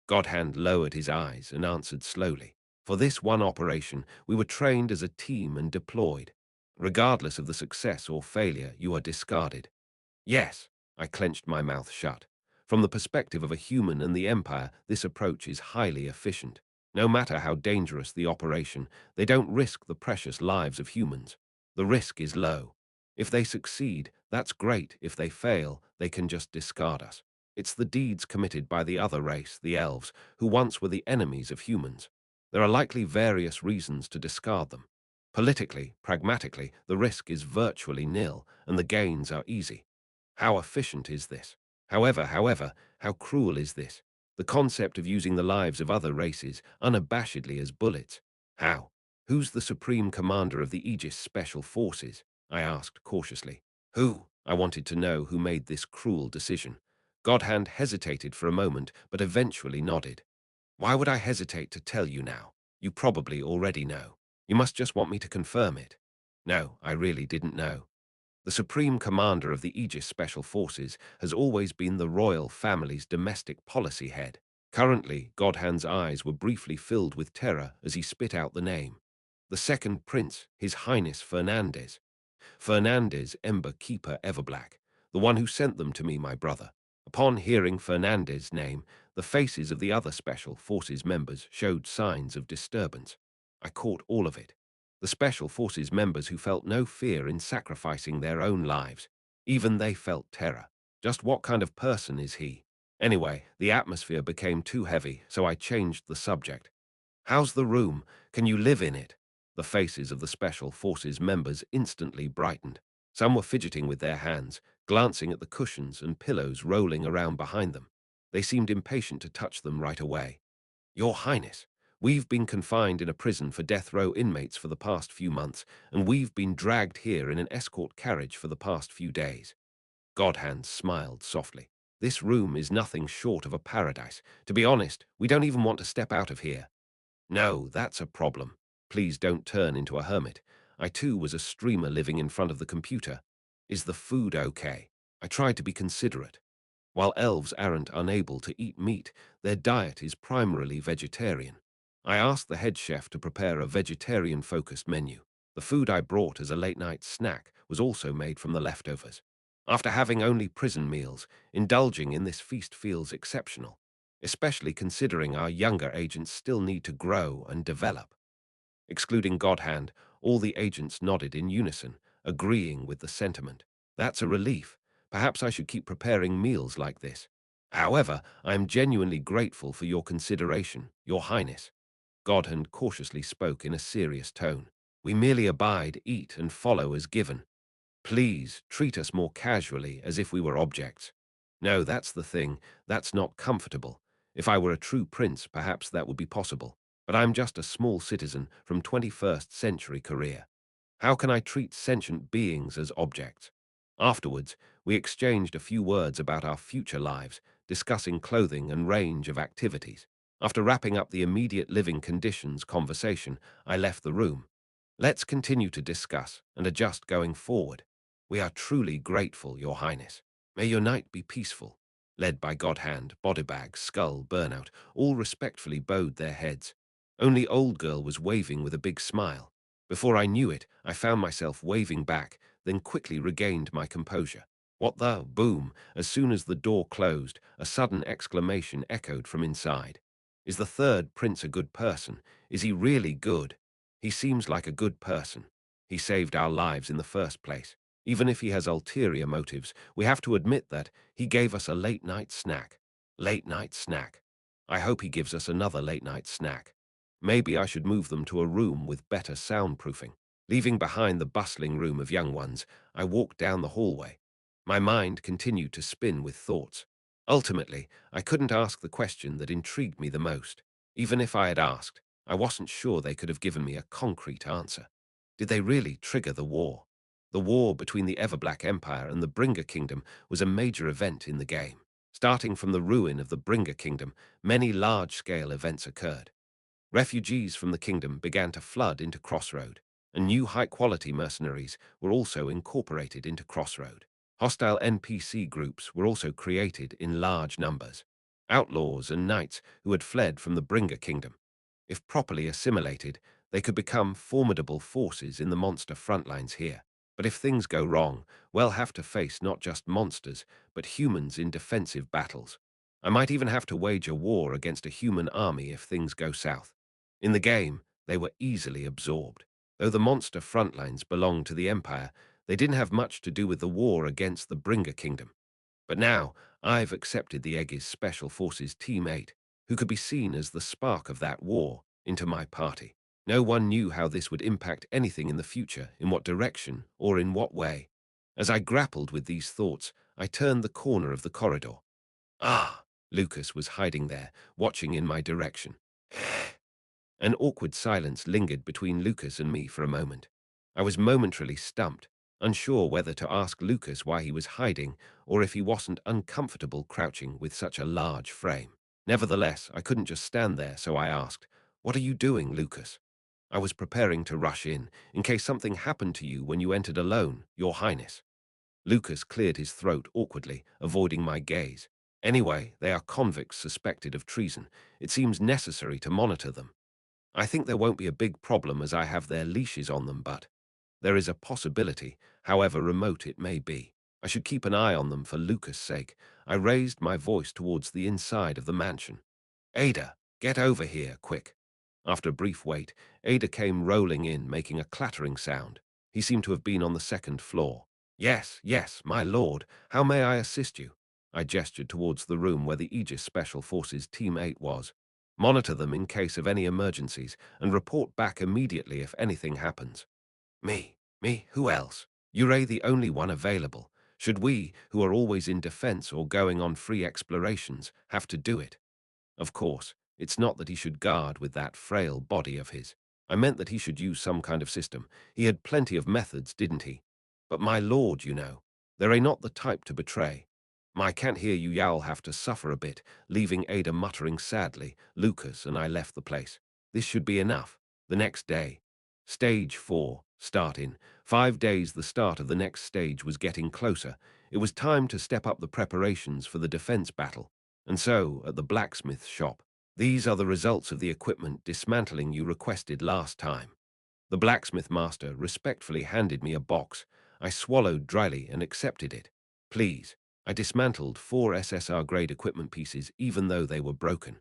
Godhand lowered his eyes and answered slowly. For this one operation, we were trained as a team and deployed. Regardless of the success or failure, you are discarded. Yes, I clenched my mouth shut. From the perspective of a human and the Empire, this approach is highly efficient. No matter how dangerous the operation, they don't risk the precious lives of humans. The risk is low. If they succeed, that's great. If they fail, they can just discard us. It's the deeds committed by the other race, the elves, who once were the enemies of humans. There are likely various reasons to discard them. Politically, pragmatically, the risk is virtually nil, and the gains are easy. How efficient is this? However, how cruel is this? The concept of using the lives of other races unabashedly as bullets. How? Who's the supreme commander of the Aegis Special Forces? I asked cautiously. Who? I wanted to know who made this cruel decision. Godhand hesitated for a moment, but eventually nodded. Why would I hesitate to tell you now? You probably already know. You must just want me to confirm it. No, I really didn't know. The Supreme Commander of the Aegis Special Forces has always been the royal family's domestic policy head. Currently, Godhand's eyes were briefly filled with terror as he spit out the name. The second prince, His Highness Fernandez. Fernandez, Ember Keeper Everblack. The one who sent them to me, my brother. Upon hearing Fernandez's name, the faces of the other Special Forces members showed signs of disturbance. I caught all of it. The Special Forces members who felt no fear in sacrificing their own lives. Even they felt terror. Just what kind of person is he? Anyway, the atmosphere became too heavy, so I changed the subject. How's the room? Can you live in it? The faces of the Special Forces members instantly brightened. Some were fidgeting with their hands, glancing at the cushions and pillows rolling around behind them. They seemed impatient to touch them right away. Your Highness, we've been confined in a prison for death row inmates for the past few months, and we've been dragged here in an escort carriage for the past few days. Godhand smiled softly. This room is nothing short of a paradise. To be honest, we don't even want to step out of here. No, that's a problem. Please don't turn into a hermit. I too was a streamer living in front of the computer. Is the food okay? I tried to be considerate. While elves aren't unable to eat meat, their diet is primarily vegetarian. I asked the head chef to prepare a vegetarian-focused menu. The food I brought as a late-night snack was also made from the leftovers. After having only prison meals, indulging in this feast feels exceptional, especially considering our younger agents still need to grow and develop. Excluding Godhand, all the agents nodded in unison, agreeing with the sentiment. That's a relief. Perhaps I should keep preparing meals like this. However, I am genuinely grateful for your consideration, Your Highness. Godhand cautiously spoke in a serious tone. We merely abide, eat, and follow as given. Please treat us more casually, as if we were objects. No, that's the thing. That's not comfortable. If I were a true prince, perhaps that would be possible. But I'm just a small citizen from 21st century Korea. How can I treat sentient beings as objects? Afterwards, we exchanged a few words about our future lives, discussing clothing and range of activities. After wrapping up the immediate living conditions conversation, I left the room. Let's continue to discuss and adjust going forward. We are truly grateful, Your Highness. May your night be peaceful. Led by Godhand, Bodybag, Skull, Burnout, all respectfully bowed their heads. Only Old Girl was waving with a big smile. Before I knew it, I found myself waving back, then quickly regained my composure. What the boom! As soon as the door closed, a sudden exclamation echoed from inside. Is the third prince a good person? Is he really good? He seems like a good person. He saved our lives in the first place. Even if he has ulterior motives, we have to admit that he gave us a late-night snack. Late-night snack. I hope he gives us another late-night snack. Maybe I should move them to a room with better soundproofing. Leaving behind the bustling room of young ones, I walked down the hallway. My mind continued to spin with thoughts. Ultimately, I couldn't ask the question that intrigued me the most. Even if I had asked, I wasn't sure they could have given me a concrete answer. Did they really trigger the war? The war between the Everblack Empire and the Bringer Kingdom was a major event in the game. Starting from the ruin of the Bringer Kingdom, many large-scale events occurred. Refugees from the kingdom began to flood into Crossroad, and new high-quality mercenaries were also incorporated into Crossroad. Hostile NPC groups were also created in large numbers. Outlaws and knights who had fled from the Bringer Kingdom. If properly assimilated, they could become formidable forces in the monster frontlines here. But if things go wrong, we'll have to face not just monsters, but humans in defensive battles. I might even have to wage a war against a human army if things go south. In the game, they were easily absorbed. Though the monster frontlines belonged to the Empire, they didn't have much to do with the war against the Bringer Kingdom. But now, I've accepted the Aegis Special Forces Team 8, who could be seen as the spark of that war, into my party. No one knew how this would impact anything in the future, in what direction, or in what way. As I grappled with these thoughts, I turned the corner of the corridor. Ah! Lucas was hiding there, watching in my direction. An awkward silence lingered between Lucas and me for a moment. I was momentarily stumped, unsure whether to ask Lucas why he was hiding or if he wasn't uncomfortable crouching with such a large frame. Nevertheless, I couldn't just stand there, so I asked, "What are you doing, Lucas?" I was preparing to rush in case something happened to you when you entered alone, Your Highness. Lucas cleared his throat awkwardly, avoiding my gaze. Anyway, they are convicts suspected of treason. It seems necessary to monitor them. I think there won't be a big problem as I have their leashes on them, but there is a possibility, however remote it may be. I should keep an eye on them for Lucas' sake. I raised my voice towards the inside of the mansion. Ada, get over here, quick. After a brief wait, Ada came rolling in, making a clattering sound. He seemed to have been on the second floor. Yes, yes, my lord. How may I assist you? I gestured towards the room where the Aegis Special Forces Team 8 was. Monitor them in case of any emergencies and report back immediately if anything happens. Me, who else? You're the only one available. Should we, who are always in defense or going on free explorations, have to do it? Of course, it's not that he should guard with that frail body of his. I meant that he should use some kind of system. He had plenty of methods, didn't he? But my lord, you know, they're not the type to betray. I can't hear you, y'all have to suffer a bit, leaving Ada muttering sadly. Lucas and I left the place. This should be enough. The next day. Stage 4, start in. 5 days the start of the next stage was getting closer. It was time to step up the preparations for the defense battle. And so, at the blacksmith shop, these are the results of the equipment dismantling you requested last time. The blacksmith master respectfully handed me a box. I swallowed dryly and accepted it. Please. I dismantled 4 SSR-grade equipment pieces even though they were broken.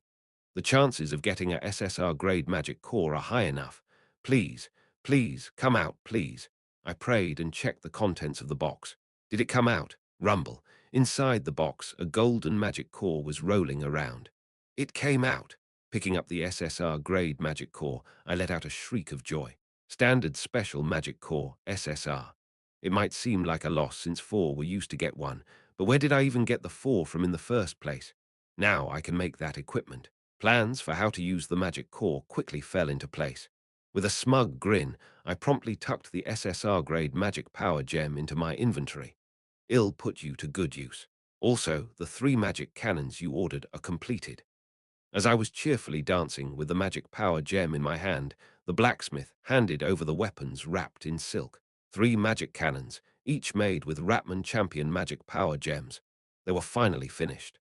The chances of getting a SSR-grade magic core are high enough. Please, please, come out, please. I prayed and checked the contents of the box. Did it come out? Rumble. Inside the box, a golden magic core was rolling around. It came out. Picking up the SSR-grade magic core, I let out a shriek of joy. Standard Special Magic Core, SSR. It might seem like a loss since 4 were used to get one, but where did I even get the 4 from in the first place? Now I can make that equipment. Plans for how to use the magic core quickly fell into place. With a smug grin, I promptly tucked the SSR-grade magic power gem into my inventory. It'll put you to good use. Also, the 3 magic cannons you ordered are completed. As I was cheerfully dancing with the magic power gem in my hand, the blacksmith handed over the weapons wrapped in silk. 3 magic cannons, each made with Ratman champion magic power gems. They were finally finished.